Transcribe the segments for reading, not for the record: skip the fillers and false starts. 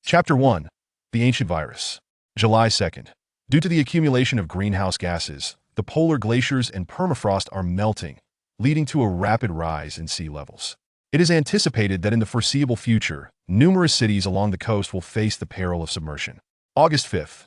Chapter 1. The Ancient Virus. July 2nd. Due to the accumulation of greenhouse gases, the polar glaciers and permafrost are melting, leading to a rapid rise in sea levels. It is anticipated that in the foreseeable future, numerous cities along the coast will face the peril of submersion. August 5th.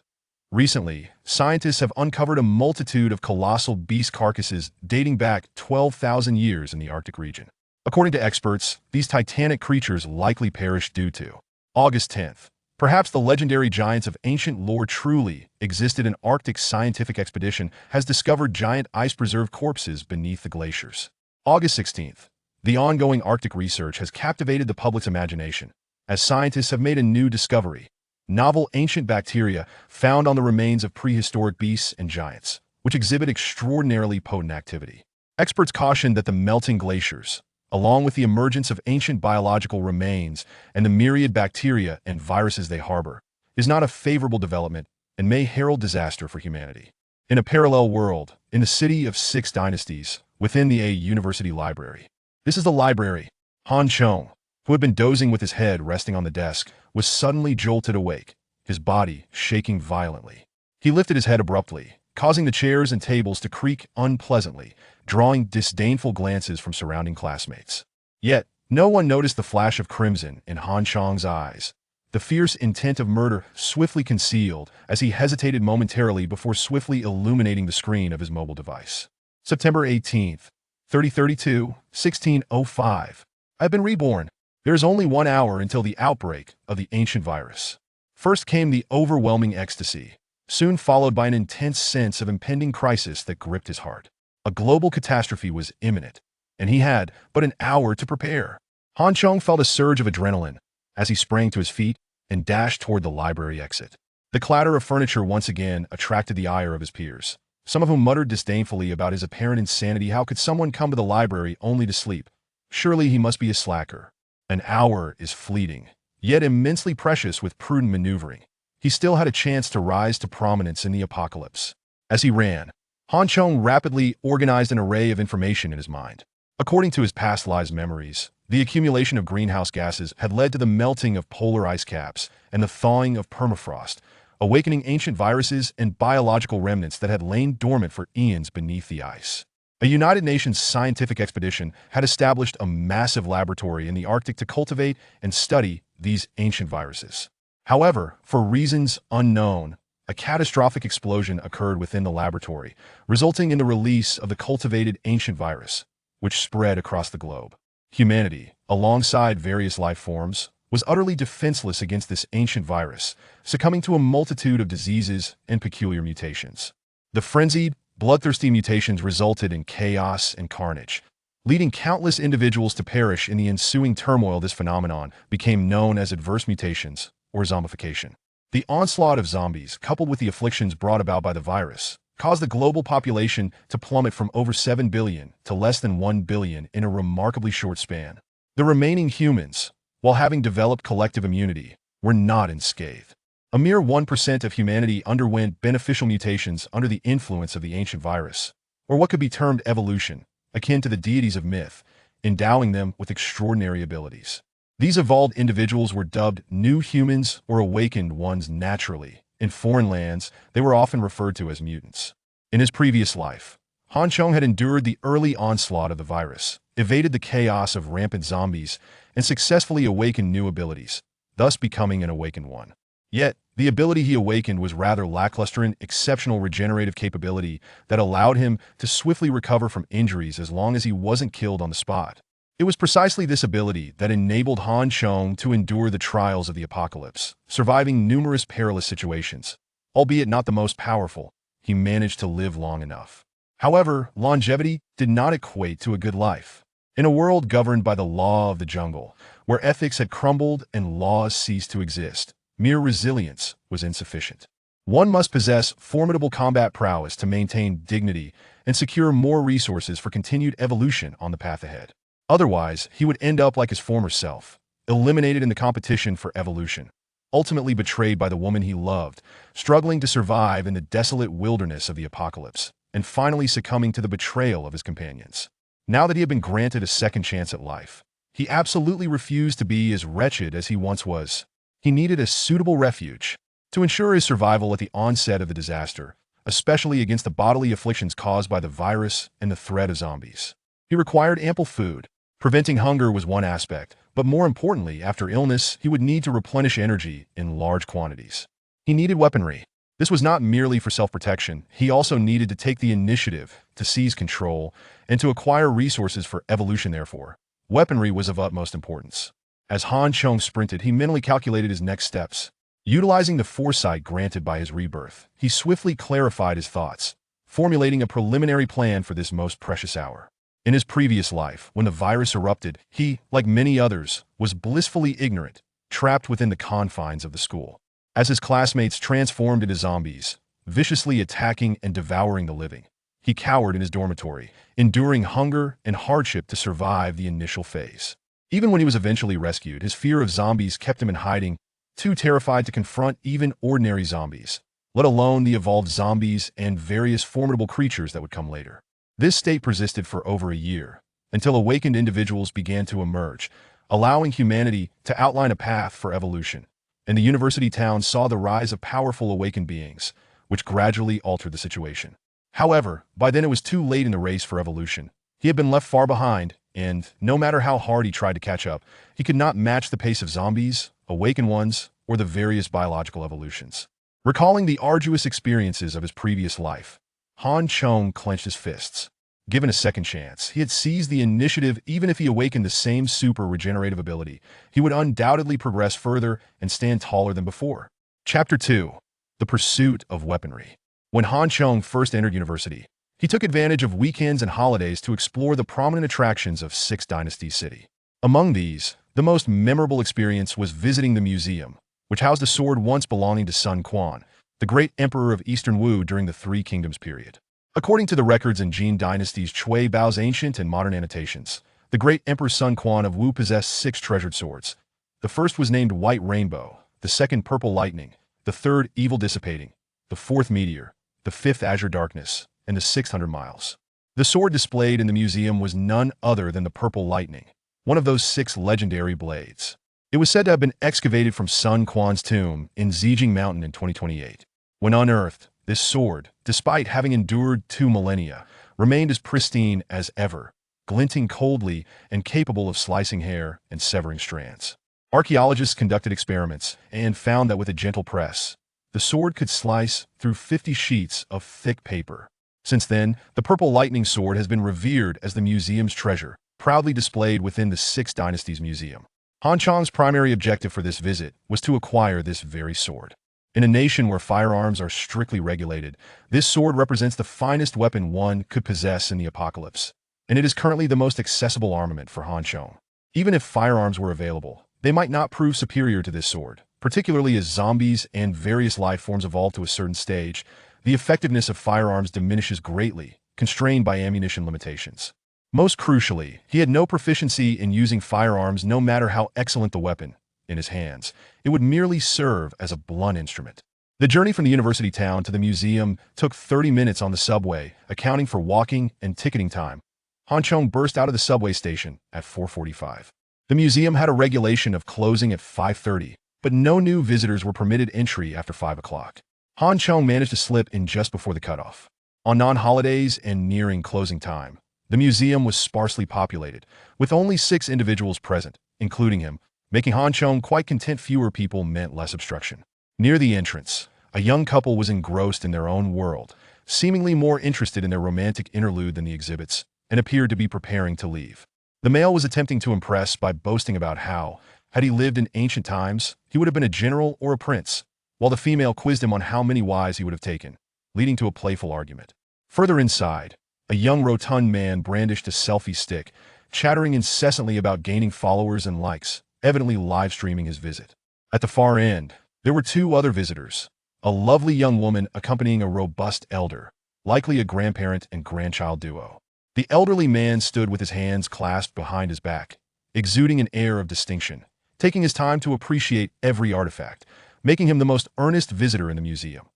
Recently, scientists have uncovered a multitude of colossal beast carcasses dating back 12,000 years in the Arctic region. According to experts, these titanic creatures likely perished due to August 10th. Perhaps the legendary giants of ancient lore truly existed. An Arctic scientific expedition has discovered giant ice-preserved corpses beneath the glaciers. August 16th. The ongoing Arctic research has captivated the public's imagination, as scientists have made a new discovery: novel ancient bacteria found on the remains of prehistoric beasts and giants, which exhibit extraordinarily potent activity. Experts caution that the melting glaciers, along with the emergence of ancient biological remains and the myriad bacteria and viruses they harbor, is not a favorable development and may herald disaster for humanity. In a parallel world, in the city of 6 dynasties, within the A University Library. This is the library. Chong, who had been dozing with his head resting on the desk, was suddenly jolted awake, his body shaking violently. He lifted his head abruptly, causing the chairs and tables to creak unpleasantly, drawing disdainful glances from surrounding classmates. Yet, no one noticed the flash of crimson in Han Chong's eyes, the fierce intent of murder swiftly concealed as he hesitated momentarily before swiftly illuminating the screen of his mobile device. September 18th, 3032, 1605. I've been reborn. There is only 1 hour until the outbreak of the ancient virus. First came the overwhelming ecstasy, soon followed by an intense sense of impending crisis that gripped his heart. A global catastrophe was imminent, and he had but an hour to prepare. Han Chong felt a surge of adrenaline as he sprang to his feet and dashed toward the library exit. The clatter of furniture once again attracted the ire of his peers, some of whom muttered disdainfully about his apparent insanity. How could someone come to the library only to sleep? Surely he must be a slacker. An hour is fleeting, yet immensely precious. With prudent maneuvering, he still had a chance to rise to prominence in the apocalypse. As he ran, Han Chong rapidly organized an array of information in his mind. According to his past lives' memories, the accumulation of greenhouse gases had led to the melting of polar ice caps and the thawing of permafrost, awakening ancient viruses and biological remnants that had lain dormant for eons beneath the ice. A United Nations scientific expedition had established a massive laboratory in the Arctic to cultivate and study these ancient viruses. However, for reasons unknown, a catastrophic explosion occurred within the laboratory, resulting in the release of the cultivated ancient virus, which spread across the globe. Humanity, alongside various life forms, was utterly defenseless against this ancient virus, succumbing to a multitude of diseases and peculiar mutations. The frenzied, bloodthirsty mutations resulted in chaos and carnage, leading countless individuals to perish in the ensuing turmoil. This phenomenon became known as adverse mutations, or zombification. The onslaught of zombies, coupled with the afflictions brought about by the virus, caused the global population to plummet from over 7 billion to less than 1 billion in a remarkably short span. The remaining humans, while having developed collective immunity, were not unscathed. A mere 1% of humanity underwent beneficial mutations under the influence of the ancient virus, or what could be termed evolution, akin to the deities of myth, endowing them with extraordinary abilities. These evolved individuals were dubbed new humans or awakened ones. Naturally, in foreign lands, they were often referred to as mutants. In his previous life, Han Chong had endured the early onslaught of the virus, evaded the chaos of rampant zombies, and successfully awakened new abilities, thus becoming an awakened one. Yet, the ability he awakened was rather lackluster. An exceptional regenerative capability that allowed him to swiftly recover from injuries as long as he wasn't killed on the spot. It was precisely this ability that enabled Han Chong to endure the trials of the apocalypse, surviving numerous perilous situations. Albeit not the most powerful, he managed to live long enough. However, longevity did not equate to a good life. In a world governed by the law of the jungle, where ethics had crumbled and laws ceased to exist, mere resilience was insufficient. One must possess formidable combat prowess to maintain dignity and secure more resources for continued evolution on the path ahead. Otherwise, he would end up like his former self, eliminated in the competition for evolution, ultimately betrayed by the woman he loved, struggling to survive in the desolate wilderness of the apocalypse, and finally succumbing to the betrayal of his companions. Now that he had been granted a second chance at life, he absolutely refused to be as wretched as he once was. He needed a suitable refuge to ensure his survival at the onset of the disaster, especially against the bodily afflictions caused by the virus and the threat of zombies. He required ample food. Preventing hunger was one aspect, but more importantly, after illness, he would need to replenish energy in large quantities. He needed weaponry. This was not merely for self-protection. He also needed to take the initiative to seize control and to acquire resources for evolution. Therefore, weaponry was of utmost importance. As Han Chong sprinted, he mentally calculated his next steps. Utilizing the foresight granted by his rebirth, he swiftly clarified his thoughts, formulating a preliminary plan for this most precious hour. In his previous life, when the virus erupted, he, like many others, was blissfully ignorant, trapped within the confines of the school. As his classmates transformed into zombies, viciously attacking and devouring the living, he cowered in his dormitory, enduring hunger and hardship to survive the initial phase. Even when he was eventually rescued, his fear of zombies kept him in hiding, too terrified to confront even ordinary zombies, let alone the evolved zombies and various formidable creatures that would come later. This state persisted for over a year, until awakened individuals began to emerge, allowing humanity to outline a path for evolution. And the university town saw the rise of powerful awakened beings, which gradually altered the situation. However, by then it was too late in the race for evolution. He had been left far behind, and no matter how hard he tried to catch up, he could not match the pace of zombies, awakened ones, or the various biological evolutions. Recalling the arduous experiences of his previous life, Han Chong clenched his fists. Given a second chance, he had seized the initiative. Even if he awakened the same super regenerative ability, he would undoubtedly progress further and stand taller than before. Chapter 2. The Pursuit of Weaponry. When Han Chong first entered university, he took advantage of weekends and holidays to explore the prominent attractions of Six Dynasty City. Among these, the most memorable experience was visiting the museum, which housed a sword once belonging to Sun Quan, the great emperor of Eastern Wu during the Three Kingdoms period. According to the records in Jin Dynasty's Cui Bao's ancient and modern annotations, the great Emperor Sun Quan of Wu possessed 6 treasured swords. The first was named White Rainbow, the second Purple Lightning, the third Evil Dissipating, the fourth Meteor, the fifth Azure Darkness, and the 600 Miles. The sword displayed in the museum was none other than the Purple Lightning, one of those 6 legendary blades. It was said to have been excavated from Sun Quan's tomb in Zijing Mountain in 2028. When unearthed, this sword, despite having endured 2 millennia, remained as pristine as ever, glinting coldly and capable of slicing hair and severing strands. Archaeologists conducted experiments and found that with a gentle press, the sword could slice through 50 sheets of thick paper. Since then, the Purple Lightning sword has been revered as the museum's treasure, proudly displayed within the Six Dynasties Museum. Han Chong's primary objective for this visit was to acquire this very sword. In a nation where firearms are strictly regulated, this sword represents the finest weapon one could possess in the apocalypse, and it is currently the most accessible armament for Han Chong. Even if firearms were available, they might not prove superior to this sword, particularly as zombies and various life forms evolve to a certain stage. The effectiveness of firearms diminishes greatly, constrained by ammunition limitations. Most crucially, he had no proficiency in using firearms. No matter how excellent the weapon in his hands, it would merely serve as a blunt instrument. The journey from the university town to the museum took 30 minutes on the subway, accounting for walking and ticketing time. Han Chong burst out of the subway station at 4:45. The museum had a regulation of closing at 5:30, but no new visitors were permitted entry after 5 o'clock. Han Chong managed to slip in just before the cutoff. On non-holidays and nearing closing time, the museum was sparsely populated, with only 6 individuals present, including him, making Han Chong quite content. Fewer people meant less obstruction. Near the entrance, a young couple was engrossed in their own world, seemingly more interested in their romantic interlude than the exhibits, and appeared to be preparing to leave. The male was attempting to impress by boasting about how, had he lived in ancient times, he would have been a general or a prince, while the female quizzed him on how many wives he would have taken, leading to a playful argument. Further inside, a young rotund man brandished a selfie stick, chattering incessantly about gaining followers and likes, evidently live streaming his visit. At the far end, there were 2 other visitors, a lovely young woman accompanying a robust elder, likely a grandparent and grandchild duo. The elderly man stood with his hands clasped behind his back, exuding an air of distinction, taking his time to appreciate every artifact, making him the most earnest visitor in the museum.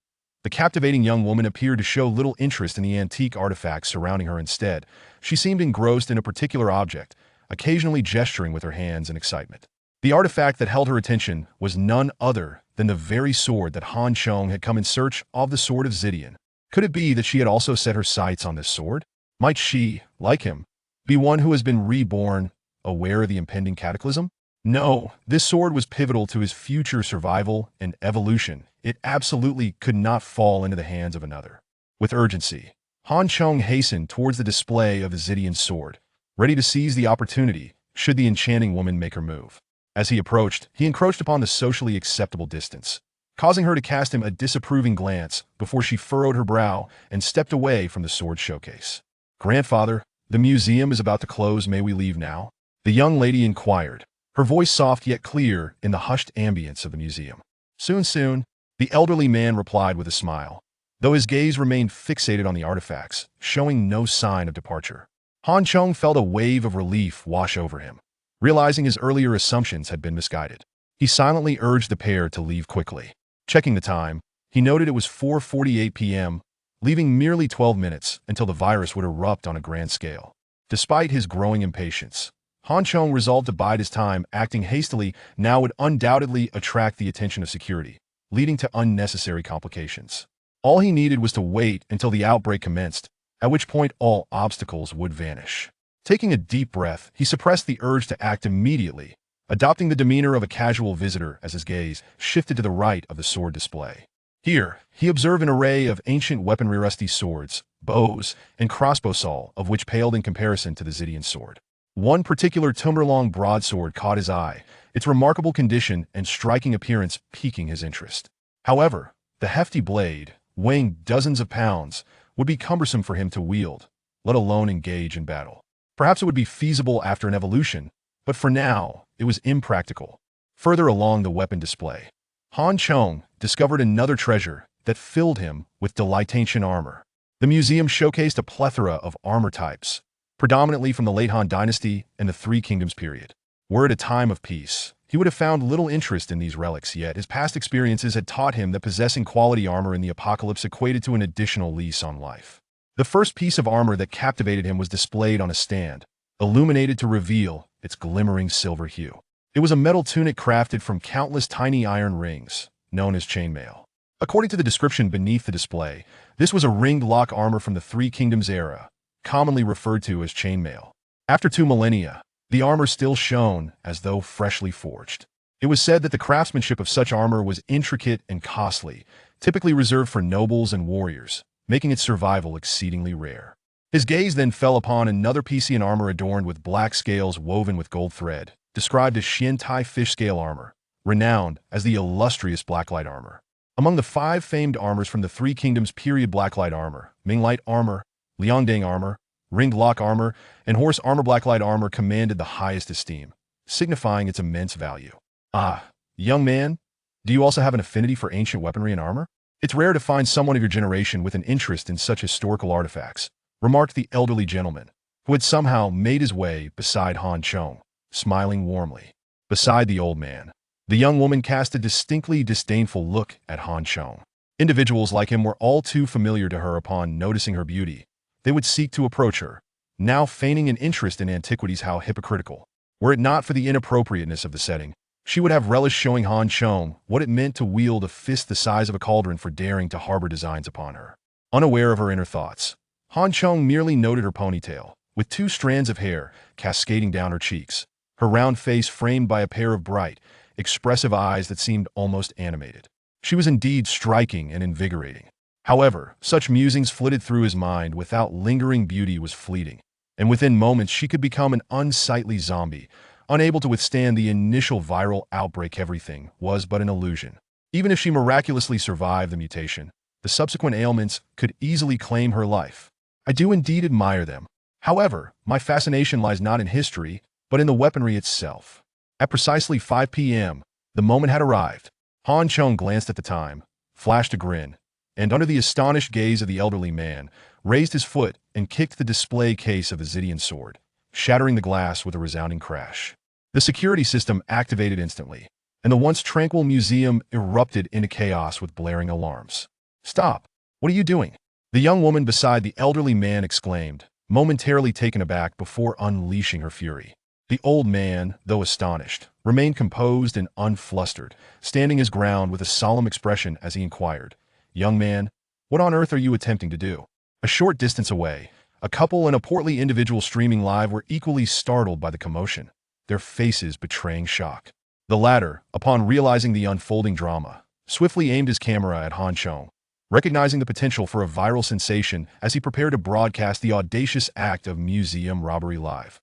The captivating young woman appeared to show little interest in the antique artifacts surrounding her. Instead, she seemed engrossed in a particular object, occasionally gesturing with her hands in excitement. The artifact that held her attention was none other than the very sword that Han Chong had come in search of, the Sword of Xidian. Could it be that she had also set her sights on this sword? Might she, like him, be one who has been reborn, aware of the impending cataclysm? No, this sword was pivotal to his future survival and evolution. It absolutely could not fall into the hands of another. With urgency, Han Chong hastened towards the display of the Xidian sword, ready to seize the opportunity should the enchanting woman make her move. As he approached, he encroached upon the socially acceptable distance, causing her to cast him a disapproving glance before she furrowed her brow and stepped away from the sword showcase. "Grandfather, the museum is about to close. May we leave now?" The young lady inquired, her voice soft yet clear in the hushed ambience of the museum. "Soon, soon," the elderly man replied with a smile, though his gaze remained fixated on the artifacts, showing no sign of departure. Han Chong felt a wave of relief wash over him, realizing his earlier assumptions had been misguided. He silently urged the pair to leave quickly. Checking the time, he noted it was 4:48 p.m., leaving merely 12 minutes until the virus would erupt on a grand scale. Despite his growing impatience, Han Chong resolved to bide his time. Acting hastily now would undoubtedly attract the attention of security, leading to unnecessary complications. All he needed was to wait until the outbreak commenced, at which point all obstacles would vanish. Taking a deep breath, he suppressed the urge to act immediately, adopting the demeanor of a casual visitor as his gaze shifted to the right of the sword display. Here, he observed an array of ancient weaponry, rusty swords, bows, and crossbows, all of which paled in comparison to the Xidian sword. One particular timber-long broadsword caught his eye, its remarkable condition and striking appearance piquing his interest. However, the hefty blade, weighing dozens of pounds, would be cumbersome for him to wield, let alone engage in battle. Perhaps it would be feasible after an evolution, but for now, it was impractical. Further along the weapon display, Han Chong discovered another treasure that filled him with delight: ancient armor. The museum showcased a plethora of armor types, predominantly from the late Han Dynasty and the Three Kingdoms period. Were it a time of peace, he would have found little interest in these relics, yet his past experiences had taught him that possessing quality armor in the apocalypse equated to an additional lease on life. The first piece of armor that captivated him was displayed on a stand, illuminated to reveal its glimmering silver hue. It was a metal tunic crafted from countless tiny iron rings, known as chainmail. According to the description beneath the display, this was a ringed lock armor from the Three Kingdoms era, commonly referred to as chainmail. After 2 millennia, the armor still shone as though freshly forged. It was said that the craftsmanship of such armor was intricate and costly, typically reserved for nobles and warriors, making its survival exceedingly rare. His gaze then fell upon another piece in armor adorned with black scales woven with gold thread, described as Xian Tai fish scale armor, renowned as the illustrious blacklight armor. Among the 5 famed armors from the Three Kingdoms period, blacklight armor, Minglight armor, Liangdang armor, ringed lock armor, and horse armor, blacklight armor commanded the highest esteem, signifying its immense value. "Ah, young man, do you also have an affinity for ancient weaponry and armor? It's rare to find someone of your generation with an interest in such historical artifacts," remarked the elderly gentleman, who had somehow made his way beside Han Chong, smiling warmly. Beside the old man, the young woman cast a distinctly disdainful look at Han Chong. Individuals like him were all too familiar to her. Upon noticing her beauty, they would seek to approach her, now feigning an interest in antiquities. How hypocritical. Were it not for the inappropriateness of the setting, she would have relished showing Han Chong what it meant to wield a fist the size of a cauldron for daring to harbor designs upon her. Unaware of her inner thoughts, Han Chong merely noted her ponytail, with 2 strands of hair cascading down her cheeks, her round face framed by a pair of bright, expressive eyes that seemed almost animated. She was indeed striking and invigorating. However, such musings flitted through his mind. Without lingering, beauty was fleeting, and within moments she could become an unsightly zombie, unable to withstand the initial viral outbreak. Everything was but an illusion. Even if she miraculously survived the mutation, the subsequent ailments could easily claim her life. I do indeed admire them. However, my fascination lies not in history, but in the weaponry itself. At precisely 5 p.m., the moment had arrived. Han Chong glanced at the time, flashed a grin, and under the astonished gaze of the elderly man, raised his foot and kicked the display case of the Xidian sword, shattering the glass with a resounding crash. The security system activated instantly, and the once tranquil museum erupted into chaos with blaring alarms. "Stop! What are you doing?" the young woman beside the elderly man exclaimed, momentarily taken aback before unleashing her fury. The old man, though astonished, remained composed and unflustered, standing his ground with a solemn expression as he inquired, "Young man, what on earth are you attempting to do?" A short distance away, a couple and a portly individual streaming live were equally startled by the commotion, their faces betraying shock. The latter, upon realizing the unfolding drama, swiftly aimed his camera at Han Chong, recognizing the potential for a viral sensation as he prepared to broadcast the audacious act of museum robbery live.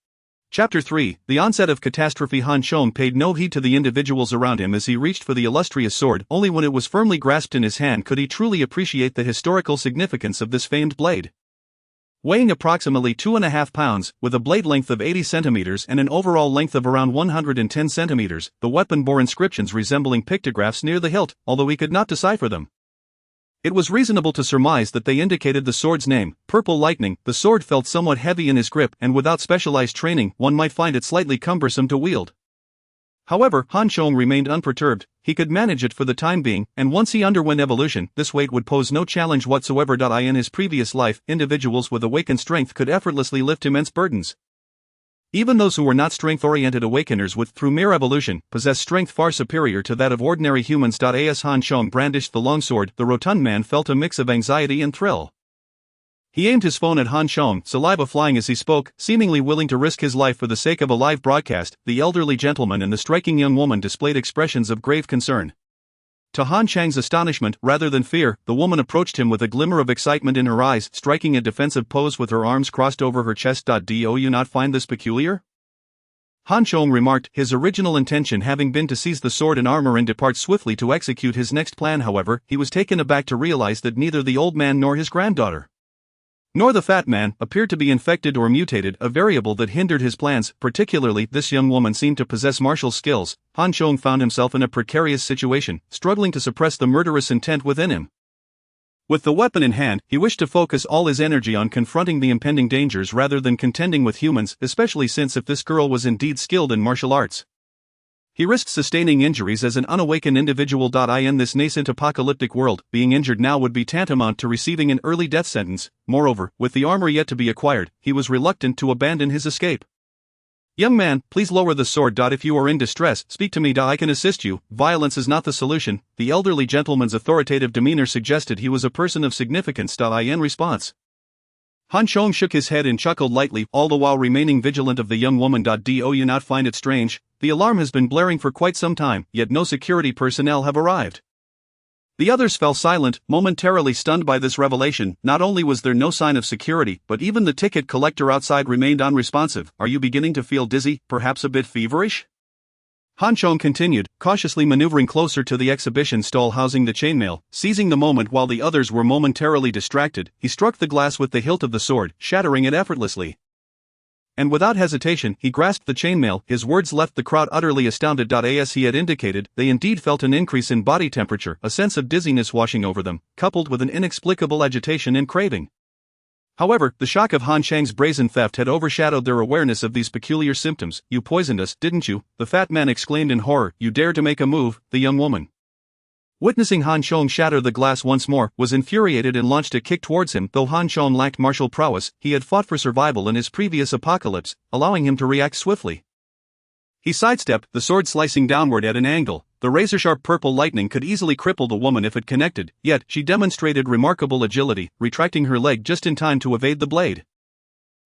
Chapter 3, The Onset of Catastrophe. Han Chong paid no heed to the individuals around him as he reached for the illustrious sword. Only when it was firmly grasped in his hand could he truly appreciate the historical significance of this famed blade. Weighing approximately 2.5 pounds, with a blade length of 80 centimeters and an overall length of around 110 centimeters, the weapon bore inscriptions resembling pictographs near the hilt, although he could not decipher them. It was reasonable to surmise that they indicated the sword's name, Purple Lightning. The sword felt somewhat heavy in his grip, and without specialized training, one might find it slightly cumbersome to wield. However, Han Chong remained unperturbed. He could manage it for the time being, and once he underwent evolution, this weight would pose no challenge whatsoever. In his previous life, individuals with awakened strength could effortlessly lift immense burdens. Even those who were not strength-oriented awakeners would, through mere evolution, possess strength far superior to that of ordinary humans. As Han Chong brandished the longsword, the rotund man felt a mix of anxiety and thrill. He aimed his phone at Han Chong, saliva flying as he spoke, seemingly willing to risk his life for the sake of a live broadcast. The elderly gentleman and the striking young woman displayed expressions of grave concern. To Han Chang's astonishment, rather than fear, the woman approached him with a glimmer of excitement in her eyes, striking a defensive pose with her arms crossed over her chest. Do you not find this peculiar? Han Chong remarked, his original intention having been to seize the sword and armor and depart swiftly to execute his next plan. However, he was taken aback to realize that neither the old man nor his granddaughter, nor the fat man, appeared to be infected or mutated, a variable that hindered his plans. Particularly, this young woman seemed to possess martial skills. Han Chong found himself in a precarious situation, struggling to suppress the murderous intent within him. With the weapon in hand, he wished to focus all his energy on confronting the impending dangers rather than contending with humans, especially since if this girl was indeed skilled in martial arts, he risked sustaining injuries as an unawakened individual. In this nascent apocalyptic world, being injured now would be tantamount to receiving an early death sentence. Moreover, with the armor yet to be acquired, he was reluctant to abandon his escape. "Young man, please lower the sword. If you are in distress, speak to me. I can assist you. Violence is not the solution." The elderly gentleman's authoritative demeanor suggested he was a person of significance. In response, Han Chong shook his head and chuckled lightly, all the while remaining vigilant of the young woman. Do you not find it strange? The alarm has been blaring for quite some time, yet no security personnel have arrived. The others fell silent, momentarily stunned by this revelation. Not only was there no sign of security, but even the ticket collector outside remained unresponsive. "Are you beginning to feel dizzy, perhaps a bit feverish?" Han Chong continued, cautiously maneuvering closer to the exhibition stall housing the chainmail. Seizing the moment while the others were momentarily distracted, he struck the glass with the hilt of the sword, shattering it effortlessly. And without hesitation, he grasped the chainmail. His words left the crowd utterly astounded. As he had indicated, they indeed felt an increase in body temperature, a sense of dizziness washing over them, coupled with an inexplicable agitation and craving. However, the shock of Han Chang's brazen theft had overshadowed their awareness of these peculiar symptoms. "You poisoned us, didn't you?" the fat man exclaimed in horror. "You dare to make a move?" The young woman, witnessing Han Chong shatter the glass once more, was infuriated and launched a kick towards him. Though Han Chong lacked martial prowess, he had fought for survival in his previous apocalypse, allowing him to react swiftly. He sidestepped, the sword slicing downward at an angle. The razor-sharp purple lightning could easily cripple the woman if it connected, yet she demonstrated remarkable agility, retracting her leg just in time to evade the blade.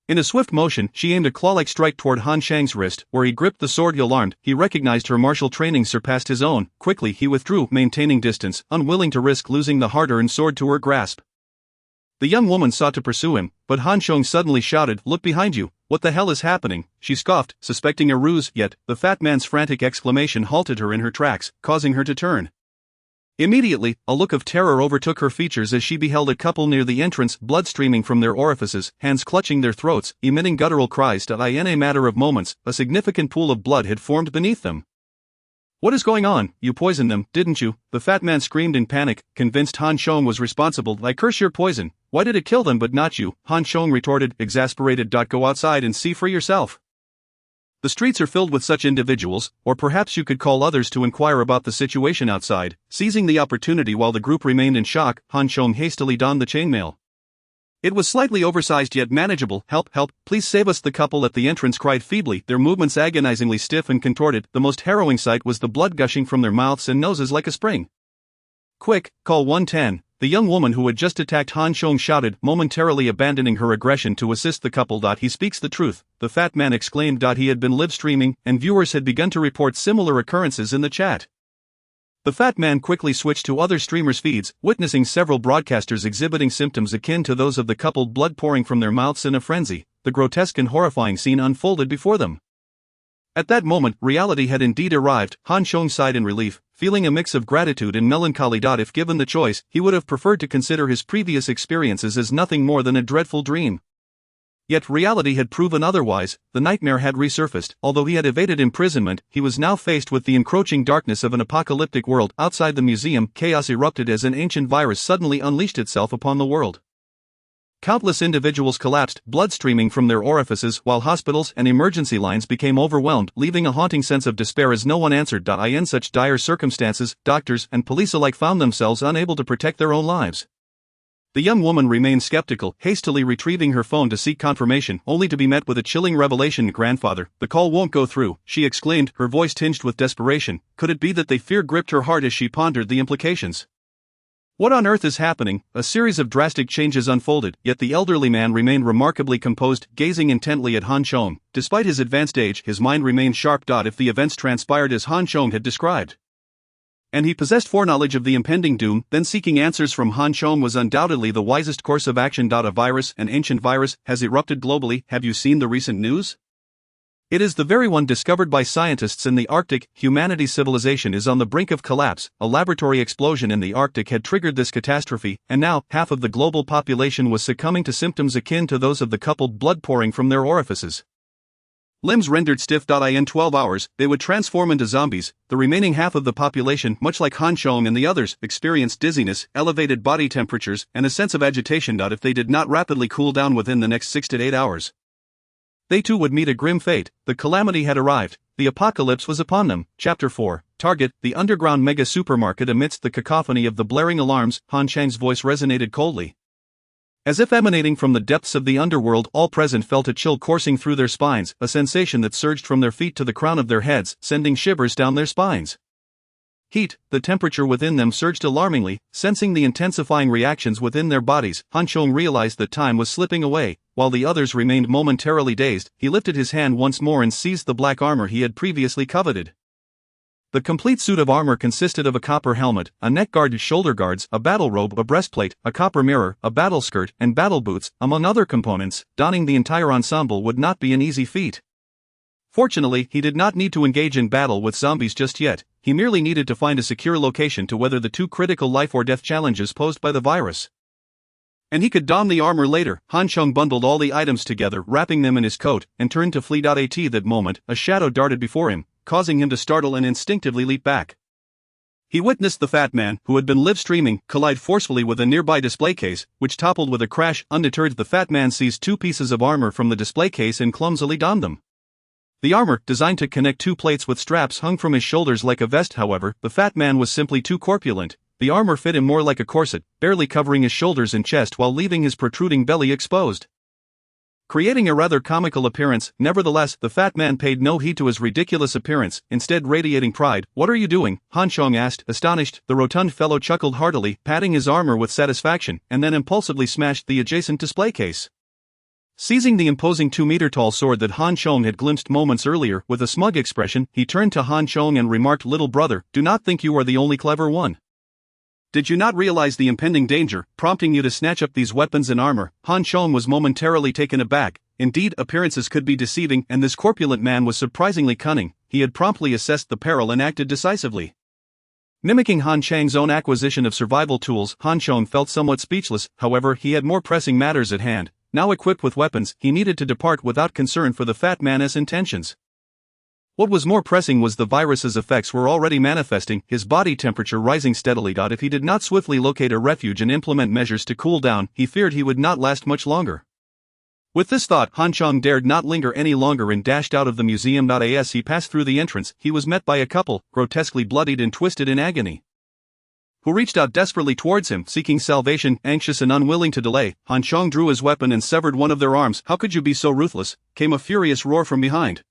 In a swift motion, she aimed a claw-like strike toward Han Chang's wrist, where he gripped the sword. Alarmed, he recognized her martial training surpassed his own. Quickly he withdrew, maintaining distance, unwilling to risk losing the hard-earned sword to her grasp. The young woman sought to pursue him, but Han Chong suddenly shouted, "Look behind you! What the hell is happening?" She scoffed, suspecting a ruse, yet the fat man's frantic exclamation halted her in her tracks, causing her to turn. Immediately, a look of terror overtook her features as she beheld a couple near the entrance, blood streaming from their orifices, hands clutching their throats, emitting guttural cries. In a matter of moments, a significant pool of blood had formed beneath them. "What is going on? You poisoned them, didn't you?" the fat man screamed in panic, convinced Han Chong was responsible. "I curse your poison. Why did it kill them but not you?" Han Chong retorted, exasperated. "Go outside and see for yourself. The streets are filled with such individuals, or perhaps you could call others to inquire about the situation outside." Seizing the opportunity while the group remained in shock, Han Chong hastily donned the chainmail. It was slightly oversized yet manageable. "Help, help, please save us," the couple at the entrance cried feebly, their movements agonizingly stiff and contorted. The most harrowing sight was the blood gushing from their mouths and noses like a spring. "Quick, call 110, the young woman who had just attacked Han Chong shouted, momentarily abandoning her aggression to assist the couple. "He speaks the truth," the fat man exclaimed. He had been live streaming, and viewers had begun to report similar occurrences in the chat. The fat man quickly switched to other streamers' feeds, witnessing several broadcasters exhibiting symptoms akin to those of the couple, blood pouring from their mouths in a frenzy. The grotesque and horrifying scene unfolded before them. At that moment, reality had indeed arrived. Han Chong sighed in relief, feeling a mix of gratitude and melancholy. If given the choice, he would have preferred to consider his previous experiences as nothing more than a dreadful dream. Yet reality had proven otherwise. The nightmare had resurfaced. Although he had evaded imprisonment, he was now faced with the encroaching darkness of an apocalyptic world. Outside the museum, chaos erupted as an ancient virus suddenly unleashed itself upon the world. Countless individuals collapsed, blood streaming from their orifices, while hospitals and emergency lines became overwhelmed, leaving a haunting sense of despair as no one answered. In such dire circumstances, doctors and police alike found themselves unable to protect their own lives. The young woman remained skeptical, hastily retrieving her phone to seek confirmation, only to be met with a chilling revelation. "Grandfather, the call won't go through," she exclaimed, her voice tinged with desperation. Could it be that fear gripped her heart as she pondered the implications? What on earth is happening? A series of drastic changes unfolded, yet the elderly man remained remarkably composed, gazing intently at Han Chong. Despite his advanced age, his mind remained sharp. If the events transpired as Han Chong had described, and he possessed foreknowledge of the impending doom, then seeking answers from Han Chong was undoubtedly the wisest course of action. A virus, an ancient virus, has erupted globally. Have you seen the recent news? It is the very one discovered by scientists in the Arctic. Humanity's civilization is on the brink of collapse. A laboratory explosion in the Arctic had triggered this catastrophe, and now, half of the global population was succumbing to symptoms akin to those of the couple, blood pouring from their orifices. Limbs rendered stiff. In 12 hours, they would transform into zombies. The remaining half of the population, much like Han Chong and the others, experienced dizziness, elevated body temperatures, and a sense of agitation. If they did not rapidly cool down within the next 6 to 8 hours, they too would meet a grim fate. The calamity had arrived. The apocalypse was upon them. Chapter 4. Target, the underground mega supermarket. Amidst the cacophony of the blaring alarms, Han Chang's voice resonated coldly. As if emanating from the depths of the underworld, all present felt a chill coursing through their spines, a sensation that surged from their feet to the crown of their heads, sending shivers down their spines. Heat, the temperature within them surged alarmingly. Sensing the intensifying reactions within their bodies, Han Chong realized that time was slipping away. While the others remained momentarily dazed, he lifted his hand once more and seized the black armor he had previously coveted. The complete suit of armor consisted of a copper helmet, a neck guard, shoulder guards, a battle robe, a breastplate, a copper mirror, a battle skirt, and battle boots, among other components. Donning the entire ensemble would not be an easy feat. Fortunately, he did not need to engage in battle with zombies just yet. He merely needed to find a secure location to weather the two critical life or death challenges posed by the virus. And he could don the armor later. Han Chong bundled all the items together, wrapping them in his coat, and turned to flee. At that moment, a shadow darted before him, causing him to startle and instinctively leap back. He witnessed the fat man, who had been live streaming, collide forcefully with a nearby display case, which toppled with a crash. Undeterred, the fat man seized 2 pieces of armor from the display case and clumsily donned them. The armor, designed to connect 2 plates with straps, hung from his shoulders like a vest. However, the fat man was simply too corpulent. The armor fit him more like a corset, barely covering his shoulders and chest while leaving his protruding belly exposed. Creating a rather comical appearance, nevertheless, the fat man paid no heed to his ridiculous appearance, instead radiating pride. "What are you doing?" Han Chong asked, astonished. The rotund fellow chuckled heartily, patting his armor with satisfaction, and then impulsively smashed the adjacent display case. Seizing the imposing 2-meter-tall sword that Han Chong had glimpsed moments earlier, with a smug expression, he turned to Han Chong and remarked, "Little brother, do not think you are the only clever one. Did you not realize the impending danger, prompting you to snatch up these weapons and armor?" Han Chong was momentarily taken aback. Indeed, appearances could be deceiving, and this corpulent man was surprisingly cunning. He had promptly assessed the peril and acted decisively. Mimicking Han Chang's own acquisition of survival tools, Han Chong felt somewhat speechless. However, he had more pressing matters at hand. Now equipped with weapons, he needed to depart without concern for the fat man's intentions. What was more pressing was the virus's effects were already manifesting, his body temperature rising steadily. If he did not swiftly locate a refuge and implement measures to cool down, he feared he would not last much longer. With this thought, Han Chong dared not linger any longer and dashed out of the museum. As he passed through the entrance, he was met by a couple, grotesquely bloodied and twisted in agony. who reached out desperately towards him, seeking salvation. Anxious and unwilling to delay, Han Chong drew his weapon and severed one of their arms. "How could you be so ruthless?" came a furious roar from behind.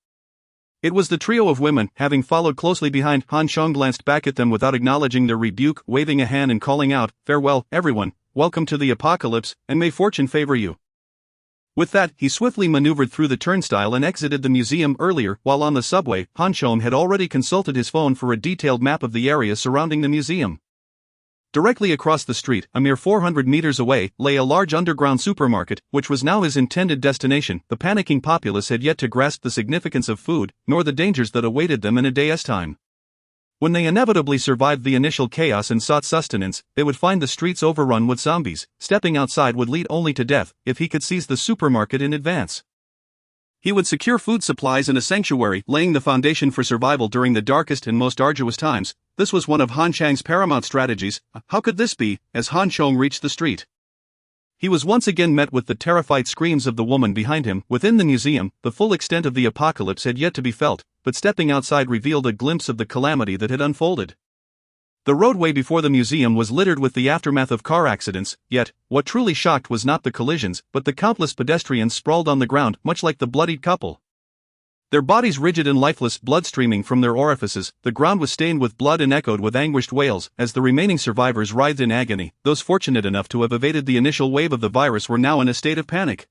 It was the trio of women. Having followed closely behind, Han Chong glanced back at them without acknowledging their rebuke, waving a hand and calling out, "Farewell, everyone, welcome to the apocalypse, and may fortune favor you." With that, he swiftly maneuvered through the turnstile and exited the museum. Earlier, while on the subway, Han Chong had already consulted his phone for a detailed map of the area surrounding the museum. Directly across the street, a mere 400 meters away, lay a large underground supermarket, which was now his intended destination. The panicking populace had yet to grasp the significance of food, nor the dangers that awaited them in a day's time. When they inevitably survived the initial chaos and sought sustenance, they would find the streets overrun with zombies. Stepping outside would lead only to death. If he could seize the supermarket in advance, he would secure food supplies and a sanctuary, laying the foundation for survival during the darkest and most arduous times. This was one of Han Chang's paramount strategies. How could this be? As Han Chong reached the street, he was once again met with the terrified screams of the woman behind him. Within the museum, the full extent of the apocalypse had yet to be felt, but stepping outside revealed a glimpse of the calamity that had unfolded. The roadway before the museum was littered with the aftermath of car accidents, yet, what truly shocked was not the collisions, but the countless pedestrians sprawled on the ground, much like the bloodied couple. Their bodies rigid and lifeless, blood streaming from their orifices. The ground was stained with blood and echoed with anguished wails, as the remaining survivors writhed in agony. Those fortunate enough to have evaded the initial wave of the virus were now in a state of panic,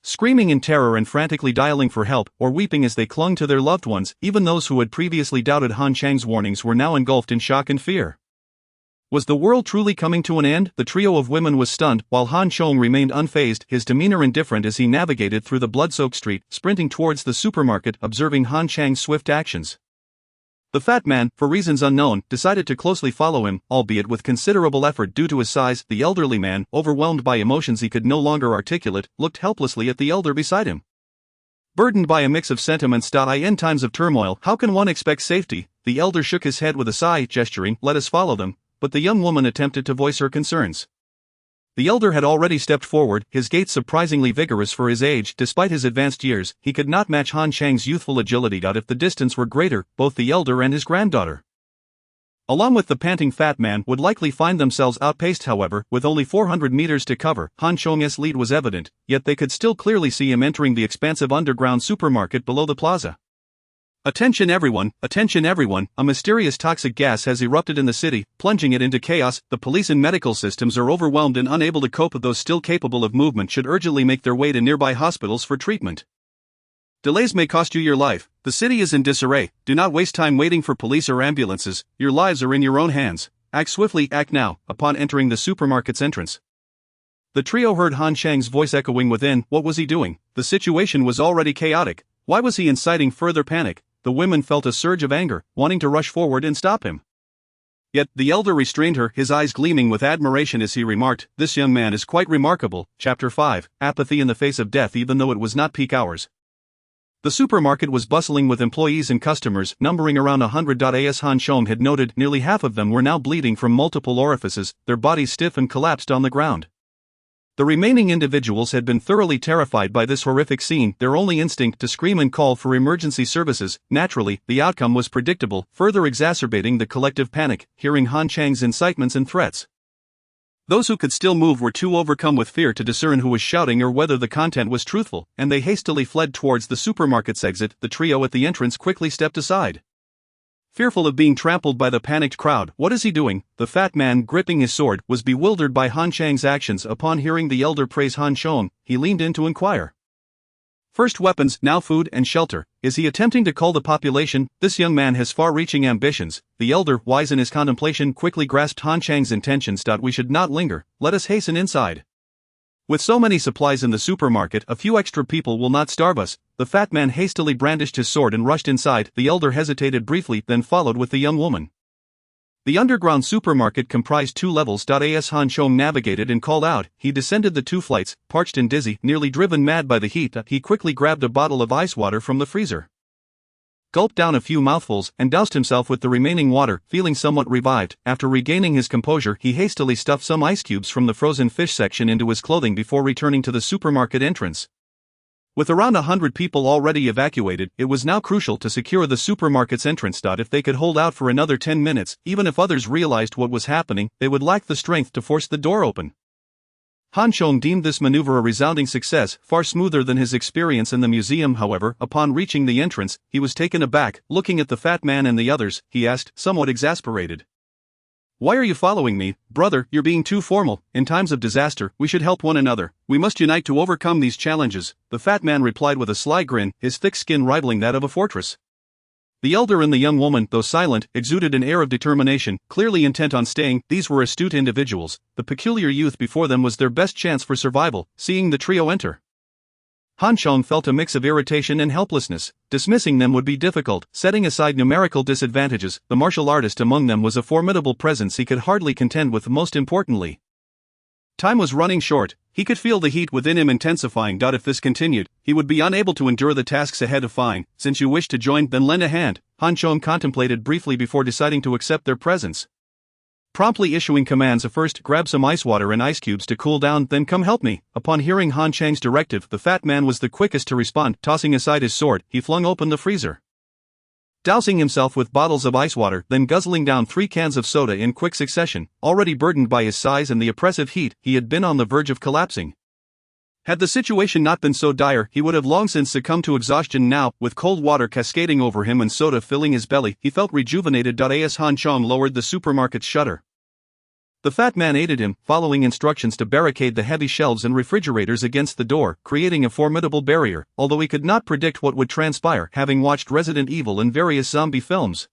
screaming in terror and frantically dialing for help, or weeping as they clung to their loved ones. Even those who had previously doubted Han Chang's warnings were now engulfed in shock and fear. Was the world truly coming to an end? The trio of women was stunned, while Han Chong remained unfazed, his demeanor indifferent as he navigated through the blood-soaked street, sprinting towards the supermarket. Observing Han Chang's swift actions, the fat man, for reasons unknown, decided to closely follow him, albeit with considerable effort due to his size. The elderly man, overwhelmed by emotions he could no longer articulate, looked helplessly at the elder beside him. Burdened by a mix of sentiments. In times of turmoil, how can one expect safety? The elder shook his head with a sigh, gesturing, "Let us follow them," but the young woman attempted to voice her concerns. The elder had already stepped forward, his gait surprisingly vigorous for his age. Despite his advanced years, he could not match Han Chang's youthful agility. If the distance were greater, both the elder and his granddaughter, along with the panting fat man, would likely find themselves outpaced. However, with only 400 meters to cover, Han Chong's lead was evident, yet they could still clearly see him entering the expansive underground supermarket below the plaza. Attention everyone, a mysterious toxic gas has erupted in the city, plunging it into chaos. The police and medical systems are overwhelmed and unable to cope. Those still capable of movement should urgently make their way to nearby hospitals for treatment. Delays may cost you your life. The city is in disarray. Do not waste time waiting for police or ambulances. Your lives are in your own hands. Act swiftly, act now. Upon entering the supermarket's entrance, the trio heard Han Chang's voice echoing within. What was he doing? The situation was already chaotic. Why was he inciting further panic? The women felt a surge of anger, wanting to rush forward and stop him. Yet, the elder restrained her, his eyes gleaming with admiration as he remarked, "This young man is quite remarkable." Chapter 5, Apathy in the Face of Death. Even though it was not peak hours, the supermarket was bustling with employees and customers, numbering around 100. As Han Chong had noted, nearly half of them were now bleeding from multiple orifices, their bodies stiff and collapsed on the ground. The remaining individuals had been thoroughly terrified by this horrific scene, their only instinct to scream and call for emergency services. Naturally, the outcome was predictable, further exacerbating the collective panic. Hearing Han Chang's incitements and threats, those who could still move were too overcome with fear to discern who was shouting or whether the content was truthful, and they hastily fled towards the supermarket's exit. The trio at the entrance quickly stepped aside, fearful of being trampled by the panicked crowd. What is he doing? The fat man, gripping his sword, was bewildered by Han Chang's actions. Upon hearing the elder praise Han Chong, he leaned in to inquire. First weapons, now food and shelter. Is he attempting to cull the population? This young man has far-reaching ambitions. The elder, wise in his contemplation, quickly grasped Han Chang's intentions. We should not linger. Let us hasten inside. With so many supplies in the supermarket, a few extra people will not starve us. The fat man hastily brandished his sword and rushed inside. The elder hesitated briefly, then followed with the young woman. The underground supermarket comprised 2 levels. As Han Chong navigated and called out, he descended the 2 flights, parched and dizzy, nearly driven mad by the heat. He quickly grabbed a bottle of ice water from the freezer, gulped down a few mouthfuls, and doused himself with the remaining water. Feeling somewhat revived, after regaining his composure, he hastily stuffed some ice cubes from the frozen fish section into his clothing before returning to the supermarket entrance. With around 100 people already evacuated, it was now crucial to secure the supermarket's entrance. If they could hold out for another 10 minutes, even if others realized what was happening, they would lack the strength to force the door open. Han Chong deemed this maneuver a resounding success, far smoother than his experience in the museum. However, upon reaching the entrance, he was taken aback. Looking at the fat man and the others, he asked, somewhat exasperated, "Why are you following me, brother? You're being too formal. In times of disaster, we should help one another. We must unite to overcome these challenges." The fat man replied with a sly grin, his thick skin rivaling that of a fortress. The elder and the young woman, though silent, exuded an air of determination, clearly intent on staying. These were astute individuals. The peculiar youth before them was their best chance for survival. Seeing the trio enter, Han Chong felt a mix of irritation and helplessness. Dismissing them would be difficult. Setting aside numerical disadvantages, the martial artist among them was a formidable presence he could hardly contend with. Most importantly, time was running short. He could feel the heat within him intensifying. If this continued, he would be unable to endure the tasks ahead. Fine, since you wish to join, then lend a hand. Han Chong contemplated briefly before deciding to accept their presence. Promptly issuing commands: first, grab some ice water and ice cubes to cool down, then come help me. Upon hearing Han Chang's directive, the fat man was the quickest to respond. Tossing aside his sword, he flung open the freezer, dousing himself with bottles of ice water, then guzzling down 3 cans of soda in quick succession. Already burdened by his size and the oppressive heat, he had been on the verge of collapsing. Had the situation not been so dire, he would have long since succumbed to exhaustion. Now, with cold water cascading over him and soda filling his belly, he felt rejuvenated. As Han Chong lowered the supermarket's shutter, the fat man aided him, following instructions to barricade the heavy shelves and refrigerators against the door, creating a formidable barrier. Although he could not predict what would transpire, having watched Resident Evil and various zombie films,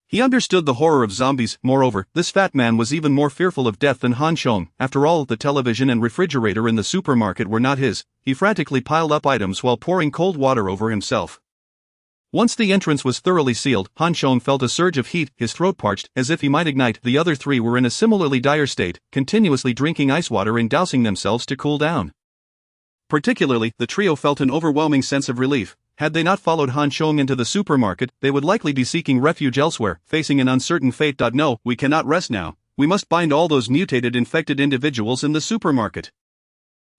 he understood the horror of zombies. Moreover, this fat man was even more fearful of death than Han Chong. After all, the television and refrigerator in the supermarket were not his. He frantically piled up items while pouring cold water over himself. Once the entrance was thoroughly sealed, Han Chong felt a surge of heat, his throat parched, as if he might ignite. The other 3 were in a similarly dire state, continuously drinking ice water and dousing themselves to cool down. Particularly, the trio felt an overwhelming sense of relief. Had they not followed Han Chong into the supermarket, they would likely be seeking refuge elsewhere, facing an uncertain fate. No, we cannot rest now. We must bind all those mutated infected individuals in the supermarket.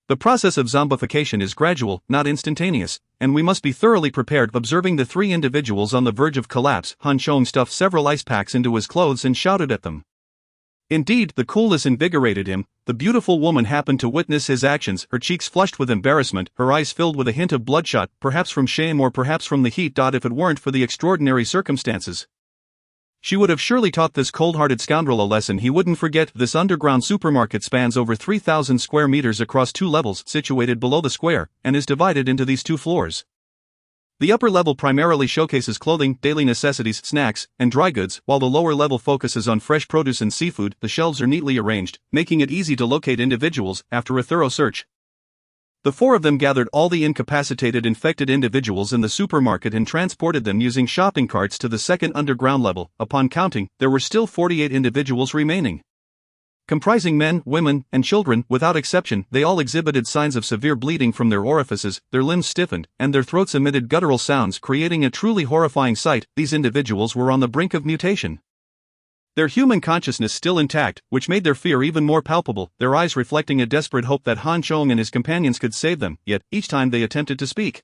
The process of zombification is gradual, not instantaneous, and we must be thoroughly prepared. Observing the 3 individuals on the verge of collapse, Han Chong stuffed several ice packs into his clothes and shouted at them. Indeed, the coolness invigorated him. The beautiful woman happened to witness his actions, her cheeks flushed with embarrassment, her eyes filled with a hint of bloodshot, perhaps from shame or perhaps from the heat. If it weren't for the extraordinary circumstances, she would have surely taught this cold-hearted scoundrel a lesson he wouldn't forget. This underground supermarket spans over 3,000 square meters across 2 levels, situated below the square, and is divided into these 2 floors. The upper level primarily showcases clothing, daily necessities, snacks, and dry goods, while the lower level focuses on fresh produce and seafood. The shelves are neatly arranged, making it easy to locate individuals. After a thorough search, the 4 of them gathered all the incapacitated infected individuals in the supermarket and transported them using shopping carts to the second underground level. Upon counting, there were still 48 individuals remaining, comprising men, women, and children. Without exception, they all exhibited signs of severe bleeding from their orifices, their limbs stiffened, and their throats emitted guttural sounds, creating a truly horrifying sight. These individuals were on the brink of mutation, their human consciousness still intact, which made their fear even more palpable, their eyes reflecting a desperate hope that Han Chong and his companions could save them. Yet, each time they attempted to speak,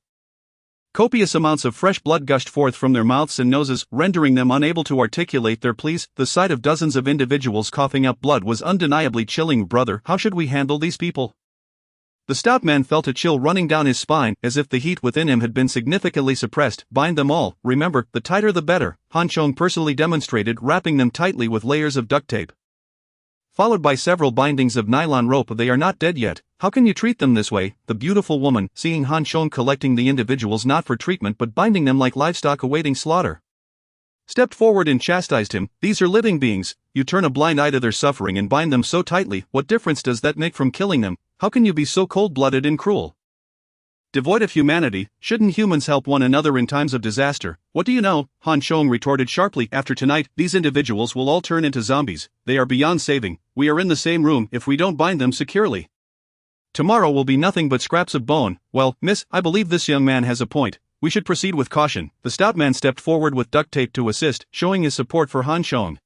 copious amounts of fresh blood gushed forth from their mouths and noses, rendering them unable to articulate their pleas. The sight of dozens of individuals coughing up blood was undeniably chilling. Brother, how should we handle these people? The stout man felt a chill running down his spine, as if the heat within him had been significantly suppressed. Bind them all, remember, the tighter the better, Han Chong personally demonstrated, wrapping them tightly with layers of duct tape, followed by several bindings of nylon rope. They are not dead yet. How can you treat them this way? The beautiful woman, seeing Han Chong collecting the individuals not for treatment but binding them like livestock awaiting slaughter, stepped forward and chastised him. These are living beings. You turn a blind eye to their suffering and bind them so tightly. What difference does that make from killing them? How can you be so cold-blooded and cruel? Devoid of humanity, shouldn't humans help one another in times of disaster? What do you know? Han Chong retorted sharply. After tonight, these individuals will all turn into zombies. They are beyond saving. We are in the same room if we don't bind them securely. Tomorrow will be nothing but scraps of bone. Well, miss, I believe this young man has a point. We should proceed with caution. The stout man stepped forward with duct tape to assist, showing his support for Han Chong.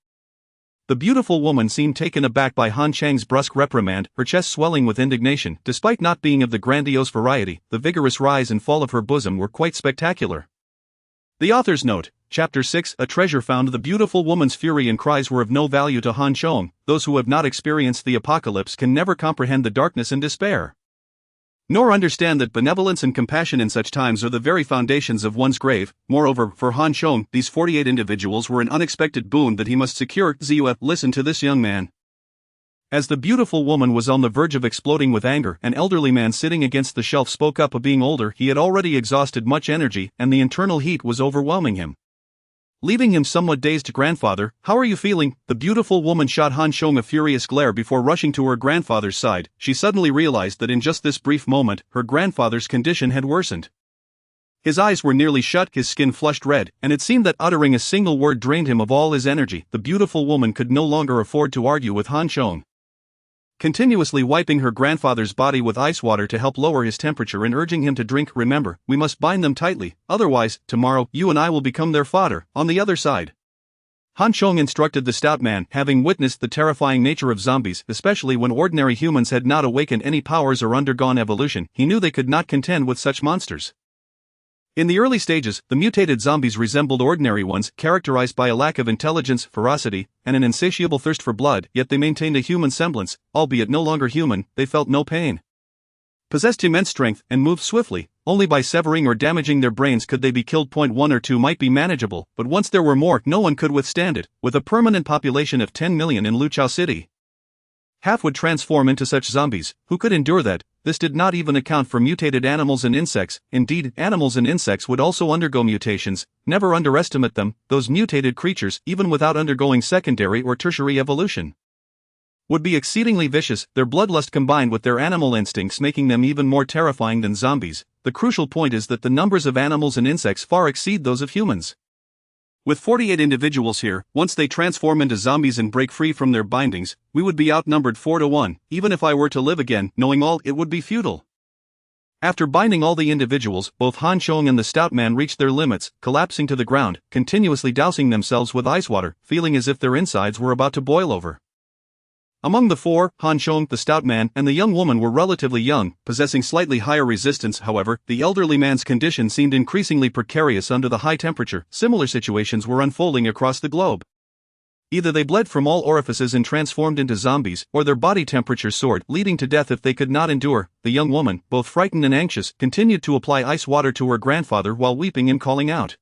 The beautiful woman seemed taken aback by Han Chang's brusque reprimand, her chest swelling with indignation. Despite not being of the grandiose variety, the vigorous rise and fall of her bosom were quite spectacular. The author's note, Chapter 6, A Treasure Found. The beautiful woman's fury and cries were of no value to Han Chong. Those who have not experienced the apocalypse can never comprehend the darkness and despair, nor understand that benevolence and compassion in such times are the very foundations of one's grave. Moreover, for Han Chong, these 48 individuals were an unexpected boon that he must secure. Ziyue, listen to this young man. As the beautiful woman was on the verge of exploding with anger, an elderly man sitting against the shelf spoke up. Being older, he had already exhausted much energy, and the internal heat was overwhelming him, leaving him somewhat dazed. Grandfather, how are you feeling? The beautiful woman shot Han Chong a furious glare before rushing to her grandfather's side. She suddenly realized that in just this brief moment, her grandfather's condition had worsened. His eyes were nearly shut, his skin flushed red, and it seemed that uttering a single word drained him of all his energy. The beautiful woman could no longer afford to argue with Han Chong, continuously wiping her grandfather's body with ice water to help lower his temperature and urging him to drink. Remember, we must bind them tightly, otherwise, tomorrow, you and I will become their fodder. On the other side, Han Chong instructed the stout man. Having witnessed the terrifying nature of zombies, especially when ordinary humans had not awakened any powers or undergone evolution, he knew they could not contend with such monsters. In the early stages, the mutated zombies resembled ordinary ones, characterized by a lack of intelligence, ferocity, and an insatiable thirst for blood, yet they maintained a human semblance. Albeit no longer human, they felt no pain, possessed immense strength, and moved swiftly. Only by severing or damaging their brains could they be killed. 1 or 2 might be manageable, but once there were more, no one could withstand it. With a permanent population of 10 million in Luchao City, half would transform into such zombies. Who could endure that? This did not even account for mutated animals and insects. Indeed, animals and insects would also undergo mutations. Never underestimate them. Those mutated creatures, even without undergoing secondary or tertiary evolution, would be exceedingly vicious, their bloodlust combined with their animal instincts making them even more terrifying than zombies. The crucial point is that the numbers of animals and insects far exceed those of humans. With 48 individuals here, once they transform into zombies and break free from their bindings, we would be outnumbered 4 to 1. Even if I were to live again, knowing all, it would be futile. After binding all the individuals, both Han Chong and the stout man reached their limits, collapsing to the ground, continuously dousing themselves with ice water, feeling as if their insides were about to boil over. Among the 4, Han Chong, the stout man, and the young woman were relatively young, possessing slightly higher resistance. However, the elderly man's condition seemed increasingly precarious under the high temperature. Similar situations were unfolding across the globe. Either they bled from all orifices and transformed into zombies, or their body temperature soared, leading to death if they could not endure. The young woman, both frightened and anxious, continued to apply ice water to her grandfather while weeping and calling out,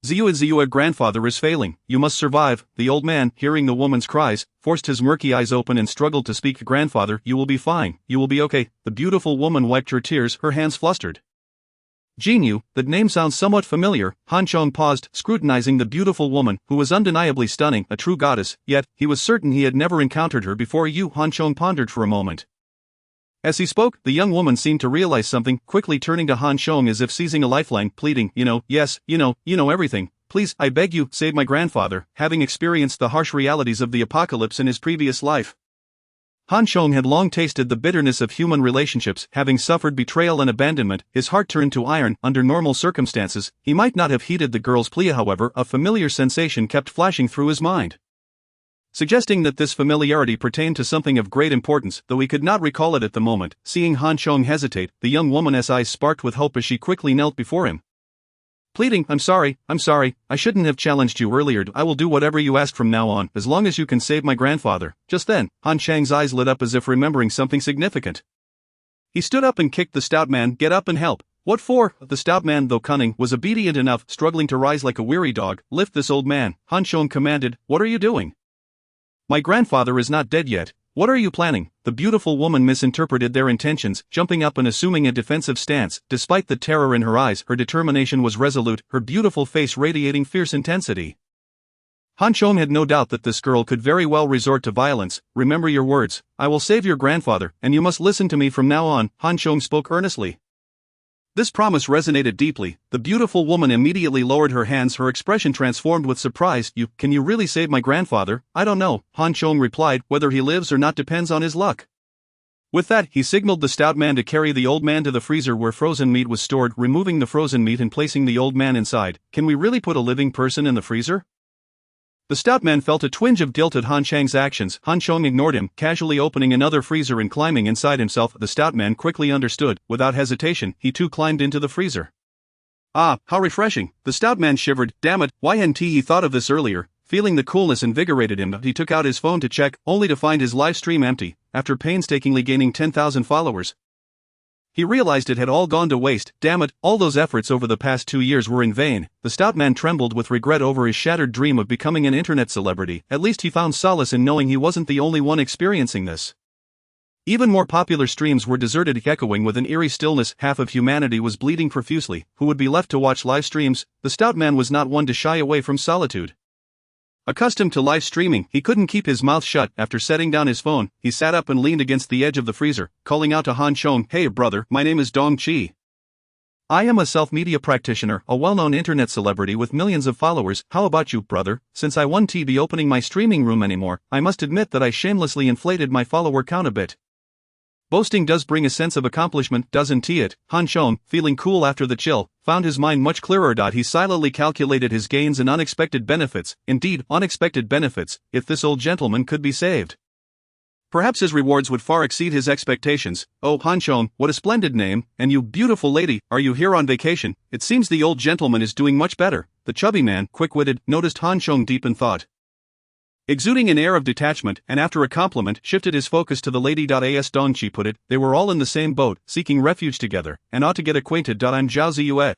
Ziyue, grandfather is failing. You must survive. The old man, hearing the woman's cries, forced his murky eyes open and struggled to speak. Grandfather, you will be fine. You will be okay. The beautiful woman wiped her tears, her hands flustered. Jinyu, that name sounds somewhat familiar. Han Chong paused, scrutinizing the beautiful woman, who was undeniably stunning, a true goddess, yet, he was certain he had never encountered her before. Han Chong pondered for a moment. As he spoke, the young woman seemed to realize something, quickly turning to Han Chong as if seizing a lifeline, pleading, yes, you know everything. Please, I beg you, save my grandfather, having experienced the harsh realities of the apocalypse in his previous life. Han Chong had long tasted the bitterness of human relationships, having suffered betrayal and abandonment, his heart turned to iron. Under normal circumstances, he might not have heeded the girl's plea. However, a familiar sensation kept flashing through his mind, suggesting that this familiarity pertained to something of great importance, though he could not recall it at the moment. Seeing Han Chong hesitate, the young woman's eyes sparked with hope as she quickly knelt before him, pleading, I'm sorry, I shouldn't have challenged you earlier. I will do whatever you ask from now on, as long as you can save my grandfather. Just then, Han Chang's eyes lit up as if remembering something significant. He stood up and kicked the stout man. Get up and help. What for? The stout man, though cunning, was obedient enough, struggling to rise like a weary dog. Lift this old man, Han Chong commanded. What are you doing? My grandfather is not dead yet. What are you planning? The beautiful woman misinterpreted their intentions, jumping up and assuming a defensive stance. Despite the terror in her eyes, her determination was resolute, her beautiful face radiating fierce intensity. Han Chong had no doubt that this girl could very well resort to violence. Remember your words. I will save your grandfather, and you must listen to me from now on. Han Chong spoke earnestly. This promise resonated deeply. The beautiful woman immediately lowered her hands, her expression transformed with surprise. Can you really save my grandfather? I don't know, Han Chong replied. Whether he lives or not depends on his luck. With that, he signaled the stout man to carry the old man to the freezer where frozen meat was stored, removing the frozen meat and placing the old man inside. Can we really put a living person in the freezer? The stout man felt a twinge of guilt at Han Chang's actions. Han Chong ignored him, casually opening another freezer and climbing inside himself. The stout man quickly understood. Without hesitation, he too climbed into the freezer. Ah, how refreshing! The stout man shivered. Damn it, why hadn't he thought of this earlier? Feeling the coolness invigorated him, he took out his phone to check, only to find his live stream empty, after painstakingly gaining 10,000 followers. He realized it had all gone to waste. Damn it, all those efforts over the past 2 years were in vain. The stout man trembled with regret over his shattered dream of becoming an internet celebrity. At least he found solace in knowing he wasn't the only one experiencing this. Even more popular streams were deserted, echoing with an eerie stillness. Half of humanity was bleeding profusely. Who would be left to watch live streams? The stout man was not one to shy away from solitude. Accustomed to live streaming, he couldn't keep his mouth shut. After setting down his phone, he sat up and leaned against the edge of the freezer, calling out to Han Chong, "Hey brother, my name is Dong Chi. I am a self-media practitioner, a well-known internet celebrity with millions of followers. How about you, brother? Since I won't be opening my streaming room anymore, I must admit that I shamelessly inflated my follower count a bit. Boasting does bring a sense of accomplishment, doesn't it?" Han Chong, feeling cool after the chill, found his mind much clearer. He silently calculated his gains and unexpected benefits, indeed, unexpected benefits, if this old gentleman could be saved. Perhaps his rewards would far exceed his expectations. "Oh, Han Chong, what a splendid name, and you beautiful lady, are you here on vacation? It seems the old gentleman is doing much better." The chubby man, quick-witted, noticed Han Chong deep in thought. Exuding an air of detachment, and after a compliment, shifted his focus to the lady. As Dong Chi put it, they were all in the same boat, seeking refuge together, and ought to get acquainted. I'm Zhao Ziyue.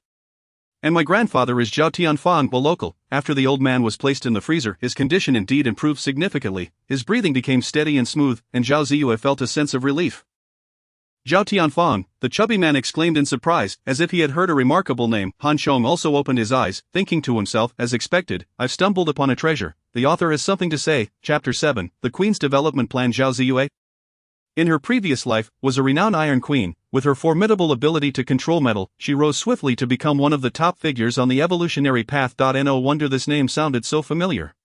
And my grandfather is Zhao Tianfang, a local. After the old man was placed in the freezer, his condition indeed improved significantly. His breathing became steady and smooth, and Zhao Ziyue felt a sense of relief. "Zhao Tianfang," the chubby man exclaimed in surprise, as if he had heard a remarkable name. Han Chong also opened his eyes, thinking to himself, as expected, "I've stumbled upon a treasure. The author has something to say." Chapter 7, The Queen's Development Plan. Zhao Ziyue, in her previous life, was a renowned Iron Queen. With her formidable ability to control metal, she rose swiftly to become one of the top figures on the evolutionary path. No wonder this name sounded so familiar.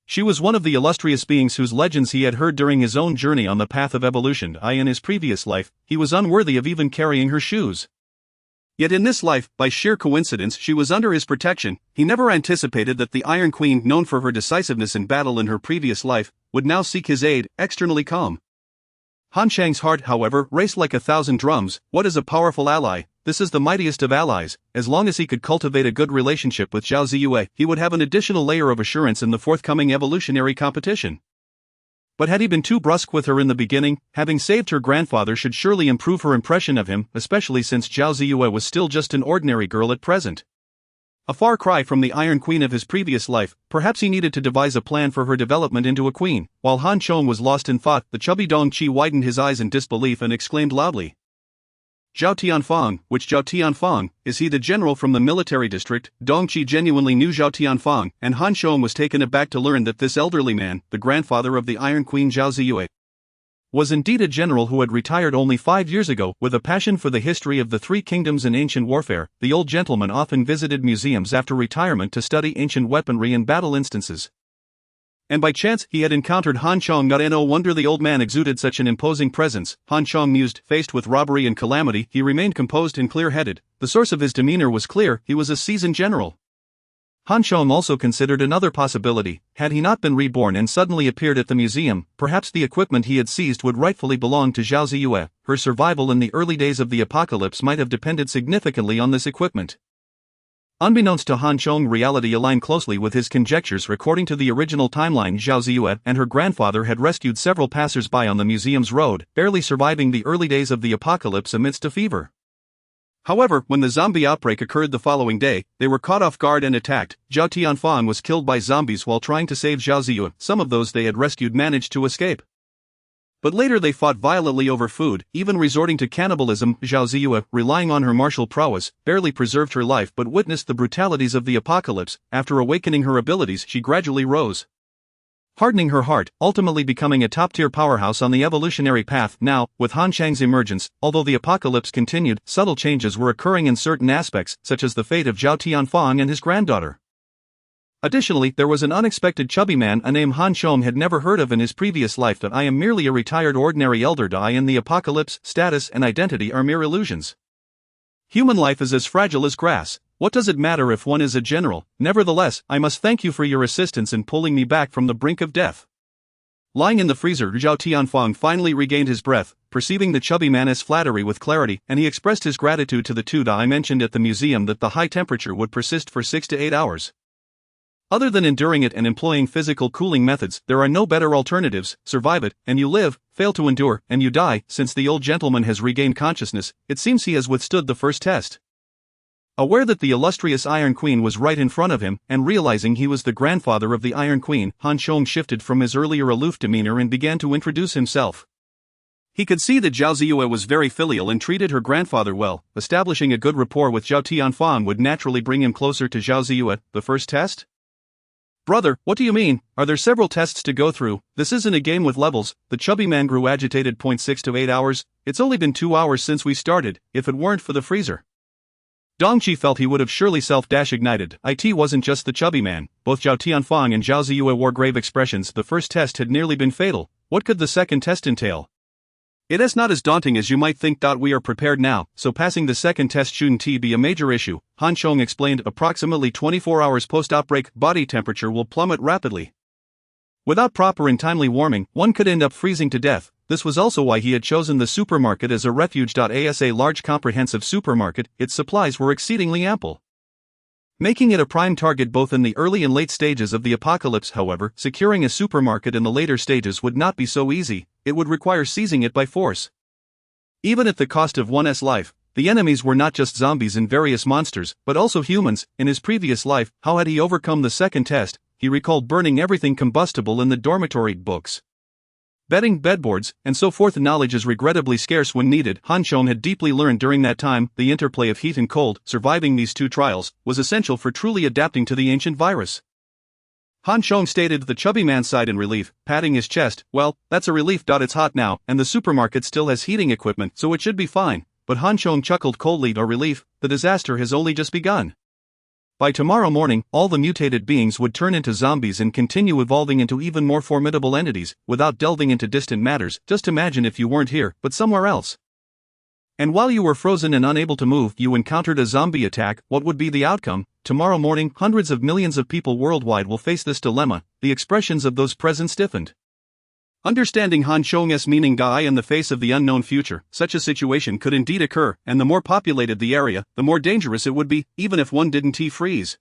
She was one of the illustrious beings whose legends he had heard during his own journey on the path of evolution. In his previous life, he was unworthy of even carrying her shoes. Yet in this life, by sheer coincidence, she was under his protection. He never anticipated that the Iron Queen, known for her decisiveness in battle in her previous life, would now seek his aid, externally calm. Han Chang's heart, however, raced like 1,000 drums. What is a powerful ally? This is the mightiest of allies. As long as he could cultivate a good relationship with Zhao Ziyue, he would have an additional layer of assurance in the forthcoming evolutionary competition. But had he been too brusque with her in the beginning? Having saved her grandfather should surely improve her impression of him, especially since Zhao Ziyue was still just an ordinary girl at present. A far cry from the Iron Queen of his previous life. Perhaps he needed to devise a plan for her development into a queen. While Han Chong was lost in thought, the chubby Dong Chi widened his eyes in disbelief and exclaimed loudly, "Zhao Tianfang, which Zhao Tianfang? Is he the general from the military district?" Dong Chi genuinely knew Zhao Tianfang, and Han Chong was taken aback to learn that this elderly man, the grandfather of the Iron Queen Zhao Ziyue, was indeed a general who had retired only 5 years ago. With a passion for the history of the Three Kingdoms and ancient warfare, the old gentleman often visited museums after retirement to study ancient weaponry and battle instances. And by chance, he had encountered Han Chong. No wonder the old man exuded such an imposing presence. Han Chong mused. Faced with robbery and calamity, he remained composed and clear-headed. The source of his demeanor was clear. He was a seasoned general. Han Chong also considered another possibility. Had he not been reborn and suddenly appeared at the museum, perhaps the equipment he had seized would rightfully belong to Zhao Ziyue. Her survival in the early days of the apocalypse might have depended significantly on this equipment. Unbeknownst to Han Chong, reality aligned closely with his conjectures. According to the original timeline, Zhao Ziyue and her grandfather had rescued several passers-by on the museum's road, barely surviving the early days of the apocalypse amidst a fever. However, when the zombie outbreak occurred the following day, they were caught off guard and attacked. Zhao Tianfang was killed by zombies while trying to save Zhao Ziyue. Some of those they had rescued managed to escape. But later they fought violently over food, even resorting to cannibalism. Zhao Ziyue, relying on her martial prowess, barely preserved her life but witnessed the brutalities of the apocalypse. After awakening her abilities, she gradually rose, hardening her heart, ultimately becoming a top-tier powerhouse on the evolutionary path. Now, with Han Chang's emergence, although the apocalypse continued, subtle changes were occurring in certain aspects, such as the fate of Zhao Tianfang and his granddaughter. Additionally, there was an unexpected chubby man, a name Han Chong had never heard of in his previous life. That I am merely a retired ordinary elder. In the apocalypse, status and identity are mere illusions. Human life is as fragile as grass. What does it matter if one is a general? Nevertheless, I must thank you for your assistance in pulling me back from the brink of death. Lying in the freezer, Zhao Tianfang finally regained his breath, perceiving the chubby man's flattery with clarity, and he expressed his gratitude to the Tuda I mentioned at the museum that the high temperature would persist for 6 to 8 hours. Other than enduring it and employing physical cooling methods, there are no better alternatives. Survive it, and you live; fail to endure, and you die. Since the old gentleman has regained consciousness, it seems he has withstood the first test. Aware that the illustrious Iron Queen was right in front of him, and realizing he was the grandfather of the Iron Queen, Han Chong shifted from his earlier aloof demeanor and began to introduce himself. He could see that Zhao Ziyue was very filial and treated her grandfather well. Establishing a good rapport with Zhao Tianfang would naturally bring him closer to Zhao Ziyue. The first test? Brother, what do you mean? Are there several tests to go through? This isn't a game with levels. The chubby man grew agitated. 6 to 8 hours. It's only been 2 hours since we started, if it weren't for the freezer. Dongqi felt he would have surely self-ignited. It wasn't just the chubby man. Both Zhao Tianfang and Zhao Ziyue wore grave expressions. The first test had nearly been fatal. What could the second test entail? It is not as daunting as you might think. We are prepared now, so passing the second test shouldn't be a major issue, Han Chong explained. Approximately 24 hours post-outbreak, body temperature will plummet rapidly. Without proper and timely warming, one could end up freezing to death. This was also why he had chosen the supermarket as a refuge. As a large comprehensive supermarket, its supplies were exceedingly ample, making it a prime target both in the early and late stages of the apocalypse. However, securing a supermarket in the later stages would not be so easy. It would require seizing it by force. Even at the cost of one's life, the enemies were not just zombies and various monsters, but also humans. In his previous life, how had he overcome the second test? He recalled burning everything combustible in the dormitory, books, bedding, bedboards, and so forth. Knowledge is regrettably scarce when needed. Han Chong had deeply learned during that time. The interplay of heat and cold, surviving these two trials, was essential for truly adapting to the ancient virus. Han Chong stated. The chubby man sighed in relief, patting his chest. Well, that's a relief. It's hot now, and the supermarket still has heating equipment, so it should be fine. But Han Chong chuckled coldly. No relief, the disaster has only just begun. By tomorrow morning, all the mutated beings would turn into zombies and continue evolving into even more formidable entities. Without delving into distant matters, just imagine if you weren't here, but somewhere else. And while you were frozen and unable to move, you encountered a zombie attack. What would be the outcome? Tomorrow morning, hundreds of millions of people worldwide will face this dilemma. The expressions of those present stiffened. Understanding Han Chong's meaning, in the face of the unknown future, such a situation could indeed occur, and the more populated the area, the more dangerous it would be, even if one didn't freeze.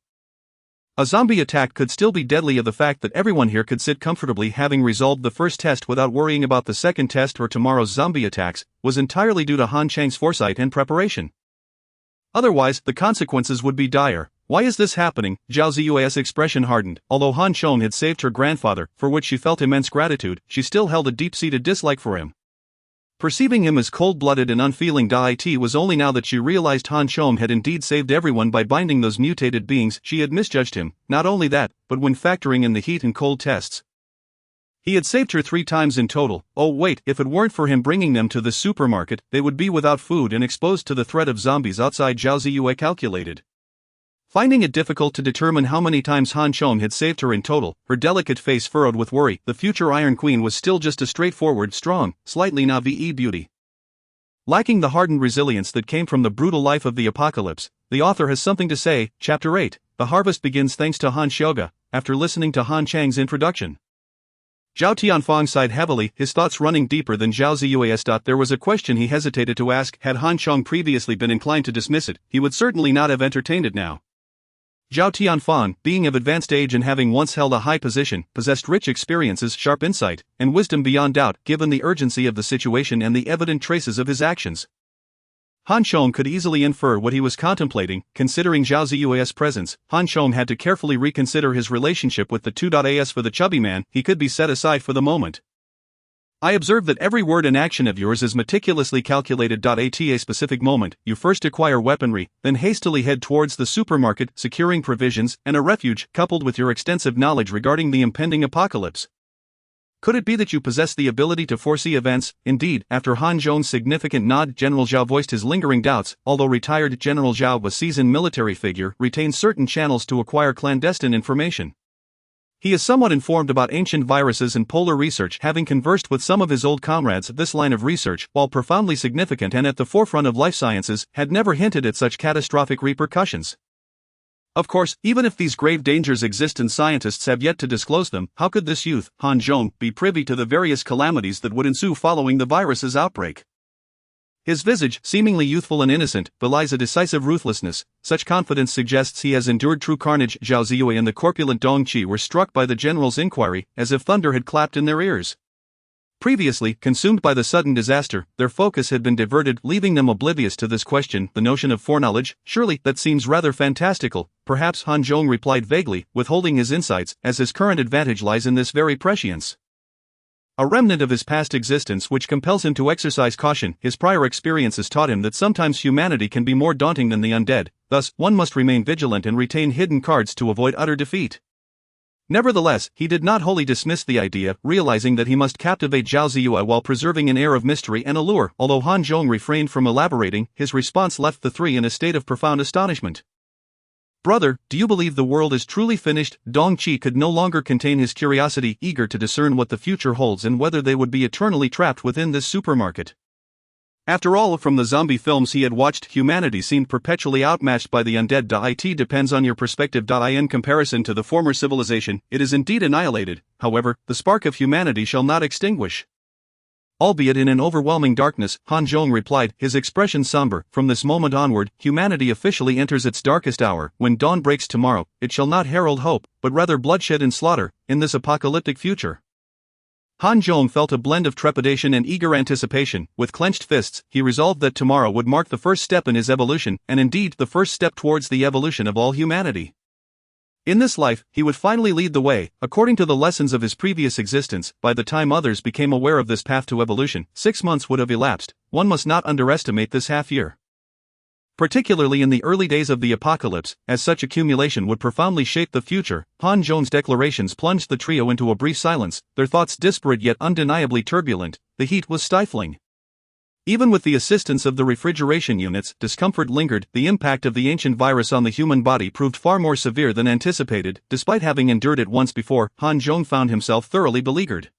A zombie attack could still be deadly. The fact that everyone here could sit comfortably having resolved the first test without worrying about the second test or tomorrow's zombie attacks was entirely due to Han Chang's foresight and preparation. Otherwise, the consequences would be dire. Why is this happening? Zhao Ziyue's expression hardened. Although Han Chong had saved her grandfather, for which she felt immense gratitude, she still held a deep-seated dislike for him. Perceiving him as cold-blooded and unfeeling, it was only now that she realized Han Chong had indeed saved everyone by binding those mutated beings. She had misjudged him. Not only that, but when factoring in the heat and cold tests, he had saved her 3 times in total. Oh wait, if it weren't for him bringing them to the supermarket, they would be without food and exposed to the threat of zombies outside. Zhao Ziyue calculated. Finding it difficult to determine how many times Han Chong had saved her in total, her delicate face furrowed with worry. The future Iron Queen was still just a straightforward, strong, slightly naive beauty. Lacking the hardened resilience that came from the brutal life of the apocalypse, the author has something to say. Chapter 8, The Harvest begins. Thanks to Han Xiaoge. After listening to Han Chang's introduction, Zhao Tianfang sighed heavily, his thoughts running deeper than Zhao Ziyue's. There was a question he hesitated to ask. Had Han Chong previously been inclined to dismiss it, he would certainly not have entertained it now. Zhao Tianfang, being of advanced age and having once held a high position, possessed rich experiences, sharp insight, and wisdom beyond doubt, given the urgency of the situation and the evident traces of his actions. Han Chong could easily infer what he was contemplating. Considering Zhao Ziyue's presence, Han Chong had to carefully reconsider his relationship with the 2.as for the chubby man. He could be set aside for the moment. I observe that every word and action of yours is meticulously calculated. At a specific moment, you first acquire weaponry, then hastily head towards the supermarket, securing provisions and a refuge, coupled with your extensive knowledge regarding the impending apocalypse. Could it be that you possess the ability to foresee events? Indeed, after Han Zhong's significant nod, General Zhao voiced his lingering doubts. Although retired, General Zhao, a seasoned military figure, retained certain channels to acquire clandestine information. He is somewhat informed about ancient viruses and polar research, having conversed with some of his old comrades. This line of research, while profoundly significant and at the forefront of life sciences, had never hinted at such catastrophic repercussions. Of course, even if these grave dangers exist and scientists have yet to disclose them, how could this youth, Han Zhong, be privy to the various calamities that would ensue following the virus's outbreak? His visage, seemingly youthful and innocent, belies a decisive ruthlessness. Such confidence suggests he has endured true carnage. Zhao Ziyue and the corpulent Dong Qi were struck by the general's inquiry, as if thunder had clapped in their ears. Previously, consumed by the sudden disaster, their focus had been diverted, leaving them oblivious to this question. The notion of foreknowledge, surely, that seems rather fantastical. Perhaps, Han Zhong replied vaguely, withholding his insights, as his current advantage lies in this very prescience. A remnant of his past existence which compels him to exercise caution. His prior experiences taught him that sometimes humanity can be more daunting than the undead, thus, one must remain vigilant and retain hidden cards to avoid utter defeat. Nevertheless, he did not wholly dismiss the idea, realizing that he must captivate Zhao Ziyue while preserving an air of mystery and allure. Although Han Zhong refrained from elaborating, his response left the three in a state of profound astonishment. "Brother, do you believe the world is truly finished?" Dong Qi could no longer contain his curiosity, eager to discern what the future holds and whether they would be eternally trapped within this supermarket. After all, from the zombie films he had watched, humanity seemed perpetually outmatched by the undead. It depends on your perspective. In comparison to the former civilization, it is indeed annihilated. However, the spark of humanity shall not extinguish. Albeit in an overwhelming darkness, Han Zhong replied, his expression somber. From this moment onward, humanity officially enters its darkest hour. When dawn breaks tomorrow, it shall not herald hope, but rather bloodshed and slaughter, in this apocalyptic future. Han Zhong felt a blend of trepidation and eager anticipation. With clenched fists, he resolved that tomorrow would mark the first step in his evolution, and indeed the first step towards the evolution of all humanity. In this life, he would finally lead the way, according to the lessons of his previous existence. By the time others became aware of this path to evolution, 6 months would have elapsed. One must not underestimate this half-year. Particularly in the early days of the apocalypse, as such accumulation would profoundly shape the future. Han Zhong's declarations plunged the trio into a brief silence, their thoughts disparate yet undeniably turbulent. The heat was stifling. Even with the assistance of the refrigeration units, discomfort lingered. The impact of the ancient virus on the human body proved far more severe than anticipated. Despite having endured it once before, Han Zhong found himself thoroughly beleaguered.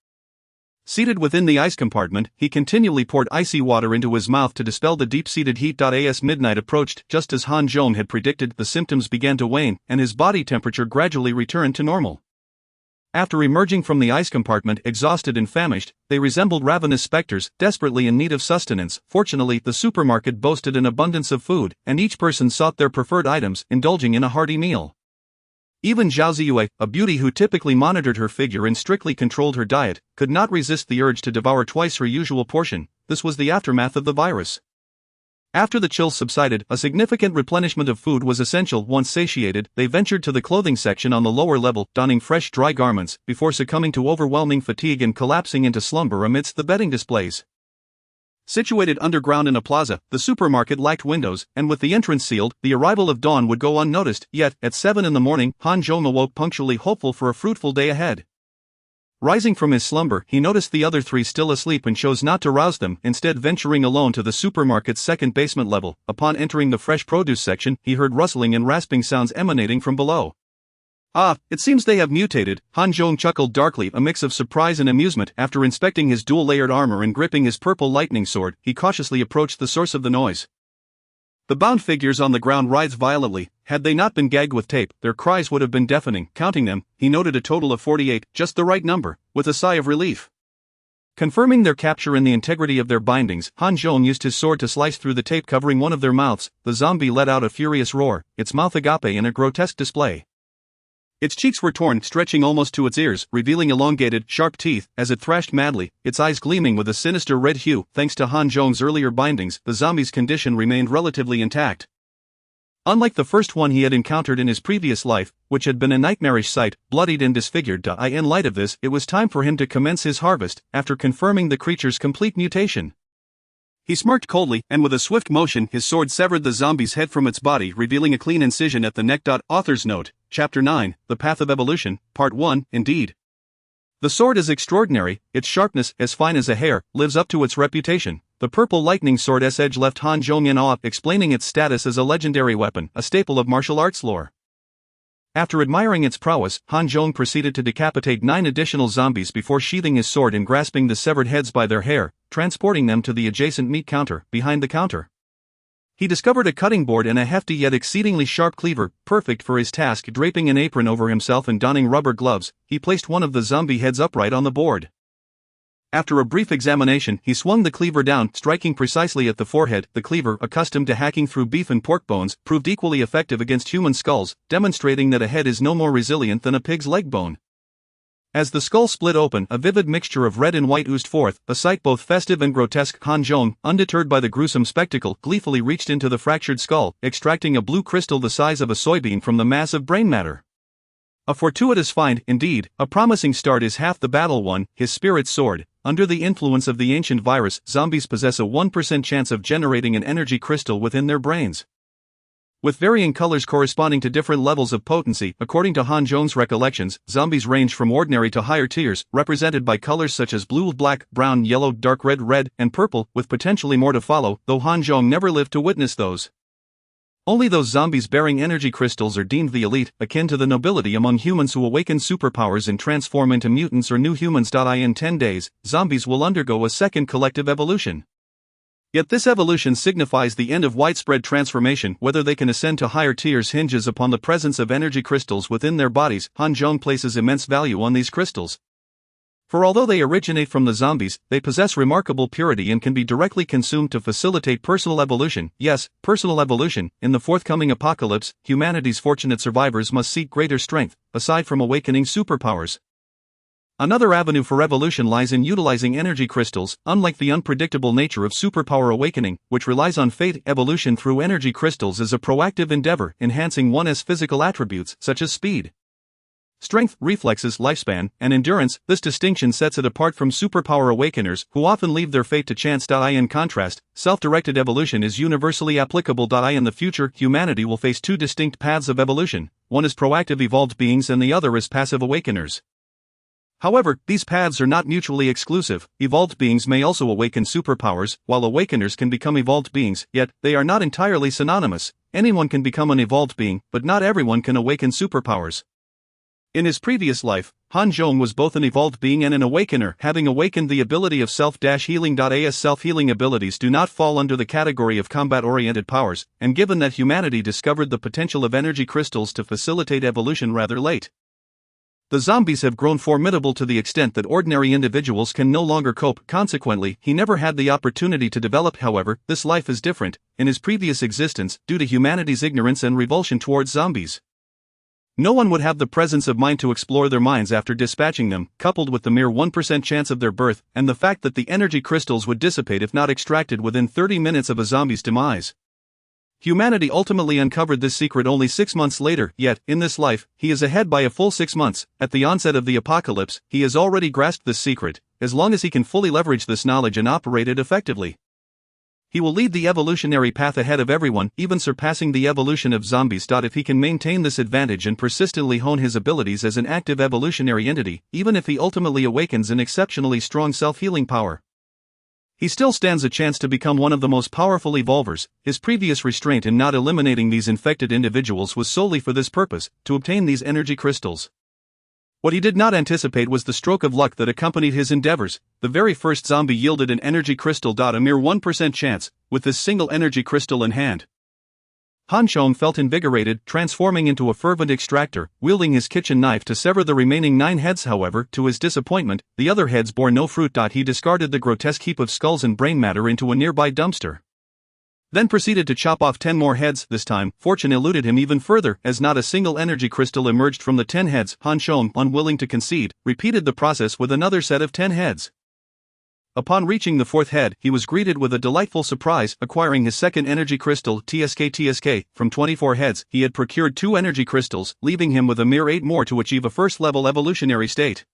Seated within the ice compartment, he continually poured icy water into his mouth to dispel the deep-seated heat. As midnight approached, just as Han Zhong had predicted, the symptoms began to wane, and his body temperature gradually returned to normal. After emerging from the ice compartment exhausted and famished, they resembled ravenous specters, desperately in need of sustenance. Fortunately, the supermarket boasted an abundance of food, and each person sought their preferred items, indulging in a hearty meal. Even Zhao Ziyue, a beauty who typically monitored her figure and strictly controlled her diet, could not resist the urge to devour twice her usual portion. This was the aftermath of the virus. After the chills subsided, a significant replenishment of food was essential. Once satiated, they ventured to the clothing section on the lower level, donning fresh, dry garments, before succumbing to overwhelming fatigue and collapsing into slumber amidst the bedding displays. Situated underground in a plaza, the supermarket lacked windows, and with the entrance sealed, the arrival of dawn would go unnoticed. Yet, at 7 in the morning, Han Zhong awoke punctually, hopeful for a fruitful day ahead. Rising from his slumber, he noticed the other three still asleep and chose not to rouse them, instead venturing alone to the supermarket's second basement level. Upon entering the fresh produce section, he heard rustling and rasping sounds emanating from below. "Ah, it seems they have mutated," Han Zhong chuckled darkly, a mix of surprise and amusement. After inspecting his dual-layered armor and gripping his purple lightning sword, he cautiously approached the source of the noise. The bound figures on the ground writhed violently. Had they not been gagged with tape, their cries would have been deafening. Counting them, he noted a total of 48, just the right number, with a sigh of relief. Confirming their capture and the integrity of their bindings, Han Zhong used his sword to slice through the tape covering one of their mouths. The zombie let out a furious roar, its mouth agape in a grotesque display. Its cheeks were torn, stretching almost to its ears, revealing elongated, sharp teeth, as it thrashed madly, its eyes gleaming with a sinister red hue. Thanks to Han Zhong's earlier bindings, the zombie's condition remained relatively intact. Unlike the first one he had encountered in his previous life, which had been a nightmarish sight, bloodied and disfigured. In light of this, it was time for him to commence his harvest, after confirming the creature's complete mutation. He smirked coldly, and with a swift motion, his sword severed the zombie's head from its body, revealing a clean incision at the neck. Author's note, Chapter 9, The Path of Evolution, Part 1, indeed. The sword is extraordinary, its sharpness, as fine as a hair, lives up to its reputation. The purple lightning sword's edge left Han Zhong in awe, explaining its status as a legendary weapon, a staple of martial arts lore. After admiring its prowess, Han Zhong proceeded to decapitate 9 additional zombies before sheathing his sword and grasping the severed heads by their hair, transporting them to the adjacent meat counter, behind the counter. He discovered a cutting board and a hefty yet exceedingly sharp cleaver, perfect for his task. Draping an apron over himself and donning rubber gloves, he placed one of the zombie heads upright on the board. After a brief examination, he swung the cleaver down, striking precisely at the forehead. The cleaver, accustomed to hacking through beef and pork bones, proved equally effective against human skulls, demonstrating that a head is no more resilient than a pig's leg bone. As the skull split open, a vivid mixture of red and white oozed forth, a sight both festive and grotesque. Han Chong, undeterred by the gruesome spectacle, gleefully reached into the fractured skull, extracting a blue crystal the size of a soybean from the mass of brain matter. A fortuitous find, indeed. A promising start is half the battle won. His spirit soared. Under the influence of the ancient virus, zombies possess a 1% chance of generating an energy crystal within their brains, with varying colors corresponding to different levels of potency. According to Han Chong's recollections, zombies range from ordinary to higher tiers, represented by colors such as blue, black, brown, yellow, dark red, and purple, with potentially more to follow, though Han Chong never lived to witness those. Only those zombies bearing energy crystals are deemed the elite, akin to the nobility among humans who awaken superpowers and transform into mutants or new humans. In 10 days, zombies will undergo a second collective evolution. Yet this evolution signifies the end of widespread transformation. Whether they can ascend to higher tiers hinges upon the presence of energy crystals within their bodies. Han Chong places immense value on these crystals, for although they originate from the zombies, they possess remarkable purity and can be directly consumed to facilitate personal evolution. Yes, personal evolution. In the forthcoming apocalypse, humanity's fortunate survivors must seek greater strength, aside from awakening superpowers. Another avenue for evolution lies in utilizing energy crystals. Unlike the unpredictable nature of superpower awakening, which relies on fate, evolution through energy crystals is a proactive endeavor, enhancing one's physical attributes, such as speed, strength, reflexes, lifespan, and endurance. This distinction sets it apart from superpower awakeners, who often leave their fate to chance. In contrast, self-directed evolution is universally applicable. In the future, humanity will face two distinct paths of evolution. One is proactive evolved beings and the other is passive awakeners. However, these paths are not mutually exclusive. Evolved beings may also awaken superpowers, while awakeners can become evolved beings, yet, they are not entirely synonymous. Anyone can become an evolved being, but not everyone can awaken superpowers. In his previous life, Han Chong was both an evolved being and an awakener, having awakened the ability of self-healing. As self-healing abilities do not fall under the category of combat-oriented powers, and given that humanity discovered the potential of energy crystals to facilitate evolution rather late, the zombies have grown formidable to the extent that ordinary individuals can no longer cope. Consequently, he never had the opportunity to develop. However, this life is different. In his previous existence, due to humanity's ignorance and revulsion towards zombies, no one would have the presence of mind to explore their minds after dispatching them, coupled with the mere 1% chance of their birth, and the fact that the energy crystals would dissipate if not extracted within 30 minutes of a zombie's demise. Humanity ultimately uncovered this secret only 6 months later, yet, in this life, he is ahead by a full 6 months. At the onset of the apocalypse, he has already grasped this secret, as long as he can fully leverage this knowledge and operate it effectively, he will lead the evolutionary path ahead of everyone, even surpassing the evolution of zombies. If he can maintain this advantage and persistently hone his abilities as an active evolutionary entity, even if he ultimately awakens an exceptionally strong self-healing power, he still stands a chance to become one of the most powerful evolvers. His previous restraint in not eliminating these infected individuals was solely for this purpose, to obtain these energy crystals. What he did not anticipate was the stroke of luck that accompanied his endeavors. The very first zombie yielded an energy crystal. A mere 1% chance, with this single energy crystal in hand. Han Chong felt invigorated, transforming into a fervent extractor, wielding his kitchen knife to sever the remaining 9 heads. However, to his disappointment, the other heads bore no fruit. He discarded the grotesque heap of skulls and brain matter into a nearby dumpster, then proceeded to chop off 10 more heads. This time, fortune eluded him even further, as not a single energy crystal emerged from the 10 heads. Han Chong, unwilling to concede, repeated the process with another set of 10 heads. Upon reaching the 4th head, he was greeted with a delightful surprise, acquiring his second energy crystal. TSK. From 24 heads, he had procured 2 energy crystals, leaving him with a mere 8 more to achieve a first-level evolutionary state.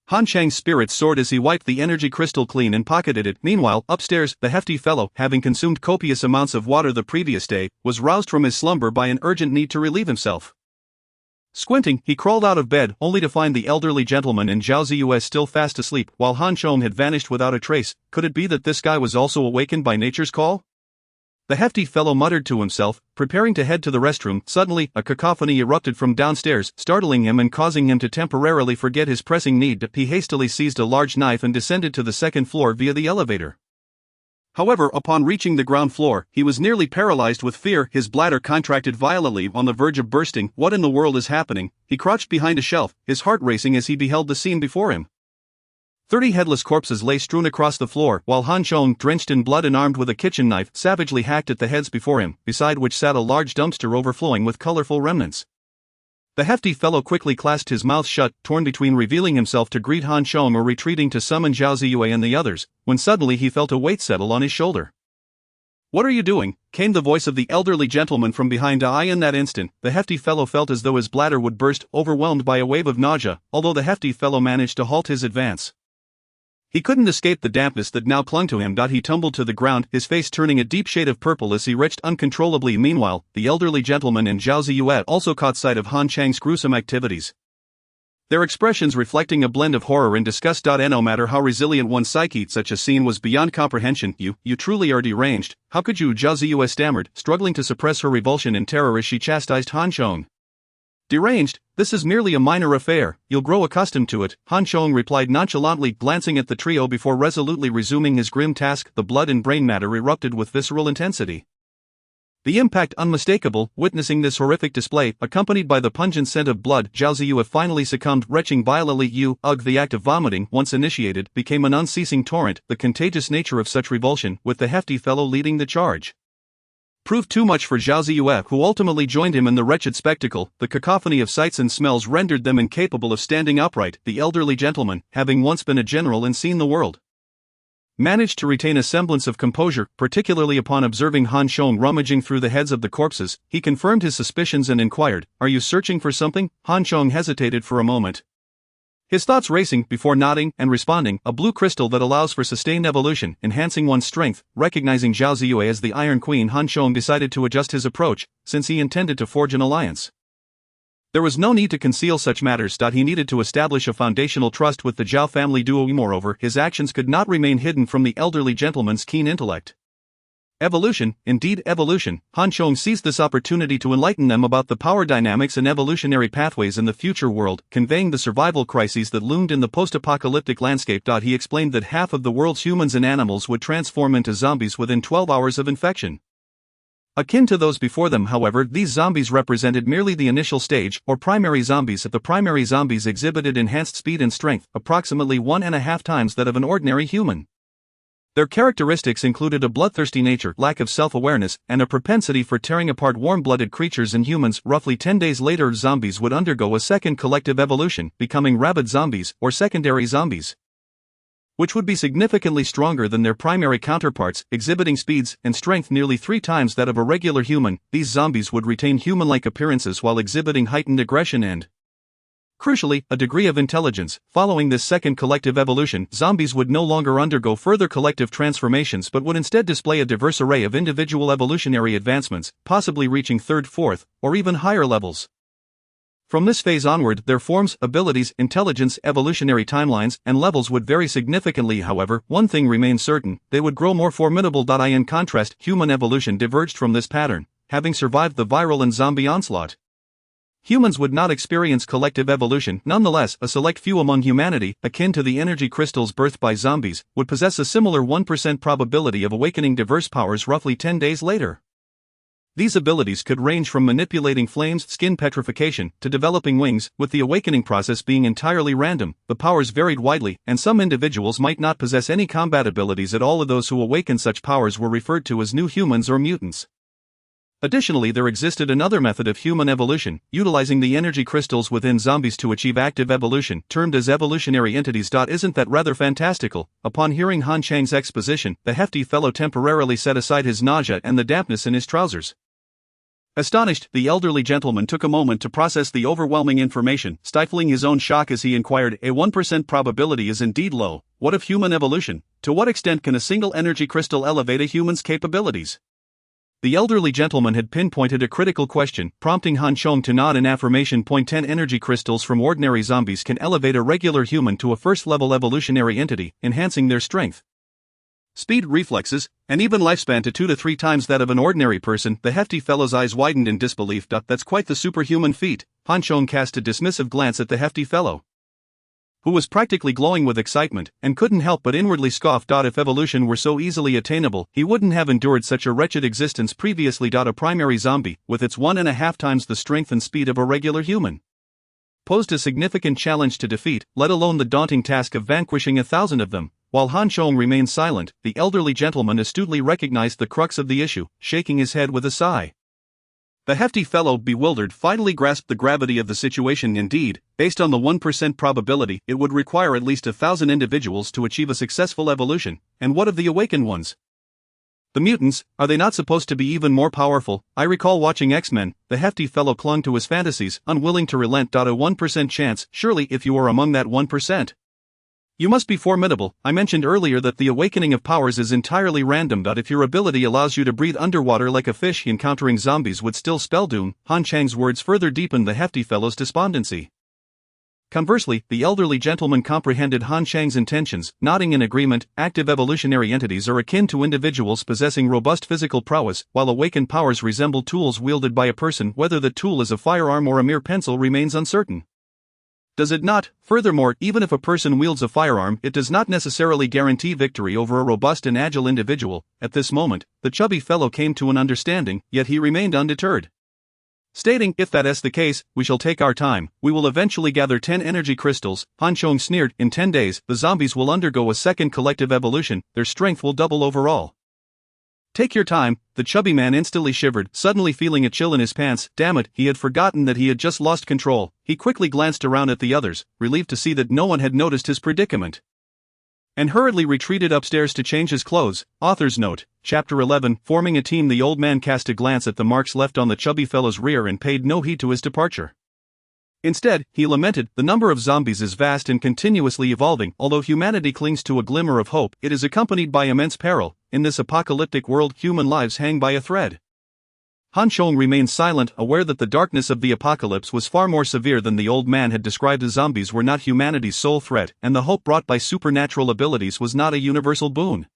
Han Chang's spirits soared as he wiped the energy crystal clean and pocketed it. Meanwhile, upstairs, the hefty fellow, having consumed copious amounts of water the previous day, was roused from his slumber by an urgent need to relieve himself. Squinting, he crawled out of bed, only to find the elderly gentleman and Zhao Ziyu still fast asleep, while Han Chong had vanished without a trace. Could it be that this guy was also awakened by nature's call? The hefty fellow muttered to himself, preparing to head to the restroom. Suddenly, a cacophony erupted from downstairs, startling him and causing him to temporarily forget his pressing need. He hastily seized a large knife and descended to the 2nd floor via the elevator. However, upon reaching the ground floor, he was nearly paralyzed with fear, his bladder contracted violently on the verge of bursting. What in the world is happening? He crouched behind a shelf, his heart racing as he beheld the scene before him. 30 headless corpses lay strewn across the floor, while Han Chong, drenched in blood and armed with a kitchen knife, savagely hacked at the heads before him, beside which sat a large dumpster overflowing with colorful remnants. The hefty fellow quickly clasped his mouth shut, torn between revealing himself to greet Han Chong or retreating to summon Zhao Ziyue and the others, when suddenly he felt a weight settle on his shoulder. "What are you doing?" came the voice of the elderly gentleman from behind. In that instant, the hefty fellow felt as though his bladder would burst, overwhelmed by a wave of nausea, although the hefty fellow managed to halt his advance. He couldn't escape the dampness that now clung to him. He tumbled to the ground, his face turning a deep shade of purple as he retched uncontrollably. Meanwhile, the elderly gentleman and Zhao Ziyue also caught sight of Han Chang's gruesome activities, their expressions reflecting a blend of horror and disgust. No matter how resilient one's psyche, such a scene was beyond comprehension. You truly are deranged. How could you?" Zhao Ziyue stammered, struggling to suppress her revulsion and terror as she chastised Han Chong. "Deranged? This is merely a minor affair, you'll grow accustomed to it," Han Chong replied nonchalantly, glancing at the trio before resolutely resuming his grim task. The blood and brain matter erupted with visceral intensity, the impact unmistakable. Witnessing this horrific display, accompanied by the pungent scent of blood, Zhao Ziyue finally succumbed, retching violently. The act of vomiting, once initiated, became an unceasing torrent. The contagious nature of such revulsion, with the hefty fellow leading the charge, proved too much for Zhao Ziyue, who ultimately joined him in the wretched spectacle. The cacophony of sights and smells rendered them incapable of standing upright. The elderly gentleman, having once been a general and seen the world, managed to retain a semblance of composure, particularly upon observing Han Chong rummaging through the heads of the corpses. He confirmed his suspicions and inquired, "Are you searching for something?" Han Chong hesitated for a moment, his thoughts racing, before nodding and responding, "A blue crystal that allows for sustained evolution, enhancing one's strength." Recognizing Zhao Ziyue as the Iron Queen, Han Chong decided to adjust his approach, since he intended to forge an alliance. There was no need to conceal such matters. He needed to establish a foundational trust with the Zhao family duo. Moreover, his actions could not remain hidden from the elderly gentleman's keen intellect. Evolution, indeed evolution. Han Chong seized this opportunity to enlighten them about the power dynamics and evolutionary pathways in the future world, conveying the survival crises that loomed in the post-apocalyptic landscape. He explained that half of the world's humans and animals would transform into zombies within 12 hours of infection. Akin to those before them, however, these zombies represented merely the initial stage, or primary zombies. The primary zombies exhibited enhanced speed and strength, approximately 1.5 times that of an ordinary human. Their characteristics included a bloodthirsty nature, lack of self-awareness, and a propensity for tearing apart warm-blooded creatures and humans. Roughly 10 days later, zombies would undergo a second collective evolution, becoming rabid zombies, or secondary zombies, which would be significantly stronger than their primary counterparts, exhibiting speeds and strength nearly 3 times that of a regular human. These zombies would retain human-like appearances while exhibiting heightened aggression and, crucially, a degree of intelligence. Following this second collective evolution, zombies would no longer undergo further collective transformations but would instead display a diverse array of individual evolutionary advancements, possibly reaching 3rd, 4th, or even higher levels. From this phase onward, their forms, abilities, intelligence, evolutionary timelines, and levels would vary significantly. However, one thing remains certain: they would grow more formidable. In contrast, human evolution diverged from this pattern, having survived the viral and zombie onslaught. Humans would not experience collective evolution. Nonetheless, a select few among humanity, akin to the energy crystals birthed by zombies, would possess a similar 1% probability of awakening diverse powers roughly 10 days later. These abilities could range from manipulating flames, skin petrification, to developing wings, with the awakening process being entirely random. The powers varied widely, and some individuals might not possess any combat abilities at all. Of those who awakened such powers were referred to as new humans or mutants. Additionally, there existed another method of human evolution, utilizing the energy crystals within zombies to achieve active evolution, termed as evolutionary entities. Isn't that rather fantastical? Upon hearing Han Chang's exposition, the hefty fellow temporarily set aside his nausea and the dampness in his trousers. Astonished, the elderly gentleman took a moment to process the overwhelming information, stifling his own shock as he inquired, "A 1% probability is indeed low. What of human evolution? To what extent can a single energy crystal elevate a human's capabilities?" The elderly gentleman had pinpointed a critical question, prompting Han Chong to nod in affirmation. 10 energy crystals from ordinary zombies can elevate a regular human to a first-level evolutionary entity, enhancing their strength, speed, reflexes, and even lifespan to 2 to 3 times that of an ordinary person. The hefty fellow's eyes widened in disbelief. That's quite the superhuman feat. Han Chong cast a dismissive glance at the hefty fellow. who was practically glowing with excitement, and couldn't help but inwardly scoff. If evolution were so easily attainable, he wouldn't have endured such a wretched existence previously. A primary zombie, with its 1.5 times the strength and speed of a regular human, posed a significant challenge to defeat, let alone the daunting task of vanquishing 1,000 of them. While Han Chong remained silent, the elderly gentleman astutely recognized the crux of the issue, shaking his head with a sigh. The hefty fellow, bewildered, finally grasped the gravity of the situation. Indeed, based on the 1% probability, it would require at least 1,000 individuals to achieve a successful evolution. And what of the awakened ones? The mutants, are they not supposed to be even more powerful? I recall watching X-Men. The hefty fellow clung to his fantasies, unwilling to relent. A 1% chance, surely if you are among that 1%. You must be formidable. I mentioned earlier that the awakening of powers is entirely random. If your ability allows you to breathe underwater like a fish, encountering zombies would still spell doom. Han Chang's words further deepened the hefty fellow's despondency. Conversely, the elderly gentleman comprehended Han Chang's intentions, nodding in agreement. Active evolutionary entities are akin to individuals possessing robust physical prowess, while awakened powers resemble tools wielded by a person. Whether the tool is a firearm or a mere pencil remains uncertain. Does it not? Furthermore, even if a person wields a firearm, it does not necessarily guarantee victory over a robust and agile individual. At this moment, the chubby fellow came to an understanding, yet he remained undeterred, stating, "If that is the case, we shall take our time. We will eventually gather 10 energy crystals." Han Chong sneered. "In 10 days, the zombies will undergo a second collective evolution. Their strength will double overall." "Take your time." The chubby man instantly shivered, suddenly feeling a chill in his pants. Damn it, he had forgotten that he had just lost control. He quickly glanced around at the others, relieved to see that no one had noticed his predicament, and hurriedly retreated upstairs to change his clothes. Author's note: Chapter 11. Forming a team. The old man cast a glance at the marks left on the chubby fellow's rear and paid no heed to his departure. Instead, he lamented, "The number of zombies is vast and continuously evolving. Although humanity clings to a glimmer of hope, it is accompanied by immense peril. In this apocalyptic world, human lives hang by a thread." Han Chong remained silent, aware that the darkness of the apocalypse was far more severe than the old man had described. The zombies were not humanity's sole threat, and the hope brought by supernatural abilities was not a universal boon.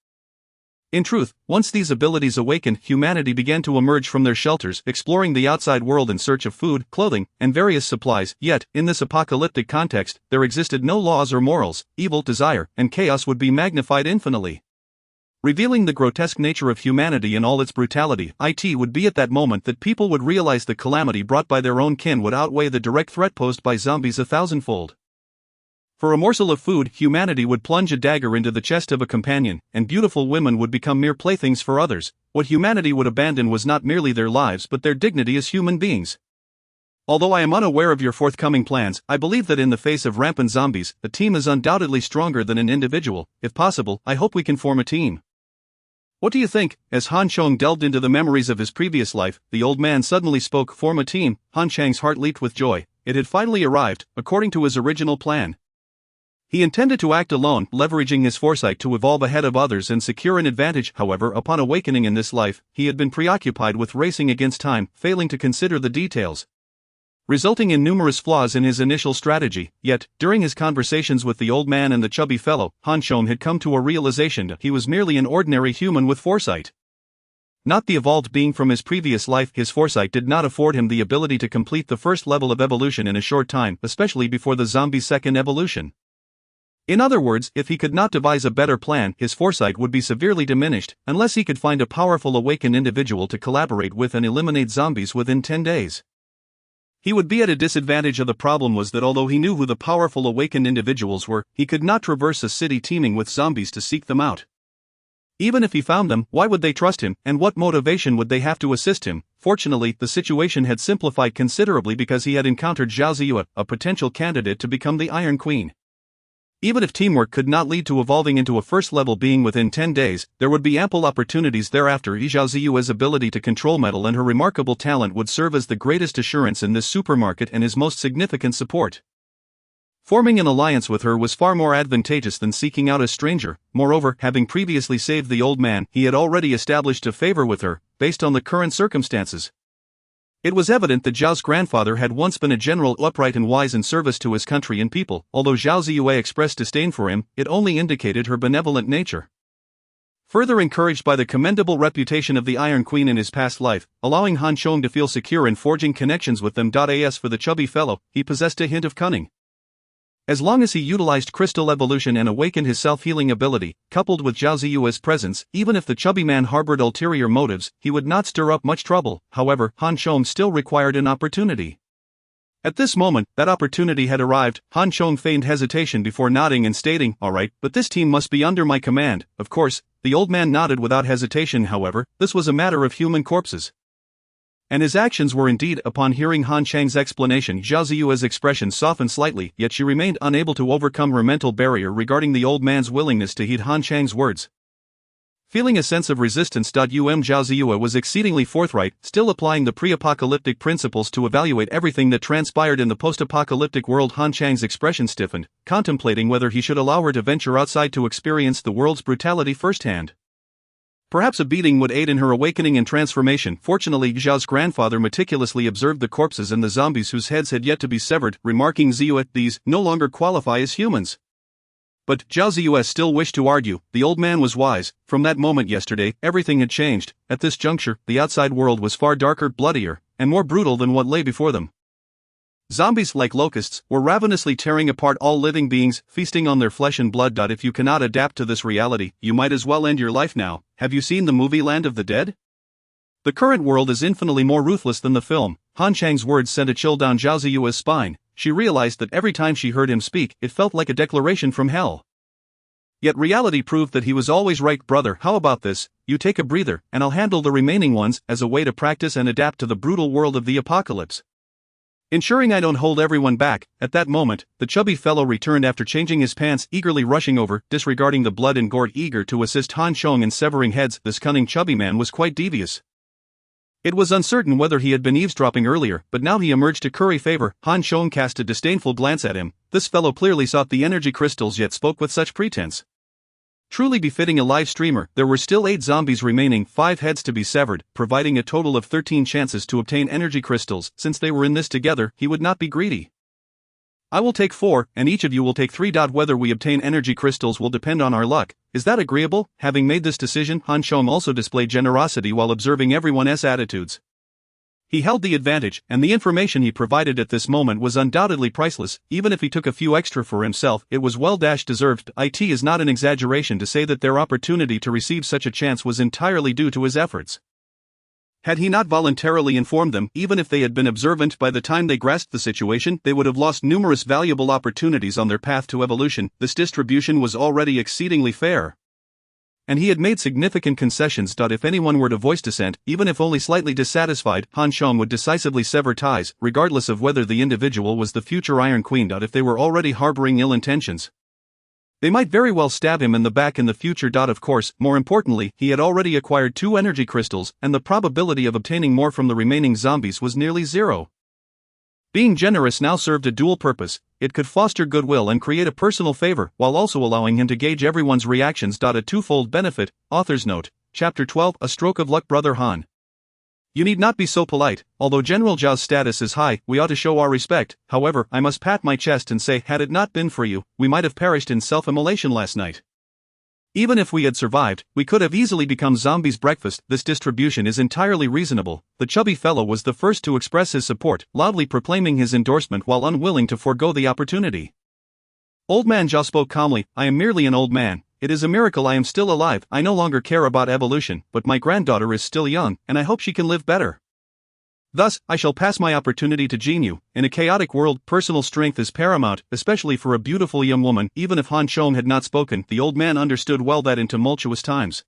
In truth, once these abilities awakened, humanity began to emerge from their shelters, exploring the outside world in search of food, clothing, and various supplies. Yet, in this apocalyptic context, there existed no laws or morals. Evil, desire, and chaos would be magnified infinitely, revealing the grotesque nature of humanity in all its brutality. It would be at that moment that people would realize the calamity brought by their own kin would outweigh the direct threat posed by zombies 1,000-fold. For a morsel of food, humanity would plunge a dagger into the chest of a companion, and beautiful women would become mere playthings for others. What humanity would abandon was not merely their lives but their dignity as human beings. Although I am unaware of your forthcoming plans, I believe that in the face of rampant zombies, a team is undoubtedly stronger than an individual. If possible, I hope we can form a team. What do you think? As Han Chong delved into the memories of his previous life, the old man suddenly spoke. Form a team. Han Chang's heart leaped with joy. It had finally arrived, according to his original plan. He intended to act alone, leveraging his foresight to evolve ahead of others and secure an advantage. However, upon awakening in this life, he had been preoccupied with racing against time, failing to consider the details, resulting in numerous flaws in his initial strategy. Yet, during his conversations with the old man and the chubby fellow, Han Chong had come to a realization that he was merely an ordinary human with foresight, not the evolved being from his previous life. His foresight did not afford him the ability to complete the first level of evolution in a short time, especially before the zombie's second evolution. In other words, if he could not devise a better plan, his foresight would be severely diminished, unless he could find a powerful awakened individual to collaborate with and eliminate zombies within 10 days. He would be at a disadvantage. The problem was that although he knew who the powerful awakened individuals were, he could not traverse a city teeming with zombies to seek them out. Even if he found them, why would they trust him, and what motivation would they have to assist him? Fortunately, the situation had simplified considerably because he had encountered Zhao Ziyu, a potential candidate to become the Iron Queen. Even if teamwork could not lead to evolving into a first-level being within 10 days, there would be ample opportunities thereafter. Zhao Ziyu's ability to control metal and her remarkable talent would serve as the greatest assurance in this supermarket and his most significant support. Forming an alliance with her was far more advantageous than seeking out a stranger. Moreover, having previously saved the old man, he had already established a favor with her, based on the current circumstances. It was evident that Zhao's grandfather had once been a general upright and wise in service to his country and people. Although Zhao Ziyue expressed disdain for him, it only indicated her benevolent nature. Further encouraged by the commendable reputation of the Iron Queen in his past life, allowing Han Chong to feel secure in forging connections with them. As for the chubby fellow, he possessed a hint of cunning. As long as he utilized crystal evolution and awakened his self-healing ability, coupled with Zhao Ziyue's presence, even if the chubby man harbored ulterior motives, he would not stir up much trouble. However, Han Chong still required an opportunity. At this moment, that opportunity had arrived. Han Chong feigned hesitation before nodding and stating, "All right, but this team must be under my command." Of course, the old man nodded without hesitation. However, this was a matter of human corpses. And his actions were indeed. Upon hearing Han Chang's explanation, Zhao Ziyue's expression softened slightly, yet she remained unable to overcome her mental barrier regarding the old man's willingness to heed Han Chang's words. Feeling a sense of resistance, Zhao Ziyue was exceedingly forthright, still applying the pre-apocalyptic principles to evaluate everything that transpired in the post-apocalyptic world. Han Chang's expression stiffened, contemplating whether he should allow her to venture outside to experience the world's brutality firsthand. Perhaps a beating would aid in her awakening and transformation. Fortunately, Zhao's grandfather meticulously observed the corpses and the zombies whose heads had yet to be severed, remarking, "Ziyue, these no longer qualify as humans." But Zhao Ziyue still wished to argue. The old man was wise. From that moment yesterday, everything had changed. At this juncture, the outside world was far darker, bloodier, and more brutal than what lay before them. Zombies, like locusts, were ravenously tearing apart all living beings, feasting on their flesh and blood. If you cannot adapt to this reality, you might as well end your life now. Have you seen the movie Land of the Dead? The current world is infinitely more ruthless than the film. Han Chang's words sent a chill down Zhao Ziyue's spine. She realized that every time she heard him speak, it felt like a declaration from hell. Yet reality proved that he was always right. "Brother, how about this? You take a breather, and I'll handle the remaining ones," as a way to practice and adapt to the brutal world of the apocalypse. Ensuring I don't hold everyone back. At that moment, the chubby fellow returned after changing his pants, eagerly rushing over, disregarding the blood and gore, eager to assist Han Chong in severing heads. This cunning chubby man was quite devious. It was uncertain whether he had been eavesdropping earlier, but now he emerged to curry favor. Han Chong cast a disdainful glance at him. This fellow clearly sought the energy crystals, yet spoke with such pretense. Truly befitting a live streamer. There were still 8 zombies remaining, 5 heads to be severed, providing a total of 13 chances to obtain energy crystals. Since they were in this together, he would not be greedy. "I will take 4, and each of you will take 3. Whether we obtain energy crystals will depend on our luck. Is that agreeable?" Having made this decision, Han Chong also displayed generosity while observing everyone's attitudes. He held the advantage, and the information he provided at this moment was undoubtedly priceless. Even if he took a few extra for himself, it was well deserved. It is not an exaggeration to say that their opportunity to receive such a chance was entirely due to his efforts. Had he not voluntarily informed them, even if they had been observant by the time they grasped the situation, they would have lost numerous valuable opportunities on their path to evolution. This distribution was already exceedingly fair. And he had made significant concessions. If anyone were to voice dissent, even if only slightly dissatisfied, Han Chong would decisively sever ties, regardless of whether the individual was the future Iron Queen. If they were already harboring ill intentions, they might very well stab him in the back in the future. Of course, more importantly, he had already acquired 2 energy crystals, and the probability of obtaining more from the remaining zombies was nearly zero. Being generous now served a dual purpose. It could foster goodwill and create a personal favor, while also allowing him to gauge everyone's reactions. A twofold benefit. Author's note. Chapter 12. A stroke of luck. Brother Han, you need not be so polite. Although General Zhao's status is high, we ought to show our respect. However, I must pat my chest and say, had it not been for you, we might have perished in self-immolation last night. Even if we had survived, we could have easily become zombies. Breakfast. This distribution is entirely reasonable. The chubby fellow was the first to express his support, loudly proclaiming his endorsement while unwilling to forego the opportunity. Old man Zhao spoke calmly. "I am merely an old man. It is a miracle I am still alive. I no longer care about evolution, but my granddaughter is still young, and I hope she can live better. Thus, I shall pass my opportunity to Jinyu. In a chaotic world, personal strength is paramount, especially for a beautiful young woman." Even if Han Chong had not spoken, the old man understood well that in tumultuous times,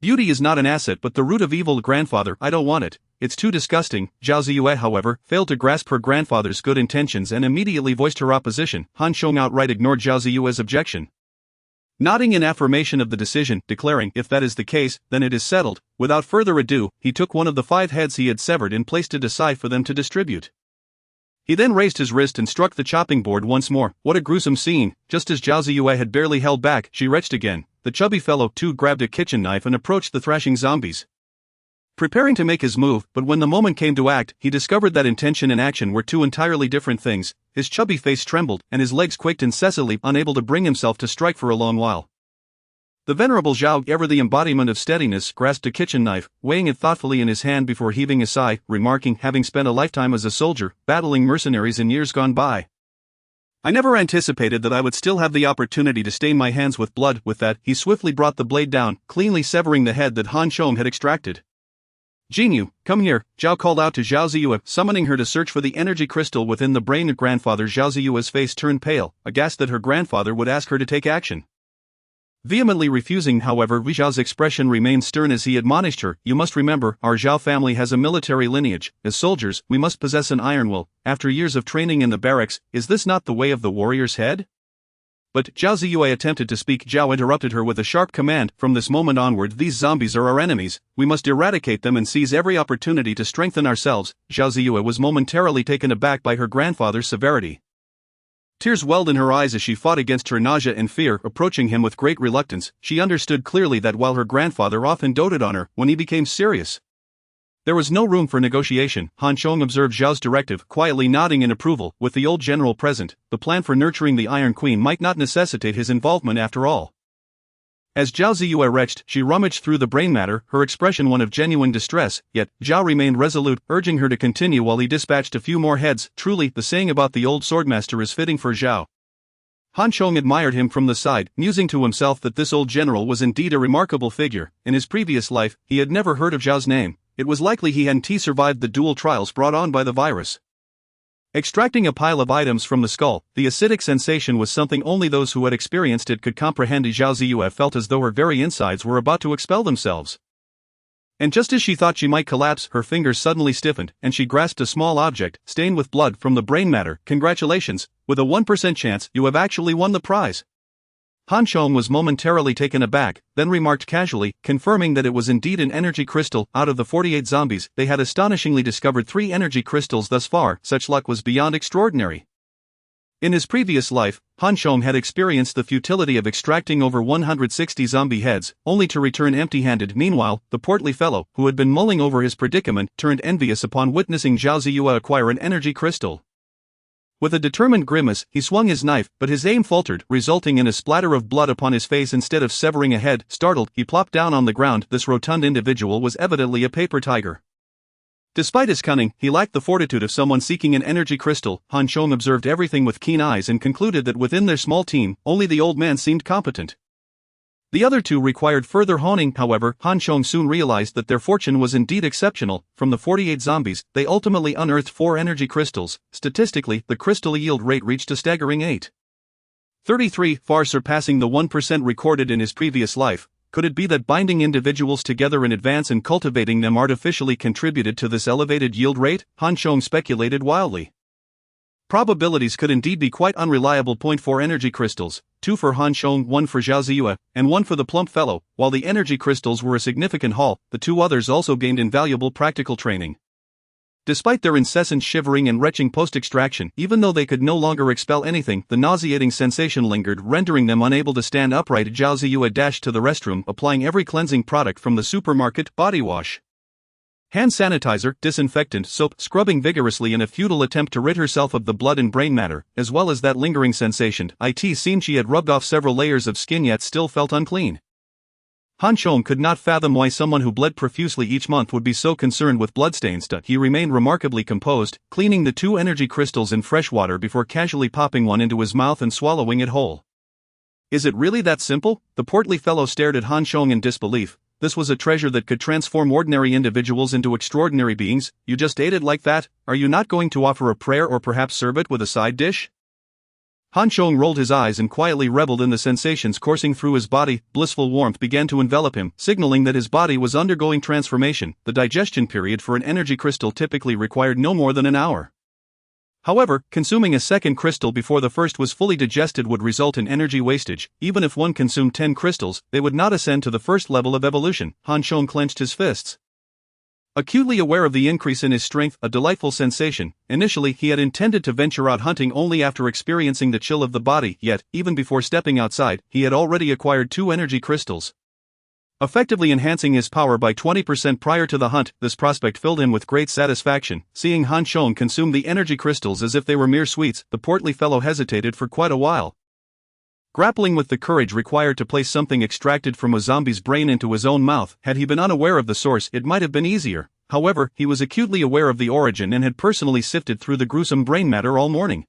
beauty is not an asset but the root of evil. "Grandfather, I don't want it. It's too disgusting." Zhao Ziyue, however, failed to grasp her grandfather's good intentions and immediately voiced her opposition. Han Chong outright ignored Zhao Ziyue's objection, nodding in affirmation of the decision, declaring, "If that is the case, then it is settled." Without further ado, he took one of the 5 heads he had severed and placed it aside for them to distribute. He then raised his wrist and struck the chopping board once more. What a gruesome scene! Just as Zhao Ziyue had barely held back, she retched again. The chubby fellow too grabbed a kitchen knife and approached the thrashing zombies, preparing to make his move. But when the moment came to act, he discovered that intention and action were 2 entirely different things. His chubby face trembled, and his legs quaked incessantly, unable to bring himself to strike for a long while. The venerable Zhao, ever the embodiment of steadiness, grasped a kitchen knife, weighing it thoughtfully in his hand before heaving a sigh, remarking, having spent a lifetime as a soldier, battling mercenaries in years gone by, I never anticipated that I would still have the opportunity to stain my hands with blood. With that, he swiftly brought the blade down, cleanly severing the head that Han Chong had extracted. Jinyu, come here, Zhao called out to Zhao Ziyue, summoning her to search for the energy crystal within the brain of grandfather. Zhao Ziyue's face turned pale, aghast that her grandfather would ask her to take action. Vehemently refusing, however, Zhao's expression remained stern as he admonished her, you must remember, our Zhao family has a military lineage. As soldiers, we must possess an iron will. After years of training in the barracks, is this not the way of the warrior's head? But Zhao Ziyue attempted to speak. Zhao interrupted her with a sharp command, from this moment onward these zombies are our enemies, we must eradicate them and seize every opportunity to strengthen ourselves. Zhao Ziyue was momentarily taken aback by her grandfather's severity. Tears welled in her eyes as she fought against her nausea and fear. Approaching him with great reluctance, she understood clearly that while her grandfather often doted on her, when he became serious, there was no room for negotiation. Han Chong observed Zhao's directive, quietly nodding in approval. With the old general present, the plan for nurturing the Iron Queen might not necessitate his involvement after all. As Zhao Ziyue retched, she rummaged through the brain matter, her expression one of genuine distress, yet Zhao remained resolute, urging her to continue while he dispatched a few more heads. Truly, the saying about the old swordmaster is fitting for Zhao. Han Chong admired him from the side, musing to himself that this old general was indeed a remarkable figure. In his previous life, he had never heard of Zhao's name. It was likely he hadn't survived the dual trials brought on by the virus. Extracting a pile of items from the skull, the acidic sensation was something only those who had experienced it could comprehend. Zhao Ziyue felt as though her very insides were about to expel themselves. And just as she thought she might collapse, her fingers suddenly stiffened, and she grasped a small object, stained with blood from the brain matter. Congratulations, with a 1% chance, you have actually won the prize. Han Chong was momentarily taken aback, then remarked casually, confirming that it was indeed an energy crystal. Out of the 48 zombies, they had astonishingly discovered 3 energy crystals thus far. Such luck was beyond extraordinary. In his previous life, Han Chong had experienced the futility of extracting over 160 zombie heads, only to return empty-handed. Meanwhile, the portly fellow, who had been mulling over his predicament, turned envious upon witnessing Zhao Ziyue acquire an energy crystal. With a determined grimace, he swung his knife, but his aim faltered, resulting in a splatter of blood upon his face. Instead of severing a head, startled, he plopped down on the ground. This rotund individual was evidently a paper tiger. Despite his cunning, he lacked the fortitude of someone seeking an energy crystal. Han Chong observed everything with keen eyes and concluded that within their small team, only the old man seemed competent. The other two required further honing. However, Han Chong soon realized that their fortune was indeed exceptional. From the 48 zombies, they ultimately unearthed 4 energy crystals. Statistically, the crystal yield rate reached a staggering 8.33, far surpassing the 1% recorded in his previous life. Could it be that binding individuals together in advance and cultivating them artificially contributed to this elevated yield rate? Han Chong speculated wildly. Probabilities could indeed be quite unreliable. 4 energy crystals, 2 for Han Chong, 1 for Zhao Ziyue, and 1 for the plump fellow. While the energy crystals were a significant haul, the 2 others also gained invaluable practical training. Despite their incessant shivering and retching post-extraction, even though they could no longer expel anything, the nauseating sensation lingered, rendering them unable to stand upright. Zhao Ziyue dashed to the restroom, applying every cleansing product from the supermarket: body wash, hand sanitizer, disinfectant, soap, scrubbing vigorously in a futile attempt to rid herself of the blood and brain matter, as well as that lingering sensation. It seemed she had rubbed off several layers of skin yet still felt unclean. Han Chong could not fathom why someone who bled profusely each month would be so concerned with bloodstains. He remained remarkably composed, cleaning the 2 energy crystals in fresh water before casually popping one into his mouth and swallowing it whole. Is it really that simple? The portly fellow stared at Han Chong in disbelief. This was a treasure that could transform ordinary individuals into extraordinary beings. You just ate it like that? Are you not going to offer a prayer or perhaps serve it with a side dish? Han Chong rolled his eyes and quietly reveled in the sensations coursing through his body. Blissful warmth began to envelop him, signaling that his body was undergoing transformation. The digestion period for an energy crystal typically required no more than an hour. However, consuming a second crystal before the first was fully digested would result in energy wastage. Even if one consumed 10 crystals, they would not ascend to the first level of evolution. Han Chong clenched his fists, acutely aware of the increase in his strength, a delightful sensation. Initially, he had intended to venture out hunting only after experiencing the chill of the body, yet, even before stepping outside, he had already acquired 2 energy crystals, effectively enhancing his power by 20% prior to the hunt. This prospect filled him with great satisfaction. Seeing Han Chong consume the energy crystals as if they were mere sweets, the portly fellow hesitated for quite a while, grappling with the courage required to place something extracted from a zombie's brain into his own mouth. Had he been unaware of the source, it might have been easier. However, he was acutely aware of the origin and had personally sifted through the gruesome brain matter all morning.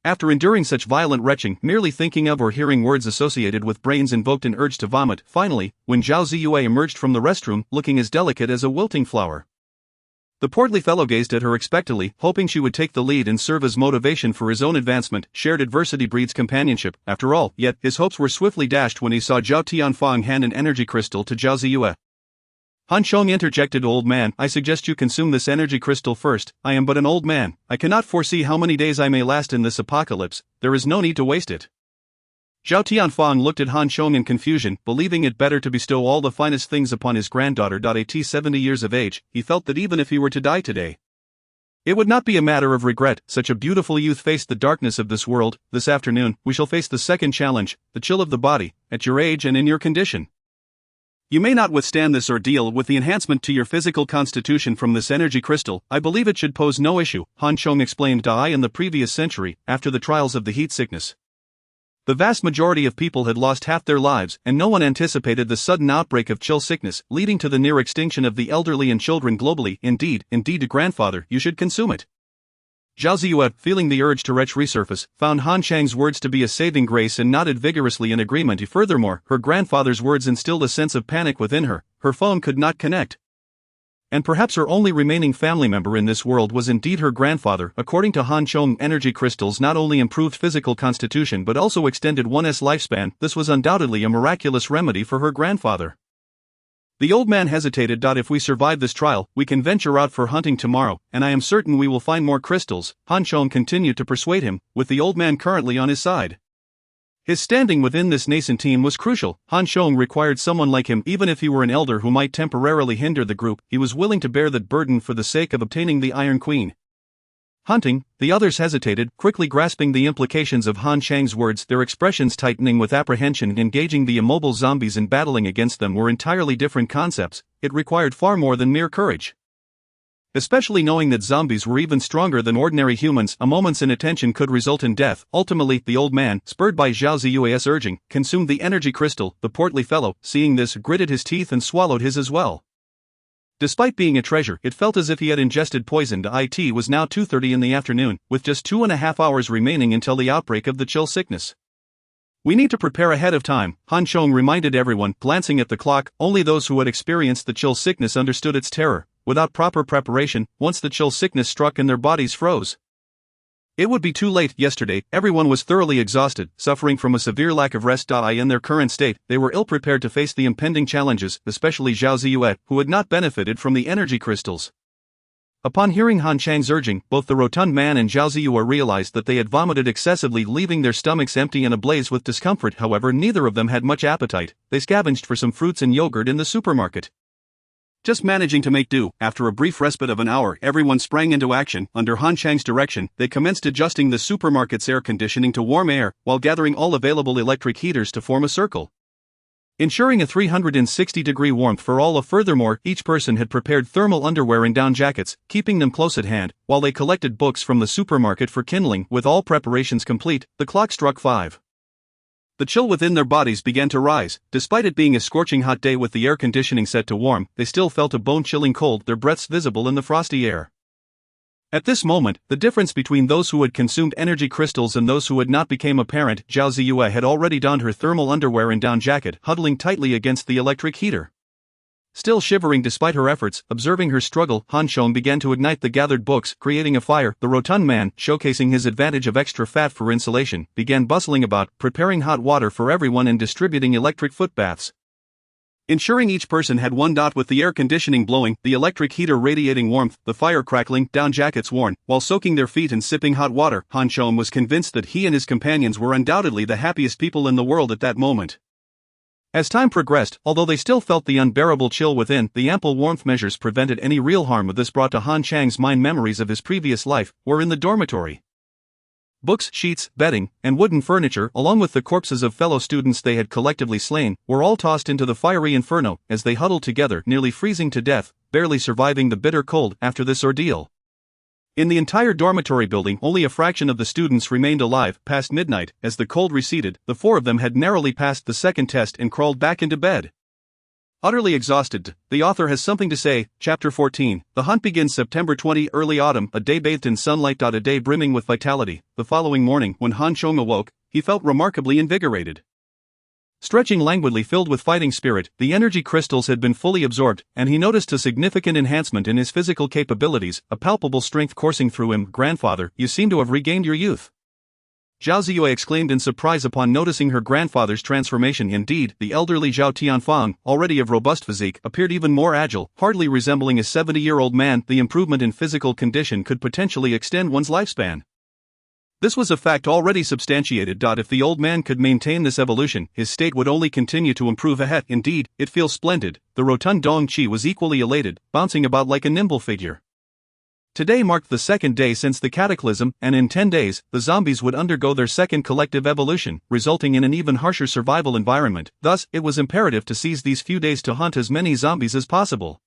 After enduring such violent retching, merely thinking of or hearing words associated with brains invoked an urge to vomit. Finally, when Zhao Ziyue emerged from the restroom, looking as delicate as a wilting flower, the portly fellow gazed at her expectantly, hoping she would take the lead and serve as motivation for his own advancement. Shared adversity breeds companionship, after all. Yet, his hopes were swiftly dashed when he saw Zhao Tianfang hand an energy crystal to Zhao Ziyue. Han Chong interjected. Old man, I suggest you consume this energy crystal first. I am but an old man. I cannot foresee how many days I may last in this apocalypse. There is no need to waste it. Zhao Tianfang looked at Han Chong in confusion, believing it better to bestow all the finest things upon his granddaughter. At 70 years of age, he felt that even if he were to die today, it would not be a matter of regret. Such a beautiful youth faced the darkness of this world. This afternoon, we shall face the second challenge, the chill of the body, at your age and in your condition. You may not withstand this ordeal. With the enhancement to your physical constitution from this energy crystal, I believe it should pose no issue, Han Chong explained. In the previous century, after the trials of the heat sickness, the vast majority of people had lost half their lives, and no one anticipated the sudden outbreak of chill sickness, leading to the near extinction of the elderly and children globally. Indeed, grandfather, you should consume it. Zhao Ziyue, feeling the urge to retch resurface, found Han Chang's words to be a saving grace and nodded vigorously in agreement. Furthermore, her grandfather's words instilled a sense of panic within her. Her phone could not connect, and perhaps her only remaining family member in this world was indeed her grandfather. According to Han Chong, energy crystals not only improved physical constitution but also extended one's lifespan. This was undoubtedly a miraculous remedy for her grandfather. The old man hesitated. If we survive this trial, we can venture out for hunting tomorrow, and I am certain we will find more crystals. Han Chong continued to persuade him, with the old man currently on his side. His standing within this nascent team was crucial. Han Chong required someone like him. Even if he were an elder who might temporarily hinder the group, he was willing to bear that burden for the sake of obtaining the Iron Queen. Hunting, the others hesitated, quickly grasping the implications of Han Chang's words, their expressions tightening with apprehension. Engaging the immobile zombies and battling against them were entirely different concepts. It required far more than mere courage. Especially knowing that zombies were even stronger than ordinary humans, a moment's inattention could result in death. Ultimately, the old man, spurred by Zhao Ziyue's urging, consumed the energy crystal. The portly fellow, seeing this, gritted his teeth and swallowed his as well. Despite being a treasure, it felt as if he had ingested poison. It was now 2:30 in the afternoon, with just 2.5 hours remaining until the outbreak of the chill sickness. We need to prepare ahead of time, Han Chong reminded everyone, glancing at the clock. Only those who had experienced the chill sickness understood its terror. Without proper preparation, once the chill sickness struck and their bodies froze, it would be too late. Yesterday, everyone was thoroughly exhausted, suffering from a severe lack of rest. In their current state, they were ill-prepared to face the impending challenges, especially Zhao Ziyue, who had not benefited from the energy crystals. Upon hearing Han Chang's urging, both the rotund man and Zhao Ziyue realized that they had vomited excessively, leaving their stomachs empty and ablaze with discomfort. However, neither of them had much appetite. They scavenged for some fruits and yogurt in the supermarket, just managing to make do. After a brief respite of an hour, everyone sprang into action. Under Han Chang's direction, they commenced adjusting the supermarket's air conditioning to warm air, while gathering all available electric heaters to form a circle, ensuring a 360-degree warmth for all. Furthermore, each person had prepared thermal underwear and down jackets, keeping them close at hand, while they collected books from the supermarket for kindling. With all preparations complete, the clock struck 5. The chill within their bodies began to rise. Despite it being a scorching hot day with the air conditioning set to warm, they still felt a bone-chilling cold, their breaths visible in the frosty air. At this moment, the difference between those who had consumed energy crystals and those who had not became apparent. Zhao Ziyue had already donned her thermal underwear and down jacket, huddling tightly against the electric heater. Still shivering despite her efforts, observing her struggle, Han Chong began to ignite the gathered books, creating a fire. The rotund man, showcasing his advantage of extra fat for insulation, began bustling about, preparing hot water for everyone and distributing electric foot baths, ensuring each person had one. With the air conditioning blowing, the electric heater radiating warmth, the fire crackling, down jackets worn, while soaking their feet and sipping hot water, Han Chong was convinced that he and his companions were undoubtedly the happiest people in the world at that moment. As time progressed, although they still felt the unbearable chill within, the ample warmth measures prevented any real harm. This brought to Han Chang's mind memories of his previous life, where in the dormitory, books, sheets, bedding, and wooden furniture, along with the corpses of fellow students they had collectively slain, were all tossed into the fiery inferno, as they huddled together, nearly freezing to death, barely surviving the bitter cold after this ordeal. In the entire dormitory building, only a fraction of the students remained alive. Past midnight, as the cold receded, the 4 of them had narrowly passed the second test and crawled back into bed. Utterly exhausted, the author has something to say. Chapter 14. The hunt begins September 20, early autumn, a day bathed in sunlight. A day brimming with vitality. The following morning, when Han Chong awoke, he felt remarkably invigorated. Stretching languidly, filled with fighting spirit, the energy crystals had been fully absorbed, and he noticed a significant enhancement in his physical capabilities, a palpable strength coursing through him. "Grandfather, you seem to have regained your youth," Zhao Ziyue exclaimed in surprise upon noticing her grandfather's transformation. Indeed, the elderly Zhao Tianfang, already of robust physique, appeared even more agile, hardly resembling a 70-year-old man. The improvement in physical condition could potentially extend one's lifespan. This was a fact already substantiated. If the old man could maintain this evolution, his state would only continue to improve ahead. Indeed, it feels splendid. The rotund Dong Qi was equally elated, bouncing about like a nimble figure. Today marked the second day since the Cataclysm, and in 10 days, the zombies would undergo their second collective evolution, resulting in an even harsher survival environment. Thus, it was imperative to seize these few days to hunt as many zombies as possible,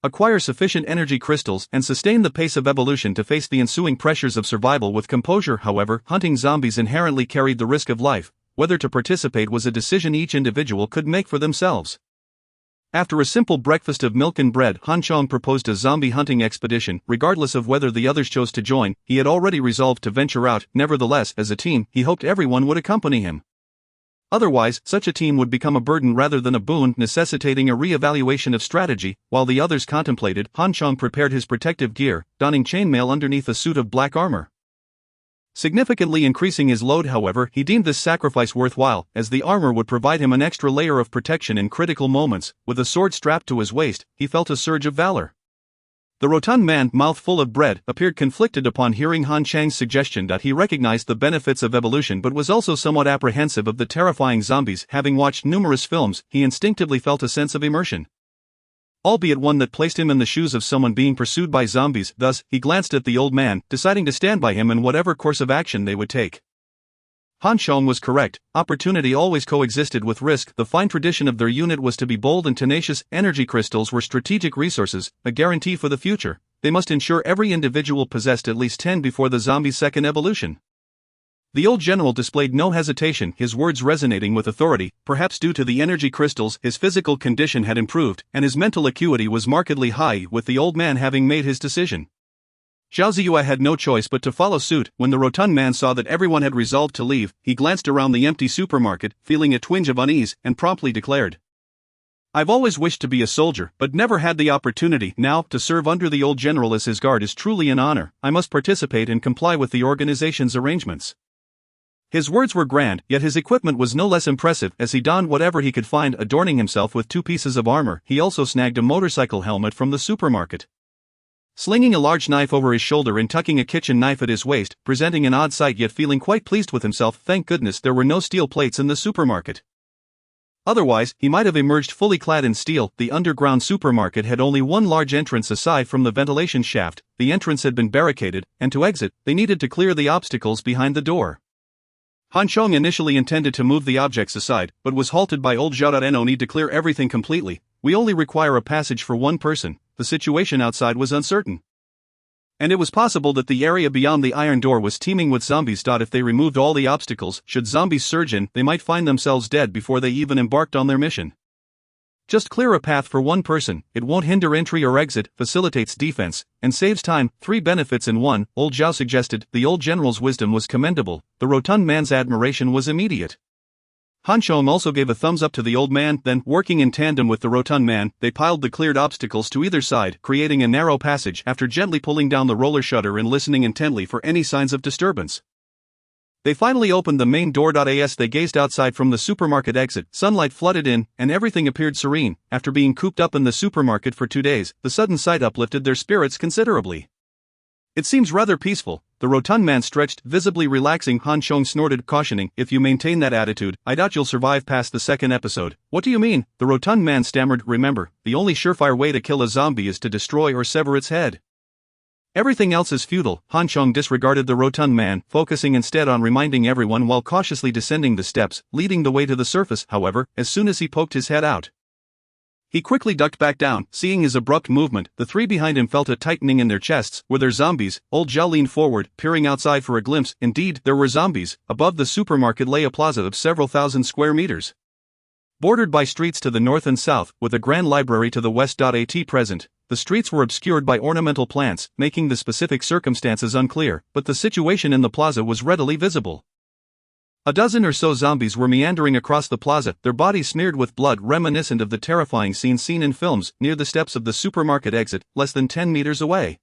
acquire sufficient energy crystals, and sustain the pace of evolution to face the ensuing pressures of survival with composure. However, hunting zombies inherently carried the risk of life. Whether to participate was a decision each individual could make for themselves. After a simple breakfast of milk and bread, Han Chong proposed a zombie hunting expedition. Regardless of whether the others chose to join, he had already resolved to venture out. Nevertheless, as a team, he hoped everyone would accompany him. Otherwise, such a team would become a burden rather than a boon, necessitating a re-evaluation of strategy. While the others contemplated, Han Chong prepared his protective gear, donning chainmail underneath a suit of black armor. Significantly increasing his load, however, he deemed this sacrifice worthwhile, as the armor would provide him an extra layer of protection in critical moments. With a sword strapped to his waist, he felt a surge of valor. The rotund man, mouth full of bread, appeared conflicted upon hearing Han Chang's suggestion that he recognized the benefits of evolution but was also somewhat apprehensive of the terrifying zombies. Having watched numerous films, he instinctively felt a sense of immersion, albeit one that placed him in the shoes of someone being pursued by zombies. Thus, he glanced at the old man, deciding to stand by him in whatever course of action they would take. Han Chong was correct. Opportunity always coexisted with risk. The fine tradition of their unit was to be bold and tenacious. Energy crystals were strategic resources, a guarantee for the future. They must ensure every individual possessed at least 10 before the zombie's second evolution. The old general displayed no hesitation, his words resonating with authority. Perhaps due to the energy crystals, his physical condition had improved, and his mental acuity was markedly high, with the old man having made his decision. Zhao Ziyue had no choice but to follow suit. When the rotund man saw that everyone had resolved to leave, he glanced around the empty supermarket, feeling a twinge of unease, and promptly declared, "I've always wished to be a soldier, but never had the opportunity. Now, to serve under the old general as his guard is truly an honor. I must participate and comply with the organization's arrangements." His words were grand, yet his equipment was no less impressive, as he donned whatever he could find, adorning himself with 2 pieces of armor. He also snagged a motorcycle helmet from the supermarket. Slinging a large knife over his shoulder and tucking a kitchen knife at his waist, presenting an odd sight yet feeling quite pleased with himself. Thank goodness there were no steel plates in the supermarket. Otherwise, he might have emerged fully clad in steel. The underground supermarket had only one large entrance aside from the ventilation shaft. The entrance had been barricaded, and to exit, they needed to clear the obstacles behind the door. Han Chong initially intended to move the objects aside, but was halted by old Zhao. "No need to clear everything completely. We only require a passage for one person." The situation outside was uncertain, and it was possible that the area beyond the iron door was teeming with zombies. If they removed all the obstacles, should zombies surge in, they might find themselves dead before they even embarked on their mission. Just clear a path for one person. It won't hinder entry or exit, facilitates defense, and saves time. 3 benefits in one, old Zhao suggested. The old general's wisdom was commendable. The rotund man's admiration was immediate. Han Chong also gave a thumbs up to the old man. Then, working in tandem with the rotund man, they piled the cleared obstacles to either side, creating a narrow passage. After gently pulling down the roller shutter and listening intently for any signs of disturbance, they finally opened the main door. As they gazed outside from the supermarket exit, sunlight flooded in, and everything appeared serene. After being cooped up in the supermarket for 2 days, the sudden sight uplifted their spirits considerably. "It seems rather peaceful." The rotund man stretched, visibly relaxing. Han Chong snorted, cautioning, "If you maintain that attitude, I doubt you'll survive past the second episode." "What do you mean?" The rotund man stammered. "Remember, the only surefire way to kill a zombie is to destroy or sever its head. Everything else is futile." Han Chong disregarded the rotund man, focusing instead on reminding everyone while cautiously descending the steps, leading the way to the surface. However, as soon as he poked his head out, he quickly ducked back down. Seeing his abrupt movement, the 3 behind him felt a tightening in their chests. Were there zombies? Old Zhao leaned forward, peering outside for a glimpse. Indeed, there were zombies. Above the supermarket lay a plaza of several thousand square meters. Bordered by streets to the north and south, with a grand library to the west. Present, the streets were obscured by ornamental plants, making the specific circumstances unclear, but the situation in the plaza was readily visible. A dozen or so zombies were meandering across the plaza, their bodies smeared with blood reminiscent of the terrifying scenes seen in films, near the steps of the supermarket exit, less than 10 meters away.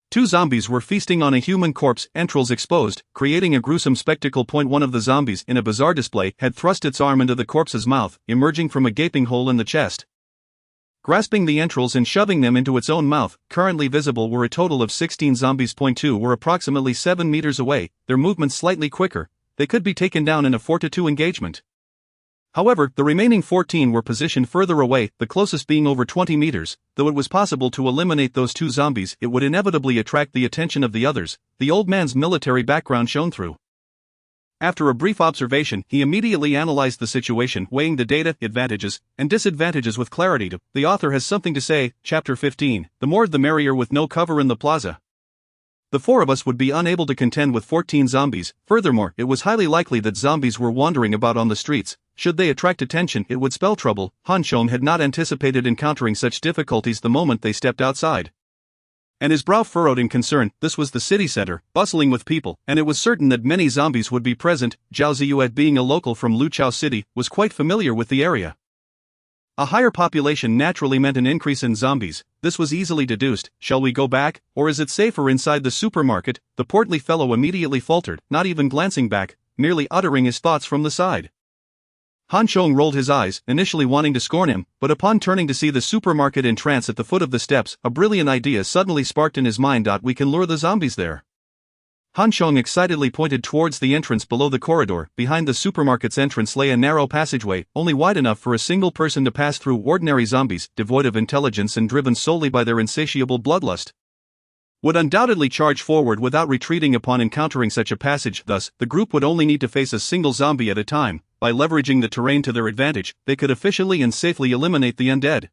Two zombies were feasting on a human corpse, entrails exposed, creating a gruesome spectacle. One of the zombies, in a bizarre display, had thrust its arm into the corpse's mouth, emerging from a gaping hole in the chest. Grasping the entrails and shoving them into its own mouth, currently visible were a total of 16 zombies. 2 were approximately 7 meters away, their movements slightly quicker. They could be taken down in a 4-2 engagement. However, the remaining 14 were positioned further away, the closest being over 20 meters. Though it was possible to eliminate those two zombies, it would inevitably attract the attention of the others. The old man's military background shone through. After a brief observation, he immediately analyzed the situation, weighing the data, advantages, and disadvantages with clarity. The author has something to say. Chapter 15. The more the merrier. With no cover in the plaza, the four of us would be unable to contend with 14 zombies. Furthermore, it was highly likely that zombies were wandering about on the streets. Should they attract attention, it would spell trouble. Chong had not anticipated encountering such difficulties the moment they stepped outside, and his brow furrowed in concern. This was the city center, bustling with people, and it was certain that many zombies would be present. Zhao Ziyuet, being a local from Luchao City, was quite familiar with the area. A higher population naturally meant an increase in zombies. This was easily deduced. Shall we go back, or is it safer inside the supermarket? The portly fellow immediately faltered, not even glancing back, merely uttering his thoughts from the side. Chong rolled his eyes, initially wanting to scorn him, but upon turning to see the supermarket entrance at the foot of the steps, a brilliant idea suddenly sparked in his mind. We can lure the zombies there. Chong excitedly pointed towards the entrance below the corridor. Behind the supermarket's entrance lay a narrow passageway, only wide enough for a single person to pass through. Ordinary zombies, devoid of intelligence and driven solely by their insatiable bloodlust, would undoubtedly charge forward without retreating upon encountering such a passage. Thus, the group would only need to face a single zombie at a time. By leveraging the terrain to their advantage, they could efficiently and safely eliminate the undead.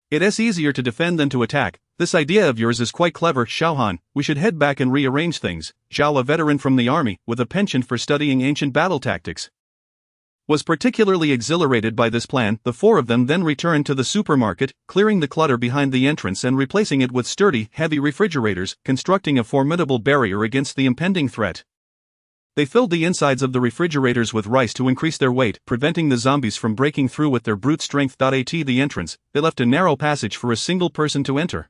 It is easier to defend than to attack. This idea of yours is quite clever, Xiaohan. We should head back and rearrange things. Zhao, a veteran from the army, with a penchant for studying ancient battle tactics, was particularly exhilarated by this plan. The four of them then returned to the supermarket, clearing the clutter behind the entrance and replacing it with sturdy, heavy refrigerators, constructing a formidable barrier against the impending threat. They filled the insides of the refrigerators with rice to increase their weight, preventing the zombies from breaking through with their brute strength. At the entrance, they left a narrow passage for a single person to enter,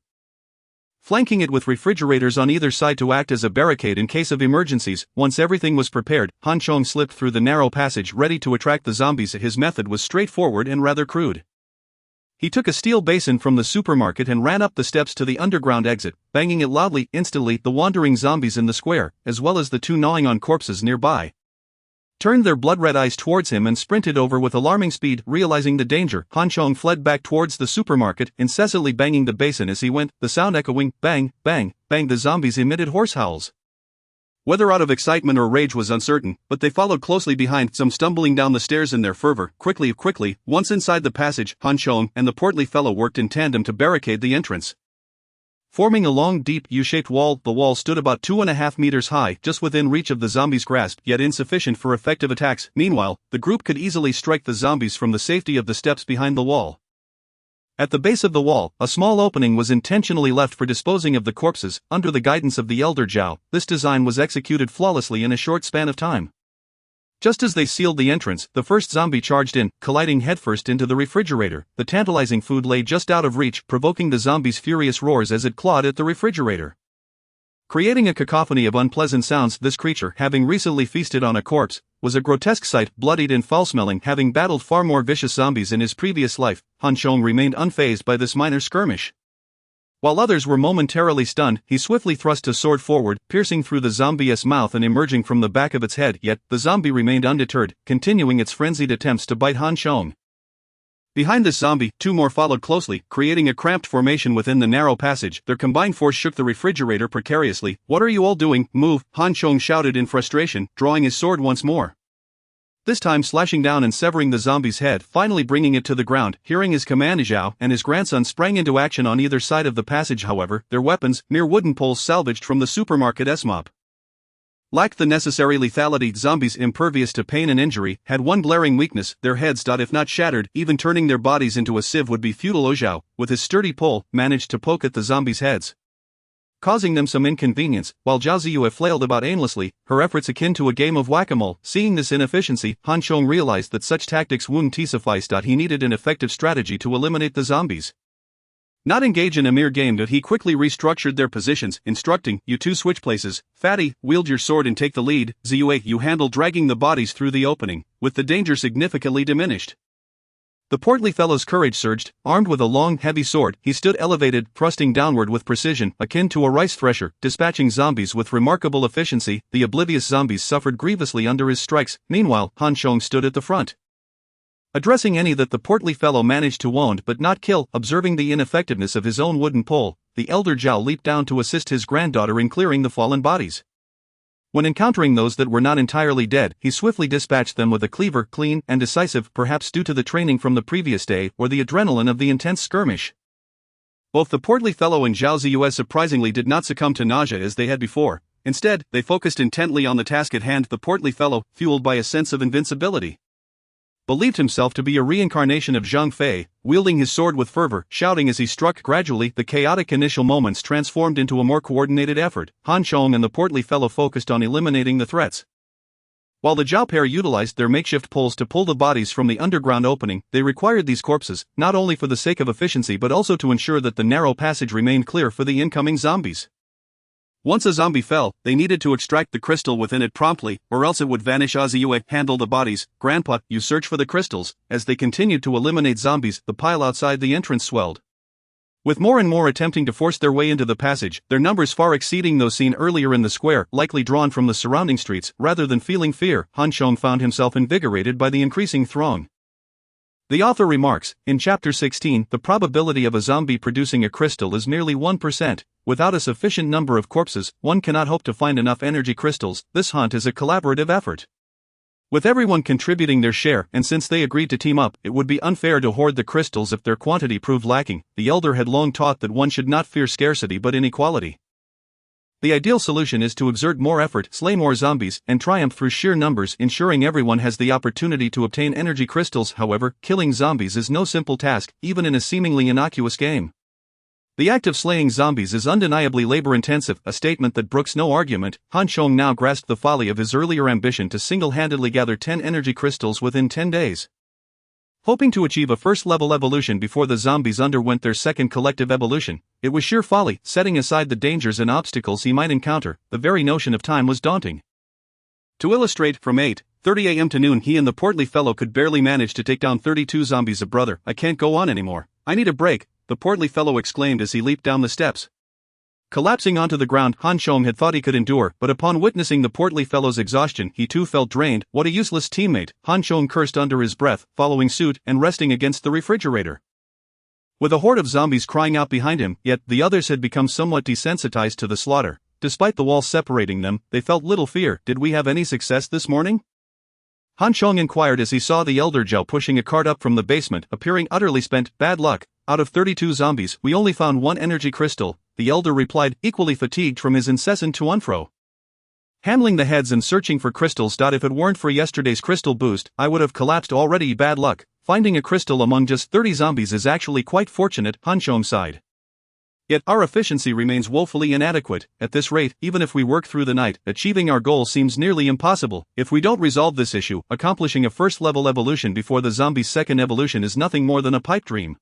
flanking it with refrigerators on either side to act as a barricade in case of emergencies. Once everything was prepared, Chong slipped through the narrow passage, ready to attract the zombies. His method was straightforward and rather crude. He took a steel basin from the supermarket and ran up the steps to the underground exit, banging it loudly. Instantly, the wandering zombies in the square, as well as the two gnawing on corpses nearby, turned their blood-red eyes towards him and sprinted over with alarming speed. Realizing the danger, Chong fled back towards the supermarket, incessantly banging the basin as he went, the sound echoing, bang, bang, bang. The zombies emitted hoarse howls, whether out of excitement or rage was uncertain, but they followed closely behind, some stumbling down the stairs in their fervor. Quickly, once inside the passage, Chong and the portly fellow worked in tandem to barricade the entrance, forming a long, deep, U-shaped wall. The wall stood about 2.5 meters high, just within reach of the zombies' grasp, yet insufficient for effective attacks. Meanwhile, the group could easily strike the zombies from the safety of the steps behind the wall. At the base of the wall, a small opening was intentionally left for disposing of the corpses. Under the guidance of the elder Zhao, this design was executed flawlessly in a short span of time. Just as they sealed the entrance, the first zombie charged in, colliding headfirst into the refrigerator. The tantalizing food lay just out of reach, provoking the zombie's furious roars as it clawed at the refrigerator, creating a cacophony of unpleasant sounds. This creature, having recently feasted on a corpse, was a grotesque sight, bloodied and foul-smelling. Having battled far more vicious zombies in his previous life, Chong remained unfazed by this minor skirmish. While others were momentarily stunned, he swiftly thrust his sword forward, piercing through the zombie's mouth and emerging from the back of its head. Yet, the zombie remained undeterred, continuing its frenzied attempts to bite Chong. Behind this zombie, two more followed closely, creating a cramped formation within the narrow passage. Their combined force shook the refrigerator precariously. "What are you all doing? Move!" Chong shouted in frustration, drawing his sword once more, this time slashing down and severing the zombie's head, finally bringing it to the ground. Hearing his command, Zhao and his grandson sprang into action on either side of the passage. However, their weapons, mere wooden poles salvaged from the supermarket S-mob, Lacked the necessary lethality. Zombies impervious to pain and injury had one glaring weakness: their heads. If not shattered, even turning their bodies into a sieve would be futile. Ozhao, with his sturdy pole, managed to poke at the zombies' heads, causing them some inconvenience, while Zhao Ziyue flailed about aimlessly, her efforts akin to a game of whack-a-mole. Seeing this inefficiency, Han Chong realized that such tactics wouldn't suffice. He needed an effective strategy to eliminate the zombies. Not engage in a mere game. He quickly restructured their positions, instructing, "You two switch places. Fatty, wield your sword and take the lead. Ziyue, you handle dragging the bodies through the opening," with the danger significantly diminished. The portly fellow's courage surged. Armed with a long, heavy sword, he stood elevated, thrusting downward with precision, akin to a rice thresher, dispatching zombies with remarkable efficiency. The oblivious zombies suffered grievously under his strikes. Meanwhile, Han Chong stood at the front, addressing any that the portly fellow managed to wound but not kill. Observing the ineffectiveness of his own wooden pole, the elder Zhao leaped down to assist his granddaughter in clearing the fallen bodies. When encountering those that were not entirely dead, he swiftly dispatched them with a cleaver, clean and decisive, perhaps due to the training from the previous day or the adrenaline of the intense skirmish. Both the portly fellow and Zhao Ziyue surprisingly did not succumb to nausea as they had before. Instead, they focused intently on the task at hand. The portly fellow, fueled by a sense of invincibility, believed himself to be a reincarnation of Zhang Fei, wielding his sword with fervor, shouting as he struck. Gradually, the chaotic initial moments transformed into a more coordinated effort. Han Chong and the portly fellow focused on eliminating the threats, while the Zhao pair utilized their makeshift poles to pull the bodies from the underground opening. They required these corpses, not only for the sake of efficiency but also to ensure that the narrow passage remained clear for the incoming zombies. Once a zombie fell, they needed to extract the crystal within it promptly, or else it would vanish. Ziyue, handle the bodies. Grandpa, you search for the crystals. As they continued to eliminate zombies, the pile outside the entrance swelled, with more and more attempting to force their way into the passage, their numbers far exceeding those seen earlier in the square, likely drawn from the surrounding streets. Rather than feeling fear, Han Chong found himself invigorated by the increasing throng. The author remarks, in Chapter 16, the probability of a zombie producing a crystal is merely 1%. Without a sufficient number of corpses, one cannot hope to find enough energy crystals. This hunt is a collaborative effort, with everyone contributing their share, and since they agreed to team up, it would be unfair to hoard the crystals if their quantity proved lacking. The elder had long taught that one should not fear scarcity but inequality. The ideal solution is to exert more effort, slay more zombies, and triumph through sheer numbers, ensuring everyone has the opportunity to obtain energy crystals. However, killing zombies is no simple task, even in a seemingly innocuous game. The act of slaying zombies is undeniably labor-intensive, a statement that brooks no argument. Han Chong now grasped the folly of his earlier ambition to single-handedly gather 10 energy crystals within 10 days. Hoping to achieve a first-level evolution before the zombies underwent their second collective evolution, it was sheer folly. Setting aside the dangers and obstacles he might encounter, the very notion of time was daunting. To illustrate, from 8:30 a.m. to noon he and the portly fellow could barely manage to take down 32 zombies. Brother, I can't go on anymore. I need a break, the portly fellow exclaimed as he leaped down the steps. Collapsing onto the ground, Han Chong had thought he could endure, but upon witnessing the portly fellow's exhaustion, he too felt drained. What a useless teammate, Han Chong cursed under his breath, following suit and resting against the refrigerator. With a horde of zombies crying out behind him, yet the others had become somewhat desensitized to the slaughter. Despite the wall separating them, they felt little fear. Did we have any success this morning? Han Chong inquired as he saw the elder Zhao pushing a cart up from the basement, appearing utterly spent. Bad luck. Out of 32 zombies, we only found 1 energy crystal, the elder replied, equally fatigued from his incessant to and fro handling the heads and searching for crystals. If it weren't for yesterday's crystal boost, I would have collapsed already. Bad luck. Finding a crystal among just 30 zombies is actually quite fortunate, Han Chong sighed. Yet, our efficiency remains woefully inadequate. At this rate, even if we work through the night, achieving our goal seems nearly impossible. If we don't resolve this issue, accomplishing a first-level evolution before the zombie's second evolution is nothing more than a pipe dream.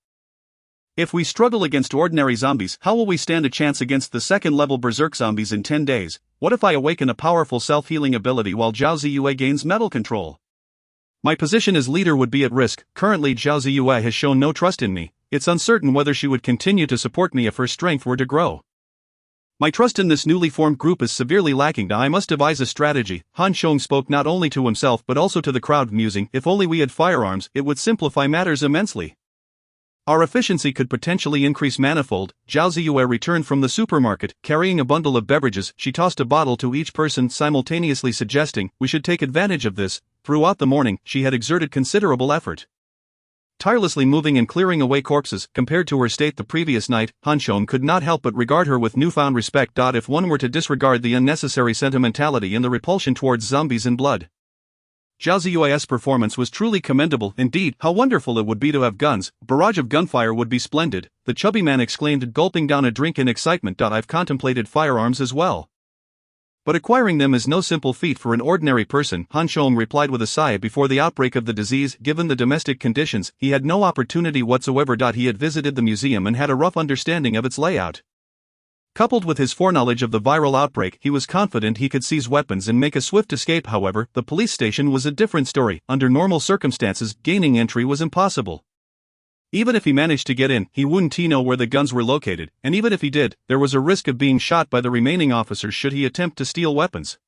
If we struggle against ordinary zombies, how will we stand a chance against the second-level berserk zombies in 10 days? What if I awaken a powerful self-healing ability while Zhao Ziyue gains metal control? My position as leader would be at risk. Currently, Zhao Ziyue has shown no trust in me. It's uncertain whether she would continue to support me if her strength were to grow. My trust in this newly formed group is severely lacking. I must devise a strategy. Han Chong spoke not only to himself but also to the crowd, musing, if only we had firearms, it would simplify matters immensely. Our efficiency could potentially increase manifold. Zhao Ziyue returned from the supermarket, carrying a bundle of beverages. She tossed a bottle to each person, simultaneously suggesting, we should take advantage of this. Throughout the morning, she had exerted considerable effort tirelessly moving and clearing away corpses. Compared to her state the previous night, Han Chong could not help but regard her with newfound respect. If one were to disregard the unnecessary sentimentality and the repulsion towards zombies and blood. Zhao Ziyue's performance was truly commendable. Indeed, how wonderful it would be to have guns. A barrage of gunfire would be splendid, the chubby man exclaimed, gulping down a drink in excitement. I've contemplated firearms as well. But acquiring them is no simple feat for an ordinary person, Han Chong replied with a sigh. Before the outbreak of the disease, given the domestic conditions, he had no opportunity whatsoever. He had visited the museum and had a rough understanding of its layout. Coupled with his foreknowledge of the viral outbreak, he was confident he could seize weapons and make a swift escape. However, the police station was a different story. Under normal circumstances, gaining entry was impossible. Even if he managed to get in, he wouldn't know where the guns were located, and even if he did, there was a risk of being shot by the remaining officers should he attempt to steal weapons.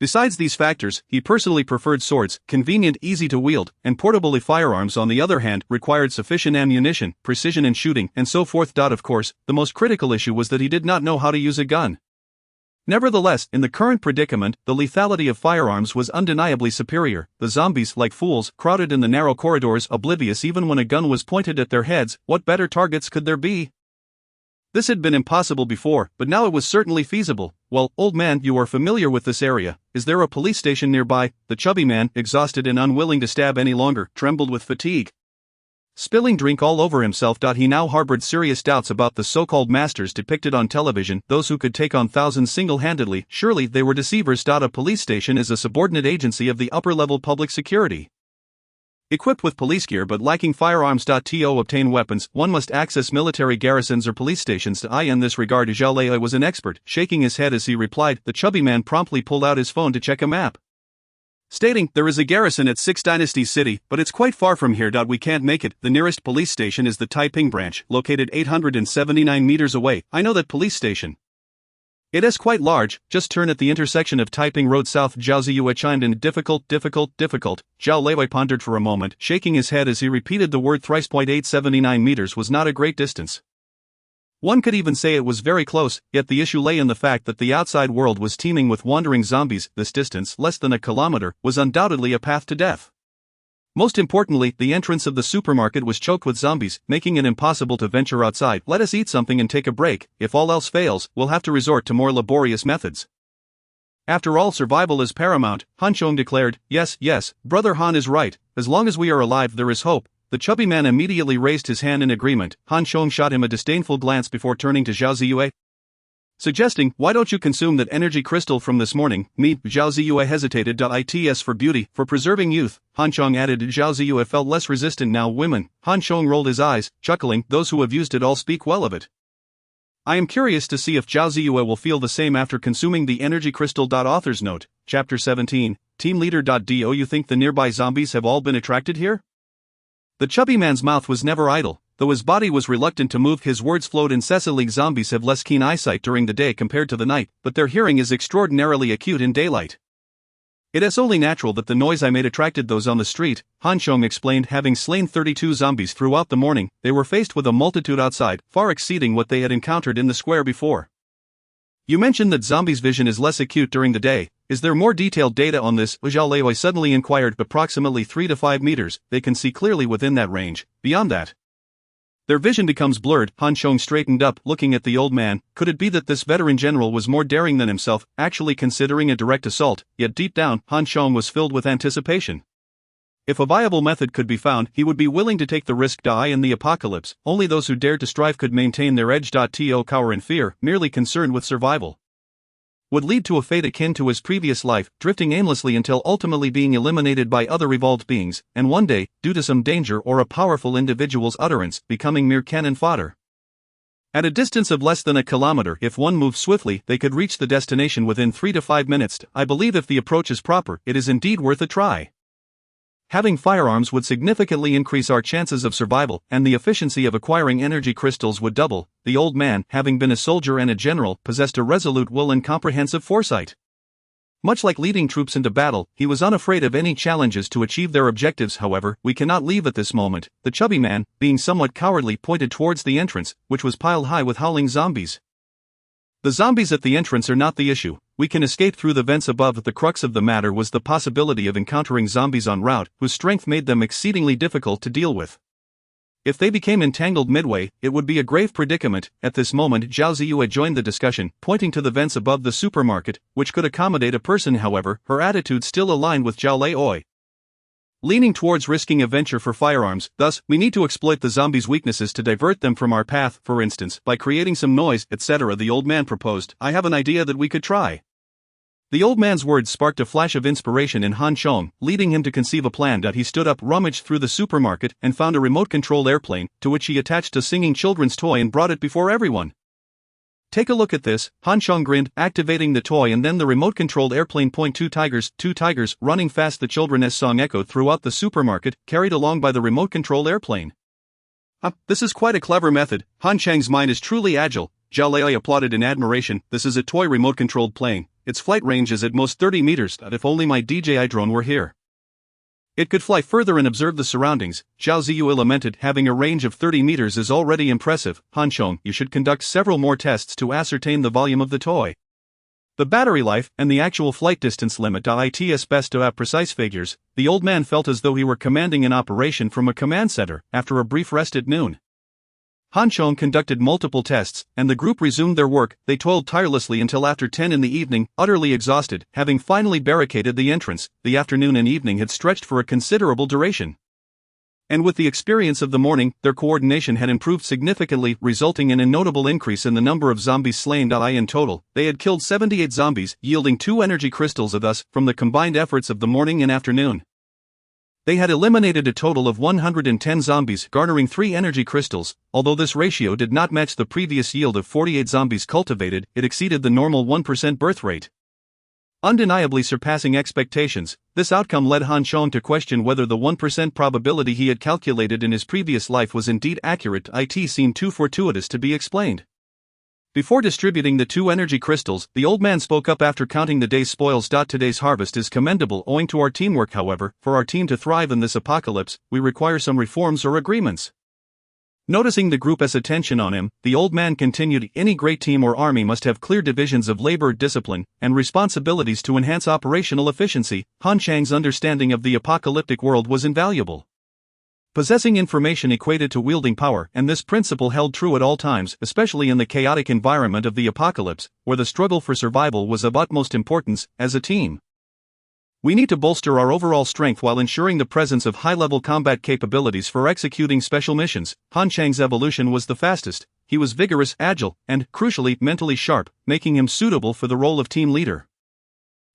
Besides these factors, he personally preferred swords, convenient, easy to wield, and portable. Firearms, on the other hand, required sufficient ammunition, precision in shooting, and so forth. Of course, the most critical issue was that he did not know how to use a gun. Nevertheless, in the current predicament, the lethality of firearms was undeniably superior. The zombies, like fools, crowded in the narrow corridors, oblivious even when a gun was pointed at their heads. What better targets could there be? This had been impossible before, but now it was certainly feasible. Well, old man, you are familiar with this area. Is there a police station nearby? The chubby man, exhausted and unwilling to stab any longer, trembled with fatigue. Spilling drink all over himself. He now harbored serious doubts about the so-called masters depicted on television, those who could take on thousands single-handedly. Surely they were deceivers. A police station is a subordinate agency of the upper-level public security. Equipped with police gear but lacking firearms. To obtain weapons, one must access military garrisons or police stations. In this regard, Zhao Lei was an expert. Shaking his head as he replied, the chubby man promptly pulled out his phone to check a map, stating, there is a garrison at 6 Dynasty City, but it's quite far from here. We can't make it. The nearest police station is the Taiping branch, located 879 meters away. I know that police station. It is quite large. Just turn at the intersection of Taiping Road South. Zhao Ziyue chimed in. Difficult. Zhao Lei pondered for a moment, shaking his head as he repeated the word thrice. 879 meters was not a great distance. One could even say it was very close, yet the issue lay in the fact that the outside world was teeming with wandering zombies. This distance, less than a kilometer, was undoubtedly a path to death. Most importantly, the entrance of the supermarket was choked with zombies, making it impossible to venture outside. Let us eat something and take a break. If all else fails, we'll have to resort to more laborious methods. After all, survival is paramount, Han Chong declared. Yes, brother Han is right. As long as we are alive, there is hope. The chubby man immediately raised his hand in agreement. Han Chong shot him a disdainful glance before turning to Zhao Ziyue, suggesting, why don't you consume that energy crystal from this morning? Me. Zhao Ziyue hesitated. It's for beauty, for preserving youth, Han Chong added. Zhao Ziyue felt less resistant now. Women. Han Chong rolled his eyes, chuckling, those who have used it all speak well of it. I am curious to see if Zhao Ziyue will feel the same after consuming the energy crystal. Author's note, Chapter 17, Team Leader. Do you think the nearby zombies have all been attracted here? The chubby man's mouth was never idle. Though his body was reluctant to move, his words flowed incessantly. Zombies have less keen eyesight during the day compared to the night, but their hearing is extraordinarily acute in daylight. It is only natural that the noise I made attracted those on the street, Han Chong explained. Having slain 32 zombies throughout the morning, they were faced with a multitude outside, far exceeding what they had encountered in the square before. You mentioned that zombies' vision is less acute during the day. Is there more detailed data on this? Zhao Lei suddenly inquired. Approximately 3 to 5 meters, they can see clearly within that range. Beyond that, their vision becomes blurred. Han Chong straightened up, looking at the old man. Could it be that this veteran general was more daring than himself, actually considering a direct assault? Yet deep down, Han Chong was filled with anticipation. If a viable method could be found, he would be willing to take the risk. In the apocalypse, only those who dared to strive could maintain their edge. To cower in fear, merely concerned with survival, would lead to a fate akin to his previous life, drifting aimlessly until ultimately being eliminated by other evolved beings, and one day, due to some danger or a powerful individual's utterance, becoming mere cannon fodder. At a distance of less than a kilometer, if one moved swiftly, they could reach the destination within 3 to 5 minutes. I believe if the approach is proper, it is indeed worth a try. Having firearms would significantly increase our chances of survival, and the efficiency of acquiring energy crystals would double. The old man, having been a soldier and a general, possessed a resolute will and comprehensive foresight. Much like leading troops into battle, he was unafraid of any challenges to achieve their objectives. However, we cannot leave at this moment. The chubby man, being somewhat cowardly, pointed towards the entrance, which was piled high with howling zombies. The zombies at the entrance are not the issue. we can escape through the vents above. The crux of the matter was the possibility of encountering zombies en route, whose strength made them exceedingly difficult to deal with. If they became entangled midway, it would be a grave predicament. At this moment, Zhao Ziyue joined the discussion, pointing to the vents above the supermarket, which could accommodate a person. However, her attitude still aligned with Zhao Leoi, leaning towards risking a venture for firearms. Thus, we need to exploit the zombies' weaknesses to divert them from our path, for instance, by creating some noise, etc. The old man proposed. I have an idea that we could try. The old man's words sparked a flash of inspiration in Han Chong, leading him to conceive a plan. He stood up, rummaged through the supermarket, and found a remote-controlled airplane, to which he attached a singing children's toy and brought it before everyone. Take a look at this, Han Chong grinned, activating the toy and then the remote-controlled airplane. Two tigers, running fast. The children's song echoed throughout the supermarket, carried along by the remote-controlled airplane. This is quite a clever method. Han Chang's mind is truly agile. Zhao Lei applauded in admiration. This is a toy remote-controlled plane. Its flight range is at most 30 meters. If only my DJI drone were here, it could fly further and observe the surroundings. Zhao Ziyue lamented. Having a range of 30 meters is already impressive. Han Chong, you should conduct several more tests to ascertain the volume of the toy, the battery life, and the actual flight distance limit. It's best to have precise figures. The old man felt as though he were commanding an operation from a command center. After a brief rest at noon, Han Chong conducted multiple tests, and the group resumed their work. They toiled tirelessly until after 10 in the evening, utterly exhausted, having finally barricaded the entrance. The afternoon and evening had stretched for a considerable duration, and with the experience of the morning, their coordination had improved significantly, resulting in a notable increase in the number of zombies slain. In total, they had killed 78 zombies, yielding 2 energy crystals. Thus, from the combined efforts of the morning and afternoon, they had eliminated a total of 110 zombies, garnering 3 energy crystals. Although this ratio did not match the previous yield of 48 zombies cultivated, it exceeded the normal 1% birth rate, undeniably surpassing expectations. This outcome led Han Chong to question whether the 1% probability he had calculated in his previous life was indeed accurate. It seemed too fortuitous to be explained. Before distributing the 2 energy crystals, the old man spoke up after counting the day's spoils. Today's harvest is commendable owing to our teamwork. However, for our team to thrive in this apocalypse, we require some reforms or agreements. Noticing the group's attention on him, the old man continued. Any great team or army must have clear divisions of labor, discipline, and responsibilities to enhance operational efficiency. Han Chang's understanding of the apocalyptic world was invaluable. Possessing information equated to wielding power, and this principle held true at all times, especially in the chaotic environment of the apocalypse, where the struggle for survival was of utmost importance. As a team, we need to bolster our overall strength while ensuring the presence of high-level combat capabilities for executing special missions. Han Chang's evolution was the fastest. He was vigorous, agile, and, crucially, mentally sharp, making him suitable for the role of team leader.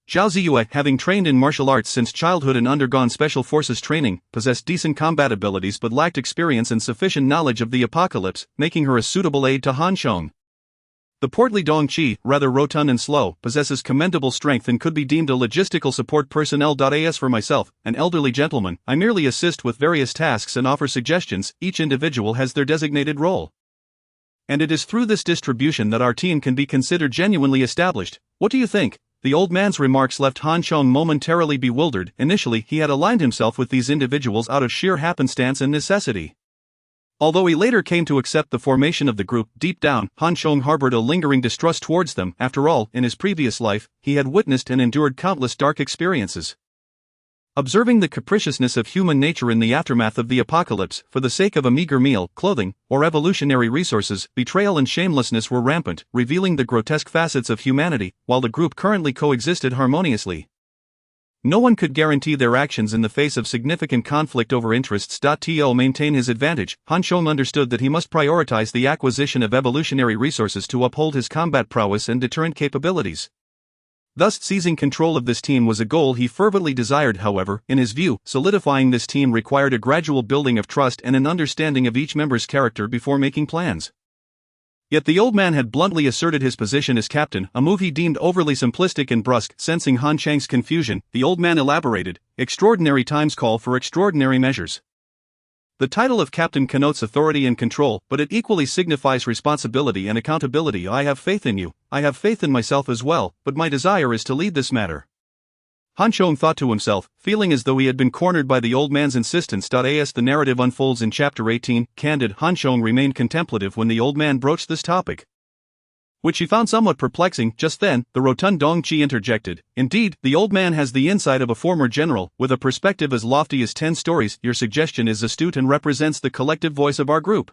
Zhao Ziyue, having trained in martial arts since childhood and undergone special forces training, possessed decent combat abilities but lacked experience and sufficient knowledge of the apocalypse, making her a suitable aid to Han Chong. The portly Dong Qi, rather rotund and slow, possesses commendable strength and could be deemed a logistical support personnel. As for myself, an elderly gentleman, I merely assist with various tasks and offer suggestions. Each individual has their designated role, and it is through this distribution that our team can be considered genuinely established. What do you think? The old man's remarks left Han Chong momentarily bewildered. Initially, he had aligned himself with these individuals out of sheer happenstance and necessity. Although he later came to accept the formation of the group, deep down, Han Chong harbored a lingering distrust towards them. After all, in his previous life, he had witnessed and endured countless dark experiences. Observing the capriciousness of human nature in the aftermath of the apocalypse, for the sake of a meager meal, clothing, or evolutionary resources, betrayal and shamelessness were rampant, revealing the grotesque facets of humanity, while the group currently coexisted harmoniously. No one could guarantee their actions in the face of significant conflict over interests. To maintain his advantage, Han Chong understood that he must prioritize the acquisition of evolutionary resources to uphold his combat prowess and deterrent capabilities. Thus, seizing control of this team was a goal he fervently desired. However, in his view, solidifying this team required a gradual building of trust and an understanding of each member's character before making plans. Yet the old man had bluntly asserted his position as captain, a move he deemed overly simplistic and brusque. Sensing Han Chang's confusion, the old man elaborated, "Extraordinary times call for extraordinary measures. The title of captain connotes authority and control, but it equally signifies responsibility and accountability. I have faith in you, I have faith in myself as well, but my desire is to lead this matter." Han Chong thought to himself, feeling as though he had been cornered by the old man's insistence. The narrative unfolds in Chapter 18. Candid Han Chong remained contemplative when the old man broached this topic. which she found somewhat perplexing. Just then, the rotund Dong-chi interjected. Indeed, the old man has the insight of a former general, with a perspective as lofty as 10 stories. Your suggestion is astute and represents the collective voice of our group.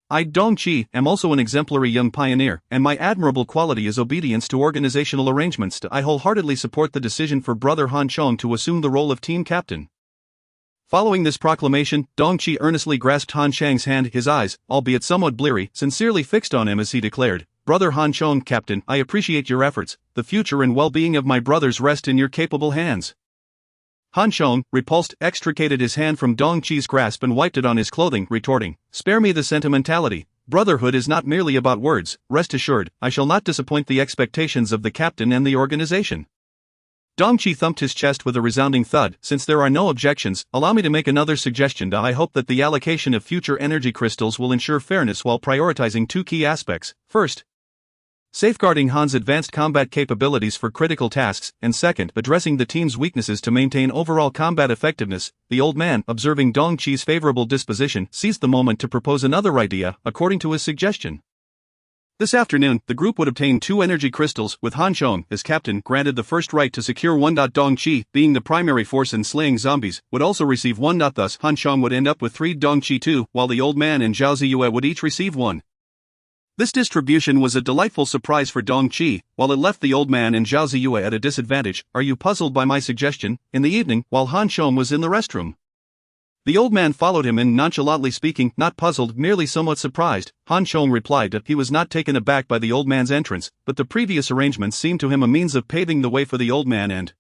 I, Dong-chi, am also an exemplary young pioneer, and my admirable quality is obedience to organizational arrangements. I wholeheartedly support the decision for Brother Han Chong to assume the role of team captain. Following this proclamation, Dong-chi earnestly grasped Han Chang's hand, his eyes, albeit somewhat bleary, sincerely fixed on him as he declared, Brother Han Chong, Captain, I appreciate your efforts. The future and well-being of my brothers rest in your capable hands. Han Chong, repulsed, extricated his hand from Dong-chi's grasp and wiped it on his clothing, retorting, Spare me the sentimentality. Brotherhood is not merely about words. Rest assured, I shall not disappoint the expectations of the captain and the organization. Dong-chi thumped his chest with a resounding thud. Since there are no objections, allow me to make another suggestion. I hope that the allocation of future energy crystals will ensure fairness while prioritizing 2 key aspects. First, safeguarding Han's advanced combat capabilities for critical tasks, and second, addressing the team's weaknesses to maintain overall combat effectiveness. The old man, observing Dong-chi's favorable disposition, seized the moment to propose another idea, according to his suggestion. This afternoon, the group would obtain 2 energy crystals, with Han Chong, as captain, granted the first right to secure 1. Dong-chi, being the primary force in slaying zombies, would also receive 1. Thus, Han Chong would end up with 3, Dong-chi 2, while the old man and Zhao Ziyue would each receive 1. This distribution was a delightful surprise for Dong-chi, while it left the old man and Zhao Ziyue at a disadvantage. Are you puzzled by my suggestion? In the evening, while Han Chong was in the restroom, the old man followed him in, nonchalantly speaking, not puzzled, merely somewhat surprised. Han Chong replied that he was not taken aback by the old man's entrance, but the previous arrangements seemed to him a means of paving the way for the old man and,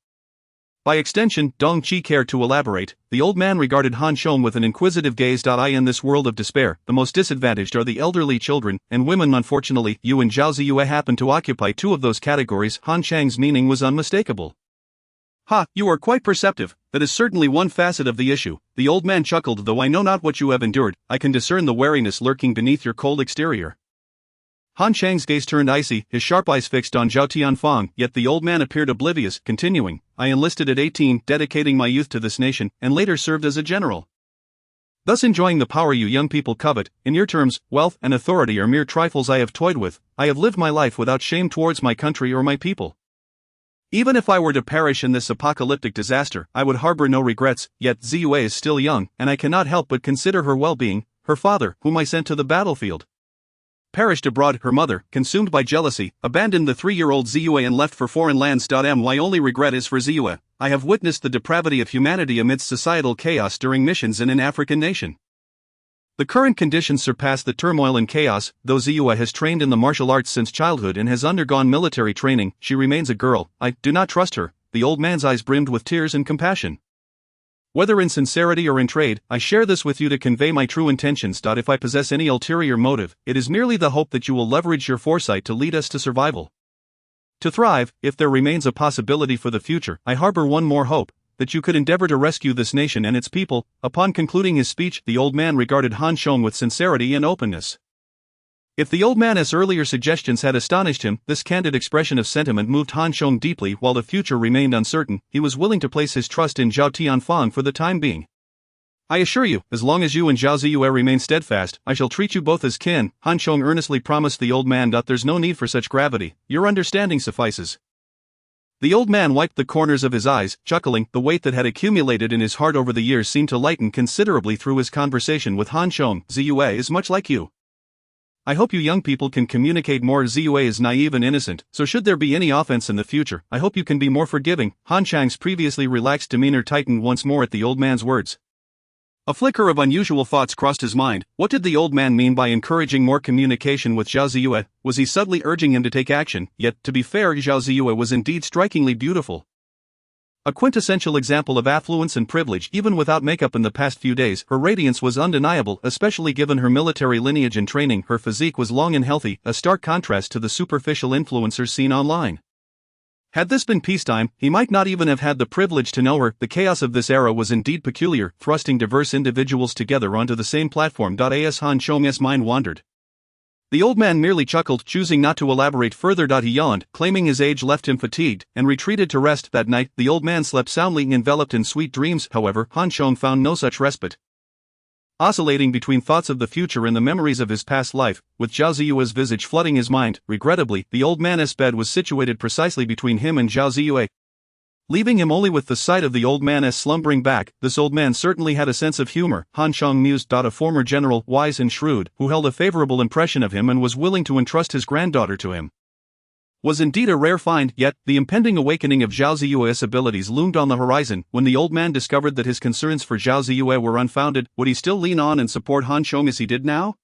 by extension, Dong-chi cared to elaborate. The old man regarded Han Chong with an inquisitive gaze. In this world of despair, the most disadvantaged are the elderly, children, and women. Unfortunately, you and Zhao Ziyue happen to occupy 2 of those categories. Han Chang's meaning was unmistakable. Ha, you are quite perceptive. That is certainly one facet of the issue. The old man chuckled. Though I know not what you have endured, I can discern the wariness lurking beneath your cold exterior. Han Chang's gaze turned icy, his sharp eyes fixed on Zhao Tianfang, yet the old man appeared oblivious, continuing, I enlisted at 18, dedicating my youth to this nation, and later served as a general. Thus enjoying the power you young people covet. In your terms, wealth and authority are mere trifles I have toyed with. I have lived my life without shame towards my country or my people. Even if I were to perish in this apocalyptic disaster, I would harbor no regrets. Yet Ziyue is still young, and I cannot help but consider her well-being. Her father, whom I sent to the battlefield, perished abroad. Her mother, consumed by jealousy, abandoned the 3-year-old Ziyue and left for foreign lands. My only regret is for Ziyue. I have witnessed the depravity of humanity amidst societal chaos during missions in an African nation. The current conditions surpass the turmoil and chaos. Though Ziyue has trained in the martial arts since childhood and has undergone military training, she remains a girl. I do not trust her. The old man's eyes brimmed with tears and compassion. Whether in sincerity or in trade, I share this with you to convey my true intentions. If I possess any ulterior motive, it is merely the hope that you will leverage your foresight to lead us to survival. To thrive, if there remains a possibility for the future, I harbor one more hope, that you could endeavor to rescue this nation and its people. Upon concluding his speech, the old man regarded Han Chong with sincerity and openness. If the old man's earlier suggestions had astonished him, this candid expression of sentiment moved Han Chong deeply. While the future remained uncertain, he was willing to place his trust in Zhao Tianfang for the time being. I assure you, as long as you and Zhao Ziyue remain steadfast, I shall treat you both as kin, Han Chong earnestly promised the old man. There's no need for such gravity, your understanding suffices. The old man wiped the corners of his eyes, chuckling. The weight that had accumulated in his heart over the years seemed to lighten considerably through his conversation with Han Chong. Ziyue is much like you. I hope you young people can communicate more. Ziyue is naive and innocent, so should there be any offense in the future, I hope you can be more forgiving. Han Chang's previously relaxed demeanor tightened once more at the old man's words. A flicker of unusual thoughts crossed his mind. What did the old man mean by encouraging more communication with Zhao Ziyue? Was he subtly urging him to take action? Yet, to be fair, Zhao Ziyue was indeed strikingly beautiful. A quintessential example of affluence and privilege. Even without makeup in the past few days, her radiance was undeniable, especially given her military lineage and training. Her physique was long and healthy, a stark contrast to the superficial influencers seen online. Had this been peacetime, he might not even have had the privilege to know her. The chaos of this era was indeed peculiar, thrusting diverse individuals together onto the same platform. As Han Chong's mind wandered, the old man merely chuckled, choosing not to elaborate further. He yawned, claiming his age left him fatigued, and retreated to rest. That night, the old man slept soundly, enveloped in sweet dreams. However, Han Chong found no such respite. oscillating between thoughts of the future and the memories of his past life, with Zhao Ziyue's visage flooding his mind. Regrettably, the old man's bed was situated precisely between him and Zhao Ziyue, leaving him only with the sight of the old man slumbering back. This old man certainly had a sense of humor, Han Chong mused. A former general, wise and shrewd, who held a favorable impression of him and was willing to entrust his granddaughter to him, was indeed a rare find. Yet, the impending awakening of Zhao Ziyue's abilities loomed on the horizon. When the old man discovered that his concerns for Zhao Ziyue were unfounded, would he still lean on and support Han Chong as he did now?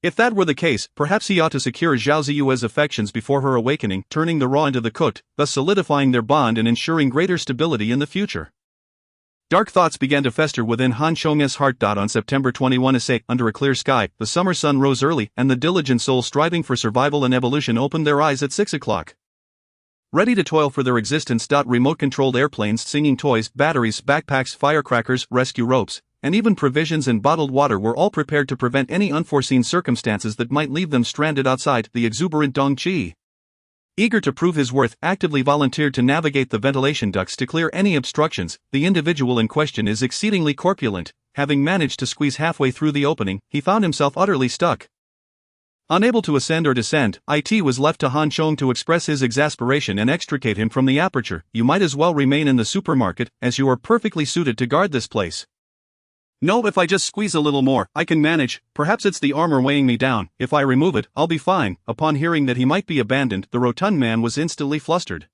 If that were the case, perhaps he ought to secure Zhao Ziyue's affections before her awakening, turning the raw into the cooked, thus solidifying their bond and ensuring greater stability in the future. Dark thoughts began to fester within Han Chong's heart. On September 21, under a clear sky, the summer sun rose early, and the diligent soul striving for survival and evolution opened their eyes at 6 o'clock. Ready to toil for their existence. Remote-controlled airplanes, singing toys, batteries, backpacks, firecrackers, rescue ropes, and even provisions and bottled water were all prepared to prevent any unforeseen circumstances that might leave them stranded outside. The exuberant Dong Qi, eager to prove his worth, actively volunteered to navigate the ventilation ducts to clear any obstructions. The individual in question is exceedingly corpulent. Having managed to squeeze halfway through the opening, he found himself utterly stuck. Unable to ascend or descend, it was left to Han Chong to express his exasperation and extricate him from the aperture. You might as well remain in the supermarket, as you are perfectly suited to guard this place. No, if I just squeeze a little more, I can manage. Perhaps it's the armor weighing me down. If I remove it, I'll be fine. Upon hearing that he might be abandoned, the rotund man was instantly flustered.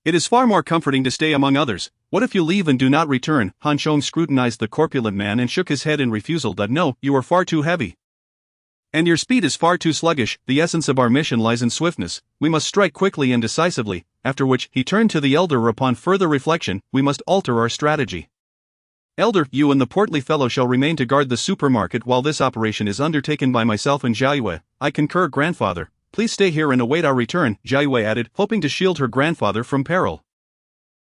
It is far more comforting to stay among others. What if you leave and do not return? Han Chong scrutinized the corpulent man and shook his head in refusal. No, you are far too heavy. And your speed is far too sluggish. The essence of our mission lies in swiftness. We must strike quickly and decisively. After which, he turned to the elder. Upon further reflection, we must alter our strategy. Elder, you and the portly fellow shall remain to guard the supermarket while this operation is undertaken by myself and Zhao Yue. I concur, grandfather. Please stay here and await our return, Zhao Yue added, hoping to shield her grandfather from peril.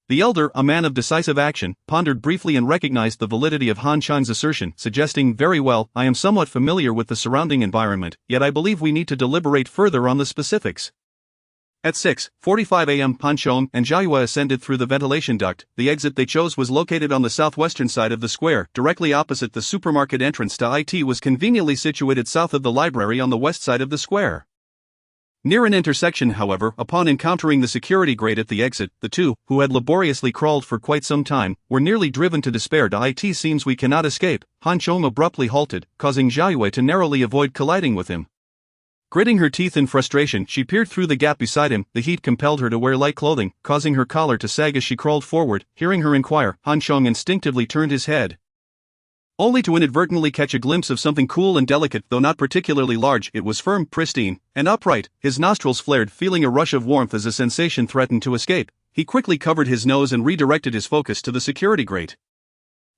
The elder, a man of decisive action, pondered briefly and recognized the validity of Han Chong's assertion, suggesting, very well, I am somewhat familiar with the surrounding environment, yet I believe we need to deliberate further on the specifics. At 6:45 a.m., Han Chong and Zhao Yue ascended through the ventilation duct. The exit they chose was located on the southwestern side of the square, directly opposite the supermarket entrance. It was conveniently situated south of the library on the west side of the square. Near an intersection, however, upon encountering the security grate at the exit, the two, who had laboriously crawled for quite some time, were nearly driven to despair. It seems we cannot escape. Han Chong abruptly halted, causing Zhao Yue to narrowly avoid colliding with him. Gritting her teeth in frustration, she peered through the gap beside him. The heat compelled her to wear light clothing, causing her collar to sag as she crawled forward. Hearing her inquire, Han Chong instinctively turned his head, only to inadvertently catch a glimpse of something cool and delicate. Though not particularly large, it was firm, pristine, and upright. His nostrils flared, feeling a rush of warmth as a sensation threatened to escape. He quickly covered his nose and redirected his focus to the security grate.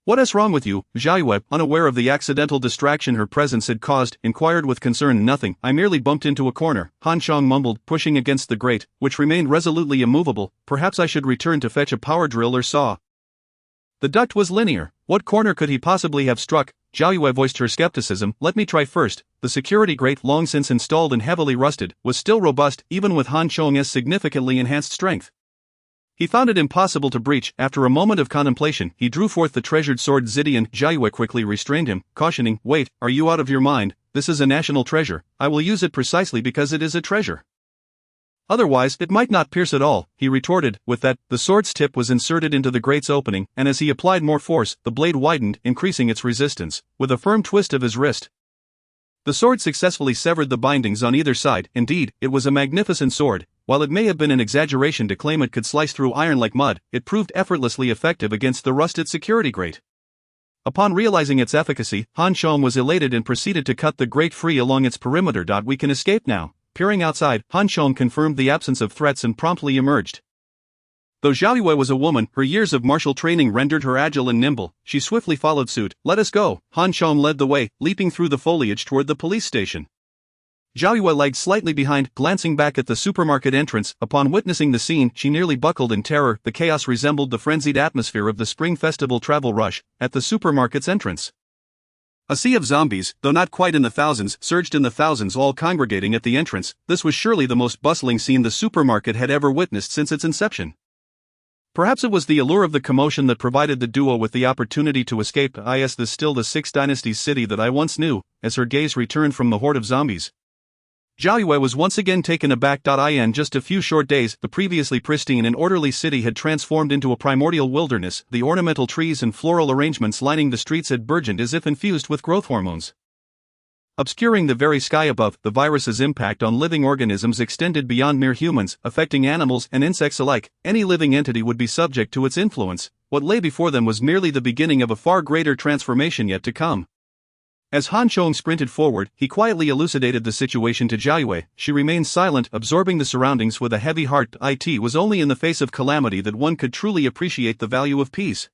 What is wrong with you? Zhao Yue, unaware of the accidental distraction her presence had caused, inquired with concern. Nothing, I merely bumped into a corner, Han Chong mumbled, pushing against the grate, which remained resolutely immovable. Perhaps I should return to fetch a power drill or saw. The duct was linear. What corner could he possibly have struck? Zhao Yue voiced her skepticism. Let me try first. The security grate, long since installed and heavily rusted, was still robust, even with Han Chong's significantly enhanced strength. He found it impossible to breach. After a moment of contemplation, he drew forth the treasured sword Zidian. Zhao Yue quickly restrained him, cautioning, wait, are you out of your mind? This is a national treasure. I will use it precisely because it is a treasure. Otherwise, it might not pierce at all, he retorted. With that, the sword's tip was inserted into the grate's opening, and as he applied more force, the blade widened, increasing its resistance. With a firm twist of his wrist, the sword successfully severed the bindings on either side. Indeed, it was a magnificent sword. While it may have been an exaggeration to claim it could slice through iron like mud, it proved effortlessly effective against the rusted security grate. Upon realizing its efficacy, Han Chong was elated and proceeded to cut the grate free along its perimeter. We can escape now. Peering outside, Han Chong confirmed the absence of threats and promptly emerged. Though Zhao Yue was a woman, her years of martial training rendered her agile and nimble. She swiftly followed suit. Let us go. Han Chong led the way, leaping through the foliage toward the police station. Zhao Yue lagged slightly behind, glancing back at the supermarket entrance. Upon witnessing the scene, she nearly buckled in terror. The chaos resembled the frenzied atmosphere of the spring festival travel rush at the supermarket's entrance. A sea of zombies, though not quite in the thousands, surged in the thousands, all congregating at the entrance. This was surely the most bustling scene the supermarket had ever witnessed since its inception. Perhaps it was the allure of the commotion that provided the duo with the opportunity to escape. Is this still the Six Dynasties city that I once knew? As her gaze returned from the horde of zombies, Zhao Yue was once again taken aback. In just a few short days, the previously pristine and orderly city had transformed into a primordial wilderness. The ornamental trees and floral arrangements lining the streets had burgeoned as if infused with growth hormones, obscuring the very sky above. The virus's impact on living organisms extended beyond mere humans, affecting animals and insects alike. Any living entity would be subject to its influence. What lay before them was merely the beginning of a far greater transformation yet to come. As Han Chong sprinted forward, he quietly elucidated the situation to Zhao Yue. She remained silent, absorbing the surroundings with a heavy heart. It was only in the face of calamity that one could truly appreciate the value of peace.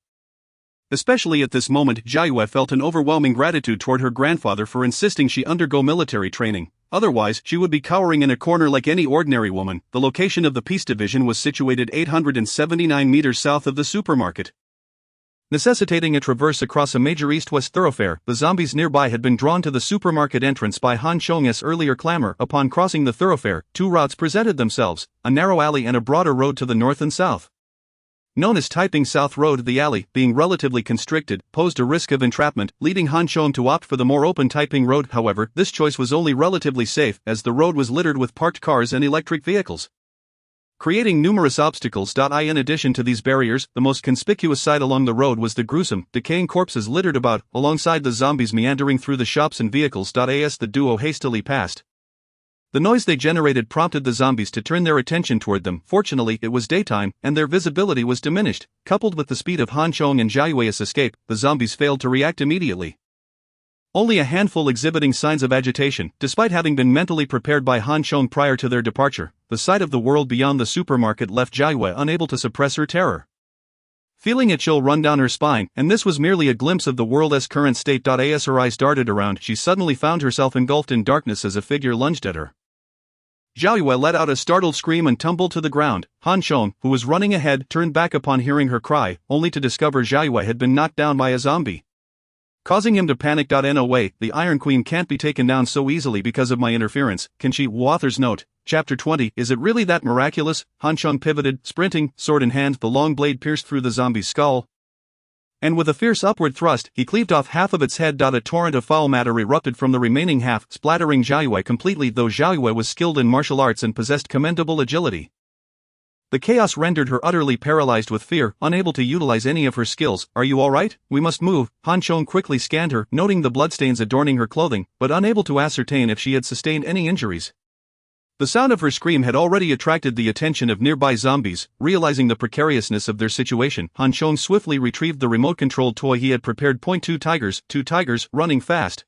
Especially at this moment, Zhao Yue felt an overwhelming gratitude toward her grandfather for insisting she undergo military training. Otherwise, she would be cowering in a corner like any ordinary woman. The location of the Peace Division was situated 879 meters south of the supermarket, necessitating a traverse across a major east-west thoroughfare. The zombies nearby had been drawn to the supermarket entrance by Han Chong's earlier clamor. Upon crossing the thoroughfare, two routes presented themselves, a narrow alley and a broader road to the north and south. Known as Taiping South Road, the alley, being relatively constricted, posed a risk of entrapment, leading Han Chong to opt for the more open Taiping Road. However, this choice was only relatively safe, as the road was littered with parked cars and electric vehicles, creating numerous obstacles. In addition to these barriers, the most conspicuous sight along the road was the gruesome, decaying corpses littered about, alongside the zombies meandering through the shops and vehicles. As the duo hastily passed, the noise they generated prompted the zombies to turn their attention toward them. Fortunately, it was daytime, and their visibility was diminished. Coupled with the speed of Han Chong and Zhao Yue's escape, the zombies failed to react immediately. Only a handful exhibiting signs of agitation, despite having been mentally prepared by Han Chong prior to their departure. The sight of the world beyond the supermarket left Zhao Yue unable to suppress her terror, feeling a chill run down her spine. And this was merely a glimpse of the world's current state. As her eyes darted around, she suddenly found herself engulfed in darkness as a figure lunged at her. Zhao Yue let out a startled scream and tumbled to the ground. Han Chong, who was running ahead, turned back upon hearing her cry, only to discover Zhao Yue had been knocked down by a zombie, causing him to panic. No way, the Iron Queen can't be taken down so easily because of my interference, can she? Author's note. Chapter 20. Is it really that miraculous? Han Chong pivoted, sprinting, sword in hand. The long blade pierced through the zombie's skull, and with a fierce upward thrust, he cleaved off half of its head. A torrent of foul matter erupted from the remaining half, splattering Zhao Yue completely. Though Zhao Yue was skilled in martial arts and possessed commendable agility, the chaos rendered her utterly paralyzed with fear, unable to utilize any of her skills. Are you alright? We must move. Han Chong quickly scanned her, noting the bloodstains adorning her clothing, but unable to ascertain if she had sustained any injuries. The sound of her scream had already attracted the attention of nearby zombies. Realizing the precariousness of their situation, Han Chong swiftly retrieved the remote-controlled toy he had prepared. Two tigers, running fast.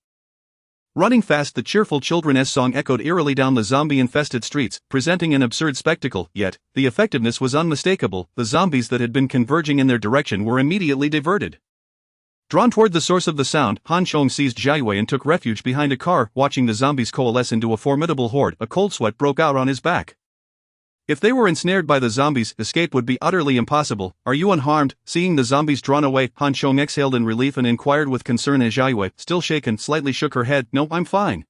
Running fast, the cheerful children's song echoed eerily down the zombie-infested streets, presenting an absurd spectacle. Yet, the effectiveness was unmistakable. The zombies that had been converging in their direction were immediately diverted. Drawn toward the source of the sound, Han Chong seized Zhao Yue and took refuge behind a car. Watching the zombies coalesce into a formidable horde, a cold sweat broke out on his back. If they were ensnared by the zombies, escape would be utterly impossible. Are you unharmed? Seeing the zombies drawn away, Han Chong exhaled in relief and inquired with concern as Zhao Yue, still shaken, slightly shook her head. No, I'm fine.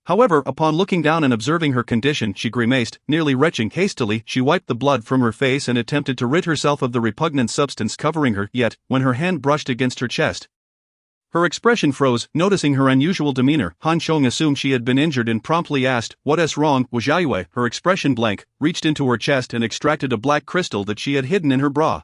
However, upon looking down and observing her condition, she grimaced, nearly retching. Hastily, she wiped the blood from her face and attempted to rid herself of the repugnant substance covering her. Yet, when her hand brushed against her chest, her expression froze. Noticing her unusual demeanor, Han Chong assumed she had been injured and promptly asked, "What's wrong?" Zhao Yue, her expression blank, reached into her chest and extracted a black crystal that she had hidden in her bra.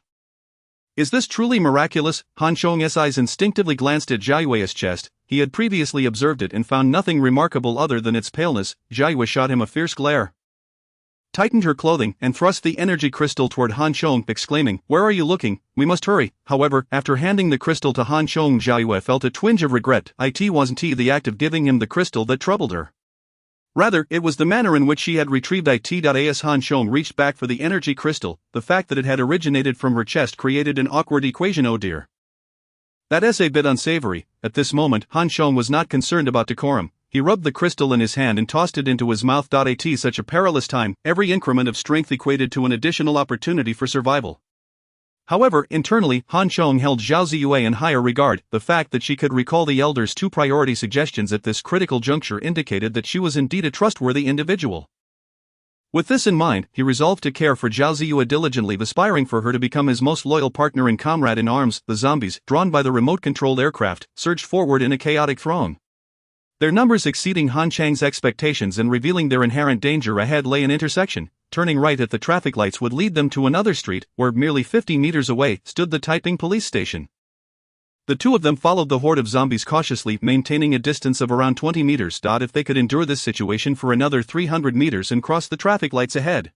Is this truly miraculous? Han Chong's eyes instinctively glanced at Zhao Yue's chest. He had previously observed it and found nothing remarkable other than its paleness. Zhao Yue shot him a fierce glare, tightened her clothing, and thrust the energy crystal toward Han Chong, exclaiming, "Where are you looking? We must hurry." However, after handing the crystal to Han Chong, Zhao Yue felt a twinge of regret. It wasn't the act of giving him the crystal that troubled her. Rather, it was the manner in which she had retrieved it. As Han Chong reached back for the energy crystal, the fact that it had originated from her chest created an awkward equation. Oh dear. That's a bit unsavory. At this moment, Han Chong was not concerned about decorum. He rubbed the crystal in his hand and tossed it into his mouth. At such a perilous time, every increment of strength equated to an additional opportunity for survival. However, internally, Han Chong held Zhao Ziyue in higher regard. The fact that she could recall the elder's two priority suggestions at this critical juncture indicated that she was indeed a trustworthy individual. With this in mind, he resolved to care for Zhao Ziyue diligently, aspiring for her to become his most loyal partner and comrade in arms. The zombies, drawn by the remote-controlled aircraft, surged forward in a chaotic throng. Their numbers exceeding Han Chang's expectations and revealing their inherent danger ahead lay an intersection. Turning right at the traffic lights would lead them to another street, where merely 50 meters away stood the Taiping police station. The two of them followed the horde of zombies cautiously, maintaining a distance of around 20 meters. If they could endure this situation for another 300 meters and cross the traffic lights ahead,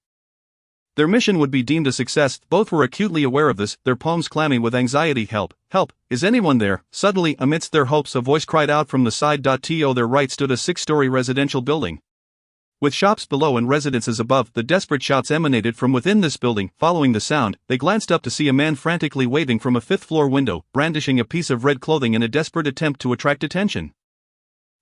their mission would be deemed a success. Both were acutely aware of this, their palms clammy with anxiety. Help! Help! Is anyone there? Suddenly, amidst their hopes, a voice cried out from the side. To their right stood a 6-story residential building, with shops below and residences above. The desperate shouts emanated from within this building. Following the sound, they glanced up to see a man frantically waving from a 5th-floor window, brandishing a piece of red clothing in a desperate attempt to attract attention.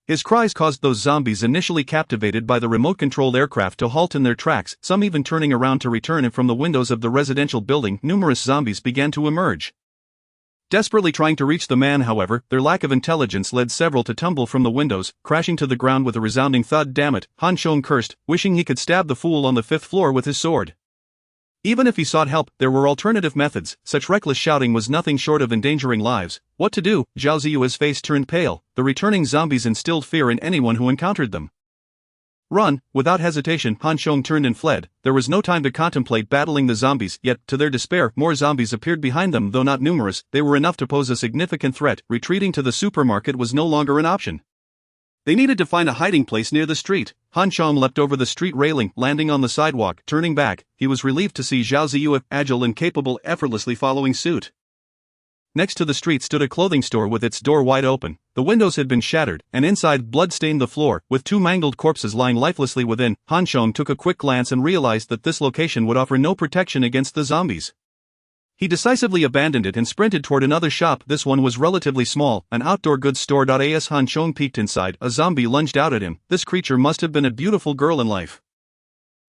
His cries caused those zombies initially captivated by the remote-controlled aircraft to halt in their tracks, some even turning around to return, and from the windows of the residential building, numerous zombies began to emerge. Desperately trying to reach the man, however, their lack of intelligence led several to tumble from the windows, crashing to the ground with a resounding thud. Damn it, Han Chong cursed, wishing he could stab the fool on the 5th floor with his sword. Even if he sought help, there were alternative methods. Such reckless shouting was nothing short of endangering lives. What to do? Zhao Ziyue's face turned pale. The returning zombies instilled fear in anyone who encountered them. Run! Without hesitation, Han Chong turned and fled. There was no time to contemplate battling the zombies, yet, to their despair, more zombies appeared behind them. Though not numerous, they were enough to pose a significant threat. Retreating to the supermarket was no longer an option. They needed to find a hiding place near the street. Han Chong leapt over the street railing, landing on the sidewalk. Turning back, he was relieved to see Zhao Ziyue, agile and capable, effortlessly following suit. Next to the street stood a clothing store with its door wide open. The windows had been shattered, and inside blood stained the floor, with 2 mangled corpses lying lifelessly within. Han Chong took a quick glance and realized that this location would offer no protection against the zombies. He decisively abandoned it and sprinted toward another shop. This one was relatively small, an outdoor goods store. As Han Chong peeked inside, a zombie lunged out at him. This creature must have been a beautiful girl in life.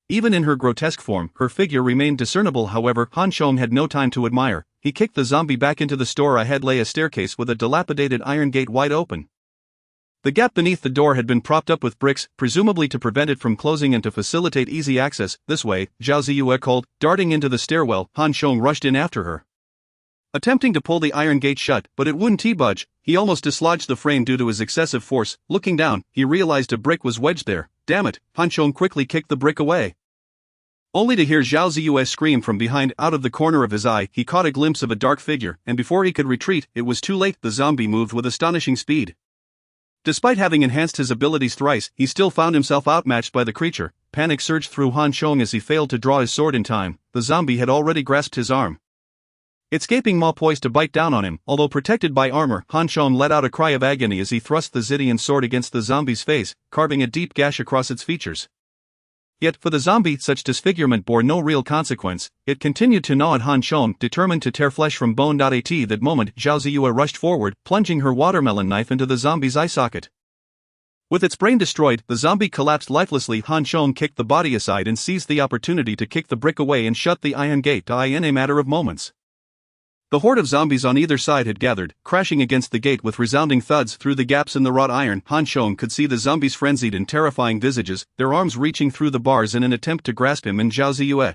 Even in her grotesque form, her figure remained discernible. However, Han Chong had no time to admire. He kicked the zombie back into the store. Ahead lay a staircase with a dilapidated iron gate wide open. The gap beneath the door had been propped up with bricks, presumably to prevent it from closing and to facilitate easy access. This way, Zhao Ziyue called. Darting into the stairwell, Han Chong rushed in after her, attempting to pull the iron gate shut, but it wouldn't budge. He almost dislodged the frame due to his excessive force. Looking down, he realized a brick was wedged there. Damn it! Han Chong quickly kicked the brick away, only to hear Zhao Ziyue scream from behind. Out of the corner of his eye, he caught a glimpse of a dark figure, and before he could retreat, it was too late. The zombie moved with astonishing speed. Despite having enhanced his abilities thrice, he still found himself outmatched by the creature. Panic surged through Han Chong as he failed to draw his sword in time. The zombie had already grasped his arm, its gaping maw poised to bite down on him. Although protected by armor, Han Chong let out a cry of agony as he thrust the Xidian sword against the zombie's face, carving a deep gash across its features. Yet, for the zombie, such disfigurement bore no real consequence. It continued to gnaw at Han Chong, determined to tear flesh from bone. At that moment, Zhao Ziyue rushed forward, plunging her watermelon knife into the zombie's eye socket. With its brain destroyed, the zombie collapsed lifelessly. Han Chong kicked the body aside and seized the opportunity to kick the brick away and shut the iron gate in a matter of moments. The horde of zombies on either side had gathered, crashing against the gate with resounding thuds through the gaps in the wrought iron. Han Chong could see the zombies' frenzied and terrifying visages, their arms reaching through the bars in an attempt to grasp him and Zhao Ziyue.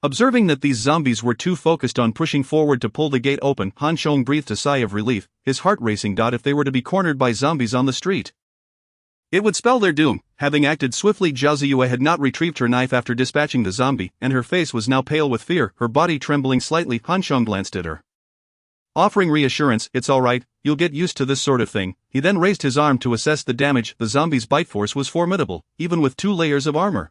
Observing that these zombies were too focused on pushing forward to pull the gate open, Han Chong breathed a sigh of relief, his heart racing. If they were to be cornered by zombies on the street, it would spell their doom. Having acted swiftly, Zhao Ziyue had not retrieved her knife after dispatching the zombie, and her face was now pale with fear, her body trembling slightly. Han Chong glanced at her, offering reassurance. It's alright, you'll get used to this sort of thing. He then raised his arm to assess the damage. The zombie's bite force was formidable, even with 2 layers of armor.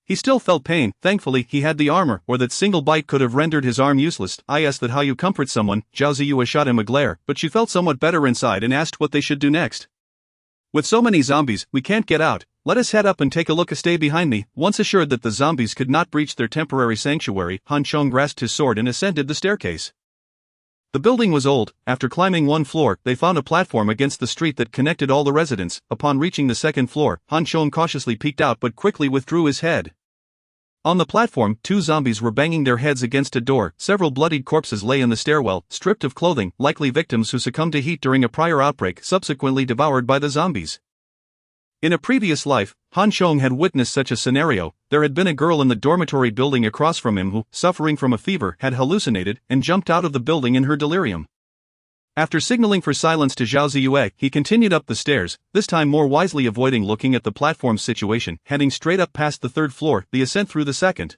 He still felt pain. Thankfully, he had the armor, or that single bite could have rendered his arm useless. I asked that how you comfort someone. Zhao Ziyue shot him a glare, but she felt somewhat better inside and asked what they should do next. With so many zombies, we can't get out. Let us head up and take a look. Stay behind me. Once assured that the zombies could not breach their temporary sanctuary, Han Chong grasped his sword and ascended the staircase. The building was old. After climbing 1 floor, they found a platform against the street that connected all the residents. Upon reaching the 2nd floor, Han Chong cautiously peeked out but quickly withdrew his head. On the platform, 2 zombies were banging their heads against a door. Several bloodied corpses lay in the stairwell, stripped of clothing, likely victims who succumbed to heat during a prior outbreak, subsequently devoured by the zombies. In a previous life, Han Chong had witnessed such a scenario. There had been a girl in the dormitory building across from him who, suffering from a fever, had hallucinated and jumped out of the building in her delirium. After signaling for silence to Zhao Ziyue, he continued up the stairs, this time more wisely avoiding looking at the platform situation, heading straight up past the third floor. The ascent through the second,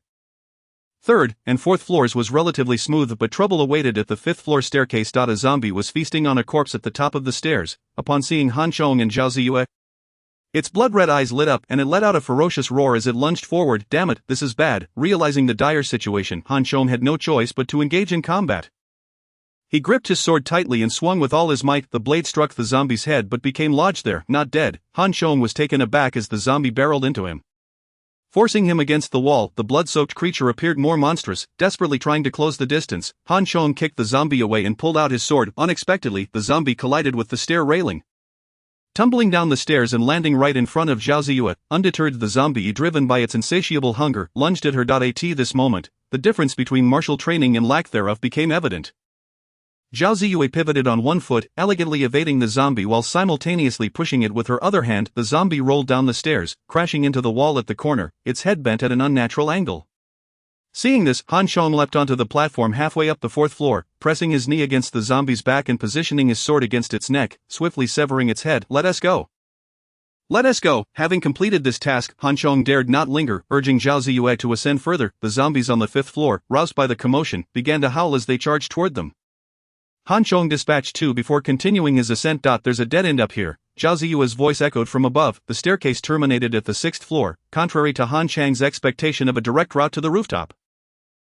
third, and fourth floors was relatively smooth, but trouble awaited at the fifth floor staircase. A zombie was feasting on a corpse at the top of the stairs. Upon seeing Han Chong and Zhao Ziyue, its blood-red eyes lit up and it let out a ferocious roar as it lunged forward. Damn it, this is bad. Realizing the dire situation, Han Chong had no choice but to engage in combat. He gripped his sword tightly and swung with all his might. The blade struck the zombie's head but became lodged there, not dead. Han Chong was taken aback as the zombie barreled into him. Forcing him against the wall, the blood-soaked creature appeared more monstrous, desperately trying to close the distance. Han Chong kicked the zombie away and pulled out his sword. Unexpectedly, the zombie collided with the stair railing, tumbling down the stairs and landing right in front of Zhao Ziyue. Undeterred, the zombie, driven by its insatiable hunger, lunged at her. At this moment, the difference between martial training and lack thereof became evident. Zhao Ziyue pivoted on one foot, elegantly evading the zombie while simultaneously pushing it with her other hand. The zombie rolled down the stairs, crashing into the wall at the corner, its head bent at an unnatural angle. Seeing this, Han Chong leapt onto the platform halfway up the fourth floor, pressing his knee against the zombie's back and positioning his sword against its neck, swiftly severing its head. Let us go. Let us go. Having completed this task, Han Chong dared not linger, urging Zhao Ziyue to ascend further. The zombies on the fifth floor, roused by the commotion, began to howl as they charged toward them. Han Chong dispatched two before continuing his ascent. There's a dead end up here, Zhao Ziyue's voice echoed from above. The staircase terminated at the sixth floor, contrary to Han Chang's expectation of a direct route to the rooftop.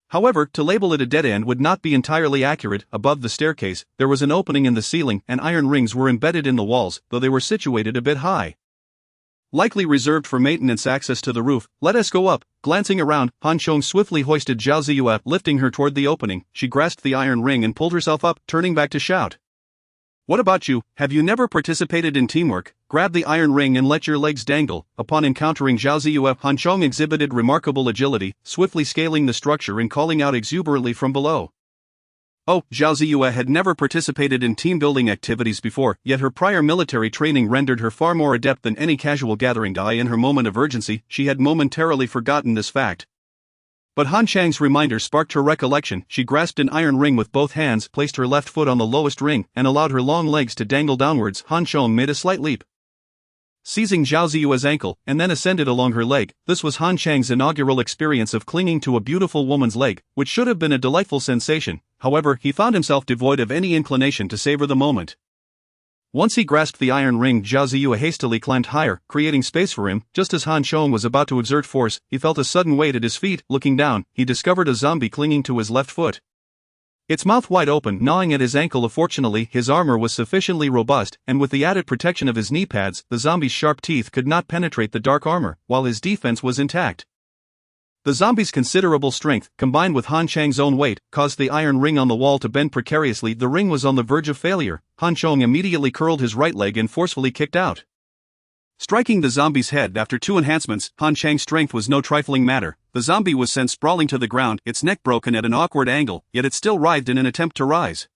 However, to label it a dead end would not be entirely accurate. Above the staircase, there was an opening in the ceiling, and iron rings were embedded in the walls, though they were situated a bit high, likely reserved for maintenance access to the roof. Let us go up. Glancing around, Han Chong swiftly hoisted Zhao Ziyue, lifting her toward the opening. She grasped the iron ring and pulled herself up, turning back to shout, "What about you? Have you never participated in teamwork? Grab the iron ring and let your legs dangle." Upon encountering Zhao Ziyue, Han Chong exhibited remarkable agility, swiftly scaling the structure and calling out exuberantly from below. Oh, Zhao Ziyue had never participated in team-building activities before, yet her prior military training rendered her far more adept than any casual gathering guy. In her moment of urgency, she had momentarily forgotten this fact. But Han Chang's reminder sparked her recollection. She grasped an iron ring with both hands, placed her left foot on the lowest ring, and allowed her long legs to dangle downwards. Han Chong made a slight leap, seizing Zhao Ziyue's ankle, and then ascended along her leg. This was Han Chang's inaugural experience of clinging to a beautiful woman's leg, which should have been a delightful sensation. However, he found himself devoid of any inclination to savor the moment. Once he grasped the iron ring, Zhao Ziyue hastily climbed higher, creating space for him. Just as Han Chong was about to exert force, he felt a sudden weight at his feet. Looking down, he discovered a zombie clinging to his left foot, its mouth wide open, gnawing at his ankle. Fortunately, his armor was sufficiently robust, and with the added protection of his knee pads, the zombie's sharp teeth could not penetrate the dark armor, while his defense was intact. The zombie's considerable strength, combined with Han Chang's own weight, caused the iron ring on the wall to bend precariously. The ring was on the verge of failure. Han Chong immediately curled his right leg and forcefully kicked out, striking the zombie's head. After two enhancements, Han Chang's strength was no trifling matter. The zombie was sent sprawling to the ground, its neck broken at an awkward angle, yet it still writhed in an attempt to rise.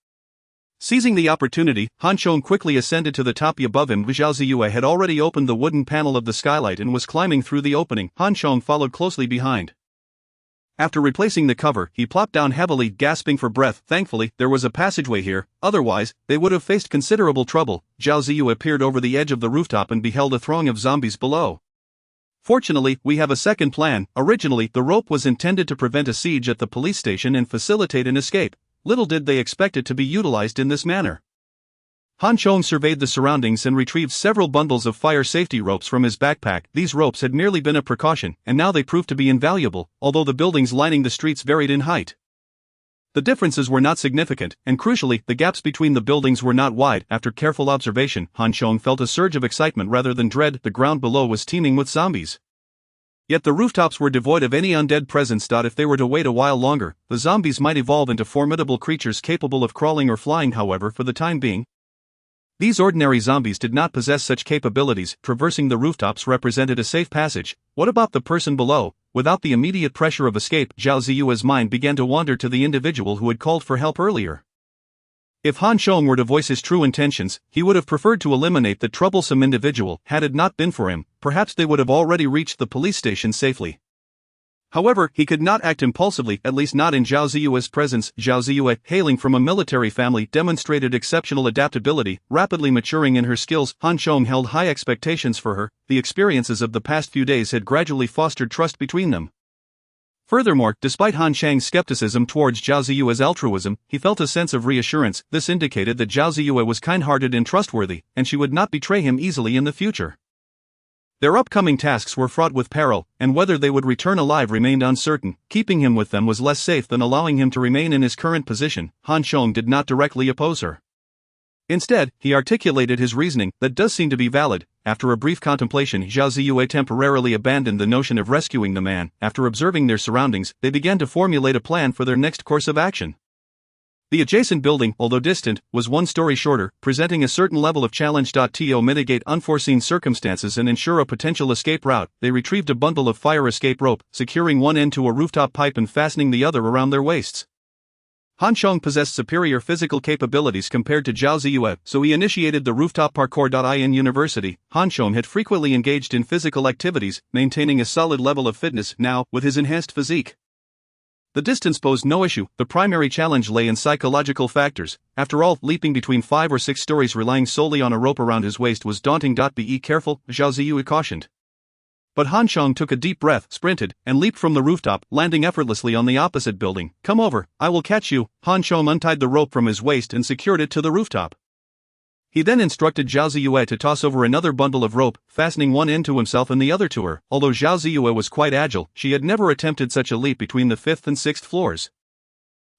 Seizing the opportunity, Han Chong quickly ascended to the top. Above him, Zhao Ziyue had already opened the wooden panel of the skylight and was climbing through the opening. Han Chong followed closely behind. After replacing the cover, he plopped down heavily, gasping for breath. Thankfully, there was a passageway here, otherwise, they would have faced considerable trouble. Zhao Ziyue peered over the edge of the rooftop and beheld a throng of zombies below. Fortunately, we have a second plan. Originally, the rope was intended to prevent a siege at the police station and facilitate an escape. Little did they expect it to be utilized in this manner. Han Chong surveyed the surroundings and retrieved several bundles of fire safety ropes from his backpack. These ropes had merely been a precaution, and now they proved to be invaluable, although the buildings lining the streets varied in height. The differences were not significant, and crucially, the gaps between the buildings were not wide. After careful observation, Han Chong felt a surge of excitement rather than dread. The ground below was teeming with zombies, yet the rooftops were devoid of any undead presence. If they were to wait a while longer, the zombies might evolve into formidable creatures capable of crawling or flying. However, for the time being, these ordinary zombies did not possess such capabilities. Traversing the rooftops represented a safe passage. What about the person below? Without the immediate pressure of escape, Zhao Ziyue's mind began to wander to the individual who had called for help earlier. If Han Chong were to voice his true intentions, he would have preferred to eliminate the troublesome individual. Had it not been for him, perhaps they would have already reached the police station safely. However, he could not act impulsively, at least not in Zhao Ziyue's presence. Zhao Ziyue, hailing from a military family, demonstrated exceptional adaptability, rapidly maturing in her skills. Han Chong held high expectations for her. The experiences of the past few days had gradually fostered trust between them. Furthermore, despite Han Chang's skepticism towards Zhao Ziyue's altruism, he felt a sense of reassurance. This indicated that Zhao Ziyue was kind-hearted and trustworthy, and she would not betray him easily in the future. Their upcoming tasks were fraught with peril, and whether they would return alive remained uncertain. Keeping him with them was less safe than allowing him to remain in his current position. Han Chong did not directly oppose her. Instead, he articulated his reasoning, that does seem to be valid. After a brief contemplation, Zhao Ziyue temporarily abandoned the notion of rescuing the man. After observing their surroundings, they began to formulate a plan for their next course of action. The adjacent building, although distant, was one story shorter, presenting a certain level of challenge. To mitigate unforeseen circumstances and ensure a potential escape route, they retrieved a bundle of fire escape rope, securing one end to a rooftop pipe and fastening the other around their waists. Han Chong possessed superior physical capabilities compared to Zhao Ziyue, so he initiated the rooftop parkour. In university, Han Chong had frequently engaged in physical activities, maintaining a solid level of fitness. Now, with his enhanced physique, the distance posed no issue. The primary challenge lay in psychological factors. After all, leaping between 5 or 6 stories relying solely on a rope around his waist was daunting. Be careful, Zhao Ziyue cautioned. But Han Chong took a deep breath, sprinted, and leaped from the rooftop, landing effortlessly on the opposite building. Come over, I will catch you. Han Chong untied the rope from his waist and secured it to the rooftop. He then instructed Zhao Ziyue to toss over another bundle of rope, fastening one end to himself and the other to her. Although Zhao Ziyue was quite agile, she had never attempted such a leap between the 5th and 6th floors.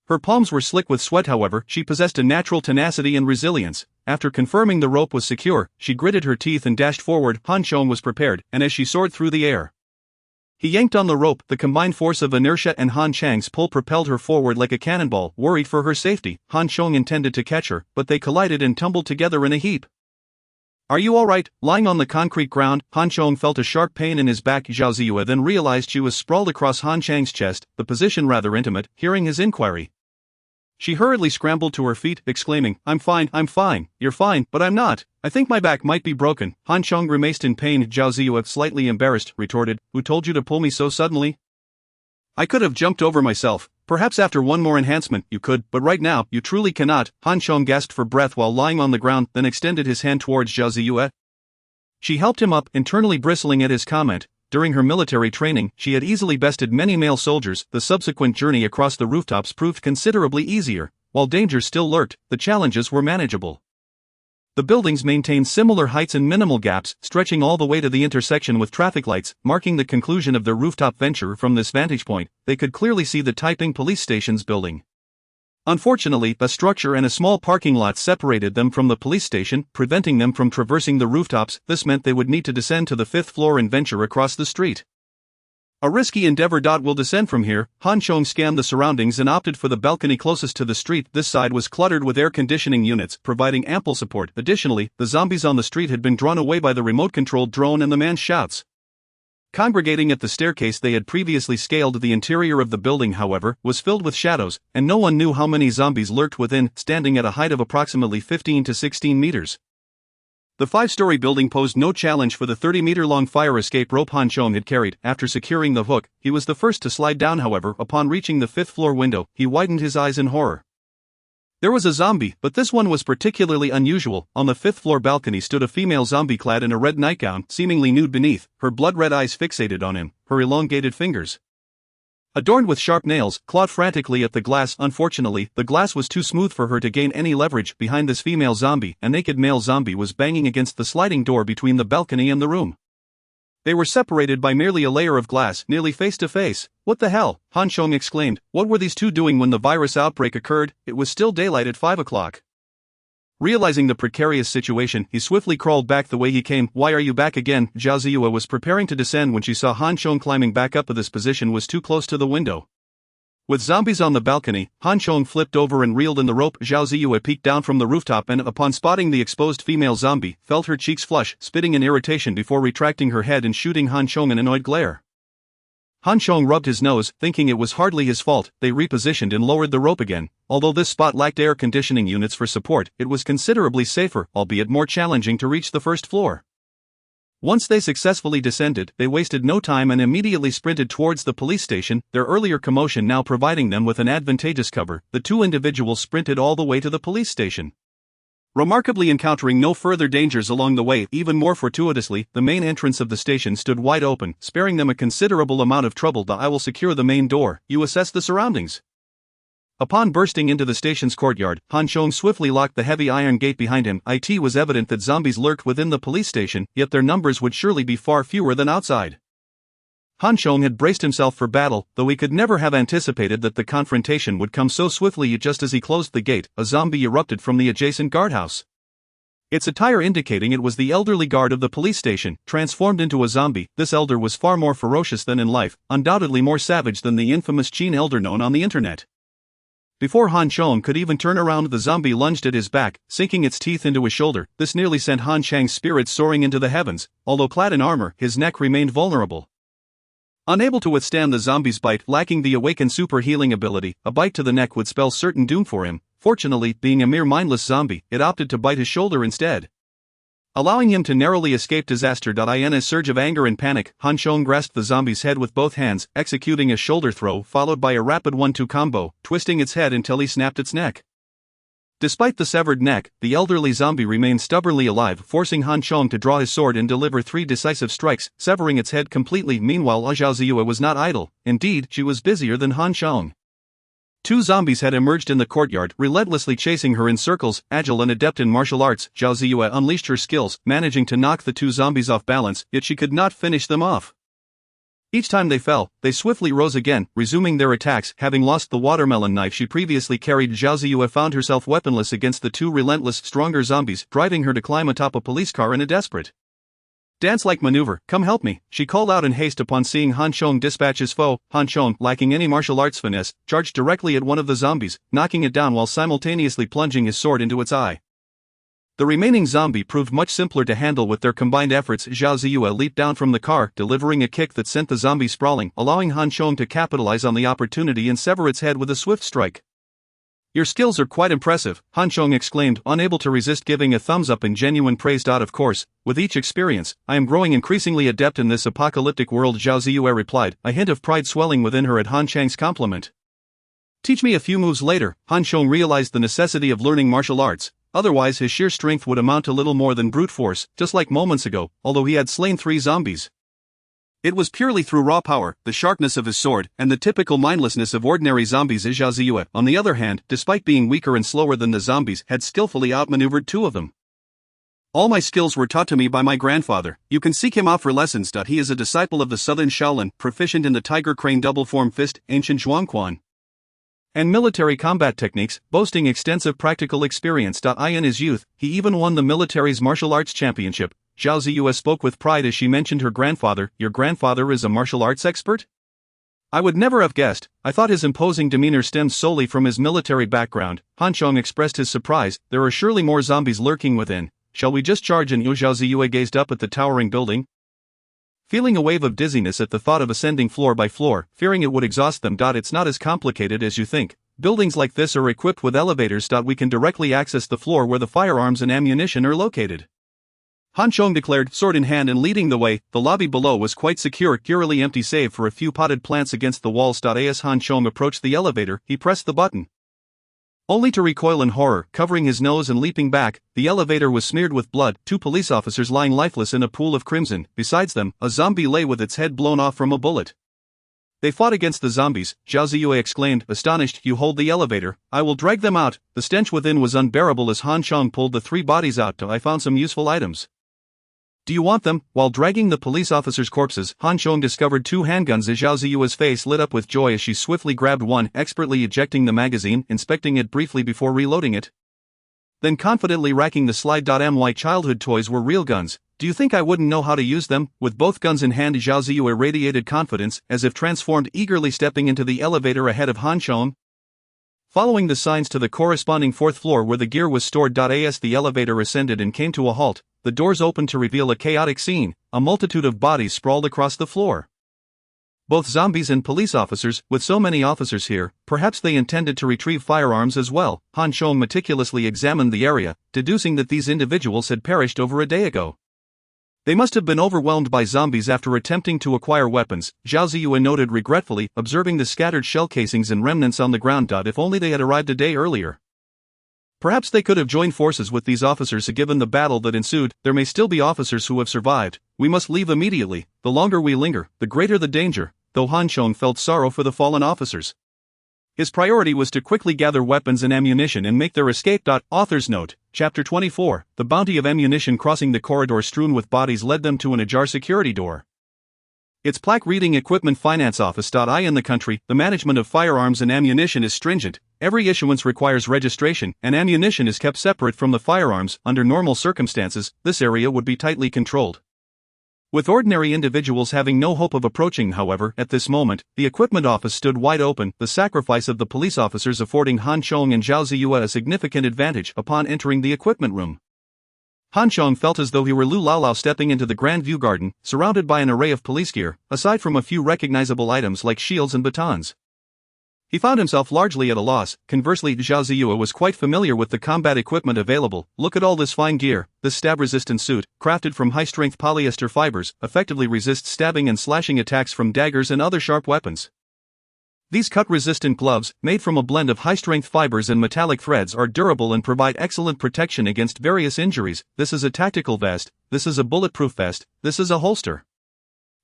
Her palms were slick with sweat. However, she possessed a natural tenacity and resilience. After confirming the rope was secure, she gritted her teeth and dashed forward. Han Chong was prepared, and as she soared through the air, he yanked on the rope. The combined force of inertia and Han Chang's pull propelled her forward like a cannonball. Worried for her safety, Han Chong intended to catch her, but they collided and tumbled together in a heap. Are you alright? Lying on the concrete ground, Han Chong felt a sharp pain in his back. Zhao Ziyue then realized she was sprawled across Han Chang's chest, the position rather intimate. Hearing his inquiry, she hurriedly scrambled to her feet, exclaiming, I'm fine, you're fine, but I'm not. I think my back might be broken. Han Chong grimaced in pain. Zhao Ziyue, slightly embarrassed, retorted, Who told you to pull me so suddenly? I could have jumped over myself. Perhaps after one more enhancement you could, but right now, you truly cannot. Han Chong gasped for breath while lying on the ground, then extended his hand towards Zhao Ziyue. She helped him up, internally bristling at his comment. During her military training, she had easily bested many male soldiers. The subsequent journey across the rooftops proved considerably easier. While danger still lurked, the challenges were manageable. The buildings maintained similar heights and minimal gaps, stretching all the way to the intersection with traffic lights, marking the conclusion of their rooftop venture. From this vantage point, they could clearly see the Taiping police station's building. Unfortunately, a structure and a small parking lot separated them from the police station, preventing them from traversing the rooftops. This meant they would need to descend to the 5th floor and venture across the street. A risky endeavor. We'll descend from here. Han Chong scanned the surroundings and opted for the balcony closest to the street. This side was cluttered with air conditioning units, providing ample support. Additionally, the zombies on the street had been drawn away by the remote-controlled drone and the man's shouts. Congregating at the staircase they had previously scaled. The interior of the building, however, was filled with shadows, and no one knew how many zombies lurked within, standing at a height of approximately 15 to 16 meters. The 5-story building posed no challenge for the 30-meter-long fire escape rope Han Chong had carried. After securing the hook, he was the first to slide down. However, upon reaching the 5th-floor window, he widened his eyes in horror. There was a zombie, but this one was particularly unusual. On the 5th-floor balcony stood a female zombie clad in a red nightgown, seemingly nude beneath, her blood-red eyes fixated on him, her elongated fingers adorned with sharp nails, clawed frantically at the glass. Unfortunately, the glass was too smooth for her to gain any leverage. Behind this female zombie, a naked male zombie was banging against the sliding door between the balcony and the room. They were separated by merely a layer of glass, nearly face to face. What the hell? Han Chong exclaimed. What were these two doing when the virus outbreak occurred? It was still daylight at 5 o'clock. Realizing the precarious situation, he swiftly crawled back the way he came. Why are you back again? Zhao Ziyue was preparing to descend when she saw Han Chong climbing back up, but this position was too close to the window. With zombies on the balcony, Han Chong flipped over and reeled in the rope. Zhao Ziyue peeked down from the rooftop and, upon spotting the exposed female zombie, felt her cheeks flush, spitting in irritation before retracting her head and shooting Han Chong an annoyed glare. Han Chong rubbed his nose, thinking it was hardly his fault. They repositioned and lowered the rope again. Although this spot lacked air conditioning units for support, it was considerably safer, albeit more challenging to reach the first floor. Once they successfully descended, they wasted no time and immediately sprinted towards the police station, their earlier commotion now providing them with an advantageous cover. The two individuals sprinted all the way to the police station. Remarkably encountering no further dangers along the way, even more fortuitously, the main entrance of the station stood wide open, sparing them a considerable amount of trouble. I will secure the main door, you assess the surroundings. Upon bursting into the station's courtyard, Han Chong swiftly locked the heavy iron gate behind him. It was evident that zombies lurked within the police station, yet their numbers would surely be far fewer than outside. Han Chong had braced himself for battle, though he could never have anticipated that the confrontation would come so swiftly. Just as he closed the gate, a zombie erupted from the adjacent guardhouse. Its attire indicating it was the elderly guard of the police station, transformed into a zombie. This elder was far more ferocious than in life, undoubtedly more savage than the infamous Chin elder known on the internet. Before Han Chong could even turn around, the zombie lunged at his back, sinking its teeth into his shoulder. This nearly sent Han Chang's spirits soaring into the heavens. Although clad in armor, his neck remained vulnerable. Unable to withstand the zombie's bite, lacking the awakened super healing ability, a bite to the neck would spell certain doom for him. Fortunately, being a mere mindless zombie, it opted to bite his shoulder instead, allowing him to narrowly escape disaster. In a surge of anger and panic, Han Chong grasped the zombie's head with both hands, executing a shoulder throw followed by a rapid 1-2 combo, twisting its head until he snapped its neck. Despite the severed neck, the elderly zombie remained stubbornly alive, forcing Han Chong to draw his sword and deliver 3 decisive strikes, severing its head completely. Meanwhile, Zhao Ziyue was not idle. Indeed, she was busier than Han Chong. 2 zombies had emerged in the courtyard, relentlessly chasing her in circles. Agile and adept in martial arts, Zhao Ziyue unleashed her skills, managing to knock the 2 zombies off balance, yet she could not finish them off. Each time they fell, they swiftly rose again, resuming their attacks. Having lost the watermelon knife she previously carried, Zhao Ziyue found herself weaponless against the 2 relentless, stronger zombies, driving her to climb atop a police car in a desperate dance-like maneuver. Come help me, she called out in haste upon seeing Han Chong dispatch his foe. Han Chong, lacking any martial arts finesse, charged directly at one of the zombies, knocking it down while simultaneously plunging his sword into its eye. The remaining zombie proved much simpler to handle. With their combined efforts, Zhao Ziyue leaped down from the car, delivering a kick that sent the zombie sprawling, allowing Han Chong to capitalize on the opportunity and sever its head with a swift strike. Your skills are quite impressive, Han Chong exclaimed, unable to resist giving a thumbs up in genuine praise. Of course, with each experience, I am growing increasingly adept in this apocalyptic world, Zhao Ziyue replied, a hint of pride swelling within her at Han Chang's compliment. Teach me a few moves later. Han Chong realized the necessity of learning martial arts. Otherwise his sheer strength would amount to little more than brute force, just like moments ago, although he had slain 3 zombies. It was purely through raw power, the sharpness of his sword, and the typical mindlessness of ordinary zombies. Zhao Ziyue, on the other hand, despite being weaker and slower than the zombies, had skillfully outmaneuvered 2 of them. All my skills were taught to me by my grandfather. You can seek him out for lessons. He is a disciple of the Southern Shaolin, proficient in the Tiger Crane double form fist, ancient Zhuangquan, and military combat techniques, boasting extensive practical experience. In his youth, he even won the military's martial arts championship. Zhao Ziyue spoke with pride as she mentioned her grandfather. Your grandfather is a martial arts expert? I would never have guessed. I thought his imposing demeanor stemmed solely from his military background. Han Chong expressed his surprise. There are surely more zombies lurking within. Shall we just charge? And Zhao Ziyue gazed up at the towering building, feeling a wave of dizziness at the thought of ascending floor by floor, fearing it would exhaust them. It's not as complicated as you think. Buildings like this are equipped with elevators. We can directly access the floor where the firearms and ammunition are located, Han Chong declared, sword in hand and leading the way. The lobby below was quite secure, eerily empty save for a few potted plants against the walls. As Han Chong approached the elevator, he pressed the button, only to recoil in horror, covering his nose and leaping back. The elevator was smeared with blood, 2 police officers lying lifeless in a pool of crimson. Besides them, a zombie lay with its head blown off from a bullet. They fought against the zombies, Zhao Ziyue exclaimed, astonished. You hold the elevator, I will drag them out. The stench within was unbearable as Han Chong pulled the 3 bodies out. I found some useful items. Do you want them? While dragging the police officers' corpses, Han Chong discovered 2 handguns. Zhao Ziyue's face lit up with joy as she swiftly grabbed one, expertly ejecting the magazine, inspecting it briefly before reloading it, then confidently racking the slide. My childhood toys were real guns. Do you think I wouldn't know how to use them? With both guns in hand, Zhao Ziyue radiated confidence, as if transformed, eagerly stepping into the elevator ahead of Han Chong, following the signs to the corresponding 4th floor where the gear was stored. As the elevator ascended and came to a halt, the doors opened to reveal a chaotic scene. A multitude of bodies sprawled across the floor. Both zombies and police officers, with so many officers here, perhaps they intended to retrieve firearms as well. Han Chong meticulously examined the area, deducing that these individuals had perished over a day ago. They must have been overwhelmed by zombies after attempting to acquire weapons, Zhao Ziyue noted regretfully, observing the scattered shell casings and remnants on the ground. If only they had arrived a day earlier. Perhaps they could have joined forces with these officers given the battle that ensued. There may still be officers who have survived. We must leave immediately. The longer we linger, the greater the danger, though Han Chong felt sorrow for the fallen officers. His priority was to quickly gather weapons and ammunition and make their escape. Author's note, Chapter 24, the bounty of ammunition crossing the corridor strewn with bodies led them to an ajar security door. Its plaque reading Equipment Finance Office. In the country, the management of firearms and ammunition is stringent. Every issuance requires registration, and ammunition is kept separate from the firearms. Under normal circumstances, this area would be tightly controlled. With ordinary individuals having no hope of approaching, however, at this moment, the equipment office stood wide open, the sacrifice of the police officers affording Han Chong and Zhao Ziyue a significant advantage upon entering the equipment room. Han Chong felt as though he were Lu Laolao stepping into the Grand View Garden, surrounded by an array of police gear, aside from a few recognizable items like shields and batons. He found himself largely at a loss. Conversely, Zhao Ziyue was quite familiar with the combat equipment available. Look at all this fine gear. This stab-resistant suit, crafted from high-strength polyester fibers, effectively resists stabbing and slashing attacks from daggers and other sharp weapons. These cut-resistant gloves, made from a blend of high-strength fibers and metallic threads, are durable and provide excellent protection against various injuries. This is a tactical vest, this is a bulletproof vest, this is a holster.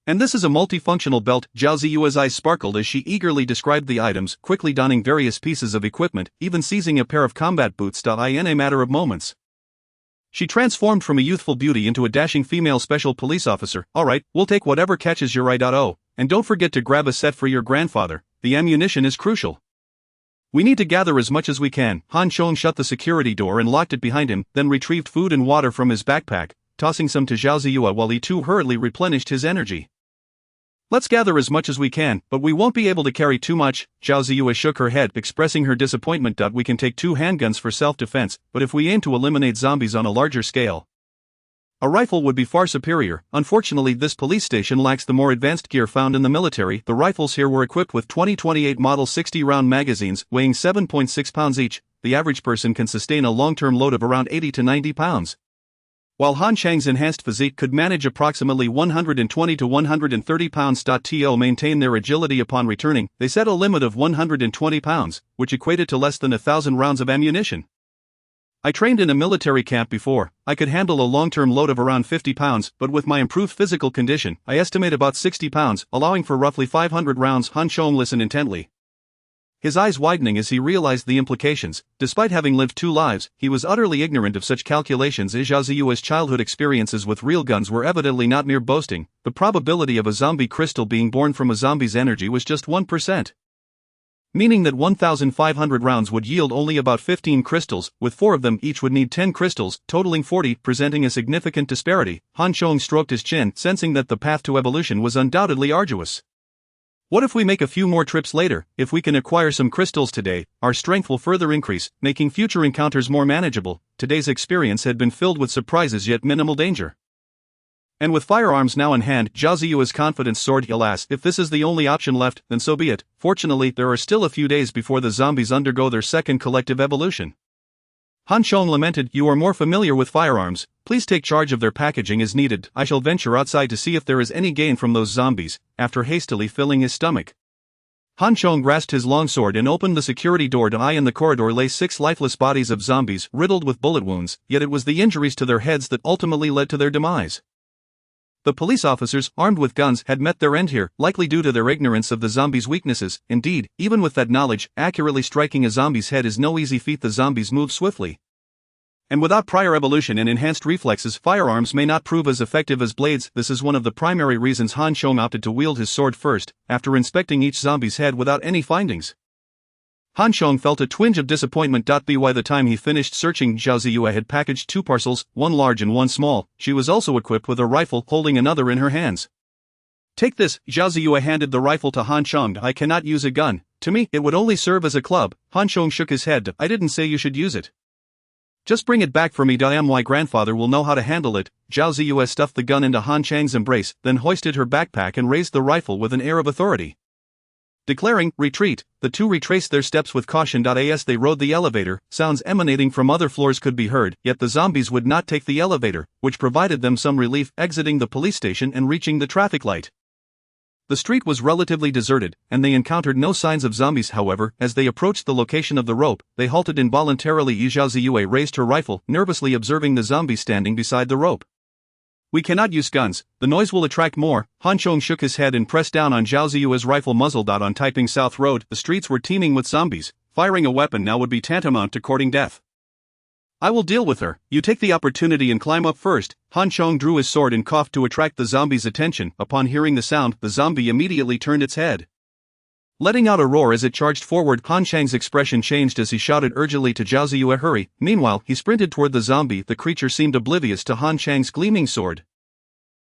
And this is a multifunctional belt. Zhao Ziyue's eyes sparkled as she eagerly described the items, quickly donning various pieces of equipment, even seizing a pair of combat boots. In a matter of moments, she transformed from a youthful beauty into a dashing female special police officer. Alright, we'll take whatever catches your eye. Oh, and don't forget to grab a set for your grandfather, the ammunition is crucial. We need to gather as much as we can. Han Chong shut the security door and locked it behind him, then retrieved food and water from his backpack, tossing some to Zhao Ziyue while he too hurriedly replenished his energy. Let's gather as much as we can, but we won't be able to carry too much. Zhao Ziyue shook her head, expressing her disappointment. We can take 2 handguns for self-defense, but if we aim to eliminate zombies on a larger scale, a rifle would be far superior. Unfortunately, this police station lacks the more advanced gear found in the military. The rifles here were equipped with 2028 model 60-round magazines, weighing 7.6 pounds each. The average person can sustain a long-term load of around 80 to 90 pounds. While Han Chang's enhanced physique could manage approximately 120 to 130 pounds. To maintain their agility upon returning, they set a limit of 120 pounds, which equated to less than 1,000 rounds of ammunition. I trained in a military camp before. I could handle a long-term load of around 50 pounds, but with my improved physical condition, I estimate about 60 pounds, allowing for roughly 500 rounds. Han Chong listened intently, his eyes widening as he realized the implications. Despite having lived 2 lives, he was utterly ignorant of such calculations. Zhao Ziyue's childhood experiences with real guns were evidently not mere boasting. The probability of a zombie crystal being born from a zombie's energy was just 1%. Meaning that 1,500 rounds would yield only about 15 crystals, with 4 of them each would need 10 crystals, totaling 40, presenting a significant disparity. Han Chong stroked his chin, sensing that the path to evolution was undoubtedly arduous. What if we make a few more trips later? If we can acquire some crystals today, our strength will further increase, making future encounters more manageable. Today's experience had been filled with surprises yet minimal danger. And with firearms now in hand, Zhao Ziyue's confidence soared. Alas, if this is the only option left, then so be it. Fortunately, there are still a few days before the zombies undergo their second collective evolution. Han Chong lamented, "You are more familiar with firearms, please take charge of their packaging as needed. I shall venture outside to see if there is any gain from those zombies," after hastily filling his stomach. Han Chong grasped his longsword and opened the security door. In the corridor lay 6 lifeless bodies of zombies, riddled with bullet wounds, yet it was the injuries to their heads that ultimately led to their demise. The police officers, armed with guns, had met their end here, likely due to their ignorance of the zombies' weaknesses. Indeed, even with that knowledge, accurately striking a zombie's head is no easy feat. The zombies move swiftly, and without prior evolution and enhanced reflexes, firearms may not prove as effective as blades. This is one of the primary reasons Han Chong opted to wield his sword first, after inspecting each zombie's head without any findings. Han Chong felt a twinge of disappointment. By the time he finished searching, Zhao Ziyue had packaged 2 parcels, one large and one small. She was also equipped with a rifle, holding another in her hands. "Take this." Zhao Ziyue handed the rifle to Han Chong. "I cannot use a gun. To me, it would only serve as a club." Han Chong shook his head. "I didn't say you should use it." Just bring it back for me. My grandfather will know how to handle it. Zhao Ziyue stuffed the gun into Han Chang's embrace, then hoisted her backpack and raised the rifle with an air of authority. Declaring, retreat, the two retraced their steps with caution. As they rode the elevator, sounds emanating from other floors could be heard, yet the zombies would not take the elevator, which provided them some relief, exiting the police station and reaching the traffic light. The street was relatively deserted, and they encountered no signs of zombies. However, as they approached the location of the rope, they halted involuntarily. Zhao Ziyue raised her rifle, nervously observing the zombies standing beside the rope. We cannot use guns, the noise will attract more. Han Chong shook his head and pressed down on Zhao Ziyue's rifle muzzle. On Taiping South Road, the streets were teeming with zombies. Firing a weapon now would be tantamount to courting death. I will deal with her, you take the opportunity and climb up first. Han Chong drew his sword and coughed to attract the zombie's attention. Upon hearing the sound, the zombie immediately turned its head. Letting out a roar as it charged forward, Han Chang's expression changed as he shouted urgently to Zhao Ziyue, hurry. Meanwhile, he sprinted toward the zombie. The creature seemed oblivious to Han Chang's gleaming sword.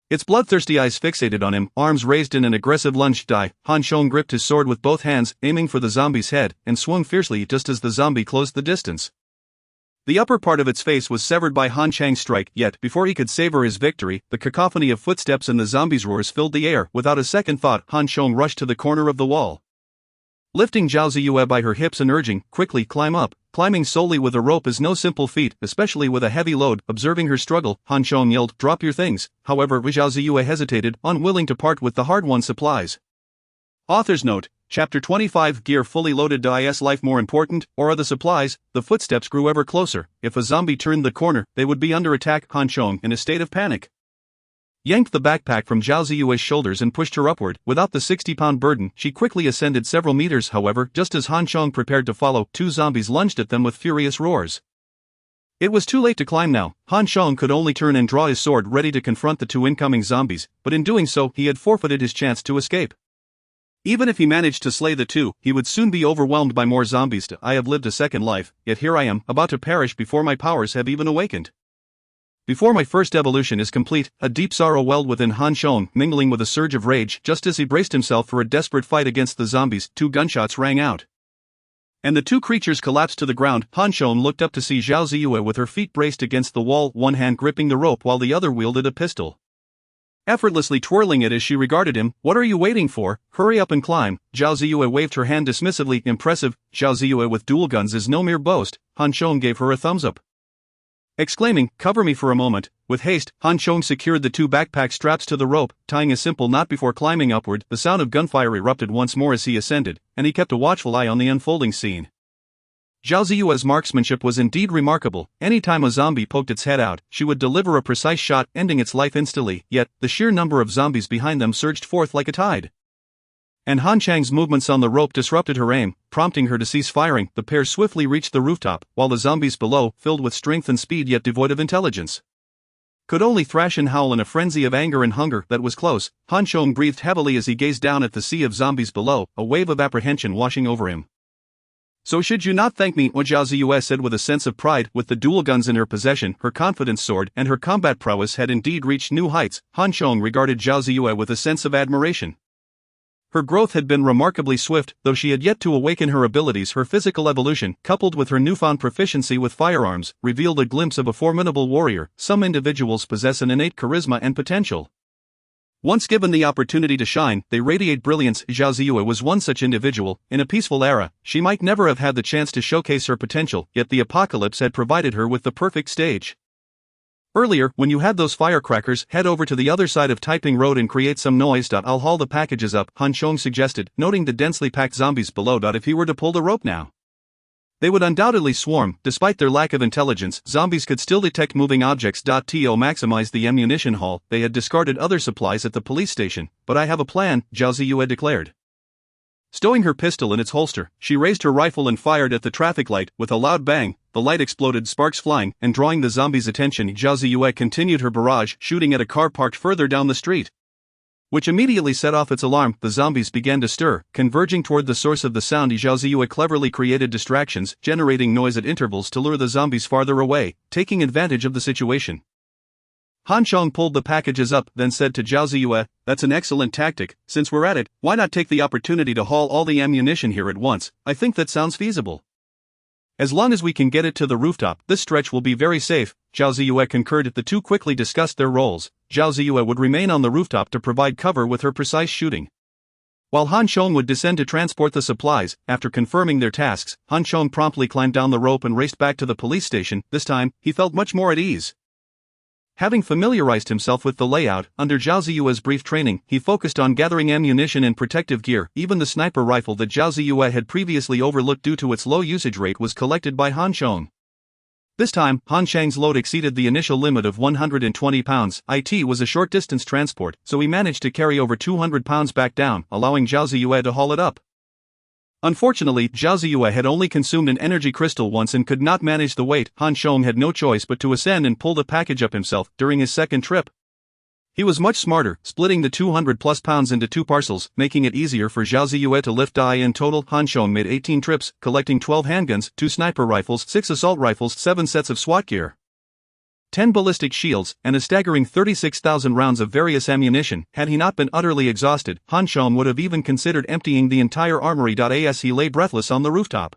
Its bloodthirsty eyes fixated on him, arms raised in an aggressive lunge. Han Chong gripped his sword with both hands, aiming for the zombie's head, and swung fiercely just as the zombie closed the distance. The upper part of its face was severed by Han Chang's strike, yet, before he could savor his victory, the cacophony of footsteps and the zombie's roars filled the air. Without a second thought, Han Chong rushed to the corner of the wall. Lifting Zhao Ziyue by her hips and urging, quickly climb up. Climbing solely with a rope is no simple feat, especially with a heavy load. Observing her struggle, Han Chong yelled, drop your things. However, Zhao Ziyue hesitated, unwilling to part with the hard-won supplies. Author's note, Chapter 25. Gear fully loaded. Is life more important, or are the supplies? The footsteps grew ever closer. If a zombie turned the corner, they would be under attack. Han Chong, in a state of panic, yanked the backpack from Zhao Ziyue's shoulders and pushed her upward. Without the 60-pound burden, she quickly ascended several meters. However, just as Han Chong prepared to follow, two zombies lunged at them with furious roars. It was too late to climb now. Han Chong could only turn and draw his sword ready to confront the two incoming zombies, but in doing so, he had forfeited his chance to escape. Even if he managed to slay the two, he would soon be overwhelmed by more zombies. I have lived a second life, yet here I am, about to perish before my powers have even awakened. Before my first evolution is complete, a deep sorrow welled within Han Chong, mingling with a surge of rage. Just as he braced himself for a desperate fight against the zombies, two gunshots rang out, and the two creatures collapsed to the ground. Han Chong looked up to see Zhao Ziyue with her feet braced against the wall, one hand gripping the rope while the other wielded a pistol, effortlessly twirling it as she regarded him. What are you waiting for? Hurry up and climb. Zhao Ziyue waved her hand dismissively. Impressive, Zhao Ziyue with dual guns is no mere boast. Han Chong gave her a thumbs up, exclaiming, cover me for a moment. With haste, Han Chong secured the two backpack straps to the rope, tying a simple knot before climbing upward. The sound of gunfire erupted once more as he ascended, and he kept a watchful eye on the unfolding scene. Zhao Ziyue's marksmanship was indeed remarkable. Any time a zombie poked its head out, she would deliver a precise shot, ending its life instantly, yet, the sheer number of zombies behind them surged forth like a tide, and Han Chang's movements on the rope disrupted her aim, prompting her to cease firing. The pair swiftly reached the rooftop, while the zombies below, filled with strength and speed yet devoid of intelligence, could only thrash and howl in a frenzy of anger and hunger. That was close. Han Chong breathed heavily as he gazed down at the sea of zombies below, a wave of apprehension washing over him. So should you not thank me, Zhao Ziyue said with a sense of pride. With the dual guns in her possession, her confidence soared, and her combat prowess had indeed reached new heights. Han Chong regarded Zhao Ziyue with a sense of admiration. Her growth had been remarkably swift, though she had yet to awaken her abilities. Her physical evolution, coupled with her newfound proficiency with firearms, revealed a glimpse of a formidable warrior. Some individuals possess an innate charisma and potential. Once given the opportunity to shine, they radiate brilliance. Zhao Ziyue was one such individual. In a peaceful era, she might never have had the chance to showcase her potential, yet the apocalypse had provided her with the perfect stage. Earlier, when you had those firecrackers, head over to the other side of Taiping Road and create some noise. I'll haul the packages up, Han Chong suggested, noting the densely packed zombies below. If he were to pull the rope now, they would undoubtedly swarm. Despite their lack of intelligence, zombies could still detect moving objects. To maximize the ammunition haul, they had discarded other supplies at the police station. But I have a plan, Zhao Ziyue declared. Stowing her pistol in its holster, she raised her rifle and fired at the traffic light. With a loud bang, the light exploded, sparks flying, and drawing the zombies' attention. Zhao Ziyue continued her barrage, shooting at a car parked further down the street, which immediately set off its alarm. The zombies began to stir, converging toward the source of the sound. Zhao Ziyue cleverly created distractions, generating noise at intervals to lure the zombies farther away, taking advantage of the situation. Han Chong pulled the packages up, then said to Zhao Ziyue, that's an excellent tactic. Since we're at it, why not take the opportunity to haul all the ammunition here at once? I think that sounds feasible. As long as we can get it to the rooftop, this stretch will be very safe, Zhao Ziyue concurred. The two quickly discussed their roles. Zhao Ziyue would remain on the rooftop to provide cover with her precise shooting, while Han Chong would descend to transport the supplies. After confirming their tasks, Han Chong promptly climbed down the rope and raced back to the police station. This time, he felt much more at ease. Having familiarized himself with the layout, under Zhao Ziyue's brief training, he focused on gathering ammunition and protective gear. Even the sniper rifle that Zhao Ziyue had previously overlooked due to its low usage rate was collected by Han Chong. This time, Han Chang's load exceeded the initial limit of 120 pounds. It was a short-distance transport, so he managed to carry over 200 pounds back down, allowing Zhao Ziyue to haul it up. Unfortunately, Zhao Ziyue had only consumed an energy crystal once and could not manage the weight. Han Chong had no choice but to ascend and pull the package up himself. During his second trip, he was much smarter, splitting the 200+ pounds into two parcels, making it easier for Zhao Ziyue to lift. In total, Han Chong made 18 trips, collecting 12 handguns, 2 sniper rifles, 6 assault rifles, 7 sets of SWAT gear, 10 ballistic shields, and a staggering 36,000 rounds of various ammunition. Had he not been utterly exhausted, Han Chong would have even considered emptying the entire armory. As he lay breathless on the rooftop,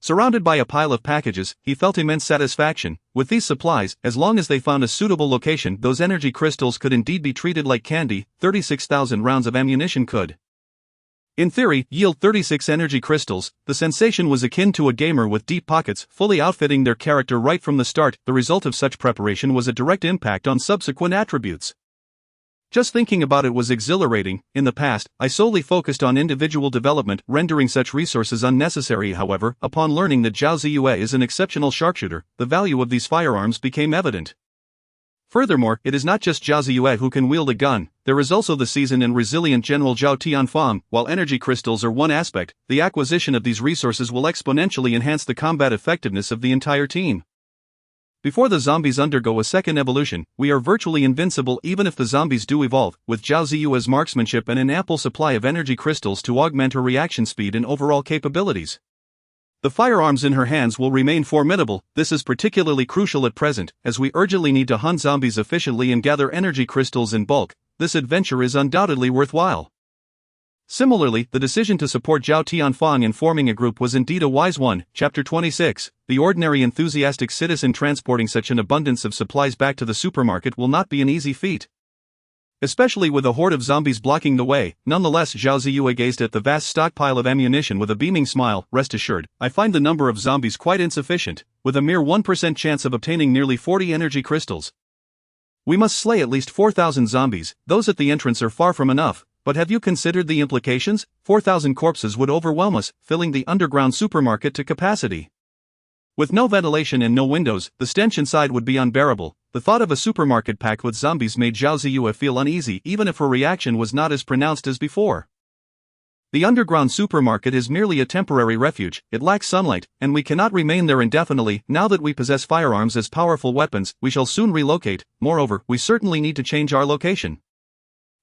surrounded by a pile of packages, he felt immense satisfaction. With these supplies, as long as they found a suitable location, those energy crystals could indeed be treated like candy. 36,000 rounds of ammunition could, in theory, yield 36 energy crystals. The sensation was akin to a gamer with deep pockets, fully outfitting their character right from the start. The result of such preparation was a direct impact on subsequent attributes. Just thinking about it was exhilarating. In the past, I solely focused on individual development, rendering such resources unnecessary. However, upon learning that Zhao Ziyue is an exceptional sharpshooter, the value of these firearms became evident. Furthermore, it is not just Zhao Ziyue who can wield a gun, there is also the seasoned and resilient General Zhao Tianfang. While energy crystals are one aspect, the acquisition of these resources will exponentially enhance the combat effectiveness of the entire team. Before the zombies undergo a second evolution, we are virtually invincible even if the zombies do evolve, with Zhao Ziyue's marksmanship and an ample supply of energy crystals to augment her reaction speed and overall capabilities. The firearms in her hands will remain formidable. This is particularly crucial at present, as we urgently need to hunt zombies efficiently and gather energy crystals in bulk. This adventure is undoubtedly worthwhile. Similarly, the decision to support Zhao Tianfang in forming a group was indeed a wise one. Chapter 26. The ordinary enthusiastic citizen transporting such an abundance of supplies back to the supermarket will not be an easy feat, especially with a horde of zombies blocking the way. Nonetheless, Zhao Ziyue gazed at the vast stockpile of ammunition with a beaming smile. Rest assured, I find the number of zombies quite insufficient, with a mere 1% chance of obtaining nearly 40 energy crystals. We must slay at least 4,000 zombies. Those at the entrance are far from enough, but have you considered the implications? 4,000 corpses would overwhelm us, filling the underground supermarket to capacity. With no ventilation and no windows, the stench inside would be unbearable. The thought of a supermarket packed with zombies made Zhao Ziyue feel uneasy, even if her reaction was not as pronounced as before. The underground supermarket is merely a temporary refuge, it lacks sunlight, and we cannot remain there indefinitely. Now that we possess firearms as powerful weapons, we shall soon relocate. Moreover, we certainly need to change our location.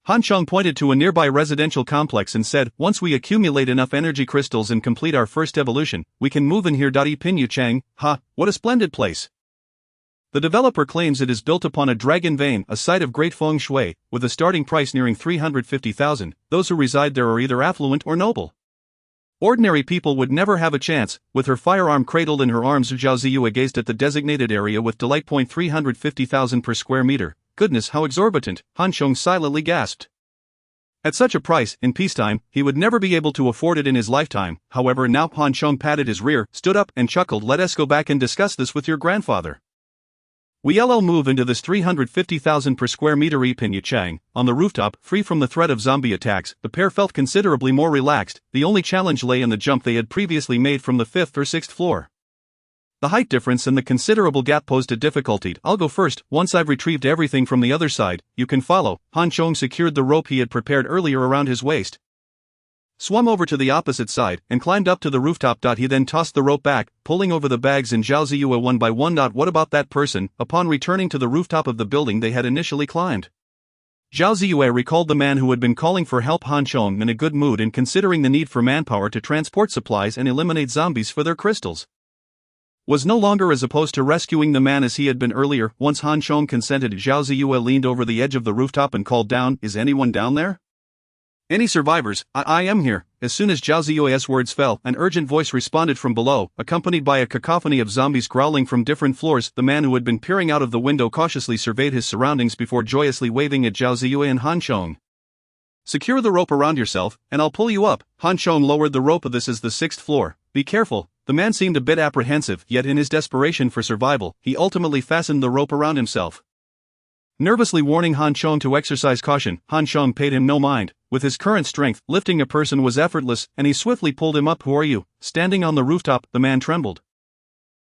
Han Chong pointed to a nearby residential complex and said, once we accumulate enough energy crystals and complete our first evolution, we can move in here. Pinyu Chang, what a splendid place. The developer claims it is built upon a dragon vein, a site of great feng shui, with a starting price nearing 350,000. Those who reside there are either affluent or noble. Ordinary people would never have a chance. With her firearm cradled in her arms, Zhao Ziyue gazed at the designated area with delight. 350,000 per square meter. Goodness, how exorbitant, Han Chong silently gasped. At such a price, in peacetime, he would never be able to afford it in his lifetime. However, now Han Chong patted his rear, stood up, and chuckled. Let us go back and discuss this with your grandfather. We'll move into this 350,000 per square meter. Pinyu Chang. On the rooftop, free from the threat of zombie attacks, the pair felt considerably more relaxed. The only challenge lay in the jump they had previously made from the 5th or 6th floor. The height difference and the considerable gap posed a difficulty. I'll go first. Once I've retrieved everything from the other side, you can follow. Han Chong secured the rope he had prepared earlier around his waist, swung over to the opposite side, and climbed up to the rooftop. He then tossed the rope back, pulling over the bags and Zhao Ziyue one by one. What about that person? Upon returning to the rooftop of the building they had initially climbed, Zhao Ziyue recalled the man who had been calling for help. Han Chong, in a good mood and considering the need for manpower to transport supplies and eliminate zombies for their crystals, was no longer as opposed to rescuing the man as he had been earlier. Once Han Chong consented, Zhao Ziyue leaned over the edge of the rooftop and called down, "Is anyone down there?" Any survivors? I am here. As soon as Zhao Ziyue's words fell, an urgent voice responded from below, accompanied by a cacophony of zombies growling from different floors. The man who had been peering out of the window cautiously surveyed his surroundings before joyously waving at Zhao Ziyue and Han Chong. Secure the rope around yourself, and I'll pull you up. Han Chong lowered the rope. This is the 6th floor. Be careful. The man seemed a bit apprehensive, yet in his desperation for survival, he ultimately fastened the rope around himself. Nervously warning Han Chong to exercise caution, Han Chong paid him no mind. With his current strength, lifting a person was effortless, and he swiftly pulled him up. Who are you? Standing on the rooftop, the man trembled.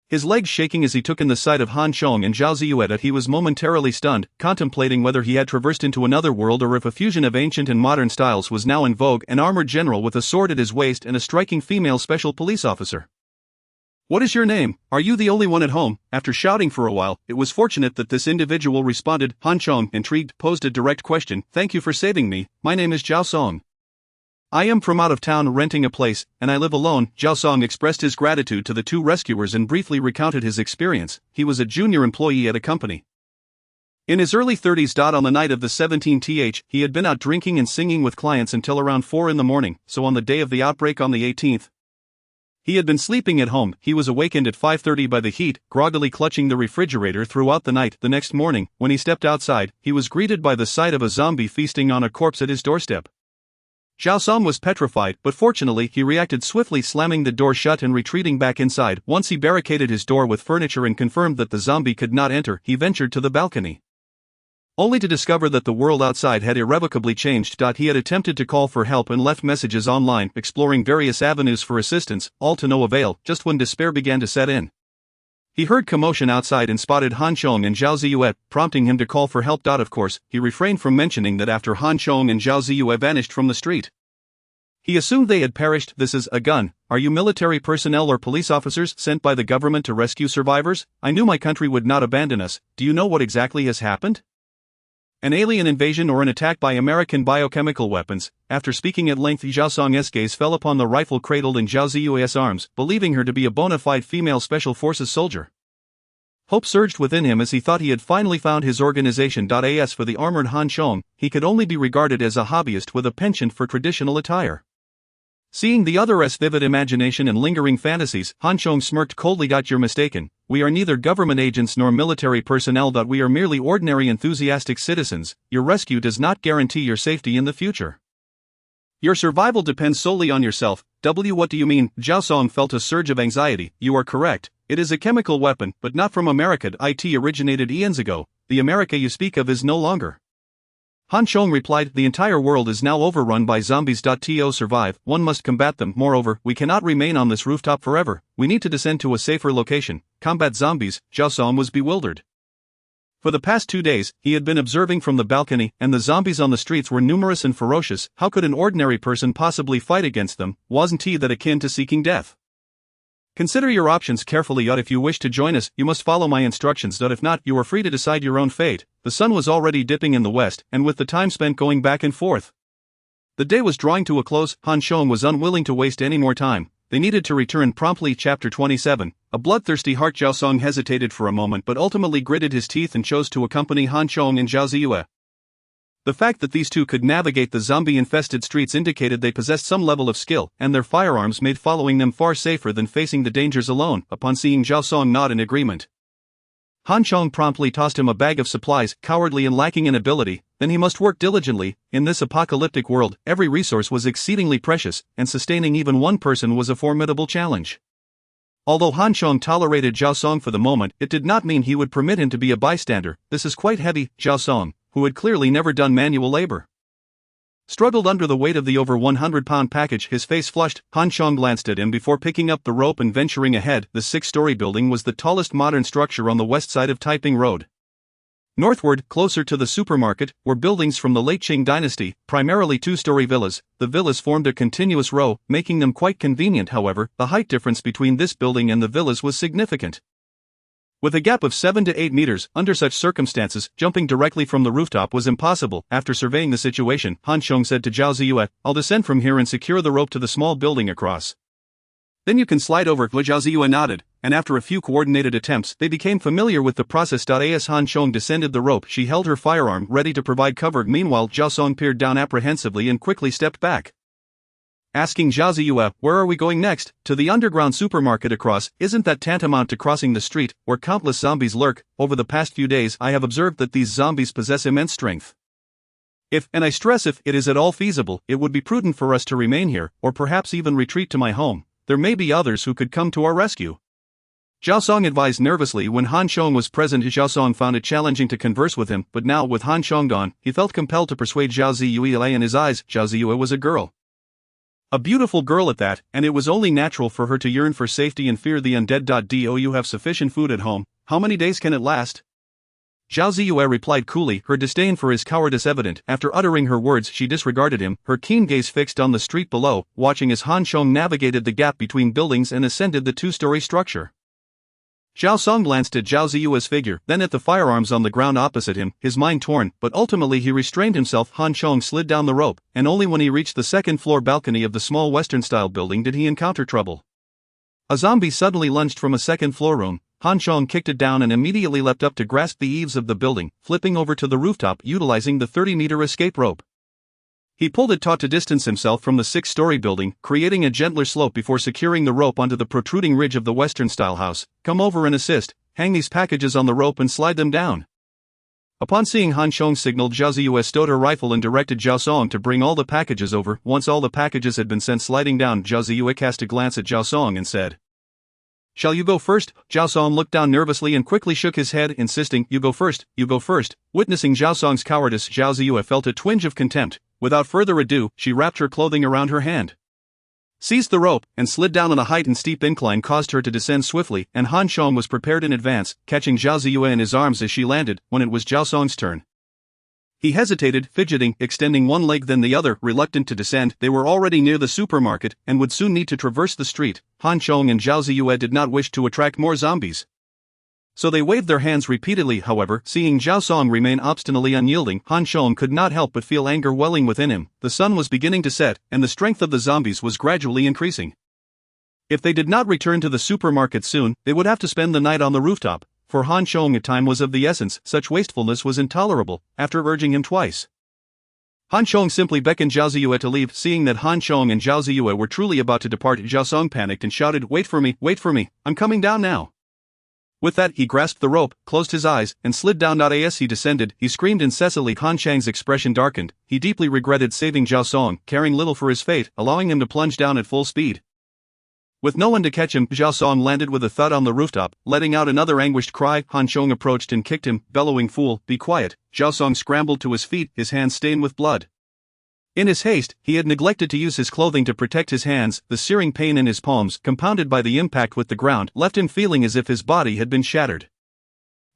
His legs shaking as he took in the sight of Han Chong and Zhao Ziyue. He was momentarily stunned, contemplating whether he had traversed into another world or if a fusion of ancient and modern styles was now in vogue. An armored general with a sword at his waist and a striking female special police officer. What is your name? Are you the only one at home? After shouting for a while, it was fortunate that this individual responded. Han Chong, intrigued, posed a direct question. Thank you for saving me. My name is Zhao Song. I am from out of town renting a place, and I live alone. Zhao Song expressed his gratitude to the two rescuers and briefly recounted his experience. He was a junior employee at a company. In his early 30s. On the night of the 17th, he had been out drinking and singing with clients until around 4 in the morning, so on the day of the outbreak on the 18th, he had been sleeping at home. He was awakened at 5:30 by the heat, groggily clutching the refrigerator throughout the night. The next morning, when he stepped outside, he was greeted by the sight of a zombie feasting on a corpse at his doorstep. Zhao Song was petrified, but fortunately he reacted swiftly, slamming the door shut and retreating back inside. Once he barricaded his door with furniture and confirmed that the zombie could not enter, he ventured to the balcony, only to discover that the world outside had irrevocably changed. He had attempted to call for help and left messages online, exploring various avenues for assistance, all to no avail. Just when despair began to set in, he heard commotion outside and spotted Han Chong and Zhao Ziyue, prompting him to call for help. Of course, he refrained from mentioning that after Han Chong and Zhao Ziyue vanished from the street, he assumed they had perished. This is a gun. Are you military personnel or police officers sent by the government to rescue survivors? I knew my country would not abandon us. Do you know what exactly has happened? An alien invasion or an attack by American biochemical weapons? After speaking at length, Zhao Song's gaze fell upon the rifle cradled in Zhao Ziyue's arms, believing her to be a bona fide female special forces soldier. Hope surged within him as he thought he had finally found his organization. As for the armored Han Chong, he could only be regarded as a hobbyist with a penchant for traditional attire. Seeing the other's vivid imagination and lingering fantasies, Han Chong smirked coldly. You're mistaken. We are neither government agents nor military personnel. We are merely ordinary enthusiastic citizens. Your rescue does not guarantee your safety in the future. Your survival depends solely on yourself. What do you mean? Zhao Song felt a surge of anxiety. You are correct. It is a chemical weapon, but not from America. It originated eons ago. The America you speak of is no longer. Han Chong replied, the entire world is now overrun by zombies. To survive, one must combat them. Moreover, we cannot remain on this rooftop forever. We need to descend to a safer location. Combat zombies. Zhao Song was bewildered. For the past 2 days, he had been observing from the balcony, and the zombies on the streets were numerous and ferocious. How could an ordinary person possibly fight against them? Wasn't that akin to seeking death? Consider your options carefully. If you wish to join us, you must follow my instructions. If not, you are free to decide your own fate. The sun was already dipping in the west, and with the time spent going back and forth, the day was drawing to a close. Han Chong was unwilling to waste any more time. They needed to return promptly. Chapter 27. A bloodthirsty heart. Zhao Song hesitated for a moment but ultimately gritted his teeth and chose to accompany Han Chong and Zhao Ziyue. The fact that these two could navigate the zombie-infested streets indicated they possessed some level of skill, and their firearms made following them far safer than facing the dangers alone. Upon seeing Zhao Song nod in agreement, Han Chong promptly tossed him a bag of supplies. Cowardly and lacking in ability, then he must work diligently. In this apocalyptic world, every resource was exceedingly precious, and sustaining even one person was a formidable challenge. Although Han Chong tolerated Zhao Song for the moment, it did not mean he would permit him to be a bystander. This is quite heavy. Zhao Song, who had clearly never done manual labor, struggled under the weight of the over 100-pound package. His face flushed. Han Chong glanced at him before picking up the rope and venturing ahead. The 6-story building was the tallest modern structure on the west side of Taiping Road. Northward, closer to the supermarket, were buildings from the late Qing dynasty, primarily 2-story villas. The villas formed a continuous row, making them quite convenient. However, the height difference between this building and the villas was significant. With a gap of 7 to 8 meters, under such circumstances, jumping directly from the rooftop was impossible. After surveying the situation, Han Chong said to Zhao Ziyue, I'll descend from here and secure the rope to the small building across. Then you can slide over. Zhao Ziyue nodded. and after a few coordinated attempts, they became familiar with the process. As Han Chong descended the rope, she held her firearm ready to provide cover. Meanwhile, Zhao Song peered down apprehensively and quickly stepped back. Asking Zhao Ziyue, "Where are we going next?" "To the underground supermarket across." "Isn't that tantamount to crossing the street, where countless zombies lurk? Over the past few days I have observed that these zombies possess immense strength. If, and I stress if, it is at all feasible, it would be prudent for us to remain here, or perhaps even retreat to my home. There may be others who could come to our rescue." Zhao Song advised nervously. When Han Chong was present, Zhao Song found it challenging to converse with him, but now with Han Chong gone, he felt compelled to persuade Zhao Ziyue. In his eyes, Zhao Ziyue was a girl. A beautiful girl at that, and it was only natural for her to yearn for safety and fear the undead. Do you have sufficient food at home? How many days can it last? Zhao Ziyue replied coolly, her disdain for his cowardice evident. After uttering her words, she disregarded him, her keen gaze fixed on the street below, watching as Han Chong navigated the gap between buildings and ascended the two-story structure. Zhao Song glanced at Zhao Ziyue's figure, then at the firearms on the ground opposite him, his mind torn, but ultimately he restrained himself. Han Chong slid down the rope, and only when he reached the second-floor balcony of the small Western-style building did he encounter trouble. A zombie suddenly lunged from a second-floor room. Han Chong kicked it down and immediately leapt up to grasp the eaves of the building, flipping over to the rooftop utilizing the 30-meter escape rope. He pulled it taut to distance himself from the 6-story building, creating a gentler slope before securing the rope onto the protruding ridge of the Western-style house. "Come over and assist, hang these packages on the rope and slide them down." Upon seeing Han Chong signaled, Zhao Ziyue stowed her rifle and directed Zhao Song to bring all the packages over. Once all the packages had been sent sliding down, Zhao Ziyue cast a glance at Zhao Song and said, "Shall you go first?" Zhao Song looked down nervously and quickly shook his head, insisting, "You go first, you go first." Witnessing Zhao Song's cowardice, Zhao Ziyue felt a twinge of contempt. Without further ado, she wrapped her clothing around her hand, seized the rope, and slid down on a height and steep incline caused her to descend swiftly, and Han Chong was prepared in advance, catching Zhao Ziyue in his arms as she landed. When it was Zhao Song's turn, he hesitated, fidgeting, extending one leg then the other, reluctant to descend. They were already near the supermarket, and would soon need to traverse the street. Han Chong and Zhao Ziyue did not wish to attract more zombies, so they waved their hands repeatedly. However, seeing Zhao Song remain obstinately unyielding, Han Chong could not help but feel anger welling within him. The sun was beginning to set, and the strength of the zombies was gradually increasing. If they did not return to the supermarket soon, they would have to spend the night on the rooftop. For Han Chong, time was of the essence. Such wastefulness was intolerable. After urging him twice, Han Chong simply beckoned Zhao Ziyue to leave. Seeing that Han Chong and Zhao Ziyue were truly about to depart, Zhao Song panicked and shouted, wait for me, I'm coming down now." With that, he grasped the rope, closed his eyes, and slid down. As he descended, he screamed incessantly. Han Chang's expression darkened. He deeply regretted saving Zhao Song, caring little for his fate, allowing him to plunge down at full speed. With no one to catch him, Zhao Song landed with a thud on the rooftop, letting out another anguished cry. Han Chong approached and kicked him, bellowing, "Fool, be quiet." Zhao Song scrambled to his feet, his hands stained with blood. In his haste, he had neglected to use his clothing to protect his hands. The searing pain in his palms, compounded by the impact with the ground, left him feeling as if his body had been shattered.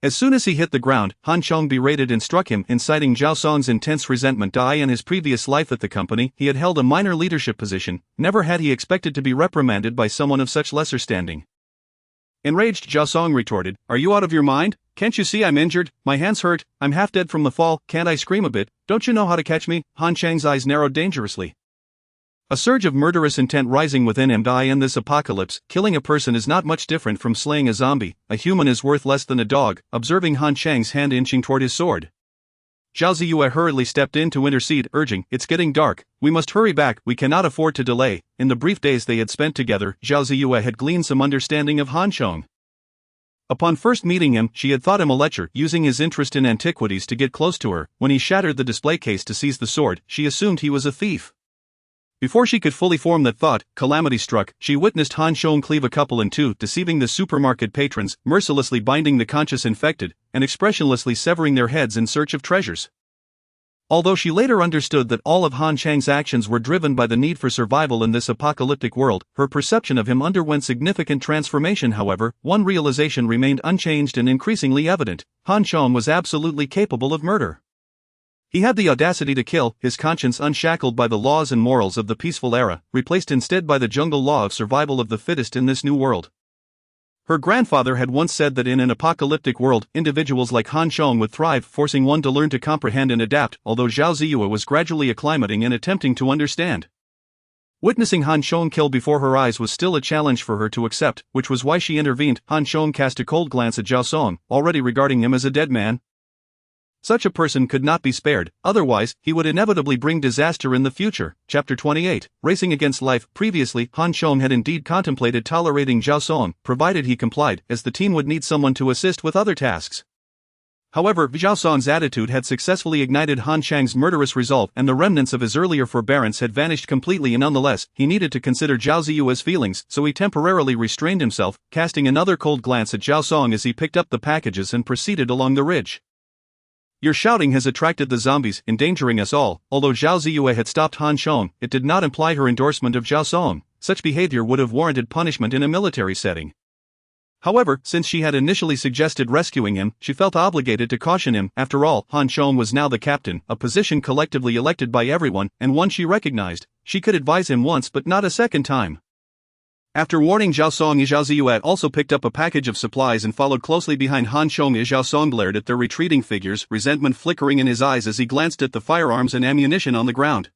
As soon as he hit the ground, Han Chong berated and struck him, inciting Zhao Song's intense resentment. In his previous life at the company, he had held a minor leadership position. Never had he expected to be reprimanded by someone of such lesser standing. Enraged, Zhao Song retorted, "Are you out of your mind? Can't you see I'm injured? My hands hurt, I'm half dead from the fall. Can't I scream a bit? Don't you know how to catch me?" Han Chang's eyes narrowed dangerously, a surge of murderous intent rising within him. In this apocalypse, killing a person is not much different from slaying a zombie. A human is worth less than a dog. Observing Han Chang's hand inching toward his sword, Zhao Ziyue hurriedly stepped in to intercede, urging, "It's getting dark, we must hurry back, we cannot afford to delay." In the brief days they had spent together, Zhao Ziyue had gleaned some understanding of Han Chong. Upon first meeting him, she had thought him a lecher, using his interest in antiquities to get close to her. When he shattered the display case to seize the sword, she assumed he was a thief. Before she could fully form that thought, calamity struck. She witnessed Han Chong cleave a couple in two, deceiving the supermarket patrons, mercilessly binding the conscious infected, and expressionlessly severing their heads in search of treasures. Although she later understood that all of Han Chang's actions were driven by the need for survival in this apocalyptic world, her perception of him underwent significant transformation. However, one realization remained unchanged and increasingly evident: Han Chong was absolutely capable of murder. He had the audacity to kill, his conscience unshackled by the laws and morals of the peaceful era, replaced instead by the jungle law of survival of the fittest in this new world. Her grandfather had once said that in an apocalyptic world, individuals like Han Chong would thrive, forcing one to learn to comprehend and adapt, although Zhao Ziyue was gradually acclimating and attempting to understand. Witnessing Han Chong kill before her eyes was still a challenge for her to accept, which was why she intervened. Han Chong cast a cold glance at Zhao Song, already regarding him as a dead man. Such a person could not be spared, otherwise, he would inevitably bring disaster in the future. Chapter 28, Racing Against Life. Previously, Han Chong had indeed contemplated tolerating Zhao Song, provided he complied, as the team would need someone to assist with other tasks. However, Zhao Song's attitude had successfully ignited Han Chang's murderous resolve, and the remnants of his earlier forbearance had vanished completely. And nonetheless, he needed to consider Zhao Ziyue's feelings, so he temporarily restrained himself, casting another cold glance at Zhao Song as he picked up the packages and proceeded along the ridge. Your shouting has attracted the zombies, endangering us all. Although Zhao Ziyue had stopped Han Chong, it did not imply her endorsement of Zhao Song. Such behavior would have warranted punishment in a military setting. However, since she had initially suggested rescuing him, she felt obligated to caution him. After all, Han Chong was now the captain, a position collectively elected by everyone, and one she recognized. She could advise him once but not a second time. After warning Zhao Song, Zhao Ziyue also picked up a package of supplies and followed closely behind Han Chong. Zhao Song glared at their retreating figures, resentment flickering in his eyes as he glanced at the firearms and ammunition on the ground.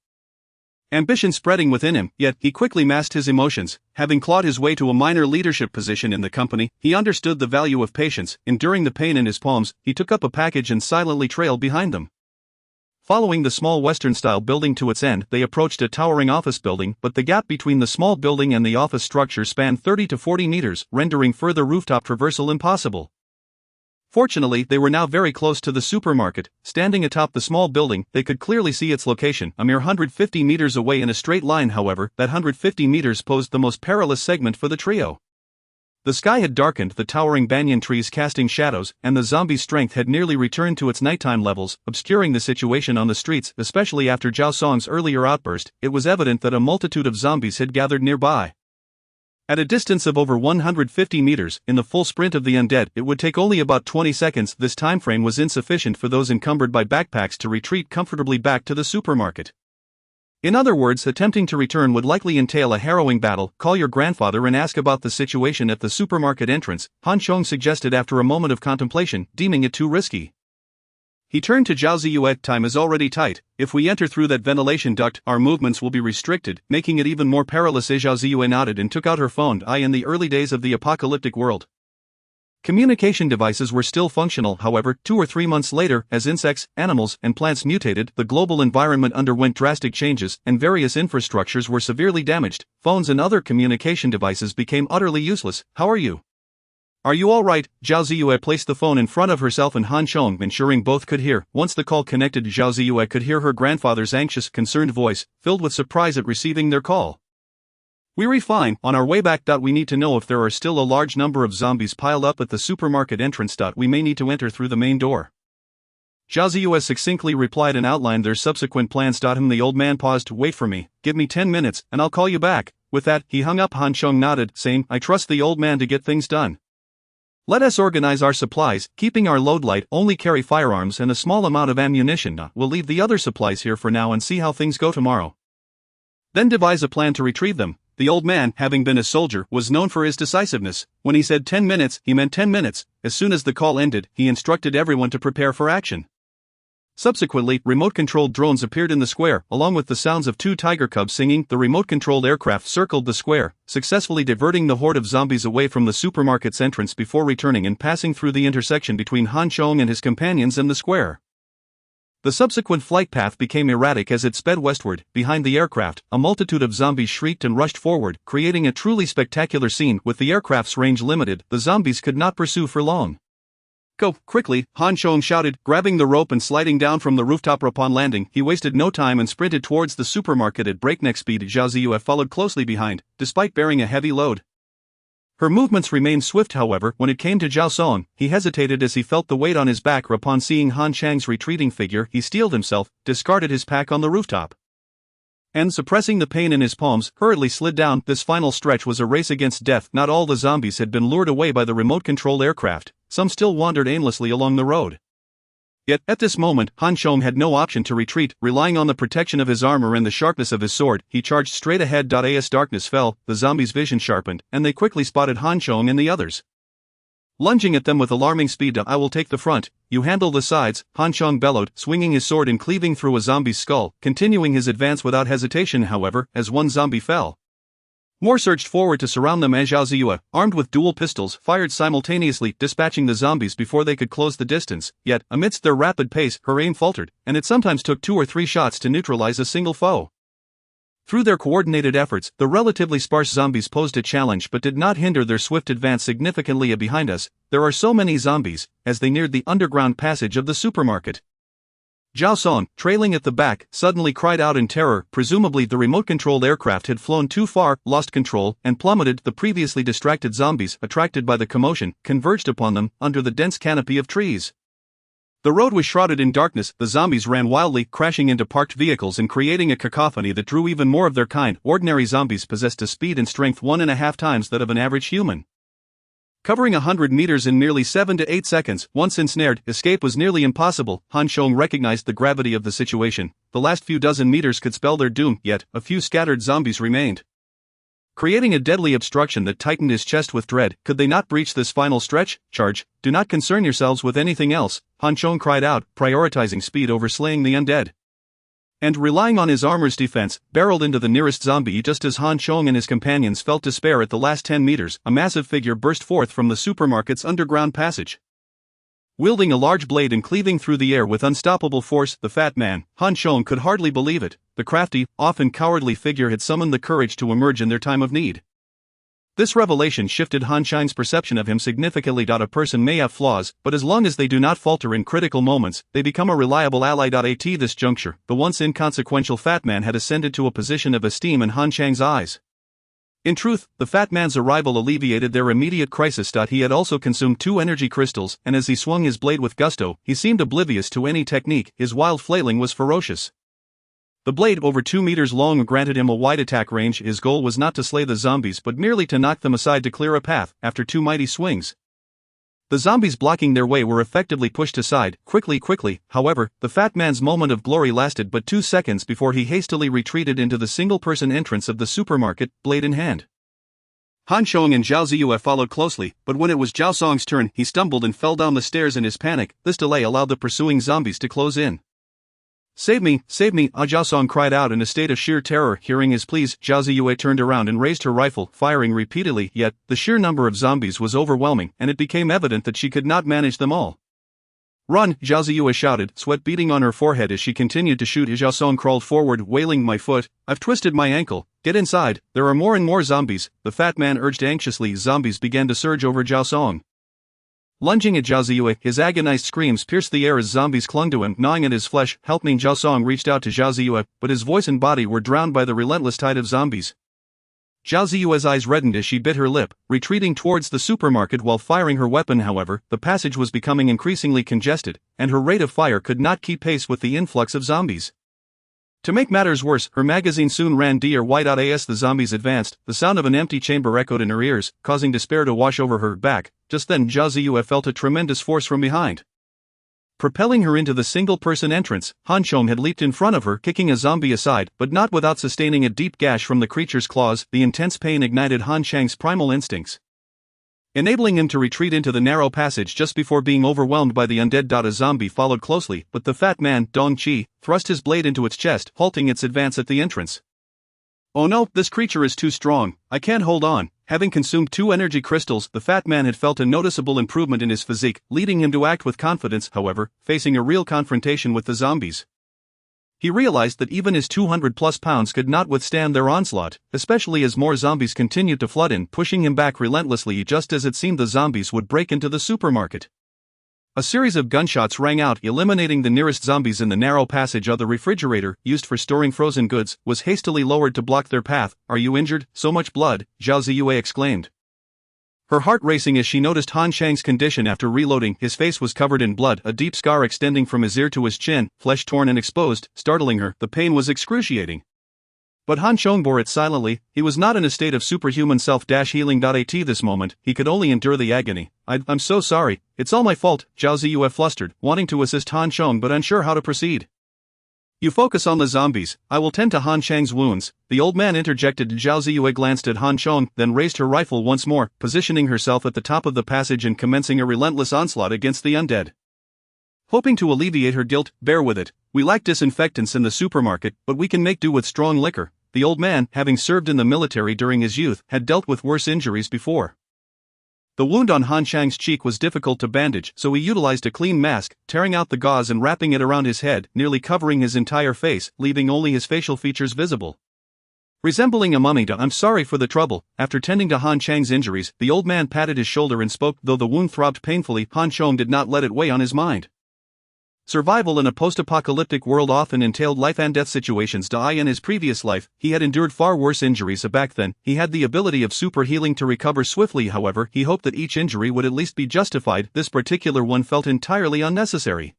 Ambition spreading within him, yet he quickly masked his emotions. Having clawed his way to a minor leadership position in the company, he understood the value of patience. Enduring the pain in his palms, he took up a package and silently trailed behind them. Following the small Western-style building to its end, they approached a towering office building, but the gap between the small building and the office structure spanned 30 to 40 meters, rendering further rooftop traversal impossible. Fortunately, they were now very close to the supermarket. Standing atop the small building, they could clearly see its location, a mere 150 meters away in a straight line. However, that 150 meters posed the most perilous segment for the trio. The sky had darkened, the towering banyan trees casting shadows, and the zombie's strength had nearly returned to its nighttime levels, obscuring the situation on the streets. Especially after Zhao Song's earlier outburst, it was evident that a multitude of zombies had gathered nearby. At a distance of over 150 meters, in the full sprint of the undead, it would take only about 20 seconds. This timeframe was insufficient for those encumbered by backpacks to retreat comfortably back to the supermarket. In other words, attempting to return would likely entail a harrowing battle. Call your grandfather and ask about the situation at the supermarket entrance, Han Chong suggested after a moment of contemplation, deeming it too risky. He turned to Zhao Ziyue. Time is already tight. If we enter through that ventilation duct, our movements will be restricted, making it even more perilous. Zhao Ziyue nodded and took out her phone. In the early days of the apocalyptic world, communication devices were still functional. However, 2 or 3 months later, as insects, animals, and plants mutated, the global environment underwent drastic changes, and various infrastructures were severely damaged. Phones and other communication devices became utterly useless. How are you? Are you all right? Zhao Ziyue placed the phone in front of herself and Han Chong, ensuring both could hear. Once the call connected, Zhao Ziyue could hear her grandfather's anxious, concerned voice, filled with surprise at receiving their call. We're fine. On our way back. We need to know if there are still a large number of zombies piled up at the supermarket entrance. We may need to enter through the main door. Zhao Ziyue succinctly replied and outlined their subsequent plans. The old man paused. Wait for me. Give me 10 minutes, and I'll call you back. With that, he hung up. Han Chong nodded, saying, I trust the old man to get things done. Let us organize our supplies, keeping our load light, only carry firearms and a small amount of ammunition. We'll leave the other supplies here for now and see how things go tomorrow. Then devise a plan to retrieve them. The old man, having been a soldier, was known for his decisiveness. When he said 10 minutes, he meant 10 minutes. As soon as the call ended, he instructed everyone to prepare for action. Subsequently, remote-controlled drones appeared in the square, along with the sounds of 2 tiger cubs singing. The remote-controlled aircraft circled the square, successfully diverting the horde of zombies away from the supermarket's entrance before returning and passing through the intersection between Han Chong and his companions and the square. The subsequent flight path became erratic as it sped westward. Behind the aircraft, a multitude of zombies shrieked and rushed forward, creating a truly spectacular scene. With the aircraft's range limited, the zombies could not pursue for long. Go, quickly, Han Chong shouted, grabbing the rope and sliding down from the rooftop. Upon landing, he wasted no time and sprinted towards the supermarket at breakneck speed. Zhao Ziyue followed closely behind, despite bearing a heavy load. Her movements remained swift. However, when it came to Zhao Song, he hesitated as he felt the weight on his back. Upon seeing Han Chang's retreating figure, he steeled himself, discarded his pack on the rooftop, and, suppressing the pain in his palms, hurriedly slid down. This final stretch was a race against death. Not all the zombies had been lured away by the remote-controlled aircraft. Some still wandered aimlessly along the road. Yet, at this moment, Han Chong had no option to retreat. Relying on the protection of his armor and the sharpness of his sword, he charged straight ahead. As darkness fell, the zombies' vision sharpened, and they quickly spotted Han Chong and the others. Lunging at them with alarming speed, I will take the front, you handle the sides, Han Chong bellowed, swinging his sword and cleaving through a zombie's skull, continuing his advance without hesitation however, as one zombie fell. More surged forward to surround them as Zhao Ziyue, armed with dual pistols, fired simultaneously, dispatching the zombies before they could close the distance, yet, amidst their rapid pace, her aim faltered, and it sometimes took 2 or 3 shots to neutralize a single foe. Through their coordinated efforts, the relatively sparse zombies posed a challenge but did not hinder their swift advance significantly. Behind us, there are so many zombies, as they neared the underground passage of the supermarket. Zhao Song, trailing at the back, suddenly cried out in terror. Presumably the remote-controlled aircraft had flown too far, lost control, and plummeted. The previously distracted zombies, attracted by the commotion, converged upon them, under the dense canopy of trees. The road was shrouded in darkness. The zombies ran wildly, crashing into parked vehicles and creating a cacophony that drew even more of their kind. Ordinary zombies possessed a speed and strength 1.5 times that of an average human. Covering 100 meters in merely 7 to 8 seconds, once ensnared, escape was nearly impossible. Han Chong recognized the gravity of the situation. The last few dozen meters could spell their doom, yet, a few scattered zombies remained, creating a deadly obstruction that tightened his chest with dread. Could they not breach this final stretch? Charge, do not concern yourselves with anything else, Han Chong cried out, prioritizing speed over slaying the undead. And relying on his armor's defense, barreled into the nearest zombie. Just as Han Chong and his companions felt despair at the last 10 meters, a massive figure burst forth from the supermarket's underground passage. Wielding a large blade and cleaving through the air with unstoppable force, the fat man, Han Chong could hardly believe it. The crafty, often cowardly figure had summoned the courage to emerge in their time of need. This revelation shifted Han Chang's perception of him significantly. A person may have flaws, but as long as they do not falter in critical moments, they become a reliable ally. At this juncture, the once inconsequential fat man had ascended to a position of esteem in Han Chang's eyes. In truth, the fat man's arrival alleviated their immediate crisis. He had also consumed 2 energy crystals, and as he swung his blade with gusto, he seemed oblivious to any technique. His wild flailing was ferocious. The blade, over 2 meters long, granted him a wide attack range. His goal was not to slay the zombies but merely to knock them aside to clear a path. After 2 mighty swings, the zombies blocking their way were effectively pushed aside. Quickly, however, the fat man's moment of glory lasted but 2 seconds before he hastily retreated into the single-person entrance of the supermarket, blade in hand. Han Chong and Zhao Ziyue followed closely, but when it was Zhao Song's turn, he stumbled and fell down the stairs in his panic. This delay allowed the pursuing zombies to close in. Save me, Zhao Song cried out in a state of sheer terror. Hearing his pleas, Zhao Ziyue turned around and raised her rifle, firing repeatedly, yet, the sheer number of zombies was overwhelming, and it became evident that she could not manage them all. Run, Zhao Ziyue shouted, sweat beading on her forehead as she continued to shoot. Zhao Song crawled forward, wailing, my foot, I've twisted my ankle, get inside, there are more and more zombies, the fat man urged anxiously. Zombies began to surge over Zhao Song. Lunging at Zhao Ziyue, his agonized screams pierced the air as zombies clung to him, gnawing at his flesh. Help me! Zhao Song reached out to Zhao Ziyue, but his voice and body were drowned by the relentless tide of zombies. Zhao Ziyue's eyes reddened as she bit her lip, retreating towards the supermarket while firing her weapon. However, the passage was becoming increasingly congested, and her rate of fire could not keep pace with the influx of zombies. To make matters worse, her magazine soon ran white out as the zombies advanced. The sound of an empty chamber echoed in her ears, causing despair to wash over her back. Just then Zhao Ziyue felt a tremendous force from behind, propelling her into the single-person entrance. Han Chong had leaped in front of her, kicking a zombie aside, but not without sustaining a deep gash from the creature's claws. The intense pain ignited Han Chang's primal instincts, enabling him to retreat into the narrow passage just before being overwhelmed by the undead. A zombie followed closely, but the fat man, Dong Qi, thrust his blade into its chest, halting its advance at the entrance. Oh no, this creature is too strong, I can't hold on. Having consumed 2 energy crystals, the fat man had felt a noticeable improvement in his physique, leading him to act with confidence. However, facing a real confrontation with the zombies, he realized that even his 200-plus pounds could not withstand their onslaught, especially as more zombies continued to flood in, pushing him back relentlessly. Just as it seemed the zombies would break into the supermarket, a series of gunshots rang out, eliminating the nearest zombies in the narrow passage. The refrigerator, used for storing frozen goods, was hastily lowered to block their path. Are you injured? So much blood, Zhao Ziyue exclaimed, her heart racing as she noticed Han Chang's condition after reloading. His face was covered in blood, a deep scar extending from his ear to his chin, flesh torn and exposed, startling her. The pain was excruciating, but Han Chong bore it silently. He was not in a state of superhuman self-healing. At this moment, he could only endure the agony. I'm so sorry, it's all my fault, Zhao Ziyue flustered, wanting to assist Han Chong but unsure how to proceed. You focus on the zombies, I will tend to Han Chang's wounds, the old man interjected. Zhao Ziyue glanced at Han Chong, then raised her rifle once more, positioning herself at the top of the passage and commencing a relentless onslaught against the undead. Hoping to alleviate her guilt, bear with it, we lack disinfectants in the supermarket, but we can make do with strong liquor. The old man, having served in the military during his youth, had dealt with worse injuries before. The wound on Han Chang's cheek was difficult to bandage, so he utilized a clean mask, tearing out the gauze and wrapping it around his head, nearly covering his entire face, leaving only his facial features visible. Resembling a mummy, I'm sorry for the trouble. After tending to Han Chang's injuries, the old man patted his shoulder and spoke. Though the wound throbbed painfully, Han Chong did not let it weigh on his mind. Survival in a post-apocalyptic world often entailed life and death situations. In his previous life, he had endured far worse injuries. Back then, he had the ability of super healing to recover swiftly. However, he hoped that each injury would at least be justified. This particular one felt entirely unnecessary.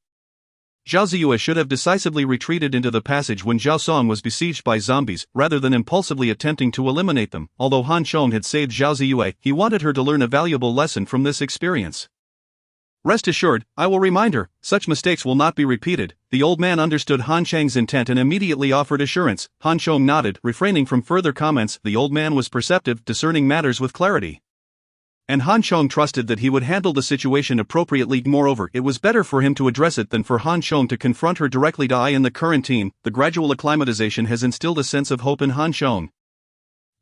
Zhao Ziyue should have decisively retreated into the passage when Zhao Song was besieged by zombies, rather than impulsively attempting to eliminate them. Although Han Chong had saved Zhao Ziyue, he wanted her to learn a valuable lesson from this experience. Rest assured, I will remind her, such mistakes will not be repeated. The old man understood Han Chang's intent and immediately offered assurance. Han Chong nodded, refraining from further comments. The old man was perceptive, discerning matters with clarity. And Han Chong trusted that he would handle the situation appropriately. Moreover, it was better for him to address it than for Han Chong to confront her directly. In the current team, the gradual acclimatization has instilled a sense of hope in Han Chong,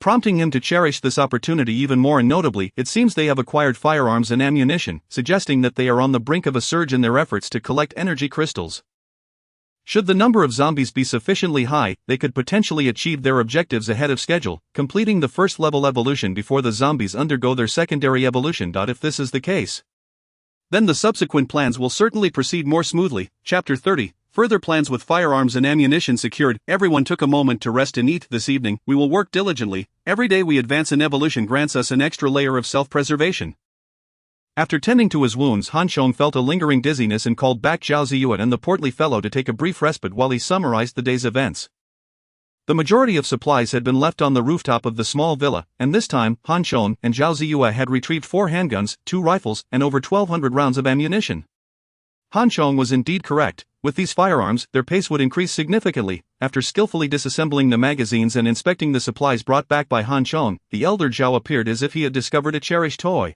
prompting him to cherish this opportunity even more. And notably, it seems they have acquired firearms and ammunition, suggesting that they are on the brink of a surge in their efforts to collect energy crystals. Should the number of zombies be sufficiently high, they could potentially achieve their objectives ahead of schedule, completing the first level evolution before the zombies undergo their secondary evolution. If this is the case, then the subsequent plans will certainly proceed more smoothly. Chapter 30. Further plans. With firearms and ammunition secured, everyone took a moment to rest and eat. This evening, we will work diligently. Every day we advance in evolution grants us an extra layer of self-preservation. After tending to his wounds, Han Chong felt a lingering dizziness and called back Zhao Ziyue and the portly fellow to take a brief respite while he summarized the day's events. The majority of supplies had been left on the rooftop of the small villa, and this time, Han Chong and Zhao Ziyue had retrieved 4 handguns, 2 rifles, and over 1,200 rounds of ammunition. Han Chong was indeed correct. With these firearms, their pace would increase significantly. After skillfully disassembling the magazines and inspecting the supplies brought back by Han Chong, the elder Zhao appeared as if he had discovered a cherished toy.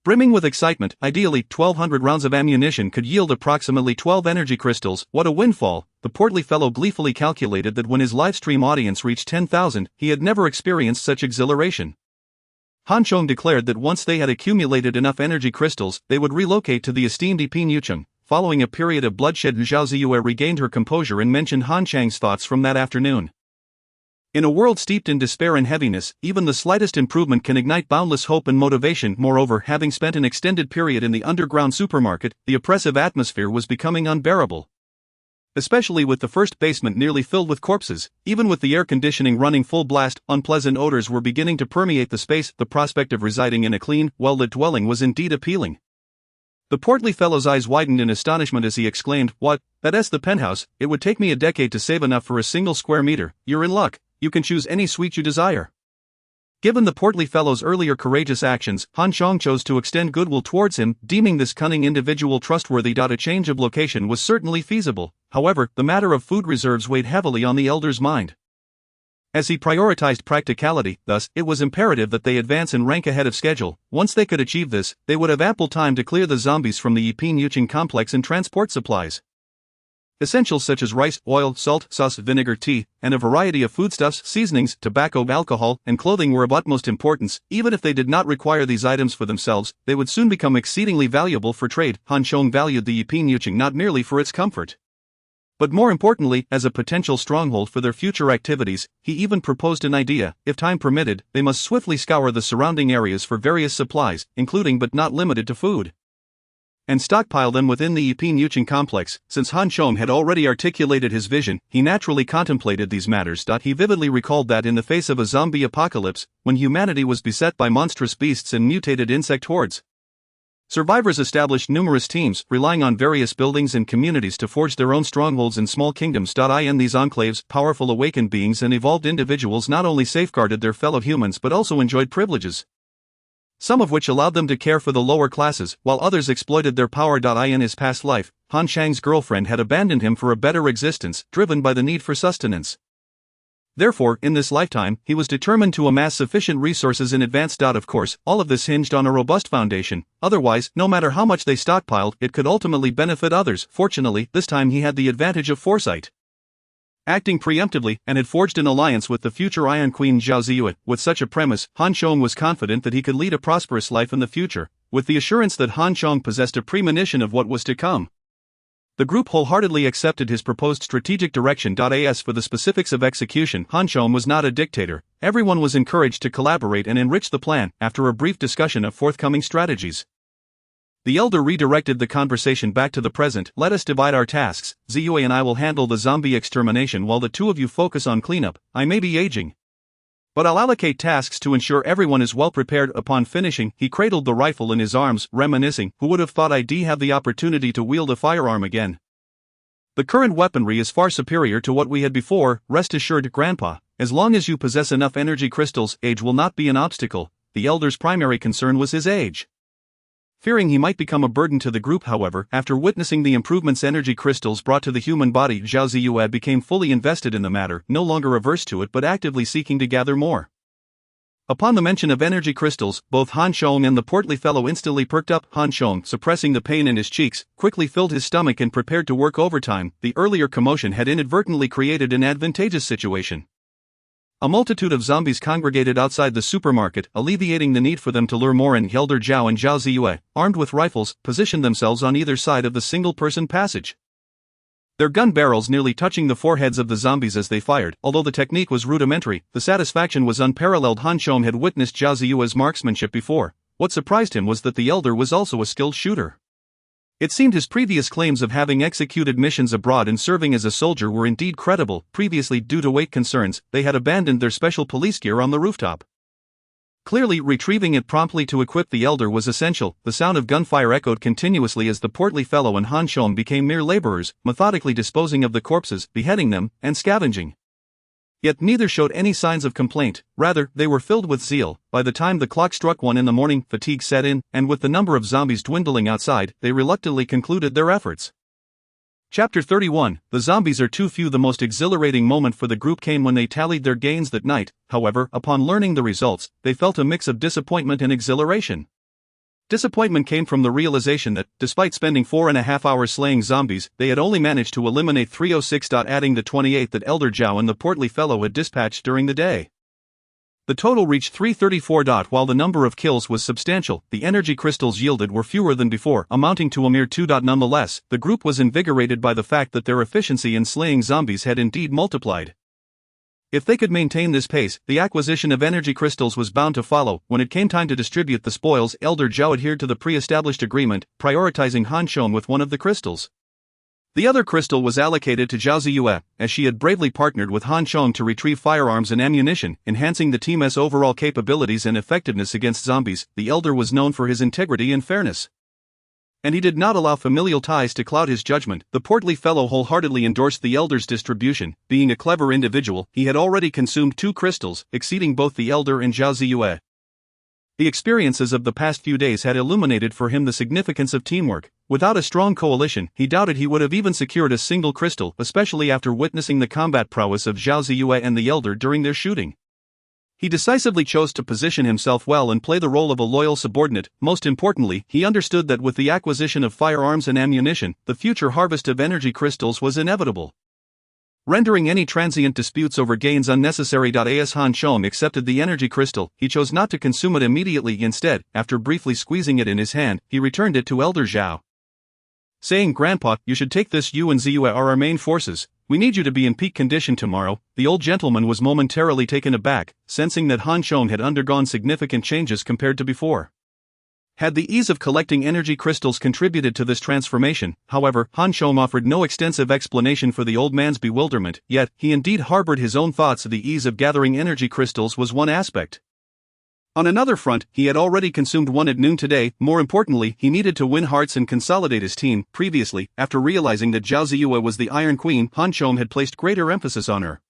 Brimming with excitement, ideally 1,200 rounds of ammunition could yield approximately 12 energy crystals. What a windfall! The portly fellow gleefully calculated that when his livestream audience reached 10,000, he had never experienced such exhilaration. Han Chong declared that once they had accumulated enough energy crystals, they would relocate to the esteemed Yuping. Following a period of bloodshed, Zhao Ziyue regained her composure and mentioned Han Chang's thoughts from that afternoon. In a world steeped in despair and heaviness, even the slightest improvement can ignite boundless hope and motivation. Moreover, having spent an extended period in the underground supermarket, the oppressive atmosphere was becoming unbearable. Especially with the first basement nearly filled with corpses, even with the air conditioning running full blast, unpleasant odors were beginning to permeate the space. The prospect of residing in a clean, well-lit dwelling was indeed appealing. The portly fellow's eyes widened in astonishment as he exclaimed, "What? That's the penthouse? It would take me a decade to save enough for a single square meter. You're in luck. You can choose any suite you desire." Given the portly fellow's earlier courageous actions, Han Chong chose to extend goodwill towards him, deeming this cunning individual trustworthy. A change of location was certainly feasible. However, the matter of food reserves weighed heavily on the elder's mind. As he prioritized practicality, thus, it was imperative that they advance and rank ahead of schedule. Once they could achieve this, they would have ample time to clear the zombies from the Yuping complex and transport supplies. Essentials such as rice, oil, salt, sauce, vinegar, tea, and a variety of foodstuffs, seasonings, tobacco, alcohol, and clothing were of utmost importance. Even if they did not require these items for themselves, they would soon become exceedingly valuable for trade. Han Chong valued the Yuping not merely for its comfort, but more importantly, as a potential stronghold for their future activities. He even proposed an idea: if time permitted, they must swiftly scour the surrounding areas for various supplies, including but not limited to food, and stockpile them within the Yuping complex. Since Han Chong had already articulated his vision, he naturally contemplated these matters. He vividly recalled that in the face of a zombie apocalypse, when humanity was beset by monstrous beasts and mutated insect hordes, survivors established numerous teams, relying on various buildings and communities to forge their own strongholds and small kingdoms. In these enclaves, powerful awakened beings and evolved individuals not only safeguarded their fellow humans but also enjoyed privileges. some of which allowed them to care for the lower classes, while others exploited their power. In his past life, Han Chang's girlfriend had abandoned him for a better existence, driven by the need for sustenance. Therefore, in this lifetime, he was determined to amass sufficient resources in advance. Of course, all of this hinged on a robust foundation, otherwise, no matter how much they stockpiled, it could ultimately benefit others. Fortunately, this time he had the advantage of foresight. Acting preemptively, and had forged an alliance with the future Iron Queen Zhao Ziyue. With such a premise, Han Chong was confident that he could lead a prosperous life in the future, with the assurance that Han Chong possessed a premonition of what was to come. The group wholeheartedly accepted his proposed strategic direction. As for the specifics of execution, Han Chong was not a dictator. Everyone was encouraged to collaborate and enrich the plan. After a brief discussion of forthcoming strategies, the elder redirected the conversation back to the present. Let us divide our tasks. Ziyue and I will handle the zombie extermination while the two of you focus on cleanup. I may be aging, but I'll allocate tasks to ensure everyone is well prepared. Upon finishing, he cradled the rifle in his arms, reminiscing, who would have thought I'd have the opportunity to wield a firearm again. The current weaponry is far superior to what we had before. Rest assured, Grandpa, as long as you possess enough energy crystals, age will not be an obstacle. The elder's primary concern was his age. Fearing he might become a burden to the group, however, after witnessing the improvements energy crystals brought to the human body, Zhao Ziyue became fully invested in the matter, no longer averse to it but actively seeking to gather more. Upon the mention of energy crystals, both Han Chong and the portly fellow instantly perked up. Han Chong, suppressing the pain in his cheeks, quickly filled his stomach and prepared to work overtime. The earlier commotion had inadvertently created an advantageous situation. A multitude of zombies congregated outside the supermarket, alleviating the need for them to lure more in. Elder Zhao and Zhao Ziyue, armed with rifles, positioned themselves on either side of the single-person passage, their gun barrels nearly touching the foreheads of the zombies as they fired. Although the technique was rudimentary, the satisfaction was unparalleled. Han Chong had witnessed Zhao Ziyue's marksmanship before. What surprised him was that the elder was also a skilled shooter. It seemed his previous claims of having executed missions abroad and serving as a soldier were indeed credible. Previously, due to weight concerns, they had abandoned their special police gear on the rooftop. Clearly, retrieving it promptly to equip the elder was essential. The sound of gunfire echoed continuously as the portly fellow and Han Chong became mere laborers, methodically disposing of the corpses, beheading them, and scavenging. Yet neither showed any signs of complaint, rather, they were filled with zeal. By the time the clock struck 1 in the morning, fatigue set in, and with the number of zombies dwindling outside, they reluctantly concluded their efforts. Chapter 31, The Zombies Are Too Few. The most exhilarating moment for the group came when they tallied their gains that night. However, upon learning the results, they felt a mix of disappointment and exhilaration. Disappointment came from the realization that, despite spending 4.5 hours slaying zombies, they had only managed to eliminate 306. Adding the 28 that Elder Zhao and the portly fellow had dispatched during the day, the total reached 334. While the number of kills was substantial, the energy crystals yielded were fewer than before, amounting to a mere 2. Nonetheless, the group was invigorated by the fact that their efficiency in slaying zombies had indeed multiplied. If they could maintain this pace, the acquisition of energy crystals was bound to follow. When it came time to distribute the spoils, Elder Zhao adhered to the pre-established agreement, prioritizing Han Chong with one of the crystals. The other crystal was allocated to Zhao Ziyue, as she had bravely partnered with Han Chong to retrieve firearms and ammunition, enhancing the team's overall capabilities and effectiveness against zombies. The elder was known for his integrity and fairness, and he did not allow familial ties to cloud his judgment. The portly fellow wholeheartedly endorsed the elder's distribution. Being a clever individual, he had already consumed 2 crystals, exceeding both the elder and Zhao Ziyue. The experiences of the past few days had illuminated for him the significance of teamwork. Without a strong coalition, he doubted he would have even secured a single crystal, especially after witnessing the combat prowess of Zhao Ziyue and the elder during their shooting. He decisively chose to position himself well and play the role of a loyal subordinate. Most importantly, he understood that with the acquisition of firearms and ammunition, the future harvest of energy crystals was inevitable, rendering any transient disputes over gains unnecessary. As Han Chong accepted the energy crystal, he chose not to consume it immediately. Instead, after briefly squeezing it in his hand, he returned it to Elder Zhao, saying, "Grandpa, you should take this. You and Ziyue are our main forces. We need you to be in peak condition tomorrow." The old gentleman was momentarily taken aback, sensing that Han Chong had undergone significant changes compared to before. Had the ease of collecting energy crystals contributed to this transformation? However, Han Chong offered no extensive explanation for the old man's bewilderment, yet, he indeed harbored his own thoughts. The ease of gathering energy crystals was one aspect. On another front, he had already consumed 1 at noon today. More importantly, he needed to win hearts and consolidate his team. Previously, after realizing that Zhao Ziyue was the Iron Queen, Han Chong had placed greater emphasis on her.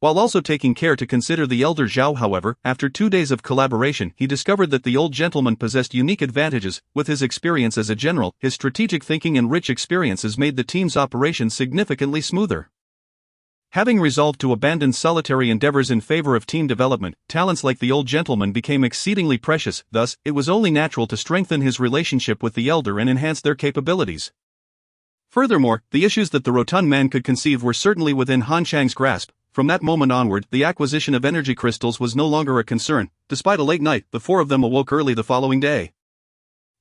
While also taking care to consider the elder Zhao, however, after 2 days of collaboration, he discovered that the old gentleman possessed unique advantages. With his experience as a general, his strategic thinking and rich experiences made the team's operations significantly smoother. Having resolved to abandon solitary endeavors in favor of team development, talents like the old gentleman became exceedingly precious. Thus, it was only natural to strengthen his relationship with the elder and enhance their capabilities. Furthermore, the issues that the rotund man could conceive were certainly within Han Chang's grasp. From that moment onward, the acquisition of energy crystals was no longer a concern. Despite a late night, the four of them awoke early the following day.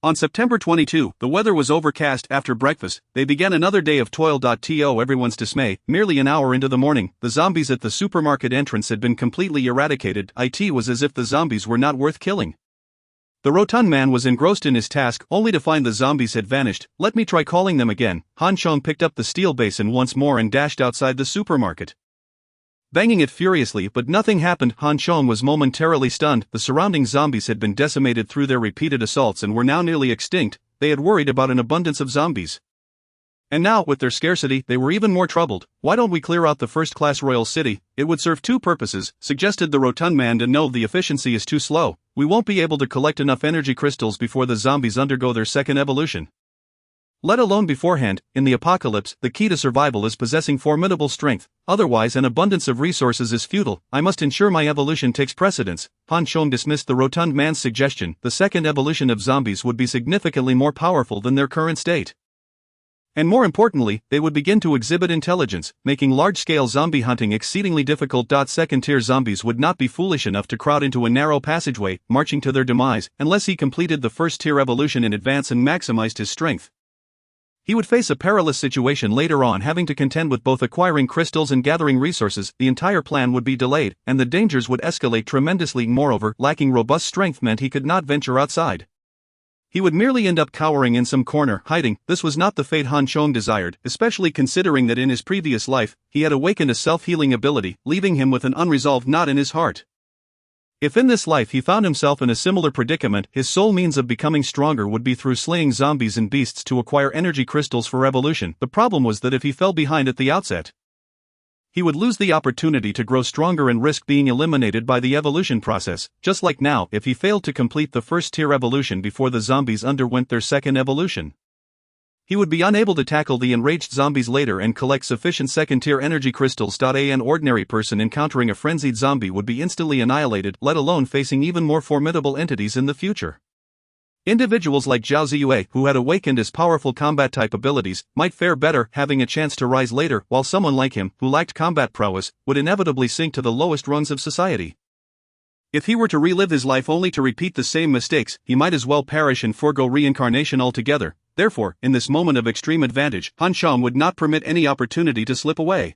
On September 22, the weather was overcast. After breakfast, they began another day of toil. To everyone's dismay, merely an hour into the morning, the zombies at the supermarket entrance had been completely eradicated. It was as if the zombies were not worth killing. The rotund man was engrossed in his task, only to find the zombies had vanished. Let me try calling them again. Han Chong picked up the steel basin once more and dashed outside the supermarket, banging it furiously, but nothing happened. Han Chong was momentarily stunned. The surrounding zombies had been decimated through their repeated assaults and were now nearly extinct. They had worried about an abundance of zombies, and now, with their scarcity, they were even more troubled. Why don't we clear out the first-class royal city? It would serve two purposes, suggested the rotund man. And no, the efficiency is too slow. We won't be able to collect enough energy crystals before the zombies undergo their second evolution. Let alone beforehand. In the apocalypse, the key to survival is possessing formidable strength. Otherwise, an abundance of resources is futile. I must ensure my evolution takes precedence. Han Chong dismissed the rotund man's suggestion. The second evolution of zombies would be significantly more powerful than their current state. And more importantly, they would begin to exhibit intelligence, making large-scale zombie hunting exceedingly difficult. Second-tier zombies would not be foolish enough to crowd into a narrow passageway, marching to their demise, unless he completed the first-tier evolution in advance and maximized his strength. He would face a perilous situation later on, having to contend with both acquiring crystals and gathering resources. The entire plan would be delayed, and the dangers would escalate tremendously. Moreover, lacking robust strength meant he could not venture outside. He would merely end up cowering in some corner, hiding. This was not the fate Han Chong desired, especially considering that in his previous life, he had awakened a self-healing ability, leaving him with an unresolved knot in his heart. If in this life he found himself in a similar predicament, his sole means of becoming stronger would be through slaying zombies and beasts to acquire energy crystals for evolution. The problem was that if he fell behind at the outset, he would lose the opportunity to grow stronger and risk being eliminated by the evolution process. Just like now, if he failed to complete the first-tier evolution before the zombies underwent their second evolution, he would be unable to tackle the enraged zombies later and collect sufficient second-tier energy crystals. An ordinary person encountering a frenzied zombie would be instantly annihilated, let alone facing even more formidable entities in the future. Individuals like Zhao Ziyue, who had awakened his powerful combat-type abilities, might fare better, having a chance to rise later, while someone like him, who lacked combat prowess, would inevitably sink to the lowest rungs of society. If he were to relive his life only to repeat the same mistakes, he might as well perish and forego reincarnation altogether. Therefore, in this moment of extreme advantage, Han Chong would not permit any opportunity to slip away.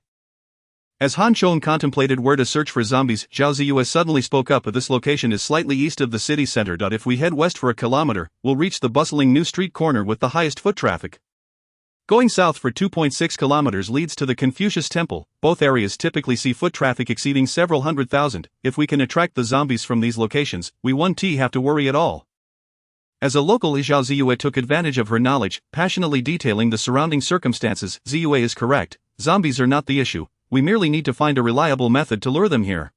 As Han Chong contemplated where to search for zombies, Zhao Ziyue suddenly spoke up. This location is slightly east of the city center. If we head west for a kilometer, we'll reach the bustling new street corner with the highest foot traffic. Going south for 2.6 kilometers leads to the Confucius Temple. Both areas typically see foot traffic exceeding several 100,000. If we can attract the zombies from these locations, we won't have to worry at all. As a local, Zhao Ziyue took advantage of her knowledge, passionately detailing the surrounding circumstances. Ziyue is correct. Zombies are not the issue. We merely need to find a reliable method to lure them here.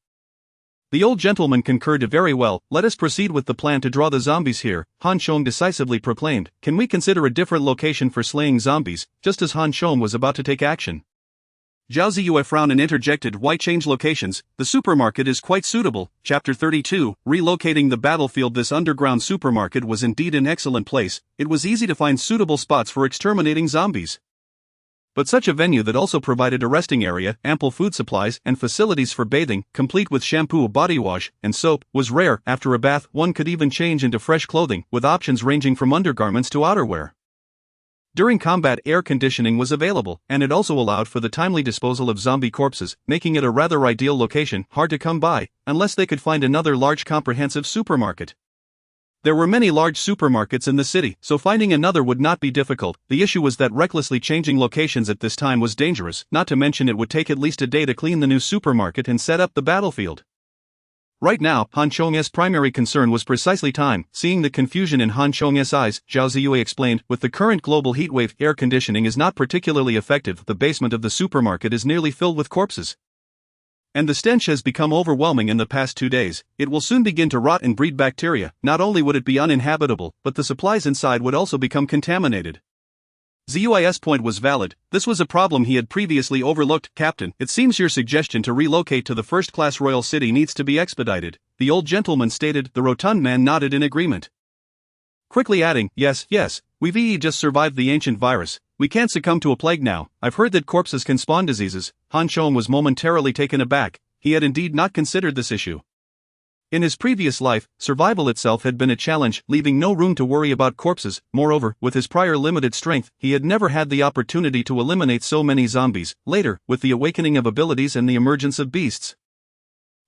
The old gentleman concurred. Very well, let us proceed with the plan to draw the zombies here, Han Chong decisively proclaimed. Can we consider a different location for slaying zombies? Just as Han Chong was about to take action, Zhao Ziyue frowned and interjected, why change locations? The supermarket is quite suitable. Chapter 32, Relocating the Battlefield. This underground supermarket was indeed an excellent place. It was easy to find suitable spots for exterminating zombies. But such a venue that also provided a resting area, ample food supplies, and facilities for bathing, complete with shampoo, body wash, and soap, was rare. After a bath, one could even change into fresh clothing, with options ranging from undergarments to outerwear. During combat, air conditioning was available, and it also allowed for the timely disposal of zombie corpses, making it a rather ideal location, hard to come by, unless they could find another large comprehensive supermarket. There were many large supermarkets in the city, so finding another would not be difficult. The issue was that recklessly changing locations at this time was dangerous, not to mention it would take at least a day to clean the new supermarket and set up the battlefield. Right now, Han Chong's primary concern was precisely time. Seeing the confusion in Han Chong's eyes, Zhao Ziyue explained, with the current global heatwave, air conditioning is not particularly effective. The basement of the supermarket is nearly filled with corpses. And the stench has become overwhelming in the past 2 days. It will soon begin to rot and breed bacteria. Not only would it be uninhabitable, but the supplies inside would also become contaminated. Zui's point was valid. This was a problem he had previously overlooked. Captain, it seems your suggestion to relocate to the first-class royal city needs to be expedited, the old gentleman stated. The rotund man nodded in agreement, quickly adding, yes, we've just survived the ancient virus. We can't succumb to a plague now. I've heard that corpses can spawn diseases. Han Chong was momentarily taken aback. He had indeed not considered this issue. In his previous life, survival itself had been a challenge, leaving no room to worry about corpses. Moreover, with his prior limited strength, he had never had the opportunity to eliminate so many zombies. Later, with the awakening of abilities and the emergence of beasts,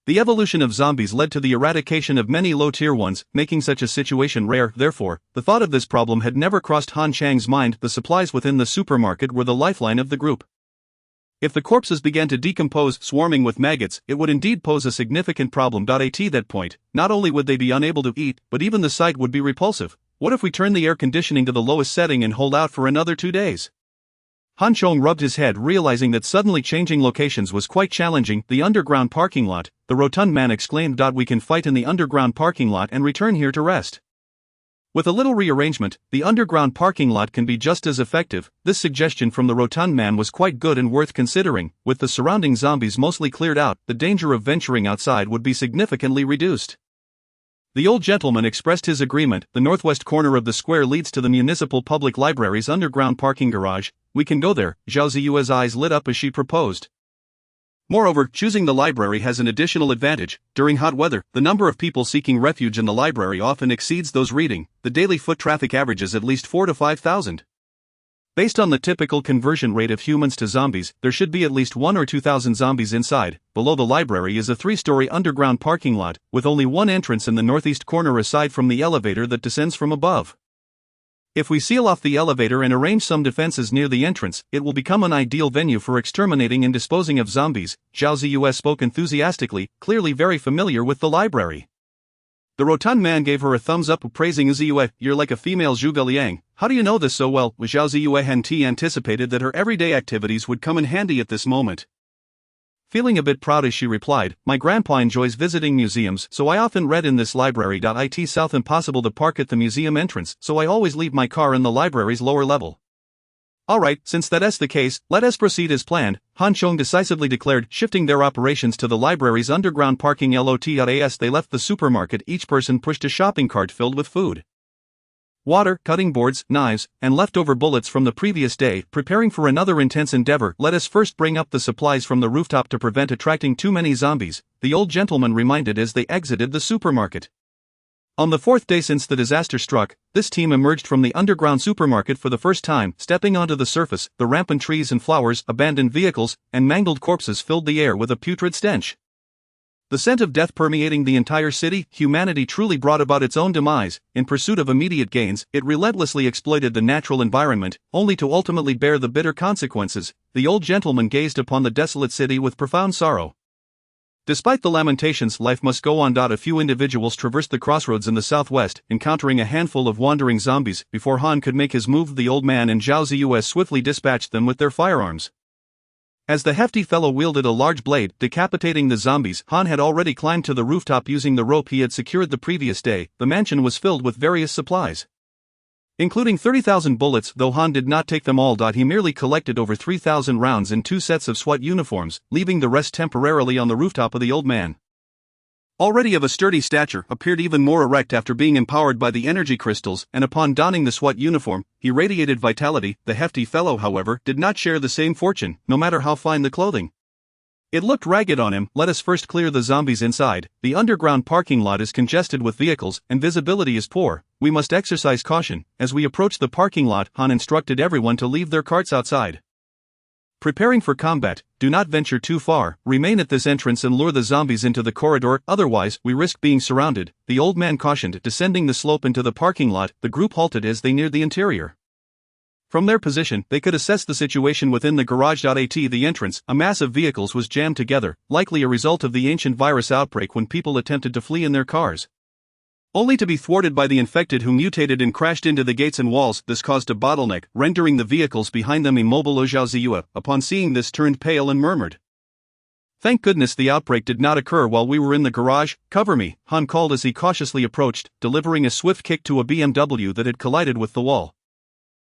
the evolution of zombies led to the eradication of many low-tier ones, making such a situation rare. Therefore, the thought of this problem had never crossed Han Chang's mind. The supplies within the supermarket were the lifeline of the group. If the corpses began to decompose, swarming with maggots, it would indeed pose a significant problem. At that point, not only would they be unable to eat, but even the sight would be repulsive. What if we turn the air conditioning to the lowest setting and hold out for another 2 days? Han Chong rubbed his head, realizing that suddenly changing locations was quite challenging. The underground parking lot, the rotund man exclaimed. We can fight in the underground parking lot and return here to rest. With a little rearrangement, the underground parking lot can be just as effective. This suggestion from the rotund man was quite good and worth considering. With the surrounding zombies mostly cleared out, the danger of venturing outside would be significantly reduced. The old gentleman expressed his agreement. The northwest corner of the square leads to the municipal public library's underground parking garage. We can go there. Zhao Ziyue's eyes lit up as she proposed. Moreover, choosing the library has an additional advantage. During hot weather, the number of people seeking refuge in the library often exceeds those reading. The daily foot traffic averages at least 4,000 to 5,000. Based on the typical conversion rate of humans to zombies, there should be at least 1,000 or 2,000 zombies inside. Below the library is a 3-story underground parking lot, with only one entrance in the northeast corner aside from the elevator that descends from above. If we seal off the elevator and arrange some defenses near the entrance, it will become an ideal venue for exterminating and disposing of zombies. Zhao Ziyue spoke enthusiastically, clearly very familiar with the library. The rotund man gave her a thumbs up, praising Ziyue. You're like a female Zhuge Liang. How do you know this so well? Zhao Ziyue anticipated that her everyday activities would come in handy at this moment. Feeling a bit proud as she replied, my grandpa enjoys visiting museums, so I often read in this library. It south impossible to park at the museum entrance, so I always leave my car in the library's lower level. Alright, since that's the case, let us proceed as planned, Han Chong decisively declared, shifting their operations to the library's underground parking lot. As they left the supermarket, each person pushed a shopping cart filled with food, water, cutting boards, knives, and leftover bullets from the previous day. Preparing for another intense endeavor, let us first bring up the supplies from the rooftop to prevent attracting too many zombies, the old gentleman reminded as they exited the supermarket. On the 4th day since the disaster struck, this team emerged from the underground supermarket for the first time. Stepping onto the surface, the rampant trees and flowers, abandoned vehicles, and mangled corpses filled the air with a putrid stench. The scent of death permeating the entire city. Humanity truly brought about its own demise. In pursuit of immediate gains, it relentlessly exploited the natural environment, only to ultimately bear the bitter consequences. The old gentleman gazed upon the desolate city with profound sorrow. Despite the lamentations, life must go on. A few individuals traversed the crossroads in the southwest, encountering a handful of wandering zombies. Before Han could make his move, the old man and Zhao Ziyue swiftly dispatched them with their firearms. As the hefty fellow wielded a large blade, decapitating the zombies, Han had already climbed to the rooftop using the rope he had secured the previous day. The mansion was filled with various supplies, including 30,000 bullets, though Han did not take them all. He merely collected over 3,000 rounds in 2 sets of SWAT uniforms, leaving the rest temporarily on the rooftop. Of the old man, already of a sturdy stature, appeared even more erect after being empowered by the energy crystals, and upon donning the SWAT uniform, he radiated vitality. The hefty fellow, however, did not share the same fortune, no matter how fine the clothing. It looked ragged on him. Let us first clear the zombies inside. The underground parking lot is congested with vehicles, and visibility is poor. We must exercise caution. As we approach the parking lot, Han instructed everyone to leave their carts outside. Preparing for combat, do not venture too far, remain at this entrance and lure the zombies into the corridor, otherwise we risk being surrounded, the old man cautioned. Descending the slope into the parking lot, the group halted as they neared the interior. From their position, they could assess the situation within the garage. At the entrance, a mass of vehicles was jammed together, likely a result of the ancient virus outbreak when people attempted to flee in their cars, only to be thwarted by the infected who mutated and crashed into the gates and walls. This caused a bottleneck, rendering the vehicles behind them immobile. Zhao Ziyue, upon seeing this, turned pale and murmured, Thank goodness the outbreak did not occur while we were in the garage. Cover me, Han called as he cautiously approached, delivering a swift kick to a BMW that had collided with the wall.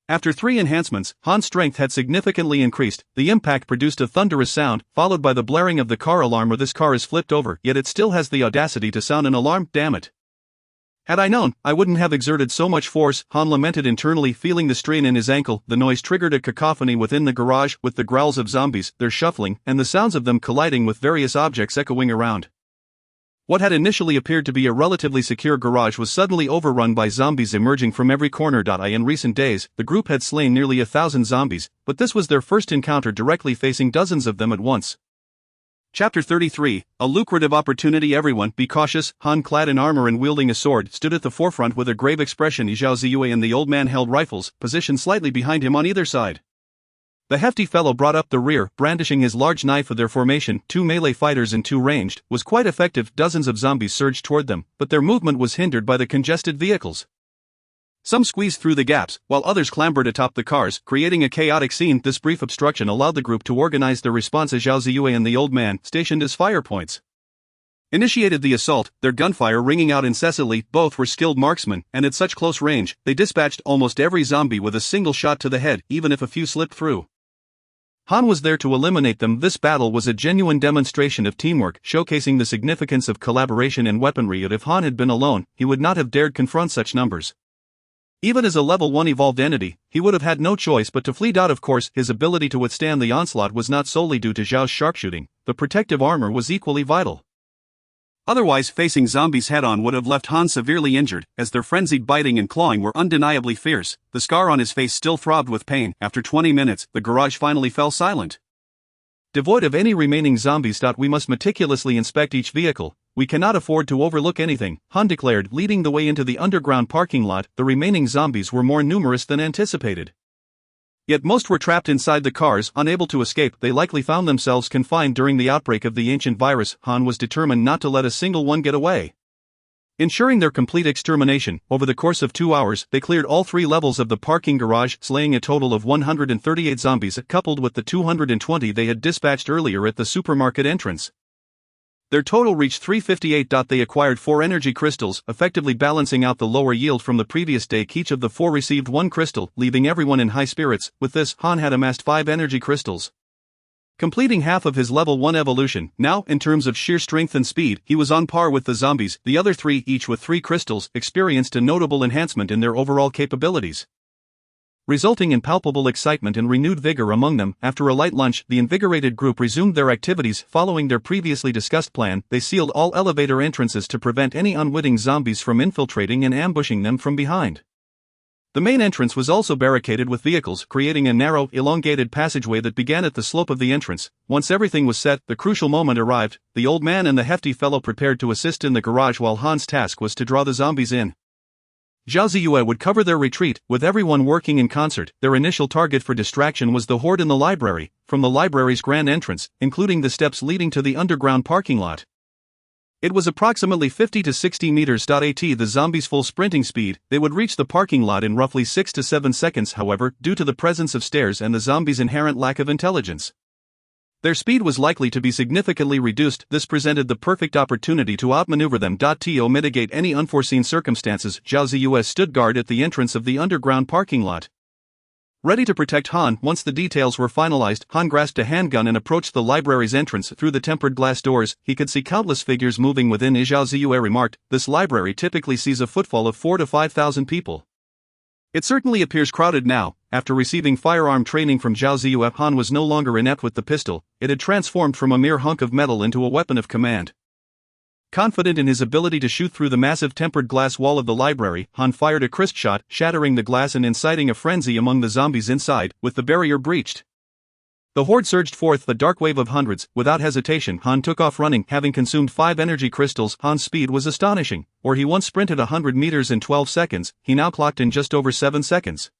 After 3 enhancements, Han's strength had significantly increased. The impact produced a thunderous sound, followed by the blaring of the car alarm. This car is flipped over, yet it still has the audacity to sound an alarm, damn it. Had I known, I wouldn't have exerted so much force, Han lamented internally, feeling the strain in his ankle. The noise triggered a cacophony within the garage, with the growls of zombies, their shuffling, and the sounds of them colliding with various objects echoing around. What had initially appeared to be a relatively secure garage was suddenly overrun by zombies emerging from every corner. In recent days, the group had slain nearly 1,000 zombies, but this was their first encounter directly facing dozens of them at once. Chapter 33, A Lucrative Opportunity. Everyone, be cautious. Han, clad in armor and wielding a sword, stood at the forefront with a grave expression. Zhao Ziyue and the old man held rifles, positioned slightly behind him on either side. The hefty fellow brought up the rear, brandishing his large knife. Of their formation, 2 melee fighters and 2 ranged, was quite effective. Dozens of zombies surged toward them, but their movement was hindered by the congested vehicles. Some squeezed through the gaps, while others clambered atop the cars, creating a chaotic scene. This brief obstruction allowed the group to organize their response as Zhao Ziyue and the old man, stationed as fire points, initiated the assault, their gunfire ringing out incessantly. Both were skilled marksmen, and at such close range, they dispatched almost every zombie with a single shot to the head, even if a few slipped through. Han was there to eliminate them. This battle was a genuine demonstration of teamwork, showcasing the significance of collaboration and weaponry. If Han had been alone, he would not have dared confront such numbers. Even as a level 1 evolved entity, he would have had no choice but to flee. Of course, his ability to withstand the onslaught was not solely due to Zhao's sharpshooting, the protective armor was equally vital. Otherwise, facing zombies head-on would have left Han severely injured, as their frenzied biting and clawing were undeniably fierce. The scar on his face still throbbed with pain. After 20 minutes, the garage finally fell silent. Devoid of any remaining zombies. We must meticulously inspect each vehicle. We cannot afford to overlook anything, Han declared, leading the way into the underground parking lot. The remaining zombies were more numerous than anticipated. Yet most were trapped inside the cars, unable to escape. They likely found themselves confined during the outbreak of the ancient virus. Han was determined not to let a single one get away. Ensuring their complete extermination, over the course of 2 hours, they cleared all 3 levels of the parking garage, slaying a total of 138 zombies, coupled with the 220 they had dispatched earlier at the supermarket entrance. Their total reached 358. They acquired 4 energy crystals, effectively balancing out the lower yield from the previous day. Each of the 4 received 1 crystal, leaving everyone in high spirits. With this, Han had amassed 5 energy crystals, completing half of his level 1 evolution. Now, in terms of sheer strength and speed, he was on par with the zombies. The other 3, each with 3 crystals, experienced a notable enhancement in their overall capabilities, resulting in palpable excitement and renewed vigor among them. After a light lunch, the invigorated group resumed their activities. Following their previously discussed plan, they sealed all elevator entrances to prevent any unwitting zombies from infiltrating and ambushing them from behind. The main entrance was also barricaded with vehicles, creating a narrow, elongated passageway that began at the slope of the entrance. Once everything was set, the crucial moment arrived. The old man and the hefty fellow prepared to assist in the garage while Han's task was to draw the zombies in. Zhao Ziyue would cover their retreat, with everyone working in concert. Their initial target for distraction was the horde in the library, from the library's grand entrance, including the steps leading to the underground parking lot. It was approximately 50 to 60 meters. At the zombies' full sprinting speed, they would reach the parking lot in roughly 6 to 7 seconds. However, due to the presence of stairs and the zombies' inherent lack of intelligence, their speed was likely to be significantly reduced. This presented the perfect opportunity to outmaneuver them. To mitigate any unforeseen circumstances, Zhao Ziyue stood guard at the entrance of the underground parking lot, ready to protect Han. Once the details were finalized, Han grasped a handgun and approached the library's entrance. Through the tempered glass doors, he could see countless figures moving within. Zhao Ziyue remarked, "This library typically sees a footfall of 4 to 5,000 people. It certainly appears crowded now." After receiving firearm training from Zhao Ziyue, Han was no longer inept with the pistol. It had transformed from a mere hunk of metal into a weapon of command. Confident in his ability to shoot through the massive tempered glass wall of the library, Han fired a crisp shot, shattering the glass and inciting a frenzy among the zombies inside. With the barrier breached, the horde surged forth, a dark wave of hundreds. Without hesitation, Han took off running. Having consumed 5 energy crystals, Han's speed was astonishing. Where he once sprinted 100 meters in 12 seconds, he now clocked in just over 7 seconds.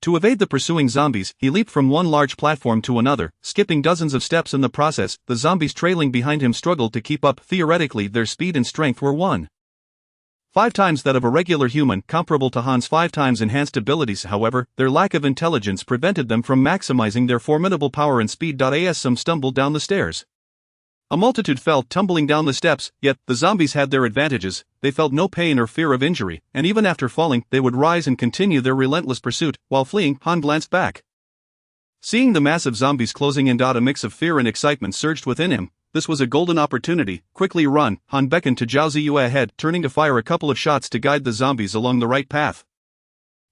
To evade the pursuing zombies, he leaped from one large platform to another, skipping dozens of steps in the process. The zombies trailing behind him struggled to keep up. Theoretically, their speed and strength were 1.5 times that of a regular human, comparable to Han's 5 times enhanced abilities. However, their lack of intelligence prevented them from maximizing their formidable power and speed. As some stumbled down the stairs, A multitude fell tumbling down the steps, yet the zombies had their advantages. They felt no pain or fear of injury, and even after falling, they would rise and continue their relentless pursuit. While fleeing, Han glanced back. Seeing the massive zombies closing in, a mix of fear and excitement surged within him. This was a golden opportunity. Quickly run, Han beckoned to Zhao Ziyue ahead, turning to fire a couple of shots to guide the zombies along the right path.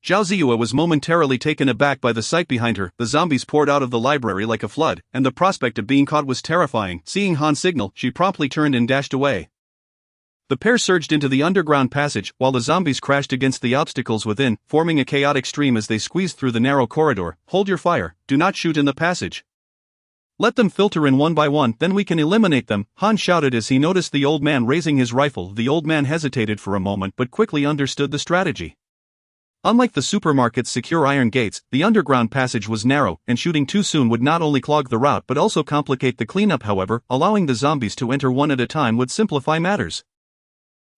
Zhao Ziyue was momentarily taken aback by the sight behind her. The zombies poured out of the library like a flood, and the prospect of being caught was terrifying. Seeing Han's signal, she promptly turned and dashed away. The pair surged into the underground passage, while the zombies crashed against the obstacles within, forming a chaotic stream as they squeezed through the narrow corridor. Hold your fire, do not shoot in the passage. Let them filter in one by one, then we can eliminate them, Han shouted as he noticed the old man raising his rifle. The old man hesitated for a moment but quickly understood the strategy. Unlike the supermarket's secure iron gates, the underground passage was narrow, and shooting too soon would not only clog the route but also complicate the cleanup. However, allowing the zombies to enter one at a time would simplify matters.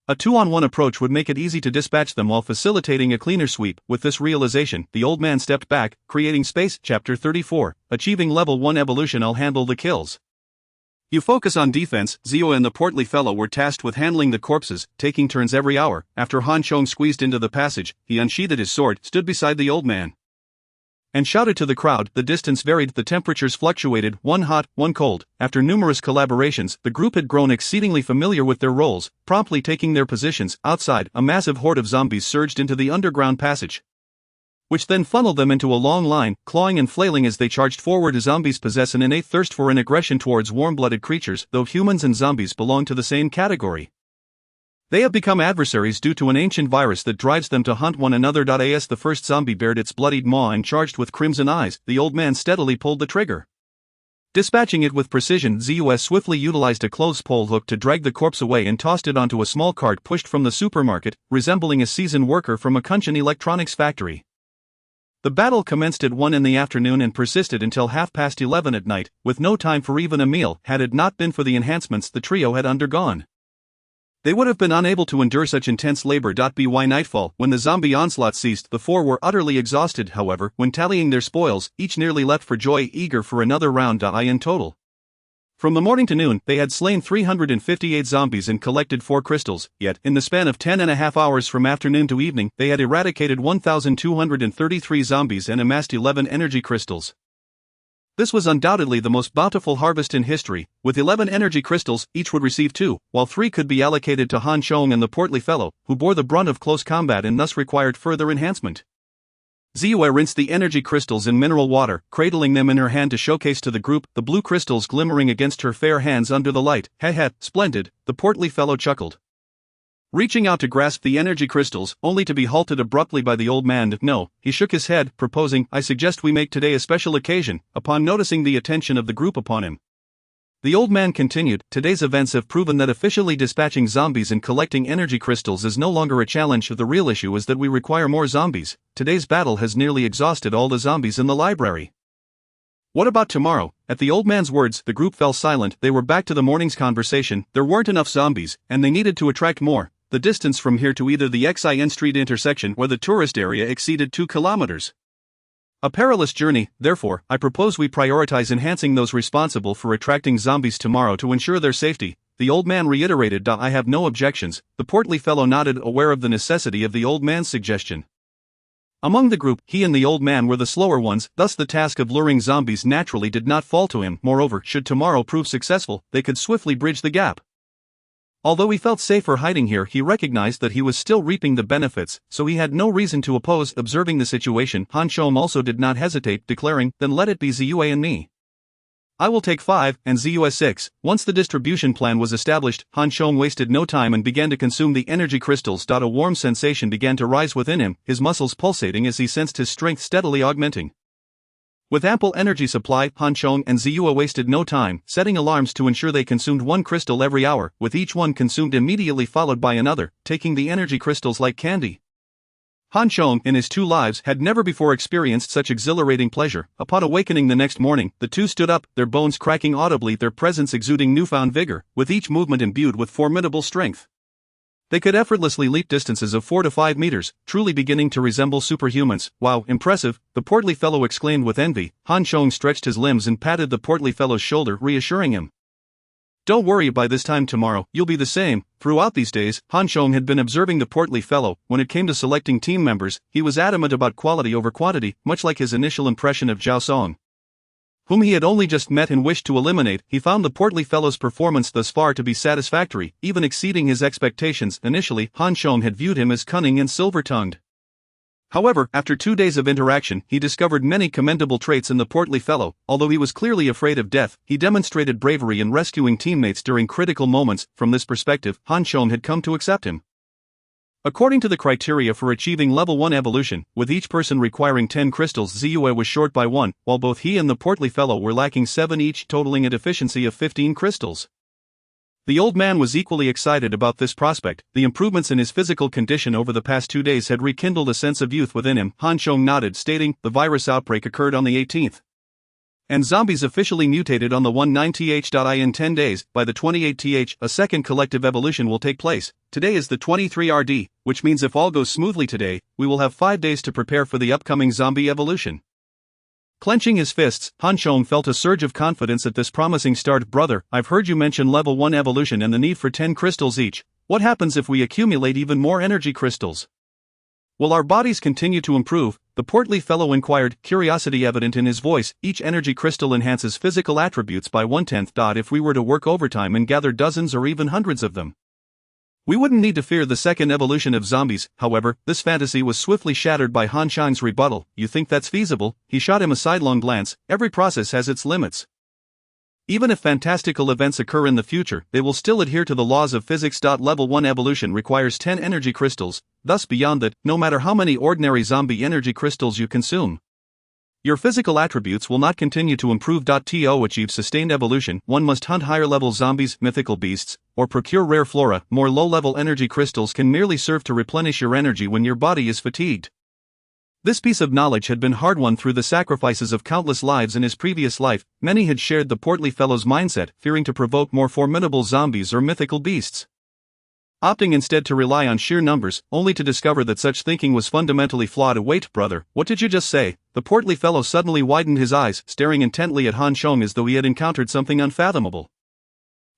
A 2-on-1 approach would make it easy to dispatch them while facilitating a cleaner sweep. With this realization, the old man stepped back, creating space. Chapter 34, Achieving Level 1 Evolution. I'll handle the kills. You focus on defense. Ziyue and the portly fellow were tasked with handling the corpses, taking turns every hour. After Han Chong squeezed into the passage, he unsheathed his sword, stood beside the old man, and shouted to the crowd. The distance varied, the temperatures fluctuated, one hot, one cold. After numerous collaborations, the group had grown exceedingly familiar with their roles, promptly taking their positions. Outside, a massive horde of zombies surged into the underground passage, which then funneled them into a long line, clawing and flailing as they charged forward. Zombies possess an innate thirst for an aggression towards warm-blooded creatures, though humans and zombies belong to the same category. They have become adversaries due to an ancient virus that drives them to hunt one another. As the first zombie bared its bloodied maw and charged with crimson eyes, the old man steadily pulled the trigger, dispatching it with precision. Ziyue swiftly utilized a clothes pole hook to drag the corpse away and tossed it onto a small cart pushed from the supermarket, resembling a seasoned worker from a Kunshan electronics factory. The battle commenced at 1 in the afternoon and persisted until 11:30 at night, with no time for even a meal. Had it not been for the enhancements the trio had undergone, they would have been unable to endure such intense labor. By nightfall, when the zombie onslaught ceased, the four were utterly exhausted. However, when tallying their spoils, each nearly leapt for joy, eager for another round. In total, from the morning to noon, they had slain 358 zombies and collected 4 crystals, yet, in the span of 10.5 hours from afternoon to evening, they had eradicated 1,233 zombies and amassed 11 energy crystals. This was undoubtedly the most bountiful harvest in history. With 11 energy crystals, each would receive 2, while 3 could be allocated to Han Chong and the portly fellow, who bore the brunt of close combat and thus required further enhancement. Ziyue rinsed the energy crystals in mineral water, cradling them in her hand to showcase to the group, the blue crystals glimmering against her fair hands under the light. Heh, splendid, the portly fellow chuckled, reaching out to grasp the energy crystals, only to be halted abruptly by the old man. No, he shook his head, proposing, I suggest we make today a special occasion. Upon noticing the attention of the group upon him, the old man continued, today's events have proven that officially dispatching zombies and collecting energy crystals is no longer a challenge. The real issue is that we require more zombies. Today's battle has nearly exhausted all the zombies in the library. What about tomorrow? At the old man's words, the group fell silent. They were back to the morning's conversation. There weren't enough zombies, and they needed to attract more. The distance from here to either the Xin Street intersection or the tourist area exceeded 2 kilometers. A perilous journey. Therefore, I propose we prioritize enhancing those responsible for attracting zombies tomorrow to ensure their safety. The old man reiterated. I have no objections. The portly fellow nodded, aware of the necessity of the old man's suggestion. Among the group, he and the old man were the slower ones, thus the task of luring zombies naturally did not fall to him. Moreover, should tomorrow prove successful, they could swiftly bridge the gap. Although he felt safer hiding here, he recognized that he was still reaping the benefits, so he had no reason to oppose. Observing the situation, Han Chong also did not hesitate, declaring, then let it be Ziyue and me. I will take 5, and Ziyue 6. Once the distribution plan was established, Han Chong wasted no time and began to consume the energy crystals. A warm sensation began to rise within him, his muscles pulsating as he sensed his strength steadily augmenting. With ample energy supply, Han Chong and Ziyue wasted no time, setting alarms to ensure they consumed 1 crystal every hour, with each one consumed immediately followed by another, taking the energy crystals like candy. Han Chong, in his 2 lives, had never before experienced such exhilarating pleasure. Upon awakening the next morning, the two stood up, their bones cracking audibly, their presence exuding newfound vigor, with each movement imbued with formidable strength. They could effortlessly leap distances of 4 to 5 meters, truly beginning to resemble superhumans. Wow, impressive, the portly fellow exclaimed with envy. Han Chong stretched his limbs and patted the portly fellow's shoulder, reassuring him. Don't worry, by this time tomorrow, you'll be the same. Throughout these days, Han Chong had been observing the portly fellow. When it came to selecting team members, he was adamant about quality over quantity, much like his initial impression of Zhao Song, whom he had only just met and wished to eliminate. He found the portly fellow's performance thus far to be satisfactory, even exceeding his expectations. Initially, Han Chong had viewed him as cunning and silver-tongued. However, after 2 days of interaction, he discovered many commendable traits in the portly fellow. Although he was clearly afraid of death, he demonstrated bravery in rescuing teammates during critical moments. From this perspective, Han Chong had come to accept him. According to the criteria for achieving level 1 evolution, with each person requiring 10 crystals, Ziyue was short by 1, while both he and the portly fellow were lacking 7 each, totaling a deficiency of 15 crystals. The old man was equally excited about this prospect. The improvements in his physical condition over the past 2 days had rekindled a sense of youth within him. Han Chong nodded, stating, "The virus outbreak occurred on the 18th. And zombies officially mutated on the 19th. In 10 days, by the 28th, a second collective evolution will take place. Today is the 23rd, which means if all goes smoothly today, we will have 5 days to prepare for the upcoming zombie evolution." Clenching his fists, Han Chong felt a surge of confidence at this promising start. "Brother, I've heard you mention level 1 evolution and the need for 10 crystals each. What happens if we accumulate even more energy crystals? Will our bodies continue to improve?" the portly fellow inquired, curiosity evident in his voice. "Each energy crystal enhances physical attributes by 1/10. If we were to work overtime and gather dozens or even hundreds of them, we wouldn't need to fear the second evolution of zombies." However, this fantasy was swiftly shattered by Han Chang's rebuttal. "You think that's feasible?" He shot him a sidelong glance. "Every process has its limits. Even if fantastical events occur in the future, they will still adhere to the laws of physics. Level 1 evolution requires 10 energy crystals, thus beyond that, no matter how many ordinary zombie energy crystals you consume, your physical attributes will not continue to improve. To achieve sustained evolution, one must hunt higher-level zombies, mythical beasts, or procure rare flora. More low-level energy crystals can merely serve to replenish your energy when your body is fatigued. This piece of knowledge had been hard-won through the sacrifices of countless lives in his previous life. Many had shared the portly fellow's mindset, fearing to provoke more formidable zombies or mythical beasts, opting instead to rely on sheer numbers, only to discover that such thinking was fundamentally flawed. "Wait, brother, what did you just say?" The portly fellow suddenly widened his eyes, staring intently at Han Chong as though he had encountered something unfathomable.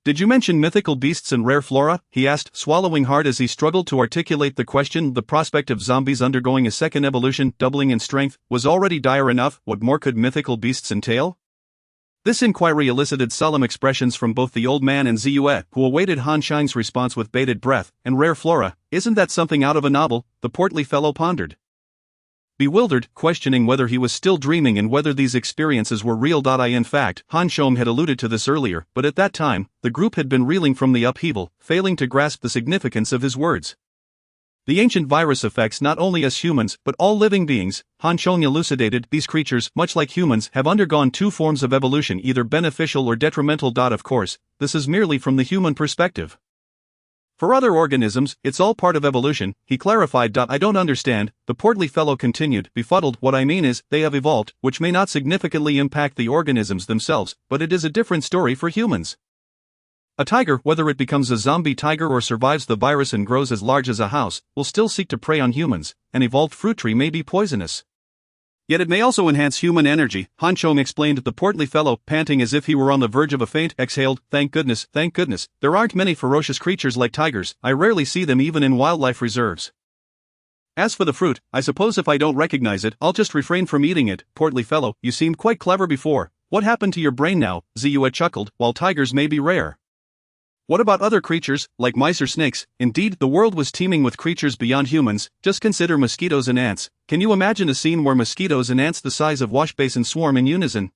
"Did you mention mythical beasts and rare flora?" he asked, swallowing hard as he struggled to articulate the question. The prospect of zombies undergoing a second evolution, doubling in strength, was already dire enough. What more could mythical beasts entail? This inquiry elicited solemn expressions from both the old man and Ziyue, who awaited Han Chang's response with bated breath. "And rare flora, isn't that something out of a novel?" the portly fellow pondered, bewildered, questioning whether he was still dreaming and whether these experiences were real. In fact, Han Chong had alluded to this earlier, but at that time, the group had been reeling from the upheaval, failing to grasp the significance of his words. "The ancient virus affects not only us humans, but all living beings," Han Chong elucidated. "These creatures, much like humans, have undergone 2 forms of evolution, either beneficial or detrimental. Of course, this is merely from the human perspective. For other organisms, it's all part of evolution," he clarified. "I don't understand," the portly fellow continued, befuddled. "What I mean is, they have evolved, which may not significantly impact the organisms themselves, but it is a different story for humans. A tiger, whether it becomes a zombie tiger or survives the virus and grows as large as a house, will still seek to prey on humans. An evolved fruit tree may be poisonous, yet it may also enhance human energy," Han Chong explained. The portly fellow, panting as if he were on the verge of a faint, exhaled, thank goodness, there aren't many ferocious creatures like tigers. I rarely see them even in wildlife reserves. As for the fruit, I suppose if I don't recognize it, I'll just refrain from eating it." "Portly fellow, you seemed quite clever before. What happened to your brain now?" Ziyue chuckled. "While tigers may be rare, what about other creatures, like mice or snakes?" Indeed, the world was teeming with creatures beyond humans. Just consider mosquitoes and ants. Can you imagine a scene where mosquitoes and ants the size of washbasins swarm in unison,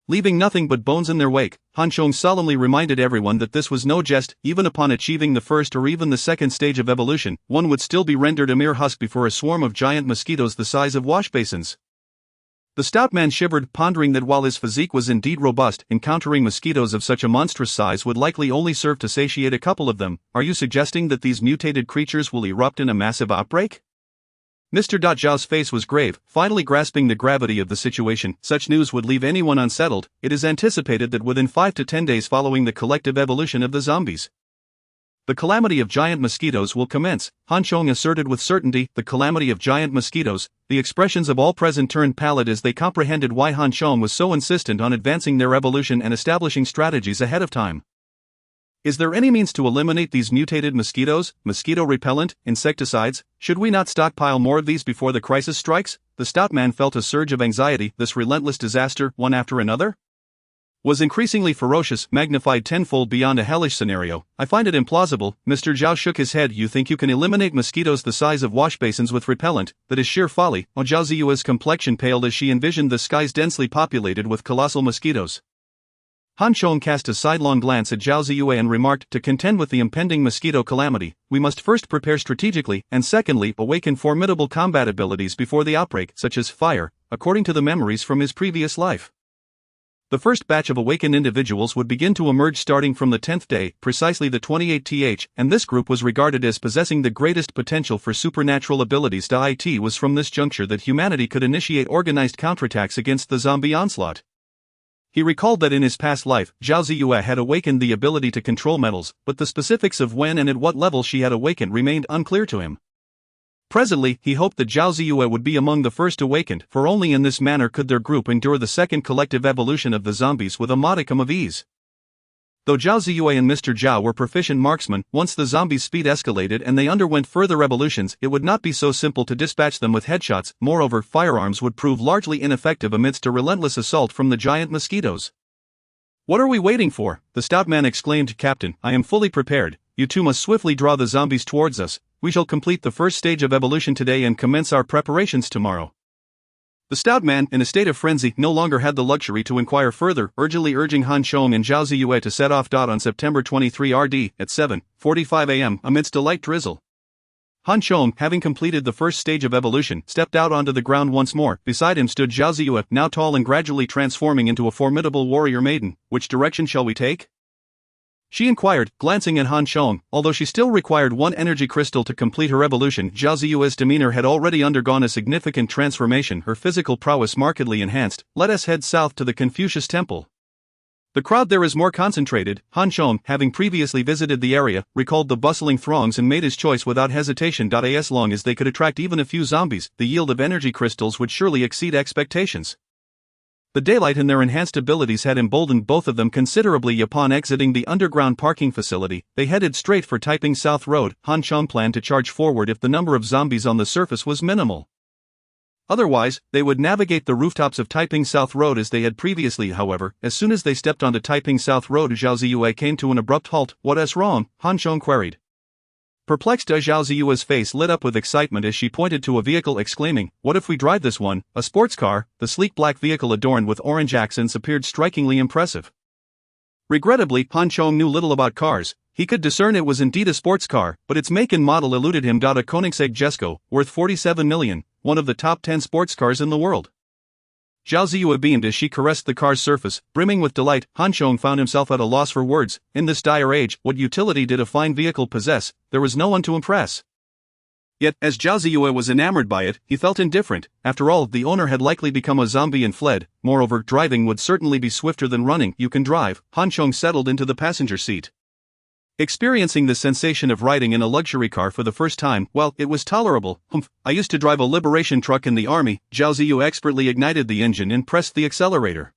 leaving nothing but bones in their wake? Han Chong solemnly reminded everyone that this was no jest. Even upon achieving the first or even the second stage of evolution, one would still be rendered a mere husk before a swarm of giant mosquitoes the size of washbasins. The stout man shivered, pondering that while his physique was indeed robust, encountering mosquitoes of such a monstrous size would likely only serve to satiate a couple of them. "Are you suggesting that these mutated creatures will erupt in a massive outbreak?" Mr. Zhao's face was grave, finally grasping the gravity of the situation. "Such news would leave anyone unsettled. It is anticipated that within 5 to 10 days following the collective evolution of the zombies, the calamity of giant mosquitoes will commence," Han Chong asserted with certainty. The calamity of giant mosquitoes. The expressions of all present turned pallid as they comprehended why Han Chong was so insistent on advancing their evolution and establishing strategies ahead of time. Is there any means to eliminate these mutated mosquitoes, mosquito repellent, insecticides? Should we not stockpile more of these before the crisis strikes? The stout man felt a surge of anxiety. This relentless disaster, one after another, was increasingly ferocious, magnified tenfold beyond a hellish scenario. I find it implausible. Mr. Zhao shook his head. You think you can eliminate mosquitoes the size of wash basins with repellent? That is sheer folly. Zhao Ziyue's complexion paled as she envisioned the skies densely populated with colossal mosquitoes. Han Chong cast a sidelong glance at Zhao Ziyue and remarked, to contend with the impending mosquito calamity, we must first prepare strategically, and secondly, awaken formidable combat abilities before the outbreak, such as fire, according to the memories from his previous life. The first batch of awakened individuals would begin to emerge starting from the 10th day, precisely the 28th, and this group was regarded as possessing the greatest potential for supernatural abilities. It was from this juncture that humanity could initiate organized counterattacks against the zombie onslaught. He recalled that in his past life, Zhao Ziyue had awakened the ability to control metals, but the specifics of when and at what level she had awakened remained unclear to him. Presently, he hoped that Zhao Ziyue would be among the first awakened, for only in this manner could their group endure the second collective evolution of the zombies with a modicum of ease. Though Zhao Ziyue and Mr. Zhao were proficient marksmen, once the zombies' speed escalated and they underwent further evolutions, it would not be so simple to dispatch them with headshots. Moreover, firearms would prove largely ineffective amidst a relentless assault from the giant mosquitoes. What are we waiting for? The stout man exclaimed. Captain, I am fully prepared. You two must swiftly draw the zombies towards us. We shall complete the first stage of evolution today and commence our preparations tomorrow. The stout man, in a state of frenzy, no longer had the luxury to inquire further, urgently urging Han Chong and Zhao Ziyue to set off. On September 23 RD, at 7:45 am, amidst a light drizzle, Han Chong, having completed the first stage of evolution, stepped out onto the ground once more. Beside him stood Zhao Ziyue, now tall and gradually transforming into a formidable warrior maiden. Which direction shall we take? She inquired, glancing at Han Chong. Although she still required one energy crystal to complete her evolution, Zhao Ziyue's demeanor had already undergone a significant transformation, her physical prowess markedly enhanced. Let us head south to the Confucius Temple. The crowd there is more concentrated. Han Chong, having previously visited the area, recalled the bustling throngs and made his choice without hesitation. As long as they could attract even a few zombies, the yield of energy crystals would surely exceed expectations. The daylight and their enhanced abilities had emboldened both of them considerably. Upon exiting the underground parking facility, they headed straight for Taiping South Road. Han Chong planned to charge forward if the number of zombies on the surface was minimal. Otherwise, they would navigate the rooftops of Taiping South Road as they had previously. However, as soon as they stepped onto Taiping South Road, Zhao Ziyue came to an abrupt halt. What's wrong? Han Chong queried. Perplexed, Zhao Ziyue's face lit up with excitement as she pointed to a vehicle, exclaiming, what if we drive this one? A sports car. The sleek black vehicle adorned with orange accents appeared strikingly impressive. Regrettably, Han Chong knew little about cars. He could discern it was indeed a sports car, but its make and model eluded him. A Koenigsegg Jesko, worth 47 million, one of the top 10 sports cars in the world. Zhao Ziyue beamed as she caressed the car's surface, brimming with delight. Han Chong found himself at a loss for words. In this dire age, what utility did a fine vehicle possess? There was no one to impress. Yet, as Zhao Ziyue was enamored by it, he felt indifferent. After all, the owner had likely become a zombie and fled. Moreover, driving would certainly be swifter than running. You can drive. Han Chong settled into the passenger seat. Experiencing the sensation of riding in a luxury car for the first time, well, it was tolerable. I used to drive a liberation truck in the army. Zhao Ziyue expertly ignited the engine and pressed the accelerator.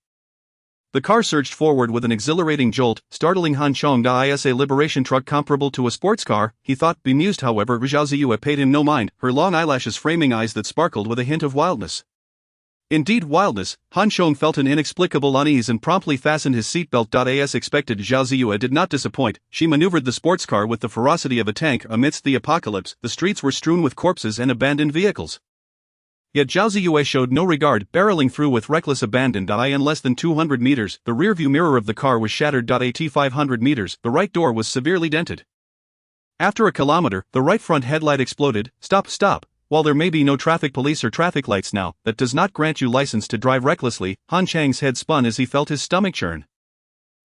The car surged forward with an exhilarating jolt, startling Han Chong. Is a liberation truck comparable to a sports car? He thought, bemused. However, Zhao Ziyue paid him no mind, her long eyelashes framing eyes that sparkled with a hint of wildness. Indeed, wildness. Han Chong felt an inexplicable unease and promptly fastened his seatbelt. As expected, Zhao Ziyue did not disappoint. She maneuvered the sports car with the ferocity of a tank. Amidst the apocalypse, the streets were strewn with corpses and abandoned vehicles. Yet Zhao Ziyue showed no regard, barreling through with reckless abandon. In less than 200 meters, the rearview mirror of the car was shattered. At 500 meters, the right door was severely dented. After a kilometer, the right front headlight exploded. Stop. While there may be no traffic police or traffic lights now, that does not grant you license to drive recklessly. Han Chang's head spun as he felt his stomach churn.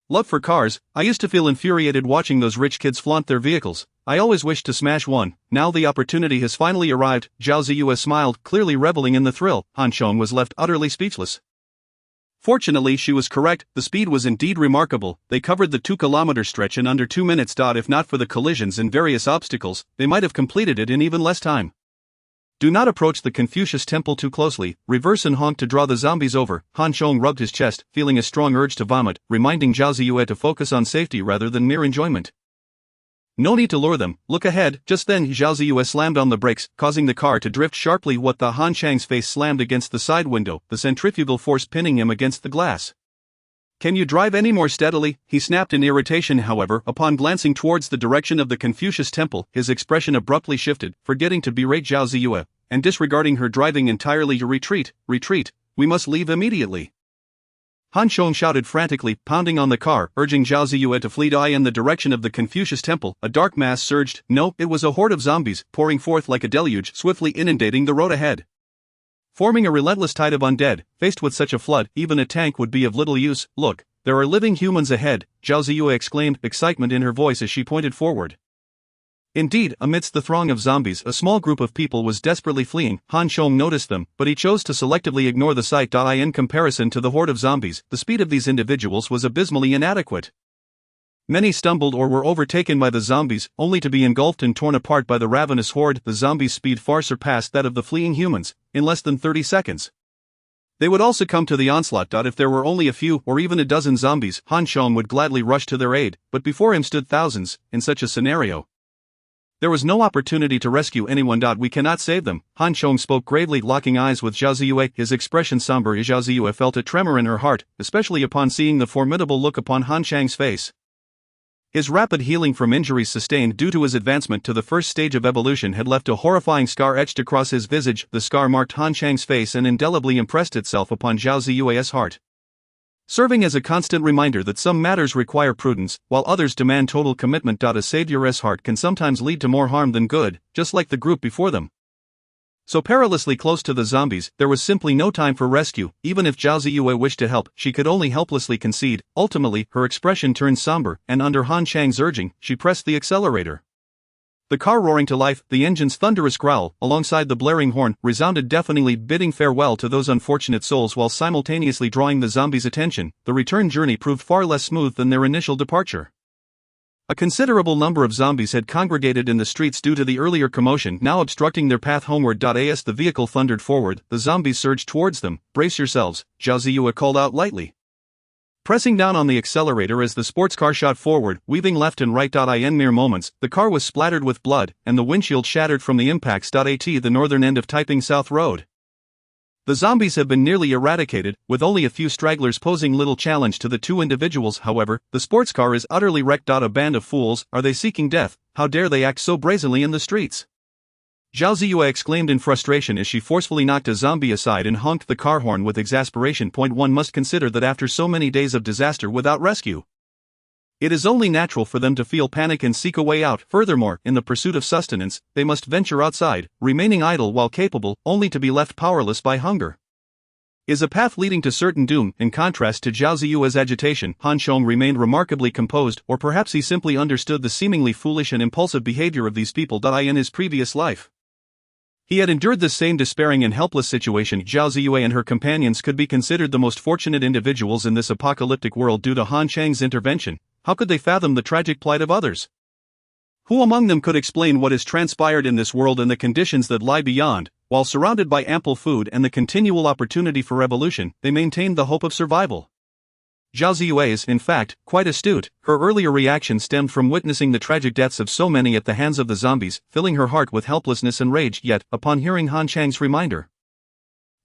Love for cars. I used to feel infuriated watching those rich kids flaunt their vehicles. I always wished to smash one. Now the opportunity has finally arrived. Zhao Ziyue smiled, clearly reveling in the thrill. Han Chong was left utterly speechless. Fortunately, she was correct. The speed was indeed remarkable. They covered the 2-kilometer stretch in under 2 minutes. If not for the collisions and various obstacles, they might have completed it in even less time. Do not approach the Confucius temple too closely, reverse and honk to draw the zombies over. Han Chong rubbed his chest, feeling a strong urge to vomit, reminding Zhao Ziyue to focus on safety rather than mere enjoyment. No need to lure them, look ahead. Just then Zhao Ziyue slammed on the brakes, causing the car to drift sharply. What the Han Chang's face slammed against the side window, the centrifugal force pinning him against the glass. Can you drive any more steadily? He snapped in irritation. However, upon glancing towards the direction of the Confucius temple, his expression abruptly shifted, forgetting to berate Zhao Ziyue, and disregarding her driving entirely. To retreat, we must leave immediately. Han Chong shouted frantically, pounding on the car, urging Zhao Ziyue to flee in the direction of the Confucius temple. A dark mass surged. No, it was a horde of zombies, pouring forth like a deluge, swiftly inundating the road ahead. Forming a relentless tide of undead, faced with such a flood, even a tank would be of little use. Look, there are living humans ahead, Zhao Ziyue exclaimed, excitement in her voice as she pointed forward. Indeed, amidst the throng of zombies, a small group of people was desperately fleeing. Han Chong noticed them, but he chose to selectively ignore the sight. In comparison to the horde of zombies, the speed of these individuals was abysmally inadequate. Many stumbled or were overtaken by the zombies, only to be engulfed and torn apart by the ravenous horde. The zombies' speed far surpassed that of the fleeing humans, in less than 30 seconds. They would all succumb to the onslaught. If there were only a few or even a dozen zombies, Han Chong would gladly rush to their aid, but before him stood thousands. In such a scenario, there was no opportunity to rescue anyone. We cannot save them. Han Chong spoke gravely, locking eyes with Zhao Ziyue, his expression somber. Zhao Ziyue felt a tremor in her heart, especially upon seeing the formidable look upon Han Chang's face. His rapid healing from injuries sustained due to his advancement to the first stage of evolution had left a horrifying scar etched across his visage. The scar marked Han Chang's face and indelibly impressed itself upon Zhao Ziyue's heart, serving as a constant reminder that some matters require prudence, while others demand total commitment. A savior's heart can sometimes lead to more harm than good, just like the group before them. So perilously close to the zombies, there was simply no time for rescue. Even if Zhao Ziyue wished to help, she could only helplessly concede. Ultimately, her expression turned somber, and under Han Chang's urging, she pressed the accelerator. The car roaring to life, the engine's thunderous growl, alongside the blaring horn, resounded deafeningly, bidding farewell to those unfortunate souls while simultaneously drawing the zombies' attention. The return journey proved far less smooth than their initial departure. A considerable number of zombies had congregated in the streets due to the earlier commotion, now obstructing their path homeward. As the vehicle thundered forward, the zombies surged towards them. Brace yourselves, Zhao Ziyue called out lightly, pressing down on the accelerator as the sports car shot forward, weaving left and right. In mere moments, the car was splattered with blood, and the windshield shattered from the impacts. At the northern end of Taiping South Road, the zombies have been nearly eradicated, with only a few stragglers posing little challenge to the two individuals. However, the sports car is utterly wrecked. A band of fools, are they seeking death? How dare they act so brazenly in the streets? Zhao Ziyue exclaimed in frustration as she forcefully knocked a zombie aside and honked the car horn with exasperation. One must consider that after so many days of disaster without rescue, it is only natural for them to feel panic and seek a way out. Furthermore, in the pursuit of sustenance, they must venture outside, remaining idle while capable, only to be left powerless by hunger. Is a path leading to certain doom. In contrast to Zhao Ziyue's agitation, Han Chong remained remarkably composed, or perhaps he simply understood the seemingly foolish and impulsive behavior of these people. In his previous life, he had endured the same despairing and helpless situation. Zhao Ziyue and her companions could be considered the most fortunate individuals in this apocalyptic world due to Han Chang's intervention. How could they fathom the tragic plight of others? Who among them could explain what has transpired in this world and the conditions that lie beyond? While surrounded by ample food and the continual opportunity for revolution, they maintained the hope of survival. Zhao Ziyue is, in fact, quite astute. Her earlier reaction stemmed from witnessing the tragic deaths of so many at the hands of the zombies, filling her heart with helplessness and rage. Yet, upon hearing Han Chang's reminder,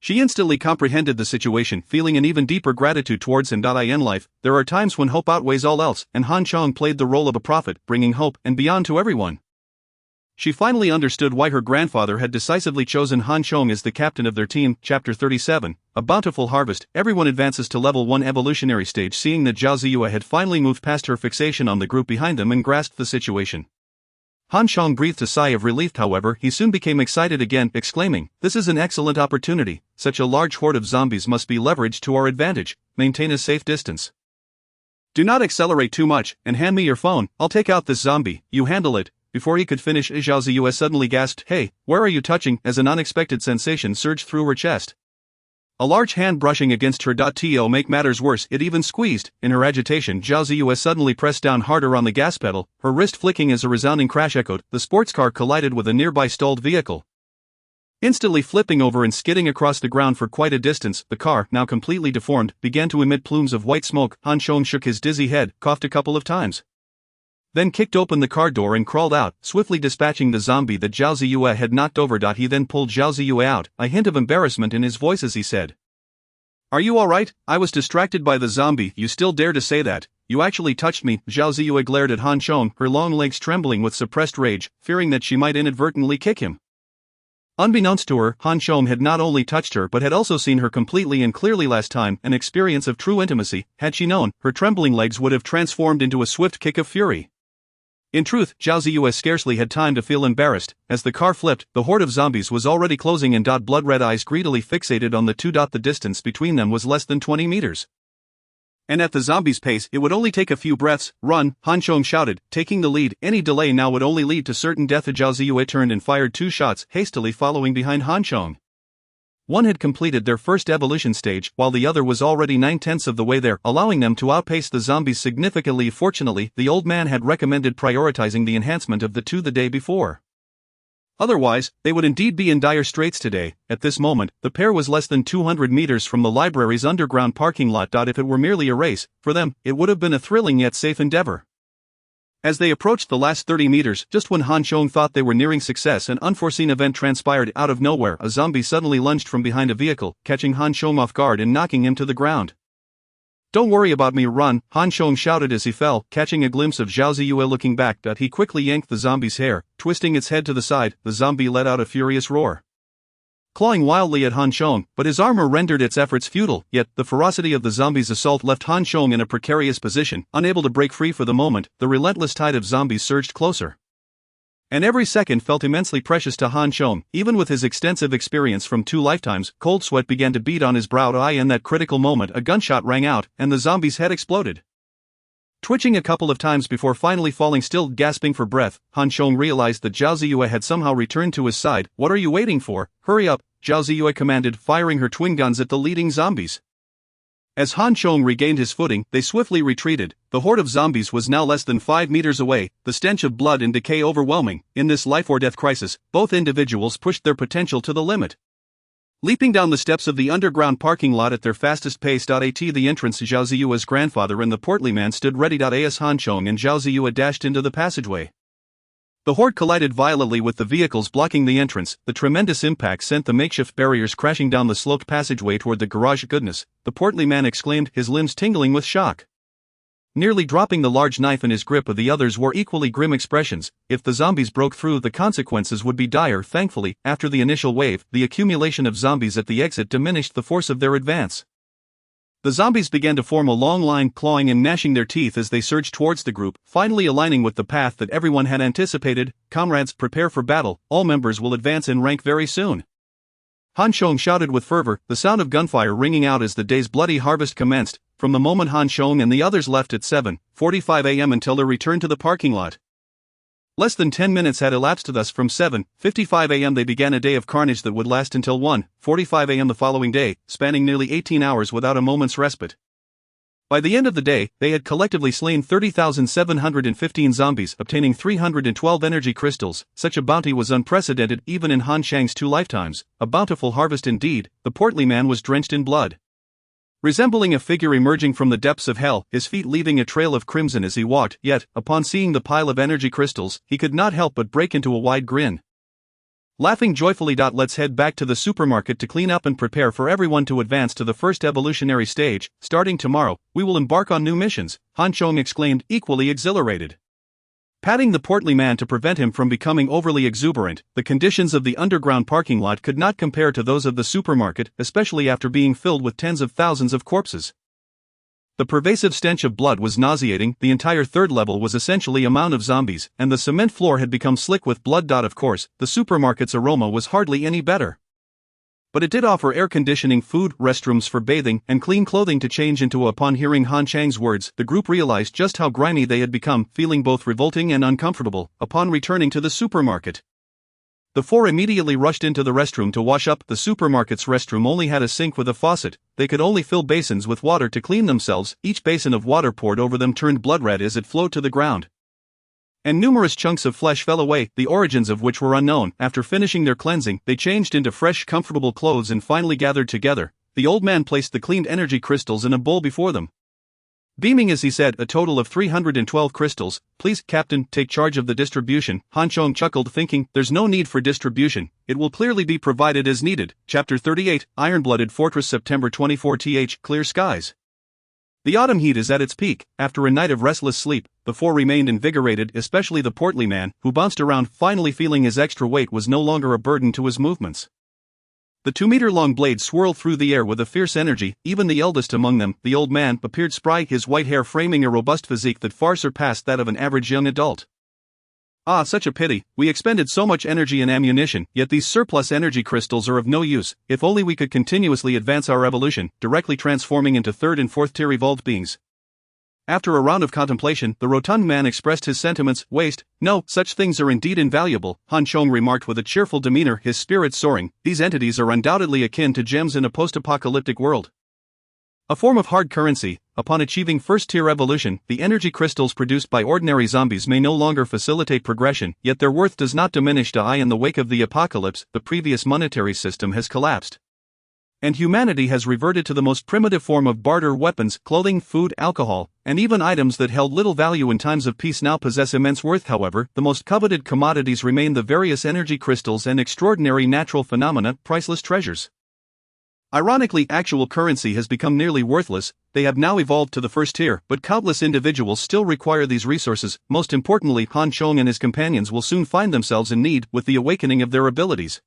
she instantly comprehended the situation, feeling an even deeper gratitude towards him. In life, there are times when hope outweighs all else, and Han Chong played the role of a prophet, bringing hope and beyond to everyone. She finally understood why her grandfather had decisively chosen Han Chong as the captain of their team. Chapter 37, A Bountiful Harvest. Everyone advances to level 1 evolutionary stage. Seeing that Zhao Ziyue had finally moved past her fixation on the group behind them and grasped the situation, Han Chong breathed a sigh of relief. However, he soon became excited again, exclaiming, "This is an excellent opportunity. Such a large horde of zombies must be leveraged to our advantage. Maintain a safe distance. Do not accelerate too much, and hand me your phone. I'll take out this zombie. You handle it." Before he could finish, Zhao Ziyue suddenly gasped, "Hey, where are you touching?" as an unexpected sensation surged through her chest. A large hand brushing against her. To make matters worse, it even squeezed. In her agitation, Zhao Ziyue suddenly pressed down harder on the gas pedal, her wrist flicking as a resounding crash echoed. The sports car collided with a nearby stalled vehicle. Instantly flipping over and skidding across the ground for quite a distance, the car, now completely deformed, began to emit plumes of white smoke. Han Chong shook his dizzy head, coughed a couple of times, then kicked open the car door and crawled out, swiftly dispatching the zombie that Zhao Ziyue had knocked over. He then pulled Zhao Ziyue out, a hint of embarrassment in his voice as he said, "Are you alright? I was distracted by the zombie." "You still dare to say that? You actually touched me." Zhao Ziyue glared at Han Chong, her long legs trembling with suppressed rage, fearing that she might inadvertently kick him. Unbeknownst to her, Han Chong had not only touched her but had also seen her completely and clearly last time, an experience of true intimacy. Had she known, her trembling legs would have transformed into a swift kick of fury. In truth, Zhao Ziyue scarcely had time to feel embarrassed. As the car flipped, the horde of zombies was already closing in. Blood-red eyes greedily fixated on the two. The distance between them was less than 20 meters. And at the zombies' pace, it would only take a few breaths. "Run!" Han Chong shouted, taking the lead. Any delay now would only lead to certain death. Zhao Ziyue turned and fired 2 shots, hastily following behind Han Chong. One had completed their first evolution stage, while the other was already 9/10 of the way there, allowing them to outpace the zombies significantly. Fortunately, the old man had recommended prioritizing the enhancement of the 2 the day before. Otherwise, they would indeed be in dire straits today. At this moment, the pair was less than 200 meters from the library's underground parking lot. If it were merely a race, for them, it would have been a thrilling yet safe endeavor. As they approached the last 30 meters, just when Han Chong thought they were nearing success, an unforeseen event transpired. Out of nowhere, a zombie suddenly lunged from behind a vehicle, catching Han Chong off guard and knocking him to the ground. "Don't worry about me, run!" Han Chong shouted as he fell, catching a glimpse of Zhao Ziyue looking back. He quickly yanked the zombie's hair, twisting its head to the side. The zombie let out a furious roar, clawing wildly at Han Chong, but his armor rendered its efforts futile. Yet, the ferocity of the zombie's assault left Han Chong in a precarious position, unable to break free for the moment. The relentless tide of zombies surged closer, and every second felt immensely precious to Han Chong. Even with his extensive experience from 2 lifetimes, cold sweat began to bead on his brow. In that critical moment, a gunshot rang out, and the zombie's head exploded. Twitching a couple of times before finally falling still, gasping for breath, Han Chong realized that Zhao Ziyue had somehow returned to his side. "What are you waiting for? Hurry up!" Zhao Ziyue commanded, firing her twin guns at the leading zombies. As Han Chong regained his footing, they swiftly retreated. The horde of zombies was now less than 5 meters away, the stench of blood and decay overwhelming. In this life-or-death crisis, both individuals pushed their potential to the limit, leaping down the steps of the underground parking lot at their fastest pace. At the entrance, Zhao Ziyue's grandfather and the portly man stood ready. As Han Chong and Zhao Ziyue dashed into the passageway, the horde collided violently with the vehicles blocking the entrance. The tremendous impact sent the makeshift barriers crashing down the sloped passageway toward the garage. "Goodness!" the portly man exclaimed, his limbs tingling with shock, nearly dropping the large knife in his grip. The others wore equally grim expressions. If the zombies broke through, the consequences would be dire. Thankfully, after the initial wave, the accumulation of zombies at the exit diminished the force of their advance. The zombies began to form a long line, clawing and gnashing their teeth as they surged towards the group, finally aligning with the path that everyone had anticipated. "Comrades, prepare for battle. All members will advance in rank very soon," Han Chong shouted with fervor, the sound of gunfire ringing out as the day's bloody harvest commenced. From the moment Han Chong and the others left at 7:45 a.m. until their return to the parking lot, less than 10 minutes had elapsed. Thus, from 7:55 a.m. they began a day of carnage that would last until 1:45 a.m. the following day, spanning nearly 18 hours without a moment's respite. By the end of the day, they had collectively slain 30,715 zombies, obtaining 312 energy crystals. Such a bounty was unprecedented even in Han Chang's 2 lifetimes. A bountiful harvest indeed. The portly man was drenched in blood, resembling a figure emerging from the depths of hell, his feet leaving a trail of crimson as he walked. Yet, upon seeing the pile of energy crystals, he could not help but break into a wide grin, laughing joyfully. "Let's head back to the supermarket to clean up and prepare for everyone to advance to the first evolutionary stage. Starting tomorrow, we will embark on new missions," Han Chong exclaimed, equally exhilarated, patting the portly man to prevent him from becoming overly exuberant. The conditions of the underground parking lot could not compare to those of the supermarket, especially after being filled with tens of thousands of corpses. The pervasive stench of blood was nauseating. The entire 3rd level was essentially a mound of zombies, and the cement floor had become slick with blood. Of course, the supermarket's aroma was hardly any better, but it did offer air conditioning, food, restrooms for bathing, and clean clothing to change into. Upon hearing Han Chang's words, the group realized just how grimy they had become, feeling both revolting and uncomfortable. Upon returning to the supermarket, the 4 immediately rushed into the restroom to wash up. The supermarket's restroom only had a sink with a faucet. They could only fill basins with water to clean themselves. Each basin of water poured over them turned blood red as it flowed to the ground. and numerous chunks of flesh fell away, the origins of which were unknown. After finishing their cleansing, they changed into fresh, comfortable clothes and finally gathered together. The old man placed the cleaned energy crystals in a bowl before them. Beaming as he said, "A total of 312 crystals, please, Captain, take charge of the distribution." Han Chong chuckled, thinking, "There's no need for distribution, it will clearly be provided as needed." Chapter 38, Iron-Blooded Fortress, September 24. Clear skies. The autumn heat is at its peak. After a night of restless sleep, the four remained invigorated, especially the portly man, who bounced around, finally feeling his extra weight was no longer a burden to his movements. The 2-meter-long blade swirled through the air with a fierce energy. Even the eldest among them, the old man, appeared spry, his white hair framing a robust physique that far surpassed that of an average young adult. "Ah, such a pity, we expended so much energy and ammunition, yet these surplus energy crystals are of no use. If only we could continuously advance our evolution, directly transforming into 3rd and 4th tier evolved beings." After a round of contemplation, the rotund man expressed his sentiments. "Waste? No, such things are indeed invaluable," Han Chong remarked with a cheerful demeanor, his spirits soaring. "These entities are undoubtedly akin to gems in a post-apocalyptic world. A form of hard currency. Upon achieving 1st-tier evolution, the energy crystals produced by ordinary zombies may no longer facilitate progression, yet their worth does not diminish. In the wake of the apocalypse, the previous monetary system has collapsed, and humanity has reverted to the most primitive form of barter. Weapons, clothing, food, alcohol, and even items that held little value in times of peace now possess immense worth. However, the most coveted commodities remain the various energy crystals and extraordinary natural phenomena, priceless treasures. Ironically, actual currency has become nearly worthless. They have now evolved to the 1st tier, but countless individuals still require these resources. Most importantly, Han Chong and his companions will soon find themselves in need, with the awakening of their abilities.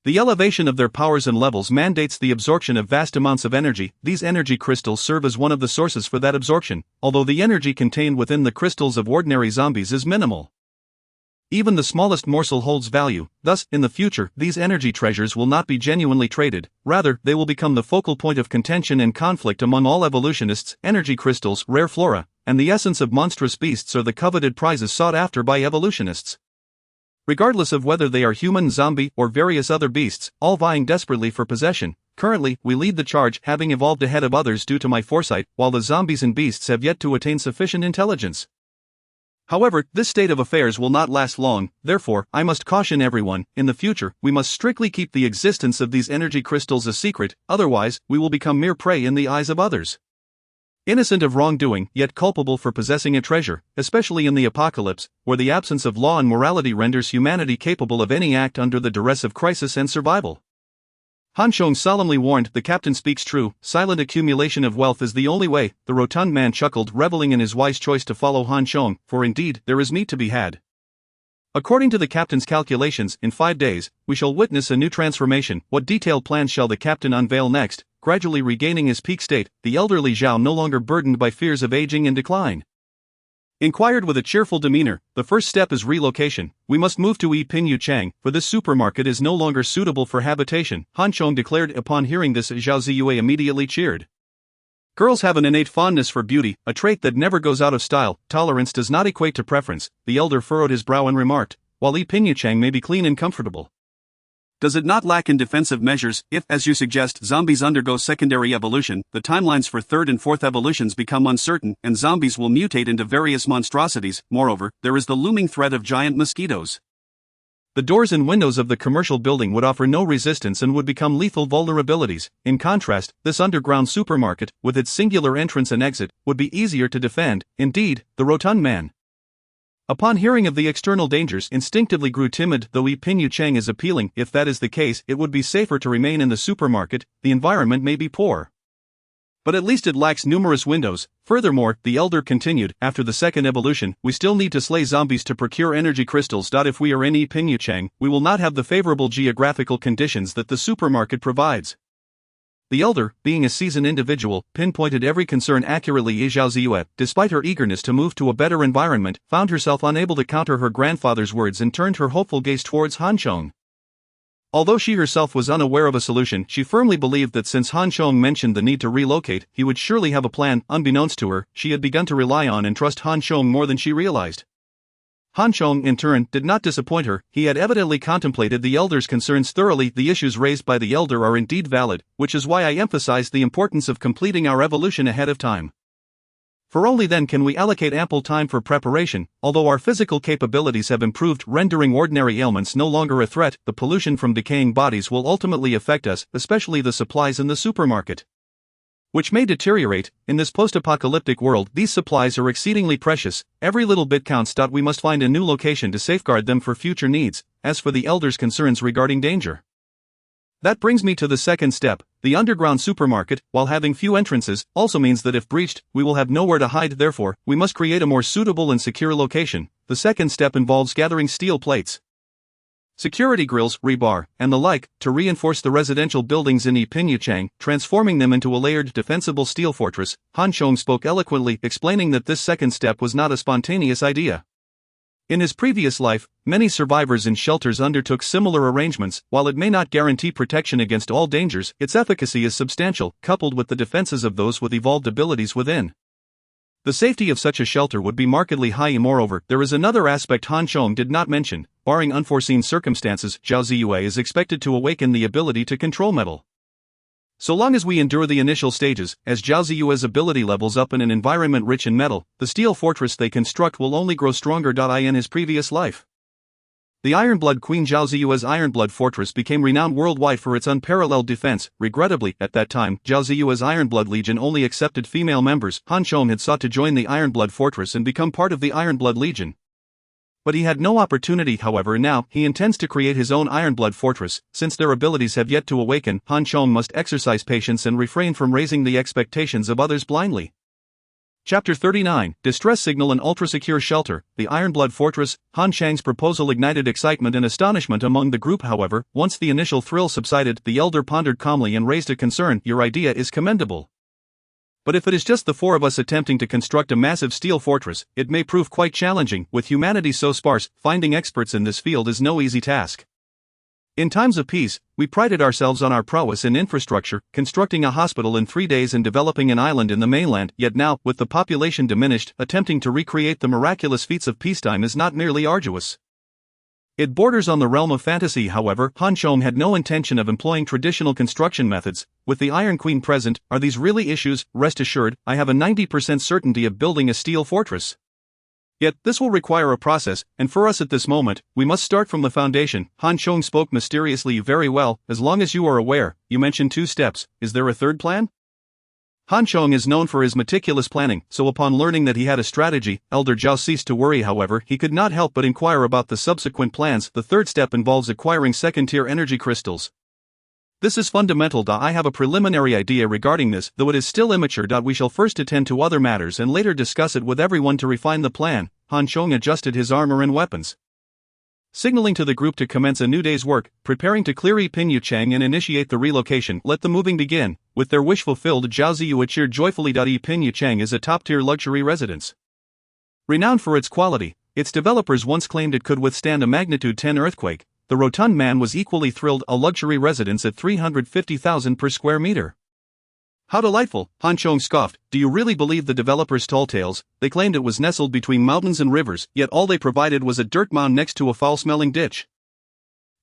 The elevation of their powers and levels mandates the absorption of vast amounts of energy. These energy crystals serve as one of the sources for that absorption, although the energy contained within the crystals of ordinary zombies is minimal. Even the smallest morsel holds value. Thus, in the future, these energy treasures will not be genuinely traded, rather, they will become the focal point of contention and conflict among all evolutionists. Energy crystals, rare flora, and the essence of monstrous beasts are the coveted prizes sought after by evolutionists. Regardless of whether they are human, zombie, or various other beasts, all vying desperately for possession. Currently, we lead the charge, having evolved ahead of others due to my foresight, while the zombies and beasts have yet to attain sufficient intelligence. However, this state of affairs will not last long, therefore, I must caution everyone, in the future, we must strictly keep the existence of these energy crystals a secret, otherwise, we will become mere prey in the eyes of others. Innocent of wrongdoing, yet culpable for possessing a treasure, especially in the apocalypse, where the absence of law and morality renders humanity capable of any act under the duress of crisis and survival. Han Chong solemnly warned, "The captain speaks true, silent accumulation of wealth is the only way." The rotund man chuckled, reveling in his wise choice to follow Han Chong, for indeed, there is meat to be had. According to the captain's calculations, in 5 days, we shall witness a new transformation. What detailed plans shall the captain unveil next? Gradually regaining his peak state, the elderly Zhao, no longer burdened by fears of aging and decline, inquired with a cheerful demeanor. "The first step is relocation. We must move to Pinyu Chang, for this supermarket is no longer suitable for habitation," Han Chong declared. Upon hearing this, Zhao Ziyue immediately cheered. Girls have an innate fondness for beauty, a trait that never goes out of style. Tolerance does not equate to preference. The elder furrowed his brow and remarked, "While Pinyu Chang may be clean and comfortable, does it not lack in defensive measures? If, as you suggest, zombies undergo secondary evolution, the timelines for 3rd and 4th evolutions become uncertain, and zombies will mutate into various monstrosities. Moreover, there is the looming threat of giant mosquitoes. The doors and windows of the commercial building would offer no resistance and would become lethal vulnerabilities. In contrast, this underground supermarket, with its singular entrance and exit, would be easier to defend." Indeed, the rotund man, upon hearing of the external dangers, instinctively grew timid. Though Pinyu Chang is appealing, if that is the case, it would be safer to remain in the supermarket. The environment may be poor, but at least it lacks numerous windows. Furthermore, the elder continued, after the 2nd evolution, we still need to slay zombies to procure energy crystals. If we are in Pinyu Chang, we will not have the favorable geographical conditions that the supermarket provides. The elder, being a seasoned individual, pinpointed every concern accurately. Zhao Ziyue, despite her eagerness to move to a better environment, found herself unable to counter her grandfather's words and turned her hopeful gaze towards Han Chong. Although she herself was unaware of a solution, she firmly believed that since Han Chong mentioned the need to relocate, he would surely have a plan. Unbeknownst to her, she had begun to rely on and trust Han Chong more than she realized. Han Chong, in turn, did not disappoint her. He had evidently contemplated the elder's concerns thoroughly. The issues raised by the elder are indeed valid, which is why I emphasized the importance of completing our evolution ahead of time. For only then can we allocate ample time for preparation. Although our physical capabilities have improved, rendering ordinary ailments no longer a threat, the pollution from decaying bodies will ultimately affect us, especially the supplies in the supermarket, which may deteriorate. In this post-apocalyptic world, these supplies are exceedingly precious. Every little bit counts. We must find a new location to safeguard them for future needs. As for the elders' concerns regarding danger, that brings me to the second step. The underground supermarket, while having few entrances, also means that if breached, we will have nowhere to hide. Therefore, we must create a more suitable and secure location. The second step involves gathering steel plates, security grills, rebar, and the like, to reinforce the residential buildings in Chang, transforming them into a layered, defensible steel fortress. Han Chong spoke eloquently, explaining that this second step was not a spontaneous idea. In his previous life, many survivors in shelters undertook similar arrangements. While it may not guarantee protection against all dangers, its efficacy is substantial, coupled with the defenses of those with evolved abilities within. The safety of such a shelter would be markedly high. Moreover, there is another aspect Han Chong did not mention. Barring unforeseen circumstances, Zhao Ziyue is expected to awaken the ability to control metal. So long as we endure the initial stages, as Zhao Ziyue's ability levels up in an environment rich in metal, the steel fortress they construct will only grow stronger. In his previous life, the Ironblood Queen Zhao Ziyue's Ironblood Fortress became renowned worldwide for its unparalleled defense. Regrettably, at that time, Zhao Ziyue's Ironblood Legion only accepted female members. Han Chong had sought to join the Ironblood Fortress and become part of the Ironblood Legion, but he had no opportunity. However, now he intends to create his own Ironblood Fortress. Since their abilities have yet to awaken, Han Chong must exercise patience and refrain from raising the expectations of others blindly. Chapter 39, Distress Signal and Ultra-Secure Shelter. The Ironblood Fortress. Han Chang's proposal ignited excitement and astonishment among the group. However, once the initial thrill subsided, the elder pondered calmly and raised a concern. Your idea is commendable, but if it is just the four of us attempting to construct a massive steel fortress, it may prove quite challenging. With humanity so sparse, finding experts in this field is no easy task. In times of peace, we prided ourselves on our prowess in infrastructure, constructing a hospital in 3 days and developing an island in the mainland. Yet now, with the population diminished, attempting to recreate the miraculous feats of peacetime is not merely arduous. It borders on the realm of fantasy. However, Han Chong had no intention of employing traditional construction methods. With the Iron Queen present, are these really issues? Rest assured, I have a 90% certainty of building a steel fortress. Yet, this will require a process, and for us at this moment, we must start from the foundation. Han Chong spoke mysteriously. Very well, as long as you are aware. You mentioned 2 steps, is there a third plan? Han Chong is known for his meticulous planning, so upon learning that he had a strategy, Elder Zhao ceased to worry. However, he could not help but inquire about the subsequent plans. The third step involves acquiring second-tier energy crystals. This is fundamental. I have a preliminary idea regarding this, though it is still immature. We shall first attend to other matters and later discuss it with everyone to refine the plan. Han Chong adjusted his armor and weapons, signaling to the group to commence a new day's work, preparing to clear Chang and initiate the relocation. Let the moving begin. With their wish fulfilled, Zhao Ziyue cheered joyfully. Chang is a top-tier luxury residence, renowned for its quality. Its developers once claimed it could withstand a magnitude 10 earthquake. The rotund man was equally thrilled. A luxury residence at 350,000 per square meter. How delightful, Han Chong scoffed. Do you really believe the developers' tall tales? They claimed it was nestled between mountains and rivers, yet all they provided was a dirt mound next to a foul-smelling ditch.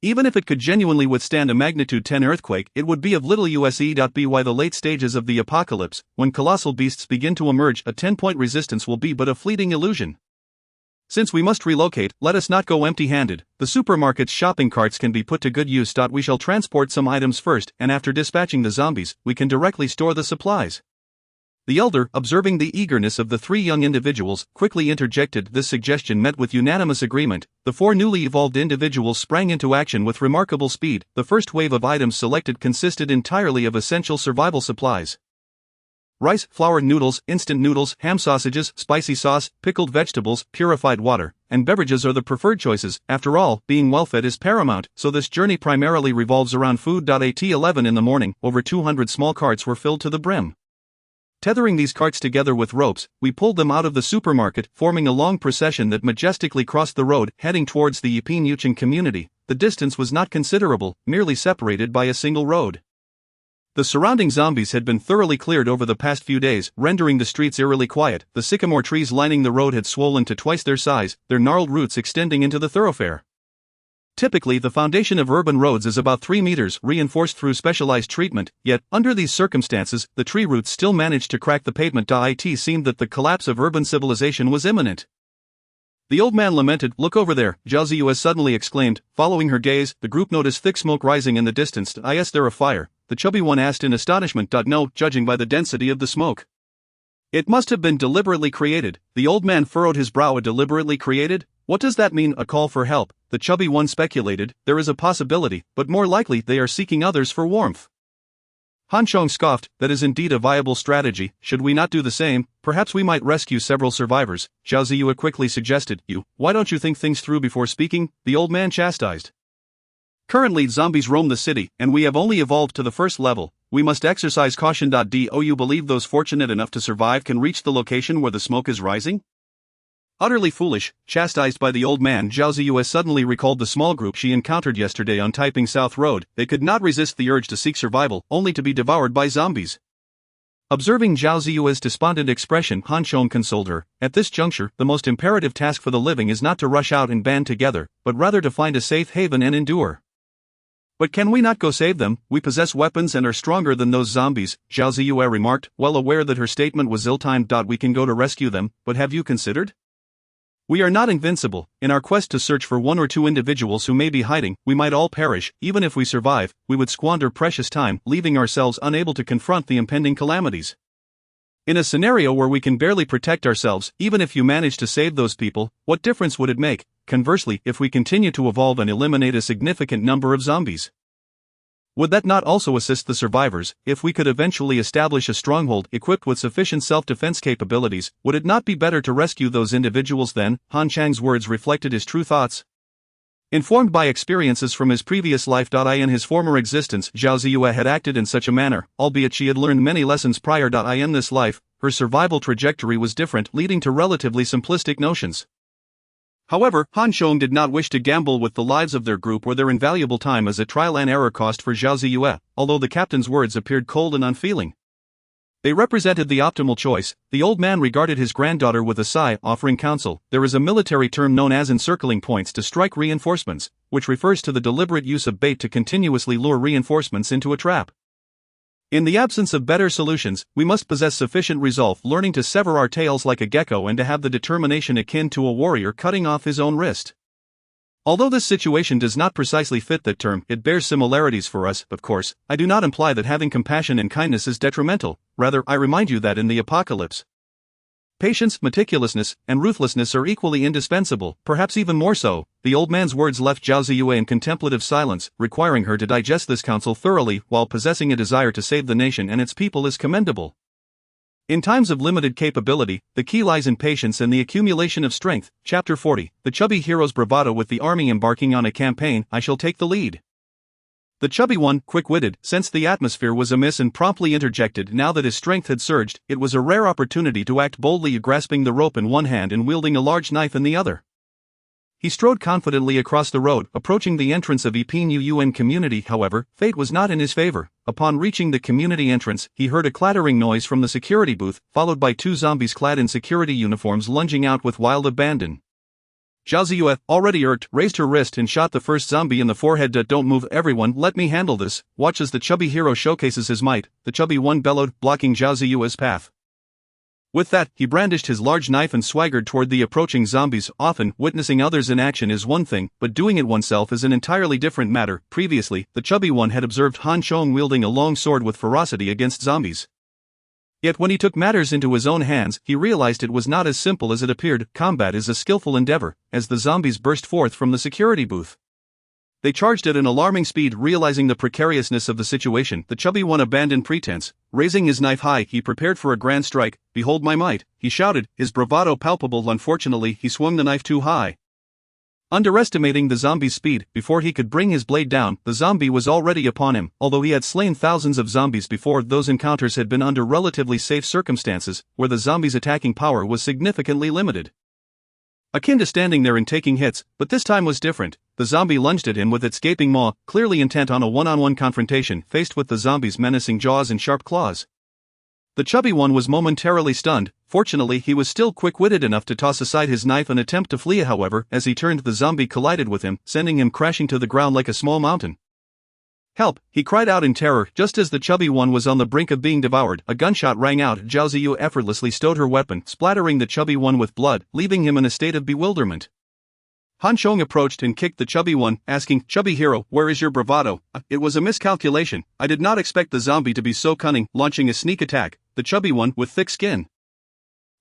Even if it could genuinely withstand a magnitude 10 earthquake, it would be of little use. By the late stages of the apocalypse, when colossal beasts begin to emerge, a 10-point resistance will be but a fleeting illusion. Since we must relocate, let us not go empty-handed. The supermarket's shopping carts can be put to good use. We shall transport some items first, and after dispatching the zombies, we can directly store the supplies. The elder, observing the eagerness of the 3 young individuals, quickly interjected. This suggestion met with unanimous agreement. The 4 newly evolved individuals sprang into action with remarkable speed. The first wave of items selected consisted entirely of essential survival supplies. Rice, flour, noodles, instant noodles, ham sausages, spicy sauce, pickled vegetables, purified water, and beverages are the preferred choices. After all, being well-fed is paramount, so this journey primarily revolves around food. At 11 in the morning, over 200 small carts were filled to the brim. Tethering these carts together with ropes, we pulled them out of the supermarket, forming a long procession that majestically crossed the road, heading towards the Mutants community. The distance was not considerable, merely separated by a single road. The surrounding zombies had been thoroughly cleared over the past few days, rendering the streets eerily quiet. The sycamore trees lining the road had swollen to twice their size, their gnarled roots extending into the thoroughfare. Typically, the foundation of urban roads is about 3 meters, reinforced through specialized treatment, yet, under these circumstances, the tree roots still managed to crack the pavement. It seemed that the collapse of urban civilization was imminent. The old man lamented. "Look over there," Zhao Ziyue suddenly exclaimed. Following her gaze, the group noticed thick smoke rising in the distance. "Is there a fire?" the chubby one asked in astonishment. "No, judging by the density of the smoke. It must have been deliberately created." The old man furrowed his brow. "Deliberately created? What does that mean?" "A call for help," the chubby one speculated. "There is a possibility, but more likely they are seeking others for warmth." Han Chong scoffed. "That is indeed a viable strategy. Should we not do the same? Perhaps we might rescue several survivors," Zhao Ziyue quickly suggested. Why don't you think things through before speaking?" the old man chastised. "Currently zombies roam the city, and we have only evolved to the first level. We must exercise caution. Do you believe those fortunate enough to survive can reach the location where the smoke is rising?" Utterly foolish, chastised by the old man, Zhao Ziyue suddenly recalled the small group she encountered yesterday on Taiping South Road. They could not resist the urge to seek survival, only to be devoured by zombies. Observing Zhao Ziyue's despondent expression, Han Chong consoled her. "At this juncture, the most imperative task for the living is not to rush out and band together, but rather to find a safe haven and endure." "But can we not go save them? We possess weapons and are stronger than those zombies," Zhao Ziyue remarked, well aware that her statement was ill-timed. "We can go to rescue them, but have you considered? We are not invincible. In our quest to search for 1 or 2 individuals who may be hiding, we might all perish. Even if we survive, we would squander precious time, leaving ourselves unable to confront the impending calamities. In a scenario where we can barely protect ourselves, even if you manage to save those people, what difference would it make? Conversely, if we continue to evolve and eliminate a significant number of zombies, would that not also assist the survivors? If we could eventually establish a stronghold equipped with sufficient self-defense capabilities, would it not be better to rescue those individuals then?" Han Chang's words reflected his true thoughts. Informed by experiences from his previous life. In his former existence, Zhao Ziyue had acted in such a manner, albeit she had learned many lessons prior. In this life, her survival trajectory was different, leading to relatively simplistic notions. However, Han Chong did not wish to gamble with the lives of their group or their invaluable time as a trial and error cost for Zhao Ziyue, although the captain's words appeared cold and unfeeling. They represented the optimal choice. The old man regarded his granddaughter with a sigh, offering counsel. "There is a military term known as encircling points to strike reinforcements, which refers to the deliberate use of bait to continuously lure reinforcements into a trap. In the absence of better solutions, we must possess sufficient resolve, learning to sever our tails like a gecko and to have the determination akin to a warrior cutting off his own wrist. Although this situation does not precisely fit that term, it bears similarities for us. Of course, I do not imply that having compassion and kindness is detrimental. Rather, I remind you that in the apocalypse, patience, meticulousness, and ruthlessness are equally indispensable, perhaps even more so." The old man's words left Zhao Ziyue in contemplative silence, requiring her to digest this counsel thoroughly. While possessing a desire to save the nation and its people is commendable, in times of limited capability, the key lies in patience and the accumulation of strength. Chapter 40, The Chubby Hero's Bravado. With the army embarking on a campaign, I shall take the lead. The chubby one, quick-witted, sensed the atmosphere was amiss and promptly interjected. Now that his strength had surged, it was a rare opportunity to act boldly, grasping the rope in one hand and wielding a large knife in the other. He strode confidently across the road, approaching the entrance of Epin community. However, fate was not in his favor. Upon reaching the community entrance, he heard a clattering noise from the security booth, followed by 2 zombies clad in security uniforms lunging out with wild abandon. Zhao Ziyue, already irked, raised her wrist and shot the first zombie in the forehead. "Don't move, everyone, let me handle this. Watch as the chubby hero showcases his might," the chubby one bellowed, blocking Zhao Ziyue's path. With that, he brandished his large knife and swaggered toward the approaching zombies. Often, witnessing others in action is one thing, but doing it oneself is an entirely different matter. Previously, the chubby one had observed Han Chong wielding a long sword with ferocity against zombies. Yet when he took matters into his own hands, he realized it was not as simple as it appeared. Combat is a skillful endeavor. As the zombies burst forth from the security booth, they charged at an alarming speed. Realizing the precariousness of the situation, the chubby one abandoned pretense. Raising his knife high, he prepared for a grand strike. "Behold my might," he shouted, his bravado palpable. Unfortunately, he swung the knife too high. Underestimating the zombie's speed, before he could bring his blade down, the zombie was already upon him. Although he had slain thousands of zombies before, those encounters had been under relatively safe circumstances, where the zombie's attacking power was significantly limited, akin to standing there and taking hits, but this time was different. The zombie lunged at him with its gaping maw, clearly intent on a one-on-one confrontation. Faced with the zombie's menacing jaws and sharp claws, The chubby one was momentarily stunned. Fortunately, he was still quick-witted enough to toss aside his knife and attempt to flee. However, as he turned, the zombie collided with him, sending him crashing to the ground like a small mountain. "Help!" he cried out in terror. Just as the chubby one was on the brink of being devoured, a gunshot rang out. Zhao Ziyu effortlessly stowed her weapon, splattering the chubby one with blood, leaving him in a state of bewilderment. Han Chong approached and kicked the chubby one, asking, "Chubby hero, where is your bravado?" It was a miscalculation. I did not expect the zombie to be so cunning, launching a sneak attack. The chubby one, with thick skin,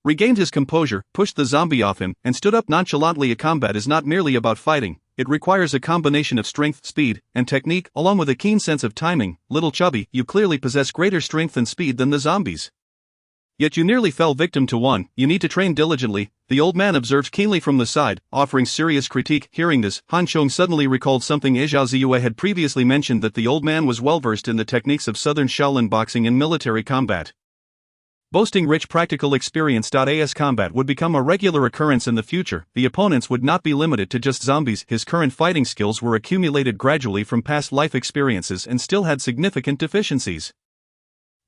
regained his composure, pushed the zombie off him, and stood up nonchalantly. A combat is not merely about fighting. It requires a combination of strength, speed, and technique, along with a keen sense of timing. Little chubby, you clearly possess greater strength and speed than the zombies. Yet you nearly fell victim to one. You need to train diligently, the old man observed keenly from the side, offering serious critique. Hearing this, Han Chong suddenly recalled something Zhao Ziyu had previously mentioned, that the old man was well versed in the techniques of southern Shaolin boxing and military combat. Boasting rich practical experience. As combat would become a regular occurrence in the future, the opponents would not be limited to just zombies. His current fighting skills were accumulated gradually from past life experiences and still had significant deficiencies.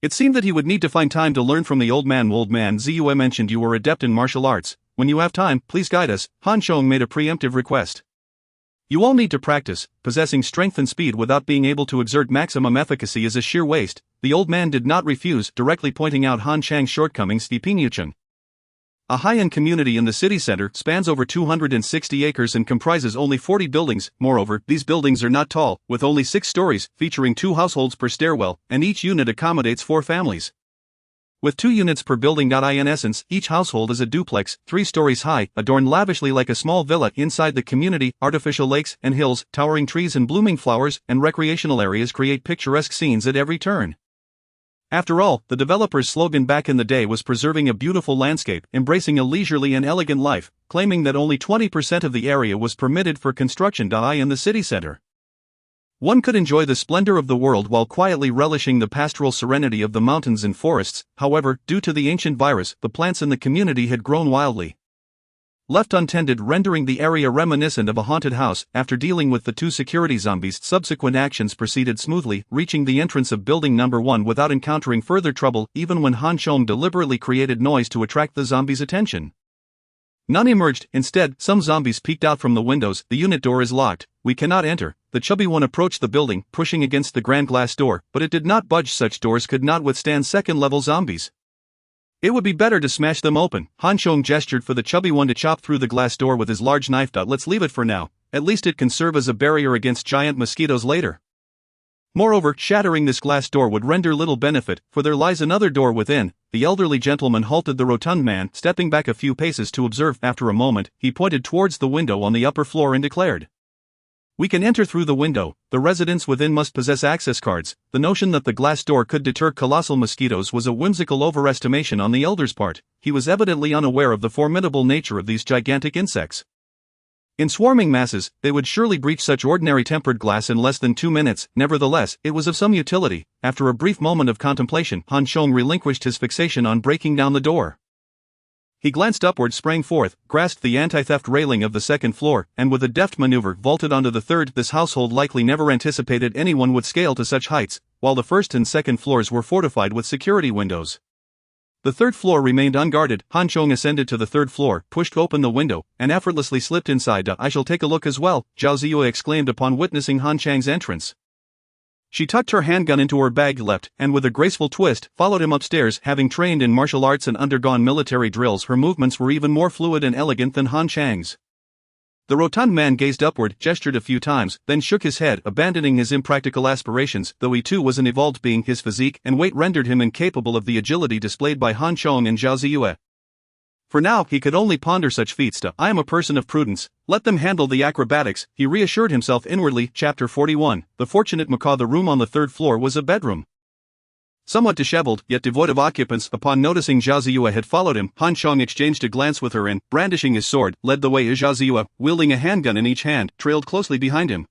It seemed that he would need to find time to learn from the old man. Old man, Ziyu mentioned you were adept in martial arts. When you have time, please guide us. Han Chong made a preemptive request. You all need to practice. Possessing strength and speed without being able to exert maximum efficacy is a sheer waste. The old man did not refuse, directly pointing out Han Chang's shortcomings. Pinyuchen, a high-end community in the city center, spans over 260 acres and comprises only 40 buildings. Moreover, these buildings are not tall, with only 6 stories, featuring 2 households per stairwell, and each unit accommodates 4 families. With 2 units per building. In essence, each household is a duplex, 3 stories high, adorned lavishly like a small villa. Inside the community, artificial lakes and hills, towering trees and blooming flowers, and recreational areas create picturesque scenes at every turn. After all, the developer's slogan back in the day was preserving a beautiful landscape, embracing a leisurely and elegant life, claiming that only 20% of the area was permitted for construction. In the city center, one could enjoy the splendor of the world while quietly relishing the pastoral serenity of the mountains and forests. However, due to the ancient virus, the plants in the community had grown wildly, left untended, rendering the area reminiscent of a haunted house. After dealing with the 2 security zombies, subsequent actions proceeded smoothly, reaching the entrance of building number 1 without encountering further trouble, even when Han Chong deliberately created noise to attract the zombies' attention. None emerged. Instead, some zombies peeked out from the windows. The unit door is locked. We cannot enter. The chubby one approached the building, pushing against the grand glass door, but it did not budge. Such doors could not withstand second-level zombies. It would be better to smash them open. Han Chong gestured for the chubby one to chop through the glass door with his large knife. Let's leave it for now. At least it can serve as a barrier against giant mosquitoes later. Moreover, shattering this glass door would render little benefit, for there lies another door within. The elderly gentleman halted the rotund man, stepping back a few paces to observe. After a moment, he pointed towards the window on the upper floor and declared, "We can enter through the window. The residents within must possess access cards." The notion that the glass door could deter colossal mosquitoes was a whimsical overestimation on the elder's part. He was evidently unaware of the formidable nature of these gigantic insects. In swarming masses, they would surely breach such ordinary tempered glass in less than 2 minutes. Nevertheless, it was of some utility. After a brief moment of contemplation, Han Chong relinquished his fixation on breaking down the door. He glanced upward, sprang forth, grasped the anti-theft railing of the 2nd floor, and with a deft maneuver vaulted onto the 3rd. This household likely never anticipated anyone would scale to such heights, while the 1st and 2nd floors were fortified with security windows. The 3rd floor remained unguarded. Han Chong ascended to the 3rd floor, pushed open the window, and effortlessly slipped inside. "I shall take a look as well," Zhao Ziyu exclaimed upon witnessing Han Chang's entrance. She tucked her handgun into her bag left, and with a graceful twist, followed him upstairs. Having trained in martial arts and undergone military drills, her movements were even more fluid and elegant than Han Chang's. The rotund man gazed upward, gestured a few times, then shook his head, abandoning his impractical aspirations. Though he too was an evolved being, his physique and weight rendered him incapable of the agility displayed by Han Chong and Zhao Ziyu. For now, he could only ponder such feats. "I am a person of prudence. Let them handle the acrobatics," he reassured himself inwardly. Chapter 41. The Fortunate Macaw. The room on the 3rd floor was a bedroom, somewhat disheveled, yet devoid of occupants. Upon noticing Zhao Ziyu had followed him, Han Chong exchanged a glance with her and, brandishing his sword, led the way. Zhao Ziyu, wielding a handgun in each hand, trailed closely behind him.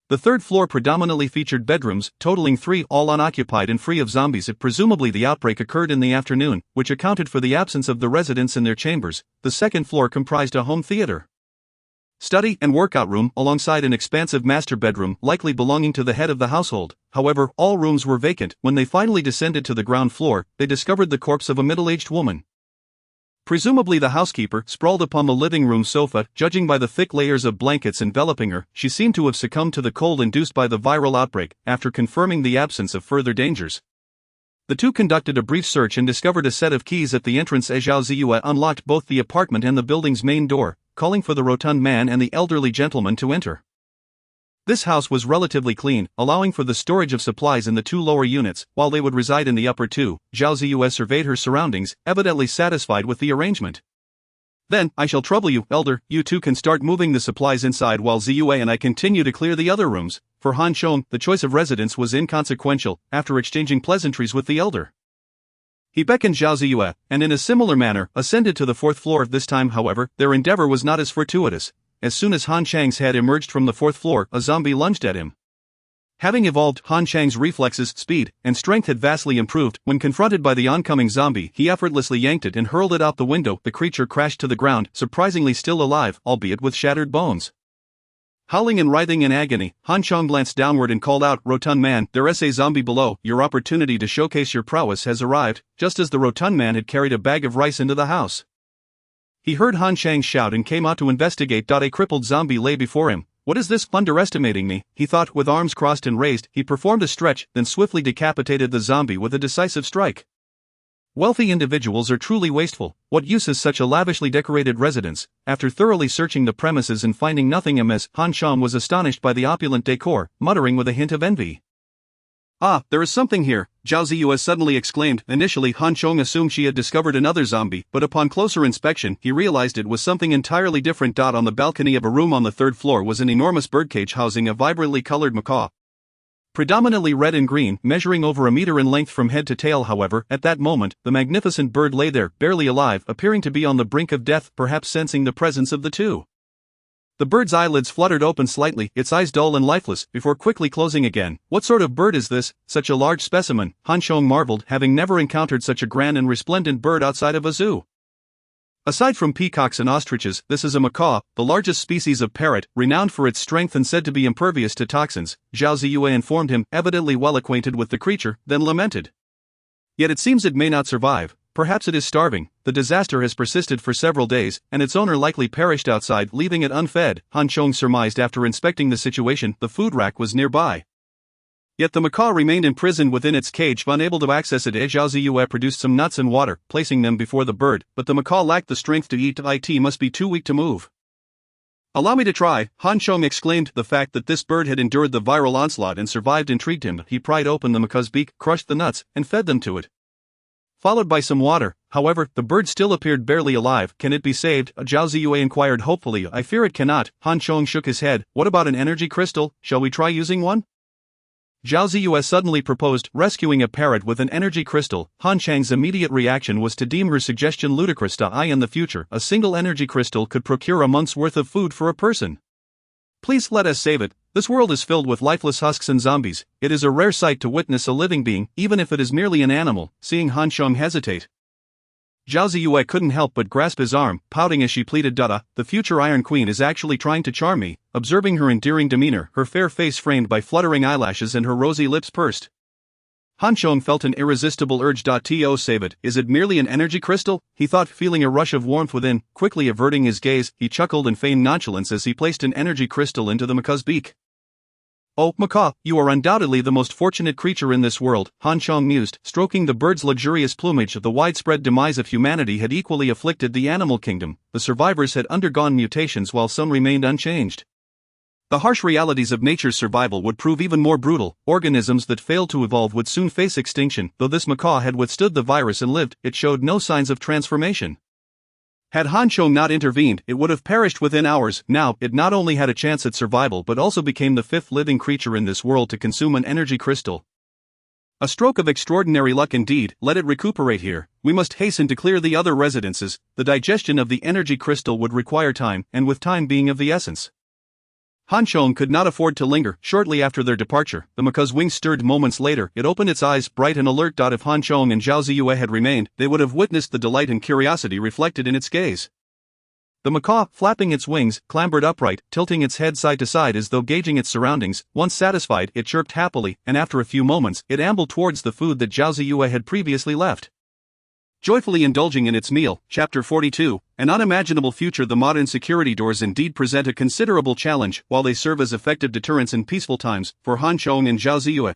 The 3rd floor predominantly featured bedrooms, totaling 3, all unoccupied and free of zombies. Presumably the outbreak occurred in the afternoon, which accounted for the absence of the residents in their chambers. The 2nd floor comprised a home theater, study, and workout room alongside an expansive master bedroom likely belonging to the head of the household. However, all rooms were vacant. When they finally descended to the ground floor, they discovered the corpse of a middle-aged woman. Presumably the housekeeper, sprawled upon the living room sofa. Judging by the thick layers of blankets enveloping her, she seemed to have succumbed to the cold induced by the viral outbreak. After confirming the absence of further dangers, the two conducted a brief search and discovered a set of keys at the entrance. Zhao Ziyue unlocked both the apartment and the building's main door, calling for the rotund man and the elderly gentleman to enter. This house was relatively clean, allowing for the storage of supplies in the two lower units, while they would reside in the upper two. Zhao Ziyue surveyed her surroundings, evidently satisfied with the arrangement. Then, I shall trouble you, elder, you two can start moving the supplies inside while Ziyue and I continue to clear the other rooms. For Han Chong, the choice of residence was inconsequential. After exchanging pleasantries with the elder, he beckoned Zhao Ziyue, and in a similar manner, ascended to the fourth floor. This time, however, their endeavor was not as fortuitous. As soon as Han Chang's head emerged from the fourth floor, a zombie lunged at him. Having evolved, Han Chang's reflexes, speed, and strength had vastly improved. When confronted by the oncoming zombie, he effortlessly yanked it and hurled it out the window. The creature crashed to the ground, surprisingly still alive, albeit with shattered bones. Howling and writhing in agony, Han Chong glanced downward and called out, "Rotund man, there's a zombie below. Your opportunity to showcase your prowess has arrived." Just as the rotund man had carried a bag of rice into the house, he heard Han Chang shout and came out to investigate. A crippled zombie lay before him. "What is this, underestimating me?" he thought. With arms crossed and raised, he performed a stretch, then swiftly decapitated the zombie with a decisive strike. Wealthy individuals are truly wasteful. What use is such a lavishly decorated residence? After thoroughly searching the premises and finding nothing amiss, Han Chong was astonished by the opulent decor, muttering with a hint of envy, "Ah, there is something here," Zhao Ziyue suddenly exclaimed. Initially, Han Chong assumed she had discovered another zombie, but upon closer inspection, he realized it was something entirely different. On the balcony of a room on the third floor was an enormous birdcage housing a vibrantly colored macaw, predominantly red and green, measuring over a meter in length from head to tail. However, at that moment, the magnificent bird lay there, barely alive, appearing to be on the brink of death, perhaps sensing the presence of the two. The bird's eyelids fluttered open slightly, its eyes dull and lifeless, before quickly closing again. "What sort of bird is this? Such a large specimen," Han Chong marveled, having never encountered such a grand and resplendent bird outside of a zoo. Aside from peacocks and ostriches, this is a macaw, the largest species of parrot, renowned for its strength and said to be impervious to toxins, Zhao Ziyue informed him, evidently well acquainted with the creature, then lamented, "Yet it seems it may not survive. Perhaps it is starving. The disaster has persisted for several days, and its owner likely perished outside, leaving it unfed," Han Chong surmised after inspecting the situation. The food rack was nearby, yet the macaw remained imprisoned within its cage, unable to access it. Zhao Ziyue produced some nuts and water, placing them before the bird, but the macaw lacked the strength to eat. It must be too weak to move. "Allow me to try," Han Chong exclaimed. The fact that this bird had endured the viral onslaught and survived intrigued him. He pried open the macaw's beak, crushed the nuts, and fed them to it, followed by some water. However, the bird still appeared barely alive. "Can it be saved?" Zhao Ziyue inquired hopefully. "I fear it cannot." Han Chong shook his head. "What about an energy crystal? Shall we try using one?" Zhao Ziyue suddenly proposed, rescuing a parrot with an energy crystal. Han Chang's immediate reaction was to deem her suggestion ludicrous. In the future, a single energy crystal could procure a month's worth of food for a person. "Please let us save it. This world is filled with lifeless husks and zombies. It is a rare sight to witness a living being, even if it is merely an animal." Seeing Han Chong hesitate, Zhao Ziyue couldn't help but grasp his arm, pouting as she pleaded, "The future Iron Queen is actually trying to charm me." Observing her endearing demeanor, her fair face framed by fluttering eyelashes and her rosy lips pursed, Han Chong felt an irresistible urge to save it. "Is it merely an energy crystal?" he thought, feeling a rush of warmth within. Quickly averting his gaze, he chuckled and feigned nonchalance as he placed an energy crystal into the macaw's beak. "Oh, macaw, you are undoubtedly the most fortunate creature in this world," Han Chong mused, stroking the bird's luxurious plumage. The widespread demise of humanity had equally afflicted the animal kingdom. The survivors had undergone mutations while some remained unchanged. The harsh realities of nature's survival would prove even more brutal. Organisms that failed to evolve would soon face extinction. Though this macaw had withstood the virus and lived, it showed no signs of transformation. Had Han Chong not intervened, it would have perished within hours. Now, it not only had a chance at survival but also became the fifth living creature in this world to consume an energy crystal. A stroke of extraordinary luck indeed. Let it recuperate here. We must hasten to clear the other residences. The digestion of the energy crystal would require time, and with time being of the essence, Han Chong could not afford to linger. Shortly after their departure, the macaw's wings stirred. Moments later, it opened its eyes, bright and alert. If Han Chong and Zhao Ziyue had remained, they would have witnessed the delight and curiosity reflected in its gaze. The macaw, flapping its wings, clambered upright, tilting its head side to side as though gauging its surroundings. Once satisfied, it chirped happily, and after a few moments, it ambled towards the food that Zhao Ziyue had previously left. Joyfully indulging in its meal. Chapter 42, An unimaginable future. The modern security doors indeed present a considerable challenge, while they serve as effective deterrents in peaceful times, for Han Chong and Zhao Ziyue.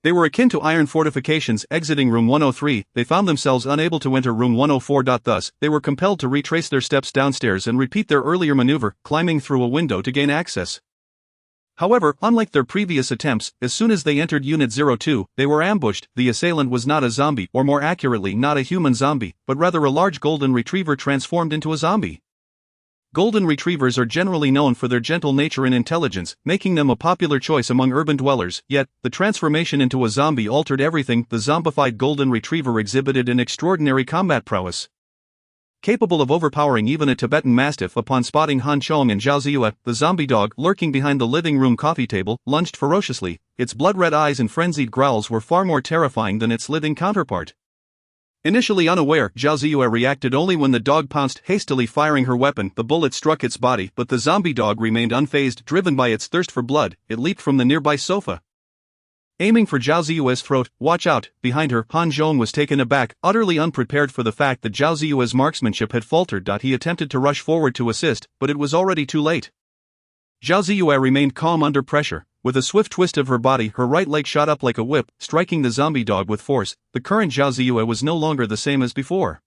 They were akin to iron fortifications. Exiting room 103, they found themselves unable to enter room 104. Thus, they were compelled to retrace their steps downstairs and repeat their earlier maneuver, climbing through a window to gain access. However, unlike their previous attempts, as soon as they entered Unit 02, they were ambushed. The assailant was not a zombie, or more accurately, not a human zombie, but rather a large golden retriever transformed into a zombie. Golden retrievers are generally known for their gentle nature and intelligence, making them a popular choice among urban dwellers. Yet, the transformation into a zombie altered everything. The zombified golden retriever exhibited an extraordinary combat prowess, capable of overpowering even a Tibetan mastiff. Upon spotting Han Chong and Zhao Ziyue, the zombie dog, lurking behind the living room coffee table, lunged ferociously. Its blood-red eyes and frenzied growls were far more terrifying than its living counterpart. Initially unaware, Zhao Ziyue reacted only when the dog pounced, hastily firing her weapon. The bullet struck its body, but the zombie dog remained unfazed. Driven by its thirst for blood, it leaped from the nearby sofa, aiming for Zhao Ziyue's throat. Watch out! Behind her, Han Zhong was taken aback, utterly unprepared for the fact that Zhao Ziyue's marksmanship had faltered. He attempted to rush forward to assist, but it was already too late. Zhao Ziyue remained calm under pressure. With a swift twist of her body, her right leg shot up like a whip, striking the zombie dog with force. The current Zhao Ziyue was no longer the same as before.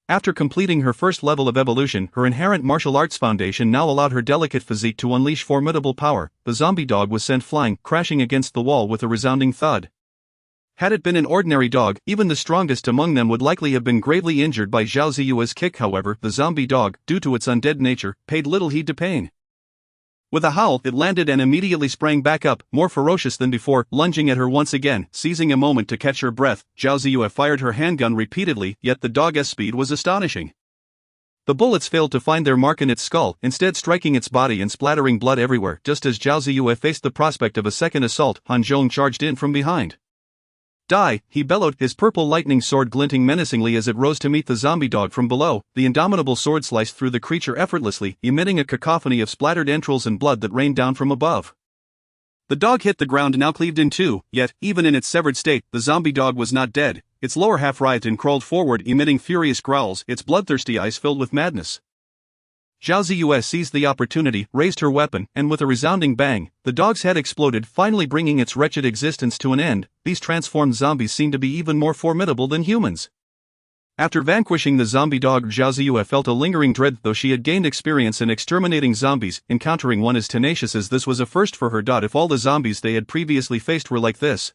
After completing her first level of evolution, her inherent martial arts foundation now allowed her delicate physique to unleash formidable power. The zombie dog was sent flying, crashing against the wall with a resounding thud. Had it been an ordinary dog, even the strongest among them would likely have been gravely injured by Zhao Ziyue's kick. However, the zombie dog, due to its undead nature, paid little heed to pain. With a howl, it landed and immediately sprang back up, more ferocious than before, lunging at her once again. Seizing a moment to catch her breath, Zhao Ziyue fired her handgun repeatedly, yet the dog's speed was astonishing. The bullets failed to find their mark in its skull, instead striking its body and splattering blood everywhere. Just as Zhao Ziyue faced the prospect of a second assault, Han Zhong charged in from behind. Die, he bellowed, his purple lightning sword glinting menacingly as it rose to meet the zombie dog from below. The indomitable sword sliced through the creature effortlessly, emitting a cacophony of splattered entrails and blood that rained down from above. The dog hit the ground now cleaved in two, yet, even in its severed state, the zombie dog was not dead. Its lower half writhed and crawled forward, emitting furious growls, its bloodthirsty eyes filled with madness. Zhao Ziyue seized the opportunity, raised her weapon, and with a resounding bang, the dog's head exploded, finally bringing its wretched existence to an end. These transformed zombies seemed to be even more formidable than humans. After vanquishing the zombie dog, Zhao Ziyue felt a lingering dread. Though she had gained experience in exterminating zombies, encountering one as tenacious as this was a first for her. If all the zombies they had previously faced were like this,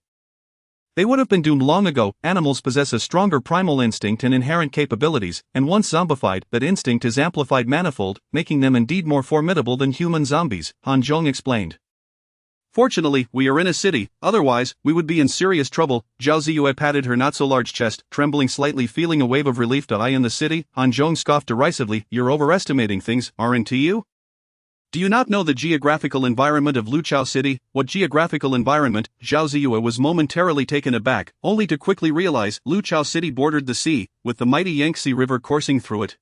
they would have been doomed long ago. Animals possess a stronger primal instinct and inherent capabilities, and once zombified, that instinct is amplified manifold, making them indeed more formidable than human zombies, Han Zhong explained. Fortunately, we are in a city, otherwise, we would be in serious trouble. Zhao Ziyue patted her not-so-large chest, trembling slightly, feeling a wave of relief. I in the city? Han Zhong scoffed derisively. You're overestimating things, aren't you? Do you not know the geographical environment of Luchao City? What geographical environment? Zhao Ziyue was momentarily taken aback, only to quickly realize Luchao City bordered the sea, with the mighty Yangtze River coursing through it.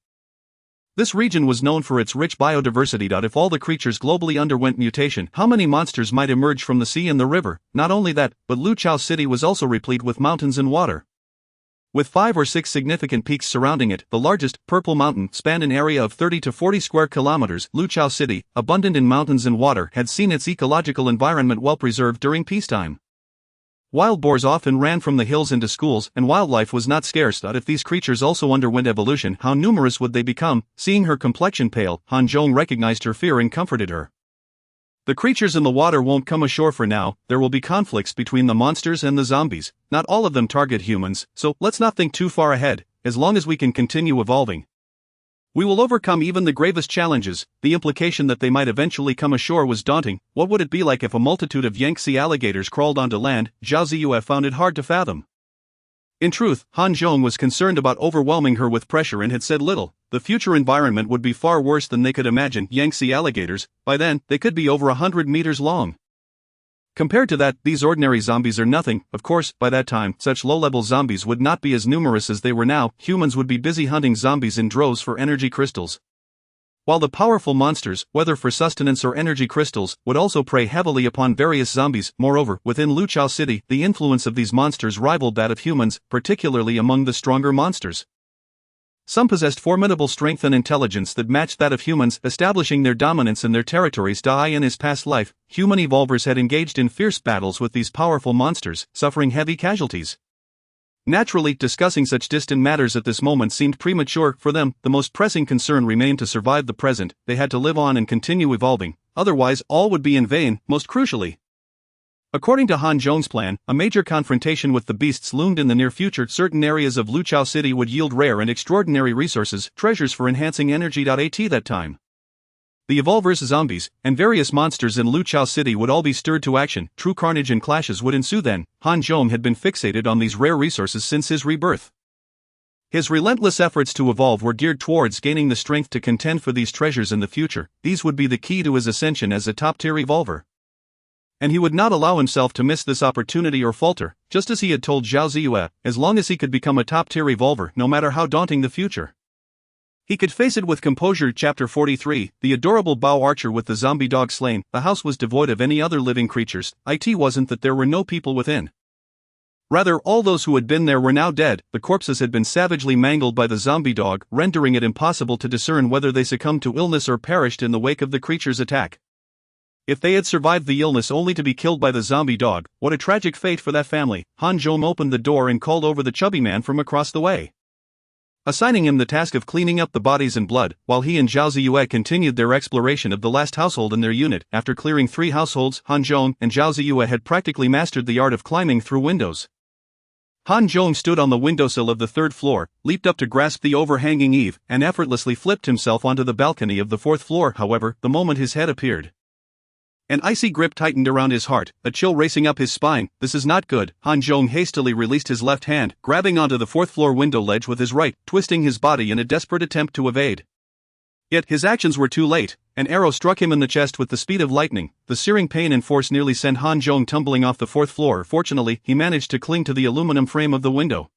This region was known for its rich biodiversity. If all the creatures globally underwent mutation, how many monsters might emerge from the sea and the river? Not only that, but Luchao City was also replete with mountains and water. With 5 or 6 significant peaks surrounding it, the largest, Purple Mountain, spanned an area of 30 to 40 square kilometers. Luchao City, abundant in mountains and water, had seen its ecological environment well preserved during peacetime. Wild boars often ran from the hills into schools, and wildlife was not scarce. If these creatures also underwent evolution, how numerous would they become? Seeing her complexion pale, Han Zhong recognized her fear and comforted her. The creatures in the water won't come ashore for now. There will be conflicts between the monsters and the zombies. Not all of them target humans, so let's not think too far ahead. As long as we can continue evolving, we will overcome even the gravest challenges. The implication that they might eventually come ashore was daunting. What would it be like if a multitude of Yangtze alligators crawled onto land? Zhao Ziyue found it hard to fathom. In truth, Han Zhong was concerned about overwhelming her with pressure and had said little. The future environment would be far worse than they could imagine. Yangtze alligators, by then, they could be over 100 meters long. Compared to that, these ordinary zombies are nothing. Of course, by that time, such low-level zombies would not be as numerous as they were now. Humans would be busy hunting zombies in droves for energy crystals. While the powerful monsters, whether for sustenance or energy crystals, would also prey heavily upon various zombies. Moreover, within Luchao City, the influence of these monsters rivaled that of humans, particularly among the stronger monsters. Some possessed formidable strength and intelligence that matched that of humans, establishing their dominance in their territories. In his past life, human evolvers had engaged in fierce battles with these powerful monsters, suffering heavy casualties. Naturally, discussing such distant matters at this moment seemed premature. For them, the most pressing concern remained to survive the present. They had to live on and continue evolving, otherwise all would be in vain. Most crucially, according to Han Zhong's plan, a major confrontation with the beasts loomed in the near future. Certain areas of Luchao City would yield rare and extraordinary resources, treasures for enhancing energy. At that time, the evolvers, zombies, and various monsters in Luchao City would all be stirred to action. True carnage and clashes would ensue then. Han Zhong had been fixated on these rare resources since his rebirth. His relentless efforts to evolve were geared towards gaining the strength to contend for these treasures in the future. These would be the key to his ascension as a top-tier evolver. And he would not allow himself to miss this opportunity or falter, just as he had told Zhao Ziyue, as long as he could become a top-tier evolver, no matter how daunting the future, he could face it with composure. Chapter 43, The adorable Bao Archer with the zombie dog slain. The house was devoid of any other living creatures. It wasn't that there were no people within. Rather, all those who had been there were now dead. The corpses had been savagely mangled by the zombie dog, rendering it impossible to discern whether they succumbed to illness or perished in the wake of the creature's attack. If they had survived the illness only to be killed by the zombie dog, what a tragic fate for that family. Han Zhong opened the door and called over the chubby man from across the way, assigning him the task of cleaning up the bodies and blood, while he and Zhao Ziyue continued their exploration of the last household in their unit. After clearing 3 households, Han Zhong and Zhao Ziyue had practically mastered the art of climbing through windows. Han Zhong stood on the windowsill of the 3rd floor, leaped up to grasp the overhanging eave, and effortlessly flipped himself onto the balcony of the 4th floor. However, the moment his head appeared, an icy grip tightened around his heart, a chill racing up his spine. This is not good. Han Zhong hastily released his left hand, grabbing onto the 4th floor window ledge with his right, twisting his body in a desperate attempt to evade. Yet his actions were too late. An arrow struck him in the chest with the speed of lightning. The searing pain and force nearly sent Han Zhong tumbling off the 4th floor. Fortunately, he managed to cling to the aluminum frame of the window,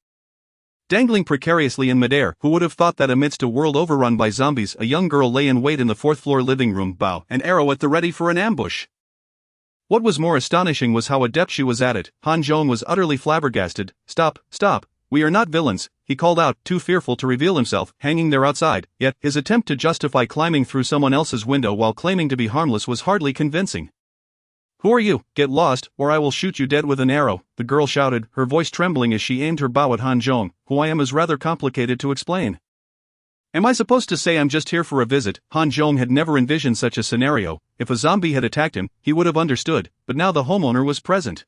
dangling precariously in midair. Who would have thought that amidst a world overrun by zombies, a young girl lay in wait in the 4th floor living room, bow, an arrow at the ready for an ambush. What was more astonishing was how adept she was at it. Han Zhong was utterly flabbergasted. Stop, stop, we are not villains, he called out, too fearful to reveal himself, hanging there outside. Yet, his attempt to justify climbing through someone else's window while claiming to be harmless was hardly convincing. Who are you? Get lost, or I will shoot you dead with an arrow, the girl shouted, her voice trembling as she aimed her bow at Han Zhong. Who I am is rather complicated to explain. Am I supposed to say I'm just here for a visit? Han Zhong had never envisioned such a scenario. If a zombie had attacked him, he would have understood, but now the homeowner was present.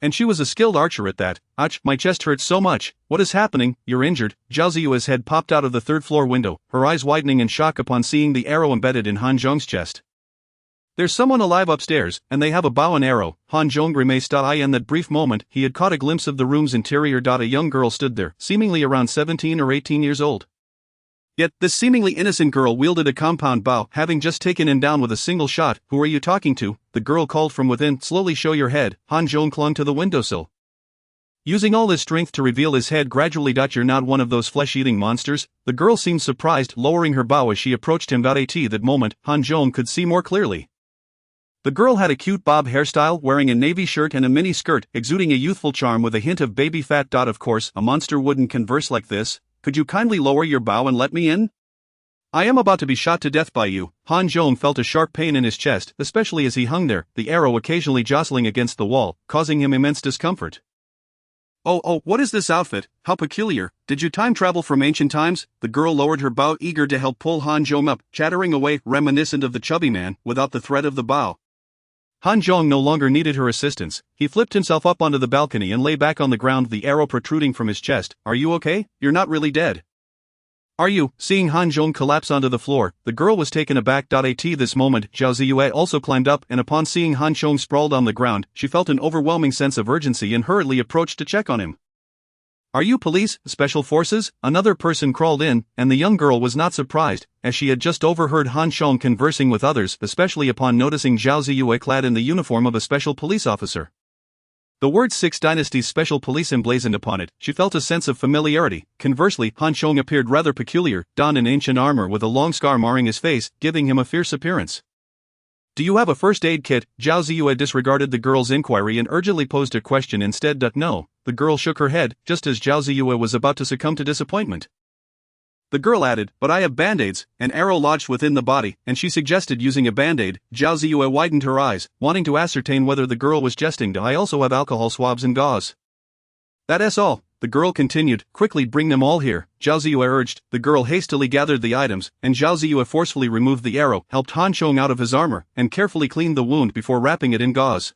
And she was a skilled archer at that. Ouch, my chest hurts so much. What is happening? You're injured. Zhao Ziyue's head popped out of the 3rd floor window, her eyes widening in shock upon seeing the arrow embedded in Han Zhong's chest. There's someone alive upstairs, and they have a bow and arrow. Han Zhong grimaced. In that brief moment, he had caught a glimpse of the room's interior. A young girl stood there, seemingly around 17 or 18 years old. Yet, this seemingly innocent girl wielded a compound bow, having just taken him down with a single shot. Who are you talking to? The girl called from within. Slowly show your head. Han Zhong clung to the windowsill, using all his strength to reveal his head gradually. You're not one of those flesh-eating monsters? The girl seemed surprised, lowering her bow as she approached him. At that moment, Han Zhong could see more clearly. The girl had a cute bob hairstyle, wearing a navy shirt and a mini skirt, exuding a youthful charm with a hint of baby fat. Of course, a monster wouldn't converse like this. Could you kindly lower your bow and let me in? I am about to be shot to death by you. Han Zhong felt a sharp pain in his chest, especially as he hung there, the arrow occasionally jostling against the wall, causing him immense discomfort. Oh, what is this outfit? How peculiar. Did you time travel from ancient times? The girl lowered her bow, eager to help pull Han Zhong up, chattering away, reminiscent of the chubby man, without the threat of the bow. Han Zhong no longer needed her assistance. He flipped himself up onto the balcony and lay back on the ground, the arrow protruding from his chest. Are you okay? You're not really dead, are you? Seeing Han Zhong collapse onto the floor, the girl was taken aback. At this moment, Zhao Ziyue also climbed up, and upon seeing Han Zhong sprawled on the ground, she felt an overwhelming sense of urgency and hurriedly approached to check on him. "Are you police, special forces?" Another person crawled in, and the young girl was not surprised, as she had just overheard Han Chong conversing with others, especially upon noticing Zhao Ziyue clad in the uniform of a special police officer. The word Six Dynasties Special Police emblazoned upon it, she felt a sense of familiarity. Conversely, Han Chong appeared rather peculiar, donned in ancient armor with a long scar marring his face, giving him a fierce appearance. "Do you have a first aid kit?" Zhao Ziyue disregarded the girl's inquiry and urgently posed a question instead. "No." The girl shook her head, just as Zhao Ziyue was about to succumb to disappointment. The girl added, "But I have band-aids." An arrow lodged within the body, and she suggested using a band-aid. Zhao Ziyue widened her eyes, wanting to ascertain whether the girl was jesting. "I also have alcohol swabs and gauze." "That's all," the girl continued. "Quickly bring them all here," Zhao Ziyue urged. The girl hastily gathered the items, and Zhao Ziyue forcefully removed the arrow, helped Han Chong out of his armor, and carefully cleaned the wound before wrapping it in gauze.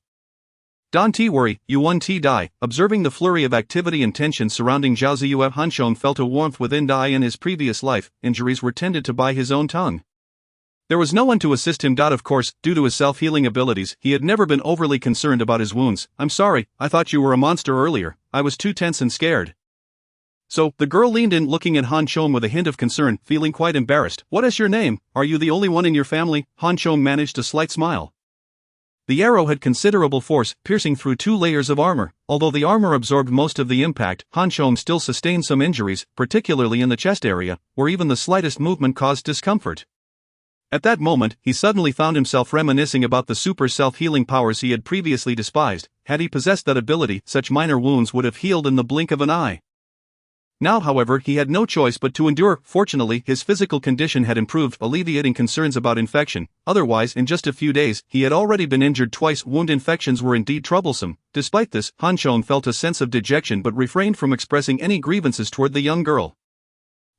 "Don't worry, you won't die." Observing the flurry of activity and tension surrounding Zhao Ziyue, Han Chong felt a warmth within. In his previous life, injuries were tended to by his own tongue. There was no one to assist him. Of course, due to his self-healing abilities, he had never been overly concerned about his wounds. "I'm sorry, I thought you were a monster earlier. I was too tense and scared." So, the girl leaned in, looking at Han Chong with a hint of concern, feeling quite embarrassed. "What is your name? Are you the only one in your family?" Han Chong managed a slight smile. The arrow had considerable force, piercing through 2 layers of armor. Although the armor absorbed most of the impact, Han Chong still sustained some injuries, particularly in the chest area, where even the slightest movement caused discomfort. At that moment, he suddenly found himself reminiscing about the super self-healing powers he had previously despised. Had he possessed that ability, such minor wounds would have healed in the blink of an eye. Now, however, he had no choice but to endure. Fortunately, his physical condition had improved, alleviating concerns about infection. Otherwise, in just a few days, he had already been injured twice. Wound infections were indeed troublesome. Despite this, Han Chong felt a sense of dejection but refrained from expressing any grievances toward the young girl.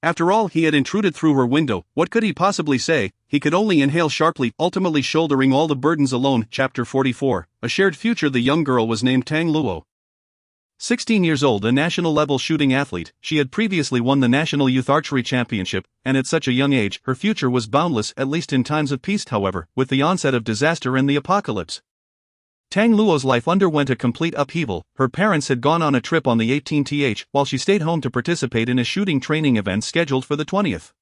After all, he had intruded through her window. What could he possibly say? He could only inhale sharply, ultimately shouldering all the burdens alone. Chapter 44. A shared future. The young girl was named Tang Luo. 16 years old, a national-level shooting athlete, she had previously won the National Youth Archery Championship, and at such a young age, her future was boundless, at least in times of peace. However, with the onset of disaster and the apocalypse, Tang Luo's life underwent a complete upheaval. Her parents had gone on a trip on the 18th, while she stayed home to participate in a shooting training event scheduled for the 20th.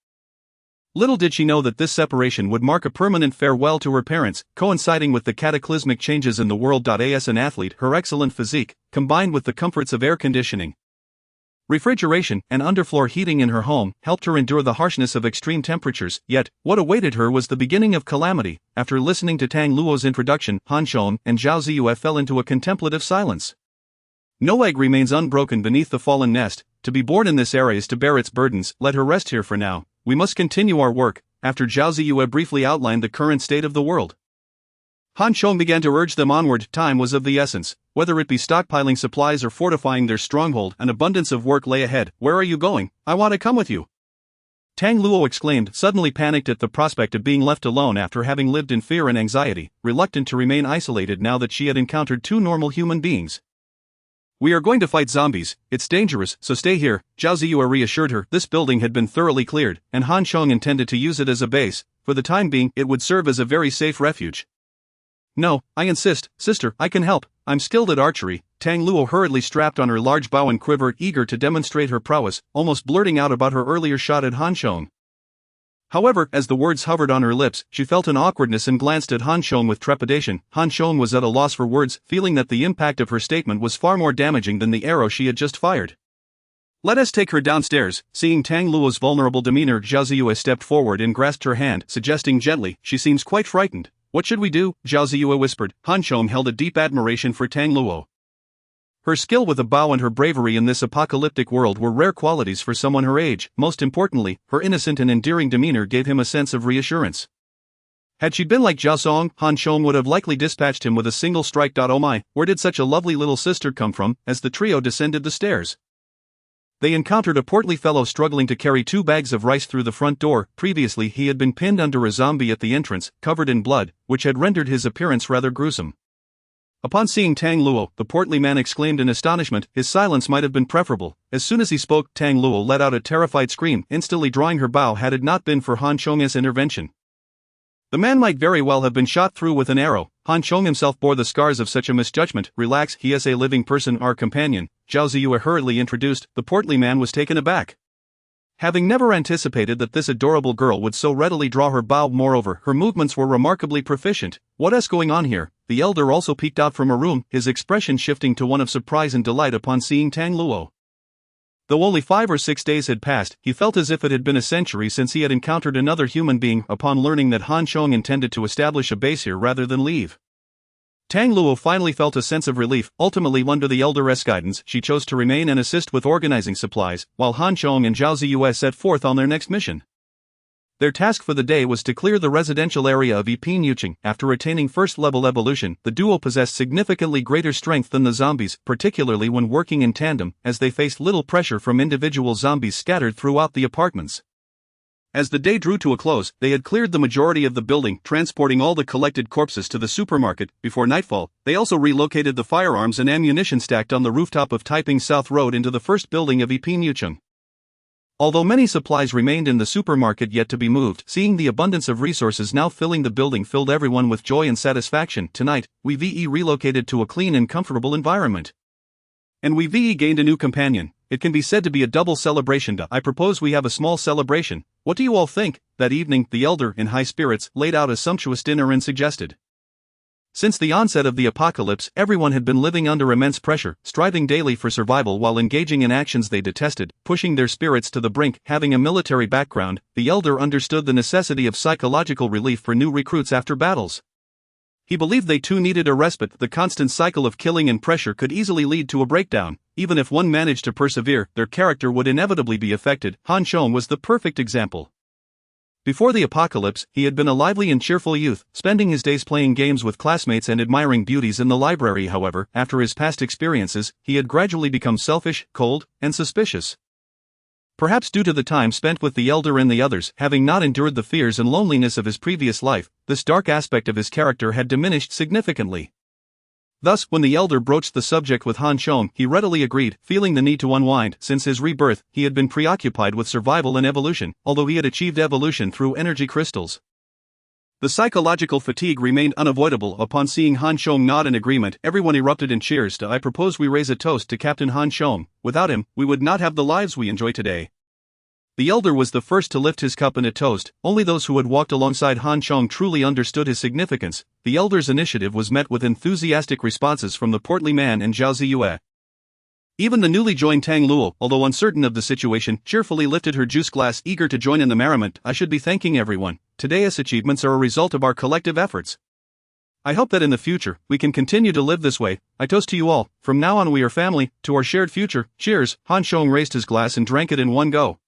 Little did she know that this separation would mark a permanent farewell to her parents, coinciding with the cataclysmic changes in the world. As an athlete, her excellent physique, combined with the comforts of air conditioning, refrigeration, and underfloor heating in her home, helped her endure the harshness of extreme temperatures. Yet, what awaited her was the beginning of calamity. After listening to Tang Luo's introduction, Han Chong and Zhao Ziyue fell into a contemplative silence. No egg remains unbroken beneath the fallen nest. To be born in this era is to bear its burdens. Let her rest here for now. We must continue our work. After Zhao Ziyue briefly outlined the current state of the world, Han Chong began to urge them onward. Time was of the essence. Whether it be stockpiling supplies or fortifying their stronghold, an abundance of work lay ahead. "Where are you going? I want to come with you," Tang Luo exclaimed, suddenly panicked at the prospect of being left alone after having lived in fear and anxiety, reluctant to remain isolated now that she had encountered 2 normal human beings. "We are going to fight zombies. It's dangerous, so stay here," Zhao Ziyue reassured her. This building had been thoroughly cleared, and Han Chong intended to use it as a base. For the time being, it would serve as a very safe refuge. "No, I insist, sister, I can help. I'm skilled at archery." Tang Luo hurriedly strapped on her large bow and quiver, eager to demonstrate her prowess, almost blurting out about her earlier shot at Han Chong. However, as the words hovered on her lips, she felt an awkwardness and glanced at Han Chong with trepidation. Han Chong was at a loss for words, feeling that the impact of her statement was far more damaging than the arrow she had just fired. "Let us take her downstairs." Seeing Tang Luo's vulnerable demeanor, Zhao Ziyue stepped forward and grasped her hand, suggesting gently, "She seems quite frightened." "What should we do?" Zhao Ziyue whispered. Han Chong held a deep admiration for Tang Luo. Her skill with a bow and her bravery in this apocalyptic world were rare qualities for someone her age. Most importantly, her innocent and endearing demeanor gave him a sense of reassurance. Had she been like Zhao Song, Han Chong would have likely dispatched him with a single strike. "Oh my, where did such a lovely little sister come from?" As the trio descended the stairs, they encountered a portly fellow struggling to carry 2 bags of rice through the front door. Previously, he had been pinned under a zombie at the entrance, covered in blood, which had rendered his appearance rather gruesome. Upon seeing Tang Luo, the portly man exclaimed in astonishment. His silence might have been preferable. As soon as he spoke, Tang Luo let out a terrified scream, instantly drawing her bow had it not been for Han Chong's intervention. The man might very well have been shot through with an arrow. Han Chong himself bore the scars of such a misjudgment. "Relax, he is a living person, our companion." Zhao Ziyue hurriedly introduced, the portly man was taken aback. Having never anticipated that this adorable girl would so readily draw her bow, moreover, her movements were remarkably proficient. What's going on here? The elder also peeked out from a room, his expression shifting to one of surprise and delight upon seeing Tang Luo. Though only 5 or 6 days had passed, he felt as if it had been a century since he had encountered another human being upon learning that Han Chong intended to establish a base here rather than leave. Tang Luo finally felt a sense of relief. Ultimately, under the elder's guidance, she chose to remain and assist with organizing supplies, while Han Chong and Zhao Ziyue set forth on their next mission. Their task for the day was to clear the residential area of Yiping. After attaining first-level evolution, the duo possessed significantly greater strength than the zombies, particularly when working in tandem, as they faced little pressure from individual zombies scattered throughout the apartments. As the day drew to a close, they had cleared the majority of the building, transporting all the collected corpses to the supermarket. Before nightfall, they also relocated the firearms and ammunition stacked on the rooftop of Taiping South Road into the first building of Yiping. Although many supplies remained in the supermarket yet to be moved, seeing the abundance of resources now filling the building filled everyone with joy and satisfaction. Tonight, we relocated to a clean and comfortable environment. And we gained a new companion. It can be said to be a double celebration. I propose we have a small celebration. What do you all think? That evening, the elder, in high spirits, laid out a sumptuous dinner and suggested. Since the onset of the apocalypse, everyone had been living under immense pressure, striving daily for survival while engaging in actions they detested, pushing their spirits to the brink. Having a military background, the elder understood the necessity of psychological relief for new recruits after battles. He believed they too needed a respite. The constant cycle of killing and pressure could easily lead to a breakdown. Even if one managed to persevere, their character would inevitably be affected. Han Chong was the perfect example. Before the apocalypse, he had been a lively and cheerful youth, spending his days playing games with classmates and admiring beauties in the library. However, after his past experiences, he had gradually become selfish, cold, and suspicious. Perhaps due to the time spent with the elder and the others, having not endured the fears and loneliness of his previous life, this dark aspect of his character had diminished significantly. Thus, when the elder broached the subject with Han Chong, he readily agreed, feeling the need to unwind. Since his rebirth, he had been preoccupied with survival and evolution, although he had achieved evolution through energy crystals. The psychological fatigue remained unavoidable. Upon seeing Han Chong nod in agreement, everyone erupted in cheers. I propose we raise a toast to Captain Han Chong. Without him, we would not have the lives we enjoy today. The elder was the first to lift his cup in a toast. Only those who had walked alongside Han Chong truly understood his significance. The elder's initiative was met with enthusiastic responses from the portly man and Zhao Ziyue. Even the newly joined Tang Luo, although uncertain of the situation, cheerfully lifted her juice glass, eager to join in the merriment. I should be thanking everyone. Today's achievements are a result of our collective efforts. I hope that in the future, we can continue to live this way. I toast to you all. From now on we are family, to our shared future. Cheers. Han Chong raised his glass and drank it in one go.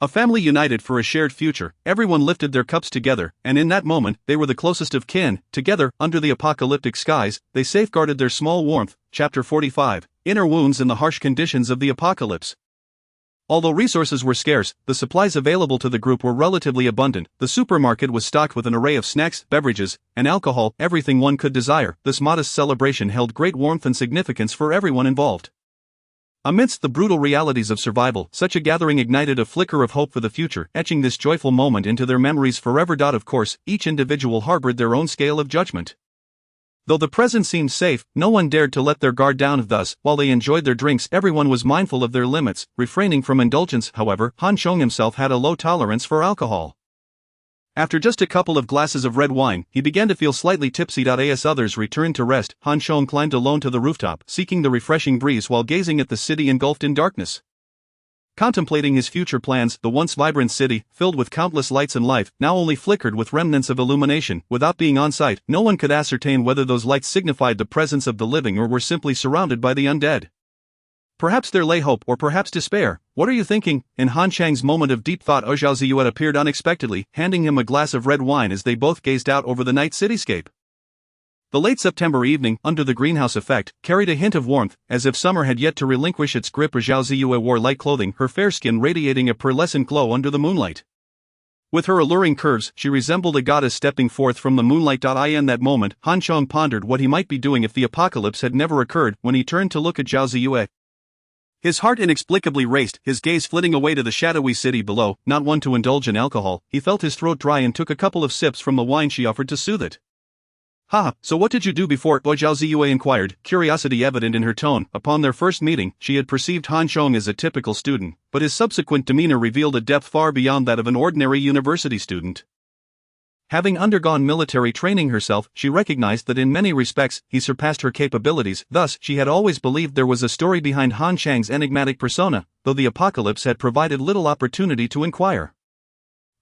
A family united for a shared future. Everyone lifted their cups together, and in that moment, they were the closest of kin. Together, under the apocalyptic skies, they safeguarded their small warmth. Chapter 45. Inner Wounds in the Harsh Conditions of the Apocalypse. Although resources were scarce, the supplies available to the group were relatively abundant. The supermarket was stocked with an array of snacks, beverages, and alcohol, everything one could desire. This modest celebration held great warmth and significance for everyone involved. Amidst the brutal realities of survival, such a gathering ignited a flicker of hope for the future, etching this joyful moment into their memories forever. Of course, each individual harbored their own scale of judgment. Though the present seemed safe, no one dared to let their guard down. Thus, while they enjoyed their drinks, everyone was mindful of their limits, refraining from indulgence. However, Han Chong himself had a low tolerance for alcohol. After just a couple of glasses of red wine, he began to feel slightly tipsy. As others returned to rest, Han Chong climbed alone to the rooftop, seeking the refreshing breeze while gazing at the city engulfed in darkness. Contemplating his future plans, the once vibrant city, filled with countless lights and life, now only flickered with remnants of illumination. Without being on site, no one could ascertain whether those lights signified the presence of the living or were simply surrounded by the undead. Perhaps there lay hope, or perhaps despair. What are you thinking? In Han Chang's moment of deep thought, Zhao Ziyue appeared unexpectedly, handing him a glass of red wine as they both gazed out over the night cityscape. The late September evening, under the greenhouse effect, carried a hint of warmth, as if summer had yet to relinquish its grip. Zhao Ziyue wore light clothing, her fair skin radiating a pearlescent glow under the moonlight. With her alluring curves, she resembled a goddess stepping forth from the moonlight. In that moment, Han Chong pondered what he might be doing if the apocalypse had never occurred. When he turned to look at Zhao Ziyue, his heart inexplicably raced, his gaze flitting away to the shadowy city below. Not one to indulge in alcohol, he felt his throat dry and took a couple of sips from the wine she offered to soothe it. "Haha, so what did you do before?" Zhao Ziyue inquired, curiosity evident in her tone. Upon their first meeting, she had perceived Han Chong as a typical student, but his subsequent demeanor revealed a depth far beyond that of an ordinary university student. Having undergone military training herself, she recognized that in many respects, he surpassed her capabilities. Thus, she had always believed there was a story behind Han Chang's enigmatic persona, though the apocalypse had provided little opportunity to inquire.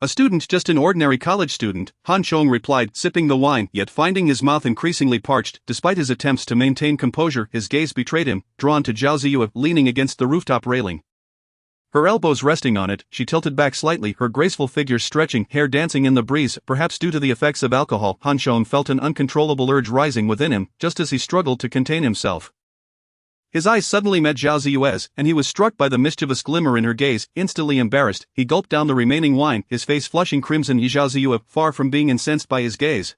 "A student, just an ordinary college student," Han Chong replied, sipping the wine, yet finding his mouth increasingly parched. Despite his attempts to maintain composure, his gaze betrayed him, drawn to Zhao Ziyue, leaning against the rooftop railing. Her elbows resting on it, she tilted back slightly, her graceful figure stretching, hair dancing in the breeze. Perhaps due to the effects of alcohol, Han Chong felt an uncontrollable urge rising within him, just as he struggled to contain himself. His eyes suddenly met Zhao Ziyue's, and he was struck by the mischievous glimmer in her gaze. Instantly embarrassed, he gulped down the remaining wine, his face flushing crimson. Zhao Ziyue, far from being incensed by his gaze,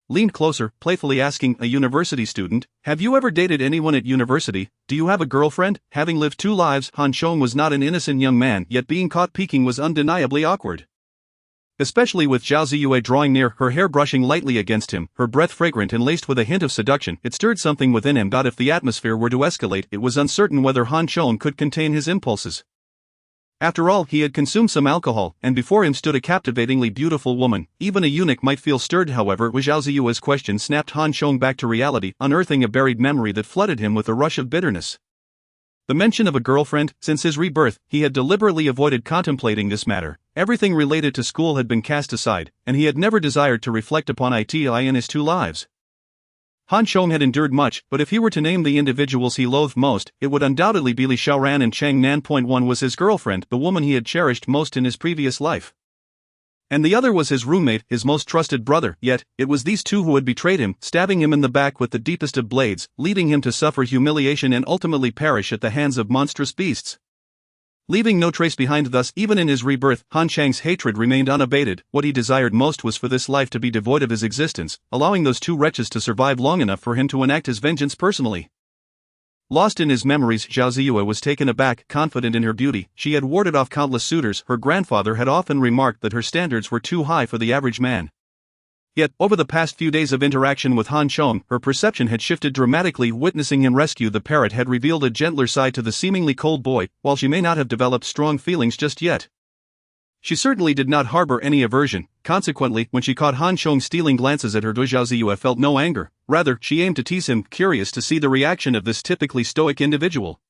leaned closer, playfully asking, "A university student? Have you ever dated anyone at university? Do you have a girlfriend?" Having lived two lives, Han Chong was not an innocent young man, yet being caught peeking was undeniably awkward. Especially with Zhao Ziyue drawing near, her hair brushing lightly against him, her breath fragrant and laced with a hint of seduction. It stirred something within him. If the atmosphere were to escalate, it was uncertain whether Han Chong could contain his impulses. After all, he had consumed some alcohol, and before him stood a captivatingly beautiful woman. Even a eunuch might feel stirred. However, Zhao Ziyue's question snapped Han Chong back to reality, unearthing a buried memory that flooded him with a rush of bitterness. The mention of a girlfriend. Since his rebirth, he had deliberately avoided contemplating this matter. Everything related to school had been cast aside, and he had never desired to reflect upon it in his two lives. Han Chong had endured much, but if he were to name the individuals he loathed most, it would undoubtedly be Li Xiaoran and Chang Nan. One was his girlfriend, the woman he had cherished most in his previous life. And the other was his roommate, his most trusted brother. Yet, it was these two who had betrayed him, stabbing him in the back with the deepest of blades, leading him to suffer humiliation and ultimately perish at the hands of monstrous beasts. Leaving no trace behind. Thus, even in his rebirth, Han Chang's hatred remained unabated. What he desired most was for this life to be devoid of his existence, allowing those two wretches to survive long enough for him to enact his vengeance personally. Lost in his memories, Zhao Ziyue was taken aback. Confident in her beauty, she had warded off countless suitors. Her grandfather had often remarked that her standards were too high for the average man. Yet, over the past few days of interaction with Han Chong, her perception had shifted dramatically. Witnessing him rescue the parrot had revealed a gentler side to the seemingly cold boy. While she may not have developed strong feelings just yet, she certainly did not harbor any aversion. Consequently, when she caught Han Chong stealing glances at her, Zhao Ziyue felt no anger. Rather, she aimed to tease him, curious to see the reaction of this typically stoic individual.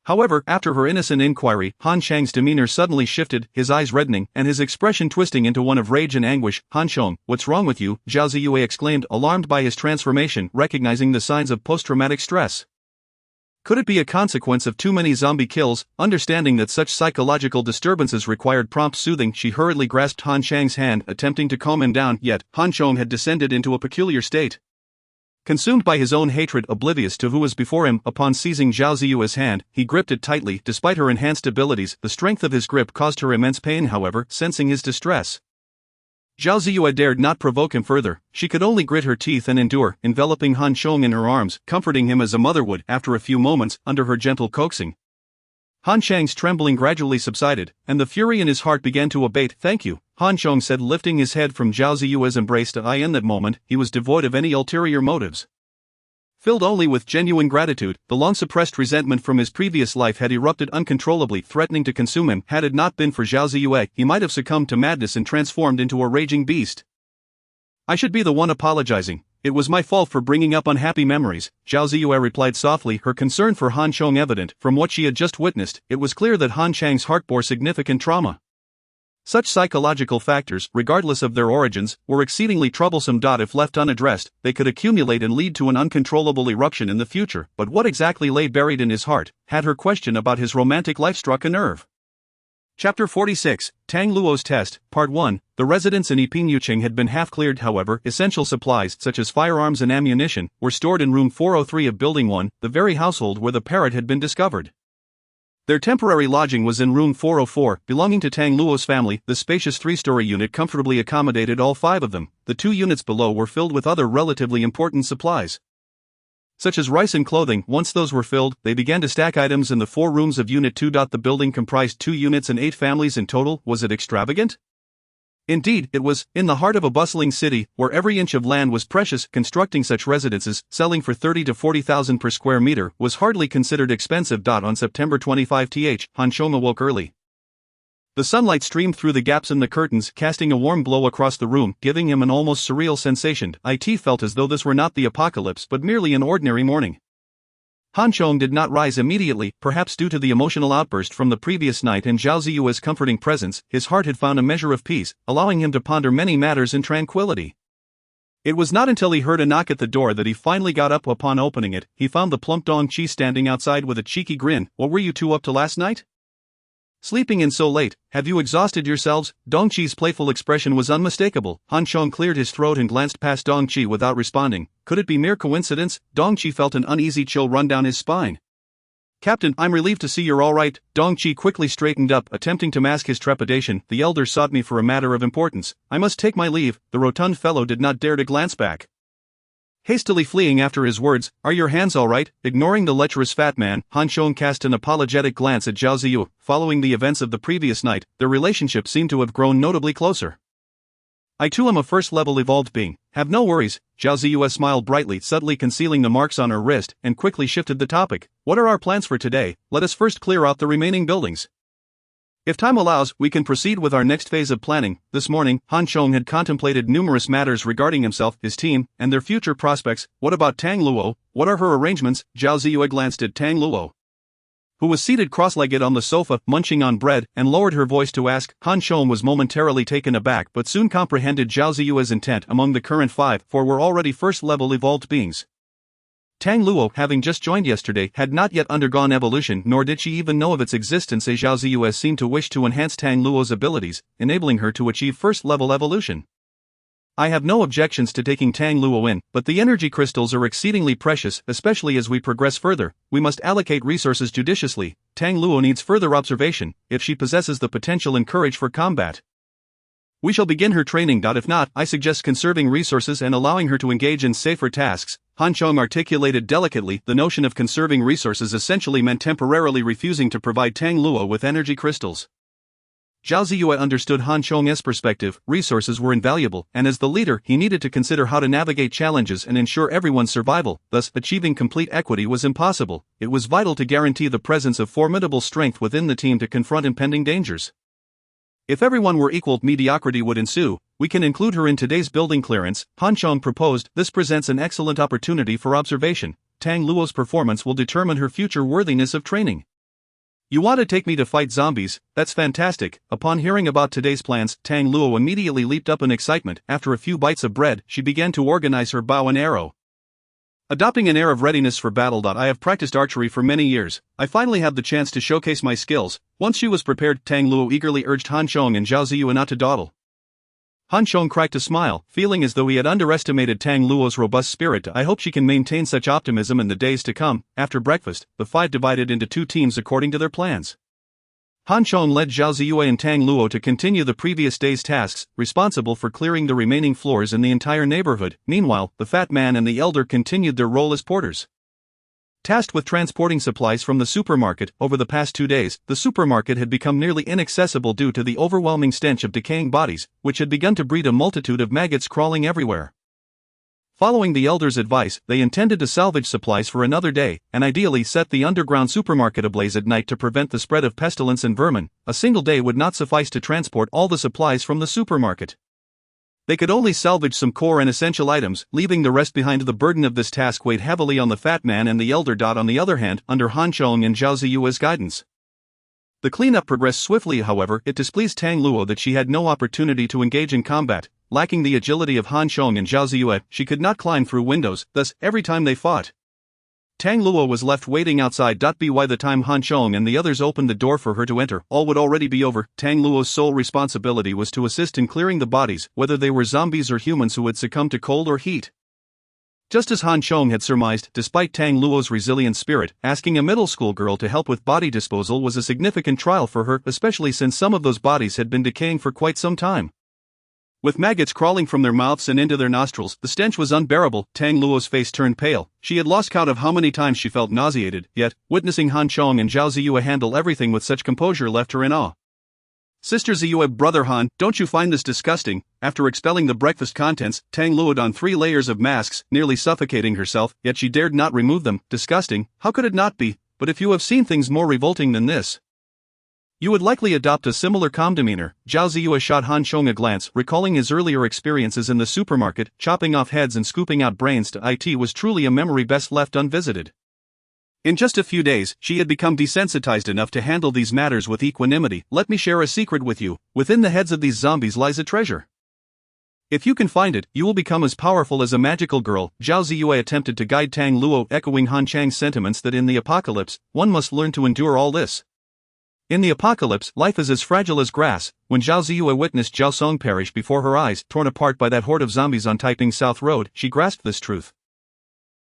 However, after her innocent inquiry, Han Chang's demeanor suddenly shifted, his eyes reddening, and his expression twisting into one of rage and anguish. "Han Chong, what's wrong with you?" Zhao Ziyue exclaimed, alarmed by his transformation, recognizing the signs of post-traumatic stress. Could it be a consequence of too many zombie kills? Understanding that such psychological disturbances required prompt soothing, she hurriedly grasped Han Chang's hand, attempting to calm him down. Yet, Han Chong had descended into a peculiar state. Consumed by his own hatred, oblivious to who was before him, upon seizing Zhao Ziyue's hand, he gripped it tightly. Despite her enhanced abilities, the strength of his grip caused her immense pain. However, sensing his distress, Zhao Ziyue dared not provoke him further. She could only grit her teeth and endure, enveloping Han Chong in her arms, comforting him as a mother would. After a few moments, under her gentle coaxing, Han Chang's trembling gradually subsided, and the fury in his heart began to abate. "Thank you," Han Chong said, lifting his head from Zhao Ziyue's embrace. In that moment, he was devoid of any ulterior motives. Filled only with genuine gratitude, the long-suppressed resentment from his previous life had erupted uncontrollably, threatening to consume him. Had it not been for Zhao Ziyue, he might have succumbed to madness and transformed into a raging beast. "I should be the one apologizing. It was my fault for bringing up unhappy memories," Zhao Ziyue replied softly, her concern for Han Chong evident. From what she had just witnessed, it was clear that Han Chang's heart bore significant trauma. Such psychological factors, regardless of their origins, were exceedingly troublesome. If left unaddressed, they could accumulate and lead to an uncontrollable eruption in the future. But what exactly lay buried in his heart? Had her question about his romantic life struck a nerve? Chapter 46, Tang Luo's Test, Part 1. The residence in Yipinyucheng had been half cleared. However, essential supplies, such as firearms and ammunition, were stored in room 403 of Building 1, the very household where the parrot had been discovered. Their temporary lodging was in room 404, belonging to Tang Luo's family. The spacious three-story unit comfortably accommodated all five of them. The 2 units below were filled with other relatively important supplies, such as rice and clothing. Once those were filled, they began to stack items in the 4 rooms of Unit 2. The building comprised 2 units and 8 families in total. Was it extravagant? Indeed, it was, in the heart of a bustling city, where every inch of land was precious. Constructing such residences, selling for 30 to 40,000 per square meter, was hardly considered expensive. On September 25 Han Chong awoke early. The sunlight streamed through the gaps in the curtains, casting a warm glow across the room, giving him an almost surreal sensation. It felt as though this were not the apocalypse but merely an ordinary morning. Han Chong did not rise immediately, perhaps due to the emotional outburst from the previous night and Zhao Ziyue's comforting presence. His heart had found a measure of peace, allowing him to ponder many matters in tranquility. It was not until he heard a knock at the door that he finally got up. Upon opening it, he found the plump Dong Qi standing outside with a cheeky grin. "What were you two up to last night? Sleeping in so late, have you exhausted yourselves?" Dong Qi's playful expression was unmistakable. Han Chong cleared his throat and glanced past Dong Qi without responding. Could it be mere coincidence? Dong Qi felt an uneasy chill run down his spine. "Captain, I'm relieved to see you're all right." Dong Qi quickly straightened up, attempting to mask his trepidation. "The elder sought me for a matter of importance. I must take my leave." The rotund fellow did not dare to glance back. Hastily fleeing after his words, "Are your hands all right?" Ignoring the lecherous fat man, Han Chong cast an apologetic glance at Zhao Ziyu. Following the events of the previous night, their relationship seemed to have grown notably closer. "I too am a first-level evolved being. Have no worries." Zhao Ziyu smiled brightly, subtly concealing the marks on her wrist, and quickly shifted the topic. "What are our plans for today? Let us first clear out the remaining buildings. If time allows, we can proceed with our next phase of planning." This morning, Han Chong had contemplated numerous matters regarding himself, his team, and their future prospects. What about Tang Luo? What are her arrangements? Zhao Ziyu glanced at Tang Luo, who was seated cross-legged on the sofa, munching on bread, and lowered her voice to ask. Han Chong was momentarily taken aback but soon comprehended Zhao Ziyue's intent. Among the current 5, 4 were already first-level evolved beings. Tang Luo, having just joined yesterday, had not yet undergone evolution, nor did she even know of its existence. Zhao Ziyue seemed to wish to enhance Tang Luo's abilities, enabling her to achieve first-level evolution. "I have no objections to taking Tang Luo in, but the energy crystals are exceedingly precious, especially as we progress further. We must allocate resources judiciously. Tang Luo needs further observation, if she possesses the potential and courage for combat. We shall begin her training. If not, I suggest conserving resources and allowing her to engage in safer tasks." Han Chong articulated delicately. The notion of conserving resources essentially meant temporarily refusing to provide Tang Luo with energy crystals. Zhao Ziyue understood Han Chong's perspective. Resources were invaluable, and as the leader, he needed to consider how to navigate challenges and ensure everyone's survival. Thus, achieving complete equity was impossible. It was vital to guarantee the presence of formidable strength within the team to confront impending dangers. If everyone were equal, mediocrity would ensue. "We can include her in today's building clearance," Han Chong proposed. "This presents an excellent opportunity for observation. Tang Luo's performance will determine her future worthiness of training." "You want to take me to fight zombies? That's fantastic." Upon hearing about today's plans, Tang Luo immediately leaped up in excitement. After a few bites of bread, she began to organize her bow and arrow, adopting an air of readiness for battle. "I have practiced archery for many years. I finally have the chance to showcase my skills." Once she was prepared, Tang Luo eagerly urged Han Chong and Zhao Ziyu not to dawdle. Han Chong cracked a smile, feeling as though he had underestimated Tang Luo's robust spirit. "I hope she can maintain such optimism in the days to come." After breakfast, the 5 divided into 2 teams according to their plans. Han Chong led Zhao Ziyue and Tang Luo to continue the previous day's tasks, responsible for clearing the remaining floors in the entire neighborhood. Meanwhile, the fat man and the elder continued their role as porters, tasked with transporting supplies from the supermarket. Over the past 2 days, the supermarket had become nearly inaccessible due to the overwhelming stench of decaying bodies, which had begun to breed a multitude of maggots crawling everywhere. Following the elder's advice, they intended to salvage supplies for another day, and ideally set the underground supermarket ablaze at night to prevent the spread of pestilence and vermin. A single day would not suffice to transport all the supplies from the supermarket. They could only salvage some core and essential items, leaving the rest behind. The burden of this task weighed heavily on the fat man and the elder. On the other hand, under Han Chong and Zhao Ziyue's guidance, the cleanup progressed swiftly. However, it displeased Tang Luo that she had no opportunity to engage in combat. Lacking the agility of Han Chong and Zhao Ziyue, she could not climb through windows. Thus, every time they fought, Tang Luo was left waiting outside. By the time Han Chong and the others opened the door for her to enter, all would already be over. Tang Luo's sole responsibility was to assist in clearing the bodies, whether they were zombies or humans who had succumbed to cold or heat. Just as Han Chong had surmised, despite Tang Luo's resilient spirit, asking a middle school girl to help with body disposal was a significant trial for her, especially since some of those bodies had been decaying for quite some time. With maggots crawling from their mouths and into their nostrils, the stench was unbearable. Tang Luo's face turned pale. She had lost count of how many times she felt nauseated, yet, witnessing Han Chong and Zhao Ziyue handle everything with such composure left her in awe. Sister Ziyue, Brother Han, don't you find this disgusting? After expelling the breakfast contents, Tang Luo donned 3 layers of masks, nearly suffocating herself, yet she dared not remove them. Disgusting, how could it not be? But if you have seen things more revolting than this, you would likely adopt a similar calm demeanor. Zhao Ziyue shot Han Chong a glance, recalling his earlier experiences in the supermarket. Chopping off heads and scooping out brains to it was truly a memory best left unvisited. In just a few days, she had become desensitized enough to handle these matters with equanimity. Let me share a secret with you. Within the heads of these zombies lies a treasure. If you can find it, you will become as powerful as a magical girl. Zhao Ziyue attempted to guide Tang Luo, echoing Han Chang's sentiments that in the apocalypse, one must learn to endure all this. In the apocalypse, life is as fragile as grass. When Zhao Ziyue witnessed Zhao Song perish before her eyes, torn apart by that horde of zombies on Taiping South Road, she grasped this truth.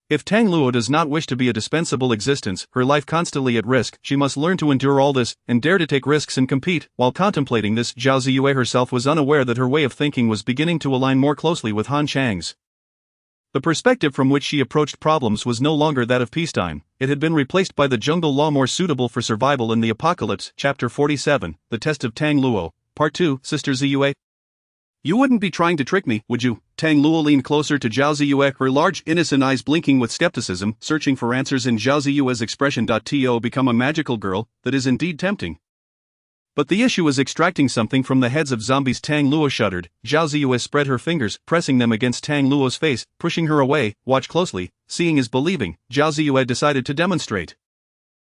If Tang Luo does not wish to be a dispensable existence, her life constantly at risk, she must learn to endure all this, and dare to take risks and compete. While contemplating this, Zhao Ziyue herself was unaware that her way of thinking was beginning to align more closely with Han Chang's. The perspective from which she approached problems was no longer that of peacetime. It had been replaced by the jungle law more suitable for survival in the apocalypse. Chapter 47, The Test of Tang Luo, Part 2, Sister Ziyue. You wouldn't be trying to trick me, would you? Tang Luo leaned closer to Zhao Ziyue, her large, innocent eyes blinking with skepticism, searching for answers in Zhao Ziyue's expression. To become a magical girl, that is indeed tempting. But the issue is extracting something from the heads of zombies. Tang Luo shuddered. Zhao Ziyue spread her fingers, pressing them against Tang Luo's face, pushing her away. Watch closely. Seeing is believing. Zhao Ziyue decided to demonstrate.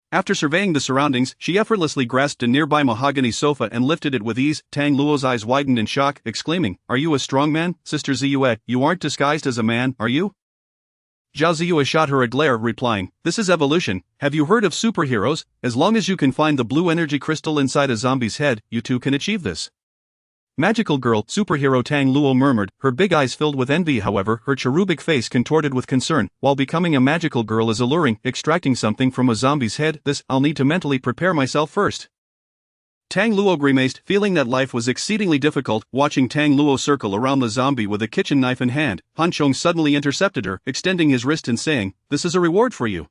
After surveying the surroundings, she effortlessly grasped a nearby mahogany sofa and lifted it with ease. Tang Luo's eyes widened in shock, exclaiming, "Are you a strong man, Sister Ziyue? You aren't disguised as a man, are you?" Zhao Ziyue shot her a glare, replying, "This is evolution. Have you heard of superheroes? As long as you can find the blue energy crystal inside a zombie's head, you too can achieve this." Magical girl, superhero, Tang Luo murmured, her big eyes filled with envy. However, her cherubic face contorted with concern. While becoming a magical girl is alluring, extracting something from a zombie's head, I'll need to mentally prepare myself first. Tang Luo grimaced, feeling that life was exceedingly difficult. Watching Tang Luo circle around the zombie with a kitchen knife in hand, Han Chong suddenly intercepted her, extending his wrist and saying, "This is a reward for you."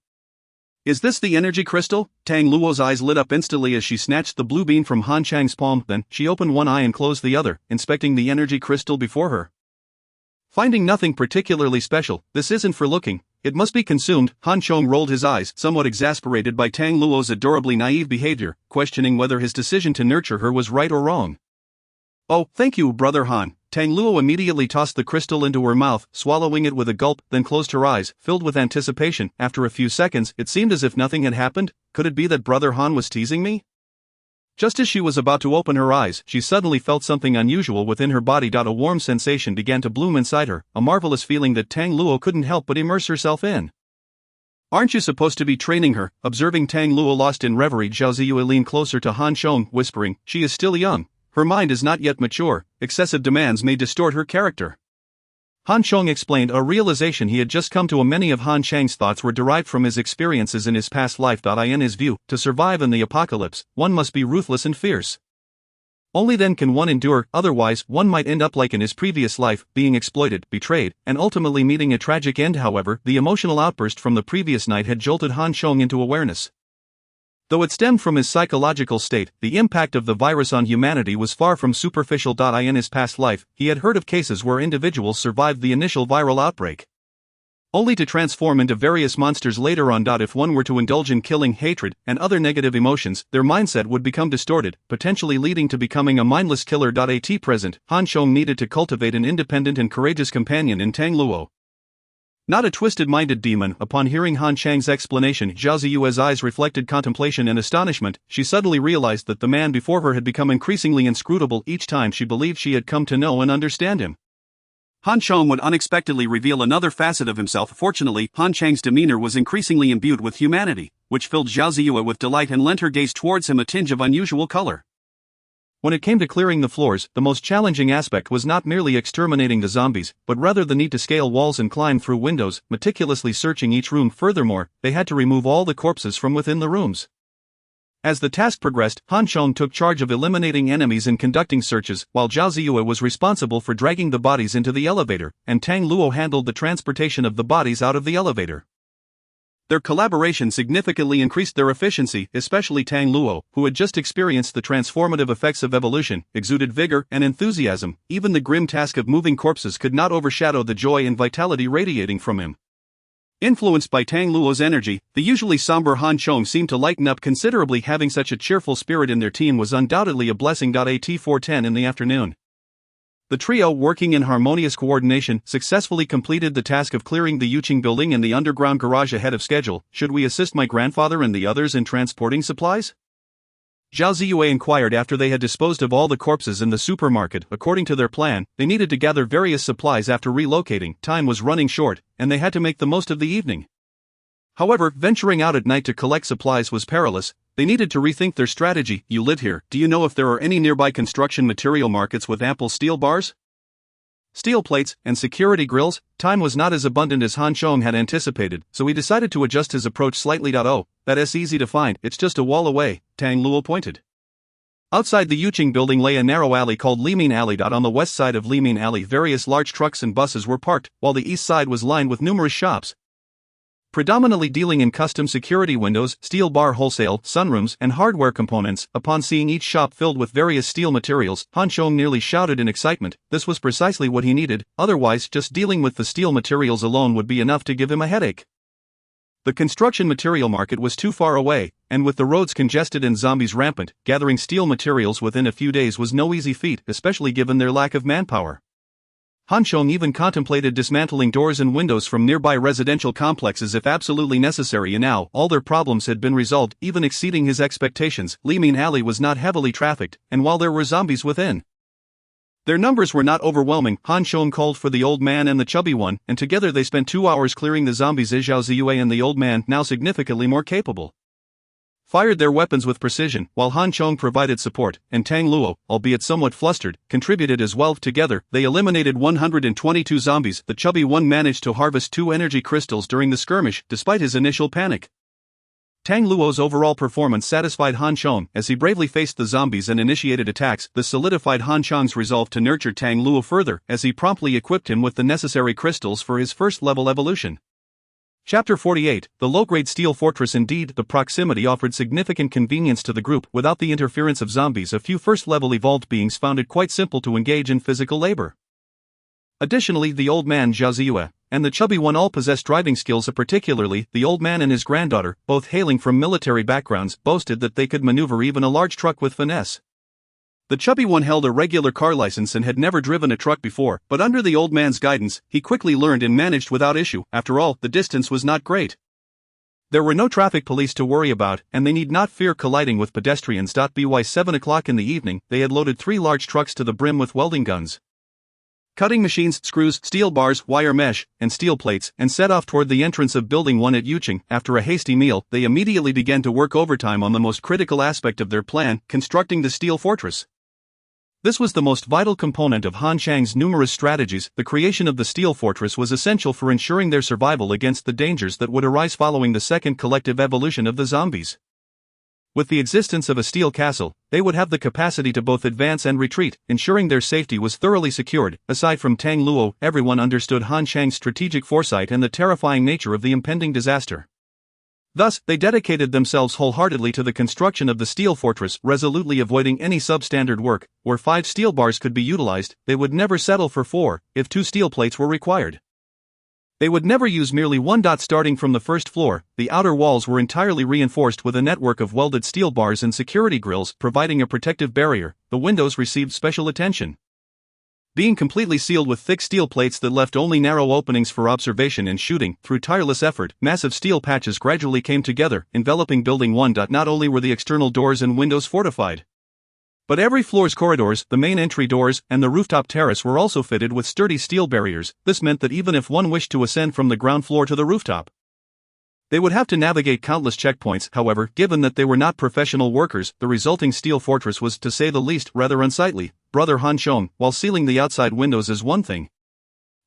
"Is this the energy crystal?" Tang Luo's eyes lit up instantly as she snatched the blue bean from Han Chang's palm. Then, she opened one eye and closed the other, inspecting the energy crystal before her. Finding nothing particularly special, "This isn't for looking. It must be consumed." Han Chong rolled his eyes, somewhat exasperated by Tang Luo's adorably naive behavior, questioning whether his decision to nurture her was right or wrong. "Oh, thank you, Brother Han." Tang Luo immediately tossed the crystal into her mouth, swallowing it with a gulp, then closed her eyes, filled with anticipation. After a few seconds, it seemed as if nothing had happened. Could it be that Brother Han was teasing me? Just as she was about to open her eyes, she suddenly felt something unusual within her body. A warm sensation began to bloom inside her, a marvelous feeling that Tang Luo couldn't help but immerse herself in. "Aren't you supposed to be training her?" Observing Tang Luo lost in reverie, Zhao Ziyue leaned closer to Han Chong, whispering, "She is still young. Her mind is not yet mature. Excessive demands may distort her character." Han Chong explained, a realization he had just come to. Many of Han Chang's thoughts were derived from his experiences in his past life. In his view, to survive in the apocalypse, one must be ruthless and fierce. Only then can one endure, otherwise one might end up like in his previous life, being exploited, betrayed, and ultimately meeting a tragic end. However, the emotional outburst from the previous night had jolted Han Chong into awareness. Though it stemmed from his psychological state, the impact of the virus on humanity was far from superficial. In his past life, he had heard of cases where individuals survived the initial viral outbreak, only to transform into various monsters later on. If one were to indulge in killing, hatred, and other negative emotions, their mindset would become distorted, potentially leading to becoming a mindless killer. At present, Han Chong needed to cultivate an independent and courageous companion in Tang Luo, not a twisted-minded demon. Upon hearing Han Chang's explanation, Zhao Ziyue's eyes reflected contemplation and astonishment. She suddenly realized that the man before her had become increasingly inscrutable each time she believed she had come to know and understand him. Han Chong would unexpectedly reveal another facet of himself. Fortunately, Han Chang's demeanor was increasingly imbued with humanity, which filled Zhao Ziyue with delight and lent her gaze towards him a tinge of unusual color. When it came to clearing the floors, the most challenging aspect was not merely exterminating the zombies, but rather the need to scale walls and climb through windows, meticulously searching each room. Furthermore, they had to remove all the corpses from within the rooms. As the task progressed, Han Chong took charge of eliminating enemies and conducting searches, while Zhao Ziyue was responsible for dragging the bodies into the elevator, and Tang Luo handled the transportation of the bodies out of the elevator. Their collaboration significantly increased their efficiency, especially Tang Luo, who had just experienced the transformative effects of evolution, exuded vigor and enthusiasm. Even the grim task of moving corpses could not overshadow the joy and vitality radiating from him. Influenced by Tang Luo's energy, the usually somber Han Chong seemed to lighten up considerably. Having such a cheerful spirit in their team was undoubtedly a blessing. At 4:10 in the afternoon, the trio, working in harmonious coordination, successfully completed the task of clearing the Yuqing building and the underground garage ahead of schedule. Should we assist my grandfather and the others in transporting supplies? Zhao Ziyue inquired after they had disposed of all the corpses in the supermarket. According to their plan, they needed to gather various supplies after relocating. Time was running short, and they had to make the most of the evening. However, venturing out at night to collect supplies was perilous. They needed to rethink their strategy. You live here. Do you know if there are any nearby construction material markets with ample steel bars, steel plates, and security grills? Time was not as abundant as Han Chong had anticipated, so he decided to adjust his approach slightly. Oh, that's easy to find, it's just a wall away, Tang Luo pointed. Outside the Yuqing building lay a narrow alley called Limin Alley. On the west side of Limin Alley, various large trucks and buses were parked, while the east side was lined with numerous shops, predominantly dealing in custom security windows, steel bar wholesale, sunrooms, and hardware components. Upon seeing each shop filled with various steel materials, Han Chong nearly shouted in excitement. This was precisely what he needed, otherwise just dealing with the steel materials alone would be enough to give him a headache. The construction material market was too far away, and with the roads congested and zombies rampant, gathering steel materials within a few days was no easy feat, especially given their lack of manpower. Han Chong even contemplated dismantling doors and windows from nearby residential complexes if absolutely necessary, and now all their problems had been resolved, even exceeding his expectations. Limin Alley was not heavily trafficked, and while there were zombies within, their numbers were not overwhelming. Han Chong called for the old man and the chubby one, and together they spent 2 hours clearing the zombies. Zhao Ziyue and the old man, now significantly more capable, fired their weapons with precision, while Han Chong provided support, and Tang Luo, albeit somewhat flustered, contributed as well. Together, they eliminated 122 zombies. The chubby one managed to harvest 2 energy crystals during the skirmish, despite his initial panic. Tang Luo's overall performance satisfied Han Chong, as he bravely faced the zombies and initiated attacks. This solidified Han Chong's resolve to nurture Tang Luo further, as he promptly equipped him with the necessary crystals for his first-level evolution. Chapter 48, The Low-Grade Steel Fortress. Indeed, the proximity offered significant convenience to the group. Without the interference of zombies, a few first-level evolved beings found it quite simple to engage in physical labor. Additionally, the old man Zhao Ziyue and the chubby one all possessed driving skills. Particularly, the old man and his granddaughter, both hailing from military backgrounds, boasted that they could maneuver even a large truck with finesse. The chubby one held a regular car license and had never driven a truck before, but under the old man's guidance, he quickly learned and managed without issue. After all, the distance was not great. There were no traffic police to worry about, and they need not fear colliding with pedestrians. By 7 o'clock in the evening, they had loaded 3 large trucks to the brim with welding guns, cutting machines, screws, steel bars, wire mesh, and steel plates, and set off toward the entrance of Building 1 at Yuqing. After a hasty meal, they immediately began to work overtime on the most critical aspect of their plan, constructing the steel fortress. This was the most vital component of Han Chang's numerous strategies. The creation of the steel fortress was essential for ensuring their survival against the dangers that would arise following the second collective evolution of the zombies. With the existence of a steel castle, they would have the capacity to both advance and retreat, ensuring their safety was thoroughly secured. Aside from Tang Luo, everyone understood Han Chang's strategic foresight and the terrifying nature of the impending disaster. Thus, they dedicated themselves wholeheartedly to the construction of the steel fortress, resolutely avoiding any substandard work. Where 5 steel bars could be utilized, they would never settle for 4, if 2 steel plates were required. They would never use merely 1. Starting from the first floor, the outer walls were entirely reinforced with a network of welded steel bars and security grills, providing a protective barrier. The windows received special attention, being completely sealed with thick steel plates that left only narrow openings for observation and shooting. Through tireless effort, massive steel patches gradually came together, enveloping Building 1. Not only were the external doors and windows fortified, but every floor's corridors, the main entry doors, and the rooftop terrace were also fitted with sturdy steel barriers. This meant that even if one wished to ascend from the ground floor to the rooftop, they would have to navigate countless checkpoints. However, given that they were not professional workers, the resulting steel fortress was, to say the least, rather unsightly. Brother Han Chong, while sealing the outside windows is one thing,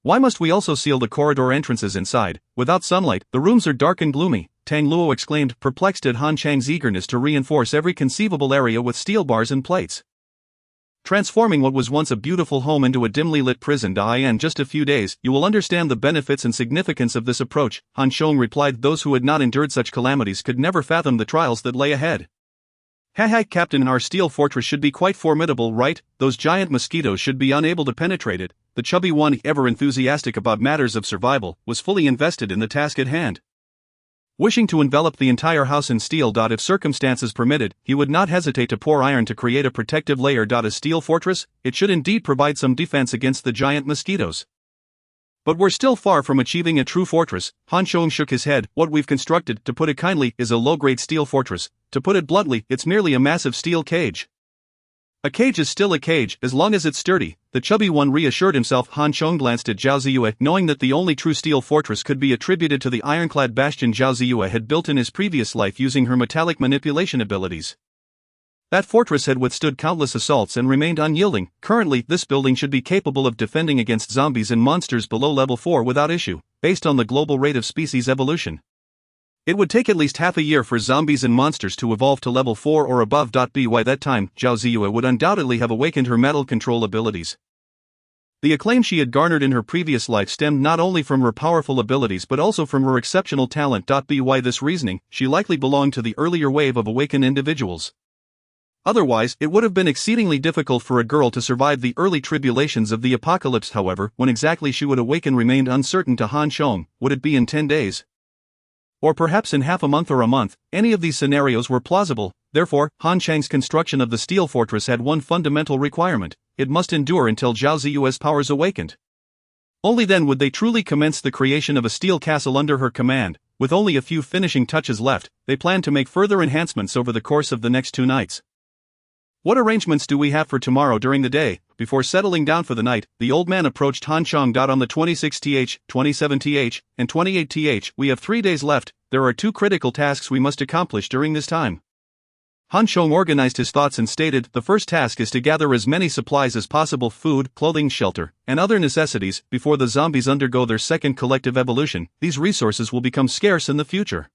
why must we also seal the corridor entrances inside? Without sunlight, the rooms are dark and gloomy, Tang Luo exclaimed, perplexed at Han Chang's eagerness to reinforce every conceivable area with steel bars and plates. transforming what was once a beautiful home into a dimly lit prison. In just a few days, you will understand the benefits and significance of this approach, Han Chong replied. Those who had not endured such calamities could never fathom the trials that lay ahead. Hi, Captain, our steel fortress should be quite formidable, right? Those giant mosquitoes should be unable to penetrate it. The chubby one, ever enthusiastic about matters of survival, was fully invested in the task at hand. Wishing to envelop the entire house in steel. If circumstances permitted, he would not hesitate to pour iron to create a protective layer. A steel fortress, it should indeed provide some defense against the giant mosquitoes. But we're still far from achieving a true fortress. Han Chong shook his head. What we've constructed, to put it kindly, is a low-grade steel fortress. To put it bluntly, it's merely a massive steel cage. A cage is still a cage, as long as it's sturdy, the chubby one reassured himself. Han Chong glanced at Zhao Ziyue, knowing that the only true steel fortress could be attributed to the ironclad bastion Zhao Ziyue had built in his previous life using her metallic manipulation abilities. That fortress had withstood countless assaults and remained unyielding. Currently, this building should be capable of defending against zombies and monsters below level 4 without issue, based on the global rate of species evolution. It would take at least half a year for zombies and monsters to evolve to level 4 or above. By that time, Zhao Ziyue would undoubtedly have awakened her metal control abilities. The acclaim she had garnered in her previous life stemmed not only from her powerful abilities but also from her exceptional talent. By this reasoning, she likely belonged to the earlier wave of awakened individuals. Otherwise, it would have been exceedingly difficult for a girl to survive the early tribulations of the apocalypse. However, when exactly she would awaken remained uncertain to Han Chong. Would it be in 10 days? Or perhaps in half a month or a month? Any of these scenarios were plausible. Therefore, Han Chang's construction of the steel fortress had one fundamental requirement: it must endure until Zhao Ziyue's powers awakened. Only then would they truly commence the creation of a steel castle under her command. With only a few finishing touches left, they planned to make further enhancements over the course of the next 2 nights. What arrangements do we have for tomorrow during the day? Before settling down for the night, the old man approached Han Chong. On the 26th, 27th, and 28th, we have 3 days left. There are 2 critical tasks we must accomplish during this time. Han Chong organized his thoughts and stated, the first task is to gather as many supplies as possible, food, clothing, shelter, and other necessities, before the zombies undergo their second collective evolution. These resources will become scarce in the future,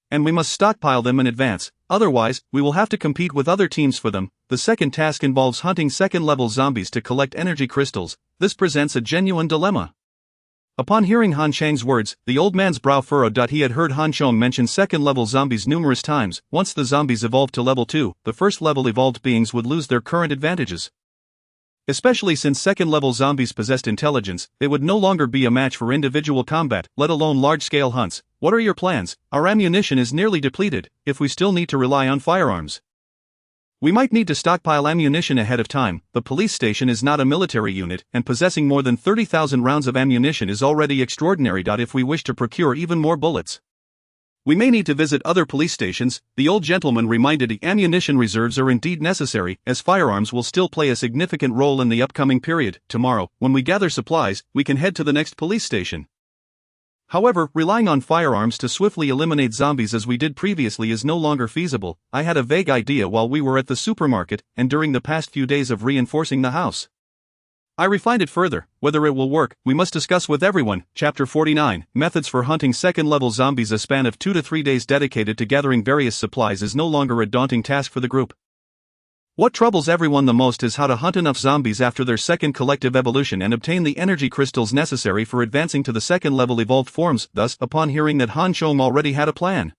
and we must stockpile them in advance, otherwise, we will have to compete with other teams for them. The second task involves hunting second-level zombies to collect energy crystals. This presents a genuine dilemma. Upon hearing Han Chang's words, the old man's brow furrowed. He had heard Han Chong mention second-level zombies numerous times. Once the zombies evolved to level 2, the first-level evolved beings would lose their current advantages. Especially since second-level zombies possessed intelligence, they would no longer be a match for individual combat, let alone large-scale hunts. What are your plans? Our ammunition is nearly depleted. If we still need to rely on firearms, we might need to stockpile ammunition ahead of time. The police station is not a military unit, and possessing more than 30,000 rounds of ammunition is already extraordinary. If we wish to procure even more bullets, we may need to visit other police stations. The old gentleman reminded the ammunition reserves are indeed necessary, as firearms will still play a significant role in the upcoming period. Tomorrow, when we gather supplies, we can head to the next police station. However, relying on firearms to swiftly eliminate zombies as we did previously is no longer feasible. I had a vague idea while we were at the supermarket, and during the past few days of reinforcing the house. I refined it further. Whether it will work, we must discuss with everyone. Chapter 49, Methods for Hunting Second-Level Zombies. A span of 2 to 3 days dedicated to gathering various supplies is no longer a daunting task for the group. What troubles everyone the most is how to hunt enough zombies after their second collective evolution and obtain the energy crystals necessary for advancing to the second-level evolved forms. Thus, upon hearing that Han Chong already had a plan,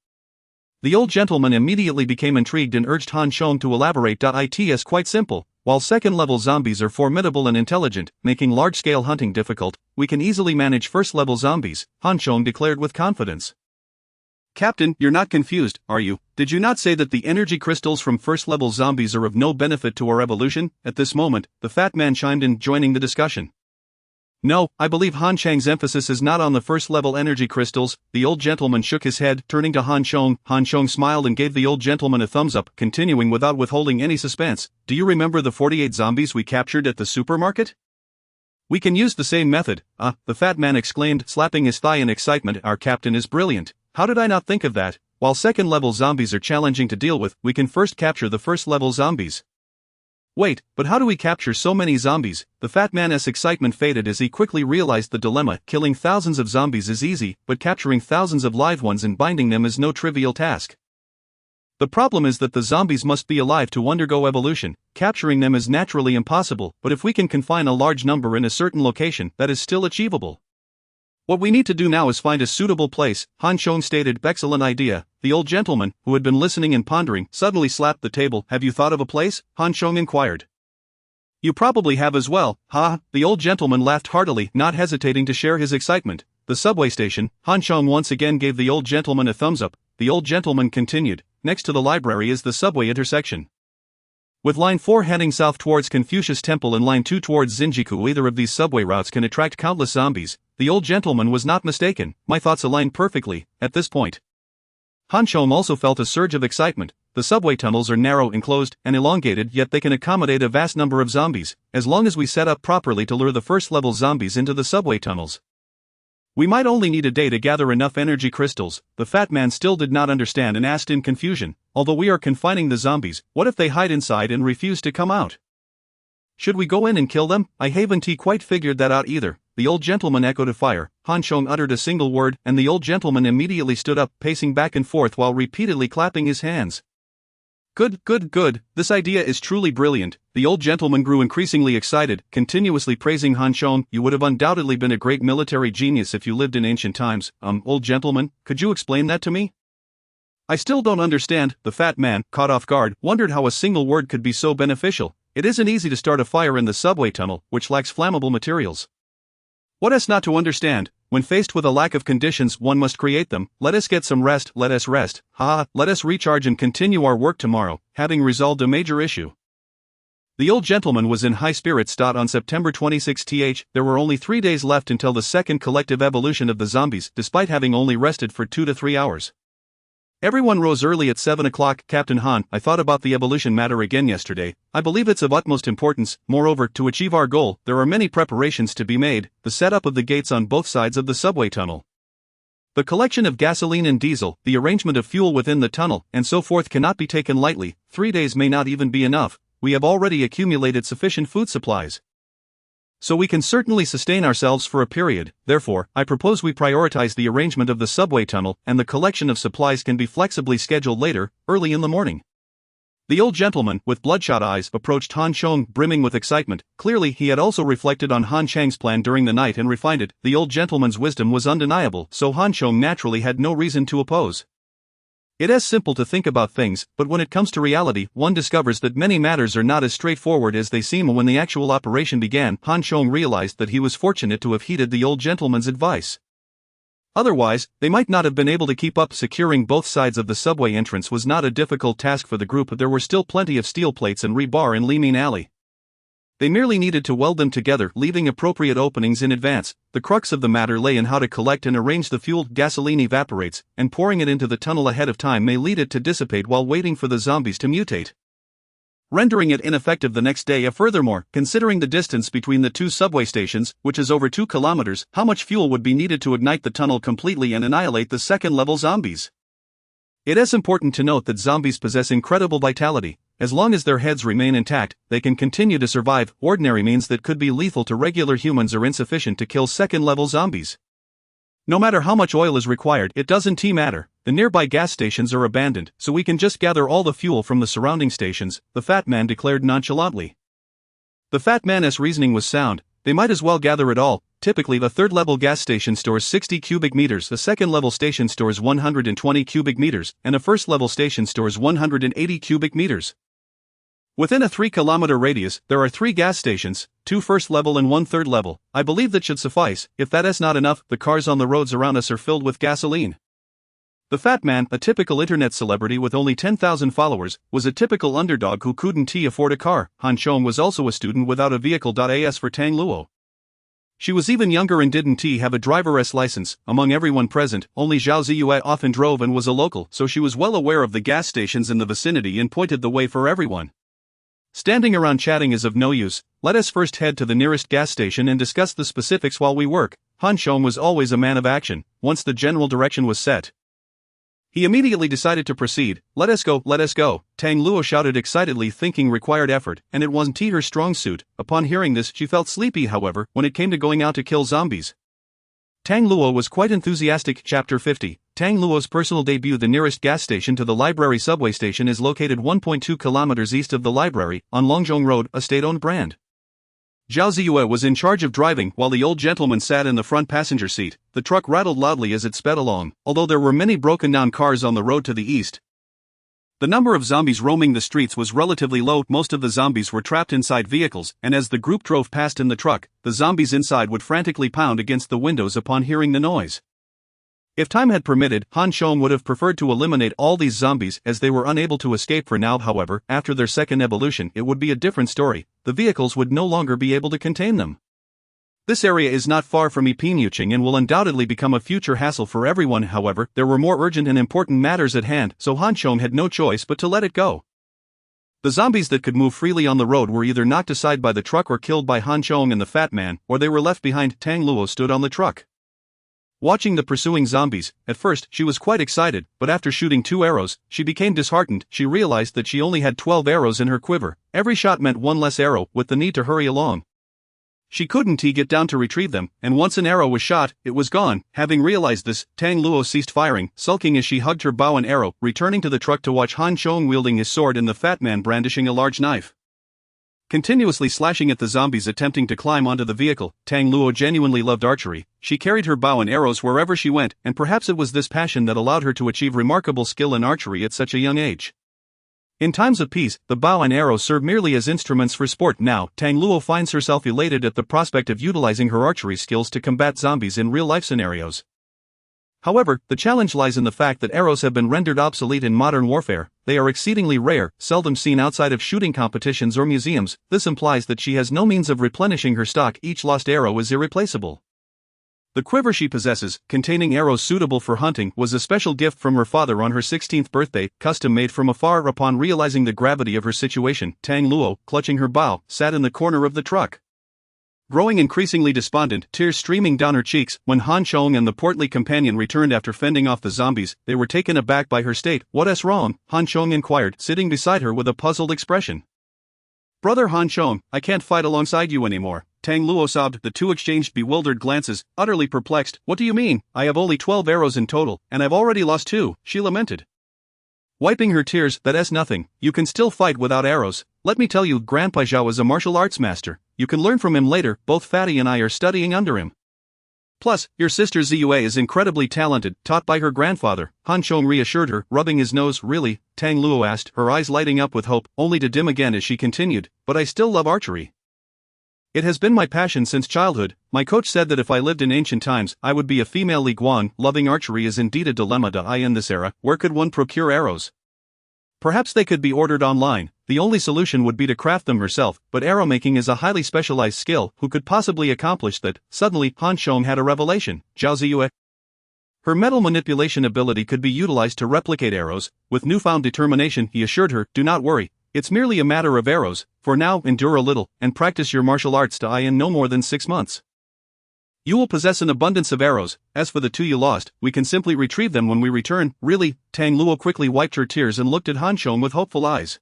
the old gentleman immediately became intrigued and urged Han Chong to elaborate. It is quite simple. While second-level zombies are formidable and intelligent, making large-scale hunting difficult, we can easily manage first-level zombies, Han Chong declared with confidence. Captain, you're not confused, are you? Did you not say that the energy crystals from first-level zombies are of no benefit to our evolution? At this moment, the fat man chimed in, joining the discussion. No, I believe Han Chang's emphasis is not on the first-level energy crystals. The old gentleman shook his head, turning to Han Chong. Han Chong smiled and gave the old gentleman a thumbs up, continuing without withholding any suspense. Do you remember the 48 zombies we captured at the supermarket? We can use the same method. The fat man exclaimed, slapping his thigh in excitement. Our captain is brilliant. How did I not think of that? While second-level zombies are challenging to deal with, we can first capture the first-level zombies. Wait, but how do we capture so many zombies? The fat man's excitement faded as he quickly realized the dilemma. Killing thousands of zombies is easy, but capturing thousands of live ones and binding them is no trivial task. The problem is that the zombies must be alive to undergo evolution. Capturing them is naturally impossible, but if we can confine a large number in a certain location, that is still achievable. What we need to do now is find a suitable place, Han Chong stated. Excellent idea. The old gentleman, who had been listening and pondering, suddenly slapped the table. Have you thought of a place? Han Chong inquired. You probably have as well, ha. The old gentleman laughed heartily, not hesitating to share his excitement. The subway station. Han Chong once again gave the old gentleman a thumbs up. The old gentleman continued. Next to the library is the subway intersection. With line 4 heading south towards Confucius Temple and line 2 towards Zinjiku, either of these subway routes can attract countless zombies. The old gentleman was not mistaken. My thoughts aligned perfectly at this point. Han Chong also felt a surge of excitement. The subway tunnels are narrow, enclosed, and elongated, yet they can accommodate a vast number of zombies, as long as we set up properly to lure the first-level zombies into the subway tunnels. We might only need a day to gather enough energy crystals. The fat man still did not understand and asked in confusion, although we are confining the zombies, what if they hide inside and refuse to come out? Should we go in and kill them? I haven't quite figured that out either. The old gentleman echoed a fire. Han Chong uttered a single word, and the old gentleman immediately stood up, pacing back and forth while repeatedly clapping his hands. Good, good, good, this idea is truly brilliant. The old gentleman grew increasingly excited, continuously praising Han Chong. You would have undoubtedly been a great military genius if you lived in ancient times. Old gentleman, could you explain that to me? I still don't understand. The fat man, caught off guard, wondered how a single word could be so beneficial. It isn't easy to start a fire in the subway tunnel, which lacks flammable materials. What is not to understand? When faced with a lack of conditions, one must create them. Let us get some rest, let us rest. Let us recharge and continue our work tomorrow, having resolved a major issue. The old gentleman was in high spirits. On September 26, there were only 3 days left until the second collective evolution of the zombies, despite having only rested for 2 to 3 hours. Everyone rose early at 7 o'clock. Captain Han, I thought about the evolution matter again yesterday. I believe it's of utmost importance. Moreover, to achieve our goal, there are many preparations to be made. The setup of the gates on both sides of the subway tunnel, the collection of gasoline and diesel, the arrangement of fuel within the tunnel, and so forth cannot be taken lightly. 3 days may not even be enough. We have already accumulated sufficient food supplies, so we can certainly sustain ourselves for a period. Therefore, I propose we prioritize the arrangement of the subway tunnel, and the collection of supplies can be flexibly scheduled later, early in the morning. The old gentleman, with bloodshot eyes, approached Han Chong, brimming with excitement. Clearly, he had also reflected on Han Chang's plan during the night and refined it. The old gentleman's wisdom was undeniable, so Han Chong naturally had no reason to oppose. It is simple to think about things, but when it comes to reality, one discovers that many matters are not as straightforward as they seem. When the actual operation began, Han Chong realized that he was fortunate to have heeded the old gentleman's advice. Otherwise, they might not have been able to keep up. Securing both sides of the subway entrance was not a difficult task for the group. There were still plenty of steel plates and rebar in Li Min Alley. They merely needed to weld them together, leaving appropriate openings in advance. The crux of the matter lay in how to collect and arrange the fuel. Gasoline evaporates, and pouring it into the tunnel ahead of time may lead it to dissipate while waiting for the zombies to mutate, rendering it ineffective the next day. Furthermore, considering the distance between the two subway stations, which is over 2 kilometers, how much fuel would be needed to ignite the tunnel completely and annihilate the second-level zombies? It is important to note that zombies possess incredible vitality. As long as their heads remain intact, they can continue to survive. Ordinary means that could be lethal to regular humans are insufficient to kill second-level zombies. No matter how much oil is required, it doesn't matter. The nearby gas stations are abandoned, so we can just gather all the fuel from the surrounding stations, the fat man declared nonchalantly. The fat man's reasoning was sound. They might as well gather it all. Typically, the third-level gas station stores 60 cubic meters, a second-level station stores 120 cubic meters, and a first-level station stores 180 cubic meters. Within a 3-kilometer radius, there are 3 gas stations, 2 first-level and 1 third-level. I believe that should suffice. If that is not enough, the cars on the roads around us are filled with gasoline. The fat man, a typical internet celebrity with only 10,000 followers, was a typical underdog who couldn't afford a car. Han Chong was also a student without a vehicle. As for Tang Luo, she was even younger and didn't have a driver's license. Among everyone present, only Zhao Ziyue often drove and was a local, so she was well aware of the gas stations in the vicinity and pointed the way for everyone. Standing around chatting is of no use. Let us first head to the nearest gas station and discuss the specifics while we work. Han Chong was always a man of action. Once the general direction was set, he immediately decided to proceed. Let us go, let us go, Tang Luo shouted excitedly. Thinking required effort, and it wasn't her strong suit. Upon hearing this, she felt sleepy. However, when it came to going out to kill zombies, Tang Luo was quite enthusiastic. Chapter 50. Tang Luo's personal debut. The nearest gas station to the library subway station is located 1.2 kilometers east of the library, on Longzhong Road, a state-owned brand. Zhao Ziyue was in charge of driving while the old gentleman sat in the front passenger seat. The truck rattled loudly as it sped along, although there were many broken-down cars on the road to the east. The number of zombies roaming the streets was relatively low. Most of the zombies were trapped inside vehicles, and as the group drove past in the truck, the zombies inside would frantically pound against the windows upon hearing the noise. If time had permitted, Han Chong would have preferred to eliminate all these zombies as they were unable to escape for now. However, after their second evolution it would be a different story. The vehicles would no longer be able to contain them. This area is not far from Muching and will undoubtedly become a future hassle for everyone. However, there were more urgent and important matters at hand, so Han Chong had no choice but to let it go. The zombies that could move freely on the road were either knocked aside by the truck or killed by Han Chong and the fat man, or they were left behind. Tang Luo stood on the truck, watching the pursuing zombies. At first, she was quite excited, but after shooting 2 arrows, she became disheartened. She realized that she only had 12 arrows in her quiver. Every shot meant one less arrow, with the need to hurry along. She couldn't get down to retrieve them, and once an arrow was shot, it was gone. Having realized this, Tang Luo ceased firing, sulking as she hugged her bow and arrow, returning to the truck to watch Han Chong wielding his sword and the fat man brandishing a large knife, continuously slashing at the zombies attempting to climb onto the vehicle. Tang Luo genuinely loved archery. She carried her bow and arrows wherever she went, and perhaps it was this passion that allowed her to achieve remarkable skill in archery at such a young age. In times of peace, the bow and arrow serve merely as instruments for sport. Now, Tang Luo finds herself elated at the prospect of utilizing her archery skills to combat zombies in real-life scenarios. However, the challenge lies in the fact that arrows have been rendered obsolete in modern warfare. They are exceedingly rare, seldom seen outside of shooting competitions or museums. This implies that she has no means of replenishing her stock. Each lost arrow is irreplaceable. The quiver she possesses, containing arrows suitable for hunting, was a special gift from her father on her 16th birthday, custom made from afar. Upon realizing the gravity of her situation, Tang Luo, clutching her bow, sat in the corner of the truck, growing increasingly despondent, tears streaming down her cheeks. When Han Chong and the portly companion returned after fending off the zombies, they were taken aback by her state. "What's wrong?" Han Chong inquired, sitting beside her with a puzzled expression. "Brother Han Chong, I can't fight alongside you anymore," Tang Luo sobbed. The two exchanged bewildered glances, utterly perplexed. "What do you mean? I have only 12 arrows in total, and I've already lost 2, she lamented, wiping her tears. "That's nothing. You can still fight without arrows. Let me tell you, Grandpa Zhao is a martial arts master. You can learn from him later. Both Fatty and I are studying under him. Plus, your sister Ziyue is incredibly talented, taught by her grandfather," Han Chong reassured her, rubbing his nose. "Really?" Tang Luo asked, her eyes lighting up with hope, only to dim again as she continued, "But I still love archery. It has been my passion since childhood. My coach said that if I lived in ancient times, I would be a female Li Guang. Loving archery is indeed a dilemma. In this era, where could one procure arrows? Perhaps they could be ordered online. The only solution would be to craft them herself, but arrow making is a highly specialized skill. Who could possibly accomplish that?" Suddenly, Han Chong had a revelation. Zhao Ziyue, her metal manipulation ability could be utilized to replicate arrows. With newfound determination, he assured her, "Do not worry. It's merely a matter of arrows. For now, endure a little, and practice your martial arts in no more than 6 months. You will possess an abundance of arrows. As for the 2 you lost, we can simply retrieve them when we return." "Really?" Tang Luo quickly wiped her tears and looked at Han Chong with hopeful eyes.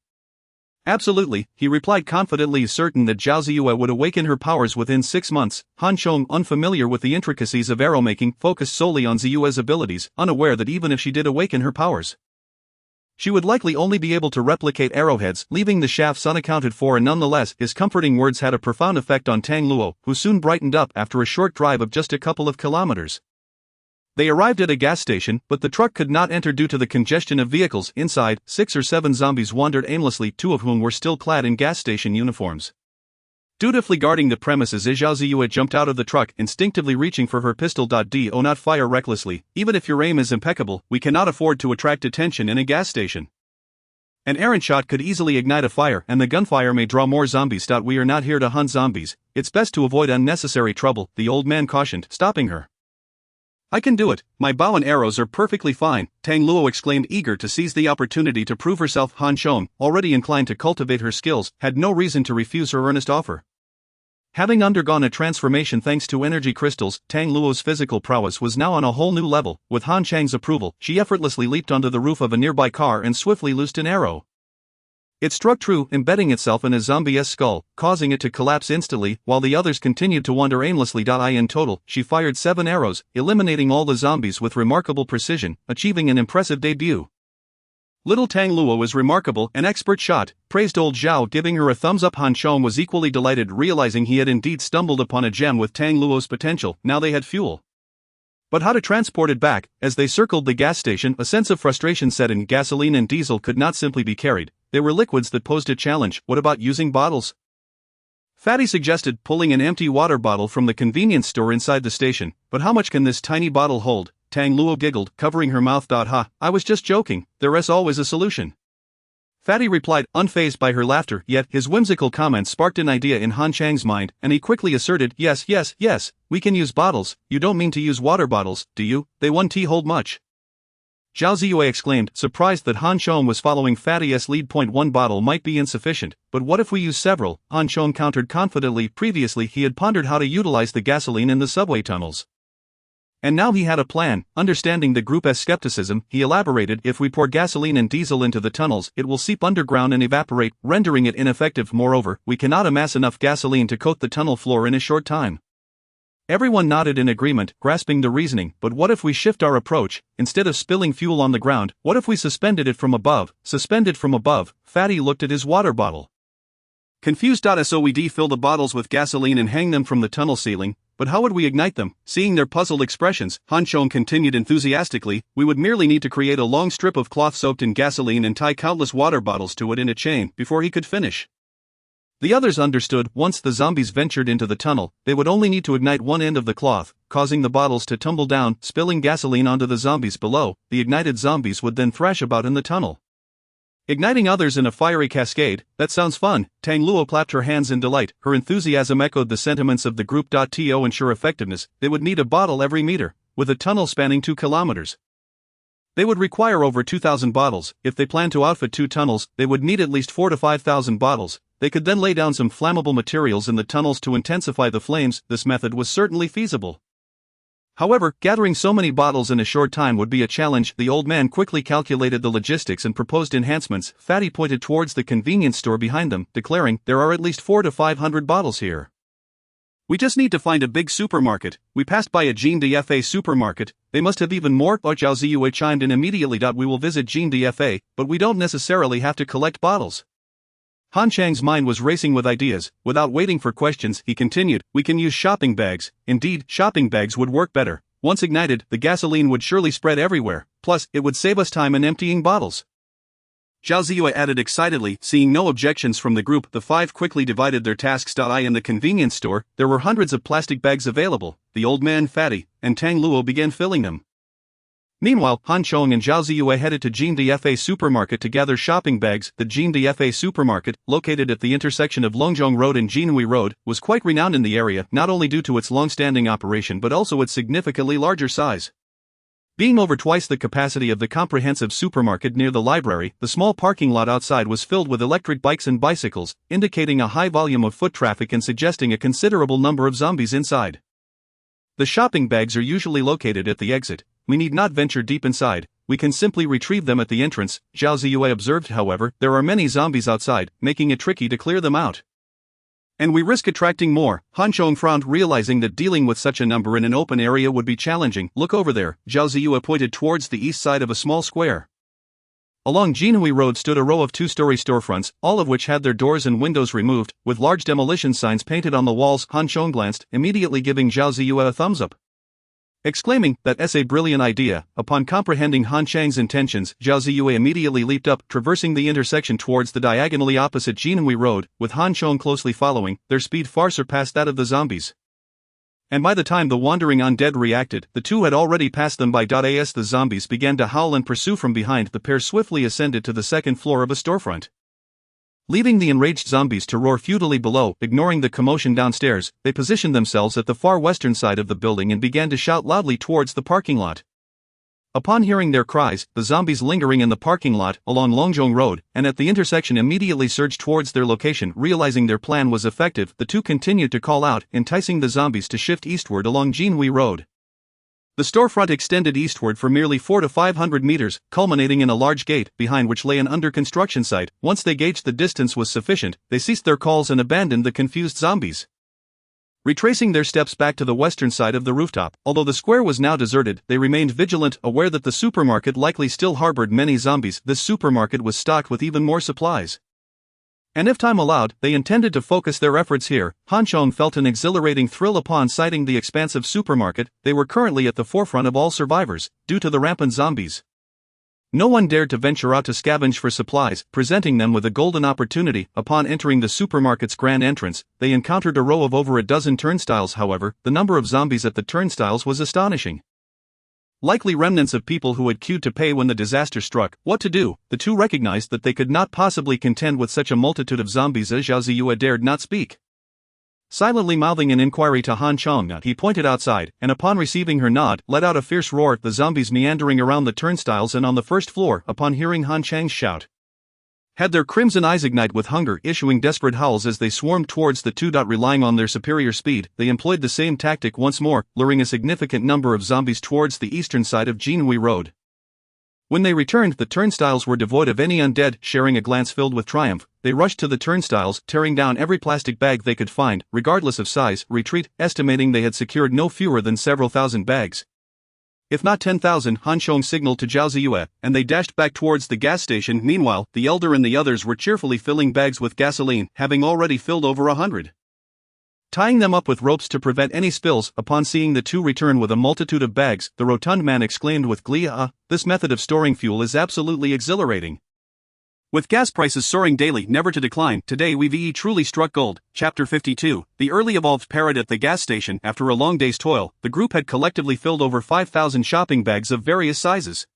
"Absolutely," he replied confidently, certain that Zhao Ziyue would awaken her powers within 6 months. Han Chong, unfamiliar with the intricacies of arrow making, focused solely on Ziyue's abilities, unaware that even if she did awaken her powers, she would likely only be able to replicate arrowheads, leaving the shafts unaccounted for. And nonetheless, his comforting words had a profound effect on Tang Luo, who soon brightened up after a short drive of just a couple of kilometers. They arrived at a gas station, but the truck could not enter due to the congestion of vehicles. Inside, 6 or 7 zombies wandered aimlessly, 2 of whom were still clad in gas station uniforms, dutifully guarding the premises. Zhao Ziyue jumped out of the truck, instinctively reaching for her pistol. Do not fire recklessly. Even if your aim is impeccable, we cannot afford to attract attention in a gas station. An errant shot could easily ignite a fire, and the gunfire may draw more zombies. We are not here to hunt zombies. It's best to avoid unnecessary trouble, the old man cautioned, stopping her. "I can do it. My bow and arrows are perfectly fine," Tang Luo exclaimed, eager to seize the opportunity to prove herself. Han Chong, already inclined to cultivate her skills, had no reason to refuse her earnest offer. Having undergone a transformation thanks to energy crystals, Tang Luo's physical prowess was now on a whole new level. With Han Chang's approval, she effortlessly leaped onto the roof of a nearby car and swiftly loosed an arrow. It struck true, embedding itself in a zombie-esque skull, causing it to collapse instantly, while the others continued to wander aimlessly. In total, she fired 7 arrows, eliminating all the zombies with remarkable precision, achieving an impressive debut. Little Tang Luo was remarkable, an expert shot, praised old Zhao, giving her a thumbs up. Han Chong was equally delighted, realizing he had indeed stumbled upon a gem with Tang Luo's potential. Now they had fuel. But how to transport it back? As they circled the gas station, a sense of frustration set in. Gasoline and diesel could not simply be carried. They were liquids that posed a challenge. What about using bottles? Fatty suggested pulling an empty water bottle from the convenience store inside the station. But how much can this tiny bottle hold? Tang Luo giggled, covering her mouth. Ha, I was just joking, there's always a solution. Fatty replied, unfazed by her laughter, yet his whimsical comment sparked an idea in Han Chang's mind, and he quickly asserted, yes, we can use bottles. You don't mean to use water bottles, do you? They won't hold much. Zhao Ziyue exclaimed, surprised that Han Chong was following Fatty's lead. One bottle might be insufficient, but what if we use several? Han Chong countered confidently. Previously he had pondered how to utilize the gasoline in the subway tunnels. And now he had a plan. Understanding the group's skepticism, he elaborated, if we pour gasoline and diesel into the tunnels, it will seep underground and evaporate, rendering it ineffective. Moreover, we cannot amass enough gasoline to coat the tunnel floor in a short time. Everyone nodded in agreement, grasping the reasoning. But what if we shift our approach? Instead of spilling fuel on the ground, what if we suspended it from above? Suspended from above? Fatty looked at his water bottle. Confused. So we'd fill the bottles with gasoline and hang them from the tunnel ceiling. But how would we ignite them? Seeing their puzzled expressions, Han Chong continued enthusiastically, we would merely need to create a long strip of cloth soaked in gasoline and tie countless water bottles to it in a chain. Before he could finish, the others understood. Once the zombies ventured into the tunnel, they would only need to ignite one end of the cloth, causing the bottles to tumble down, spilling gasoline onto the zombies below. The ignited zombies would then thrash about in the tunnel, igniting others in a fiery cascade. That sounds fun. Tang Luo clapped her hands in delight. Her enthusiasm echoed the sentiments of the group. To ensure effectiveness, they would need a bottle every meter, with a tunnel spanning 2 kilometers. They would require over 2,000 bottles. If they planned to outfit 2 tunnels, they would need at least 4,000 to 5,000 bottles. They could then lay down some flammable materials in the tunnels to intensify the flames. This method was certainly feasible. However, gathering so many bottles in a short time would be a challenge. The old man quickly calculated the logistics and proposed enhancements. Fatty pointed towards the convenience store behind them, declaring, there are at least 400 to 500 bottles here. We just need to find a big supermarket. We passed by a Jean Defy supermarket. They must have even more. Zhao Ziyue chimed in immediately. We will visit Jean Defy, but we don't necessarily have to collect bottles. Han Chang's mind was racing with ideas. Without waiting for questions, he continued, we can use shopping bags. Indeed, shopping bags would work better. Once ignited, the gasoline would surely spread everywhere. Plus, it would save us time in emptying bottles. Zhao Ziyue added excitedly. Seeing no objections from the group, the 5 quickly divided their tasks. In the convenience store, there were hundreds of plastic bags available. The old man, Fatty, and Tang Luo began filling them. Meanwhile, Han Chong and Zhao Ziyue headed to Jean Defay supermarket to gather shopping bags. The Jean Defay supermarket, located at the intersection of Longzhong Road and Jinhui Road, was quite renowned in the area, not only due to its long-standing operation but also its significantly larger size. Being over twice the capacity of the comprehensive supermarket near the library, the small parking lot outside was filled with electric bikes and bicycles, indicating a high volume of foot traffic and suggesting a considerable number of zombies inside. The shopping bags are usually located at the exit. We need not venture deep inside, we can simply retrieve them at the entrance, Zhao Ziyue observed. However, there are many zombies outside, making it tricky to clear them out. And we risk attracting more. Han Chong frowned, realizing that dealing with such a number in an open area would be challenging. Look over there, Zhao Ziyue pointed towards the east side of a small square. Along Jinhui Road stood a row of 2-story storefronts, all of which had their doors and windows removed, with large demolition signs painted on the walls. Han Chong glanced, immediately giving Zhao Ziyue a thumbs up, exclaiming, that's a brilliant idea. Upon comprehending Han Chang's intentions, Zhao Ziyue immediately leaped up, traversing the intersection towards the diagonally opposite Jinhui Road, with Han Chong closely following. Their speed far surpassed that of the zombies. And by the time the wandering undead reacted, the two had already passed them by. As the zombies began to howl and pursue from behind, the pair swiftly ascended to the second floor of a storefront. Leaving the enraged zombies to roar futilely below, ignoring the commotion downstairs, they positioned themselves at the far western side of the building and began to shout loudly towards the parking lot. Upon hearing their cries, the zombies lingering in the parking lot, along Longzhong Road, and at the intersection immediately surged towards their location. Realizing their plan was effective, the two continued to call out, enticing the zombies to shift eastward along Jinhui Road. The storefront extended eastward for merely 400 to 500 meters, culminating in a large gate, behind which lay an under-construction site. Once they gauged the distance was sufficient, they ceased their calls and abandoned the confused zombies. Retracing their steps back to the western side of the rooftop, although the square was now deserted, they remained vigilant, aware that the supermarket likely still harbored many zombies. This supermarket was stocked with even more supplies. And if time allowed, they intended to focus their efforts here. Han Chong felt an exhilarating thrill upon sighting the expansive supermarket. They were currently at the forefront of all survivors, due to the rampant zombies. No one dared to venture out to scavenge for supplies, presenting them with a golden opportunity. Upon entering the supermarket's grand entrance, they encountered a row of over a dozen turnstiles. However, the number of zombies at the turnstiles was astonishing. Likely remnants of people who had queued to pay when the disaster struck. What to do? The two recognized that they could not possibly contend with such a multitude of zombies. As Zhao Ziyue dared not speak. Silently mouthing an inquiry to Han Chong, he pointed outside, and upon receiving her nod, let out a fierce roar. The zombies meandering around the turnstiles and on the first floor, upon hearing Han Chang's shout, had their crimson eyes ignite with hunger, issuing desperate howls as they swarmed towards the two. Relying on their superior speed, they employed the same tactic once more, luring a significant number of zombies towards the eastern side of Jinhui Road. When they returned, the turnstiles were devoid of any undead. Sharing a glance filled with triumph, they rushed to the turnstiles, tearing down every plastic bag they could find, regardless of size. Retreat, estimating they had secured no fewer than several thousand bags, if not 10,000. Han Chong signaled to Zhao Ziyue, and they dashed back towards the gas station. Meanwhile, the elder and the others were cheerfully filling bags with gasoline, having already filled over 100. Tying them up with ropes to prevent any spills. Upon seeing the two return with a multitude of bags, the rotund man exclaimed with glee, this method of storing fuel is absolutely exhilarating. With gas prices soaring daily, never to decline, today we've truly struck gold. Chapter 52, The Early Evolved Parrot. At the gas station, after a long day's toil, the group had collectively filled over 5,000 shopping bags of various sizes.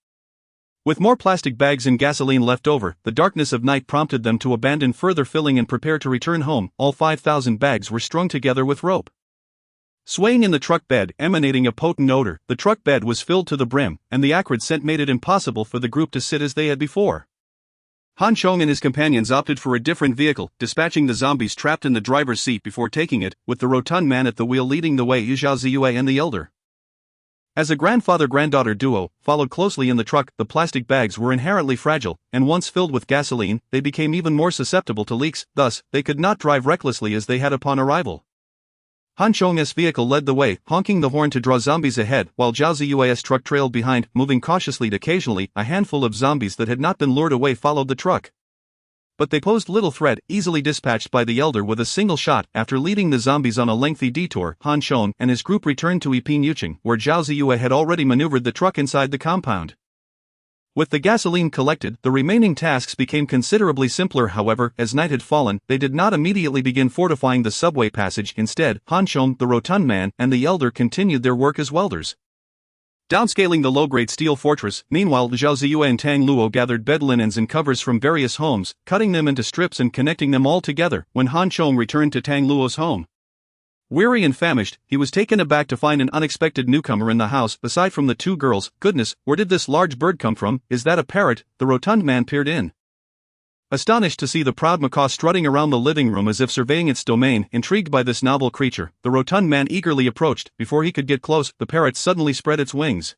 With more plastic bags and gasoline left over, the darkness of night prompted them to abandon further filling and prepare to return home. All 5,000 bags were strung together with rope. Swaying in the truck bed, emanating a potent odor, the truck bed was filled to the brim, and the acrid scent made it impossible for the group to sit as they had before. Han Chong and his companions opted for a different vehicle, dispatching the zombies trapped in the driver's seat before taking it, with the rotund man at the wheel leading the way. Zhao Ziyue and the elder, as a grandfather-granddaughter duo, followed closely in the truck. The plastic bags were inherently fragile, and once filled with gasoline, they became even more susceptible to leaks. Thus, they could not drive recklessly as they had upon arrival. Han Chong's vehicle led the way, honking the horn to draw zombies ahead, while Zhao Ziyue's truck trailed behind, moving cautiously. Occasionally, a handful of zombies that had not been lured away followed the truck. But they posed little threat, easily dispatched by the elder with a single shot. After leading the zombies on a lengthy detour, Han Chong and his group returned to Yuching, where Zhao Ziyue had already maneuvered the truck inside the compound. With the gasoline collected, the remaining tasks became considerably simpler. However, as night had fallen, they did not immediately begin fortifying the subway passage. Instead, Han Chong, the rotund man, and the elder continued their work as welders, downscaling the low-grade steel fortress. Meanwhile, Zhao Ziyue and Tang Luo gathered bed linens and covers from various homes, cutting them into strips and connecting them all together. When Han Chong returned to Tang Luo's home, weary and famished, he was taken aback to find an unexpected newcomer in the house. Aside from the two girls, goodness, where did this large bird come from? Is that a parrot? The rotund man peered in, astonished to see the proud macaw strutting around the living room as if surveying its domain. Intrigued by this novel creature, the rotund man eagerly approached. Before he could get close, the parrot suddenly spread its wings,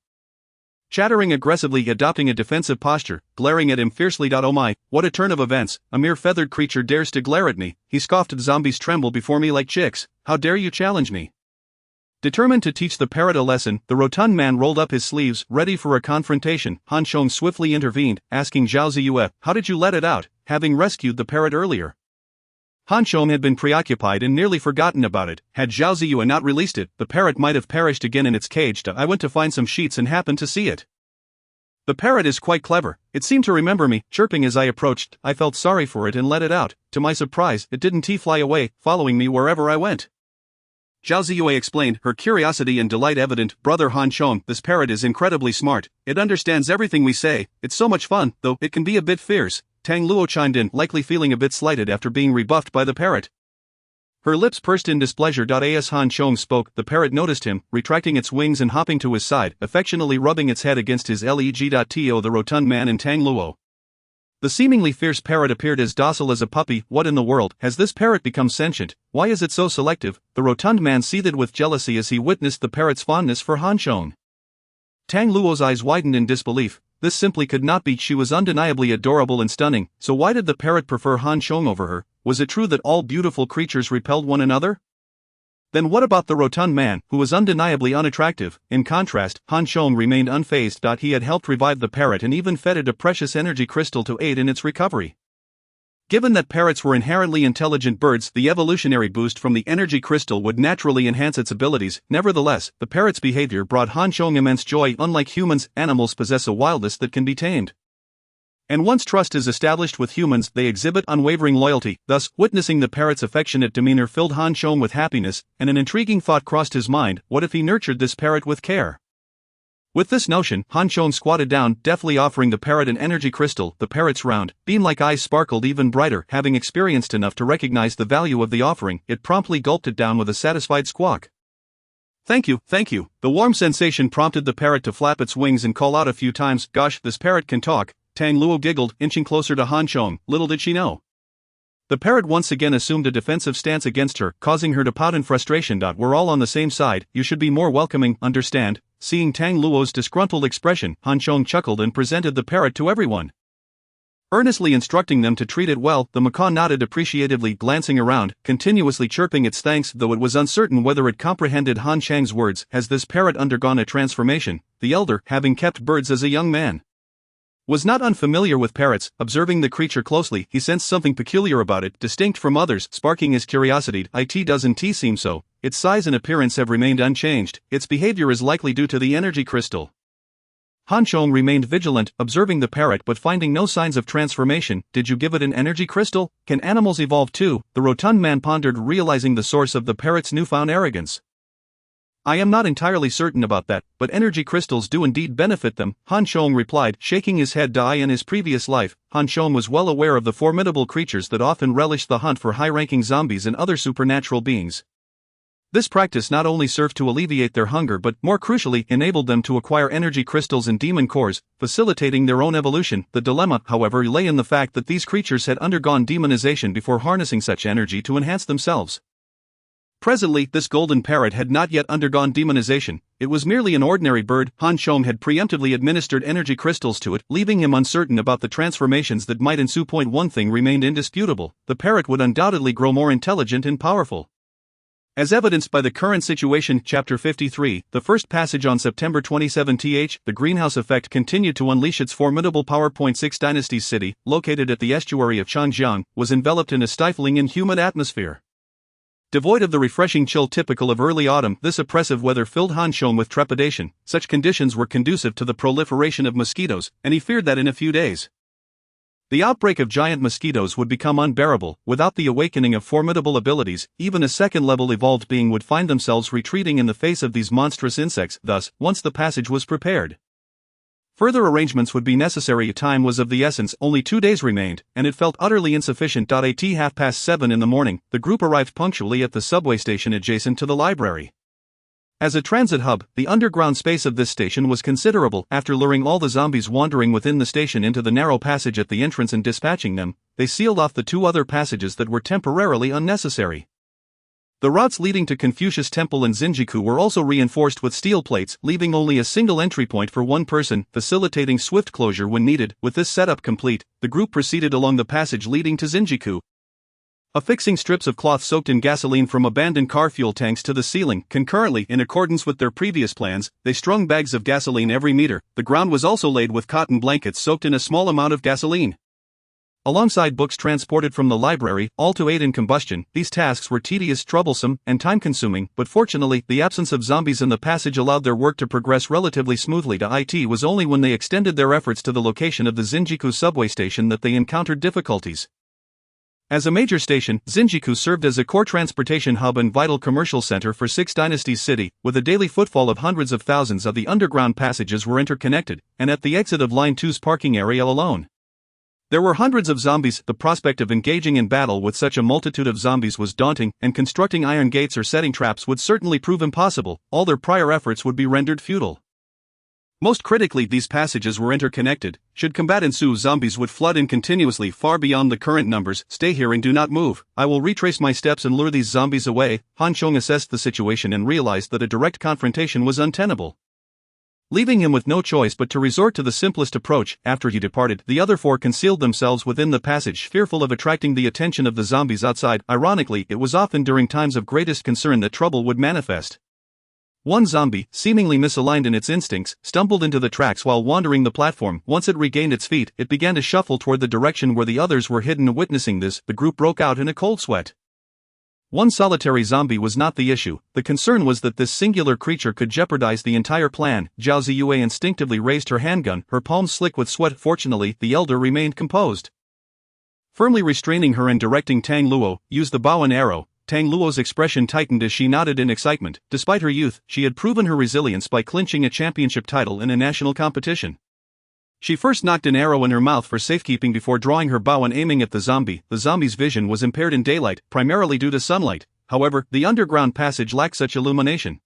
chattering aggressively, adopting a defensive posture, glaring at him fiercely. Oh my, what a turn of events! A mere feathered creature dares to glare at me, he scoffed. Zombies tremble before me like chicks. How dare you challenge me? Determined to teach the parrot a lesson, the rotund man rolled up his sleeves, ready for a confrontation. Han Chong swiftly intervened, asking Zhao Ziyue, how did you let it out, having rescued the parrot earlier? Han Chong had been preoccupied and nearly forgotten about it. Had Zhao Ziyue not released it, the parrot might have perished again in its cage. I went to find some sheets and happened to see it. The parrot is quite clever. It seemed to remember me, chirping as I approached. I felt sorry for it and let it out. To my surprise, it didn't fly away, following me wherever I went. Zhao Ziyue explained, her curiosity and delight evident. Brother Han Chong, this parrot is incredibly smart. It understands everything we say. It's so much fun, though it can be a bit fierce. Tang Luo chimed in, likely feeling a bit slighted after being rebuffed by the parrot. Her lips pursed in displeasure. As Han Chong spoke, the parrot noticed him, retracting its wings and hopping to his side, affectionately rubbing its head against his leg. To the rotund man and Tang Luo, the seemingly fierce parrot appeared as docile as a puppy. What in the world, has this parrot become sentient? Why is it so selective? The rotund man seethed with jealousy as he witnessed the parrot's fondness for Han Chong. Tang Luo's eyes widened in disbelief. This simply could not be. She was undeniably adorable and stunning, so why did the parrot prefer Han Chong over her? Was it true that all beautiful creatures repelled one another? Then what about the rotund man, who was undeniably unattractive? In contrast, Han Chong remained unfazed. He had helped revive the parrot and even fed it a precious energy crystal to aid in its recovery. Given that parrots were inherently intelligent birds, the evolutionary boost from the energy crystal would naturally enhance its abilities. Nevertheless, the parrot's behavior brought Han Chong immense joy. Unlike humans, animals possess a wildness that can be tamed. And once trust is established with humans, they exhibit unwavering loyalty. Thus, witnessing the parrot's affectionate demeanor filled Han Chong with happiness, and an intriguing thought crossed his mind: what if he nurtured this parrot with care? With this notion, Han Chong squatted down, deftly offering the parrot an energy crystal. The parrot's round, beam-like eyes sparkled even brighter. Having experienced enough to recognize the value of the offering, it promptly gulped it down with a satisfied squawk. Thank you, thank you." The warm sensation prompted the parrot to flap its wings and call out a few times. "Gosh, this parrot can talk," Tang Luo giggled, inching closer to Han Chong. Little did she know. The parrot once again assumed a defensive stance against her, causing her to pout in frustration. "We're all on the same side, you should be more welcoming, understand?" Seeing Tang Luo's disgruntled expression, Han Chong chuckled and presented the parrot to everyone, earnestly instructing them to treat it well. The macaw nodded appreciatively, glancing around, continuously chirping its thanks, though it was uncertain whether it comprehended Han Chang's words. Has this parrot undergone a transformation? The elder, having kept birds as a young man, was not unfamiliar with parrots. Observing the creature closely, he sensed something peculiar about it, distinct from others, sparking his curiosity. It doesn't seem so. Its size and appearance have remained unchanged. Its behavior is likely due to the energy crystal. Han Chong remained vigilant, observing the parrot but finding no signs of transformation. Did you give it an energy crystal? Can animals evolve too? The rotund man pondered, realizing the source of the parrot's newfound arrogance. I am not entirely certain about that, but energy crystals do indeed benefit them, Han Chong replied, shaking his head. In his previous life, Han Chong was well aware of the formidable creatures that often relished the hunt for high-ranking zombies and other supernatural beings. This practice not only served to alleviate their hunger but, more crucially, enabled them to acquire energy crystals and demon cores, facilitating their own evolution. The dilemma, however, lay in the fact that these creatures had undergone demonization before harnessing such energy to enhance themselves. Presently, this golden parrot had not yet undergone demonization. It was merely an ordinary bird. Han Chong had preemptively administered energy crystals to it, leaving him uncertain about the transformations that might ensue. One thing remained indisputable: the parrot would undoubtedly grow more intelligent and powerful. As evidenced by the current situation. Chapter 53, the first passage on September 27. The greenhouse effect continued to unleash its formidable power. 6 Dynasties City, located at the estuary of Changjiang, was enveloped in a stifling and humid atmosphere. Devoid of the refreshing chill typical of early autumn, this oppressive weather filled Han Chong with trepidation. Such conditions were conducive to the proliferation of mosquitoes, and he feared that in a few days, the outbreak of giant mosquitoes would become unbearable. Without the awakening of formidable abilities, even a second-level evolved being would find themselves retreating in the face of these monstrous insects. Thus, once the passage was prepared, further arrangements would be necessary. Time was of the essence. Only 2 days remained, and it felt utterly insufficient. At 7:30 in the morning, the group arrived punctually at the subway station adjacent to the library. As a transit hub, the underground space of this station was considerable. After luring all the zombies wandering within the station into the narrow passage at the entrance and dispatching them, they sealed off the 2 other passages that were temporarily unnecessary. The routes leading to Confucius Temple and Zinjiku were also reinforced with steel plates, leaving only a single entry point for one person, facilitating swift closure when needed. With this setup complete, the group proceeded along the passage leading to Zinjiku, affixing strips of cloth soaked in gasoline from abandoned car fuel tanks to the ceiling. Concurrently, in accordance with their previous plans, they strung bags of gasoline every meter. The ground was also laid with cotton blankets soaked in a small amount of gasoline, alongside books transported from the library, all to aid in combustion. These tasks were tedious, troublesome, and time-consuming, but fortunately, the absence of zombies in the passage allowed their work to progress relatively smoothly. It was only when they extended their efforts to the location of the Zinjiku subway station that they encountered difficulties. As a major station, Zinjiku served as a core transportation hub and vital commercial center for 6 Dynasties City, with a daily footfall of hundreds of thousands. The underground passages were interconnected, and at the exit of Line 2's parking area alone, there were hundreds of zombies. The prospect of engaging in battle with such a multitude of zombies was daunting, and constructing iron gates or setting traps would certainly prove impossible. All their prior efforts would be rendered futile. Most critically, these passages were interconnected. Should combat ensue, zombies would flood in continuously, far beyond the current numbers. Stay here and do not move. I will retrace my steps and lure these zombies away. Han Chong assessed the situation and realized that a direct confrontation was untenable. Leaving him with no choice but to resort to the simplest approach. After he departed, the other four concealed themselves within the passage, fearful of attracting the attention of the zombies outside. Ironically, it was often during times of greatest concern that trouble would manifest. One zombie, seemingly misaligned in its instincts, stumbled into the tracks while wandering the platform. Once it regained its feet, it began to shuffle toward the direction where the others were hidden. Witnessing this, the group broke out in a cold sweat. One solitary zombie was not the issue. The concern was that this singular creature could jeopardize the entire plan. Zhao Ziyue instinctively raised her handgun, her palms slick with sweat. Fortunately, the elder remained composed. Firmly restraining her and directing Tang Luo, use the bow and arrow. Tang Luo's expression tightened as she nodded in excitement. Despite her youth, she had proven her resilience by clinching a championship title in a national competition. She first knocked an arrow in her mouth for safekeeping before drawing her bow and aiming at the zombie. The zombie's vision was impaired in daylight, primarily due to sunlight. However, the underground passage lacked such illumination,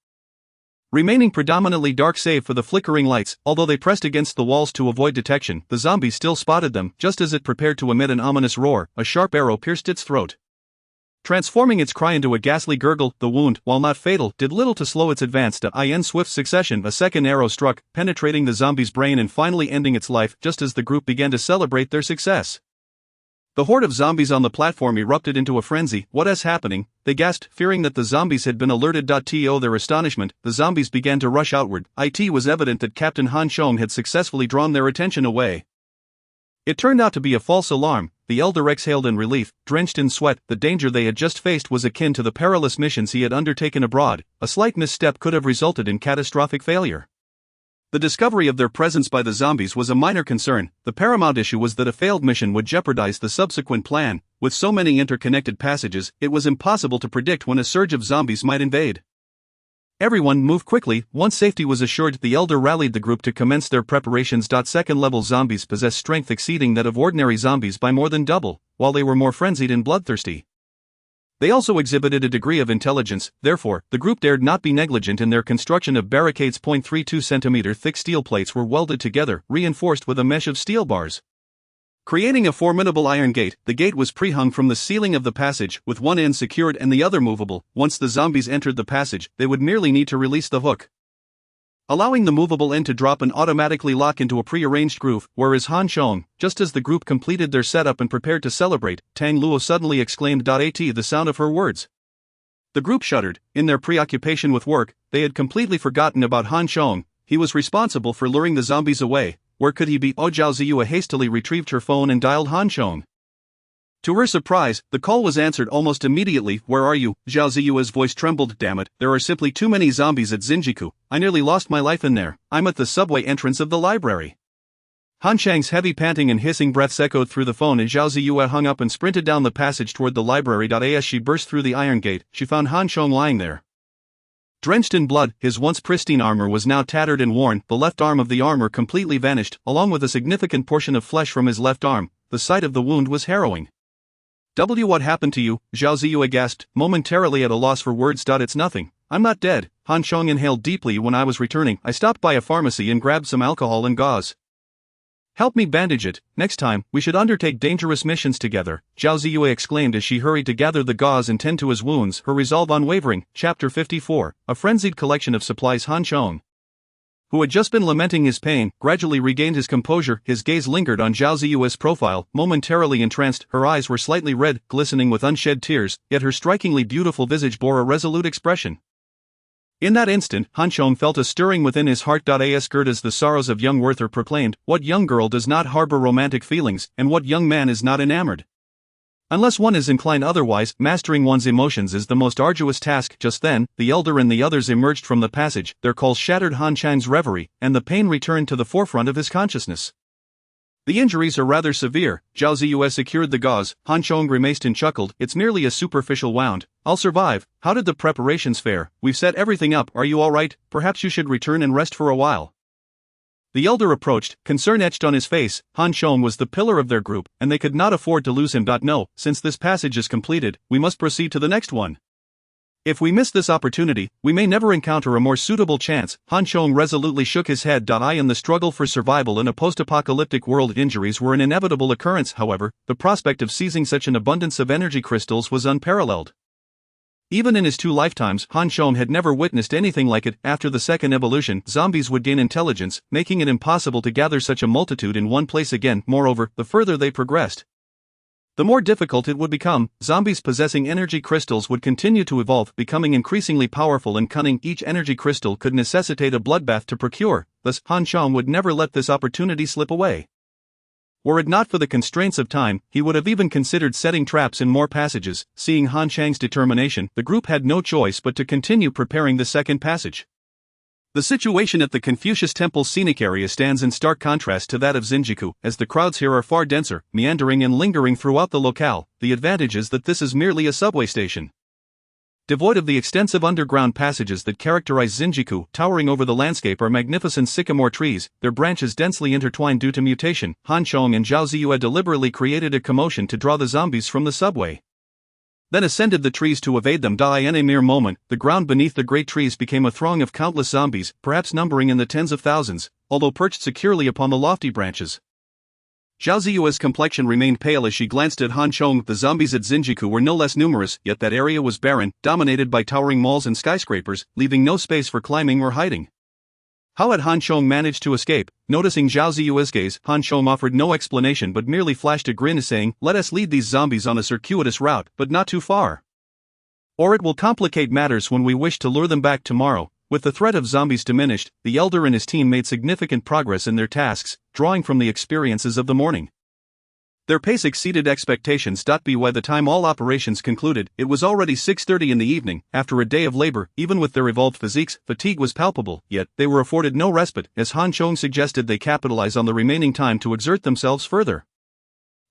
remaining predominantly dark save for the flickering lights. Although they pressed against the walls to avoid detection, the zombie still spotted them. Just as it prepared to emit an ominous roar, a sharp arrow pierced its throat, transforming its cry into a ghastly gurgle. The wound, while not fatal, did little to slow its advance. In swift succession, a second arrow struck, penetrating the zombie's brain and finally ending its life. Just as the group began to celebrate their success, the horde of zombies on the platform erupted into a frenzy. What is happening? They gasped, fearing that the zombies had been alerted. To their astonishment, the zombies began to rush outward. It was evident that Captain Han Chong had successfully drawn their attention away. It turned out to be a false alarm. The elder exhaled in relief, drenched in sweat. The danger they had just faced was akin to the perilous missions he had undertaken abroad. A slight misstep could have resulted in catastrophic failure. The discovery of their presence by the zombies was a minor concern. The paramount issue was that a failed mission would jeopardize the subsequent plan. With so many interconnected passages, it was impossible to predict when a surge of zombies might invade. Everyone moved quickly. Once safety was assured, the elder rallied the group to commence their preparations. Second-level zombies possessed strength exceeding that of ordinary zombies by more than double, while they were more frenzied and bloodthirsty. They also exhibited a degree of intelligence. Therefore, the group dared not be negligent in their construction of barricades. 0.32 centimeter thick steel plates were welded together, reinforced with a mesh of steel bars, creating a formidable iron gate. The gate was pre-hung from the ceiling of the passage, with one end secured and the other movable. Once the zombies entered the passage, they would merely need to release the hook, allowing the movable end to drop and automatically lock into a pre-arranged groove. Where is Han Chong? Just as the group completed their setup and prepared to celebrate, Tang Luo suddenly exclaimed. The sound of her words, the group shuddered. In their preoccupation with work, they had completely forgotten about Han Chong. He was responsible for luring the zombies away. Where could he be? Zhao Ziyue hastily retrieved her phone and dialed Han Chong. To her surprise, the call was answered almost immediately. Where are you? Zhao Ziyue's voice trembled. Damn it, there are simply too many zombies at Xinjiku. I nearly lost my life in there. I'm at the subway entrance of the library. Han Chang's heavy panting and hissing breaths echoed through the phone, and Zhao Ziyue hung up and sprinted down the passage toward the library. As she burst through the iron gate, she found Han Chong lying there, drenched in blood. His once pristine armor was now tattered and worn. The left arm of the armor completely vanished, along with a significant portion of flesh from his left arm. The sight of the wound was harrowing. What happened to you? Zhao Ziyue gasped, momentarily at a loss for words. It's nothing. I'm not dead. Han Chong inhaled deeply. When I was returning, I stopped by a pharmacy and grabbed some alcohol and gauze. Help me bandage it. Next time, we should undertake dangerous missions together, Zhao Ziyue exclaimed as she hurried to gather the gauze and tend to his wounds, her resolve unwavering. Chapter 54, a frenzied collection of supplies. Han Chong, who had just been lamenting his pain, gradually regained his composure. His gaze lingered on Zhao Ziyue's profile, momentarily entranced. Her eyes were slightly red, glistening with unshed tears, yet her strikingly beautiful visage bore a resolute expression. In that instant, Han Chong felt a stirring within his heart. Scared as the sorrows of young Werther proclaimed, what young girl does not harbor romantic feelings, and what young man is not enamored? Unless one is inclined otherwise, mastering one's emotions is the most arduous task. Just then, the elder and the others emerged from the passage. Their calls shattered Han Chang's reverie, and the pain returned to the forefront of his consciousness. The injuries are rather severe. Zhao Ziyue secured the gauze. Han Chong grimaced and chuckled. It's merely a superficial wound. I'll survive. How did the preparations fare? We've set everything up. Are you alright? Perhaps you should return and rest for a while. The elder approached, concern etched on his face. Han Chong was the pillar of their group, and they could not afford to lose him. No, since this passage is completed, we must proceed to the next one. If we miss this opportunity, we may never encounter a more suitable chance. Han Chong resolutely shook his head. In the struggle for survival in a post-apocalyptic world, injuries were an inevitable occurrence. However, the prospect of seizing such an abundance of energy crystals was unparalleled. Even in his 2 lifetimes, Han Chong had never witnessed anything like it. After the second evolution, zombies would gain intelligence, making it impossible to gather such a multitude in one place again. Moreover, the further they progressed, the more difficult it would become. Zombies possessing energy crystals would continue to evolve, becoming increasingly powerful and cunning. Each energy crystal could necessitate a bloodbath to procure, thus Han Chong would never let this opportunity slip away. Were it not for the constraints of time, he would have even considered setting traps in more passages. Seeing Han Chang's determination, the group had no choice but to continue preparing the second passage. The situation at the Confucius Temple's scenic area stands in stark contrast to that of Zinjiku, as the crowds here are far denser, meandering and lingering throughout the locale. The advantage is that this is merely a subway station. Devoid of the extensive underground passages that characterize Zinjiku, towering over the landscape are magnificent sycamore trees, their branches densely intertwined due to mutation. Han Chong and Zhao Ziyue deliberately created a commotion to draw the zombies from the subway, then ascended the trees to evade them. In a mere moment, the ground beneath the great trees became a throng of countless zombies, perhaps numbering in the tens of thousands, although perched securely upon the lofty branches. Zhao Ziyue's complexion remained pale as she glanced at Han Chong. The zombies at Zinjiku were no less numerous, yet that area was barren, dominated by towering malls and skyscrapers, leaving no space for climbing or hiding. How had Han Chong managed to escape? Noticing Zhao Ziyue's gaze, Han Chong offered no explanation but merely flashed a grin, saying, "Let us lead these zombies on a circuitous route, but not too far, or it will complicate matters when we wish to lure them back tomorrow." With the threat of zombies diminished, the elder and his team made significant progress in their tasks, drawing from the experiences of the morning. Their pace exceeded expectations. By the time all operations concluded, it was already 6:30 in the evening. After a day of labor, even with their evolved physiques, fatigue was palpable, yet they were afforded no respite, as Han Chong suggested they capitalize on the remaining time to exert themselves further.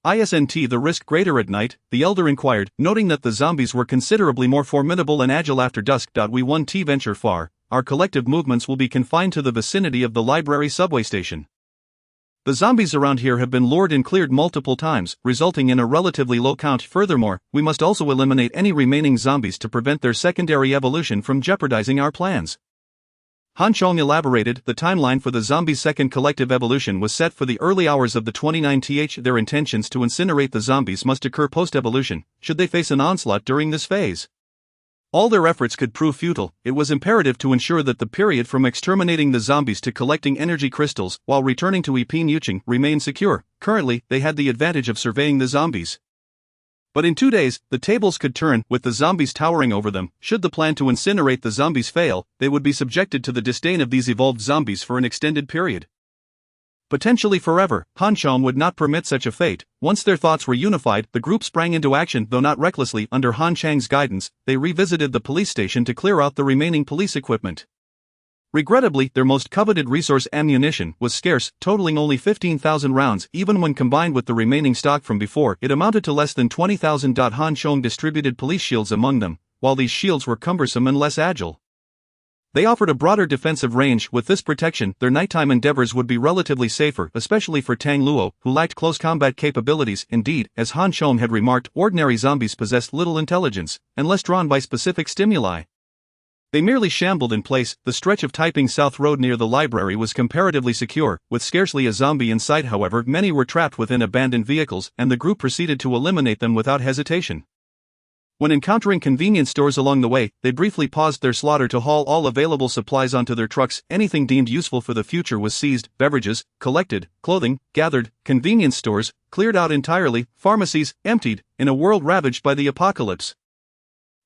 "Isn't the risk greater at night?" the elder inquired, noting that the zombies were considerably more formidable and agile after dusk. We won't venture far. Our collective movements will be confined to the vicinity of the library subway station. The zombies around here have been lured and cleared multiple times, resulting in a relatively low count. Furthermore, we must also eliminate any remaining zombies to prevent their secondary evolution from jeopardizing our plans. Han Chong elaborated. The timeline for the zombies' second collective evolution was set for the early hours of the 29th. Their intentions to incinerate the zombies must occur post-evolution, should they face an onslaught during this phase. All their efforts could prove futile. It was imperative to ensure that the period from exterminating the zombies to collecting energy crystals, while returning to Epin Yuching, remained secure. Currently, they had the advantage of surveying the zombies. But in 2 days, the tables could turn, with the zombies towering over them. Should the plan to incinerate the zombies fail, they would be subjected to the disdain of these evolved zombies for an extended period, potentially forever. Han Chong would not permit such a fate. Once their thoughts were unified, the group sprang into action, though not recklessly. Under Han Chang's guidance, they revisited the police station to clear out the remaining police equipment. Regrettably, their most coveted resource, ammunition, was scarce, totaling only 15,000 rounds. Even when combined with the remaining stock from before, it amounted to less than 20,000. Han Chong distributed police shields among them, while these shields were cumbersome and less agile. They offered a broader defensive range. With this protection, their nighttime endeavors would be relatively safer, especially for Tang Luo, who lacked close combat capabilities. Indeed, as Han Chong had remarked, ordinary zombies possessed little intelligence, unless drawn by specific stimuli. They merely shambled in place. The stretch of Taiping South Road near the library was comparatively secure, with scarcely a zombie in sight. However, many were trapped within abandoned vehicles, and the group proceeded to eliminate them without hesitation. When encountering convenience stores along the way, they briefly paused their slaughter to haul all available supplies onto their trucks. Anything deemed useful for the future was seized, beverages, collected, clothing, gathered, convenience stores, cleared out entirely, pharmacies, emptied, in a world ravaged by the apocalypse.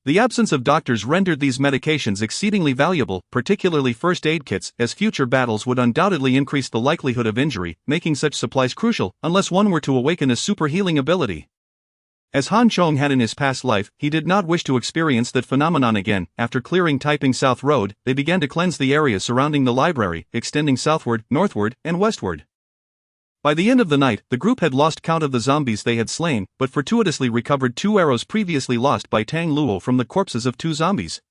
The absence of doctors rendered these medications exceedingly valuable, particularly first aid kits, as future battles would undoubtedly increase the likelihood of injury, making such supplies crucial, unless one were to awaken a super healing ability. As Han Chong had in his past life, he did not wish to experience that phenomenon again. After clearing Taiping South Road, they began to cleanse the area surrounding the library, extending southward, northward, and westward. By the end of the night, the group had lost count of the zombies they had slain, but fortuitously recovered 2 arrows previously lost by Tang Luo from the corpses of 2 zombies.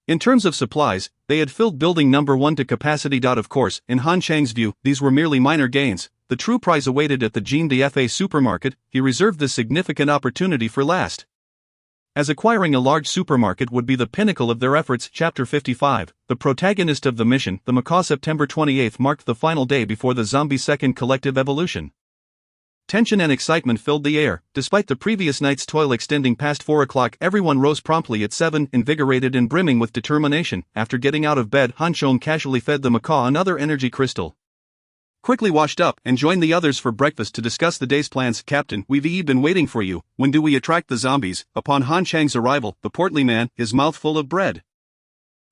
In terms of supplies, they had filled building number 1 to capacity. Of course, in Han Chang's view, these were merely minor gains. The true prize awaited at the Jean Defy supermarket. He reserved this significant opportunity for last, as acquiring a large supermarket would be the pinnacle of their efforts. Chapter 55. The protagonist of the mission, the macaw. September 28 marked the final day before the zombie second collective evolution. Tension and excitement filled the air. Despite the previous night's toil extending past 4 o'clock, everyone rose promptly at 7, invigorated and brimming with determination. After getting out of bed, Han Chong casually fed the macaw another energy crystal. Quickly washed up and joined the others for breakfast to discuss the day's plans. Captain, we've been waiting for you. When do we attract the zombies? Upon Han Chang's arrival, the portly man, his mouth full of bread,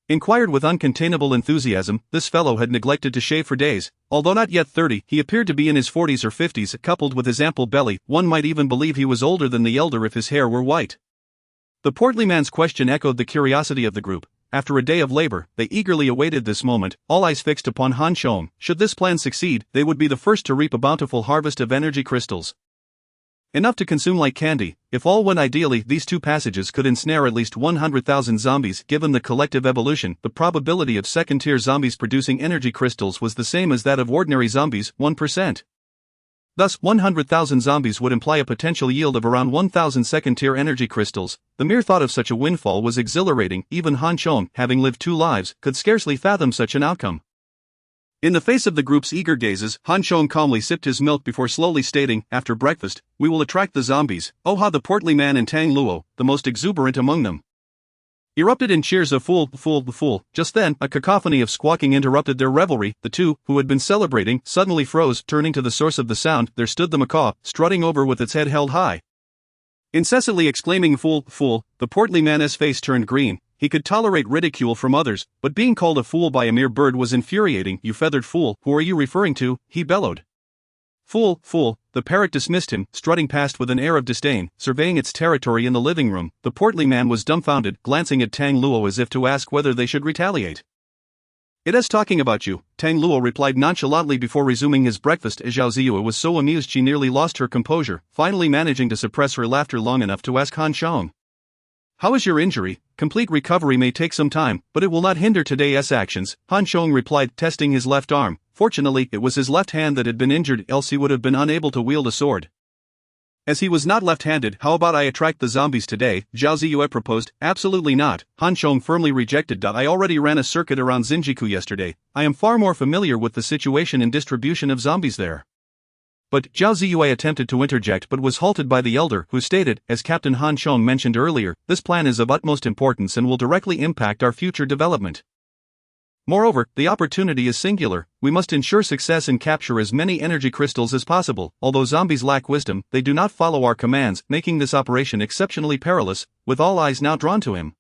inquired with uncontainable enthusiasm. This fellow had neglected to shave for days. Although not yet 30, he appeared to be in his 40s or 50s. Coupled with his ample belly, one might even believe he was older than the elder if his hair were white. The portly man's question echoed the curiosity of the group. After a day of labor, they eagerly awaited this moment, all eyes fixed upon Han Chong. Should this plan succeed, they would be the first to reap a bountiful harvest of energy crystals, enough to consume like candy. If all went ideally, these 2 passages could ensnare at least 100,000 zombies. Given the collective evolution, the probability of second-tier zombies producing energy crystals was the same as that of ordinary zombies, 1%. Thus, 100,000 zombies would imply a potential yield of around 1,000 second-tier energy crystals. The mere thought of such a windfall was exhilarating. Even Han Chong, having lived 2 lives, could scarcely fathom such an outcome. In the face of the group's eager gazes, Han Chong calmly sipped his milk before slowly stating, after breakfast, we will attract the zombies. Oh ha! The portly man and Tang Luo, the most exuberant among them, erupted in cheers of fool, fool, fool. Just then, a cacophony of squawking interrupted their revelry. The 2, who had been celebrating, suddenly froze. Turning to the source of the sound, there stood the macaw, strutting over with its head held high, incessantly exclaiming fool, fool. The portly man's face turned green. He could tolerate ridicule from others, but being called a fool by a mere bird was infuriating. You feathered fool, who are you referring to? He bellowed. Fool, fool. The parrot dismissed him, strutting past with an air of disdain, surveying its territory in the living room. The portly man was dumbfounded, glancing at Tang Luo as if to ask whether they should retaliate. It is talking about you, Tang Luo replied nonchalantly before resuming his breakfast. Zhao Ziyue was so amused she nearly lost her composure, finally managing to suppress her laughter long enough to ask Han Chong, how is your injury? Complete recovery may take some time, but it will not hinder today's actions, Han Chong replied, testing his left arm. Fortunately, it was his left hand that had been injured, else he would have been unable to wield a sword. As he was not left-handed, how about I attract the zombies today? Zhao Ziyue proposed. Absolutely not, Han Chong firmly rejected. I already ran a circuit around Xinjiku yesterday. I am far more familiar with the situation and distribution of zombies there. But Zhao Ziyue attempted to interject but was halted by the elder, who stated, as Captain Han Chong mentioned earlier, this plan is of utmost importance and will directly impact our future development. Moreover, the opportunity is singular. We must ensure success and capture as many energy crystals as possible. Although zombies lack wisdom, they do not follow our commands, making this operation exceptionally perilous, with all eyes now drawn to him.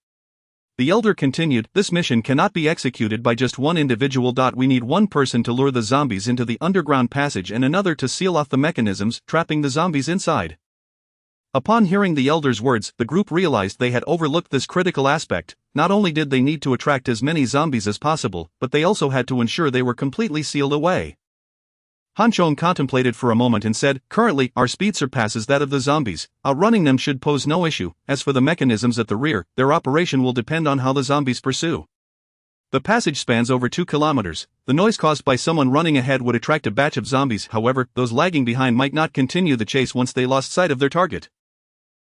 The elder continued, this mission cannot be executed by just one individual. We need one person to lure the zombies into the underground passage and another to seal off the mechanisms, trapping the zombies inside. Upon hearing the elder's words, the group realized they had overlooked this critical aspect. Not only did they need to attract as many zombies as possible, but they also had to ensure they were completely sealed away. Han Chong contemplated for a moment and said, currently, our speed surpasses that of the zombies. Outrunning them should pose no issue. As for the mechanisms at the rear, their operation will depend on how the zombies pursue. The passage spans over 2 kilometers. The noise caused by someone running ahead would attract a batch of zombies. However, those lagging behind might not continue the chase once they lost sight of their target.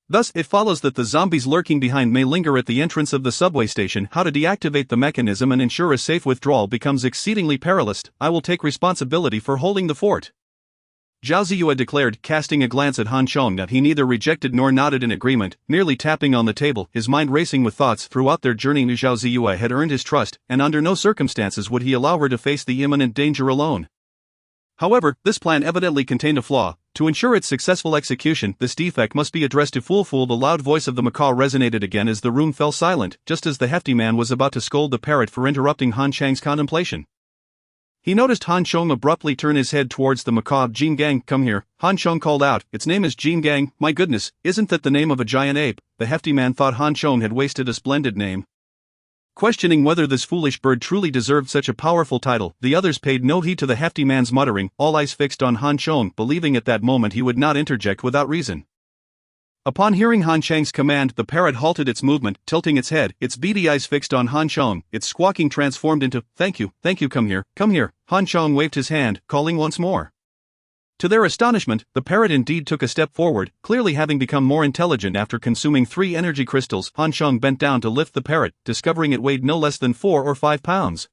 Thus, it follows that the zombies lurking behind may linger at the entrance of the subway station. How to deactivate the mechanism and ensure a safe withdrawal becomes exceedingly perilous. I will take responsibility for holding the fort, Zhao Ziyue declared, casting a glance at Han Chong that he neither rejected nor nodded in agreement, merely tapping on the table, his mind racing with thoughts. Throughout their journey, Zhao Ziyue had earned his trust, and under no circumstances would he allow her to face the imminent danger alone. However, this plan evidently contained a flaw. To ensure its successful execution, this defect must be addressed to Fool. The loud voice of the macaw resonated again as the room fell silent, just as the hefty man was about to scold the parrot for interrupting Han Chang's contemplation. He noticed Han Chong abruptly turn his head towards the macaw. Jin Gang, come here, Han Chong called out. Its name is Jin Gang. My goodness, isn't that the name of a giant ape? The hefty man thought Han Chong had wasted a splendid name, questioning whether this foolish bird truly deserved such a powerful title. The others paid no heed to the hefty man's muttering, all eyes fixed on Han Chong, believing at that moment he would not interject without reason. Upon hearing Han Chang's command, the parrot halted its movement, tilting its head, its beady eyes fixed on Han Chong, its squawking transformed into, thank you, come here, come here. Han Chong waved his hand, calling once more. To their astonishment, the parrot indeed took a step forward, clearly having become more intelligent after consuming 3 energy crystals. Han Chong bent down to lift the parrot, discovering it weighed no less than 4 or 5 pounds.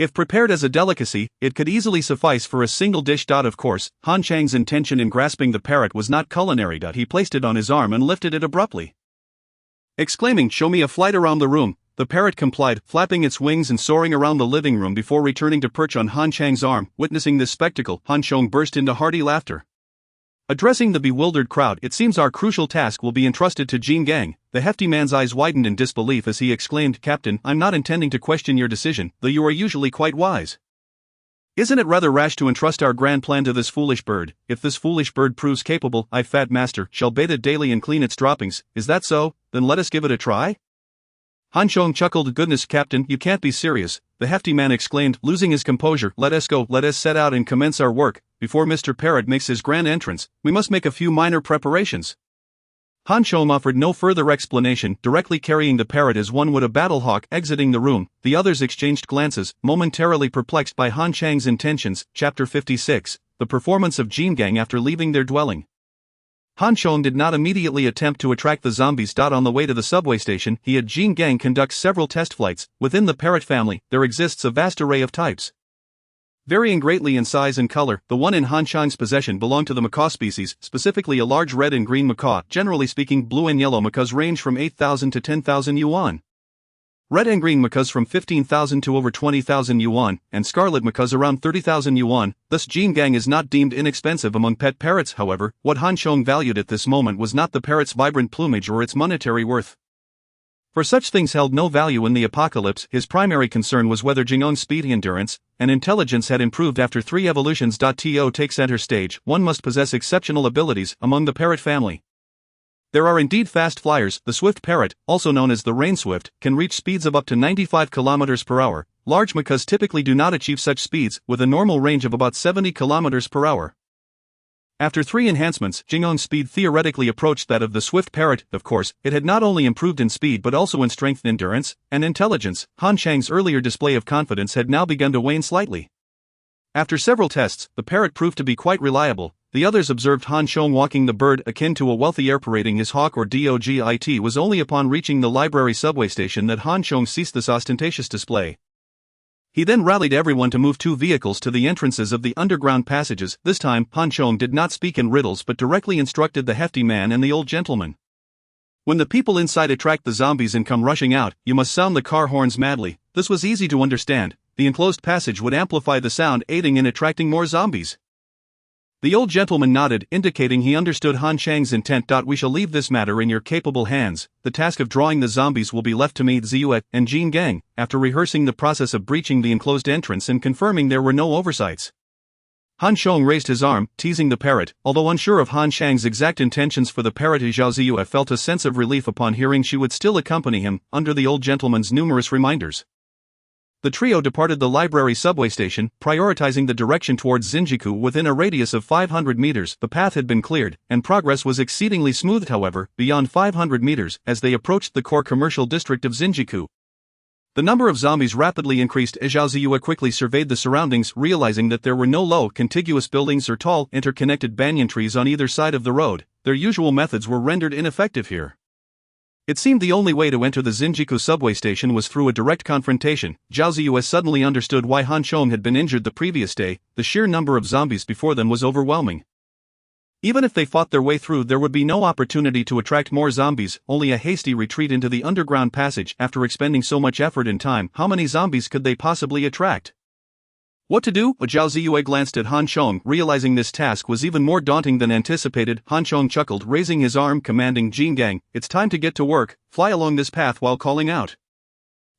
If prepared as a delicacy, it could easily suffice for a single dish. Of course, Han Chang's intention in grasping the parrot was not culinary. He placed it on his arm and lifted it abruptly. Exclaiming, "Show me a flight around the room," the parrot complied, flapping its wings and soaring around the living room before returning to perch on Han Chang's arm. Witnessing this spectacle, Han Chong burst into hearty laughter. Addressing the bewildered crowd, "It seems our crucial task will be entrusted to Jin Gang." The hefty man's eyes widened in disbelief as he exclaimed, "Captain, I'm not intending to question your decision, though you are usually quite wise. Isn't it rather rash to entrust our grand plan to this foolish bird? If this foolish bird proves capable, I, Fat Master, shall bathe it daily and clean its droppings. Is that so? Then let us give it a try?" Han Chong chuckled. "Goodness, Captain, you can't be serious," the hefty man exclaimed, losing his composure. "Let us go, let us set out and commence our work. Before Mr. Parrot makes his grand entrance, we must make a few minor preparations." Han Chong offered no further explanation, directly carrying the parrot as one would a battle hawk exiting the room. The others exchanged glances, momentarily perplexed by Han Chang's intentions. Chapter 56, The Performance of Jin Gang after leaving their dwelling. Han Chong did not immediately attempt to attract the zombies. On the way to the subway station, he had Jin Gang conduct several test flights. Within the parrot family, there exists a vast array of types, varying greatly in size and color. The one in Han Chang's possession belonged to the macaw species, specifically a large red and green macaw. Generally speaking, blue and yellow macaws range from 8,000 to 10,000 yuan. Red and green macaws from 15,000 to over 20,000 yuan, and scarlet macaws around 30,000 yuan. Thus Jin Gang is not deemed inexpensive among pet parrots. However, what Han Chong valued at this moment was not the parrot's vibrant plumage or its monetary worth. For such things held no value in the apocalypse. His primary concern was whether Jingong's speed, endurance, and intelligence had improved after 3 evolutions. To take center stage, one must possess exceptional abilities among the parrot family. There are indeed fast flyers. The swift parrot, also known as the rain swift, can reach speeds of up to 95 km per hour. Large macaws typically do not achieve such speeds, with a normal range of about 70 km per hour. After 3 enhancements, Jingong's speed theoretically approached that of the swift parrot. Of course, it had not only improved in speed but also in strength, endurance, and intelligence. Han Chang's earlier display of confidence had now begun to wane slightly. After several tests, the parrot proved to be quite reliable. The others observed Han Chong walking the bird akin to a wealthy heir parading his hawk or dog. It was only upon reaching the library subway station that Han Chong ceased this ostentatious display. He then rallied everyone to move 2 vehicles to the entrances of the underground passages. This time, Han Chong did not speak in riddles but directly instructed the hefty man and the old gentleman. "When the people inside attract the zombies and come rushing out, you must sound the car horns madly." This was easy to understand. The enclosed passage would amplify the sound, aiding in attracting more zombies. The old gentleman nodded, indicating he understood Han Chang's intent. "We shall leave this matter in your capable hands. The task of drawing the zombies will be left to me, Ziyue, and Jin Gang." After rehearsing the process of breaching the enclosed entrance and confirming there were no oversights, Han Chong raised his arm, teasing the parrot. Although unsure of Han Chang's exact intentions for the parrot, Zhao Ziyue felt a sense of relief upon hearing she would still accompany him, under the old gentleman's numerous reminders. The trio departed the library subway station, prioritizing the direction towards Zinjiku within a radius of 500 meters. The path had been cleared, and progress was exceedingly smooth. However, beyond 500 meters, as they approached the core commercial district of Zinjiku, the number of zombies rapidly increased. Zhao Ziyue quickly surveyed the surroundings, realizing that there were no low, contiguous buildings or tall, interconnected banyan trees on either side of the road. Their usual methods were rendered ineffective here. It seemed the only way to enter the Zinjiku subway station was through a direct confrontation. Zhao Ziyue suddenly understood why Han Chong had been injured the previous day. The sheer number of zombies before them was overwhelming. Even if they fought their way through, there would be no opportunity to attract more zombies, only a hasty retreat into the underground passage. After expending so much effort and time, how many zombies could they possibly attract? What to do? Zhao Ziyue glanced at Han Chong, realizing this task was even more daunting than anticipated. Han Chong chuckled, raising his arm, commanding Jin Gang, "It's time to get to work. Fly along this path while calling out.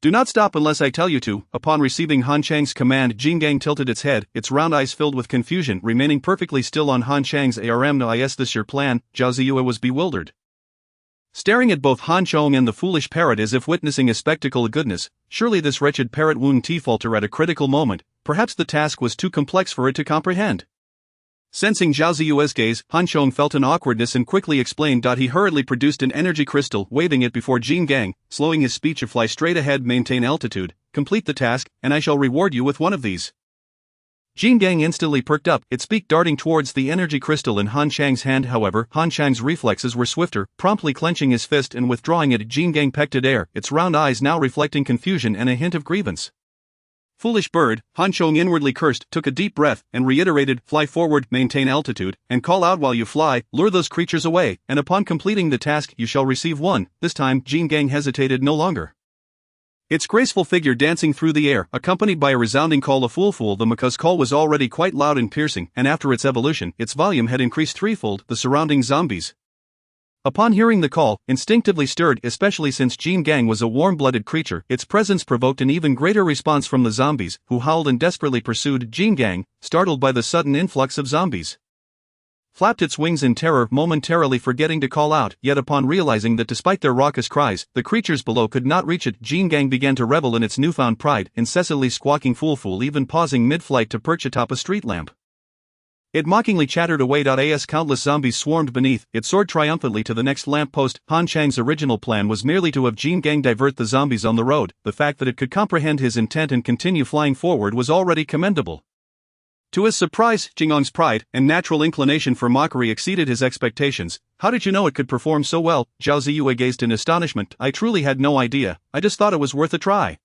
Do not stop unless I tell you to." Upon receiving Han Chang's command, Jin Gang tilted its head, its round eyes filled with confusion, remaining perfectly still on Han Chang's arm. "No, is this your plan?" Zhao Ziyue was bewildered, staring at both Han Chong and the foolish parrot as if witnessing a spectacle. Goodness, surely this wretched parrot wouldn't falter at a critical moment. Perhaps the task was too complex for it to comprehend. Sensing Zhao Ziyue's gaze, Han Chong felt an awkwardness and quickly explained. He hurriedly produced an energy crystal, waving it before Jin Gang, slowing his speech. "Fly straight ahead, maintain altitude, complete the task, and I shall reward you with one of these." Jin Gang instantly perked up, its beak darting towards the energy crystal in Han Chang's hand. However, Han Chang's reflexes were swifter, promptly clenching his fist and withdrawing it. Jin Gang pecked at air, its round eyes now reflecting confusion and a hint of grievance. Foolish bird, Han Chong inwardly cursed, took a deep breath, and reiterated, fly forward, maintain altitude, and call out while you fly, lure those creatures away, and upon completing the task you shall receive one. This time, Jin Gang hesitated no longer. Its graceful figure dancing through the air, accompanied by a resounding call of fool. The macaws call was already quite loud and piercing, and after its evolution, its volume had increased threefold. The surrounding zombies, upon hearing the call, instinctively stirred, especially since Jin Gang was a warm-blooded creature. Its presence provoked an even greater response from the zombies, who howled and desperately pursued. Jin Gang, startled by the sudden influx of zombies, flapped its wings in terror, momentarily forgetting to call out, yet upon realizing that despite their raucous cries, the creatures below could not reach it, Jin Gang began to revel in its newfound pride, incessantly squawking fool, even pausing mid-flight to perch atop a street lamp. It mockingly chattered away. As countless zombies swarmed beneath, it soared triumphantly to the next lamppost. Han Chang's original plan was merely to have Jin Gang divert the zombies on the road. The fact that it could comprehend his intent and continue flying forward was already commendable. To his surprise, Jingong's pride and natural inclination for mockery exceeded his expectations. How did you know it could perform so well? Zhao Ziyue gazed in astonishment. I truly had no idea, I just thought it was worth a try.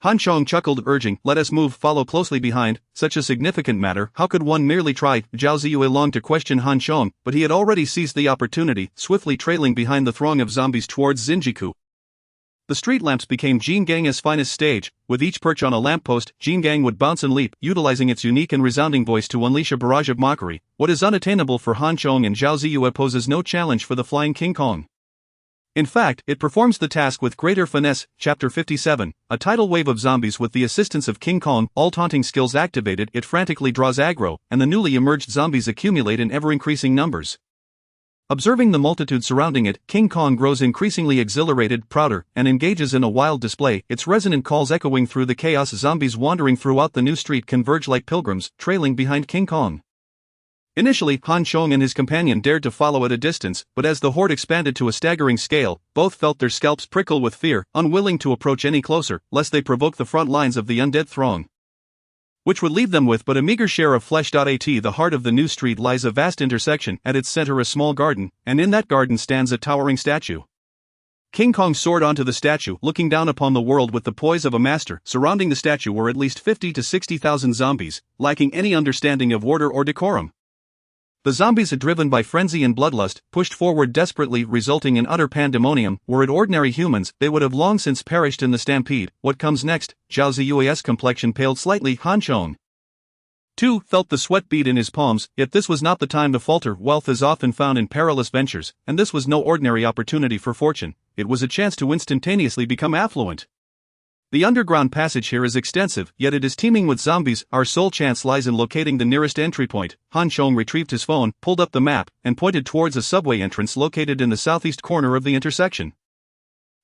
Han Chong chuckled, urging, let us move, follow closely behind. Such a significant matter, how could one merely try? Zhao Ziyue longed to question Han Chong, but he had already seized the opportunity, swiftly trailing behind the throng of zombies towards Xinjiku. The street lamps became Jin Gang's finest stage. With each perch on a lamppost, Jin Gang would bounce and leap, utilizing its unique and resounding voice to unleash a barrage of mockery. What is unattainable for Han Chong and Zhao Ziyue poses no challenge for the flying King Kong. In fact, it performs the task with greater finesse. Chapter 57, a tidal wave of zombies with the assistance of King Kong, all taunting skills activated, it frantically draws aggro, and the newly emerged zombies accumulate in ever-increasing numbers. Observing the multitude surrounding it, King Kong grows increasingly exhilarated, prouder, and engages in a wild display, its resonant calls echoing through the chaos. Zombies wandering throughout the new street converge like pilgrims, trailing behind King Kong. Initially, Han Chong and his companion dared to follow at a distance, but as the horde expanded to a staggering scale, both felt their scalps prickle with fear, unwilling to approach any closer, lest they provoke the front lines of the undead throng, which would leave them with but a meager share of flesh. At the heart of the new street lies a vast intersection, at its center a small garden, and in that garden stands a towering statue. King Kong soared onto the statue, looking down upon the world with the poise of a master. Surrounding the statue were at least 50 to 60,000 zombies, lacking any understanding of order or decorum. The zombies, driven by frenzy and bloodlust, pushed forward desperately, resulting in utter pandemonium. Were it ordinary humans, they would have long since perished in the stampede. What comes next? Zhao Ziyue's complexion paled slightly. Han Chong, too, felt the sweat bead in his palms, yet this was not the time to falter. Wealth is often found in perilous ventures, and this was no ordinary opportunity for fortune. It was a chance to instantaneously become affluent. The underground passage here is extensive, yet it is teeming with zombies. Our sole chance lies in locating the nearest entry point. Han Chong retrieved his phone, pulled up the map, and pointed towards a subway entrance located in the southeast corner of the intersection.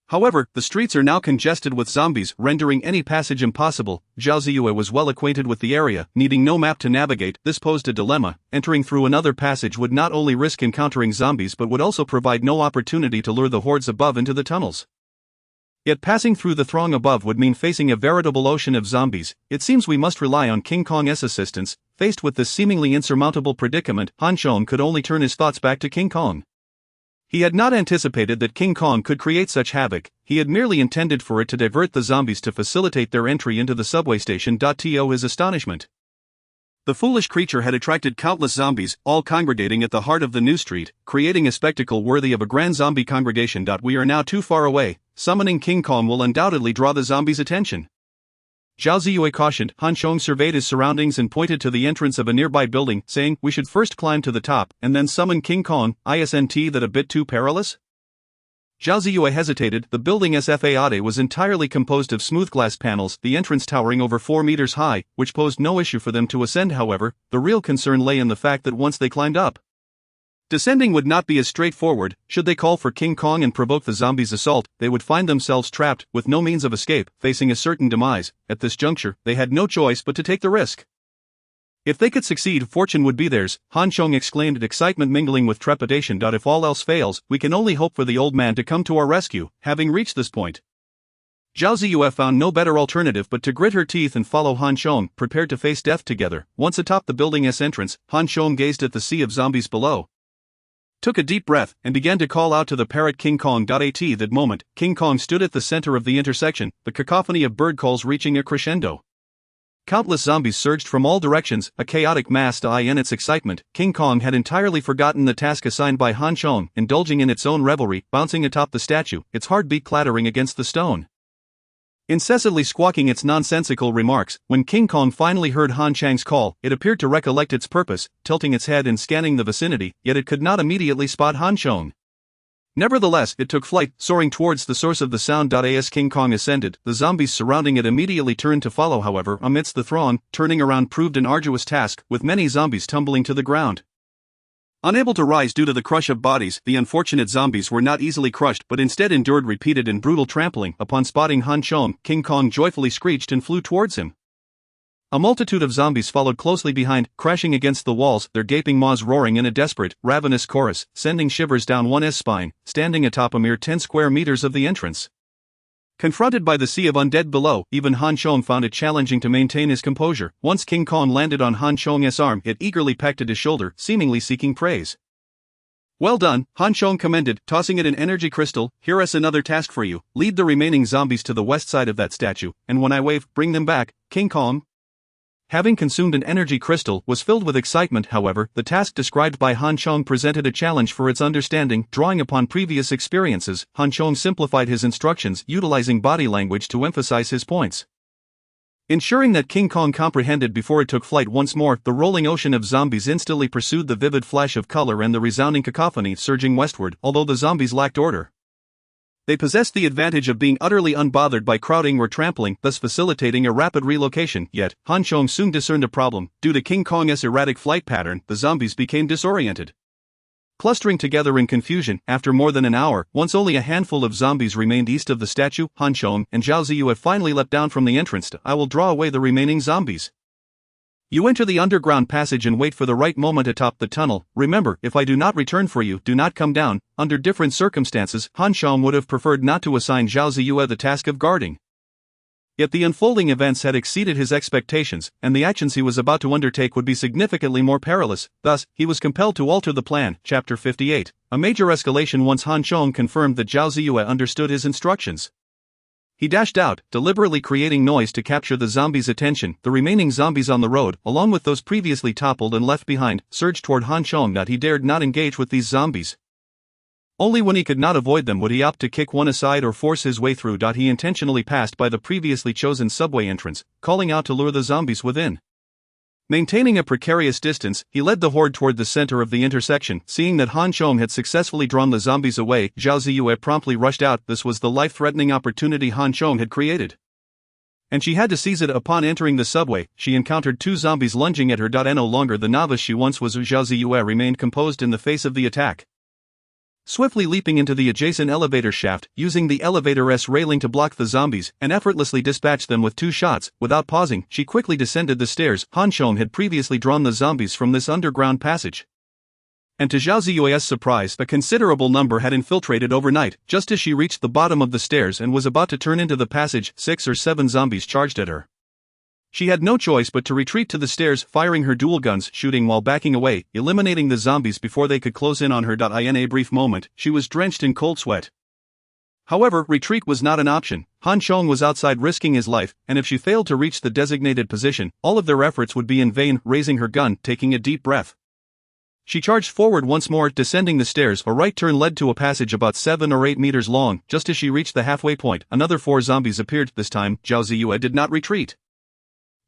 However, the streets are now congested with zombies, rendering any passage impossible. Zhao Ziyue was well acquainted with the area, needing no map to navigate. This posed a dilemma. Entering through another passage would not only risk encountering zombies but would also provide no opportunity to lure the hordes above into the tunnels. Yet passing through the throng above would mean facing a veritable ocean of zombies. It seems we must rely on King Kong's assistance. Faced with this seemingly insurmountable predicament, Han Chong could only turn his thoughts back to King Kong. He had not anticipated that King Kong could create such havoc. He had merely intended for it to divert the zombies to facilitate their entry into the subway station. To his astonishment, the foolish creature had attracted countless zombies, all congregating at the heart of the new street, creating a spectacle worthy of a grand zombie congregation. We are now too far away. Summoning King Kong will undoubtedly draw the zombies' attention. Zhao Ziyue cautioned. Han Chong surveyed his surroundings and pointed to the entrance of a nearby building, saying, we should first climb to the top, and then summon King Kong. Isn't that a bit too perilous? Zhao Ziyue hesitated. The building SFAD was entirely composed of smooth glass panels, the entrance towering over 4 meters high, which posed no issue for them to ascend. However, the real concern lay in the fact that once they climbed up, descending would not be as straightforward. Should they call for King Kong and provoke the zombies' assault, they would find themselves trapped, with no means of escape, facing a certain demise. At this juncture, they had no choice but to take the risk. If they could succeed, fortune would be theirs. Han Chong exclaimed, excitement mingling with trepidation. If all else fails, we can only hope for the old man to come to our rescue. Having reached this point, Zhao Ziyue found no better alternative but to grit her teeth and follow Han Chong, prepared to face death together. Once atop the building's entrance, Han Chong gazed at the sea of zombies below, took a deep breath, and began to call out to the parrot King Kong. At that moment, King Kong stood at the center of the intersection, the cacophony of bird calls reaching a crescendo. Countless zombies surged from all directions, a chaotic mass. In its excitement, King Kong had entirely forgotten the task assigned by Han Chong, indulging in its own revelry, bouncing atop the statue, its heartbeat clattering against the stone. Incessantly squawking its nonsensical remarks, when King Kong finally heard Han Chang's call, it appeared to recollect its purpose, tilting its head and scanning the vicinity, yet it could not immediately spot Han Chong. Nevertheless, it took flight, soaring towards the source of the sound. As King Kong ascended, the zombies surrounding it immediately turned to follow. However, amidst the throng, turning around proved an arduous task, with many zombies tumbling to the ground. Unable to rise due to the crush of bodies, the unfortunate zombies were not easily crushed but instead endured repeated and brutal trampling. Upon spotting Han Chong, King Kong joyfully screeched and flew towards him. A multitude of zombies followed closely behind, crashing against the walls, their gaping maws roaring in a desperate, ravenous chorus, sending shivers down one's spine, standing atop a mere 10 square meters of the entrance. Confronted by the sea of undead below, even Han Chong found it challenging to maintain his composure. Once King Kong landed on Han Chong's arm, it eagerly pecked at his shoulder, seemingly seeking praise. "Well done," Han Chong commended, tossing it an energy crystal. "Here's another task for you. Lead the remaining zombies to the west side of that statue, and when I wave, bring them back, King Kong." Having consumed an energy crystal, was filled with excitement. However, the task described by Han Chong presented a challenge for its understanding. Drawing upon previous experiences, Han Chong simplified his instructions, utilizing body language to emphasize his points. Ensuring that King Kong comprehended before it took flight once more, the rolling ocean of zombies instantly pursued the vivid flash of color and the resounding cacophony, surging westward. Although the zombies lacked order, they possessed the advantage of being utterly unbothered by crowding or trampling, thus facilitating a rapid relocation. Yet, Han Chong soon discerned a problem. Due to King Kong's erratic flight pattern, the zombies became disoriented. Clustering together in confusion, after more than an hour, once only a handful of zombies remained east of the statue, Han Chong and Zhao Ziyu finally leapt down from the entrance. "I will draw away the remaining zombies. You enter the underground passage and wait for the right moment atop the tunnel. Remember, if I do not return for you, do not come down." Under different circumstances, Han Chong would have preferred not to assign Zhao Ziyu the task of guarding. Yet the unfolding events had exceeded his expectations, and the actions he was about to undertake would be significantly more perilous. Thus, he was compelled to alter the plan. Chapter 58. A major escalation. Once Han Chong confirmed that Zhao Ziyu understood his instructions, he dashed out, deliberately creating noise to capture the zombies' attention. The remaining zombies on the road, along with those previously toppled and left behind, surged toward Han Chong. He dared not engage with these zombies. Only when he could not avoid them would he opt to kick one aside or force his way through. He intentionally passed by the previously chosen subway entrance, calling out to lure the zombies within. Maintaining a precarious distance, he led the horde toward the center of the intersection. Seeing that Han Chong had successfully drawn the zombies away, Zhao Ziyu promptly rushed out. This was the life-threatening opportunity Han Chong had created, and she had to seize it. Upon entering the subway, she encountered two zombies lunging at her. No longer the novice she once was, Zhao Ziyu remained composed in the face of the attack. Swiftly leaping into the adjacent elevator shaft, using the elevator's railing to block the zombies, and effortlessly dispatched them with 2 shots. Without pausing, she quickly descended the stairs. Han Chong had previously drawn the zombies from this underground passage, and to Zhao Ziyu's surprise, a considerable number had infiltrated overnight. Just as she reached the bottom of the stairs and was about to turn into the passage, 6 or 7 zombies charged at her. She had no choice but to retreat to the stairs, firing her dual guns, shooting while backing away, eliminating the zombies before they could close in on her. In a brief moment, she was drenched in cold sweat. However, retreat was not an option. Han Chong was outside risking his life, and if she failed to reach the designated position, all of their efforts would be in vain. Raising her gun, taking a deep breath, she charged forward once more. Descending the stairs, a right turn led to a passage about 7 or 8 meters long. Just as she reached the halfway point, another 4 zombies appeared. This time, Zhao Ziyu did not retreat.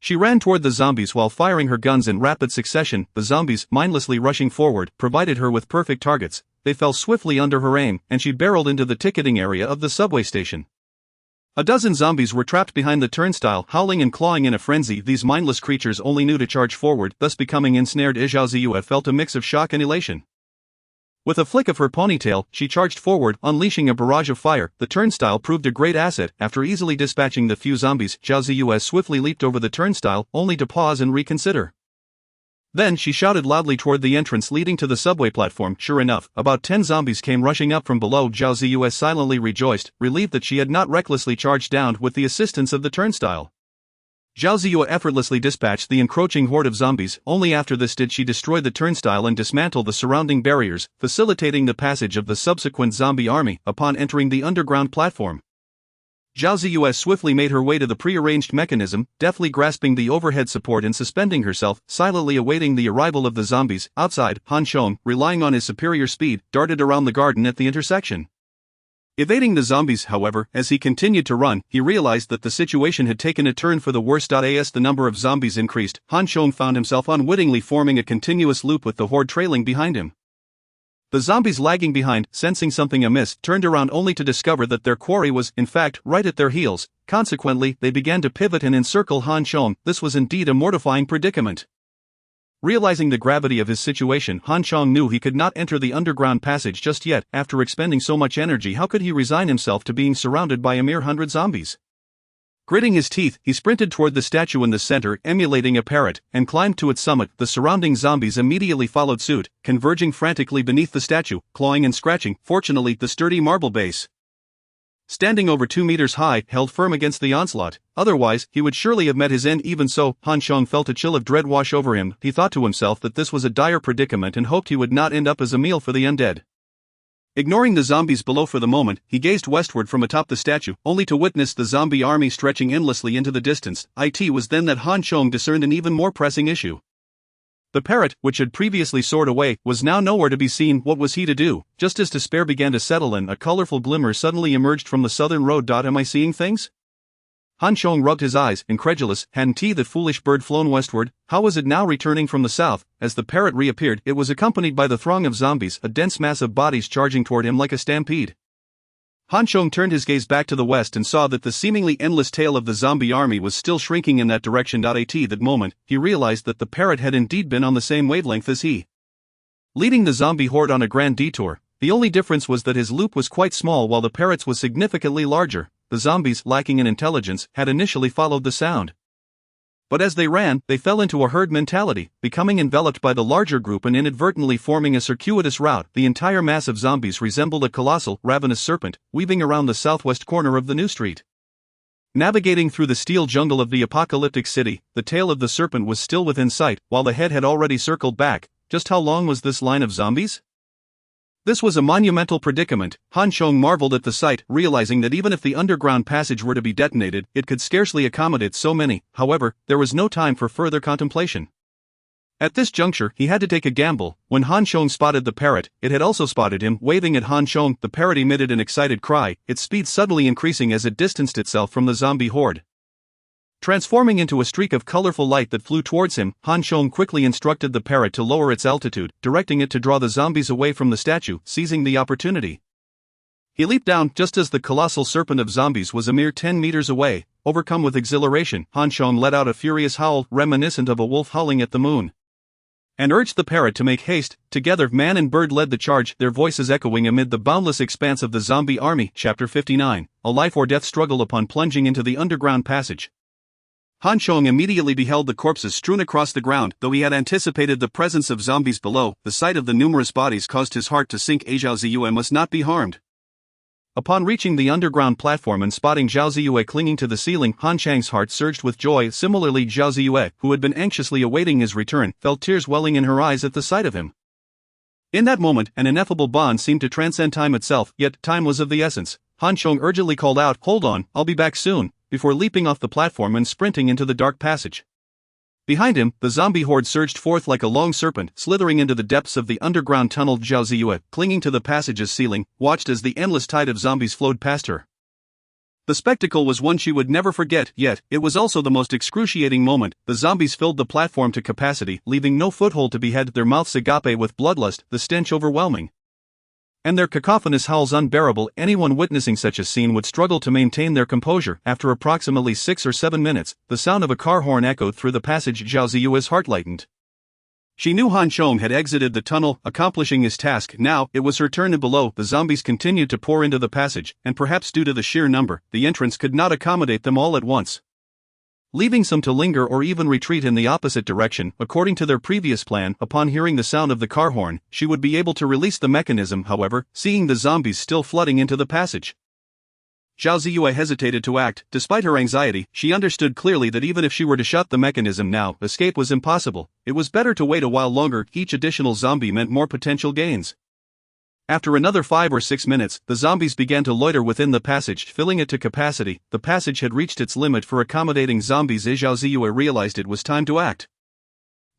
She ran toward the zombies while firing her guns in rapid succession. The zombies, mindlessly rushing forward, provided her with perfect targets. They fell swiftly under her aim, and she barreled into the ticketing area of the subway station. A dozen zombies were trapped behind the turnstile, howling and clawing in a frenzy. These mindless creatures only knew to charge forward, thus becoming ensnared. Zhao Ziyu felt a mix of shock and elation. With a flick of her ponytail, she charged forward, unleashing a barrage of fire. The turnstile proved a great asset. After easily dispatching the few zombies, Zhao Ziyu swiftly leaped over the turnstile, only to pause and reconsider. Then she shouted loudly toward the entrance leading to the subway platform. Sure enough, about 10 zombies came rushing up from below. Zhao Ziyu silently rejoiced, relieved that she had not recklessly charged down with the assistance of the turnstile. Zhao Ziyu effortlessly dispatched the encroaching horde of zombies. Only after this did she destroy the turnstile and dismantle the surrounding barriers, facilitating the passage of the subsequent zombie army. Upon entering the underground platform, Zhao Ziyue swiftly made her way to the prearranged mechanism, deftly grasping the overhead support and suspending herself, silently awaiting the arrival of the zombies. Outside, Han Chong, relying on his superior speed, darted around the garden at the intersection. Evading the zombies, however, as he continued to run, he realized that the situation had taken a turn for the worse. As the number of zombies increased, Han Chong found himself unwittingly forming a continuous loop with the horde trailing behind him. The zombies lagging behind, sensing something amiss, turned around only to discover that their quarry was, in fact, right at their heels. Consequently, they began to pivot and encircle Han Chong. This was indeed a mortifying predicament. Realizing the gravity of his situation, Han Chong knew he could not enter the underground passage just yet. After expending so much energy, how could he resign himself to being surrounded by a mere 100 zombies? Gritting his teeth, he sprinted toward the statue in the center, emulating a parrot, and climbed to its summit. The surrounding zombies immediately followed suit, converging frantically beneath the statue, clawing and scratching. Fortunately, the sturdy marble base, standing over 2 meters high, held firm against the onslaught. Otherwise, he would surely have met his end. Even so, Han Chong felt a chill of dread wash over him. He thought to himself that this was a dire predicament and hoped he would not end up as a meal for the undead. Ignoring the zombies below for the moment, he gazed westward from atop the statue, only to witness the zombie army stretching endlessly into the distance. It was then that Han Chong discerned an even more pressing issue. The parrot, which had previously soared away, was now nowhere to be seen. What was he to do? Just as despair began to settle in, a colorful glimmer suddenly emerged from the southern road. Am I seeing things? Han Chong rubbed his eyes, incredulous. Hadn't that foolish bird flown westward? How was it now returning from the south? As the parrot reappeared, it was accompanied by the throng of zombies, a dense mass of bodies charging toward him like a stampede. Han Chong turned his gaze back to the west and saw that the seemingly endless tail of the zombie army was still shrinking in that direction. At that moment, he realized that the parrot had indeed been on the same wavelength as he, leading the zombie horde on a grand detour. The only difference was that his loop was quite small while the parrot's was significantly larger. The zombies, lacking in intelligence, had initially followed the sound. But as they ran, they fell into a herd mentality, becoming enveloped by the larger group and inadvertently forming a circuitous route. The entire mass of zombies resembled a colossal, ravenous serpent, weaving around the southwest corner of the new street. Navigating through the steel jungle of the apocalyptic city, the tail of the serpent was still within sight, while the head had already circled back. Just how long was this line of zombies? This was a monumental predicament. Han Chong marveled at the sight, realizing that even if the underground passage were to be detonated, it could scarcely accommodate so many. However, there was no time for further contemplation. At this juncture, he had to take a gamble. When Han Chong spotted the parrot, it had also spotted him. Waving at Han Chong, the parrot emitted an excited cry, its speed suddenly increasing as it distanced itself from the zombie horde. Transforming into a streak of colorful light that flew towards him, Han Chong quickly instructed the parrot to lower its altitude, directing it to draw the zombies away from the statue. Seizing the opportunity, he leaped down just as the colossal serpent of zombies was a mere 10 meters away. Overcome with exhilaration, Han Chong let out a furious howl, reminiscent of a wolf howling at the moon, and urged the parrot to make haste. Together, man and bird led the charge, their voices echoing amid the boundless expanse of the zombie army. Chapter 59, a life or death struggle. Upon plunging into the underground passage, Han Chong immediately beheld the corpses strewn across the ground. Though he had anticipated the presence of zombies below, the sight of the numerous bodies caused his heart to sink. Zhao Ziyue must not be harmed. Upon reaching the underground platform and spotting Zhao Ziyue clinging to the ceiling, Han Chang's heart surged with joy. Similarly, Zhao Ziyue, who had been anxiously awaiting his return, felt tears welling in her eyes at the sight of him. In that moment, an ineffable bond seemed to transcend time itself, yet time was of the essence. Han Chong urgently called out, "Hold on, I'll be back soon," before leaping off the platform and sprinting into the dark passage. Behind him, the zombie horde surged forth like a long serpent, slithering into the depths of the underground tunnel. Zhao Ziyue, clinging to the passage's ceiling, watched as the endless tide of zombies flowed past her. The spectacle was one she would never forget, yet it was also the most excruciating moment. The zombies filled the platform to capacity, leaving no foothold to be had, their mouths agape with bloodlust, the stench overwhelming, and their cacophonous howls unbearable. Anyone witnessing such a scene would struggle to maintain their composure. After approximately 6 or 7 minutes, the sound of a car horn echoed through the passage. Zhao Ziyue's heart lightened. She knew Han Chong had exited the tunnel, accomplishing his task. Now, it was her turn. And below, the zombies continued to pour into the passage, and perhaps due to the sheer number, the entrance could not accommodate them all at once, leaving some to linger or even retreat in the opposite direction. According to their previous plan, upon hearing the sound of the car horn, she would be able to release the mechanism. However, seeing the zombies still flooding into the passage, Zhao Ziyue hesitated to act. Despite her anxiety, she understood clearly that even if she were to shut the mechanism now, escape was impossible. It was better to wait a while longer. Each additional zombie meant more potential gains. After another 5 or 6 minutes, the zombies began to loiter within the passage, filling it to capacity. The passage had reached its limit for accommodating zombies. Zhao Ziyue realized it was time to act.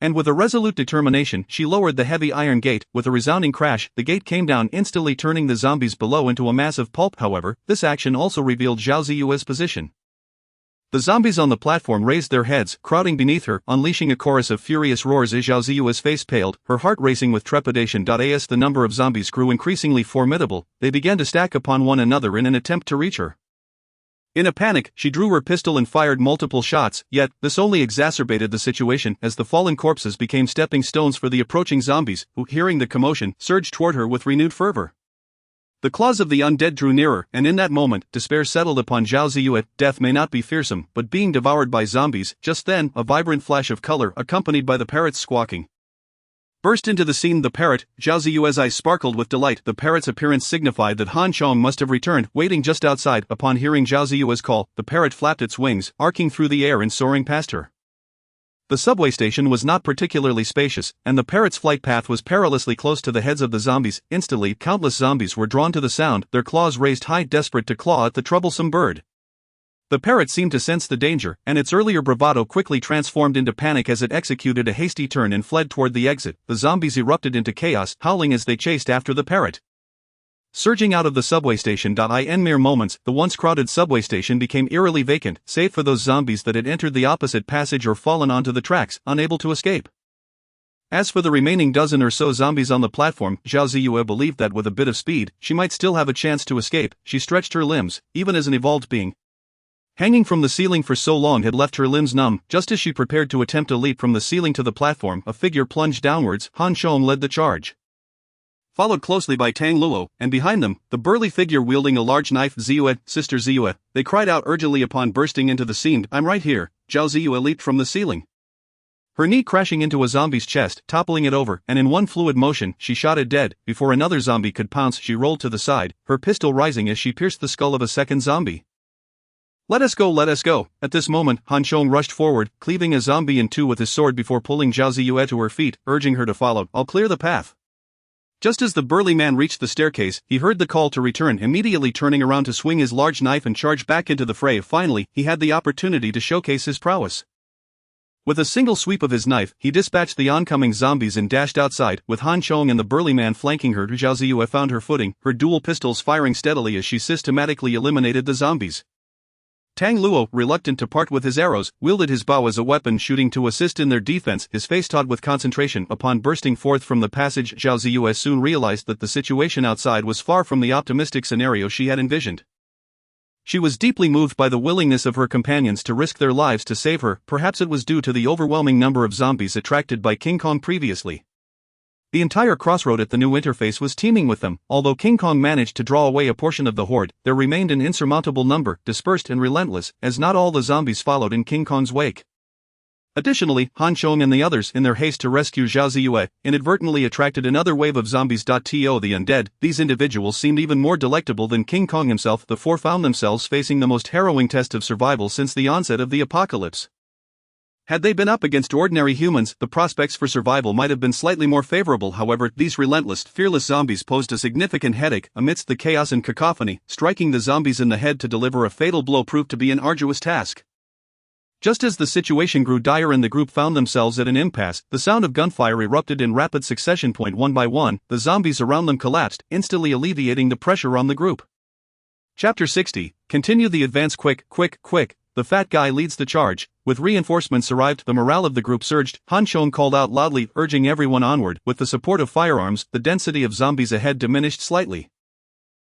And with a resolute determination, she lowered the heavy iron gate. With a resounding crash, the gate came down, instantly turning the zombies below into a mass of pulp. However, this action also revealed Zhao Ziyue's position. The zombies on the platform raised their heads, crowding beneath her, unleashing a chorus of furious roars. Zhao Ziyue's face paled, her heart racing with trepidation. As the number of zombies grew increasingly formidable, they began to stack upon one another in an attempt to reach her. In a panic, she drew her pistol and fired multiple shots, yet, this only exacerbated the situation as the fallen corpses became stepping stones for the approaching zombies, who, hearing the commotion, surged toward her with renewed fervor. The claws of the undead drew nearer, and in that moment, despair settled upon Zhao Ziyue. Death may not be fearsome, but being devoured by zombies. Just then, a vibrant flash of color, accompanied by the parrot's squawking, burst into the scene. The parrot, Zhao Ziyue's eyes sparkled with delight. The parrot's appearance signified that Han Chong must have returned, waiting just outside. Upon hearing Zhao Ziyue's call, the parrot flapped its wings, arcing through the air and soaring past her. The subway station was not particularly spacious, and the parrot's flight path was perilously close to the heads of the zombies. Instantly, countless zombies were drawn to the sound, their claws raised high, desperate to claw at the troublesome bird. The parrot seemed to sense the danger, and its earlier bravado quickly transformed into panic as it executed a hasty turn and fled toward the exit. The zombies erupted into chaos, howling as they chased after the parrot. Surging out of the subway station. In mere moments, the once crowded subway station became eerily vacant, save for those zombies that had entered the opposite passage or fallen onto the tracks, unable to escape. As for the remaining dozen or so zombies on the platform, Zhao Ziyue believed that with a bit of speed, she might still have a chance to escape. She stretched her limbs, even as an evolved being hanging from the ceiling for so long had left her limbs numb. Just as she prepared to attempt a leap from the ceiling to the platform, a figure plunged downwards. Han Chong led the charge, followed closely by Tang Luo, and behind them, the burly figure wielding a large knife. Ziyue, Sister Ziyue, they cried out urgently upon bursting into the scene. I'm right here. Zhao Ziyue leaped from the ceiling, her knee crashing into a zombie's chest, toppling it over, and in one fluid motion, she shot it dead. Before another zombie could pounce, she rolled to the side, her pistol rising as she pierced the skull of a second zombie. Let us go, let us go. At this moment, Han Chong rushed forward, cleaving a zombie in two with his sword before pulling Zhao Ziyue to her feet, urging her to follow. I'll clear the path. Just as the burly man reached the staircase, he heard the call to return, immediately turning around to swing his large knife and charge back into the fray. Finally, he had the opportunity to showcase his prowess. With a single sweep of his knife, he dispatched the oncoming zombies and dashed outside, with Han Chong and the burly man flanking her. Zhao Ziyue found her footing, her dual pistols firing steadily as she systematically eliminated the zombies. Tang Luo, reluctant to part with his arrows, wielded his bow as a weapon, shooting to assist in their defense, his face taut with concentration. Upon bursting forth from the passage, Zhao Ziyue soon realized that the situation outside was far from the optimistic scenario she had envisioned. She was deeply moved by the willingness of her companions to risk their lives to save her. Perhaps it was due to the overwhelming number of zombies attracted by King Kong previously. The entire crossroad at the new interface was teeming with them. Although King Kong managed to draw away a portion of the horde, there remained an insurmountable number, dispersed and relentless, as not all the zombies followed in King Kong's wake. Additionally, Han Chong and the others, in their haste to rescue Zhao Ziyue, inadvertently attracted another wave of zombies. The undead, these individuals seemed even more delectable than King Kong himself. The four found themselves facing the most harrowing test of survival since the onset of the apocalypse. Had they been up against ordinary humans, the prospects for survival might have been slightly more favorable. However, these relentless, fearless zombies posed a significant headache. Amidst the chaos and cacophony, striking the zombies in the head to deliver a fatal blow proved to be an arduous task. Just as the situation grew dire and the group found themselves at an impasse, the sound of gunfire erupted in rapid succession. One by one, the zombies around them collapsed, instantly alleviating the pressure on the group. Chapter 60, Continue the advance. Quick, quick, quick. The fat guy leads the charge. With reinforcements arrived, the morale of the group surged. Han Chong called out loudly, urging everyone onward. With the support of firearms, the density of zombies ahead diminished slightly.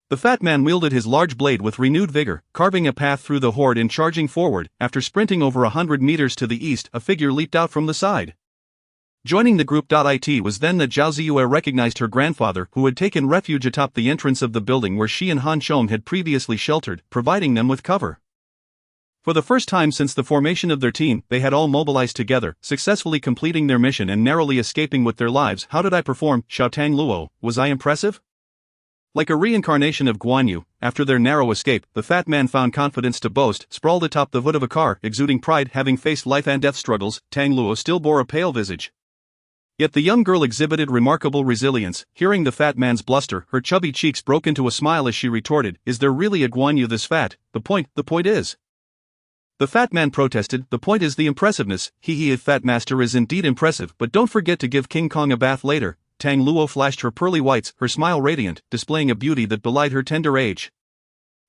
The fat man wielded his large blade with renewed vigor, carving a path through the horde and charging forward. After sprinting over 100 meters to the east, a figure leaped out from the side. Joining the group. It was then that Zhao Ziyue recognized her grandfather, who had taken refuge atop the entrance of the building where she and Han Chong had previously sheltered, providing them with cover. For the first time since the formation of their team, they had all mobilized together, successfully completing their mission and narrowly escaping with their lives. How did I perform? Xiao Tang Luo, was I impressive? Like a reincarnation of Guan Yu, after their narrow escape, the fat man found confidence to boast, sprawled atop the hood of a car, exuding pride. Having faced life and death struggles, Tang Luo still bore a pale visage. Yet the young girl exhibited remarkable resilience. Hearing the fat man's bluster, her chubby cheeks broke into a smile as she retorted, "Is there really a guan yu this fat? The point is." The fat man protested, "The point is the impressiveness." If Fat Master is indeed impressive, but don't forget to give King Kong a bath later." Tang Luo flashed her pearly whites, her smile radiant, displaying a beauty that belied her tender age.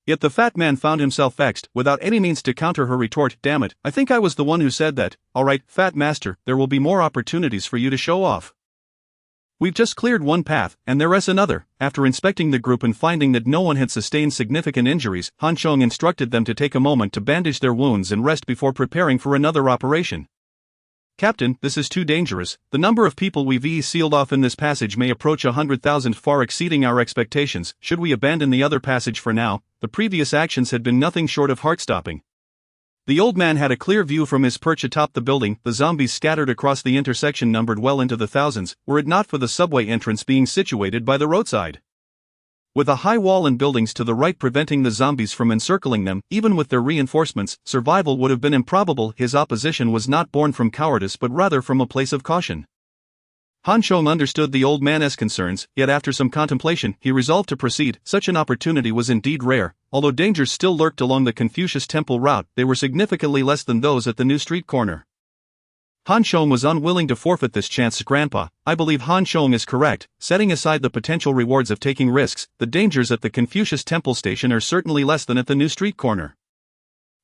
Yet the fat man found himself vexed, without any means to counter her retort. "Damn it, I think I was the one who said that." "Alright, Fat Master, there will be more opportunities for you to show off. We've just cleared one path, and there is another." After inspecting the group and finding that no one had sustained significant injuries, Han Chong instructed them to take a moment to bandage their wounds and rest before preparing for another operation. "Captain, this is too dangerous. The number of people we've sealed off in this passage may approach 100,000, far exceeding our expectations. Should we abandon the other passage for now?" The previous actions had been nothing short of heart-stopping. The old man had a clear view from his perch atop the building. The zombies scattered across the intersection numbered well into the thousands, were it not for the subway entrance being situated by the roadside. With a high wall and buildings to the right preventing the zombies from encircling them, even with their reinforcements, survival would have been improbable. His opposition was not born from cowardice but rather from a place of caution. Han Chong understood the old man's concerns, yet after some contemplation, he resolved to proceed. Such an opportunity was indeed rare. Although dangers still lurked along the Confucius Temple route, they were significantly less than those at the new street corner. Han Chong was unwilling to forfeit this chance. "Grandpa, I believe Han Chong is correct. Setting aside the potential rewards of taking risks, the dangers at the Confucius Temple station are certainly less than at the new street corner.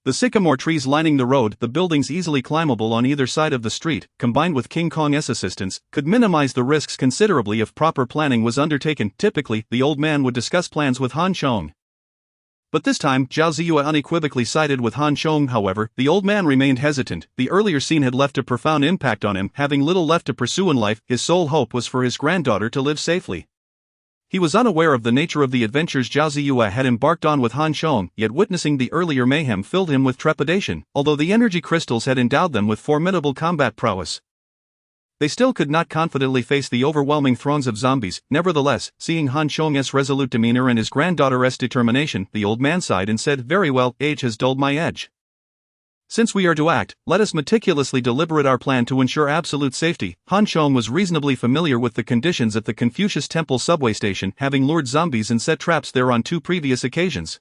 The sycamore trees lining the road, the buildings easily climbable on either side of the street, combined with King Kong's assistance, could minimize the risks considerably if proper planning was undertaken." Typically, the old man would discuss plans with Han Chong. But this time, Zhao Ziyue unequivocally sided with Han Chong. However, the old man remained hesitant. The earlier scene had left a profound impact on him. Having little left to pursue in life, his sole hope was for his granddaughter to live safely. He was unaware of the nature of the adventures Zhao Ziyue had embarked on with Han Chong, yet witnessing the earlier mayhem filled him with trepidation, although the energy crystals had endowed them with formidable combat prowess. They still could not confidently face the overwhelming throngs of zombies. Nevertheless, seeing Han Chong's resolute demeanor and his granddaughter's determination, the old man sighed and said, "Very well, age has dulled my edge. Since we are to act, let us meticulously deliberate our plan to ensure absolute safety." Han Chong was reasonably familiar with the conditions at the Confucius Temple subway station, having lured zombies and set traps there on 2 previous occasions.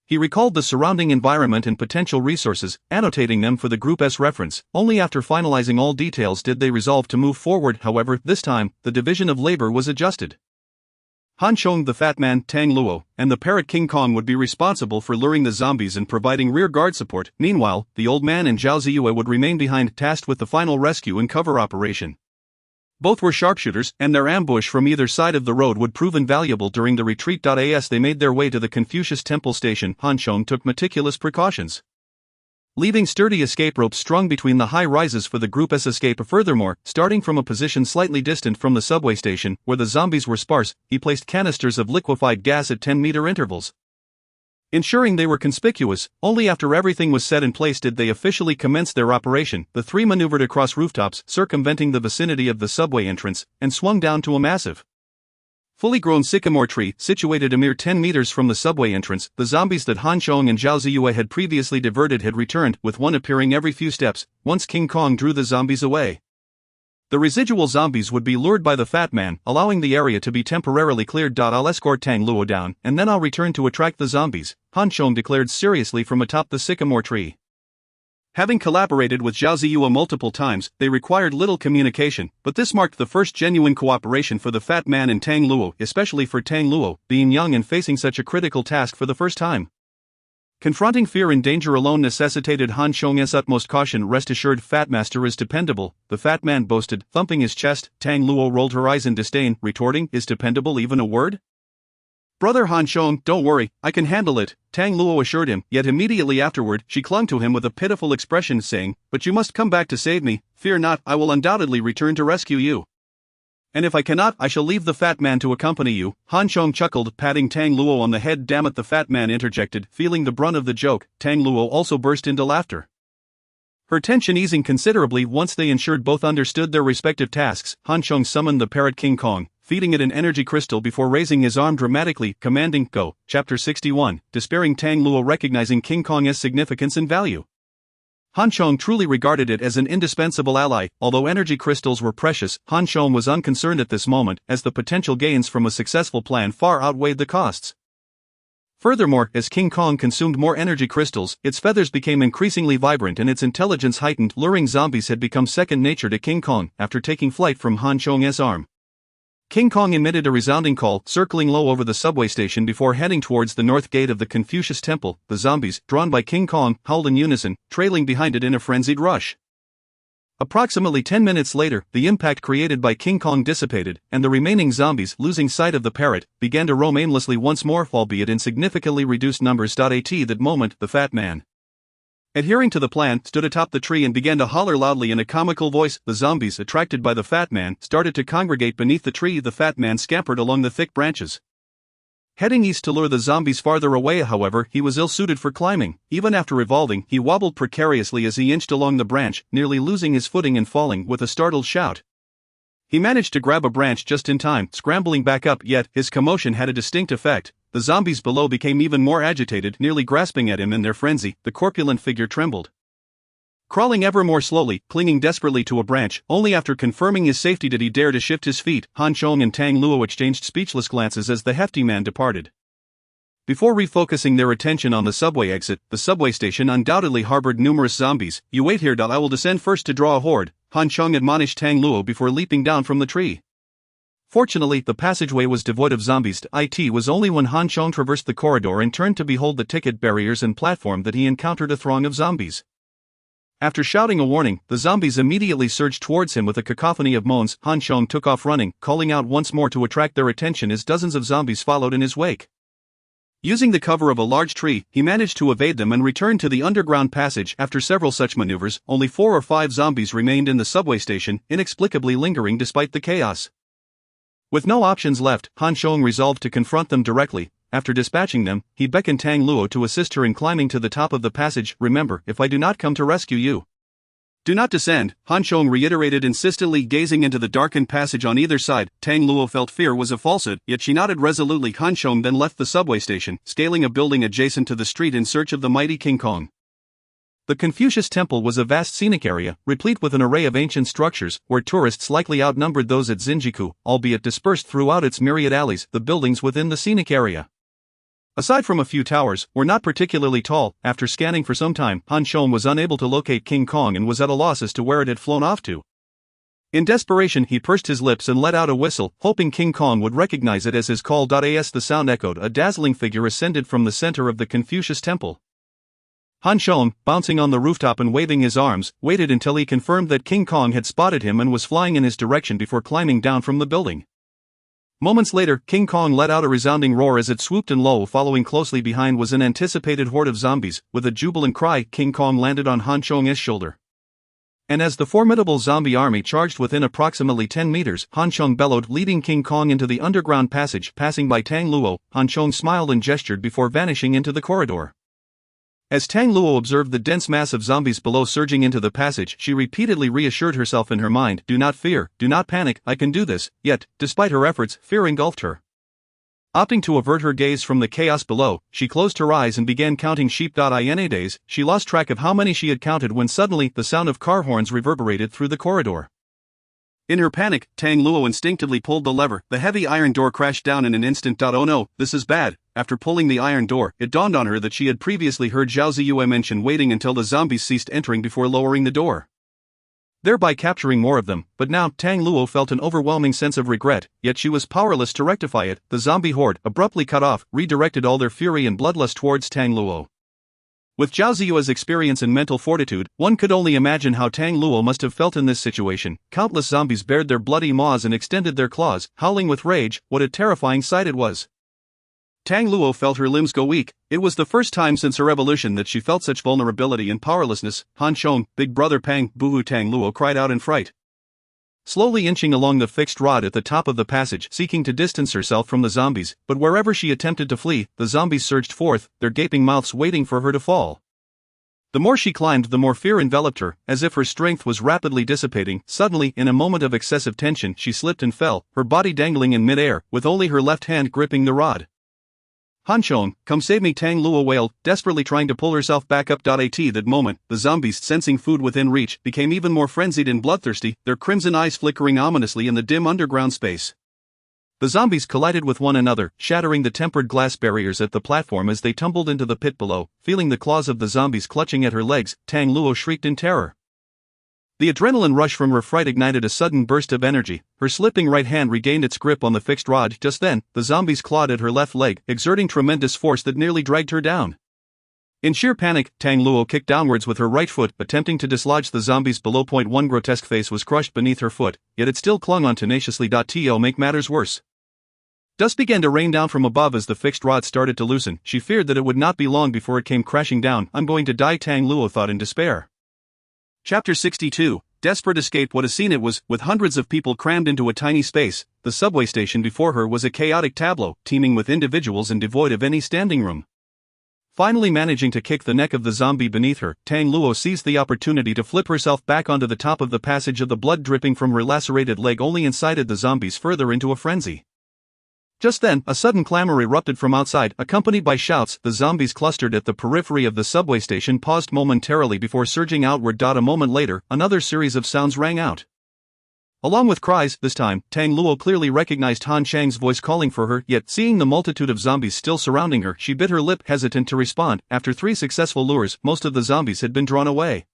He recalled the surrounding environment and potential resources, annotating them for the group's reference. Only after finalizing all details did they resolve to move forward. However, this time, the division of labor was adjusted. Han Chong, the fat man, Tang Luo, and the parrot King Kong would be responsible for luring the zombies and providing rear guard support. Meanwhile, the old man and Zhao Ziyue would remain behind, tasked with the final rescue and cover operation. Both were sharpshooters, and their ambush from either side of the road would prove invaluable during the retreat. As they made their way to the Confucius Temple station, Han Chong took meticulous precautions, leaving sturdy escape ropes strung between the high rises for the group's escape. Furthermore, starting from a position slightly distant from the subway station, where the zombies were sparse, he placed canisters of liquefied gas at 10-meter intervals, ensuring they were conspicuous. Only after everything was set in place did they officially commence their operation. The 3 maneuvered across rooftops, circumventing the vicinity of the subway entrance, and swung down to a massive, fully grown sycamore tree situated a mere 10 meters from the subway entrance. The zombies that Han Chong and Zhao Ziyue had previously diverted had returned, with one appearing every few steps, once King Kong drew the zombies away. The residual zombies would be lured by the fat man, allowing the area to be temporarily cleared. "I'll escort Tang Luo down, and then I'll return to attract the zombies," Han Chong declared seriously from atop the sycamore tree. Having collaborated with Zhao Ziyue multiple times, they required little communication, but this marked the first genuine cooperation for the fat man and Tang Luo, especially for Tang Luo, being young and facing such a critical task for the first time. Confronting fear and danger alone necessitated Han Chong's utmost caution. "Rest assured, Fat Master is dependable," the fat man boasted, thumping his chest. Tang Luo rolled her eyes in disdain, retorting, "Is dependable even a word? Brother Han Chong, don't worry, I can handle it," Tang Luo assured him, yet immediately afterward, she clung to him with a pitiful expression, saying, "But you must come back to save me. Fear not, I will undoubtedly return to rescue you. And if I cannot, I shall leave the fat man to accompany you." Han Chong chuckled, patting Tang Luo on the head. "Damn it," the fat man interjected, feeling the brunt of the joke. Tang Luo also burst into laughter, her tension easing considerably once they ensured both understood their respective tasks. Han Chong summoned the parrot King Kong, feeding it an energy crystal before raising his arm dramatically, commanding, "Go." Chapter 61, despairing Tang Luo recognizing King Kong's significance and value. Han Chong truly regarded it as an indispensable ally. Although energy crystals were precious, Han Chong was unconcerned at this moment, as the potential gains from a successful plan far outweighed the costs. Furthermore, as King Kong consumed more energy crystals, its feathers became increasingly vibrant and its intelligence heightened. Luring zombies had become second nature to King Kong after taking flight from Han Chong's arm. King Kong emitted a resounding call, circling low over the subway station before heading towards the north gate of the Confucius Temple. The zombies, drawn by King Kong, howled in unison, trailing behind it in a frenzied rush. Approximately 10 minutes later, the impact created by King Kong dissipated, and the remaining zombies, losing sight of the parrot, began to roam aimlessly once more, albeit in significantly reduced numbers. At that moment, the fat man, adhering to the plan, stood atop the tree and began to holler loudly in a comical voice. The zombies, attracted by the fat man, started to congregate beneath the tree. The fat man scampered along the thick branches, heading east to lure the zombies farther away. However, he was ill-suited for climbing. Even after revolving, he wobbled precariously as he inched along the branch, nearly losing his footing and falling. With a startled shout, he managed to grab a branch just in time, scrambling back up, yet his commotion had a distinct effect. The zombies below became even more agitated, nearly grasping at him in their frenzy. The corpulent figure trembled, crawling ever more slowly, clinging desperately to a branch. Only after confirming his safety did he dare to shift his feet. Han Chong and Tang Luo exchanged speechless glances as the hefty man departed. Before refocusing their attention on the subway exit, the subway station undoubtedly harbored numerous zombies. You wait here. I will descend first to draw a horde, Han Chong admonished Tang Luo before leaping down from the tree. Fortunately, the passageway was devoid of zombies. It was only when Han Chong traversed the corridor and turned to behold the ticket barriers and platform that he encountered a throng of zombies. After shouting a warning, the zombies immediately surged towards him with a cacophony of moans. Han Chong took off running, calling out once more to attract their attention as dozens of zombies followed in his wake. Using the cover of a large tree, he managed to evade them and return to the underground passage. After several such maneuvers, only 4 or 5 zombies remained in the subway station, inexplicably lingering despite the chaos. With no options left, Han Chong resolved to confront them directly. After dispatching them, he beckoned Tang Luo to assist her in climbing to the top of the passage. Remember, if I do not come to rescue you, do not descend, Han Chong reiterated insistently, gazing into the darkened passage on either side. Tang Luo felt fear was a falsehood, yet she nodded resolutely. Han Chong then left the subway station, scaling a building adjacent to the street in search of the mighty King Kong. The Confucius Temple was a vast scenic area, replete with an array of ancient structures, where tourists likely outnumbered those at Zinjiku, albeit dispersed throughout its myriad alleys. The buildings within the scenic area, aside from a few towers, were not particularly tall. After scanning for some time, Han Chong was unable to locate King Kong and was at a loss as to where it had flown off to. In desperation, he pursed his lips and let out a whistle, hoping King Kong would recognize it as his call. As the sound echoed, a dazzling figure ascended from the center of the Confucius Temple. Han Chong, bouncing on the rooftop and waving his arms, waited until he confirmed that King Kong had spotted him and was flying in his direction before climbing down from the building. Moments later, King Kong let out a resounding roar as it swooped in low. Following closely behind was an anticipated horde of zombies. With a jubilant cry, King Kong landed on Han Chong's shoulder. And as the formidable zombie army charged within approximately 10 meters, Han Chong bellowed, leading King Kong into the underground passage. Passing by Tang Luo, Han Chong smiled and gestured before vanishing into the corridor. As Tang Luo observed the dense mass of zombies below surging into the passage, she repeatedly reassured herself in her mind, "Do not fear, do not panic, I can do this." Yet, despite her efforts, fear engulfed her. Opting to avert her gaze from the chaos below, she closed her eyes and began counting sheep. In days, she lost track of how many she had counted when suddenly the sound of car horns reverberated through the corridor. In her panic, Tang Luo instinctively pulled the lever. The heavy iron door crashed down in an instant. Oh no, this is bad. After pulling the iron door, it dawned on her that she had previously heard Zhao Ziyue mention waiting until the zombies ceased entering before lowering the door, thereby capturing more of them. But now, Tang Luo felt an overwhelming sense of regret, yet she was powerless to rectify it. The zombie horde, abruptly cut off, redirected all their fury and bloodlust towards Tang Luo. With Zhao Ziyue's experience and mental fortitude, one could only imagine how Tang Luo must have felt in this situation. Countless zombies bared their bloody maws and extended their claws, howling with rage. What a terrifying sight it was. Tang Luo felt her limbs go weak. It was the first time since her evolution that she felt such vulnerability and powerlessness. "Han Chong, big brother Pang, boo-hoo!" Tang Luo cried out in fright. Slowly inching along the fixed rod at the top of the passage, seeking to distance herself from the zombies, but wherever she attempted to flee, the zombies surged forth, their gaping mouths waiting for her to fall. The more she climbed, the more fear enveloped her, as if her strength was rapidly dissipating. Suddenly, in a moment of excessive tension, she slipped and fell, her body dangling in mid-air, with only her left hand gripping the rod. Han Chong, come save me, Tang Luo wailed, desperately trying to pull herself back up. At that moment, the zombies, sensing food within reach, became even more frenzied and bloodthirsty, their crimson eyes flickering ominously in the dim underground space. The zombies collided with one another, shattering the tempered glass barriers at the platform as they tumbled into the pit below. Feeling the claws of the zombies clutching at her legs, Tang Luo shrieked in terror. The adrenaline rush from her fright ignited a sudden burst of energy. Her slipping right hand regained its grip on the fixed rod. Just then, the zombies clawed at her left leg, exerting tremendous force that nearly dragged her down. In sheer panic, Tang Luo kicked downwards with her right foot, attempting to dislodge the zombies below. One grotesque face was crushed beneath her foot, yet it still clung on tenaciously. To make matters worse, dust began to rain down from above as the fixed rod started to loosen. She feared that it would not be long before it came crashing down. I'm going to die, Tang Luo thought in despair. Chapter 62, Desperate Escape. What a scene it was, with hundreds of people crammed into a tiny space. The subway station before her was a chaotic tableau, teeming with individuals and devoid of any standing room. Finally managing to kick the neck of the zombie beneath her, Tang Luo seized the opportunity to flip herself back onto the top of the passage. Of the blood dripping from her lacerated leg only incited the zombies further into a frenzy. Just then, a sudden clamor erupted from outside, accompanied by shouts. The zombies clustered at the periphery of the subway station paused momentarily before surging outward. A moment later, another series of sounds rang out. Along with cries, this time, Tang Luo clearly recognized Han Chang's voice calling for her, yet seeing the multitude of zombies still surrounding her, she bit her lip, hesitant to respond. After 3 successful lures, most of the zombies had been drawn away.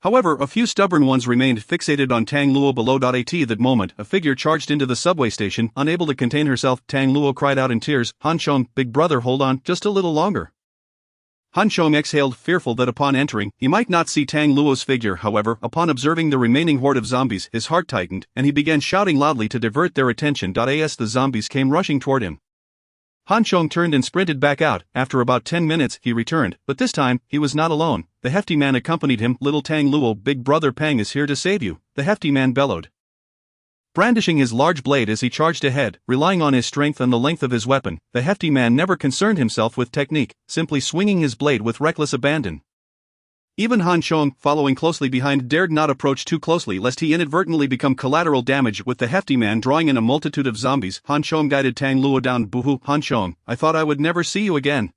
However, a few stubborn ones remained fixated on Tang Luo below. At that moment, a figure charged into the subway station. Unable to contain herself, Tang Luo cried out in tears, Han Chong, big brother, hold on, just a little longer. Han Chong exhaled, fearful that upon entering, he might not see Tang Luo's figure. However, upon observing the remaining horde of zombies, his heart tightened, and he began shouting loudly to divert their attention. As the zombies came rushing toward him, Han Chong turned and sprinted back out. After about 10 minutes, he returned, but this time, he was not alone. The hefty man accompanied him. Little Tang Luo, big brother Pang is here to save you, the hefty man bellowed, brandishing his large blade as he charged ahead. Relying on his strength and the length of his weapon, the hefty man never concerned himself with technique, simply swinging his blade with reckless abandon. Even Han Chong, following closely behind, dared not approach too closely lest he inadvertently become collateral damage. With the hefty man drawing in a multitude of zombies, Han Chong guided Tang Luo down. Boo-hoo, Han Chong, I thought I would never see you again.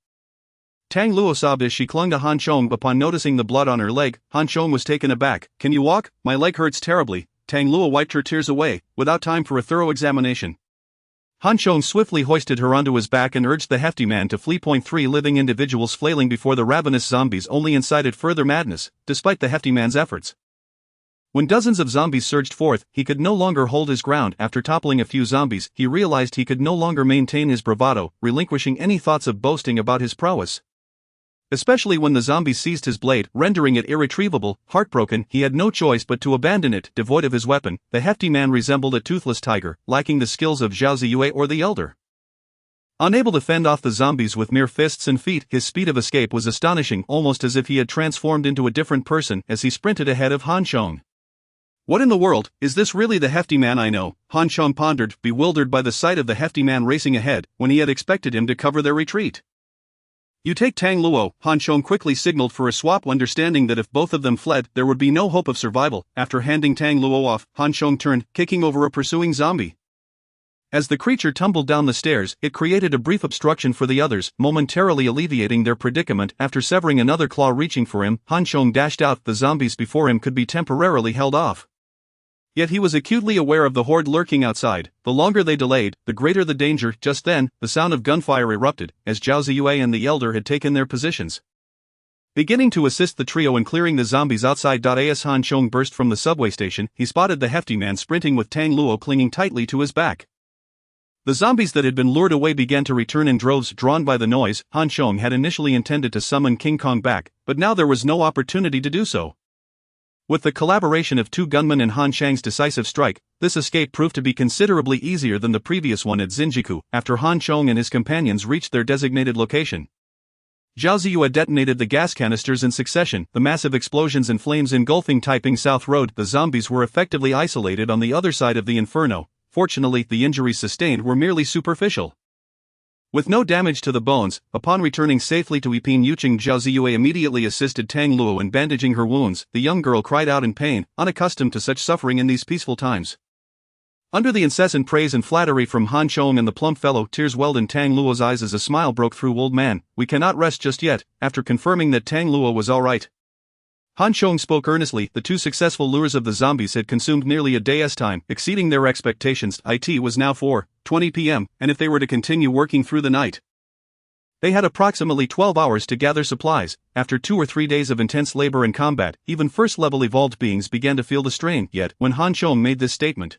Tang Luo sobbed as she clung to Han Chong. Upon noticing the blood on her leg, Han Chong was taken aback. Can you walk? My leg hurts terribly. Tang Luo wiped her tears away, without time for a thorough examination. Han Chong swiftly hoisted her onto his back and urged the hefty man to flee. 3 living individuals flailing before the ravenous zombies only incited further madness, despite the hefty man's efforts. When dozens of zombies surged forth, he could no longer hold his ground. After toppling a few zombies, he realized he could no longer maintain his bravado, relinquishing any thoughts of boasting about his prowess. Especially when the zombies seized his blade, rendering it irretrievable. Heartbroken, he had no choice but to abandon it. Devoid of his weapon, the hefty man resembled a toothless tiger, lacking the skills of Zhao Ziyue or the Elder. Unable to fend off the zombies with mere fists and feet, his speed of escape was astonishing, almost as if he had transformed into a different person as he sprinted ahead of Han Chong. What in the world, is this really the hefty man I know? Han Chong pondered, bewildered by the sight of the hefty man racing ahead, when he had expected him to cover their retreat. You take Tang Luo, Han Chong quickly signaled for a swap, understanding that if both of them fled, there would be no hope of survival. After handing Tang Luo off, Han Chong turned, kicking over a pursuing zombie. As the creature tumbled down the stairs, it created a brief obstruction for the others, momentarily alleviating their predicament. After severing another claw reaching for him, Han Chong dashed out. The zombies before him could be temporarily held off. Yet he was acutely aware of the horde lurking outside. The longer they delayed, the greater the danger. Just then, the sound of gunfire erupted, as Zhao Ziyue and the Elder had taken their positions. Beginning to assist the trio in clearing the zombies outside. As Han Chong burst from the subway station, he spotted the hefty man sprinting with Tang Luo clinging tightly to his back. The zombies that had been lured away began to return in droves, drawn by the noise. Han Chong had initially intended to summon King Kong back, but now there was no opportunity to do so. With the collaboration of 2 gunmen and Han Chang's decisive strike, this escape proved to be considerably easier than the previous one at Xinjiku. After Han Chong and his companions reached their designated location, Zhao Ziyue detonated the gas canisters in succession. The massive explosions and flames engulfing Taiping South Road. The zombies were effectively isolated on the other side of the inferno. Fortunately, the injuries sustained were merely superficial. With no damage to the bones, upon returning safely to Yiping Yuching, Zhao Ziyue immediately assisted Tang Luo in bandaging her wounds. The young girl cried out in pain, unaccustomed to such suffering in these peaceful times. Under the incessant praise and flattery from Han Chong and the plump fellow, tears welled in Tang Luo's eyes as a smile broke through. Old man, we cannot rest just yet. After confirming that Tang Luo was alright, Han Chong spoke earnestly. The 2 successful lures of the zombies had consumed nearly a day's time, exceeding their expectations. It was now 4:20 p.m., and if they were to continue working through the night, they had approximately 12 hours to gather supplies. After 2 or 3 days of intense labor and combat, even first-level evolved beings began to feel the strain. Yet, when Han Chong made this statement,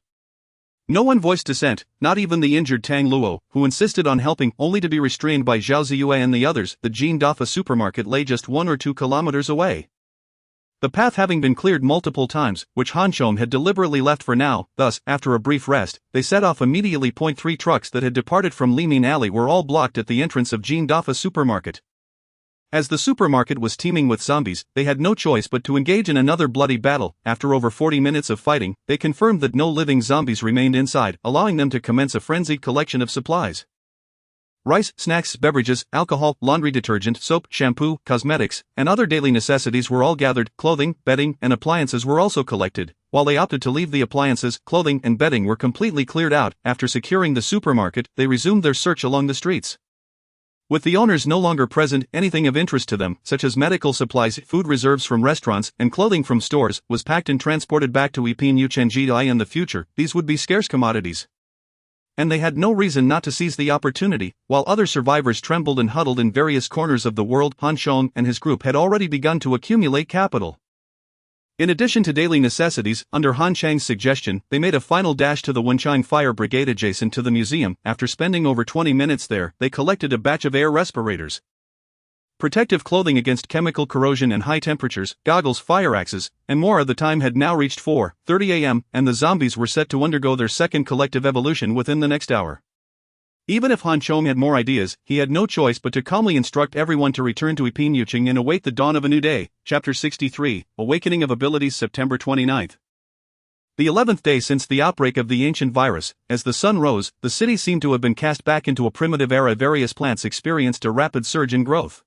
no one voiced dissent, not even the injured Tang Luo, who insisted on helping, only to be restrained by Zhao Ziyue and the others. The Jin Dafa supermarket lay just 1 or 2 kilometers away, the path having been cleared multiple times, which Han Chong had deliberately left for now. Thus, after a brief rest, they set off immediately. 3 trucks that had departed from Limin Alley were all blocked at the entrance of Jin Dafa supermarket. As the supermarket was teeming with zombies, they had no choice but to engage in another bloody battle. After over 40 minutes of fighting, they confirmed that no living zombies remained inside, allowing them to commence a frenzied collection of supplies. Rice, snacks, beverages, alcohol, laundry detergent, soap, shampoo, cosmetics, and other daily necessities were all gathered. Clothing, bedding, and appliances were also collected. While they opted to leave, the appliances, clothing, and bedding were completely cleared out. After securing the supermarket, they resumed their search along the streets. With the owners no longer present, anything of interest to them, such as medical supplies, food reserves from restaurants, and clothing from stores, was packed and transported back to Ipin Yuchenji. In the future, these would be scarce commodities, and they had no reason not to seize the opportunity. While other survivors trembled and huddled in various corners of the world, Han Chong and his group had already begun to accumulate capital. In addition to daily necessities, under Han Chang's suggestion, they made a final dash to the Wenchang Fire Brigade adjacent to the museum. After spending over 20 minutes there, they collected a batch of air respirators, protective clothing against chemical corrosion and high temperatures, goggles, fire axes, and more. The time had now reached 4:30 a.m., and the zombies were set to undergo their second collective evolution within the next hour. Even if Han Chong had more ideas, he had no choice but to calmly instruct everyone to return to Ipin Yucheng and await the dawn of a new day. Chapter 63, Awakening of Abilities. September 29. The 11th day since the outbreak of the ancient virus. As the sun rose, the city seemed to have been cast back into a primitive era. Various plants experienced a rapid surge in growth,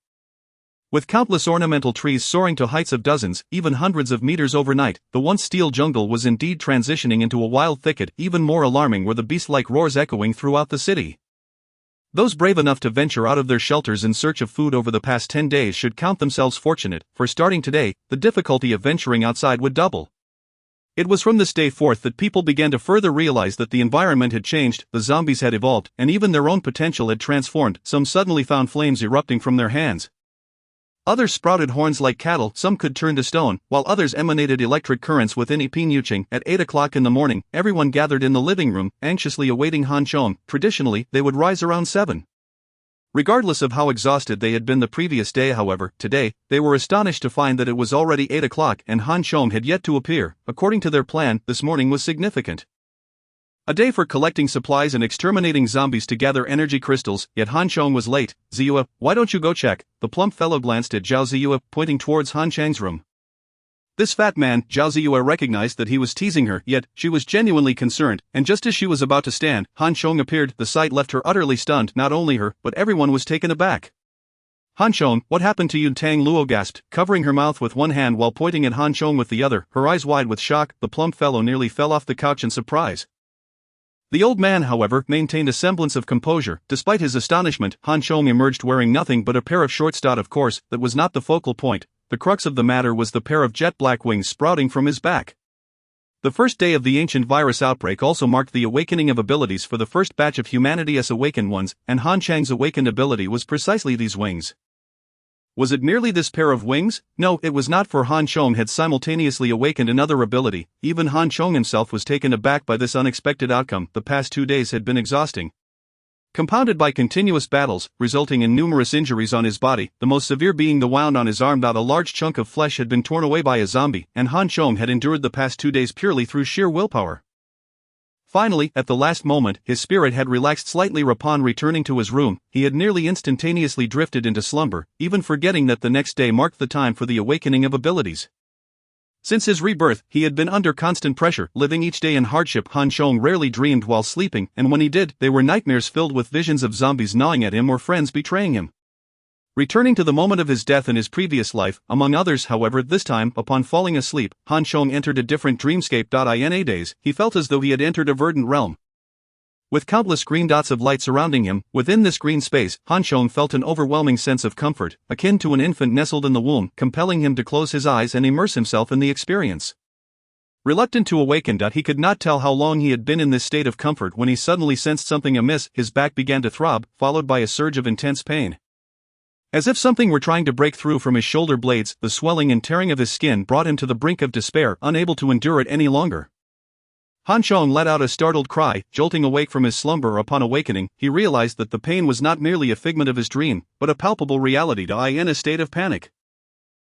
with countless ornamental trees soaring to heights of dozens, even hundreds of meters overnight. The once steel jungle was indeed transitioning into a wild thicket. Even more alarming were the beast-like roars echoing throughout the city. Those brave enough to venture out of their shelters in search of food over the past 10 days should count themselves fortunate, for starting today, the difficulty of venturing outside would double. It was from this day forth that people began to further realize that the environment had changed, the zombies had evolved, and even their own potential had transformed. Some suddenly found flames erupting from their hands. Others sprouted horns like cattle. Some could turn to stone, while others emanated electric currents within Ipin Yucheng. At 8 o'clock in the morning, everyone gathered in the living room, anxiously awaiting Han Chong. Traditionally, they would rise around 7. Regardless of how exhausted they had been the previous day, however, today, they were astonished to find that it was already 8 o'clock and Han Chong had yet to appear. According to their plan, this morning was significant. A day for collecting supplies and exterminating zombies to gather energy crystals. Yet Han Chong was late. Ziyue, why don't you go check? The plump fellow glanced at Zhao Ziyue, pointing towards Han Chang's room. This fat man, Zhao Ziyue, recognized that he was teasing her, yet she was genuinely concerned, and just as she was about to stand, Han Chong appeared. The sight left her utterly stunned. Not only her, but everyone was taken aback. Han Chong, what happened to you? Tang Luo gasped, covering her mouth with one hand while pointing at Han Chong with the other, her eyes wide with shock. The plump fellow nearly fell off the couch in surprise. The old man, however, maintained a semblance of composure. Despite his astonishment, Han Chong emerged wearing nothing but a pair of shorts. Of course, that was not the focal point. The crux of the matter was the pair of jet black wings sprouting from his back. The first day of the ancient virus outbreak also marked the awakening of abilities for the first batch of humanity's awakened ones, and Han Chang's awakened ability was precisely these wings. Was it merely this pair of wings? No, it was not, for Han Chong had simultaneously awakened another ability. Even Han Chong himself was taken aback by this unexpected outcome. The past 2 days had been exhausting, compounded by continuous battles, resulting in numerous injuries on his body, the most severe being the wound on his arm. A large chunk of flesh had been torn away by a zombie, and Han Chong had endured the past 2 days purely through sheer willpower. Finally, at the last moment, his spirit had relaxed slightly. Upon returning to his room, he had nearly instantaneously drifted into slumber, even forgetting that the next day marked the time for the awakening of abilities. Since his rebirth, he had been under constant pressure, living each day in hardship. Han Chong rarely dreamed while sleeping, and when he did, they were nightmares filled with visions of zombies gnawing at him or friends betraying him. Returning to the moment of his death in his previous life, among others, however, this time, upon falling asleep, Han Chong entered a different dreamscape. In a daze, he felt as though he had entered a verdant realm. With countless green dots of light surrounding him, within this green space, Han Chong felt an overwhelming sense of comfort, akin to an infant nestled in the womb, compelling him to close his eyes and immerse himself in the experience. Reluctant to awaken, he could not tell how long he had been in this state of comfort when he suddenly sensed something amiss. His back began to throb, followed by a surge of intense pain. As if something were trying to break through from his shoulder blades, the swelling and tearing of his skin brought him to the brink of despair, unable to endure it any longer. Han Chong let out a startled cry, jolting awake from his slumber. Upon awakening, he realized that the pain was not merely a figment of his dream, but a palpable reality. In a state of panic,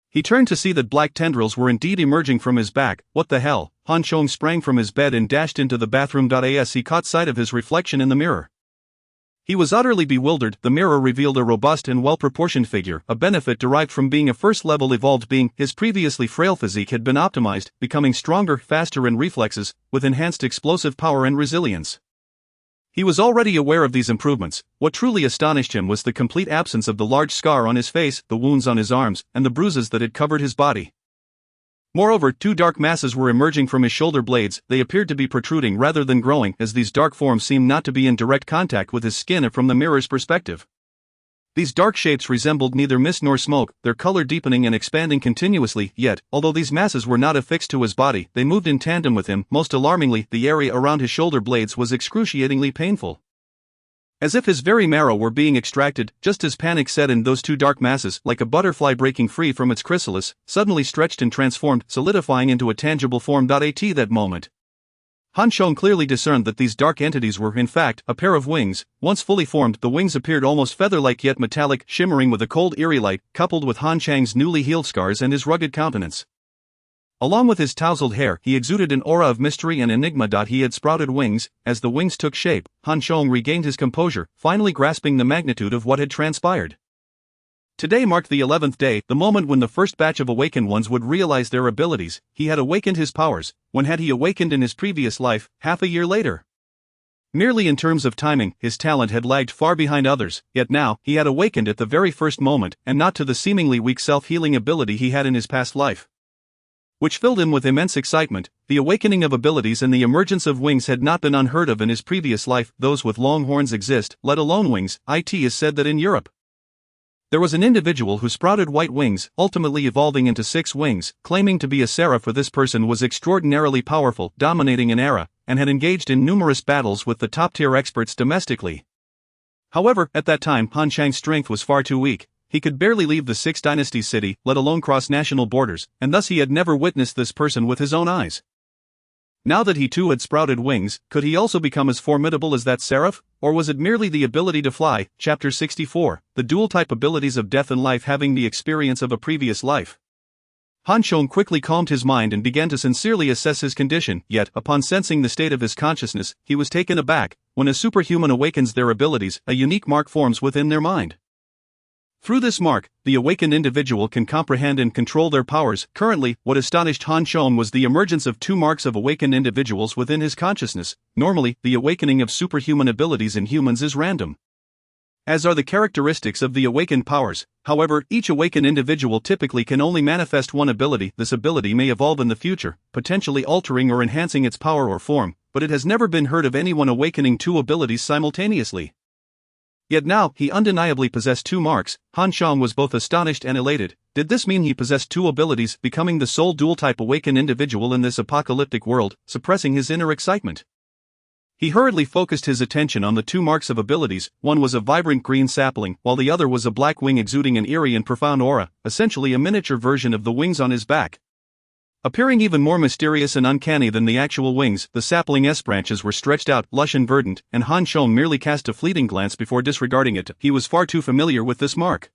he turned to see that black tendrils were indeed emerging from his back. What the hell? Han Chong sprang from his bed and dashed into the bathroom. As he caught sight of his reflection in the mirror, he was utterly bewildered. The mirror revealed a robust and well-proportioned figure, a benefit derived from being a first-level evolved being. His previously frail physique had been optimized, becoming stronger, faster in reflexes, with enhanced explosive power and resilience. He was already aware of these improvements. What truly astonished him was the complete absence of the large scar on his face, the wounds on his arms, and the bruises that had covered his body. Moreover, two dark masses were emerging from his shoulder blades. They appeared to be protruding rather than growing, as these dark forms seemed not to be in direct contact with his skin from the mirror's perspective. These dark shapes resembled neither mist nor smoke, their color deepening and expanding continuously. Yet, although these masses were not affixed to his body, they moved in tandem with him. Most alarmingly, the area around his shoulder blades was excruciatingly painful, as if his very marrow were being extracted. Just as panic set in, those two dark masses, like a butterfly breaking free from its chrysalis, suddenly stretched and transformed, solidifying into a tangible form. At that moment, Han Chong clearly discerned that these dark entities were, in fact, a pair of wings. Once fully formed, the wings appeared almost feather-like yet metallic, shimmering with a cold eerie light, coupled with Han Chang's newly healed scars and his rugged countenance. Along with his tousled hair, he exuded an aura of mystery and enigma. He had sprouted wings. As the wings took shape, Han Chong regained his composure, finally grasping the magnitude of what had transpired. Today marked the 11th day, the moment when the first batch of awakened ones would realize their abilities. He had awakened his powers. When had he awakened in his previous life? Half a year later. Merely in terms of timing, his talent had lagged far behind others, yet now, he had awakened at the very first moment, and not to the seemingly weak self-healing ability he had in his past life, which filled him with immense excitement. The awakening of abilities and the emergence of wings had not been unheard of in his previous life. Those with long horns exist, let alone wings. It is said that in Europe, there was an individual who sprouted white wings, ultimately evolving into 6 wings, claiming to be a seraph. For this person was extraordinarily powerful, dominating an era, and had engaged in numerous battles with the top-tier experts domestically. However, at that time, Han Chang's strength was far too weak. He could barely leave the 6 Dynasties city, let alone cross national borders, and thus he had never witnessed this person with his own eyes. Now that he too had sprouted wings, could he also become as formidable as that seraph? Or was it merely the ability to fly? Chapter 64, the dual-type abilities of death and life. Having the experience of a previous life, Han Chong quickly calmed his mind and began to sincerely assess his condition. Yet, upon sensing the state of his consciousness, he was taken aback. When a superhuman awakens their abilities, a unique mark forms within their mind. Through this mark, the awakened individual can comprehend and control their powers. Currently, what astonished Han Chong was the emergence of 2 marks of awakened individuals within his consciousness. Normally, the awakening of superhuman abilities in humans is random, as are the characteristics of the awakened powers. However, each awakened individual typically can only manifest one ability. This ability may evolve in the future, potentially altering or enhancing its power or form, but it has never been heard of anyone awakening 2 abilities simultaneously. Yet now, he undeniably possessed 2 marks. Han Chong was both astonished and elated. Did this mean he possessed 2 abilities, becoming the sole dual-type awakened individual in this apocalyptic world, suppressing his inner excitement? He hurriedly focused his attention on the 2 marks of abilities. One was a vibrant green sapling, while the other was a black wing exuding an eerie and profound aura, essentially a miniature version of the wings on his back. Appearing even more mysterious and uncanny than the actual wings, the sapling's branches were stretched out, lush and verdant, and Han Chong merely cast a fleeting glance before disregarding it. He was far too familiar with this mark.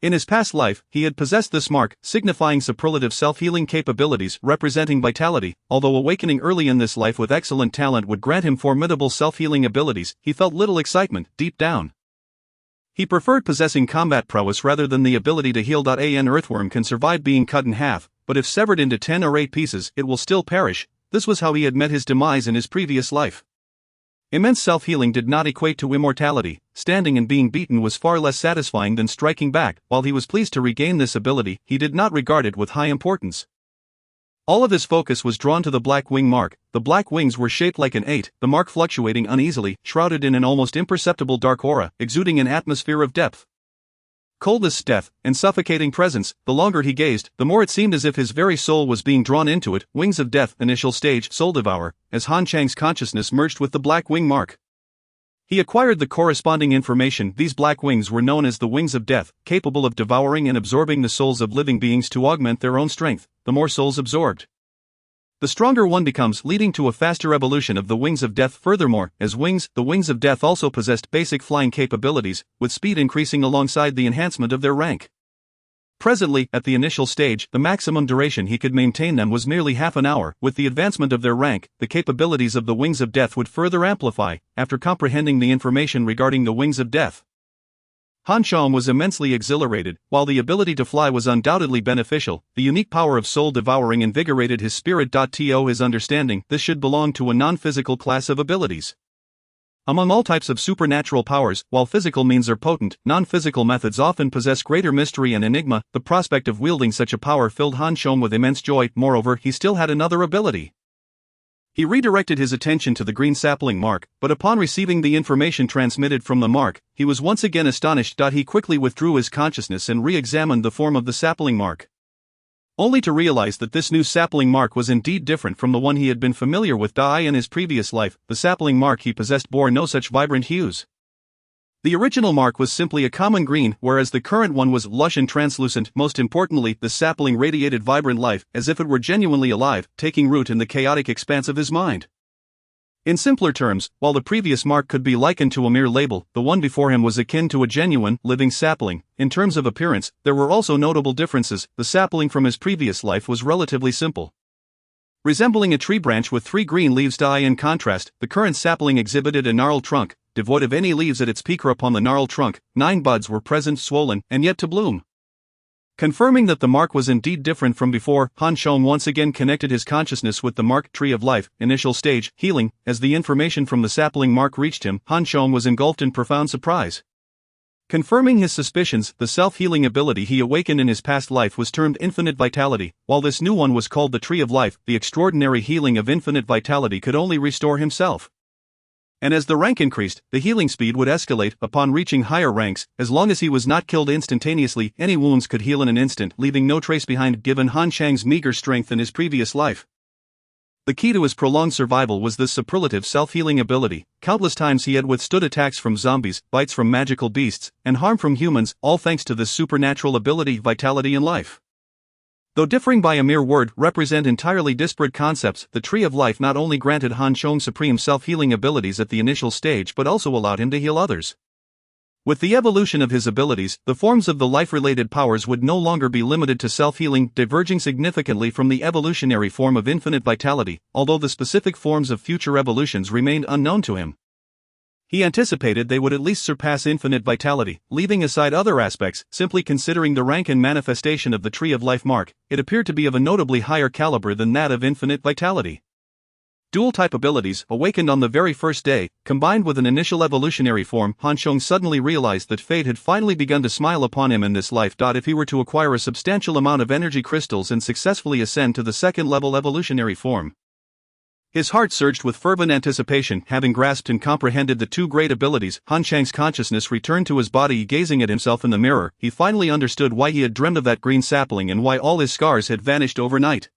In his past life, he had possessed this mark, signifying superlative self-healing capabilities, representing vitality. Although awakening early in this life with excellent talent would grant him formidable self-healing abilities, he felt little excitement, deep down. He preferred possessing combat prowess rather than the ability to heal. An earthworm can survive being cut in half, but if severed into 10 or 8 pieces, it will still perish. This was how he had met his demise in his previous life. Immense self-healing did not equate to immortality. Standing and being beaten was far less satisfying than striking back. While he was pleased to regain this ability, he did not regard it with high importance. All of his focus was drawn to the black wing mark. The black wings were shaped like an 8, the mark fluctuating uneasily, shrouded in an almost imperceptible dark aura, exuding an atmosphere of depth. Coldness, death, and suffocating presence. The longer he gazed, the more it seemed as if his very soul was being drawn into it. Wings of death, initial stage, soul devourer, as Han Chang's consciousness merged with the black wing mark. He acquired the corresponding information. These black wings were known as the wings of death, capable of devouring and absorbing the souls of living beings to augment their own strength. The more souls absorbed, the stronger one becomes, leading to a faster evolution of the wings of death. Furthermore, as wings, the wings of death also possessed basic flying capabilities, with speed increasing alongside the enhancement of their rank. Presently, at the initial stage, the maximum duration he could maintain them was merely half an hour. With the advancement of their rank, the capabilities of the wings of death would further amplify. After comprehending the information regarding the wings of death, Han Chong was immensely exhilarated. While the ability to fly was undoubtedly beneficial, the unique power of soul devouring invigorated his spirit. To his understanding, this should belong to a non-physical class of abilities. Among all types of supernatural powers, while physical means are potent, non-physical methods often possess greater mystery and enigma. The prospect of wielding such a power filled Han Chong with immense joy. Moreover, he still had another ability. He redirected his attention to the green sapling mark, but upon receiving the information transmitted from the mark, he was once again astonished. He quickly withdrew his consciousness and re-examined the form of the sapling mark, only to realize that this new sapling mark was indeed different from the one he had been familiar with. In his previous life, the sapling mark he possessed bore no such vibrant hues. The original mark was simply a common green, whereas the current one was lush and translucent. Most importantly, the sapling radiated vibrant life, as if it were genuinely alive, taking root in the chaotic expanse of his mind. In simpler terms, while the previous mark could be likened to a mere label, the one before him was akin to a genuine, living sapling. In terms of appearance, there were also notable differences. The sapling from his previous life was relatively simple, resembling a tree branch with 3 green leaves. In contrast, the current sapling exhibited a gnarled trunk, devoid of any leaves at its peak. Upon the gnarled trunk, 9 buds were present, swollen, and yet to bloom. Confirming that the mark was indeed different from before, Han Chong once again connected his consciousness with the mark. Tree of life, initial stage, healing. As the information from the sapling mark reached him, Han Chong was engulfed in profound surprise. Confirming his suspicions, the self-healing ability he awakened in his past life was termed infinite vitality, while this new one was called the tree of life. The extraordinary healing of infinite vitality could only restore himself. And as the rank increased, the healing speed would escalate. Upon reaching higher ranks, as long as he was not killed instantaneously, any wounds could heal in an instant, leaving no trace behind. Given Han Chang's meager strength in his previous life, the key to his prolonged survival was this superlative self-healing ability. Countless times he had withstood attacks from zombies, bites from magical beasts, and harm from humans, all thanks to this supernatural ability. Vitality and life, though differing by a mere word, represent entirely disparate concepts. The Tree of Life not only granted Han Chong supreme self-healing abilities at the initial stage but also allowed him to heal others. With the evolution of his abilities, the forms of the life-related powers would no longer be limited to self-healing, diverging significantly from the evolutionary form of infinite vitality, although the specific forms of future evolutions remained unknown to him. He anticipated they would at least surpass infinite vitality. Leaving aside other aspects, simply considering the rank and manifestation of the Tree of Life mark, it appeared to be of a notably higher caliber than that of infinite vitality. Dual-type abilities, awakened on the very first day, combined with an initial evolutionary form. Han Chong suddenly realized that fate had finally begun to smile upon him in this life. If he were to acquire a substantial amount of energy crystals and successfully ascend to the second-level evolutionary form, his heart surged with fervent anticipation. Having grasped and comprehended the two great abilities, Han Chang's consciousness returned to his body. Gazing at himself in the mirror, he finally understood why he had dreamed of that green sapling and why all his scars had vanished overnight.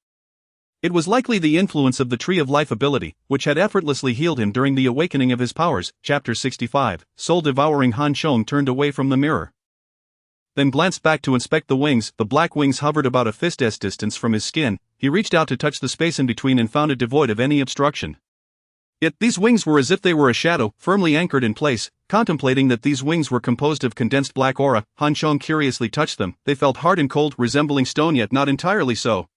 It was likely the influence of the Tree of Life ability, which had effortlessly healed him during the awakening of his powers. Chapter 65. Soul-devouring. Han Chong turned away from the mirror, then glanced back to inspect the wings. The black wings hovered about a fist's distance from his skin. He reached out to touch the space in between and found it devoid of any obstruction. Yet these wings were as if they were a shadow, firmly anchored in place. Contemplating that these wings were composed of condensed black aura, Han Chong curiously touched them. They felt hard and cold, resembling stone, yet not entirely so,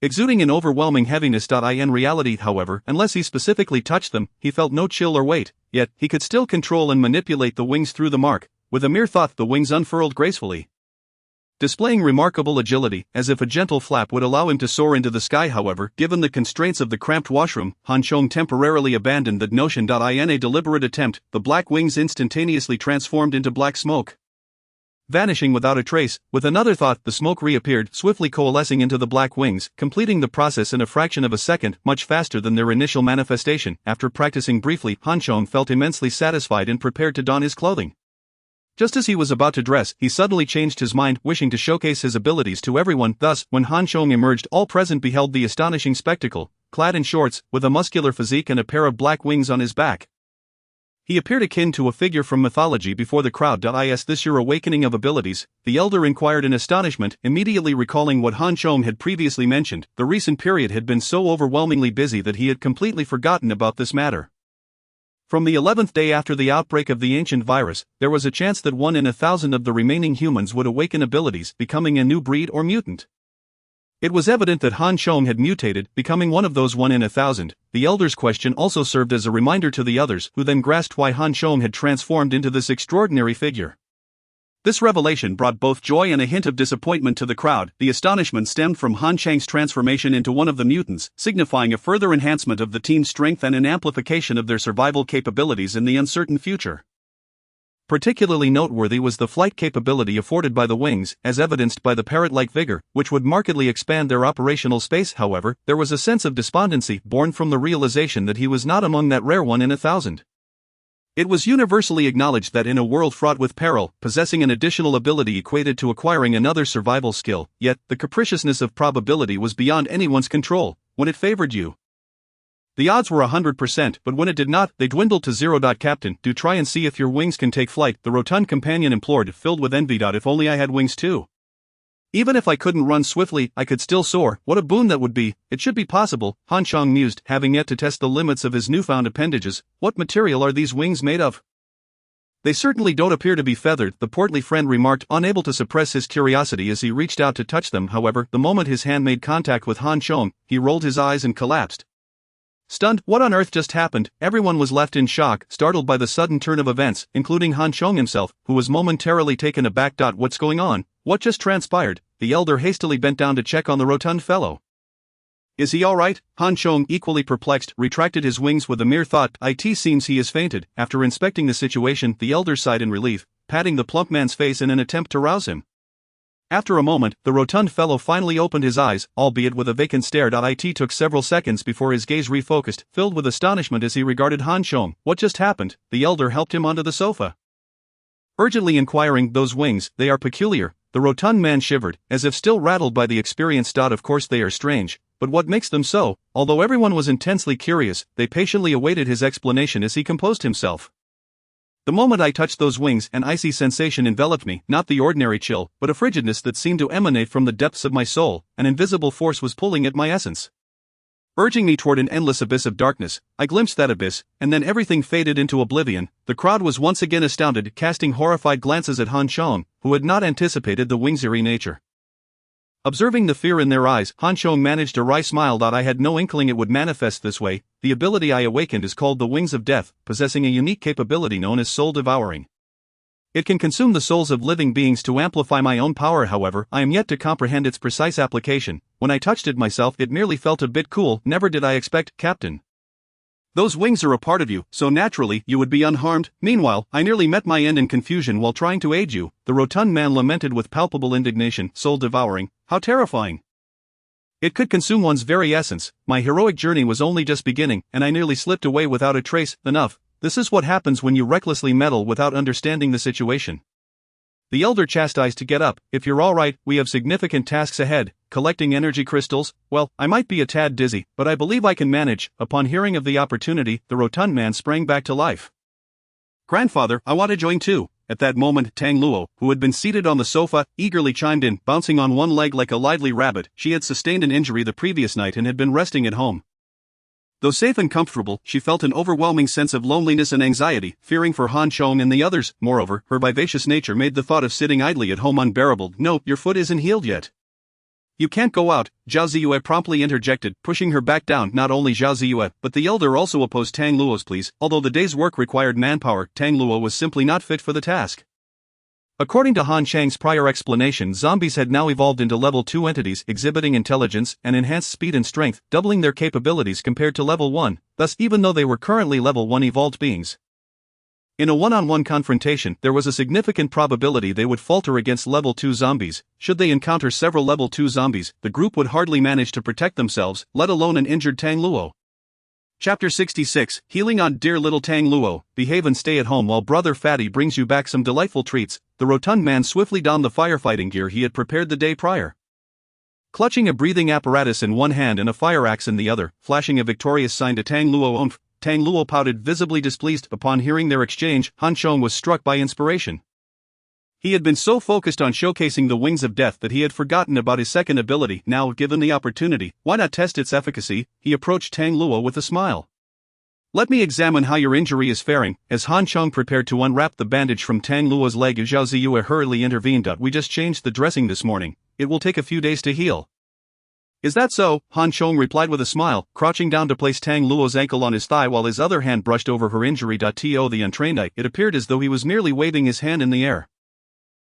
exuding an overwhelming heaviness. In reality, however, unless he specifically touched them, he felt no chill or weight. Yet, he could still control and manipulate the wings through the mark. With a mere thought, the wings unfurled gracefully, displaying remarkable agility, as if a gentle flap would allow him to soar into the sky. However, given the constraints of the cramped washroom, Han Chong temporarily abandoned that notion. In a deliberate attempt, the black wings instantaneously transformed into black smoke, vanishing without a trace. With another thought, the smoke reappeared, swiftly coalescing into the black wings, completing the process in a fraction of a second, much faster than their initial manifestation. After practicing briefly, Han Chong felt immensely satisfied and prepared to don his clothing. Just as he was about to dress, he suddenly changed his mind, wishing to showcase his abilities to everyone. Thus, when Han Chong emerged, all present beheld the astonishing spectacle. Clad in shorts, with a muscular physique and a pair of black wings on his back, he appeared akin to a figure from mythology before the crowd. Is this your awakening of abilities? The elder inquired in astonishment, immediately recalling what Han Chong had previously mentioned. The recent period had been so overwhelmingly busy that he had completely forgotten about this matter. From the 11th day after the outbreak of the ancient virus, there was a chance that 1 in 1,000 of the remaining humans would awaken abilities, becoming a new breed or mutant. It was evident that Han Chong had mutated, becoming one of those 1 in 1,000. The elder's question also served as a reminder to the others, who then grasped why Han Chong had transformed into this extraordinary figure. This revelation brought both joy and a hint of disappointment to the crowd. The astonishment stemmed from Han Chang's transformation into one of the mutants, signifying a further enhancement of the team's strength and an amplification of their survival capabilities in the uncertain future. Particularly noteworthy was the flight capability afforded by the wings, as evidenced by the parrot-like vigor, which would markedly expand their operational space. However, there was a sense of despondency born from the realization that he was not among that rare 1 in 1,000. It was universally acknowledged that in a world fraught with peril, possessing an additional ability equated to acquiring another survival skill, yet, the capriciousness of probability was beyond anyone's control. When it favored you, the odds were 100%, but when it did not, they dwindled to 0. Captain, do try and see if your wings can take flight, the rotund companion implored, filled with envy. If only I had wings too. Even if I couldn't run swiftly, I could still soar. What a boon that would be. It should be possible, Han Chong mused, having yet to test the limits of his newfound appendages. What material are these wings made of? They certainly don't appear to be feathered, the portly friend remarked, unable to suppress his curiosity as he reached out to touch them. However, the moment his hand made contact with Han Chong, he rolled his eyes and collapsed. Stunned, what on earth just happened? Everyone was left in shock, startled by the sudden turn of events, including Han Chong himself, who was momentarily taken aback. What's going on? What just transpired? The elder hastily bent down to check on the rotund fellow. Is he alright? Han Chong, equally perplexed, retracted his wings with a mere thought. It seems he has fainted. After inspecting the situation, the elder sighed in relief, patting the plump man's face in an attempt to rouse him. After a moment, the rotund fellow finally opened his eyes, albeit with a vacant stare. It took several seconds before his gaze refocused, filled with astonishment as he regarded Han Chong. What just happened? The elder helped him onto the sofa, urgently inquiring, those wings, they are peculiar. The rotund man shivered, as if still rattled by the experience. Of course they are strange, but what makes them so? Although everyone was intensely curious, they patiently awaited his explanation as he composed himself. The moment I touched those wings, an icy sensation enveloped me, not the ordinary chill, but a frigidness that seemed to emanate from the depths of my soul. An invisible force was pulling at my essence, urging me toward an endless abyss of darkness. I glimpsed that abyss, and then everything faded into oblivion. The crowd was once again astounded, casting horrified glances at Han Chong, who had not anticipated the wings' eerie nature. Observing the fear in their eyes, Han Chong managed a wry smile. I had no inkling it would manifest this way. The ability I awakened is called the Wings of Death, possessing a unique capability known as soul devouring. It can consume the souls of living beings to amplify my own power. However, I am yet to comprehend its precise application. When I touched it myself, it merely felt a bit cool. Never did I expect, Captain. Those wings are a part of you, so naturally, you would be unharmed. Meanwhile, I nearly met my end in confusion while trying to aid you, the rotund man lamented with palpable indignation. Soul devouring, how terrifying. It could consume one's very essence. My heroic journey was only just beginning, and I nearly slipped away without a trace. Enough. This is what happens when you recklessly meddle without understanding the situation. The elder chastised to get up. If you're alright, we have significant tasks ahead. Collecting energy crystals? Well, I might be a tad dizzy, but I believe I can manage. Upon hearing of the opportunity, the rotund man sprang back to life. Grandfather, I want to join too. At that moment, Tang Luo, who had been seated on the sofa, eagerly chimed in, bouncing on one leg like a lively rabbit. She had sustained an injury the previous night and had been resting at home. Though safe and comfortable, she felt an overwhelming sense of loneliness and anxiety, fearing for Han Chong and the others. Moreover, her vivacious nature made the thought of sitting idly at home unbearable. No, your foot isn't healed yet. You can't go out, Zhao Ziyue promptly interjected, pushing her back down. Not only Zhao Ziyue, but the elder also opposed Tang Luo's pleas. Although the day's work required manpower, Tang Luo was simply not fit for the task. According to Han Chang's prior explanation, zombies had now evolved into level 2 entities exhibiting intelligence and enhanced speed and strength, doubling their capabilities compared to level 1, thus even though they were currently level 1 evolved beings. In a one-on-one confrontation, there was a significant probability they would falter against level 2 zombies. Should they encounter several level 2 zombies, the group would hardly manage to protect themselves, let alone an injured Tang Luo. Chapter 66, Healing on Dear Little Tang Luo, behave and stay at home while Brother Fatty brings you back some delightful treats. The rotund man swiftly donned the firefighting gear he had prepared the day prior. Clutching a breathing apparatus in one hand and a fire axe in the other, flashing a victorious sign to Tang Luo. "Oomph." Tang Luo pouted, visibly displeased. Upon hearing their exchange, Han Chong was struck by inspiration. He had been so focused on showcasing the wings of death that he had forgotten about his second ability. Now, given the opportunity, why not test its efficacy? He approached Tang Luo with a smile. "Let me examine how your injury is faring." As Han Chong prepared to unwrap the bandage from Tang Luo's leg, Zhao Ziyue hurriedly intervened. "We just changed the dressing this morning. It will take a few days to heal." "Is that so?" Han Chong replied with a smile, crouching down to place Tang Luo's ankle on his thigh while his other hand brushed over her injury. To the untrained eye, it appeared as though he was merely waving his hand in the air.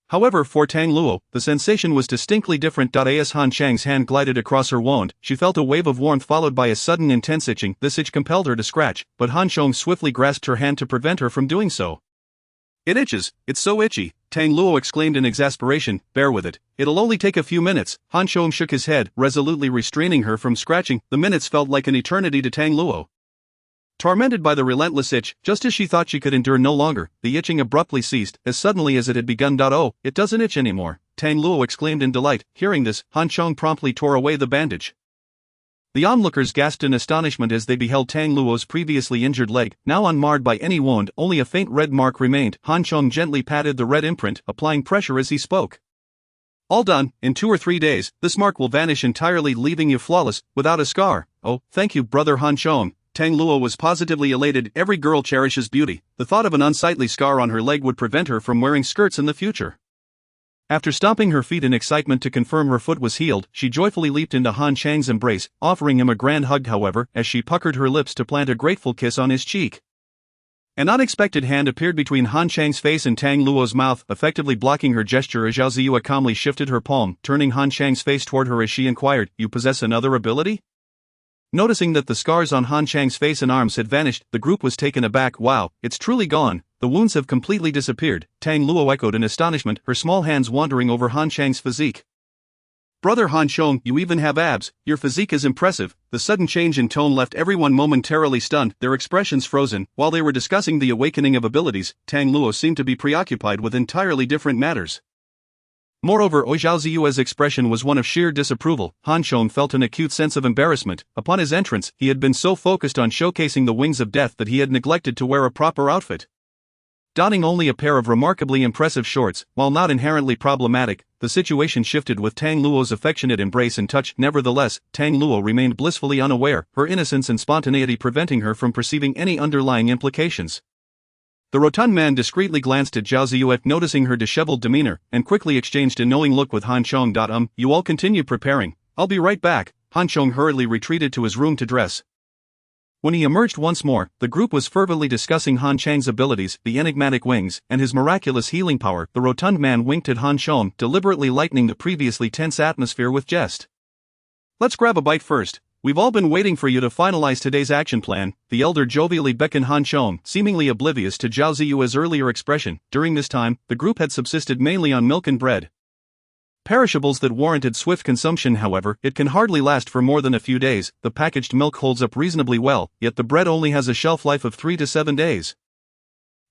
However, for Tang Luo, the sensation was distinctly different. As Han Chang's hand glided across her wound, she felt a wave of warmth followed by a sudden intense itching. This itch compelled her to scratch, but Han Chong swiftly grasped her hand to prevent her from doing so. "It itches, it's so itchy," Tang Luo exclaimed in exasperation. "Bear with it. It'll only take a few minutes." Han Chong shook his head, resolutely restraining her from scratching. The minutes felt like an eternity to Tang Luo. Tormented by the relentless itch, just as she thought she could endure no longer, the itching abruptly ceased, as suddenly as it had begun. "Oh, it doesn't itch anymore," Tang Luo exclaimed in delight. Hearing this, Han Chong promptly tore away the bandage. The onlookers gasped in astonishment as they beheld Tang Luo's previously injured leg, now unmarred by any wound. Only a faint red mark remained. Han Chong gently patted the red imprint, applying pressure as he spoke. "All done. In 2 or 3 days, this mark will vanish entirely, leaving you flawless, without a scar." "Oh, thank you, Brother Han Chong." Tang Luo was positively elated. Every girl cherishes beauty. The thought of an unsightly scar on her leg would prevent her from wearing skirts in the future. After stomping her feet in excitement to confirm her foot was healed, she joyfully leaped into Han Chang's embrace, offering him a grand hug. However, as she puckered her lips to plant a grateful kiss on his cheek, an unexpected hand appeared between Han Chang's face and Tang Luo's mouth, effectively blocking her gesture. Zhao Ziyue calmly shifted her palm, turning Han Chang's face toward her as she inquired, "You possess another ability?" Noticing that the scars on Han Chang's face and arms had vanished, the group was taken aback. "Wow, it's truly gone. The wounds have completely disappeared," Tang Luo echoed in astonishment, her small hands wandering over Han Chang's physique. "Brother Han Chong, you even have abs. Your physique is impressive." The sudden change in tone left everyone momentarily stunned, their expressions frozen. While they were discussing the awakening of abilities, Tang Luo seemed to be preoccupied with entirely different matters. Moreover, Zhao Ziyue's expression was one of sheer disapproval. Han Chong felt an acute sense of embarrassment. Upon his entrance, he had been so focused on showcasing the wings of death that he had neglected to wear a proper outfit. Donning only a pair of remarkably impressive shorts, while not inherently problematic, the situation shifted with Tang Luo's affectionate embrace and touch. Nevertheless, Tang Luo remained blissfully unaware, her innocence and spontaneity preventing her from perceiving any underlying implications. The rotund man discreetly glanced at Zhao Ziyue, noticing her disheveled demeanor, and quickly exchanged a knowing look with Han Chong. You all continue preparing. I'll be right back." Han Chong hurriedly retreated to his room to dress. When he emerged once more, the group was fervently discussing Han Chang's abilities, the enigmatic wings, and his miraculous healing power. The rotund man winked at Han Chong, deliberately lightening the previously tense atmosphere with jest. "Let's grab a bite first. We've all been waiting for you to finalize today's action plan." The elder jovially beckoned Han Chong, seemingly oblivious to Zhao Ziyue's earlier expression. During this time, the group had subsisted mainly on milk and bread. Perishables that warranted swift consumption. However, it can hardly last for more than a few days. The packaged milk holds up reasonably well, yet the bread only has a shelf life of 3 to 7 days.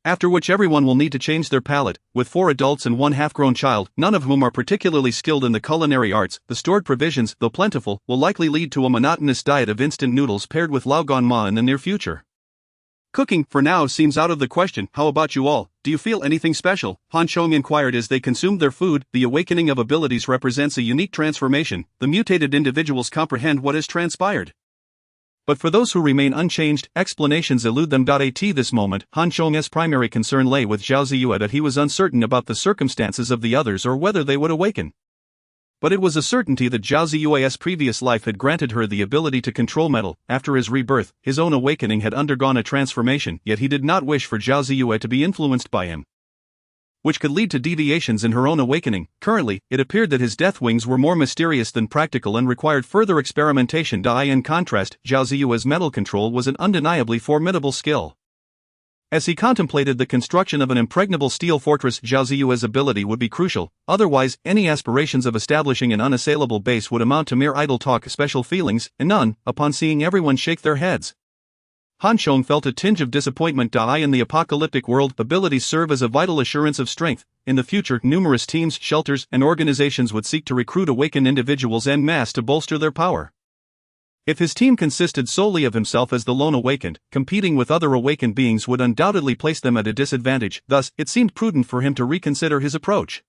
After which everyone will need to change their palate. With 4 adults and 1 half-grown child, none of whom are particularly skilled in the culinary arts, the stored provisions, though plentiful, will likely lead to a monotonous diet of instant noodles paired with lao gan ma in the near future. "Cooking, for now, seems out of the question. How about you all? Do you feel anything special?" Han Chong inquired as they consumed their food. The awakening of abilities represents a unique transformation. The mutated individuals comprehend what has transpired. But for those who remain unchanged, explanations elude them. At this moment, Han Chong's primary concern lay with Zhao Ziyue, that he was uncertain about the circumstances of the others or whether they would awaken. But it was a certainty that Zhao Ziyue's previous life had granted her the ability to control metal. After his rebirth, his own awakening had undergone a transformation, yet he did not wish for Zhao Ziyue to be influenced by him. which could lead to deviations in her own awakening. Currently, it appeared that his death wings were more mysterious than practical and required further experimentation. In contrast, Zhao Ziyue's metal control was an undeniably formidable skill. As he contemplated the construction of an impregnable steel fortress, Zhao Ziyue's ability would be crucial, otherwise, any aspirations of establishing an unassailable base would amount to mere idle talk. Special feelings, and none, upon seeing everyone shake their heads. Han Chong felt a tinge of disappointment. In the apocalyptic world, abilities serve as a vital assurance of strength. In the future, numerous teams, shelters, and organizations would seek to recruit awakened individuals en masse to bolster their power. If his team consisted solely of himself as the lone awakened, competing with other awakened beings would undoubtedly place them at a disadvantage. Thus, it seemed prudent for him to reconsider his approach.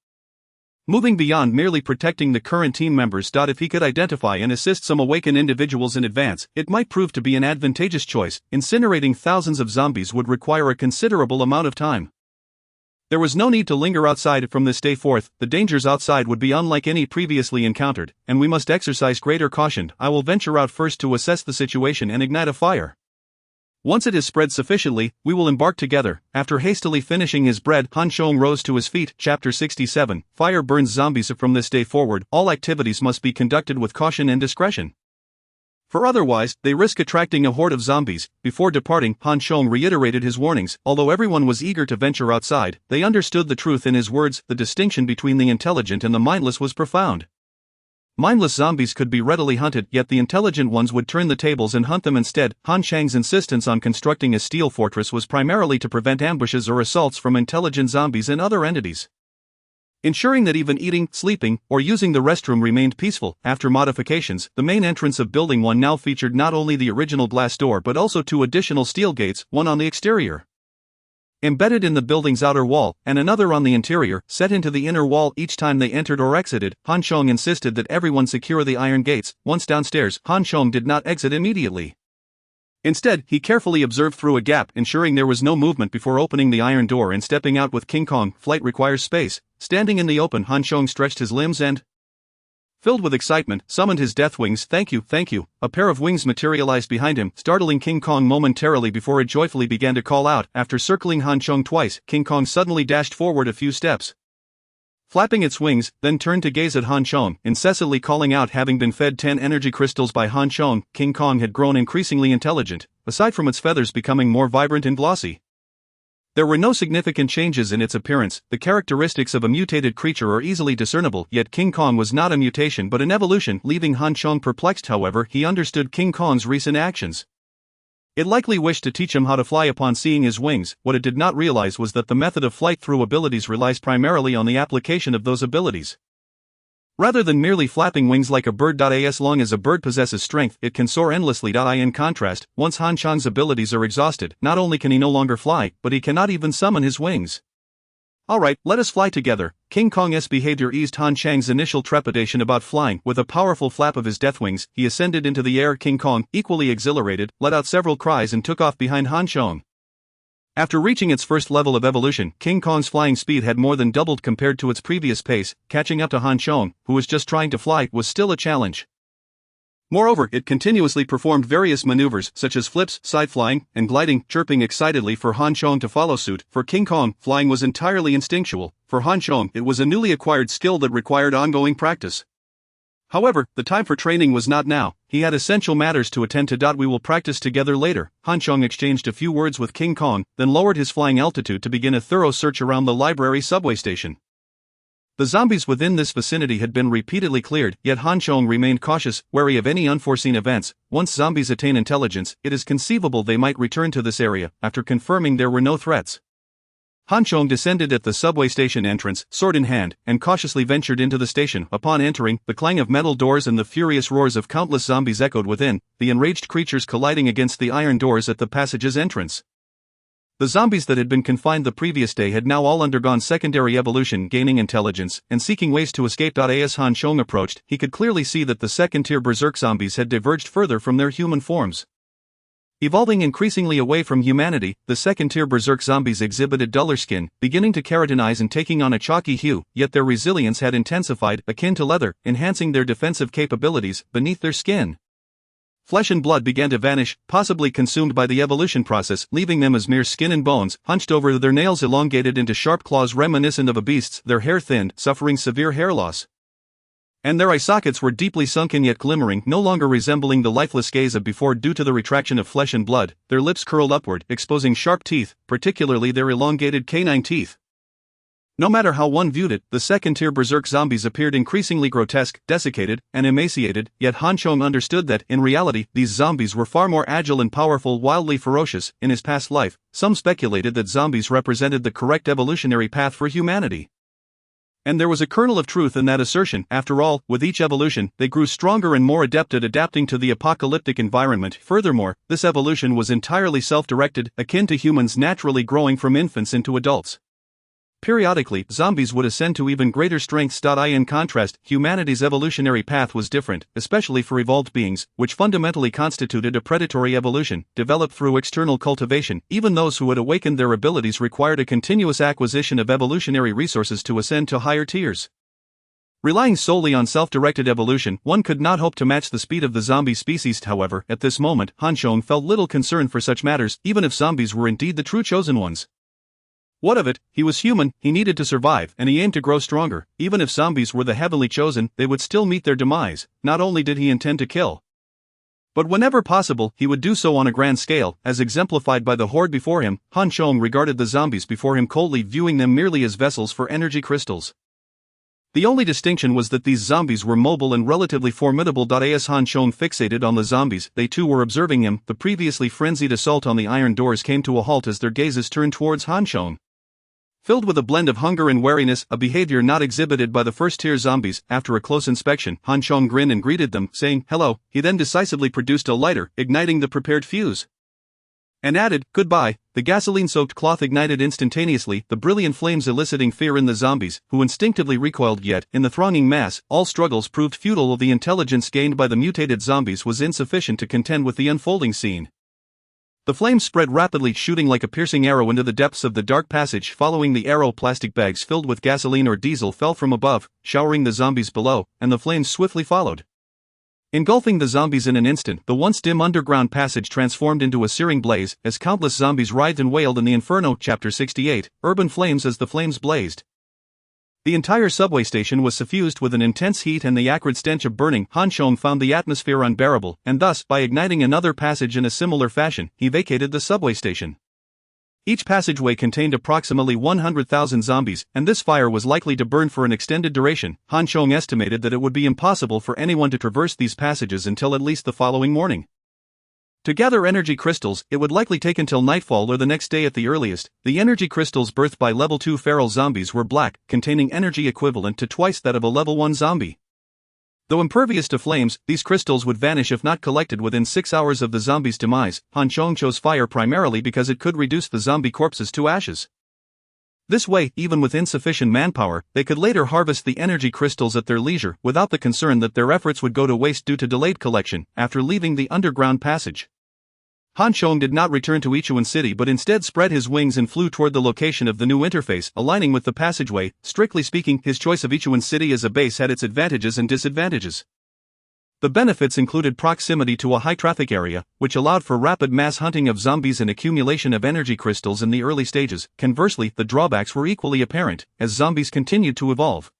Moving beyond merely protecting the current team members. If he could identify and assist some awakened individuals in advance, it might prove to be an advantageous choice. Incinerating thousands of zombies would require a considerable amount of time. There was no need to linger outside. From this day forth, the dangers outside would be unlike any previously encountered, and we must exercise greater caution. I will venture out first to assess the situation and ignite a fire. Once it is spread sufficiently, we will embark together. After hastily finishing his bread, Han Chong rose to his feet. Chapter 67. Fire burns zombies. From this day forward, all activities must be conducted with caution and discretion, for otherwise, they risk attracting a horde of zombies. Before departing, Han Chong reiterated his warnings. Although everyone was eager to venture outside, they understood the truth in his words. The distinction between the intelligent and the mindless was profound. Mindless zombies could be readily hunted, yet the intelligent ones would turn the tables and hunt them instead. Han Chang's insistence on constructing a steel fortress was primarily to prevent ambushes or assaults from intelligent zombies and other entities, ensuring that even eating, sleeping, or using the restroom remained peaceful. After modifications, the main entrance of Building 1 now featured not only the original glass door but also 2 additional steel gates, one on the exterior, embedded in the building's outer wall, and another on the interior, set into the inner wall each time they entered or exited. Han Chong insisted that everyone secure the iron gates. Once downstairs, Han Chong did not exit immediately. Instead, he carefully observed through a gap, ensuring there was no movement before opening the iron door and stepping out with King Kong. Flight requires space. Standing in the open, Han Chong stretched his limbs and, filled with excitement, summoned his death wings. Thank you, thank you. A pair of wings materialized behind him, startling King Kong momentarily before it joyfully began to call out. After circling Han Chong twice, King Kong suddenly dashed forward a few steps, flapping its wings, then turned to gaze at Han Chong, incessantly calling out. Having been fed 10 energy crystals by Han Chong, King Kong had grown increasingly intelligent, aside from its feathers becoming more vibrant and glossy. There were no significant changes in its appearance. The characteristics of a mutated creature are easily discernible, yet King Kong was not a mutation but an evolution. Leaving Han Chong perplexed, however, he understood King Kong's recent actions. It likely wished to teach him how to fly. Upon seeing his wings, what it did not realize was that the method of flight through abilities relies primarily on the application of those abilities, rather than merely flapping wings like a bird. As long as a bird possesses strength, it can soar endlessly. In contrast, once Han Chong's abilities are exhausted, not only can he no longer fly, but he cannot even summon his wings. Alright, let us fly together. King Kong's behavior eased Han Chang's initial trepidation about flying. With a powerful flap of his death wings, he ascended into the air. King Kong, equally exhilarated, let out several cries and took off behind Han Chong. After reaching its first level of evolution, King Kong's flying speed had more than doubled compared to its previous pace. Catching up to Han Chong, who was just trying to fly, was still a challenge. Moreover, it continuously performed various maneuvers such as flips, side flying, and gliding, chirping excitedly for Han Chong to follow suit. For King Kong, flying was entirely instinctual. For Han Chong, it was a newly acquired skill that required ongoing practice. However, the time for training was not now. He had essential matters to attend to. We will practice together later. Han Chong exchanged a few words with King Kong, then lowered his flying altitude to begin a thorough search around the library subway station. The zombies within this vicinity had been repeatedly cleared, yet Han Chong remained cautious, wary of any unforeseen events. Once zombies attain intelligence, it is conceivable they might return to this area. After confirming there were no threats, Han Chong descended at the subway station entrance, sword in hand, and cautiously ventured into the station. Upon entering, the clang of metal doors and the furious roars of countless zombies echoed within, the enraged creatures colliding against the iron doors at the passage's entrance. The zombies that had been confined the previous day had now all undergone secondary evolution, gaining intelligence, and seeking ways to escape. As Han Chong approached, he could clearly see that the second-tier berserk zombies had diverged further from their human forms. Evolving increasingly away from humanity, the second-tier berserk zombies exhibited duller skin, beginning to keratinize and taking on a chalky hue, yet their resilience had intensified, akin to leather, enhancing their defensive capabilities beneath their skin. flesh and blood began to vanish, possibly consumed by the evolution process, leaving them as mere skin and bones, hunched over, their nails elongated into sharp claws reminiscent of a beast's, their hair thinned, suffering severe hair loss. And their eye sockets were deeply sunken yet glimmering, no longer resembling the lifeless gaze of before due to the retraction of flesh and blood, their lips curled upward, exposing sharp teeth, particularly their elongated canine teeth. No matter how one viewed it, the second-tier berserk zombies appeared increasingly grotesque, desiccated, and emaciated, yet Han Chong understood that, in reality, these zombies were far more agile and powerful, wildly ferocious. In his past life, some speculated that zombies represented the correct evolutionary path for humanity. And there was a kernel of truth in that assertion. After all, with each evolution, they grew stronger and more adept at adapting to the apocalyptic environment. Furthermore, this evolution was entirely self-directed, akin to humans naturally growing from infants into adults. Periodically, zombies would ascend to even greater strengths. In contrast, humanity's evolutionary path was different, especially for evolved beings, which fundamentally constituted a predatory evolution, developed through external cultivation. Even those who had awakened their abilities required a continuous acquisition of evolutionary resources to ascend to higher tiers. Relying solely on self-directed evolution, one could not hope to match the speed of the zombie species. However, at this moment, Han Chong felt little concern for such matters, even if zombies were indeed the true chosen ones. What of it? He was human, he needed to survive, and he aimed to grow stronger. Even if zombies were the heavenly chosen, they would still meet their demise. Not only did he intend to kill, but whenever possible, he would do so on a grand scale, as exemplified by the horde before him. Han Chong regarded the zombies before him coldly, viewing them merely as vessels for energy crystals. The only distinction was that these zombies were mobile and relatively formidable. As Han Chong fixated on the zombies, they too were observing him. The previously frenzied assault on the iron doors came to a halt as their gazes turned towards Han Chong. Filled with a blend of hunger and wariness, a behavior not exhibited by the first-tier zombies. After a close inspection, Han Chong grinned and greeted them, saying, "Hello." He then decisively produced a lighter, igniting the prepared fuse, and added, "Goodbye." The gasoline-soaked cloth ignited instantaneously, the brilliant flames eliciting fear in the zombies, who instinctively recoiled. Yet, in the thronging mass, all struggles proved futile. The intelligence gained by the mutated zombies was insufficient to contend with the unfolding scene. The flames spread rapidly, shooting like a piercing arrow into the depths of the dark passage. Following the arrow, plastic bags filled with gasoline or diesel fell from above, showering the zombies below, and the flames swiftly followed, engulfing the zombies in an instant. The once dim underground passage transformed into a searing blaze, as countless zombies writhed and wailed in the inferno. Chapter 68, Urban Flames. As the flames blazed, the entire subway station was suffused with an intense heat and the acrid stench of burning. Han Chong found the atmosphere unbearable, and thus, by igniting another passage in a similar fashion, he vacated the subway station. Each passageway contained approximately 100,000 zombies, and this fire was likely to burn for an extended duration. Han Chong estimated that it would be impossible for anyone to traverse these passages until at least the following morning. To gather energy crystals, it would likely take until nightfall or the next day at the earliest. The energy crystals birthed by level 2 feral zombies were black, containing energy equivalent to twice that of a level 1 zombie. Though impervious to flames, these crystals would vanish if not collected within 6 hours of the zombie's demise. Han Chong chose fire primarily because it could reduce the zombie corpses to ashes. This way, even with insufficient manpower, they could later harvest the energy crystals at their leisure, without the concern that their efforts would go to waste due to delayed collection. After leaving the underground passage, Han Chong did not return to Ichuan City but instead spread his wings and flew toward the location of the new interface, aligning with the passageway. Strictly speaking, his choice of Ichuan City as a base had its advantages and disadvantages. The benefits included proximity to a high-traffic area, which allowed for rapid mass hunting of zombies and accumulation of energy crystals in the early stages. Conversely, the drawbacks were equally apparent, as zombies continued to evolve.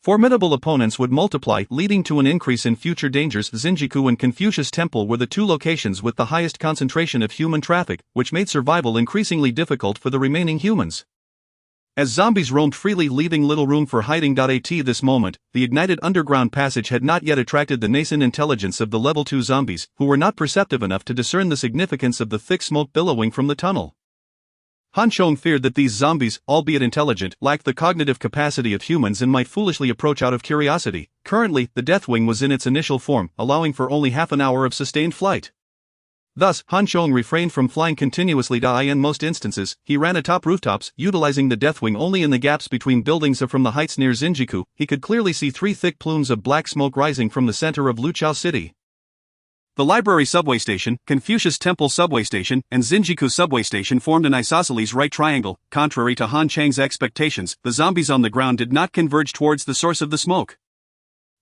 Formidable opponents would multiply, leading to an increase in future dangers. Zinjiku and Confucius Temple were the two locations with the highest concentration of human traffic, which made survival increasingly difficult for the remaining humans. As zombies roamed freely, leaving little room for hiding. At this moment, the ignited underground passage had not yet attracted the nascent intelligence of the level 2 zombies, who were not perceptive enough to discern the significance of the thick smoke billowing from the tunnel. Han Chong feared that these zombies, albeit intelligent, lacked the cognitive capacity of humans and might foolishly approach out of curiosity. Currently, the Deathwing was in its initial form, allowing for only half an hour of sustained flight. Thus, Han Chong refrained from flying continuously. In most instances, he ran atop rooftops, utilizing the Deathwing only in the gaps between buildings. From the heights near Zinjiku, he could clearly see 3 thick plumes of black smoke rising from the center of Luqiao City. The Library Subway Station, Confucius Temple Subway Station, and Zinjiku Subway Station formed an isosceles right triangle. Contrary to Han Chang's expectations, the zombies on the ground did not converge towards the source of the smoke.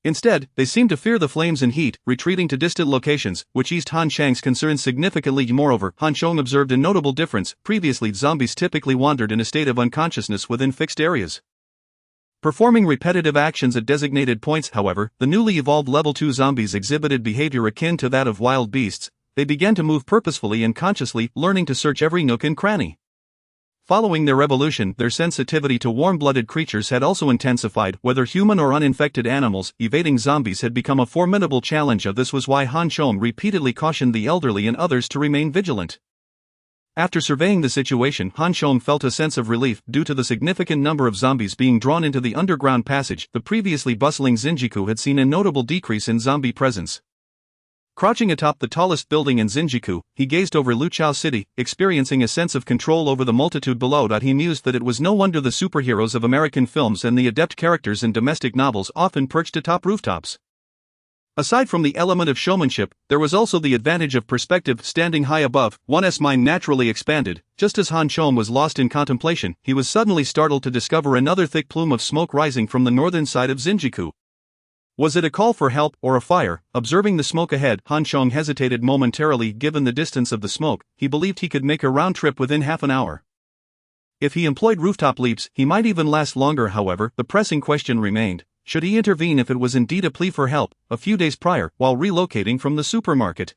Instead, they seemed to fear the flames and heat, retreating to distant locations, which eased Han Chang's concerns significantly. Moreover, Han Chong observed a notable difference. Previously, zombies typically wandered in a state of unconsciousness within fixed areas, performing repetitive actions at designated points. However, the newly evolved level 2 zombies exhibited behavior akin to that of wild beasts. They began to move purposefully and consciously, learning to search every nook and cranny. Following their evolution, their sensitivity to warm-blooded creatures had also intensified. Whether human or uninfected animals, evading zombies had become a formidable challenge. This was why Han Chong repeatedly cautioned the elderly and others to remain vigilant. After surveying the situation, Han Chong felt a sense of relief due to the significant number of zombies being drawn into the underground passage. The previously bustling Zinjiku had seen a notable decrease in zombie presence. Crouching atop the tallest building in Zinjiku, he gazed over Luqiao City, experiencing a sense of control over the multitude below. He mused that it was no wonder the superheroes of American films and the adept characters in domestic novels often perched atop rooftops. Aside from the element of showmanship, there was also the advantage of perspective. Standing high above, one's mind naturally expanded. Just as Han Chong was lost in contemplation, he was suddenly startled to discover another thick plume of smoke rising from the northern side of Zinjiku. Was it a call for help or a fire? Observing the smoke ahead, Han Chong hesitated momentarily. Given the distance of the smoke, he believed he could make a round trip within half an hour. If he employed rooftop leaps, he might even last longer. However, the pressing question remained: should he intervene if it was indeed a plea for help? A few days prior, while relocating from the supermarket,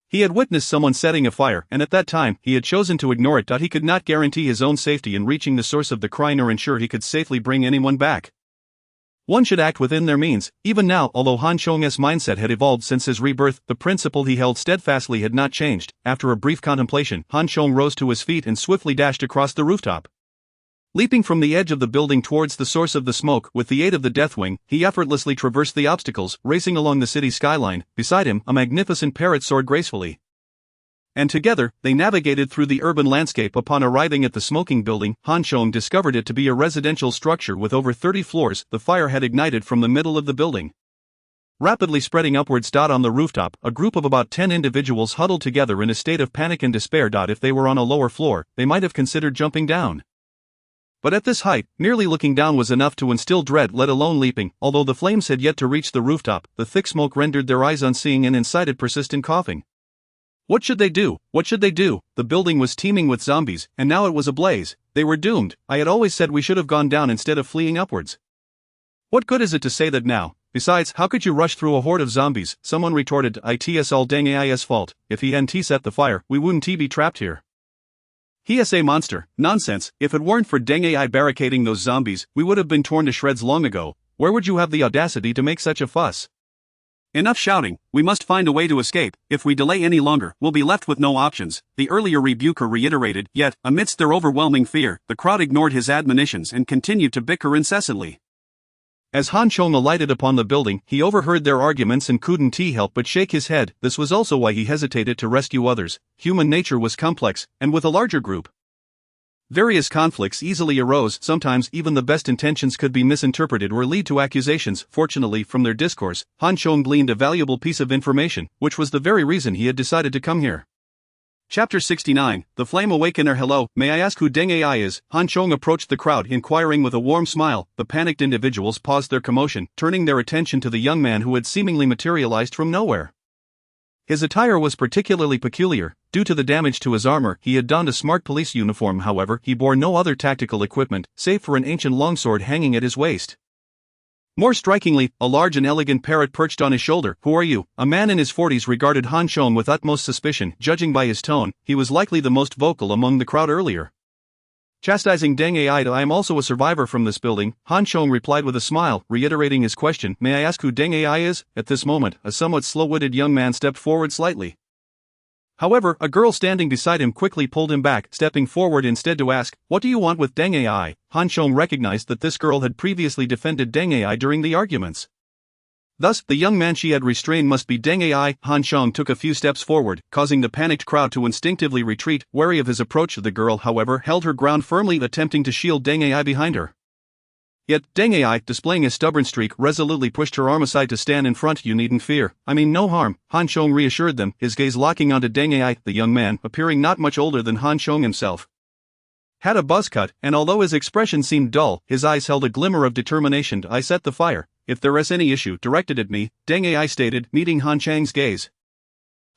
he had witnessed someone setting a fire, and at that time, he had chosen to ignore it. He could not guarantee his own safety in reaching the source of the cry nor ensure he could safely bring anyone back. One should act within their means. Even now, although Han Chong's mindset had evolved since his rebirth, the principle he held steadfastly had not changed. After a brief contemplation, Han Chong rose to his feet and swiftly dashed across the rooftop. Leaping from the edge of the building towards the source of the smoke, with the aid of the Deathwing, he effortlessly traversed the obstacles, racing along the city skyline. Beside him, a magnificent parrot soared gracefully, and together, they navigated through the urban landscape. Upon arriving at the smoking building, Han Chong discovered it to be a residential structure with over 30 floors. The fire had ignited from the middle of the building, rapidly spreading upwards. On the rooftop, a group of about 10 individuals huddled together in a state of panic and despair. If they were on a lower floor, they might have considered jumping down. But at this height, merely looking down was enough to instill dread, let alone leaping. Although the flames had yet to reach the rooftop, the thick smoke rendered their eyes unseeing and incited persistent coughing. What should they do? What should they do? The building was teeming with zombies, and now it was ablaze. They were doomed. I had always said we should have gone down instead of fleeing upwards. What good is it to say that now? Besides, how could you rush through a horde of zombies? Someone retorted. It's all Deng Ai's fault. If he hadn't set the fire, we wouldn't be trapped here. He's a monster. Nonsense. If it weren't for Deng Ai barricading those zombies, we would have been torn to shreds long ago. Where would you have the audacity to make such a fuss? Enough shouting, we must find a way to escape. If we delay any longer, we'll be left with no options, the earlier rebuker reiterated. Yet, amidst their overwhelming fear, the crowd ignored his admonitions and continued to bicker incessantly. As Han Chong alighted upon the building, he overheard their arguments and couldn't help but shake his head. This was also why he hesitated to rescue others. Human nature was complex, and with a larger group, various conflicts easily arose. Sometimes even the best intentions could be misinterpreted or lead to accusations. Fortunately, from their discourse, Han Chong gleaned a valuable piece of information, which was the very reason he had decided to come here. Chapter 69, The Flame Awakener. Hello, may I ask who Deng Ai is? Han Chong approached the crowd, inquiring with a warm smile. The panicked individuals paused their commotion, turning their attention to the young man who had seemingly materialized from nowhere. His attire was particularly peculiar. Due to the damage to his armor, he had donned a smart police uniform. However, he bore no other tactical equipment, save for an ancient longsword hanging at his waist. More strikingly, a large and elegant parrot perched on his shoulder. Who are you? A man in his 40s regarded Han Chong with utmost suspicion. Judging by his tone, he was likely the most vocal among the crowd earlier. Chastising Deng Ai. I am also a survivor from this building, Han Chong replied with a smile, reiterating his question. May I ask who Deng Ai is? At this moment, a somewhat slow-witted young man stepped forward slightly. However, a girl standing beside him quickly pulled him back, stepping forward instead to ask, "What do you want with Deng Ai?" Han Chong recognized that this girl had previously defended Deng Ai during the arguments. Thus, the young man she had restrained must be Deng Ai. Han Chong took a few steps forward, causing the panicked crowd to instinctively retreat. Wary of his approach, the girl, however, held her ground firmly, attempting to shield Deng Ai behind her. Yet, Deng Ai, displaying a stubborn streak, resolutely pushed her arm aside to stand in front. "You needn't fear. I mean no harm," Han Chong reassured them, his gaze locking onto Deng Ai, the young man, appearing not much older than Han Chong himself, had a buzz cut, and although his expression seemed dull, his eyes held a glimmer of determination. I set the fire. If there is any issue directed at me, Deng Ai stated, meeting Han Chang's gaze.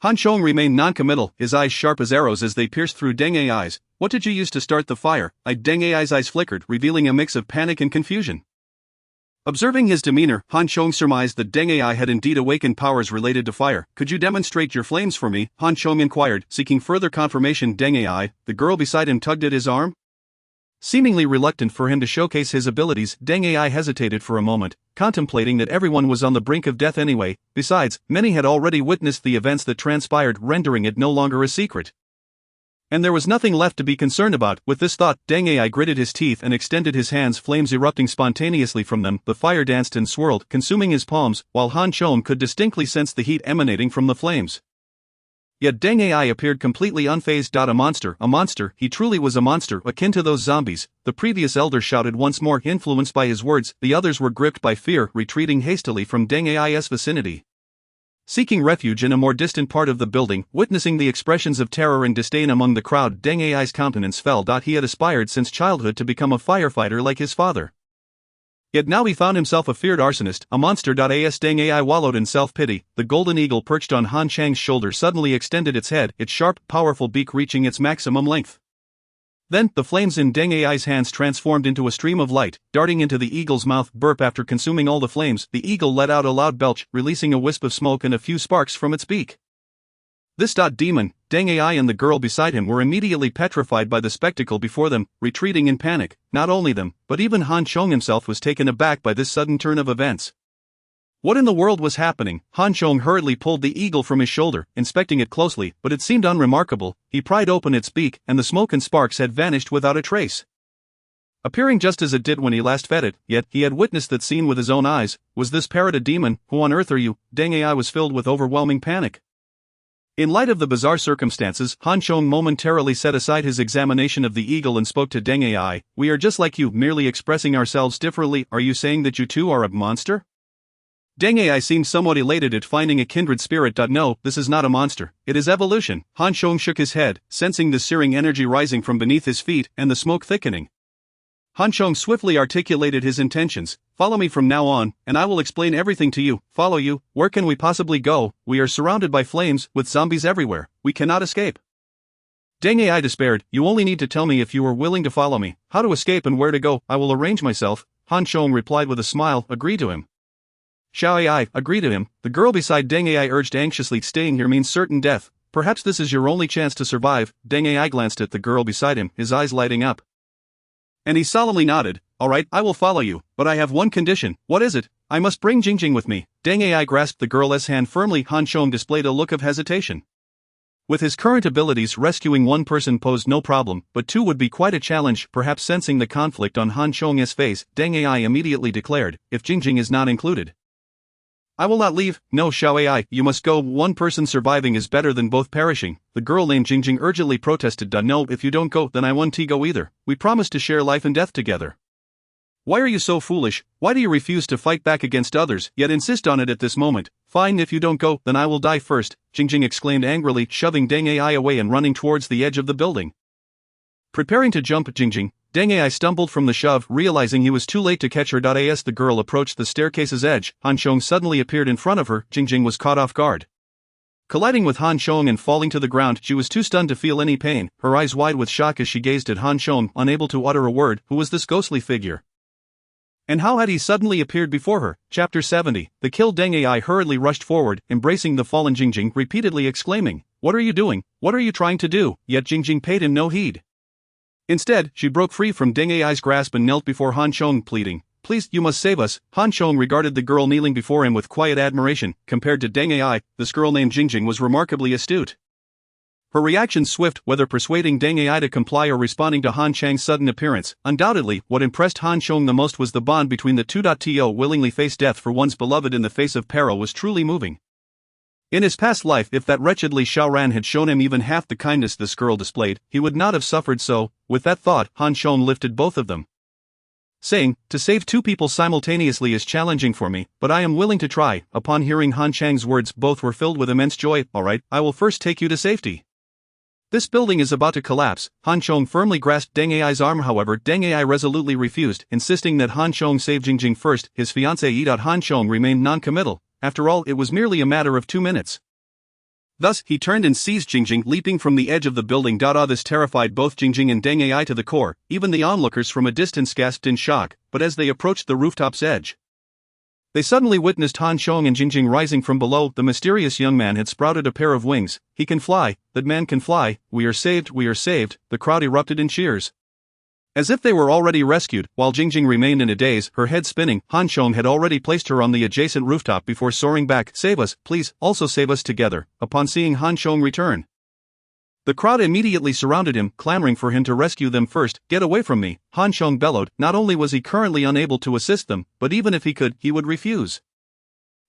Han Chong remained non-committal, his eyes sharp as arrows as they pierced through Deng Ai's eyes. What did you use to start the fire? Deng Ai's eyes flickered, revealing a mix of panic and confusion. Observing his demeanor, Han Chong surmised that Deng Ai had indeed awakened powers related to fire. Could you demonstrate your flames for me? Han Chong inquired, seeking further confirmation. Deng Ai, the girl beside him, tugged at his arm. Seemingly reluctant for him to showcase his abilities, Deng Ai hesitated for a moment, contemplating that everyone was on the brink of death anyway. Besides, many had already witnessed the events that transpired, rendering it no longer a secret. And there was nothing left to be concerned about. With this thought, Deng Ai gritted his teeth and extended his hands, flames erupting spontaneously from them. The fire danced and swirled, consuming his palms, while Han Chong could distinctly sense the heat emanating from the flames. Yet Deng Ai appeared completely unfazed. A monster, he truly was a monster, akin to those zombies, the previous elder shouted once more, influenced by his words. The others were gripped by fear, retreating hastily from Deng Ai's vicinity. Seeking refuge in a more distant part of the building, witnessing the expressions of terror and disdain among the crowd, Deng Ai's countenance fell. He had aspired since childhood to become a firefighter like his father. Yet now he found himself a feared arsonist, a monster. As Deng Ai wallowed in self-pity, the golden eagle perched on Han Chang's shoulder suddenly extended its head, its sharp, powerful beak reaching its maximum length. Then, the flames in Deng Ai's hands transformed into a stream of light, darting into the eagle's mouth. Burp. After consuming all the flames, the eagle let out a loud belch, releasing a wisp of smoke and a few sparks from its beak. This demon, Deng Ai and the girl beside him were immediately petrified by the spectacle before them, retreating in panic. Not only them, but even Han Chong himself was taken aback by this sudden turn of events. What in the world was happening? Han Chong hurriedly pulled the eagle from his shoulder, inspecting it closely, but it seemed unremarkable. He pried open its beak, and the smoke and sparks had vanished without a trace. Appearing just as it did when he last fed it, yet he had witnessed that scene with his own eyes. Was this parrot a demon? Who on earth are you? Deng Ai was filled with overwhelming panic. In light of the bizarre circumstances, Han Chong momentarily set aside his examination of the eagle and spoke to Deng Ai. We are just like you, merely expressing ourselves differently. Are you saying that you too are a monster? Deng Ai seemed somewhat elated at finding a kindred spirit. No, this is not a monster, it is evolution. Han Chong shook his head, sensing the searing energy rising from beneath his feet and the smoke thickening. Han Chong swiftly articulated his intentions. Follow me from now on, and I will explain everything to you. Follow you? Where can we possibly go? We are surrounded by flames, with zombies everywhere. We cannot escape. Deng Ai despaired. You only need to tell me if you are willing to follow me. How to escape and where to go, I will arrange myself. Han Chong replied with a smile. Agree to him. Shall I agree to him? The girl beside Deng Ai urged anxiously. Staying here means certain death. Perhaps this is your only chance to survive. Deng Ai glanced at the girl beside him, his eyes lighting up. And he solemnly nodded. All right, I will follow you, but I have one condition. What is it? I must bring Jingjing with me. Deng Ai grasped the girl's hand firmly. Han Chong displayed a look of hesitation. With his current abilities, rescuing one person posed no problem, but two would be quite a challenge. Perhaps sensing the conflict on Han Chong's face, Deng Ai immediately declared, if Jingjing is not included, I will not leave. No, Xiao Ai, you must go. One person surviving is better than both perishing. The girl named Jingjing urgently protested. No, if you don't go, then I won't go either. We promised to share life and death together. Why are you so foolish? Why do you refuse to fight back against others, yet insist on it at this moment? Fine, if you don't go, then I will die first, Jingjing exclaimed angrily, shoving Deng Ai away and running towards the edge of the building. Preparing to jump Jingjing, Deng Ai stumbled from the shove, realizing he was too late to catch her. As the girl approached the staircase's edge, Han Chong suddenly appeared in front of her. Jingjing was caught off guard. Colliding with Han Chong and falling to the ground, she was too stunned to feel any pain, her eyes wide with shock as she gazed at Han Chong, unable to utter a word. Who was this ghostly figure? And how had he suddenly appeared before her? Chapter 70. The killed Deng Ai hurriedly rushed forward, embracing the fallen Jingjing, repeatedly exclaiming, What are you doing? What are you trying to do? Yet Jingjing paid him no heed. Instead, she broke free from Deng Ai's grasp and knelt before Han Chong, pleading, Please, you must save us. Han Chong regarded the girl kneeling before him with quiet admiration. Compared to Deng Ai, this girl named Jingjing was remarkably astute. Her reaction swift, whether persuading Deng Ai to comply or responding to Han Chang's sudden appearance. Undoubtedly, what impressed Han Chong the most was the bond between the two. To willingly face death for one's beloved in the face of peril was truly moving. In his past life, if that wretched Li Xiaoran had shown him even half the kindness this girl displayed, he would not have suffered so. With that thought, Han Chong lifted both of them, saying, To save two people simultaneously is challenging for me, but I am willing to try. Upon hearing Han Chang's words, both were filled with immense joy. All right, I will first take you to safety. This building is about to collapse. Han Chong firmly grasped Deng Ai's arm, however, Deng Ai resolutely refused, insisting that Han Chong save Jingjing first. His fiancée Han Chong remained non-committal. After all, it was merely a matter of 2 minutes. Thus, he turned and seized Jingjing, leaping from the edge of the building. This terrified both Jingjing and Deng Ai to the core. Even the onlookers from a distance gasped in shock, but as they approached the rooftop's edge, they suddenly witnessed Han Chong and Jingjing rising from below. The mysterious young man had sprouted a pair of wings. He can fly, that man can fly, we are saved, we are saved. The crowd erupted in cheers, as if they were already rescued. While Jingjing remained in a daze, her head spinning, Han Chong had already placed her on the adjacent rooftop before soaring back. Save us, please, also save us together. Upon seeing Han Chong return, the crowd immediately surrounded him, clamoring for him to rescue them first. Get away from me, Han Chong bellowed. Not only was he currently unable to assist them, but even if he could, he would refuse.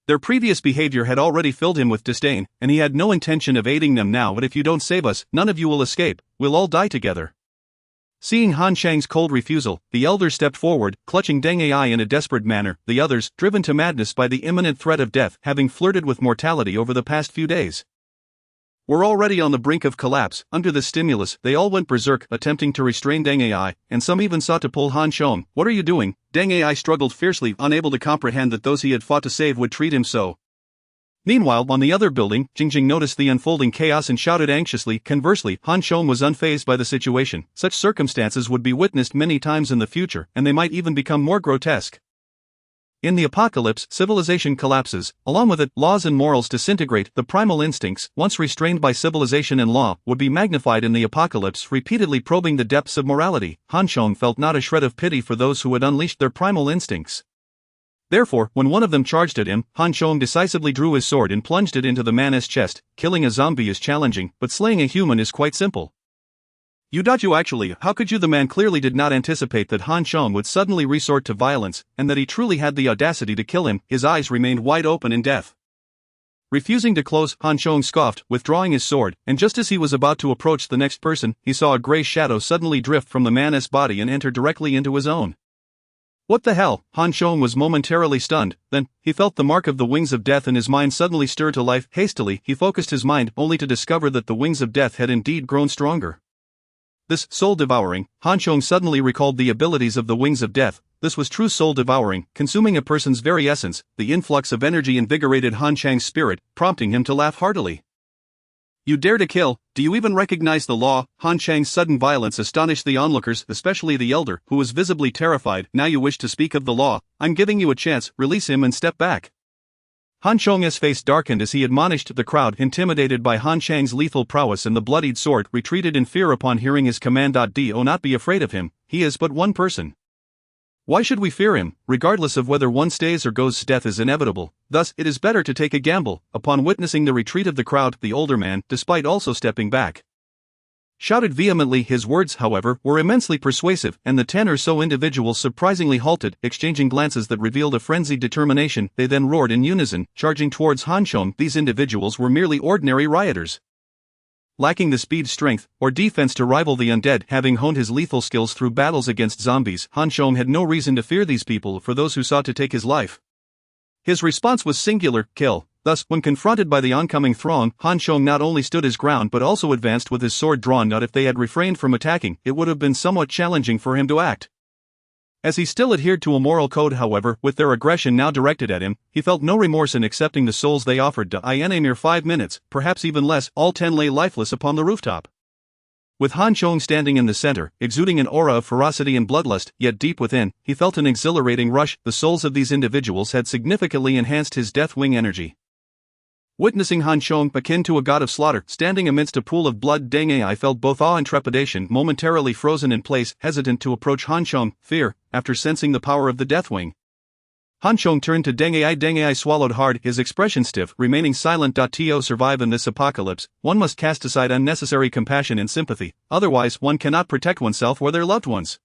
Their previous behavior had already filled him with disdain, and he had no intention of aiding them now. But if you don't save us, none of you will escape, we'll all die together. Seeing Han Chang's cold refusal, the elders stepped forward, clutching Deng Ai in a desperate manner. The others, driven to madness by the imminent threat of death, having flirted with mortality over the past few days, were already on the brink of collapse. Under the stimulus, they all went berserk, attempting to restrain Deng Ai, and some even sought to pull Han Chong. What are you doing? Deng Ai struggled fiercely, unable to comprehend that those he had fought to save would treat him so. Meanwhile, on the other building, Jingjing noticed the unfolding chaos and shouted anxiously. Conversely, Han Chong was unfazed by the situation. Such circumstances would be witnessed many times in the future, and they might even become more grotesque. In the apocalypse, civilization collapses. Along with it, laws and morals disintegrate. The primal instincts, once restrained by civilization and law, would be magnified in the apocalypse, repeatedly probing the depths of morality. Han Chong felt not a shred of pity for those who had unleashed their primal instincts. Therefore, when one of them charged at him, Han Chong decisively drew his sword and plunged it into the man's chest. Killing a zombie is challenging, but slaying a human is quite simple. How could you? The man clearly did not anticipate that Han Chong would suddenly resort to violence, and that he truly had the audacity to kill him. His eyes remained wide open in death. Refusing to close, Han Chong scoffed, withdrawing his sword, and just as he was about to approach the next person, he saw a gray shadow suddenly drift from the man's body and enter directly into his own. What the hell? Han Chong was momentarily stunned, then, he felt the mark of the wings of death and his mind suddenly stirred to life. Hastily, he focused his mind, only to discover that the wings of death had indeed grown stronger. This, soul-devouring, Han Chong suddenly recalled the abilities of the wings of death. This was true soul-devouring, consuming a person's very essence. The influx of energy invigorated Han Chang's spirit, prompting him to laugh heartily. You dare to kill? Do you even recognize the law? Han Chang's sudden violence astonished the onlookers, especially the elder, who was visibly terrified. Now you wish to speak of the law? I'm giving you a chance, release him and step back. Han Chong's face darkened as he admonished the crowd, intimidated by Han Chang's lethal prowess and the bloodied sword, retreated in fear upon hearing his command. Do not be afraid of him, he is but one person. Why should we fear him? Regardless of whether one stays or goes, death is inevitable. Thus, it is better to take a gamble. Upon witnessing the retreat of the crowd, the older man, despite also stepping back, shouted vehemently. His words, however, were immensely persuasive, and the 10 or so individuals surprisingly halted, exchanging glances that revealed a frenzied determination. They then roared in unison, charging towards Han Chong. These individuals were merely ordinary rioters, lacking the speed, strength, or defense to rival the undead. Having honed his lethal skills through battles against zombies, Han Chong had no reason to fear these people. For those who sought to take his life, his response was singular: kill. Thus, when confronted by the oncoming throng, Han Chong not only stood his ground but also advanced with his sword drawn. Not if they had refrained from attacking, it would have been somewhat challenging for him to act. As he still adhered to a moral code, however, with their aggression now directed at him, he felt no remorse in accepting the souls they offered. In a mere 5 minutes, perhaps even less, all 10 lay lifeless upon the rooftop, with Han Chong standing in the center, exuding an aura of ferocity and bloodlust. Yet deep within, he felt an exhilarating rush. The souls of these individuals had significantly enhanced his Deathwing energy. Witnessing Han Chong, akin to a god of slaughter, standing amidst a pool of blood, Deng Ai felt both awe and trepidation. Momentarily frozen in place, hesitant to approach Han Chong, fear, after sensing the power of the Deathwing, Han Chong turned to Deng Ai. Deng Ai swallowed hard, his expression stiff, remaining silent. To survive in this apocalypse, one must cast aside unnecessary compassion and sympathy, otherwise one cannot protect oneself or their loved ones.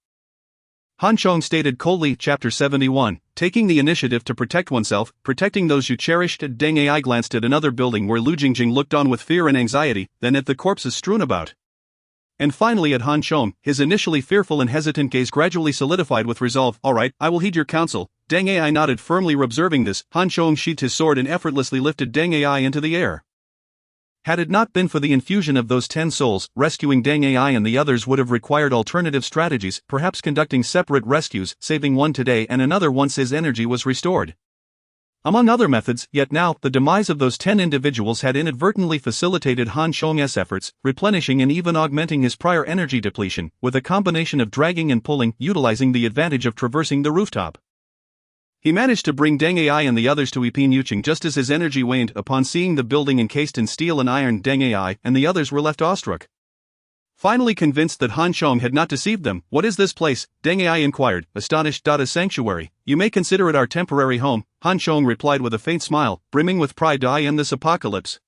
Han Chong stated coldly. Chapter 71, Taking the initiative to protect oneself, protecting those you cherished. Deng Ai glanced at another building where Lu Jingjing looked on with fear and anxiety, then at the corpses strewn about, and finally at Han Chong. His initially fearful and hesitant gaze gradually solidified with resolve. All right, I will heed your counsel. Deng Ai nodded firmly. Observing this, Han Chong sheathed his sword and effortlessly lifted Deng Ai into the air. Had it not been for the infusion of those 10 souls, rescuing Deng Ai and the others would have required alternative strategies, perhaps conducting separate rescues, saving one today and another once his energy was restored. Among other methods, yet now, the demise of those 10 individuals had inadvertently facilitated Han Chong's efforts, replenishing and even augmenting his prior energy depletion, with a combination of dragging and pulling, utilizing the advantage of traversing the rooftop. He managed to bring Deng Ai and the others to Ipin Yuching just as his energy waned. Upon seeing the building encased in steel and iron, Deng Ai and the others were left awestruck. Finally convinced that Han Chong had not deceived them, "What is this place?" Deng Ai inquired, astonished. "A sanctuary. You may consider it our temporary home," Han Chong replied with a faint smile, brimming with pride. "I am this apocalypse.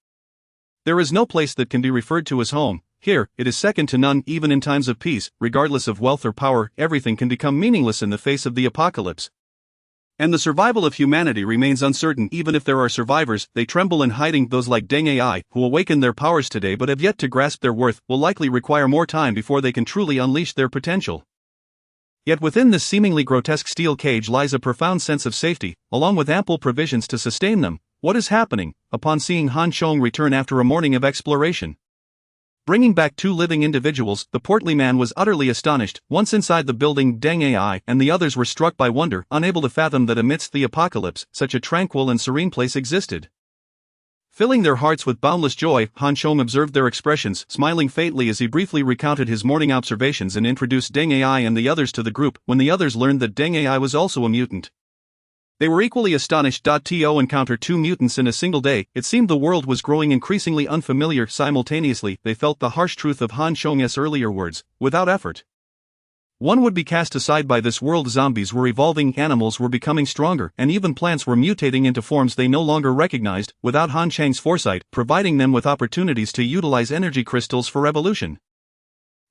There is no place that can be referred to as home. Here, it is second to none. Even in times of peace, regardless of wealth or power, everything can become meaningless in the face of the apocalypse. And the survival of humanity remains uncertain. Even if there are survivors, they tremble in hiding. Those like Deng Ai, who awaken their powers today but have yet to grasp their worth, will likely require more time before they can truly unleash their potential. Yet within this seemingly grotesque steel cage lies a profound sense of safety, along with ample provisions to sustain them." What is happening? Upon seeing Han Chong return after a morning of exploration, bringing back 2 living individuals, the portly man was utterly astonished. Once inside the building, Deng Ai and the others were struck by wonder, unable to fathom that amidst the apocalypse, such a tranquil and serene place existed. Filling their hearts with boundless joy, Han Chong observed their expressions, smiling faintly as he briefly recounted his morning observations and introduced Deng Ai and the others to the group. When the others learned that Deng Ai was also a mutant, they were equally astonished. To encounter 2 mutants in a single day, it seemed the world was growing increasingly unfamiliar. Simultaneously, they felt the harsh truth of Han Chong's earlier words: without effort, one would be cast aside by this world. Zombies were evolving, animals were becoming stronger, and even plants were mutating into forms they no longer recognized, without Han Chang's foresight, providing them with opportunities to utilize energy crystals for evolution.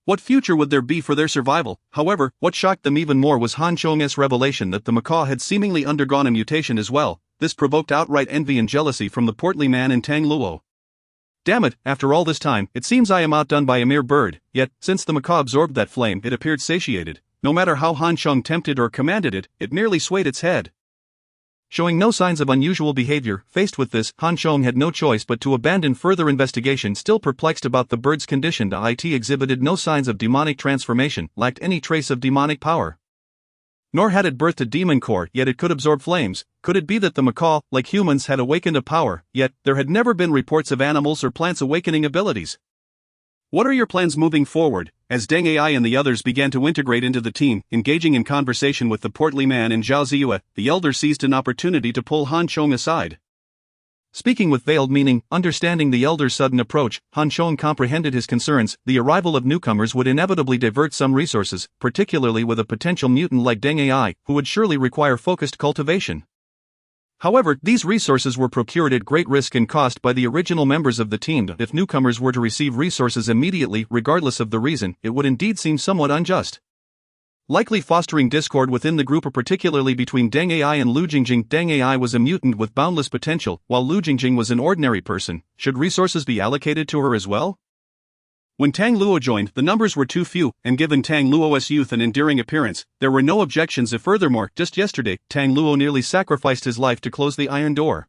What future would there be for their survival? However, what shocked them even more was Han Chong's revelation that the macaw had seemingly undergone a mutation as well. This provoked outright envy and jealousy from the portly man and Tang Luo. "Damn it, after all this time, it seems I am outdone by a mere bird." Yet, since the macaw absorbed that flame, it appeared satiated. No matter how Han Chong tempted or commanded it, it merely swayed its head, showing no signs of unusual behavior. Faced with this, Han Chong had no choice but to abandon further investigation. Still perplexed about the bird's condition, it exhibited no signs of demonic transformation, lacked any trace of demonic power. Nor had it birthed a demon core, yet it could absorb flames. Could it be that the macaw, like humans, had awakened a power? Yet, there had never been reports of animals or plants awakening abilities. "What are your plans moving forward?" As Deng Ai and the others began to integrate into the team, engaging in conversation with the portly man and Zhao Ziyue, the elder seized an opportunity to pull Han Chong aside. Speaking with veiled meaning, understanding the elder's sudden approach, Han Chong comprehended his concerns. The arrival of newcomers would inevitably divert some resources, particularly with a potential mutant like Deng Ai, who would surely require focused cultivation. However, these resources were procured at great risk and cost by the original members of the team. If newcomers were to receive resources immediately, regardless of the reason, it would indeed seem somewhat unjust, likely fostering discord within the group, particularly between Deng Ai and Lu Jingjing. Deng Ai was a mutant with boundless potential, while Lu Jingjing was an ordinary person. Should resources be allocated to her as well? When Tang Luo joined, the numbers were too few, and given Tang Luo's youth and endearing appearance, there were no objections. If furthermore, just yesterday, Tang Luo nearly sacrificed his life to close the iron door,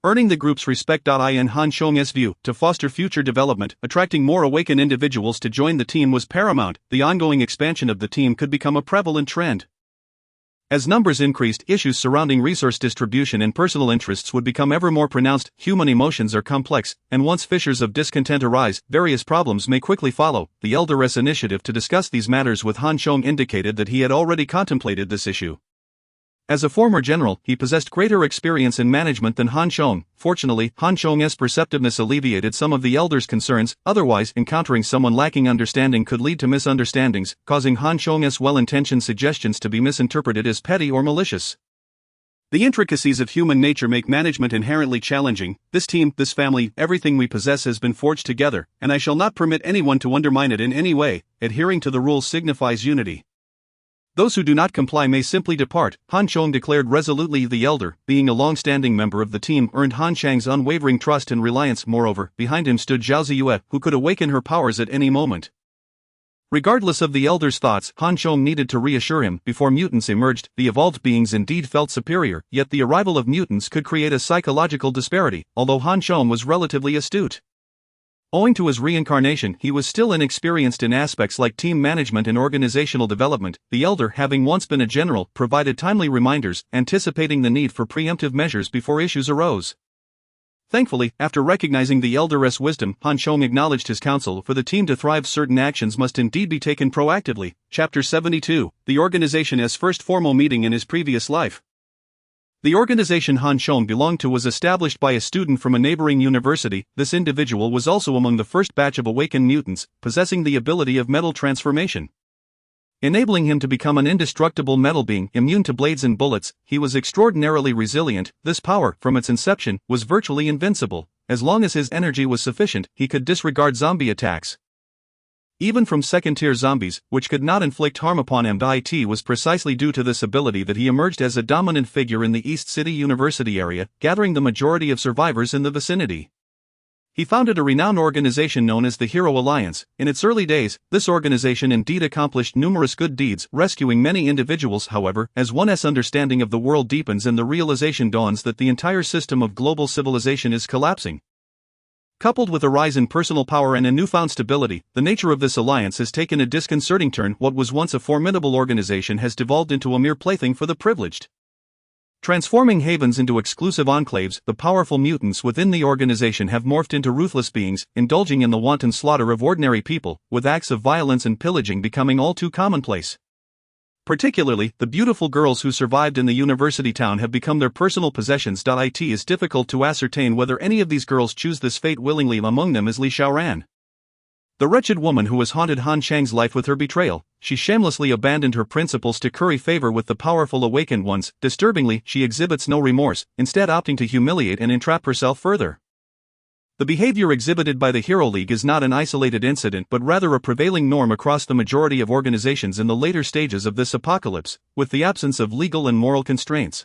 earning the group's respect. In Han Chong's view, to foster future development, attracting more awakened individuals to join the team was paramount. The ongoing expansion of the team could become a prevalent trend. As numbers increased, issues surrounding resource distribution and personal interests would become ever more pronounced. Human emotions are complex, and once fissures of discontent arise, various problems may quickly follow. The elder's initiative to discuss these matters with Han Chong indicated that he had already contemplated this issue. As a former general, he possessed greater experience in management than Han Chong. Fortunately, Han Chong's perceptiveness alleviated some of the elder's concerns. Otherwise, encountering someone lacking understanding could lead to misunderstandings, causing Han Chong's well-intentioned suggestions to be misinterpreted as petty or malicious. The intricacies of human nature make management inherently challenging. This team, this family, everything we possess has been forged together, and I shall not permit anyone to undermine it in any way. Adhering to the rules signifies unity. Those who do not comply may simply depart, Han Chong declared resolutely. The elder, being a long-standing member of the team, earned Han Chang's unwavering trust and reliance. Moreover, behind him stood Zhao Ziyue, who could awaken her powers at any moment. Regardless of the elder's thoughts, Han Chong needed to reassure him. Before mutants emerged, the evolved beings indeed felt superior, yet the arrival of mutants could create a psychological disparity. Although Han Chong was relatively astute, Owing to his reincarnation, he was still inexperienced in aspects like team management and organizational development. The Elder, having once been a general, provided timely reminders, anticipating the need for preemptive measures before issues arose. Thankfully, after recognizing the Elder's wisdom, Han Chong acknowledged his counsel: for the team to thrive, certain actions must indeed be taken proactively. Chapter 72, The Organization as First Formal Meeting in His Previous Life. The organization Han Chong belonged to was established by a student from a neighboring university. This individual was also among the first batch of awakened mutants, possessing the ability of metal transformation, enabling him to become an indestructible metal being, immune to blades and bullets. He was extraordinarily resilient. This power, from its inception, was virtually invincible. As long as his energy was sufficient, he could disregard zombie attacks, even from second-tier zombies, which could not inflict harm upon him. It was precisely due to this ability that he emerged as a dominant figure in the East City University area, gathering the majority of survivors in the vicinity. He founded a renowned organization known as the Hero Alliance. In its early days, this organization indeed accomplished numerous good deeds, rescuing many individuals. However, as one's understanding of the world deepens and the realization dawns that the entire system of global civilization is collapsing, coupled with a rise in personal power and a newfound stability, the nature of this alliance has taken a disconcerting turn. What was once a formidable organization has devolved into a mere plaything for the privileged, transforming havens into exclusive enclaves. The powerful mutants within the organization have morphed into ruthless beings, indulging in the wanton slaughter of ordinary people, with acts of violence and pillaging becoming all too commonplace. Particularly, the beautiful girls who survived in the university town have become their personal possessions. It is difficult to ascertain whether any of these girls choose this fate willingly. Among them is Li Xiaoran, the wretched woman who has haunted Han Chang's life with her betrayal. She shamelessly abandoned her principles to curry favor with the powerful awakened ones. Disturbingly, she exhibits no remorse, instead opting to humiliate and entrap herself further. The behavior exhibited by the Hero League is not an isolated incident but rather a prevailing norm across the majority of organizations in the later stages of this apocalypse, with the absence of legal and moral constraints.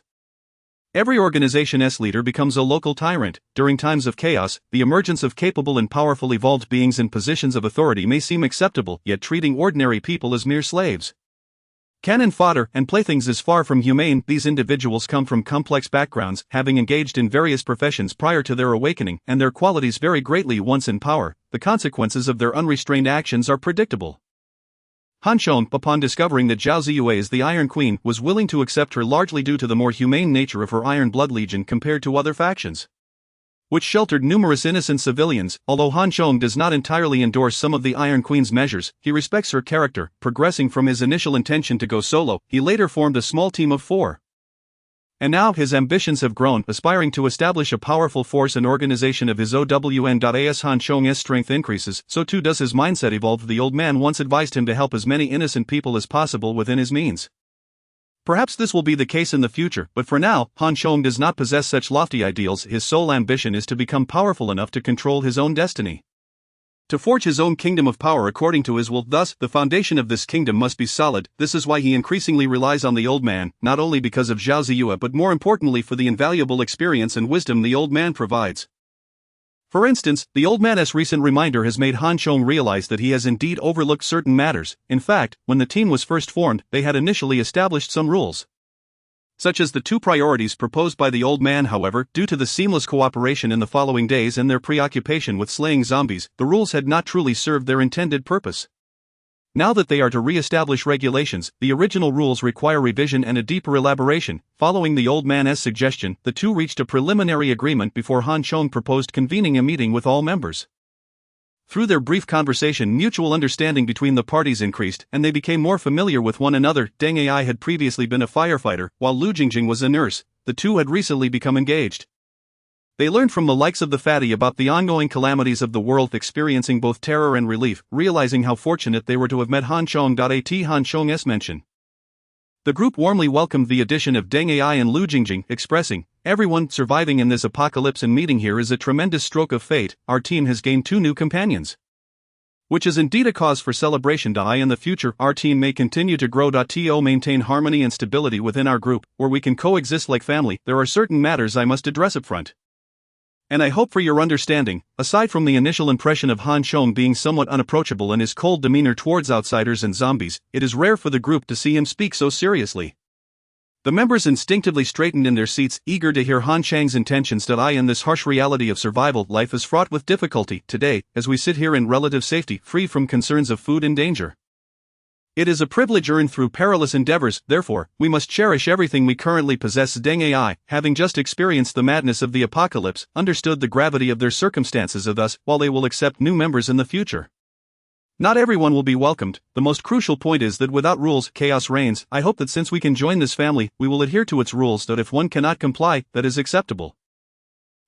Every organization's leader becomes a local tyrant. During times of chaos, the emergence of capable and powerful evolved beings in positions of authority may seem acceptable, yet treating ordinary people as mere slaves, cannon fodder, and playthings is far from humane. These individuals come from complex backgrounds, having engaged in various professions prior to their awakening, and their qualities vary greatly once in power. The consequences of their unrestrained actions are predictable. Han Chong, upon discovering that Zhao Ziyue is the Iron Queen, was willing to accept her largely due to the more humane nature of her Iron Blood Legion compared to other factions, which sheltered numerous innocent civilians. Although Han Chong does not entirely endorse some of the Iron Queen's measures, he respects her character. Progressing from his initial intention to go solo, he later formed a small team of 4. And now his ambitions have grown, aspiring to establish a powerful force and organization of his own. As Han Chong's strength increases, so too does his mindset evolve. The old man once advised him to help as many innocent people as possible within his means. Perhaps this will be the case in the future, but for now, Han Chong does not possess such lofty ideals. His sole ambition is to become powerful enough to control his own destiny, to forge his own kingdom of power according to his will. Thus, the foundation of this kingdom must be solid. This is why he increasingly relies on the old man, not only because of Zhao Ziyue but more importantly for the invaluable experience and wisdom the old man provides. For instance, the old man's recent reminder has made Han Chong realize that he has indeed overlooked certain matters. In fact, when the team was first formed, they had initially established some rules, such as the 2 priorities proposed by the old man. However, due to the seamless cooperation in the following days and their preoccupation with slaying zombies, the rules had not truly served their intended purpose. Now that they are to re-establish regulations, the original rules require revision and a deeper elaboration. Following the old man's suggestion, the 2 reached a preliminary agreement before Han Chong proposed convening a meeting with all members. Through their brief conversation, mutual understanding between the parties increased, and they became more familiar with one another. Deng Ai had previously been a firefighter, while Lu Jingjing was a nurse. The 2 had recently become engaged. They learned from the likes of the fatty about the ongoing calamities of the world, experiencing both terror and relief, realizing how fortunate they were to have met Han Chong. Han Chong's mention. The group warmly welcomed the addition of Deng Ai and Lu Jingjing, expressing, "Everyone surviving in this apocalypse and meeting here is a tremendous stroke of fate. Our team has gained 2 new companions, which is indeed a cause for celebration. In the future, our team may continue to grow. To maintain harmony and stability within our group, where we can coexist like family. There are certain matters I must address up front, and I hope for your understanding." Aside from the initial impression of Han Chong being somewhat unapproachable and his cold demeanor towards outsiders and zombies, it is rare for the group to see him speak so seriously. The members instinctively straightened in their seats, eager to hear Han Chang's intentions. In this harsh reality of survival, life is fraught with difficulty today, as we sit here in relative safety, free from concerns of food and danger. It is a privilege earned through perilous endeavors, therefore, we must cherish everything we currently possess. Deng Ai, having just experienced the madness of the apocalypse, understood the gravity of their circumstances. Thus, while they will accept new members in the future, not everyone will be welcomed. The most crucial point is that without rules, chaos reigns. I hope that since we can join this family, we will adhere to its rules. That if one cannot comply, that is acceptable.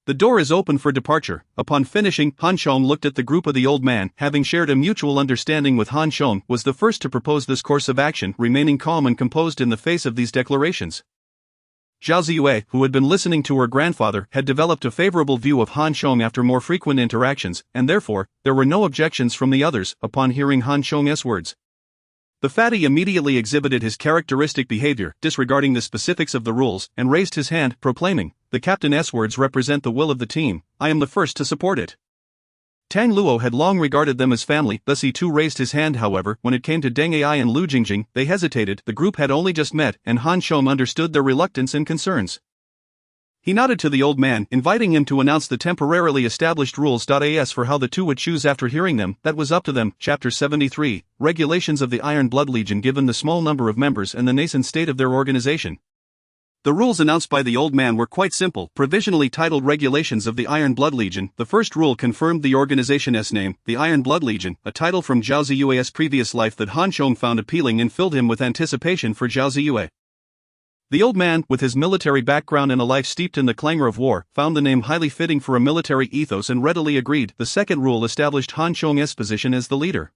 The door is open for departure. Upon finishing, Han Chong looked at the group. Of the old man, having shared a mutual understanding with Han Chong, was the first to propose this course of action, remaining calm and composed in the face of these declarations. Zhao Ziyue, who had been listening to her grandfather, had developed a favorable view of Han Chong after more frequent interactions, and therefore, there were no objections from the others upon hearing Han Chong's words. The fatty immediately exhibited his characteristic behavior, disregarding the specifics of the rules, and raised his hand, proclaiming, "The captain's words represent the will of the team. I am the first to support it." Tang Luo had long regarded them as family, thus he too raised his hand. However, when it came to Deng Ai and Lu Jingjing, they hesitated. The group had only just met, and Han Chong understood their reluctance and concerns. He nodded to the old man, inviting him to announce the temporarily established rules. As for how the two would choose after hearing them, that was up to them. Chapter 73, Regulations of the Iron Blood Legion. Given the small number of members and the nascent state of their organization, the rules announced by the old man were quite simple, provisionally titled Regulations of the Iron Blood Legion. The first rule confirmed the organization's name, the Iron Blood Legion, a title from Zhao Ziyue's previous life that Han Chong found appealing and filled him with anticipation for Zhao Ziyue. The old man, with his military background and a life steeped in the clangor of war, found the name highly fitting for a military ethos and readily agreed. The second rule established Han Chong's position as the leader,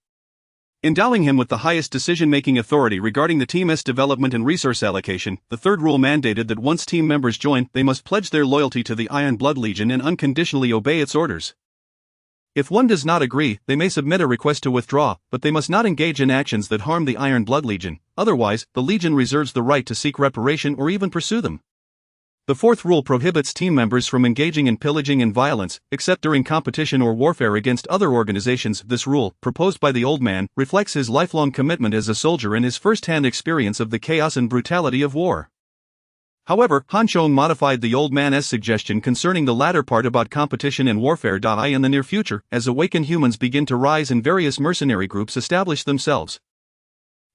endowing him with the highest decision-making authority regarding the team's development and resource allocation. The third rule mandated that once team members join, they must pledge their loyalty to the Iron Blood Legion and unconditionally obey its orders. If one does not agree, they may submit a request to withdraw, but they must not engage in actions that harm the Iron Blood Legion. Otherwise, the Legion reserves the right to seek reparation or even pursue them. The fourth rule prohibits team members from engaging in pillaging and violence, except during competition or warfare against other organizations. This rule, proposed by the old man, reflects his lifelong commitment as a soldier and his first-hand experience of the chaos and brutality of war. However, Han Chong modified the old man's suggestion concerning the latter part about competition and warfare. In the near future, as awakened humans begin to rise and various mercenary groups establish themselves,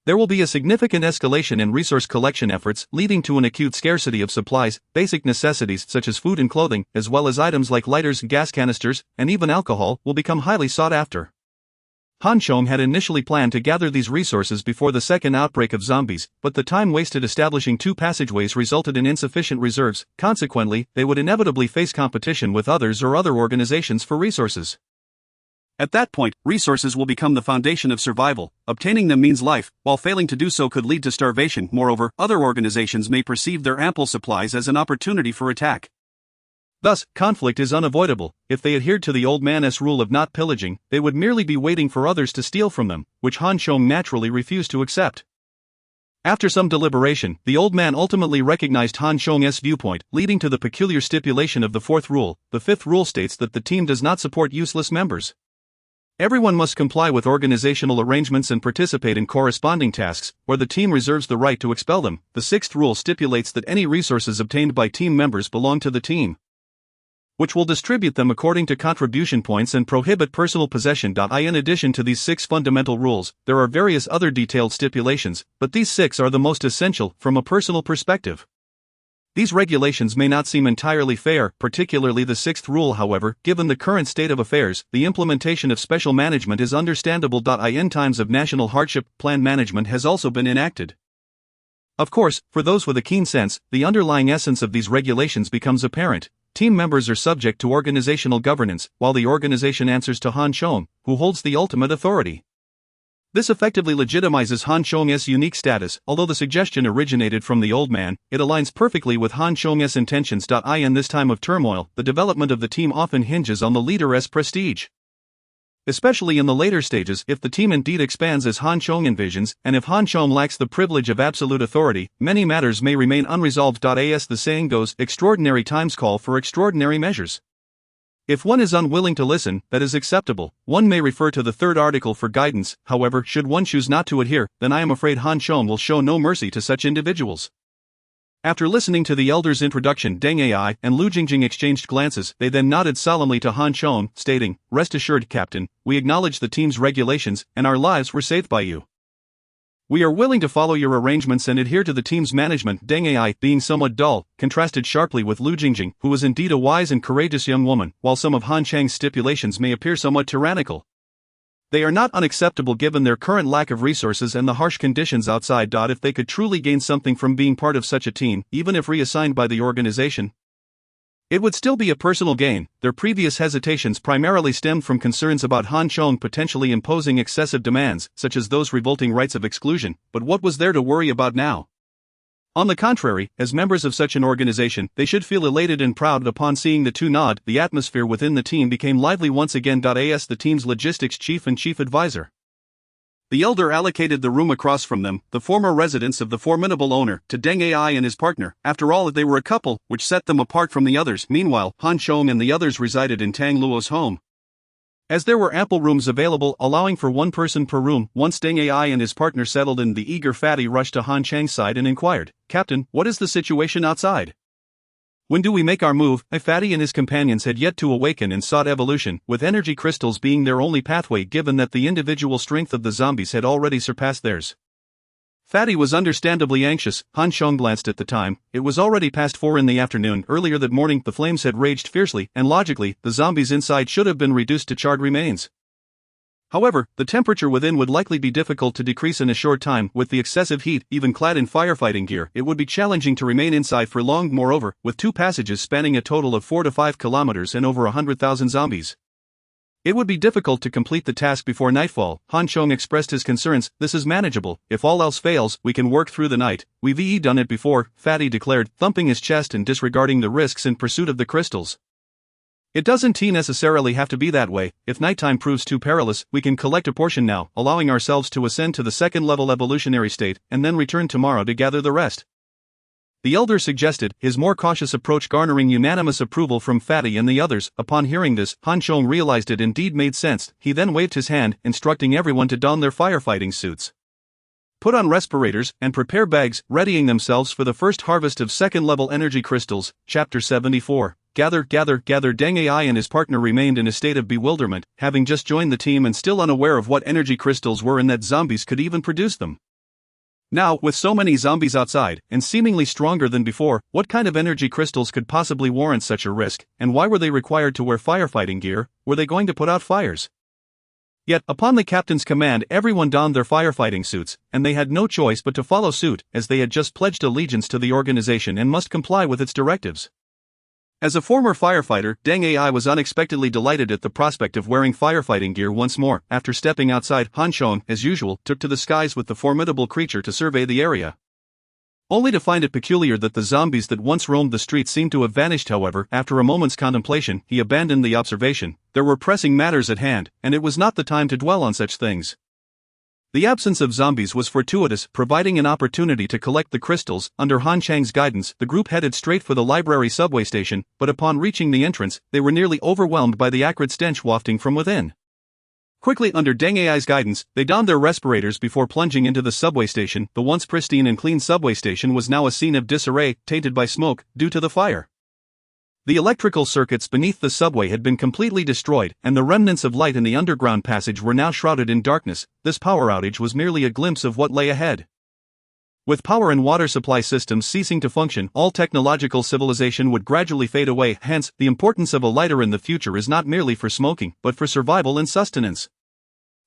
there will be a significant escalation in resource collection efforts, leading to an acute scarcity of supplies, basic necessities such as food and clothing, as well as items like lighters, gas canisters, and even alcohol, will become highly sought after. Han Chong had initially planned to gather these resources before the second outbreak of zombies, but the time wasted establishing two passageways resulted in insufficient reserves. Consequently, they would inevitably face competition with others or other organizations for resources. At that point, resources will become the foundation of survival. Obtaining them means life, while failing to do so could lead to starvation. Moreover, other organizations may perceive their ample supplies as an opportunity for attack. Thus, conflict is unavoidable. If they adhered to the old man's rule of not pillaging, they would merely be waiting for others to steal from them, which Han Chong naturally refused to accept. After some deliberation, the old man ultimately recognized Han Chong's viewpoint, leading to the peculiar stipulation of the fourth rule. The fifth rule states that the team does not support useless members. Everyone must comply with organizational arrangements and participate in corresponding tasks, or the team reserves the right to expel them. The sixth rule stipulates that any resources obtained by team members belong to the team, which will distribute them according to contribution points and prohibit personal possession. In addition to these 6 fundamental rules, there are various other detailed stipulations, but these 6 are the most essential from a personal perspective. These regulations may not seem entirely fair, particularly the 6th rule. However, given the current state of affairs, the implementation of special management is understandable. In times of national hardship, plan management has also been enacted. Of course, for those with a keen sense, the underlying essence of these regulations becomes apparent. Team members are subject to organizational governance, while the organization answers to Han Chong, who holds the ultimate authority. This effectively legitimizes Han Chong's unique status. Although the suggestion originated from the old man, it aligns perfectly with Han Chong's intentions. In this time of turmoil, the development of the team often hinges on the leader's prestige. Especially in the later stages, if the team indeed expands as Han Chong envisions, and if Han Chong lacks the privilege of absolute authority, many matters may remain unresolved. As the saying goes, extraordinary times call for extraordinary measures. If one is unwilling to listen, that is acceptable. One may refer to the third article for guidance. However, should one choose not to adhere, then I am afraid Han Chong will show no mercy to such individuals. After listening to the elder's introduction, Deng Ai and Lu Jingjing exchanged glances. They then nodded solemnly to Han Chong, stating, "Rest assured, Captain, we acknowledge the team's regulations, and our lives were saved by you. We are willing to follow your arrangements and adhere to the team's management." Deng Ai, being somewhat dull, contrasted sharply with Lu Jingjing, who was indeed a wise and courageous young woman, while some of Han Chang's stipulations may appear somewhat tyrannical. They are not unacceptable given their current lack of resources and the harsh conditions outside. If they could truly gain something from being part of such a team, even if reassigned by the organization, it would still be a personal gain. Their previous hesitations primarily stemmed from concerns about Han Chong potentially imposing excessive demands, such as those revolting rites of exclusion, but what was there to worry about now? On the contrary, as members of such an organization, they should feel elated and proud upon seeing the two nod. The atmosphere within the team became lively once again. As the team's logistics chief and chief advisor, the elder allocated the room across from them, the former residence of the formidable owner, to Deng Ai and his partner. After all, they were a couple, which set them apart from the others. Meanwhile, Han Chong and the others resided in Tang Luo's home, as there were ample rooms available, allowing for one person per room. Once Deng Ai and his partner settled in, the eager Fatty rushed to Han Chang's side and inquired, "Captain, what is the situation outside? When do we make our move?" Fatty and his companions had yet to awaken and sought evolution, with energy crystals being their only pathway given that the individual strength of the zombies had already surpassed theirs. Fatty was understandably anxious. Han Chong glanced at the time. It was already past 4 in the afternoon. Earlier that morning, the flames had raged fiercely, and logically, the zombies inside should have been reduced to charred remains. However, the temperature within would likely be difficult to decrease in a short time. With the excessive heat, even clad in firefighting gear, it would be challenging to remain inside for long. Moreover, with 2 passages spanning a total of 4 to 5 kilometers and over 100,000 zombies, it would be difficult to complete the task before nightfall. Han Chong expressed his concerns. "This is manageable. If all else fails, we can work through the night. We've done it before," Fatty declared, thumping his chest and disregarding the risks in pursuit of the crystals. "It doesn't necessarily have to be that way. If nighttime proves too perilous, we can collect a portion now, allowing ourselves to ascend to the second-level evolutionary state, and then return tomorrow to gather the rest," the elder suggested, his more cautious approach garnering unanimous approval from Fatty and the others. Upon hearing this, Han Chong realized it indeed made sense. He then waved his hand, instructing everyone to don their firefighting suits, put on respirators, and prepare bags, readying themselves for the first harvest of second-level energy crystals. Chapter 74. Gather. Deng Ai and his partner remained in a state of bewilderment, having just joined the team and still unaware of what energy crystals were and that zombies could even produce them. Now, with so many zombies outside, and seemingly stronger than before, what kind of energy crystals could possibly warrant such a risk, and why were they required to wear firefighting gear? Were they going to put out fires? Yet, upon the captain's command, everyone donned their firefighting suits, and they had no choice but to follow suit, as they had just pledged allegiance to the organization and must comply with its directives. As a former firefighter, Deng Ai was unexpectedly delighted at the prospect of wearing firefighting gear once more. After stepping outside, Han Chong, as usual, took to the skies with the formidable creature to survey the area, only to find it peculiar that the zombies that once roamed the streets seemed to have vanished. However, after a moment's contemplation, he abandoned the observation. There were pressing matters at hand, and it was not the time to dwell on such things. The absence of zombies was fortuitous, providing an opportunity to collect the crystals. Under Han Chang's guidance, the group headed straight for the library subway station, but upon reaching the entrance, they were nearly overwhelmed by the acrid stench wafting from within. Quickly, under Deng Ai's guidance, they donned their respirators before plunging into the subway station. The once pristine and clean subway station was now a scene of disarray, tainted by smoke, due to the fire. The electrical circuits beneath the subway had been completely destroyed, and the remnants of light in the underground passage were now shrouded in darkness. This power outage was merely a glimpse of what lay ahead. With power and water supply systems ceasing to function, all technological civilization would gradually fade away. Hence, the importance of a lighter in the future is not merely for smoking, but for survival and sustenance.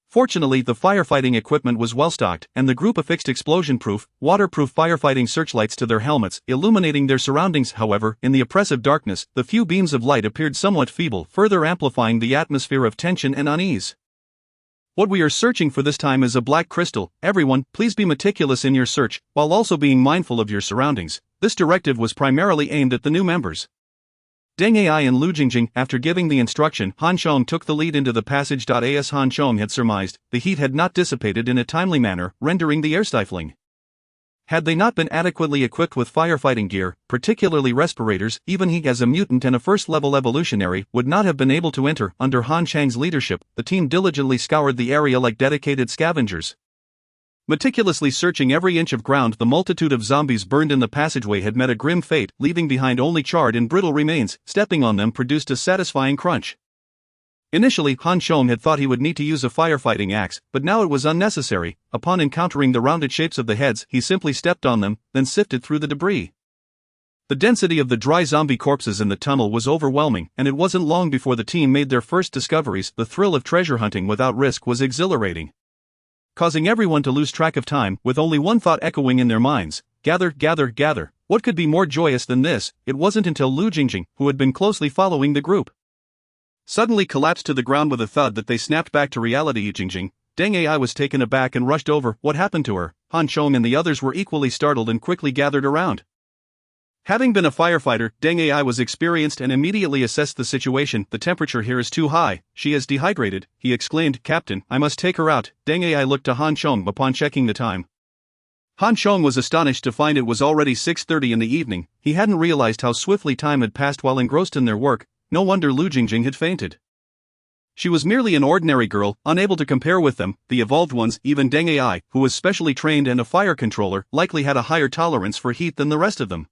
Fortunately, the firefighting equipment was well stocked, and the group affixed explosion-proof, waterproof firefighting searchlights to their helmets, illuminating their surroundings. However, in the oppressive darkness, the few beams of light appeared somewhat feeble, further amplifying the atmosphere of tension and unease. What we are searching for this time is a black crystal. Everyone, please be meticulous in your search, while also being mindful of your surroundings. This directive was primarily aimed at the new members. Deng Ai and Lu Jingjing. After giving the instruction, Han Chong took the lead into the passage. As Han Chong had surmised, the heat had not dissipated in a timely manner, rendering the air stifling. Had they not been adequately equipped with firefighting gear, particularly respirators, even he, as a mutant and a first-level evolutionary, would not have been able to enter. Under Han Chang's leadership, the team diligently scoured the area like dedicated scavengers. Meticulously searching every inch of ground, the multitude of zombies burned in the passageway had met a grim fate, leaving behind only charred and brittle remains. Stepping on them produced a satisfying crunch. Initially, Han Chong had thought he would need to use a firefighting axe, but now it was unnecessary. Upon encountering the rounded shapes of the heads, he simply stepped on them, then sifted through the debris. The density of the dry zombie corpses in the tunnel was overwhelming, and it wasn't long before the team made their first discoveries. The thrill of treasure hunting without risk was exhilarating, causing everyone to lose track of time, with only one thought echoing in their minds: gather, gather, gather. What could be more joyous than this? It wasn't until Lu Jingjing, who had been closely following the group, suddenly collapsed to the ground with a thud that they snapped back to reality. Jingjing, Deng Ai was taken aback and rushed over. What happened to her? Han Chong and the others were equally startled and quickly gathered around. Having been a firefighter, Deng Ai was experienced and immediately assessed the situation. The temperature here is too high, she is dehydrated, he exclaimed. Captain, I must take her out. Deng Ai looked to Han Chong upon checking the time. Han Chong was astonished to find it was already 6:30 in the evening. He hadn't realized how swiftly time had passed while engrossed in their work. No wonder Lu Jingjing had fainted. She was merely an ordinary girl, unable to compare with them, the evolved ones. Even Deng Ai, who was specially trained and a fire controller, likely had a higher tolerance for heat than the rest of them.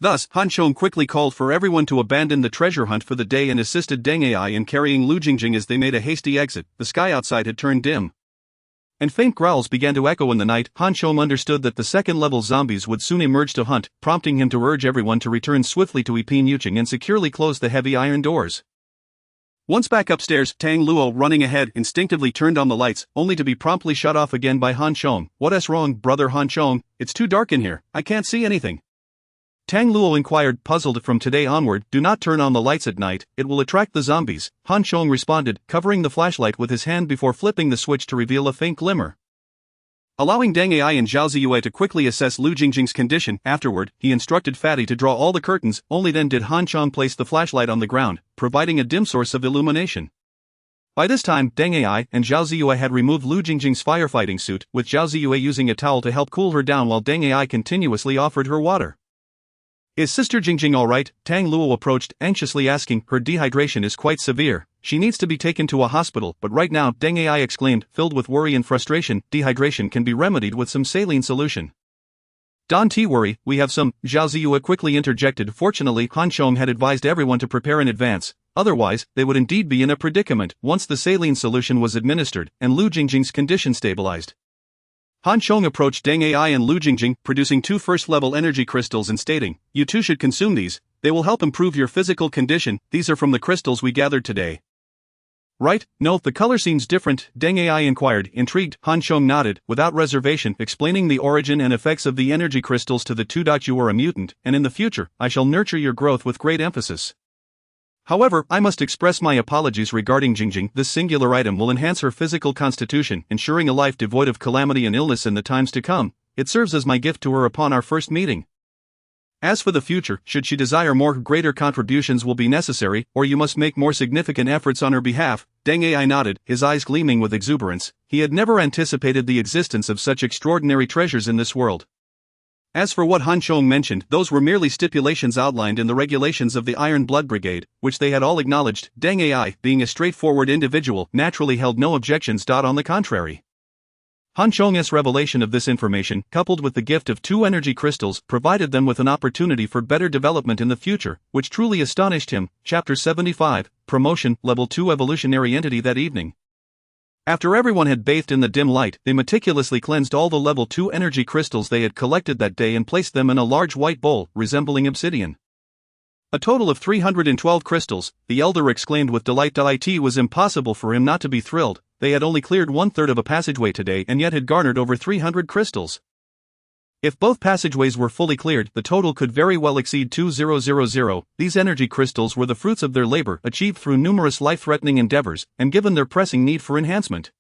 Thus, Han Chong quickly called for everyone to abandon the treasure hunt for the day and assisted Deng Ai in carrying Lu Jingjing as they made a hasty exit. The sky outside had turned dim, and faint growls began to echo in the night. Han Chong understood that the second-level zombies would soon emerge to hunt, prompting him to urge everyone to return swiftly to Ipin Yuching and securely close the heavy iron doors. Once back upstairs, Tang Luo, running ahead, instinctively turned on the lights, only to be promptly shut off again by Han Chong. What's wrong, brother Han Chong? It's too dark in here, I can't see anything. Tang Luo inquired, puzzled. From today onward, do not turn on the lights at night, it will attract the zombies, Han Chong responded, covering the flashlight with his hand before flipping the switch to reveal a faint glimmer, allowing Deng Ai and Zhao Ziyue to quickly assess Lu Jingjing's condition. Afterward, he instructed Fatty to draw all the curtains. Only then did Han Chong place the flashlight on the ground, providing a dim source of illumination. By this time, Deng Ai and Zhao Ziyue had removed Lu Jingjing's firefighting suit, with Zhao Ziyue using a towel to help cool her down while Deng Ai continuously offered her water. Is Sister Jingjing alright? Tang Luo approached, anxiously asking. Her dehydration is quite severe, she needs to be taken to a hospital. But right now, Deng Ai exclaimed, filled with worry and frustration, dehydration can be remedied with some saline solution. Don't worry, we have some, Zhao Ziyue quickly interjected. Fortunately, Han Chong had advised everyone to prepare in advance, otherwise, they would indeed be in a predicament. Once the saline solution was administered, and Lu Jingjing's condition stabilized, Han Chong approached Deng Ai and Lu Jingjing, producing 2 first-level energy crystals and stating, you too should consume these, they will help improve your physical condition. These are from the crystals we gathered today. Right? No, the color seems different, Deng Ai inquired, intrigued. Han Chong nodded, without reservation, explaining the origin and effects of the energy crystals to the two. You are a mutant, and in the future, I shall nurture your growth with great emphasis. However, I must express my apologies regarding Jingjing. This singular item will enhance her physical constitution, ensuring a life devoid of calamity and illness in the times to come. It serves as my gift to her upon our first meeting. As for the future, should she desire more, greater contributions will be necessary, or you must make more significant efforts on her behalf. Deng Ai nodded, his eyes gleaming with exuberance. He had never anticipated the existence of such extraordinary treasures in this world. As for what Han Chong mentioned, those were merely stipulations outlined in the regulations of the Iron Blood Brigade, which they had all acknowledged. Deng Ai, being a straightforward individual, naturally held no objections. On the contrary, Han Chong's revelation of this information, coupled with the gift of 2 energy crystals, provided them with an opportunity for better development in the future, which truly astonished him. Chapter 75, Promotion, Level 2 Evolutionary Entity. That evening, after everyone had bathed in the dim light, they meticulously cleansed all the level 2 energy crystals they had collected that day and placed them in a large white bowl, resembling obsidian. A total of 312 crystals, the elder exclaimed with delight. It was impossible for him not to be thrilled. They had only cleared 1/3 of a passageway today and yet had garnered over 300 crystals. If both passageways were fully cleared, the total could very well exceed 2000. These energy crystals were the fruits of their labor, achieved through numerous life-threatening endeavors, and given their pressing need for enhancement.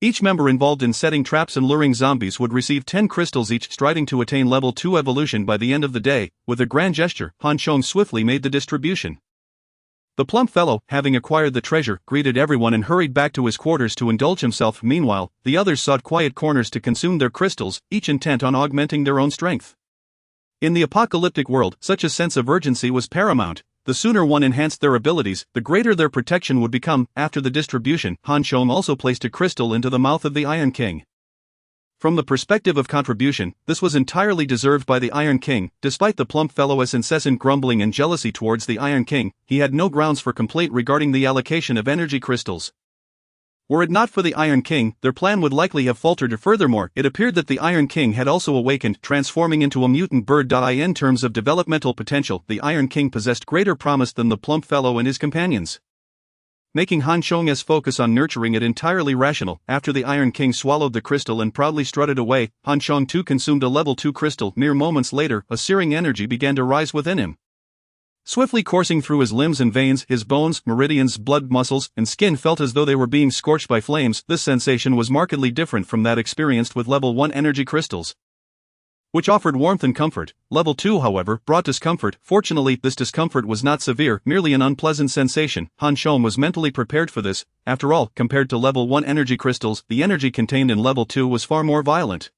Each member involved in setting traps and luring zombies would receive 10 crystals each, striving to attain level 2 evolution by the end of the day. With a grand gesture, Han Chong swiftly made the distribution. The plump fellow, having acquired the treasure, greeted everyone and hurried back to his quarters to indulge himself. Meanwhile, the others sought quiet corners to consume their crystals, each intent on augmenting their own strength. In the apocalyptic world, such a sense of urgency was paramount. The sooner one enhanced their abilities, the greater their protection would become. After the distribution, Han Chong also placed a crystal into the mouth of the Iron King. From the perspective of contribution, this was entirely deserved by the Iron King. Despite the plump fellow's incessant grumbling and jealousy towards the Iron King, he had no grounds for complaint regarding the allocation of energy crystals. Were it not for the Iron King, their plan would likely have faltered. Furthermore, it appeared that the Iron King had also awakened, transforming into a mutant bird. In terms of developmental potential, the Iron King possessed greater promise than the plump fellow and his companions, making Han Chong's focus on nurturing it entirely rational. After the Iron King swallowed the crystal and proudly strutted away, Han Chong too consumed a level 2 crystal. Mere moments later, a searing energy began to rise within him, swiftly coursing through his limbs and veins. His bones, meridians, blood, muscles, and skin felt as though they were being scorched by flames. This sensation was markedly different from that experienced with level 1 energy crystals, which offered warmth and comfort. Level 2, however, brought discomfort. Fortunately, this discomfort was not severe, merely an unpleasant sensation. Han Chong was mentally prepared for this. After all, compared to level 1 energy crystals, the energy contained in level 2 was far more violent.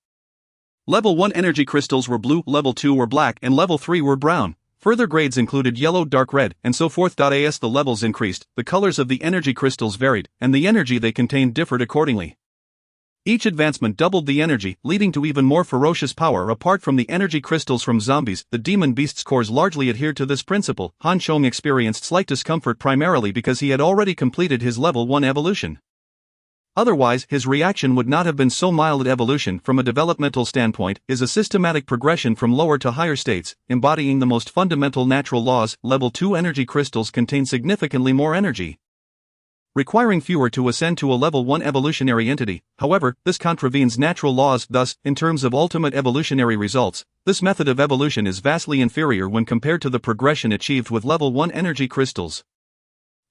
Level 1 energy crystals were blue, level 2 were black, and level 3 were brown. Further grades included yellow, dark red, and so forth. As the levels increased, the colors of the energy crystals varied, and the energy they contained differed accordingly. Each advancement doubled the energy, leading to even more ferocious power. Apart from the energy crystals from zombies, the demon beasts' cores largely adhered to this principle. Han Chong experienced slight discomfort primarily because he had already completed his level 1 evolution. Otherwise, his reaction would not have been so mild. Evolution, from a developmental standpoint, is a systematic progression from lower to higher states, embodying the most fundamental natural laws. Level 2 energy crystals contain significantly more energy, requiring fewer to ascend to a level 1 evolutionary entity. However, this contravenes natural laws. Thus, in terms of ultimate evolutionary results, this method of evolution is vastly inferior when compared to the progression achieved with level 1 energy crystals.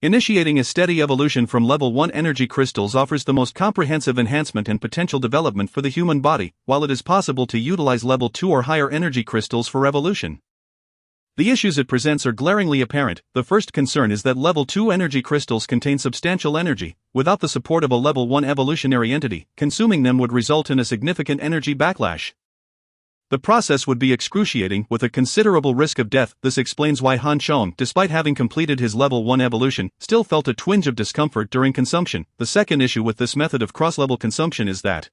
Initiating a steady evolution from level 1 energy crystals offers the most comprehensive enhancement and potential development for the human body, while it is possible to utilize level 2 or higher energy crystals for evolution. The issues it presents are glaringly apparent. The first concern is that level 2 energy crystals contain substantial energy. Without the support of a level 1 evolutionary entity, consuming them would result in a significant energy backlash. The process would be excruciating, with a considerable risk of death. This explains why Han Chong, despite having completed his level 1 evolution, still felt a twinge of discomfort during consumption. The second issue with this method of cross-level consumption is that,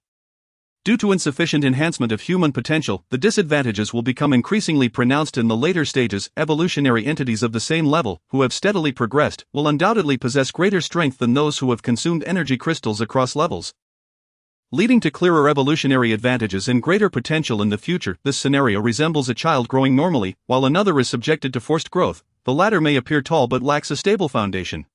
due to insufficient enhancement of human potential, the disadvantages will become increasingly pronounced in the later stages. Evolutionary entities of the same level, who have steadily progressed, will undoubtedly possess greater strength than those who have consumed energy crystals across levels, leading to clearer evolutionary advantages and greater potential in the future. This scenario resembles a child growing normally, while another is subjected to forced growth. The latter may appear tall but lacks a stable foundation.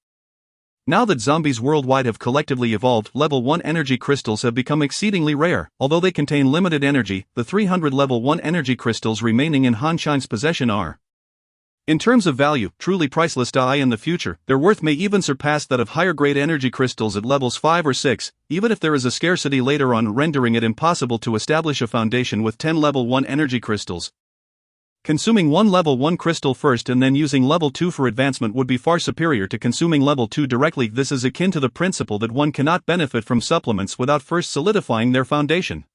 Now that zombies worldwide have collectively evolved, level 1 energy crystals have become exceedingly rare. Although they contain limited energy, the 300 level 1 energy crystals remaining in Han Chong's possession are, in terms of value, truly priceless. In the future, their worth may even surpass that of higher grade energy crystals at levels 5 or 6, even if there is a scarcity later on, rendering it impossible to establish a foundation with 10 level 1 energy crystals. Consuming one level 1 crystal first and then using level 2 for advancement would be far superior to consuming level 2 directly. This is akin to the principle that one cannot benefit from supplements without first solidifying their foundation.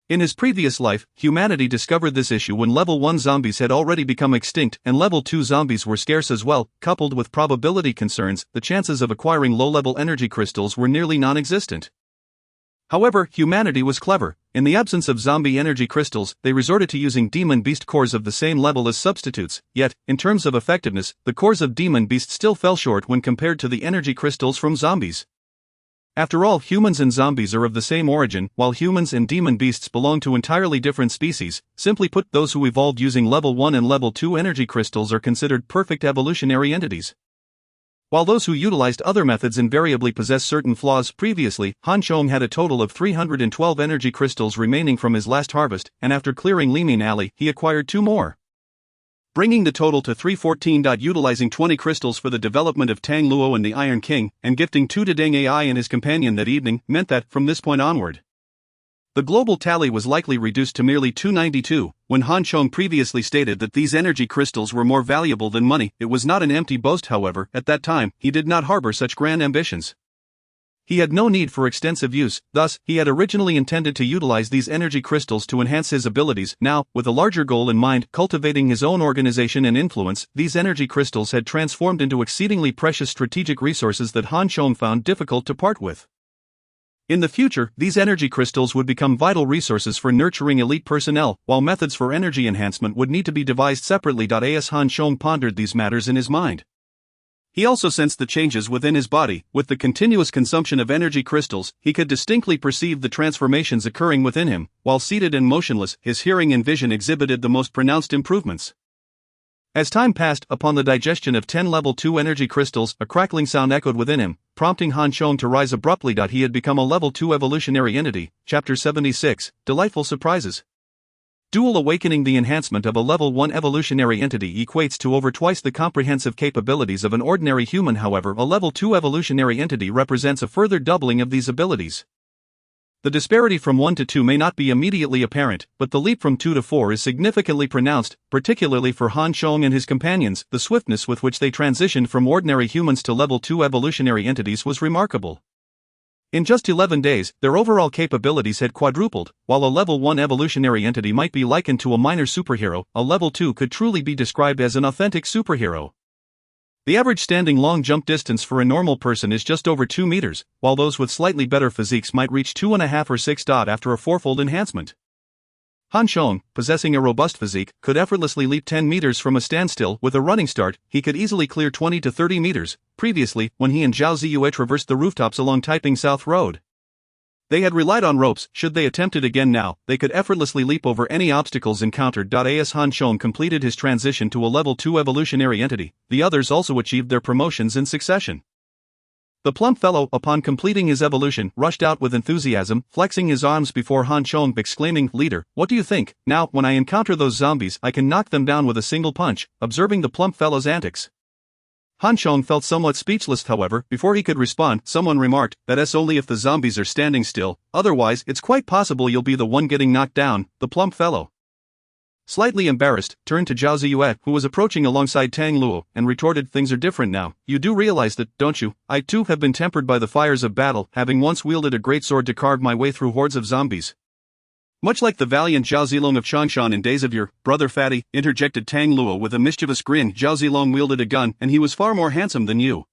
In his previous life, humanity discovered this issue when level 1 zombies had already become extinct and level 2 zombies were scarce as well. Coupled with probability concerns, the chances of acquiring low-level energy crystals were nearly non-existent. However, humanity was clever. In the absence of zombie energy crystals, they resorted to using demon beast cores of the same level as substitutes. Yet, in terms of effectiveness, the cores of demon beasts still fell short when compared to the energy crystals from zombies. After all, humans and zombies are of the same origin, while humans and demon beasts belong to entirely different species. Simply put, those who evolved using level 1 and level 2 energy crystals are considered perfect evolutionary entities, while those who utilized other methods invariably possess certain flaws. Previously, Han Chong had a total of 312 energy crystals remaining from his last harvest, and after clearing Limin Alley, he acquired 2 more, bringing the total to 314. Utilizing 20 crystals for the development of Tang Luo and the Iron King, and gifting 2 to Deng Ai and his companion that evening, meant that, from this point onward, the global tally was likely reduced to merely 292. When Han Chong previously stated that these energy crystals were more valuable than money, it was not an empty boast. However, at that time, he did not harbor such grand ambitions. He had no need for extensive use, thus, he had originally intended to utilize these energy crystals to enhance his abilities. Now, with a larger goal in mind, cultivating his own organization and influence, these energy crystals had transformed into exceedingly precious strategic resources that Han Chong found difficult to part with. In the future, these energy crystals would become vital resources for nurturing elite personnel, while methods for energy enhancement would need to be devised separately. As Han Chong pondered these matters in his mind, he also sensed the changes within his body. With the continuous consumption of energy crystals, he could distinctly perceive the transformations occurring within him. While seated and motionless, his hearing and vision exhibited the most pronounced improvements. As time passed, upon the digestion of 10 level 2 energy crystals, a crackling sound echoed within him, prompting Han Chong to rise abruptly. He had become a level 2 evolutionary entity. Chapter 76, Delightful Surprises. Dual awakening. The enhancement of a level 1 evolutionary entity equates to over twice the comprehensive capabilities of an ordinary human. However, a level 2 evolutionary entity represents a further doubling of these abilities. The disparity from 1 to 2 may not be immediately apparent, but the leap from 2 to 4 is significantly pronounced, particularly for Han Chong and his companions. The swiftness with which they transitioned from ordinary humans to level 2 evolutionary entities was remarkable. In just 11 days, their overall capabilities had quadrupled. While a level 1 evolutionary entity might be likened to a minor superhero, a level 2 could truly be described as an authentic superhero. The average standing long jump distance for a normal person is just over 2 meters, while those with slightly better physiques might reach 2.5 or 6. After a fourfold enhancement, Han Chong, possessing a robust physique, could effortlessly leap 10 meters from a standstill. With a running start, he could easily clear 20 to 30 meters. Previously, when he and Zhao Ziyue traversed the rooftops along Taiping South Road, they had relied on ropes. Should they attempt it again now, they could effortlessly leap over any obstacles encountered. As Han Chong completed his transition to a level 2 evolutionary entity, the others also achieved their promotions in succession. The plump fellow, upon completing his evolution, rushed out with enthusiasm, flexing his arms before Han Chong, exclaiming, "Leader, what do you think? Now, when I encounter those zombies, I can knock them down with a single punch." Observing the plump fellow's antics, Han Chong felt somewhat speechless. However, before he could respond, someone remarked, "That's only if the zombies are standing still, otherwise it's quite possible you'll be the one getting knocked down." The plump fellow, slightly embarrassed, turned to Zhao Ziyue, who was approaching alongside Tang Luo, and retorted, "Things are different now. You do realize that, don't you? I too have been tempered by the fires of battle, having once wielded a great sword to carve my way through hordes of zombies." "Much like the valiant Zhao Zilong of Changshan in days of your brother Fatty," interjected Tang Luo with a mischievous grin. "Zhao Zilong wielded a gun, and he was far more handsome than you."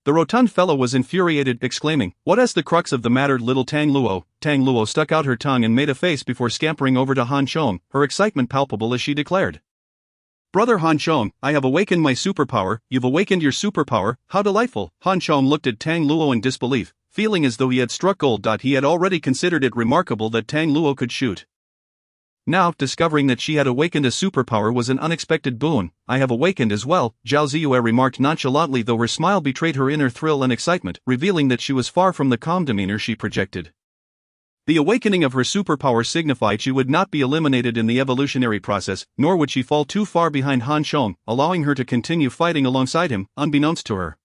The rotund fellow was infuriated, exclaiming, "What's the crux of the matter, little Tang Luo?" Tang Luo stuck out her tongue and made a face before scampering over to Han Chong, her excitement palpable as she declared, "Brother Han Chong, I have awakened my superpower." "You've awakened your superpower? How delightful!" Han Chong looked at Tang Luo in disbelief, feeling as though he had struck gold. He had already considered it remarkable that Tang Luo could shoot. Now, discovering that she had awakened a superpower was an unexpected boon. "I have awakened as well," Zhao Ziyue remarked nonchalantly, though her smile betrayed her inner thrill and excitement, revealing that she was far from the calm demeanor she projected. The awakening of her superpower signified she would not be eliminated in the evolutionary process, nor would she fall too far behind Han Chong, allowing her to continue fighting alongside him, unbeknownst to her.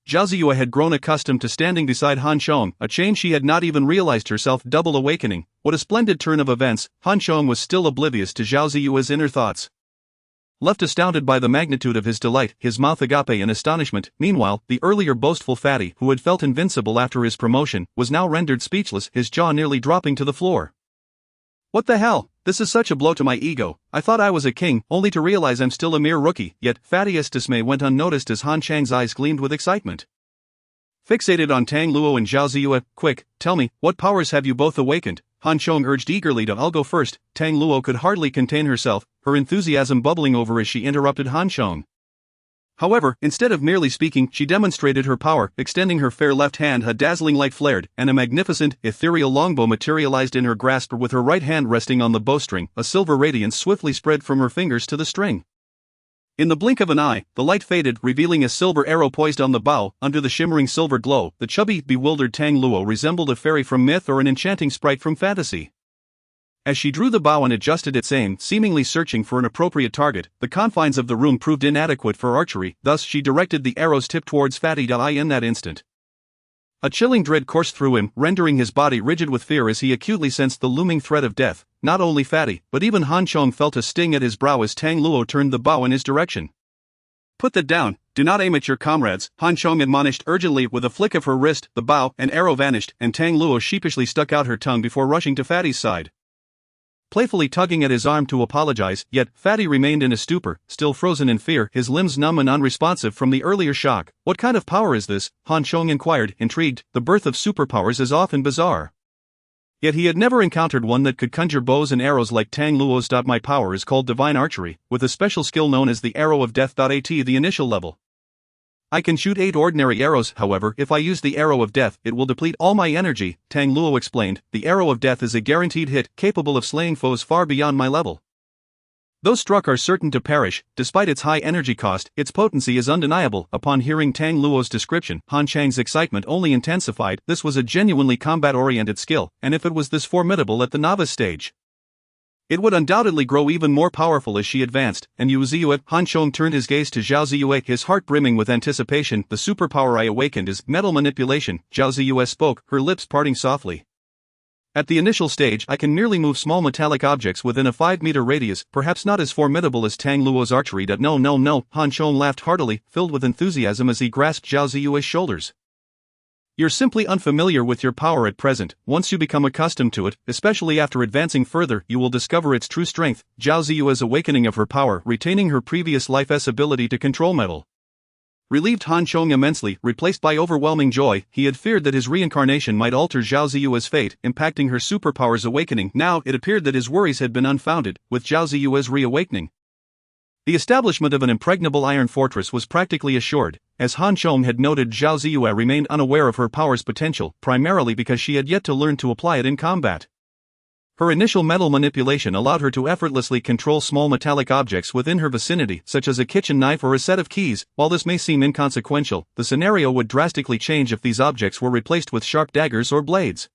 Zhao Ziyue had grown accustomed to standing beside Han Chong, a change she had not even realized herself. Double awakening. What a splendid turn of events. Han Chong was still oblivious to Zhao Ziyue's inner thoughts. Left astounded by the magnitude of his delight, his mouth agape in astonishment. Meanwhile, the earlier boastful fatty, who had felt invincible after his promotion, was now rendered speechless, his jaw nearly dropping to the floor. "What the hell? This is such a blow to my ego. I thought I was a king, only to realize I'm still a mere rookie." Yet, Fatty's dismay went unnoticed as Han Chang's eyes gleamed with excitement. Fixated on Tang Luo and Zhao Ziyue, "Quick, tell me, what powers have you both awakened?" Han Chong urged eagerly. "I'll go first." Tang Luo could hardly contain herself, her enthusiasm bubbling over as she interrupted Han Chong. However, instead of merely speaking, she demonstrated her power, extending her fair left hand. A dazzling light flared, and a magnificent, ethereal longbow materialized in her grasp. With her right hand resting on the bowstring, a silver radiance swiftly spread from her fingers to the string. In the blink of an eye, the light faded, revealing a silver arrow poised on the bow. Under the shimmering silver glow, the chubby, bewildered Tang Luo resembled a fairy from myth or an enchanting sprite from fantasy. As she drew the bow and adjusted its aim, seemingly searching for an appropriate target, the confines of the room proved inadequate for archery. Thus, she directed the arrow's tip towards Fatty. In that instant, a chilling dread coursed through him, rendering his body rigid with fear as he acutely sensed the looming threat of death. Not only Fatty, but even Han Chong felt a sting at his brow as Tang Luo turned the bow in his direction. "Put that down. Do not aim at your comrades," Han Chong admonished urgently. With a flick of her wrist, the bow and arrow vanished, and Tang Luo sheepishly stuck out her tongue before rushing to Fatty's side. playfully tugging at his arm to apologize, yet Fatty remained in a stupor, still frozen in fear, his limbs numb and unresponsive from the earlier shock. What kind of power is this? Han Chong inquired, intrigued. The birth of superpowers is often bizarre. Yet he had never encountered one that could conjure bows and arrows like Tang Luo's. My power is called divine archery, with a special skill known as the arrow of death. At the initial level, I can shoot 8 ordinary arrows. However, if I use the arrow of death, it will deplete all my energy, Tang Luo explained. The arrow of death is a guaranteed hit, capable of slaying foes far beyond my level. Those struck are certain to perish. Despite its high energy cost, its potency is undeniable. Upon hearing Tang Luo's description, Han Chang's excitement only intensified. This was a genuinely combat-oriented skill, and if it was this formidable at the novice stage, it would undoubtedly grow even more powerful as she advanced. And Yu Ziyue, Han Chong turned his gaze to Zhao Ziyue, his heart brimming with anticipation. The superpower I awakened is metal manipulation, Zhao Ziyue spoke, her lips parting softly. At the initial stage, I can merely move small metallic objects within a 5-meter radius, perhaps not as formidable as Tang Luo's archery. No, Han Chong laughed heartily, filled with enthusiasm as he grasped Zhao Ziyue's shoulders. You're simply unfamiliar with your power at present. Once you become accustomed to it, especially after advancing further, you will discover its true strength. Zhao Ziyue's awakening of her power, retaining her previous life's ability to control metal, relieved Han Chong immensely. Replaced by overwhelming joy, he had feared that his reincarnation might alter Zhao Ziyue's fate, impacting her superpower's awakening. Now, it appeared that his worries had been unfounded, with Zhao Ziyue's reawakening. The establishment of an impregnable iron fortress was practically assured. As Han Chong had noted, Zhao Ziyue remained unaware of her power's potential, primarily because she had yet to learn to apply it in combat. Her initial metal manipulation allowed her to effortlessly control small metallic objects within her vicinity, such as a kitchen knife or a set of keys. While this may seem inconsequential, the scenario would drastically change if these objects were replaced with sharp daggers or blades.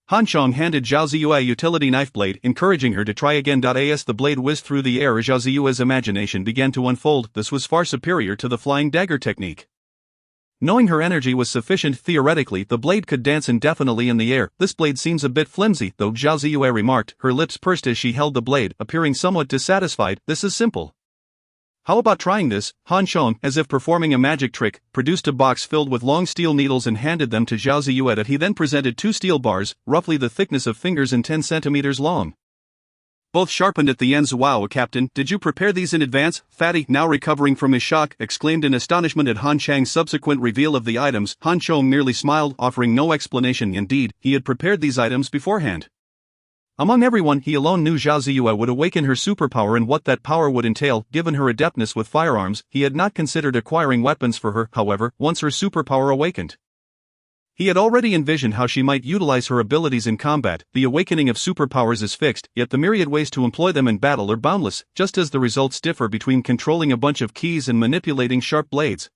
Han Chong handed Zhao Ziyue a utility knife blade, encouraging her to try again. As the blade whizzed through the air, Zhao Ziyue's imagination began to unfold. This was far superior to the flying dagger technique. Knowing her energy was sufficient, theoretically, the blade could dance indefinitely in the air. This blade seems a bit flimsy, though, Zhao Ziyue remarked, her lips pursed as she held the blade, appearing somewhat dissatisfied. This is simple. How about trying this? Han Chong, as if performing a magic trick, produced a box filled with long steel needles and handed them to Zhao Ziyue. He then presented 2 steel bars, roughly the thickness of fingers and 10 centimeters long, both sharpened at the ends. Wow, Captain, did you prepare these in advance? Fatty, now recovering from his shock, exclaimed in astonishment at Han Chang's subsequent reveal of the items. Han Chong merely smiled, offering no explanation. Indeed, he had prepared these items beforehand. Among everyone, he alone knew Zhao Ziyue would awaken her superpower and what that power would entail. Given her adeptness with firearms, he had not considered acquiring weapons for her. However, once her superpower awakened, he had already envisioned how she might utilize her abilities in combat. The awakening of superpowers is fixed, yet the myriad ways to employ them in battle are boundless, just as the results differ between controlling a bunch of keys and manipulating sharp blades.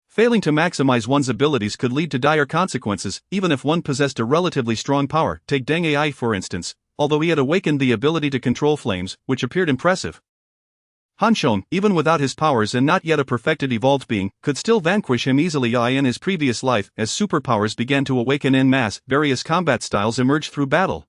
Failing to maximize one's abilities could lead to dire consequences, even if one possessed a relatively strong power. Take Deng Ai for instance. Although he had awakened the ability to control flames, which appeared impressive, Han Chong, even without his powers and not yet a perfected evolved being, could still vanquish him easily. In his previous life, as superpowers began to awaken en masse, various combat styles emerged through battle,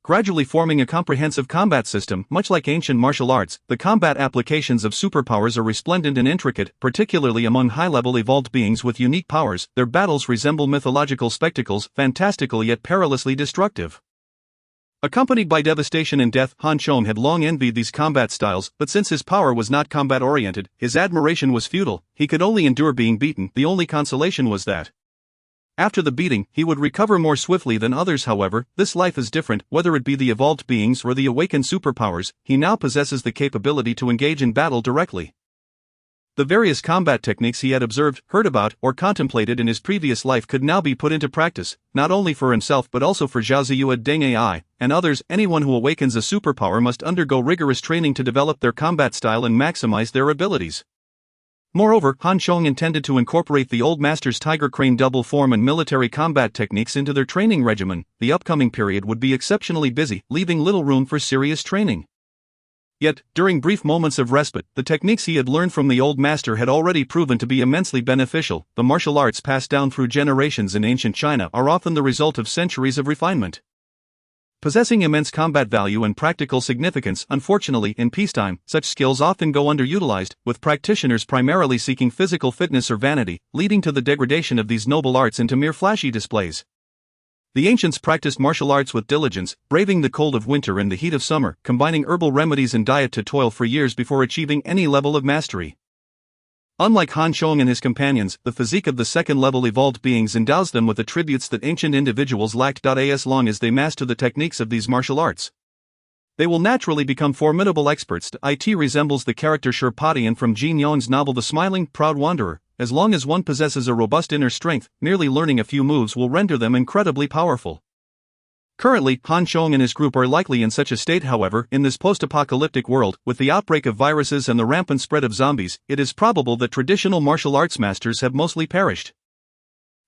gradually forming a comprehensive combat system. Much like ancient martial arts, the combat applications of superpowers are resplendent and intricate, particularly among high-level evolved beings with unique powers. Their battles resemble mythological spectacles, fantastical yet perilously destructive. Accompanied by devastation and death, Han Chong had long envied these combat styles, but since his power was not combat-oriented, his admiration was futile. He could only endure being beaten. The only consolation was that after the beating, he would recover more swiftly than others. However, this life is different. Whether it be the evolved beings or the awakened superpowers, he now possesses the capability to engage in battle directly. The various combat techniques he had observed, heard about, or contemplated in his previous life could now be put into practice, not only for himself but also for Zhao Ziyue, Deng Ai, and others. Anyone who awakens a superpower must undergo rigorous training to develop their combat style and maximize their abilities. Moreover, Han Chong intended to incorporate the old master's tiger crane double form and military combat techniques into their training regimen. The upcoming period would be exceptionally busy, leaving little room for serious training. Yet, during brief moments of respite, the techniques he had learned from the old master had already proven to be immensely beneficial. The martial arts passed down through generations in ancient China are often the result of centuries of refinement, possessing immense combat value and practical significance. Unfortunately, in peacetime, such skills often go underutilized, with practitioners primarily seeking physical fitness or vanity, leading to the degradation of these noble arts into mere flashy displays. The ancients practiced martial arts with diligence, braving the cold of winter and the heat of summer, combining herbal remedies and diet to toil for years before achieving any level of mastery. Unlike Han Chong and his companions, the physique of the second-level evolved beings endows them with attributes that ancient individuals lacked. As long as they master the techniques of these martial arts, they will naturally become formidable experts. It resembles the character Sherpatian from Jean Yong's novel The Smiling, Proud Wanderer. As long as one possesses a robust inner strength, merely learning a few moves will render them incredibly powerful. Currently, Han Chong and his group are likely in such a state. However, in this post-apocalyptic world, with the outbreak of viruses and the rampant spread of zombies, it is probable that traditional martial arts masters have mostly perished.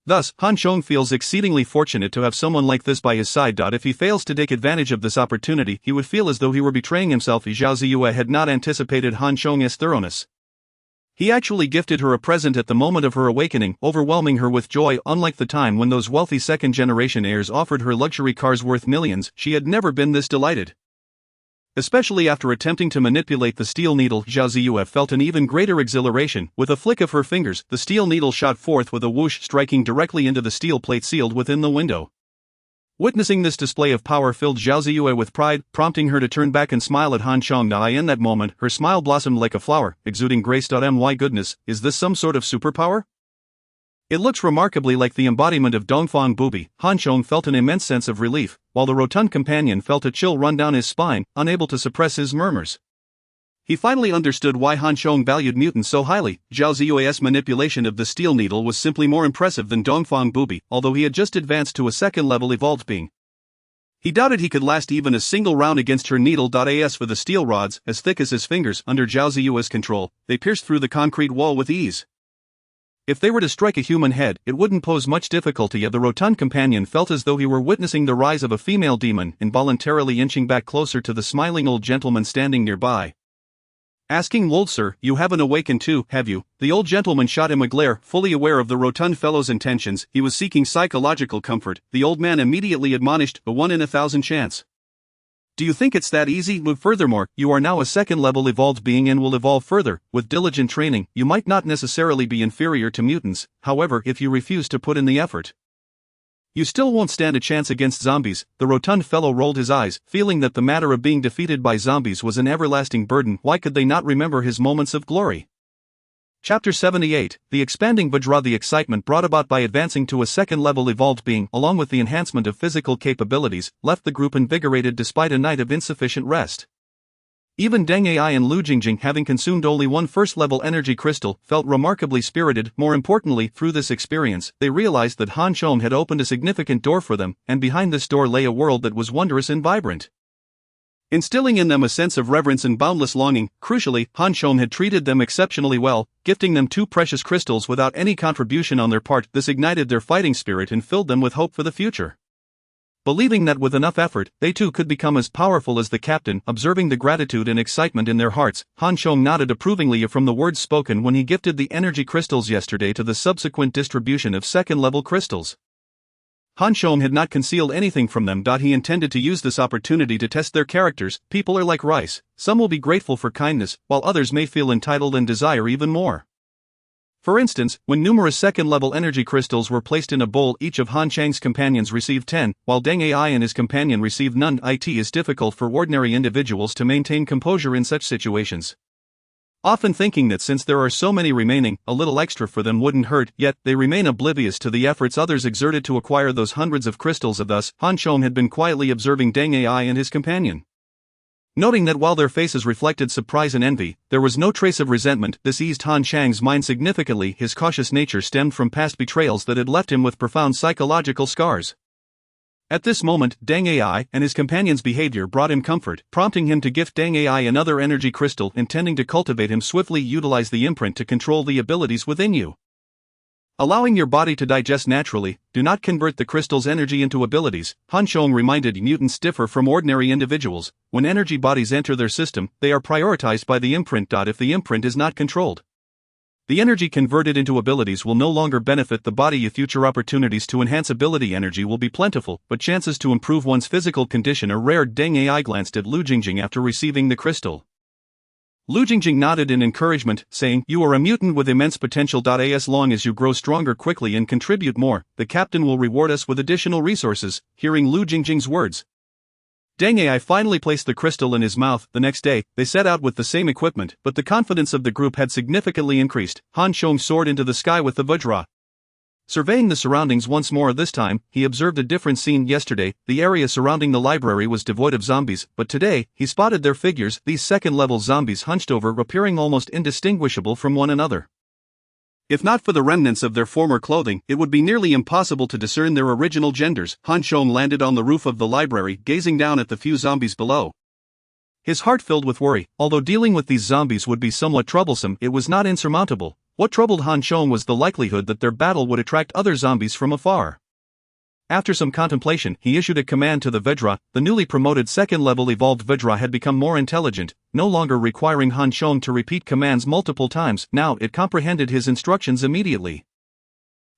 Thus, Han Chong feels exceedingly fortunate to have someone like this by his side. If he fails to take advantage of this opportunity, he would feel as though he were betraying himself. Zhao Ziyue had not anticipated Han Chong's thoroughness. He actually gifted her a present at the moment of her awakening, overwhelming her with joy. Unlike the time when those wealthy second-generation heirs offered her luxury cars worth millions, she had never been this delighted. Especially after attempting to manipulate the steel needle, Zhao Ziyue felt an even greater exhilaration. With a flick of her fingers, the steel needle shot forth with a whoosh, striking directly into the steel plate sealed within the window. Witnessing this display of power filled Zhao Ziyue with pride, prompting her to turn back and smile at Han Chong. In that moment, her smile blossomed like a flower, exuding grace. My goodness, is this some sort of superpower? It looks remarkably like the embodiment of Dongfang Bubi. Han Chong felt an immense sense of relief, while the rotund companion felt a chill run down his spine, unable to suppress his murmurs. He finally understood why Han Chong valued mutants so highly. Zhao Ziyue's manipulation of the steel needle was simply more impressive than Dongfang Bubi, although he had just advanced to a second-level evolved being. He doubted he could last even a single round against her needle. As for the steel rods, as thick as his fingers, under Zhao Ziyue's control, they pierced through the concrete wall with ease. If they were to strike a human head, it wouldn't pose much difficulty. The rotund companion felt as though he were witnessing the rise of a female demon, involuntarily inching back closer to the smiling old gentleman standing nearby. Asking, "Old sir, you haven't awakened too, have you?" The old gentleman shot him a glare, fully aware of the rotund fellow's intentions. He was seeking psychological comfort. The old man immediately admonished, "A 1 in 1,000 chance. Do you think it's that easy? Furthermore, you are now a second-level evolved being and will evolve further. With diligent training, you might not necessarily be inferior to mutants. However, if you refuse to put in the effort, you still won't stand a chance against zombies." The rotund fellow rolled his eyes, feeling that the matter of being defeated by zombies was an everlasting burden. Why could they not remember his moments of glory? Chapter 78, The Expanding Vajra. The excitement brought about by advancing to a second-level evolved being, along with the enhancement of physical capabilities, left the group invigorated despite a night of insufficient rest. Even Deng Ai and Lu Jingjing, having consumed only one first-level energy crystal, felt remarkably spirited. More importantly, through this experience, they realized that Han Chong had opened a significant door for them, and behind this door lay a world that was wondrous and vibrant, instilling in them a sense of reverence and boundless longing. Crucially, Han Chong had treated them exceptionally well, gifting them 2 precious crystals without any contribution on their part. This ignited their fighting spirit and filled them with hope for the future. Believing that with enough effort, they too could become as powerful as the captain, observing the gratitude and excitement in their hearts, Han Chong nodded approvingly from the words spoken when he gifted the energy crystals yesterday to the subsequent distribution of second-level crystals. Han Chong had not concealed anything from them. He intended to use this opportunity to test their characters. People are like rice. Some will be grateful for kindness, while others may feel entitled and desire even more. For instance, when numerous second-level energy crystals were placed in a bowl, each of Han Chang's companions received 10, while Deng Ai and his companion received none. It is difficult for ordinary individuals to maintain composure in such situations, often thinking that since there are so many remaining, a little extra for them wouldn't hurt, yet they remain oblivious to the efforts others exerted to acquire those hundreds of crystals. Thus, Han Chong had been quietly observing Deng Ai and his companion, noting that while their faces reflected surprise and envy, there was no trace of resentment. This eased Han Chang's mind significantly. His cautious nature stemmed from past betrayals that had left him with profound psychological scars. At this moment, Deng Ai and his companion's behavior brought him comfort, prompting him to gift Deng Ai another energy crystal, intending to cultivate him. Swiftly utilize the imprint to control the abilities within you, allowing your body to digest naturally. Do not convert the crystal's energy into abilities. Han Chong reminded mutants differ from ordinary individuals. When energy bodies enter their system, they are prioritized by the imprint. If the imprint is not controlled, the energy converted into abilities will no longer benefit the body. Future opportunities to enhance ability energy will be plentiful, but chances to improve one's physical condition are rare. Deng Ai glanced at Lu Jingjing after receiving the crystal. Lu Jingjing nodded in encouragement, saying, "You are a mutant with immense potential. As long as you grow stronger quickly and contribute more, the captain will reward us with additional resources." Hearing Lu Jingjing's words, Deng Ai finally placed the crystal in his mouth. The next day, they set out with the same equipment, but the confidence of the group had significantly increased. Han Chong soared into the sky with the Vajra. Surveying the surroundings once more this time, he observed a different scene. Yesterday, the area surrounding the library was devoid of zombies, but today, he spotted their figures, these second-level zombies hunched over, appearing almost indistinguishable from one another. If not for the remnants of their former clothing, it would be nearly impossible to discern their original genders. Han Chong landed on the roof of the library, gazing down at the few zombies below. His heart filled with worry. Although dealing with these zombies would be somewhat troublesome, it was not insurmountable. What troubled Han Chong was the likelihood that their battle would attract other zombies from afar. After some contemplation, he issued a command to the Vajra. The newly promoted second-level evolved Vajra had become more intelligent, no longer requiring Han Chong to repeat commands multiple times. Now it comprehended his instructions immediately.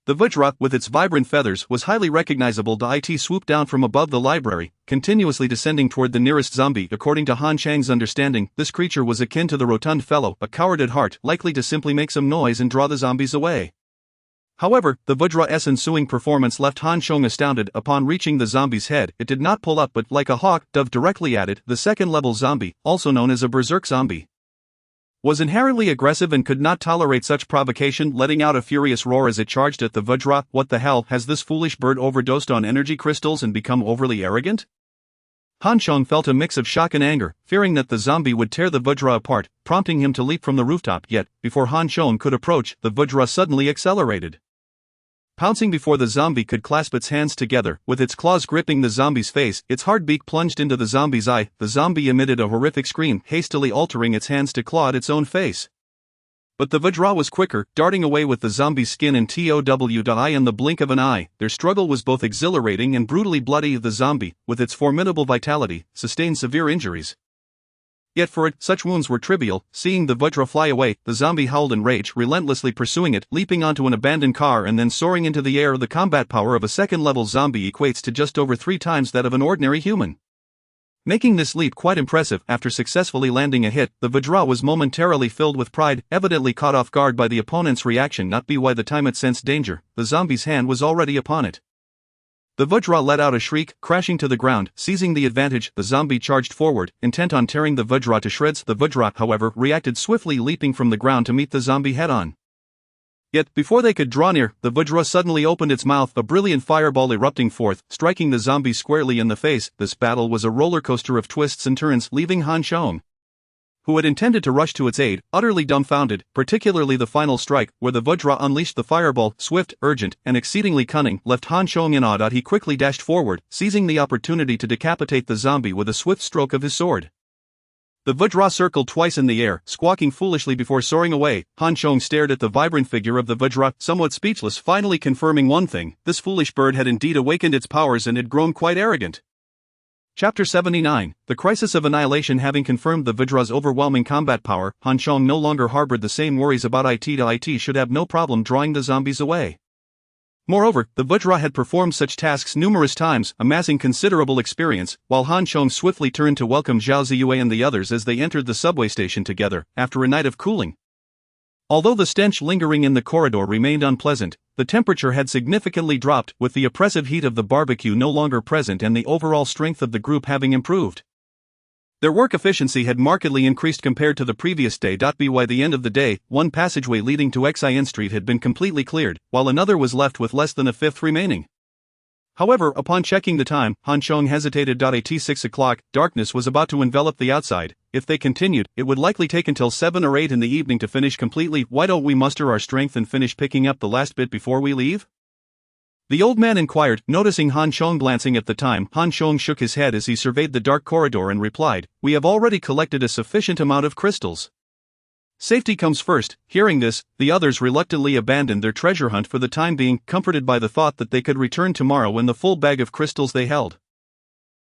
The Vajra, with its vibrant feathers, was highly recognizable. It swooped down from above the library, continuously descending toward the nearest zombie. According to Han Chang's understanding, this creature was akin to the rotund fellow, a coward at heart, likely to simply make some noise and draw the zombies away. However, the Vajra's ensuing performance left Han Chong astounded. Upon reaching the zombie's head, it did not pull up but, like a hawk, dove directly at it. The second-level zombie, also known as a berserk zombie, was inherently aggressive and could not tolerate such provocation, letting out a furious roar as it charged at the Vajra. What the hell, has this foolish bird overdosed on energy crystals and become overly arrogant? Han Chong felt a mix of shock and anger, fearing that the zombie would tear the Vajra apart, prompting him to leap from the rooftop. Yet, before Han Chong could approach, the Vajra suddenly accelerated. Pouncing before the zombie could clasp its hands together, with its claws gripping the zombie's face, its hard beak plunged into the zombie's eye. The zombie emitted a horrific scream, hastily altering its hands to claw at its own face. But the Vajra was quicker, darting away with the zombie's skin and TOWI in the blink of an eye. Their struggle was both exhilarating and brutally bloody. The zombie, with its formidable vitality, sustained severe injuries. Yet for it, such wounds were trivial. Seeing the Vajra fly away, the zombie howled in rage, relentlessly pursuing it, leaping onto an abandoned car and then soaring into the air. The combat power of a second-level zombie equates to just over 3 times that of an ordinary human, making this leap quite impressive. After successfully landing a hit, the Vajra was momentarily filled with pride, evidently caught off guard by the opponent's reaction. Not by the time it sensed danger, the zombie's hand was already upon it. The Vajra let out a shriek, crashing to the ground. Seizing the advantage, the zombie charged forward, intent on tearing the Vajra to shreds. The Vajra, however, reacted swiftly, leaping from the ground to meet the zombie head-on. Yet, before they could draw near, the Vajra suddenly opened its mouth, a brilliant fireball erupting forth, striking the zombie squarely in the face. This battle was a roller coaster of twists and turns, leaving Han Chong, who had intended to rush to its aid, utterly dumbfounded, particularly the final strike, where the Vajra unleashed the fireball, swift, urgent, and exceedingly cunning, left Han Chong in awe. He quickly dashed forward, seizing the opportunity to decapitate the zombie with a swift stroke of his sword. The Vajra circled twice in the air, squawking foolishly before soaring away. Han Chong stared at the vibrant figure of the Vajra, somewhat speechless, finally confirming one thing: this foolish bird had indeed awakened its powers and had grown quite arrogant. Chapter 79, The Crisis of Annihilation. Having confirmed the Vajra's overwhelming combat power, Han Chong no longer harbored the same worries about it. It should have no problem drawing the zombies away. Moreover, the Vajra had performed such tasks numerous times, amassing considerable experience, while Han Chong swiftly turned to welcome Zhao Ziyue and the others as they entered the subway station together, after a night of cooling. Although the stench lingering in the corridor remained unpleasant, the temperature had significantly dropped, with the oppressive heat of the barbecue no longer present and the overall strength of the group having improved. Their work efficiency had markedly increased compared to the previous day. By the end of the day, one passageway leading to Xin Street had been completely cleared, while another was left with less than a fifth remaining. However, upon checking the time, Han Chong hesitated. At 6 o'clock, darkness was about to envelop the outside. If they continued, it would likely take until 7 or 8 in the evening to finish completely. Why don't we muster our strength and finish picking up the last bit before we leave? The old man inquired, noticing Han Chong glancing at the time. Han Chong shook his head as he surveyed the dark corridor and replied, "We have already collected a sufficient amount of crystals. Safety comes first." Hearing this, the others reluctantly abandoned their treasure hunt for the time being, comforted by the thought that they could return tomorrow in the full bag of crystals they held,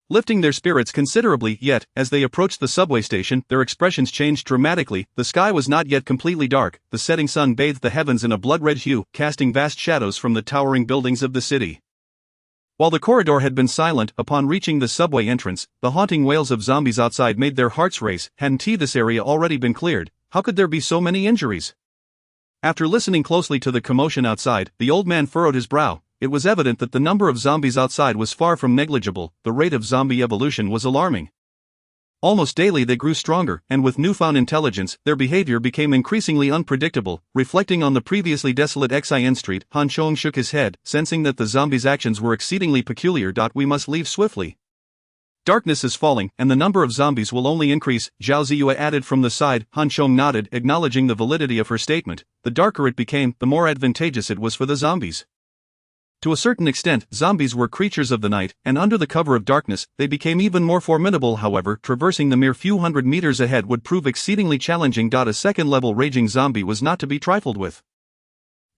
lifting their spirits considerably. Yet, as they approached the subway station, their expressions changed dramatically. The sky was not yet completely dark. The setting sun bathed the heavens in a blood-red hue, casting vast shadows from the towering buildings of the city. While the corridor had been silent, upon reaching the subway entrance, the haunting wails of zombies outside made their hearts race. Hadn't this area already been cleared? How could there be so many injuries? After listening closely to the commotion outside, the old man furrowed his brow. It was evident that the number of zombies outside was far from negligible. The rate of zombie evolution was alarming. Almost daily they grew stronger, and with newfound intelligence, their behavior became increasingly unpredictable. Reflecting on the previously desolate Xin Street, Han Chong shook his head, sensing that the zombies' actions were exceedingly peculiar. We must leave swiftly. Darkness is falling, and the number of zombies will only increase, Zhao Ziyue added from the side. Han Chong nodded, acknowledging the validity of her statement. The darker it became, the more advantageous it was for the zombies. To a certain extent, zombies were creatures of the night, and under the cover of darkness, they became even more formidable. However, traversing the mere few hundred meters ahead would prove exceedingly challenging. A second-level raging zombie was not to be trifled with.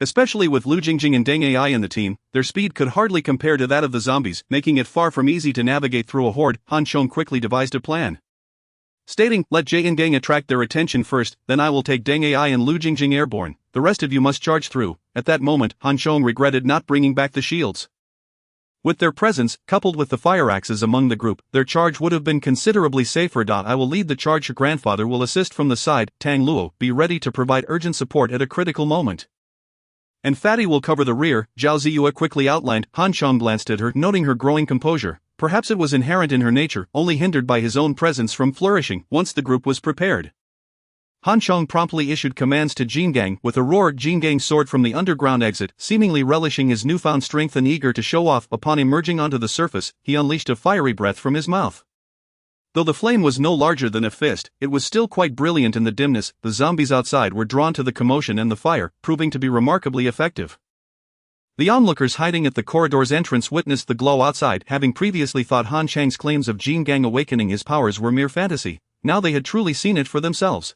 Especially with Lu Jingjing and Deng Ai in the team, their speed could hardly compare to that of the zombies, making it far from easy to navigate through a horde. Han Chong quickly devised a plan. Stating, "Let Jie and Gang attract their attention first, then I will take Deng Ai and Lu Jingjing airborne. The rest of you must charge through." At that moment, Han Chong regretted not bringing back the shields. With their presence, coupled with the fire axes among the group, their charge would have been considerably safer. I will lead the charge. Your grandfather will assist from the side. Tang Luo, be ready to provide urgent support at a critical moment. And Fatty will cover the rear, Zhao Ziyue quickly outlined. Han Chong glanced at her, noting her growing composure. Perhaps it was inherent in her nature, only hindered by his own presence from flourishing. Once the group was prepared, Han Chong promptly issued commands to Jingang. With a roar, Jingang soared from the underground exit, seemingly relishing his newfound strength and eager to show off. Upon emerging onto the surface, he unleashed a fiery breath from his mouth. Though the flame was no larger than a fist, it was still quite brilliant in the dimness. The zombies outside were drawn to the commotion and the fire, proving to be remarkably effective. The onlookers hiding at the corridor's entrance witnessed the glow outside. Having previously thought Han Chang's claims of Jingang awakening his powers were mere fantasy, now they had truly seen it for themselves.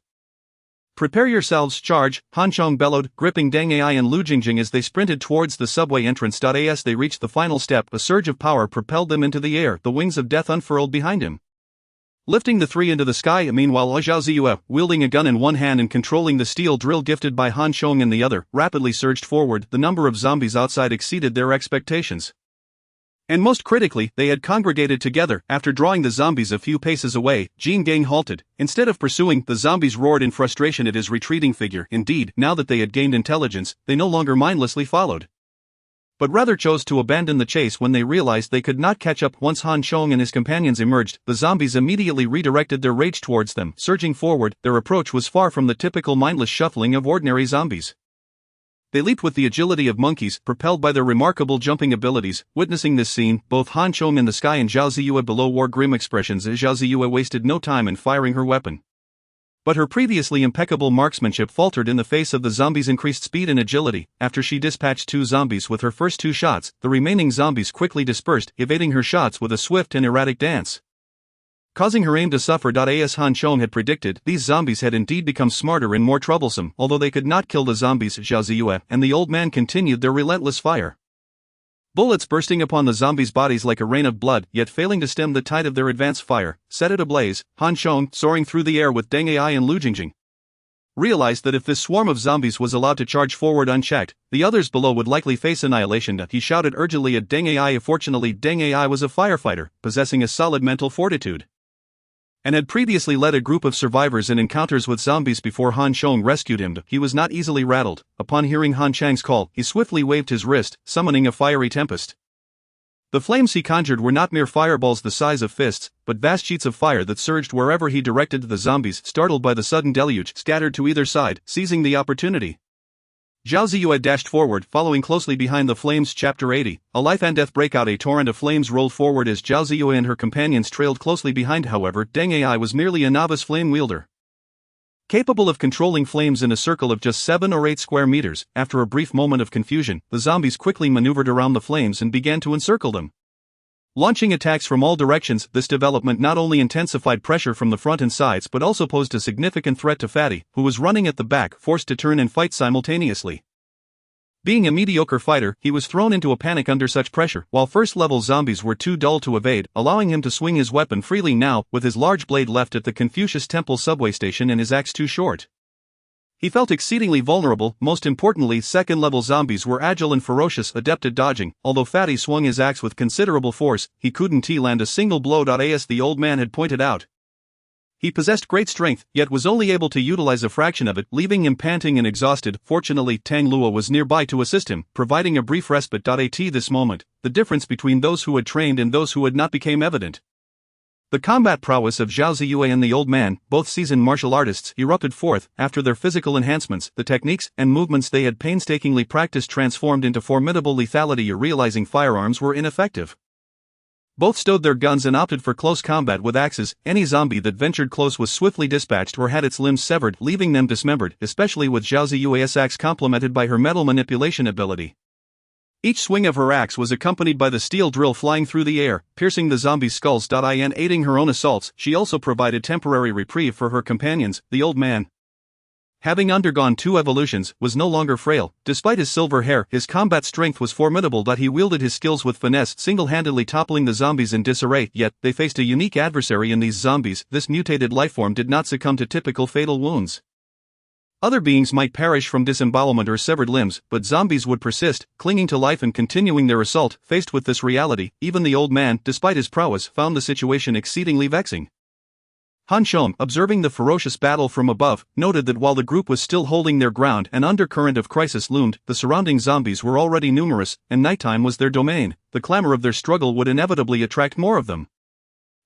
"Prepare yourselves, charge," Han Chong bellowed, gripping Deng Ai and Lu Jingjing as they sprinted towards the subway entrance. As they reached the final step, a surge of power propelled them into the air. The wings of death unfurled behind him, lifting the three into the sky. Meanwhile, Zhao Ziyue, wielding a gun in one hand and controlling the steel drill gifted by Han Chong in the other, rapidly surged forward. The number of zombies outside exceeded their expectations. And most critically, they had congregated together. After drawing the zombies a few paces away, Jingang halted. Instead of pursuing, the zombies roared in frustration at his retreating figure. Indeed, now that they had gained intelligence, they no longer mindlessly followed, but rather chose to abandon the chase when they realized they could not catch up. Once Han Chong and his companions emerged, the zombies immediately redirected their rage towards them. Surging forward, their approach was far from the typical mindless shuffling of ordinary zombies. They leaped with the agility of monkeys, propelled by their remarkable jumping abilities. Witnessing this scene, both Han Chong in the sky and Zhao Ziyue below wore grim expressions. Zhao Ziyue wasted no time in firing her weapon, but her previously impeccable marksmanship faltered in the face of the zombies' increased speed and agility. After she dispatched two zombies with her first two shots, the remaining zombies quickly dispersed, evading her shots with a swift and erratic dance, causing her aim to suffer. As Han Chong had predicted, these zombies had indeed become smarter and more troublesome. Although they could not kill the zombies, Zhao Ziyue and the old man continued their relentless fire, bullets bursting upon the zombies' bodies like a rain of blood, yet failing to stem the tide of their advance fire, set it ablaze. Han Chong, soaring through the air with Deng Ai and Lu Jingjing, realized that if this swarm of zombies was allowed to charge forward unchecked, the others below would likely face annihilation. He shouted urgently at Deng Ai. Fortunately, Deng Ai was a firefighter, possessing a solid mental fortitude, and had previously led a group of survivors in encounters with zombies before Han Chong rescued him. He was not easily rattled. Upon hearing Han Chang's call, he swiftly waved his wrist, summoning a fiery tempest. The flames he conjured were not mere fireballs the size of fists, but vast sheets of fire that surged wherever he directed. The zombies, startled by the sudden deluge, scattered to either side, seizing the opportunity. Zhao Ziyue dashed forward, following closely behind the flames. Chapter 80, A Life and Death Breakout. A torrent of flames rolled forward as Zhao Ziyue and her companions trailed closely behind. However, Deng Ai was merely a novice flame wielder, capable of controlling flames in a circle of just 7 or 8 square meters. After a brief moment of confusion, the zombies quickly maneuvered around the flames and began to encircle them, launching attacks from all directions. This development not only intensified pressure from the front and sides but also posed a significant threat to Fatty, who was running at the back, forced to turn and fight simultaneously. Being a mediocre fighter, he was thrown into a panic under such pressure, while first-level zombies were too dull to evade, allowing him to swing his weapon freely now, with his large blade left at the Confucius Temple subway station and his axe too short. He felt exceedingly vulnerable. Most importantly, second-level zombies were agile and ferocious, adept at dodging. Although Fatty swung his axe with considerable force, he couldn't land a single blow. As the old man had pointed out, he possessed great strength, yet was only able to utilize a fraction of it, leaving him panting and exhausted. Fortunately, Tang Luo was nearby to assist him, providing a brief respite. At this moment, the difference between those who had trained and those who had not became evident. The combat prowess of Zhao Ziyue and the old man, both seasoned martial artists, erupted forth. After their physical enhancements, the techniques and movements they had painstakingly practiced transformed into formidable lethality. Realizing firearms were ineffective, both stowed their guns and opted for close combat with axes. Any zombie that ventured close was swiftly dispatched or had its limbs severed, leaving them dismembered, especially with Zhao Ziyue's axe complemented by her metal manipulation ability. Each swing of her axe was accompanied by the steel drill flying through the air, piercing the zombies' skulls. In aiding her own assaults, she also provided temporary reprieve for her companions. The old man, having undergone 2 evolutions, was no longer frail. Despite his silver hair, his combat strength was formidable. He wielded his skills with finesse, single-handedly toppling the zombies in disarray. Yet, they faced a unique adversary in these zombies. This mutated lifeform did not succumb to typical fatal wounds. Other beings might perish from disembowelment or severed limbs, but zombies would persist, clinging to life and continuing their assault. Faced with this reality, even the old man, despite his prowess, found the situation exceedingly vexing. Han Chong, observing the ferocious battle from above, noted that while the group was still holding their ground, an undercurrent of crisis loomed. The surrounding zombies were already numerous, and nighttime was their domain. The clamor of their struggle would inevitably attract more of them.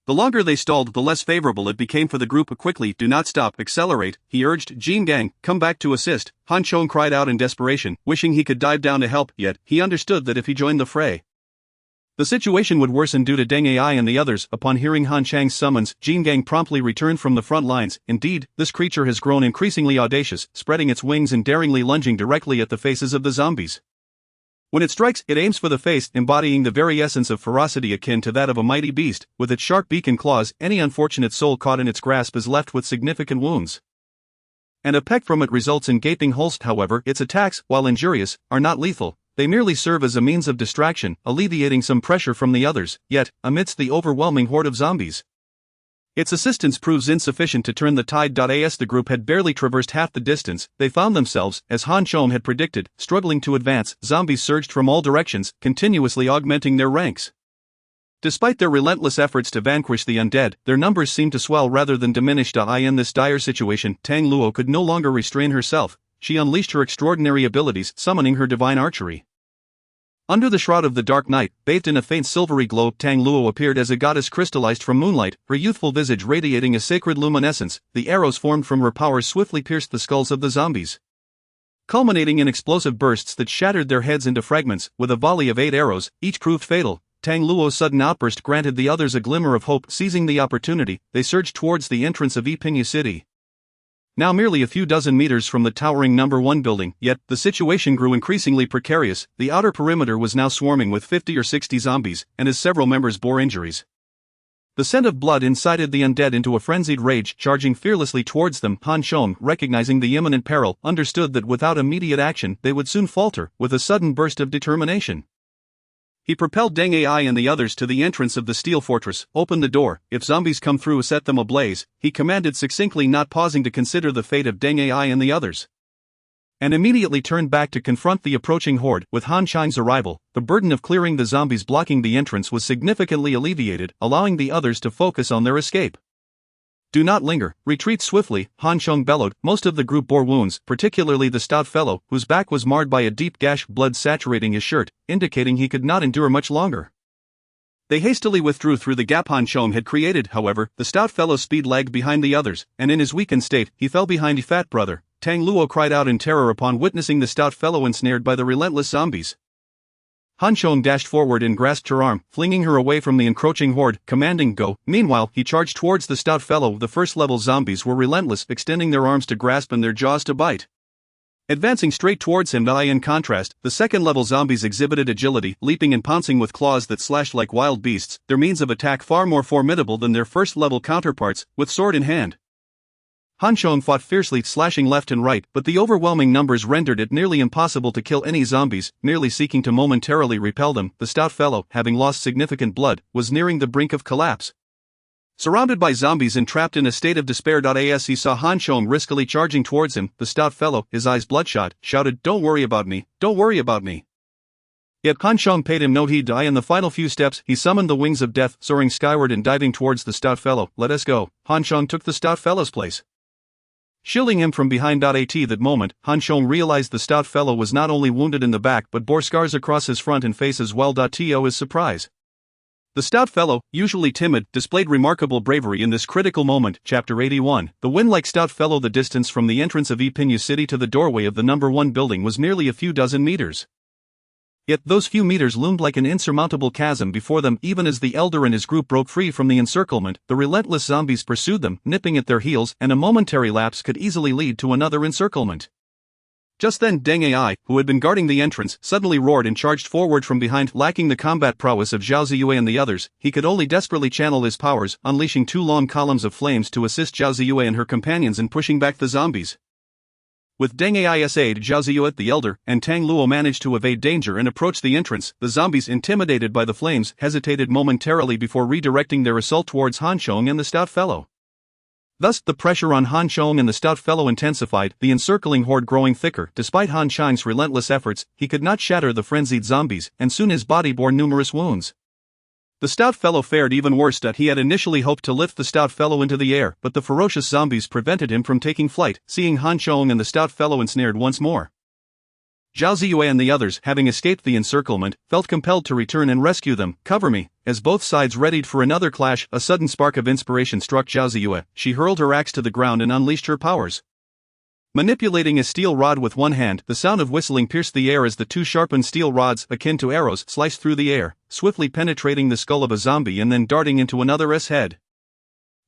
The longer they stalled, the less favorable it became for the group. Quickly, do not stop, accelerate, he urged. Jin Gang, come back to assist, Han Chong cried out in desperation, wishing he could dive down to help, yet, he understood that if he joined the fray, the situation would worsen due to Deng Ai and the others. Upon hearing Han Chang's summons, Jin Gang promptly returned from the front lines. Indeed, this creature has grown increasingly audacious, spreading its wings and daringly lunging directly at the faces of the zombies. When it strikes, it aims for the face, embodying the very essence of ferocity akin to that of a mighty beast. With its sharp beak and claws, any unfortunate soul caught in its grasp is left with significant wounds, and a peck from it results in gaping holes. However, its attacks, while injurious, are not lethal. They merely serve as a means of distraction, alleviating some pressure from the others. Yet, amidst the overwhelming horde of zombies, its assistance proves insufficient to turn the tide. As the group had barely traversed half the distance, they found themselves, as Han Chong had predicted, struggling to advance. Zombies surged from all directions, continuously augmenting their ranks. Despite their relentless efforts to vanquish the undead, their numbers seemed to swell rather than diminish. In this dire situation, Tang Luo could no longer restrain herself. She unleashed her extraordinary abilities, summoning her divine archery. Under the shroud of the dark night, bathed in a faint silvery glow, Tang Luo appeared as a goddess crystallized from moonlight, her youthful visage radiating a sacred luminescence. The arrows formed from her power swiftly pierced the skulls of the zombies, culminating in explosive bursts that shattered their heads into fragments. With a volley of 8 arrows, each proved fatal, Tang Luo's sudden outburst granted the others a glimmer of hope. Seizing the opportunity, they surged towards the entrance of Yipingyu City, now merely a few dozen meters from the towering No. 1 building. Yet, the situation grew increasingly precarious. The outer perimeter was now swarming with 50 or 60 zombies, and as several members bore injuries, the scent of blood incited the undead into a frenzied rage. Charging fearlessly towards them, Han Chong, recognizing the imminent peril, understood that without immediate action, they would soon falter. With a sudden burst of determination, he propelled Deng Ai and the others to the entrance of the steel fortress. Open the door, if zombies come through, set them ablaze, he commanded succinctly, not pausing to consider the fate of Deng Ai and the others, and immediately turned back to confront the approaching horde. With Han Chang's arrival, the burden of clearing the zombies blocking the entrance was significantly alleviated, allowing the others to focus on their escape. Do not linger, retreat swiftly, Han Chong bellowed. Most of the group bore wounds, particularly the stout fellow, whose back was marred by a deep gash, blood saturating his shirt, indicating he could not endure much longer. They hastily withdrew through the gap Han Chong had created. However, the stout fellow's speed lagged behind the others, and in his weakened state, he fell behind. Fat brother, Tang Luo cried out in terror upon witnessing the stout fellow ensnared by the relentless zombies. Han Chong dashed forward and grasped her arm, flinging her away from the encroaching horde, commanding go. Meanwhile, he charged towards the stout fellow. The first-level zombies were relentless, extending their arms to grasp and their jaws to bite, advancing straight towards him. In contrast, the second-level zombies exhibited agility, leaping and pouncing with claws that slashed like wild beasts, their means of attack far more formidable than their first-level counterparts. With sword in hand, Han Chong fought fiercely, slashing left and right, but the overwhelming numbers rendered it nearly impossible to kill any zombies. Merely seeking to momentarily repel them, the stout fellow, having lost significant blood, was nearing the brink of collapse. Surrounded by zombies and trapped in a state of despair. As he saw Han Chong riskily charging towards him, the stout fellow, his eyes bloodshot, shouted, "Don't worry about me, don't worry about me." Yet Han Chong paid him no heed. In the final few steps, he summoned the wings of death, soaring skyward and diving towards the stout fellow. "Let us go." Han Chong took the stout fellow's place, shielding him from behind. At that moment, Han Chong realized the stout fellow was not only wounded in the back but bore scars across his front and face as well. To his surprise, the stout fellow, usually timid, displayed remarkable bravery in this critical moment. Chapter 81. The wind-like stout fellow. The distance from the entrance of Ipinu City to the doorway of the number 1 building was merely a few dozen meters. Yet those few meters loomed like an insurmountable chasm before them. Even as the elder and his group broke free from the encirclement, the relentless zombies pursued them, nipping at their heels, and a momentary lapse could easily lead to another encirclement. Just then Deng Ai, who had been guarding the entrance, suddenly roared and charged forward from behind. Lacking the combat prowess of Zhao Ziyue and the others, he could only desperately channel his powers, unleashing 2 long columns of flames to assist Zhao Ziyue and her companions in pushing back the zombies. With Deng Ai's aid, Zhao Ziyue, the elder, and Tang Luo managed to evade danger and approach the entrance. The zombies, intimidated by the flames, hesitated momentarily before redirecting their assault towards Han Chong and the stout fellow. Thus, the pressure on Han Chong and the stout fellow intensified, the encircling horde growing thicker. Despite Han Chang's relentless efforts, he could not shatter the frenzied zombies, and soon his body bore numerous wounds. The stout fellow fared even worse. He had initially hoped to lift the stout fellow into the air, but the ferocious zombies prevented him from taking flight. Seeing Han Chong and the stout fellow ensnared once more, Zhao Ziyue and the others, having escaped the encirclement, felt compelled to return and rescue them. "Cover me." As both sides readied for another clash, a sudden spark of inspiration struck Zhao Ziyue. She hurled her axe to the ground and unleashed her powers. Manipulating a steel rod with one hand, the sound of whistling pierced the air as the 2 sharpened steel rods, akin to arrows, sliced through the air, swiftly penetrating the skull of a zombie and then darting into another's head,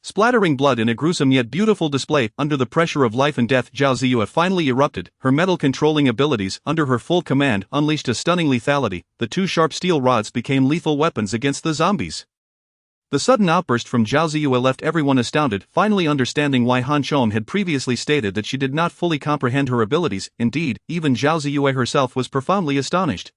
splattering blood in a gruesome yet beautiful display. Under the pressure of life and death, Zhao Ziyue finally erupted. Her metal-controlling abilities, under her full command, unleashed a stunning lethality. The 2 sharp steel rods became lethal weapons against the zombies. The sudden outburst from Zhao Ziyue left everyone astounded, finally understanding why Han Chong had previously stated that she did not fully comprehend her abilities. Indeed, even Zhao Ziyue herself was profoundly astonished.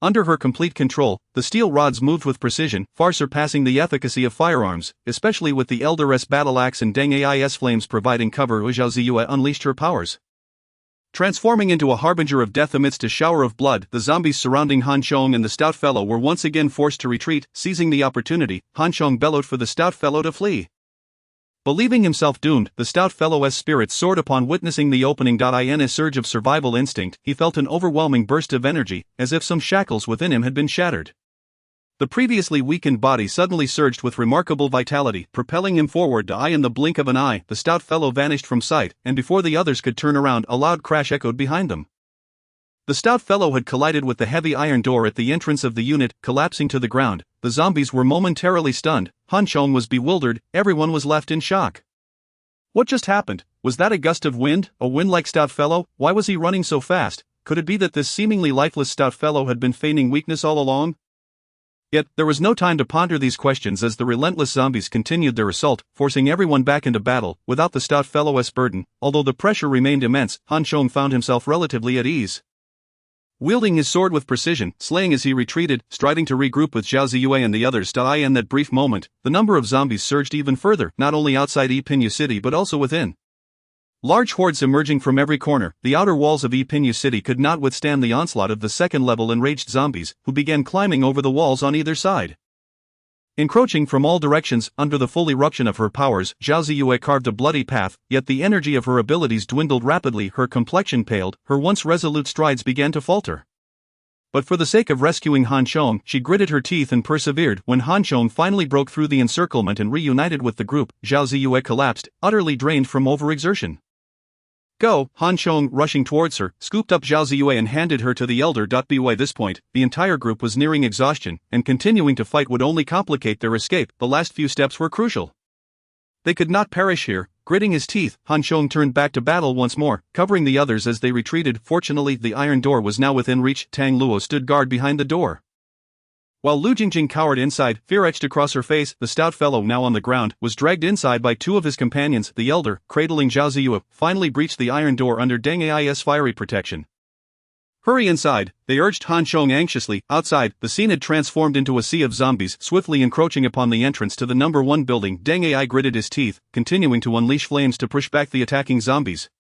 Under her complete control, the steel rods moved with precision, far surpassing the efficacy of firearms, especially with the elder's battle axe and Deng Ai's flames providing cover. Zhao Ziyue unleashed her powers, transforming into a harbinger of death amidst a shower of blood. The zombies surrounding Han Chong and the stout fellow were once again forced to retreat. Seizing the opportunity, Han Chong bellowed for the stout fellow to flee. Believing himself doomed, the stout fellow's spirit soared upon witnessing the opening. In a surge of survival instinct, he felt an overwhelming burst of energy, as if some shackles within him had been shattered. The previously weakened body suddenly surged with remarkable vitality, propelling him forward. In the blink of an eye, the stout fellow vanished from sight, and before the others could turn around, a loud crash echoed behind them. The stout fellow had collided with the heavy iron door at the entrance of the unit, collapsing to the ground. The zombies were momentarily stunned. Han Chong was bewildered. Everyone was left in shock. What just happened? Was that a gust of wind? A wind-like stout fellow? Why was he running so fast? Could it be that this seemingly lifeless stout fellow had been feigning weakness all along? Yet, there was no time to ponder these questions as the relentless zombies continued their assault, forcing everyone back into battle. Without the stout fellow's burden, although the pressure remained immense, Han Chong found himself relatively at ease, wielding his sword with precision, slaying as he retreated, striding to regroup with Zhao Ziyue and the others. In that brief moment, the number of zombies surged even further, not only outside Ipinu City but also within. Large hordes emerging from every corner, the outer walls of Ipinu City could not withstand the onslaught of the second-level enraged zombies, who began climbing over the walls on either side. Encroaching from all directions, under the full eruption of her powers, Zhao Ziyue carved a bloody path, yet the energy of her abilities dwindled rapidly. Her complexion paled, her once resolute strides began to falter. But for the sake of rescuing Han Chong, she gritted her teeth and persevered. When Han Chong finally broke through the encirclement and reunited with the group, Zhao Ziyue collapsed, utterly drained from overexertion. "Go!" Han Chong, rushing towards her, scooped up Zhao Ziyue and handed her to the elder. By this point, the entire group was nearing exhaustion, and continuing to fight would only complicate their escape. The last few steps were crucial. They could not perish here. Gritting his teeth, Han Chong turned back to battle once more, covering the others as they retreated. Fortunately, the iron door was now within reach. Tang Luo stood guard behind the door, while Lu Jingjing cowered inside, fear etched across her face. The stout fellow, now on the ground, was dragged inside by 2 of his companions. The elder, cradling Zhao Ziyue, finally breached the iron door under Deng Ai's fiery protection. Hurry inside, they urged Han Chong anxiously. Outside, the scene had transformed into a sea of zombies, swiftly encroaching upon the entrance to the number 1 building. Deng Ai gritted his teeth, continuing to unleash flames to push back the attacking zombies.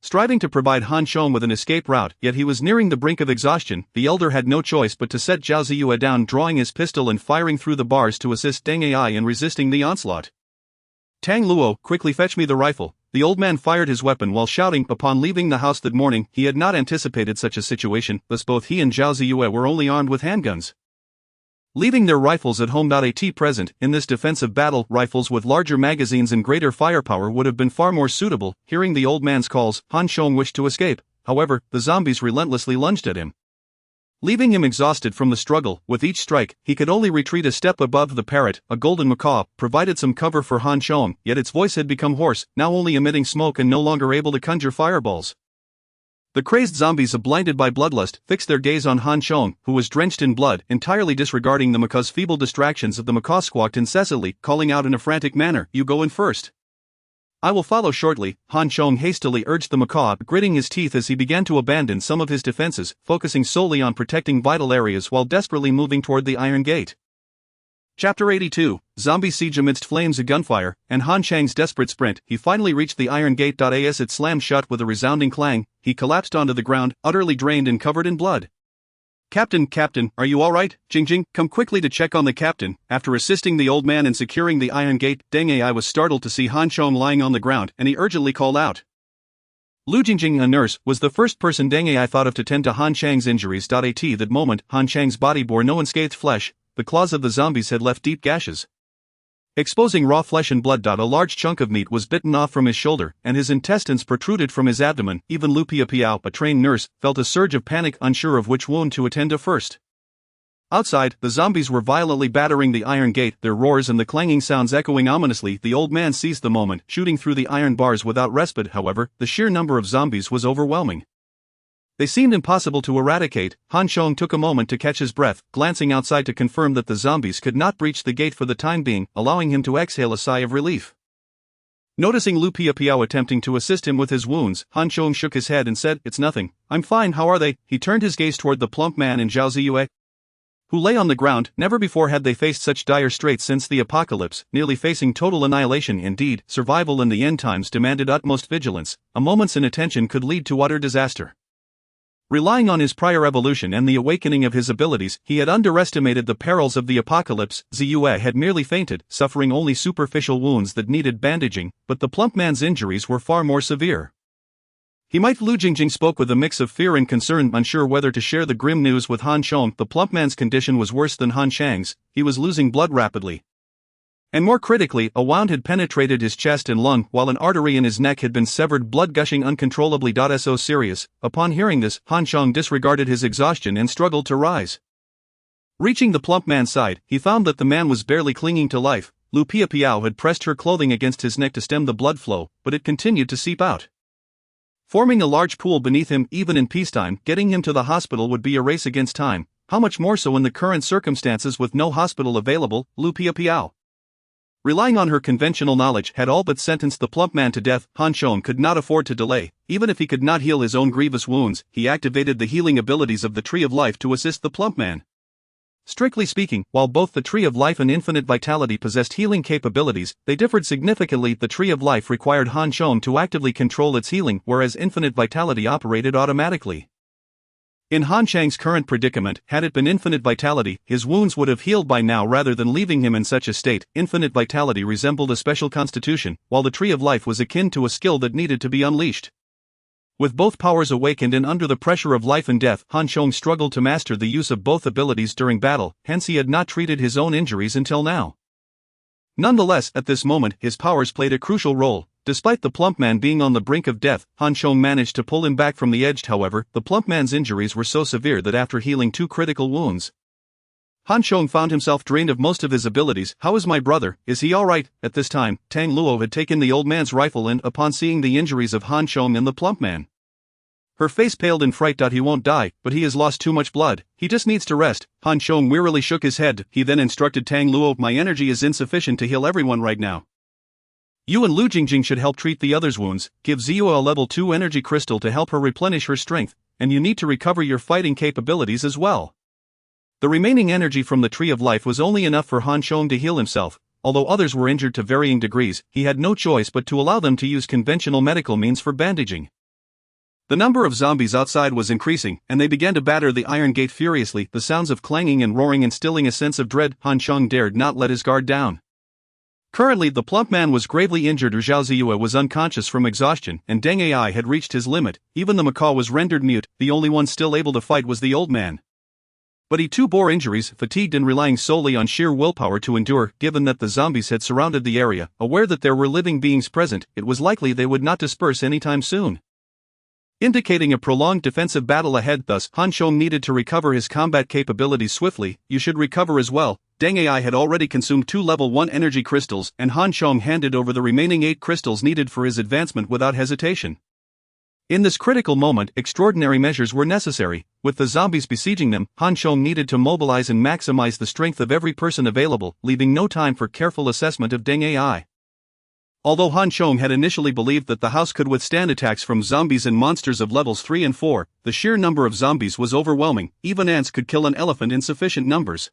Striving to provide Han Chong with an escape route, yet he was nearing the brink of exhaustion, the elder had no choice but to set Zhao Ziyue down, drawing his pistol and firing through the bars to assist Deng Ai in resisting the onslaught. Tang Luo, quickly fetch me the rifle. The old man fired his weapon while shouting. Upon leaving the house that morning, he had not anticipated such a situation, thus both he and Zhao Ziyue were only armed with handguns. Leaving their rifles at home. At present, in this defensive battle, rifles with larger magazines and greater firepower would have been far more suitable. Hearing the old man's calls, Han Chong wished to escape, however, the zombies relentlessly lunged at him. Leaving him exhausted from the struggle, with each strike, he could only retreat a step above. The parrot, a golden macaw, provided some cover for Han Chong, yet its voice had become hoarse, now only emitting smoke and no longer able to conjure fireballs. The crazed zombies, blinded by bloodlust, fixed their gaze on Han Chong, who was drenched in blood, entirely disregarding the macaw's feeble distractions. The macaw squawked incessantly, calling out in a frantic manner, "You go in first. I will follow shortly." Han Chong hastily urged the macaw, gritting his teeth as he began to abandon some of his defenses, focusing solely on protecting vital areas while desperately moving toward the Iron Gate. Chapter 82, Zombie Siege. Amidst flames, a gunfire, and Han Chang's desperate sprint, he finally reached the Iron Gate. As it slammed shut with a resounding clang, he collapsed onto the ground, utterly drained and covered in blood. Captain, are you alright? Jingjing, come quickly to check on the captain." After assisting the old man in securing the Iron Gate, Deng Ai was startled to see Han Chong lying on the ground, and he urgently called out. Lu Jingjing, a nurse, was the first person Deng Ai thought of to tend to Han Chang's injuries. At that moment, Han Chang's body bore no unscathed flesh, the claws of the zombies had left deep gashes, exposing raw flesh and blood. A large chunk of meat was bitten off from his shoulder, and his intestines protruded from his abdomen. Even Lu Piao, a trained nurse, felt a surge of panic, unsure of which wound to attend to first. Outside, the zombies were violently battering the Iron Gate, their roars and the clanging sounds echoing ominously. The old man seized the moment, shooting through the iron bars without respite. However, the sheer number of zombies was overwhelming. They seemed impossible to eradicate. Han Chong took a moment to catch his breath, glancing outside to confirm that the zombies could not breach the gate for the time being, allowing him to exhale a sigh of relief. Noticing Lu Piao attempting to assist him with his wounds, Han Chong shook his head and said, "It's nothing. I'm fine. How are they?" He turned his gaze toward the plump man and Zhao Ziyue, who lay on the ground. Never before had they faced such dire straits since the apocalypse, nearly facing total annihilation. Indeed, survival in the end times demanded utmost vigilance. A moment's inattention could lead to utter disaster. Relying on his prior evolution and the awakening of his abilities, he had underestimated the perils of the apocalypse. Ziyue had merely fainted, suffering only superficial wounds that needed bandaging, but the plump man's injuries were far more severe. He might. Lu Jingjing spoke with a mix of fear and concern, unsure whether to share the grim news with Han Chong. The plump man's condition was worse than Han Chang's, he was losing blood rapidly. And more critically, a wound had penetrated his chest and lung, while an artery in his neck had been severed, blood gushing uncontrollably. So serious. Upon hearing this, Han Chong disregarded his exhaustion and struggled to rise. Reaching the plump man's side, he found that the man was barely clinging to life. Lu Piao had pressed her clothing against his neck to stem the blood flow, but it continued to seep out, forming a large pool beneath him. Even in peacetime, getting him to the hospital would be a race against time, how much more so in the current circumstances with no hospital available. Lu Piao, relying on her conventional knowledge, had all but sentenced the plump man to death. Han Chong could not afford to delay. Even if he could not heal his own grievous wounds, he activated the healing abilities of the Tree of Life to assist the plump man. Strictly speaking, while both the Tree of Life and Infinite Vitality possessed healing capabilities, they differed significantly. The Tree of Life required Han Chong to actively control its healing, whereas Infinite Vitality operated automatically. In Han Chang's current predicament, had it been Infinite Vitality, his wounds would have healed by now rather than leaving him in such a state. Infinite Vitality resembled a special constitution, while the Tree of Life was akin to a skill that needed to be unleashed. With both powers awakened and under the pressure of life and death, Han Chong struggled to master the use of both abilities during battle, hence he had not treated his own injuries until now. Nonetheless, at this moment, his powers played a crucial role. Despite the plump man being on the brink of death, Han Chong managed to pull him back from the edge. However, the plump man's injuries were so severe that after healing 2 critical wounds, Han Chong found himself drained of most of his abilities. "How is my brother? Is he alright?" At this time, Tang Luo had taken the old man's rifle and, upon seeing the injuries of Han Chong and the plump man, her face paled in fright. "He won't die, but he has lost too much blood. He just needs to rest." Han Chong wearily shook his head. He then instructed Tang Luo, "My energy is insufficient to heal everyone right now. You and Lu Jingjing should help treat the others' wounds, give Ziyue a level 2 energy crystal to help her replenish her strength, and you need to recover your fighting capabilities as well. The remaining energy from the Tree of Life was only enough for Han Chong to heal himself. Although others were injured to varying degrees, he had no choice but to allow them to use conventional medical means for bandaging. The number of zombies outside was increasing, and they began to batter the iron gate furiously, the sounds of clanging and roaring instilling a sense of dread. Han Chong dared not let his guard down. Currently, the plump man was gravely injured. Zhao Ziyue was unconscious from exhaustion, and Deng Ai had reached his limit. Even the macaw was rendered mute. The only one still able to fight was the old man. But he too bore injuries, fatigued and relying solely on sheer willpower to endure. Given that the zombies had surrounded the area, aware that there were living beings present, it was likely they would not disperse anytime soon, indicating a prolonged defensive battle ahead. Thus, Han Chong needed to recover his combat capabilities swiftly. You should recover as well. Deng Ai had already consumed 2 level 1 energy crystals, and Han Chong handed over the remaining 8 crystals needed for his advancement without hesitation. In this critical moment, extraordinary measures were necessary. With the zombies besieging them, Han Chong needed to mobilize and maximize the strength of every person available, leaving no time for careful assessment of Deng Ai. Although Han Chong had initially believed that the house could withstand attacks from zombies and monsters of levels 3 and 4, the sheer number of zombies was overwhelming. Even ants could kill an elephant in sufficient numbers.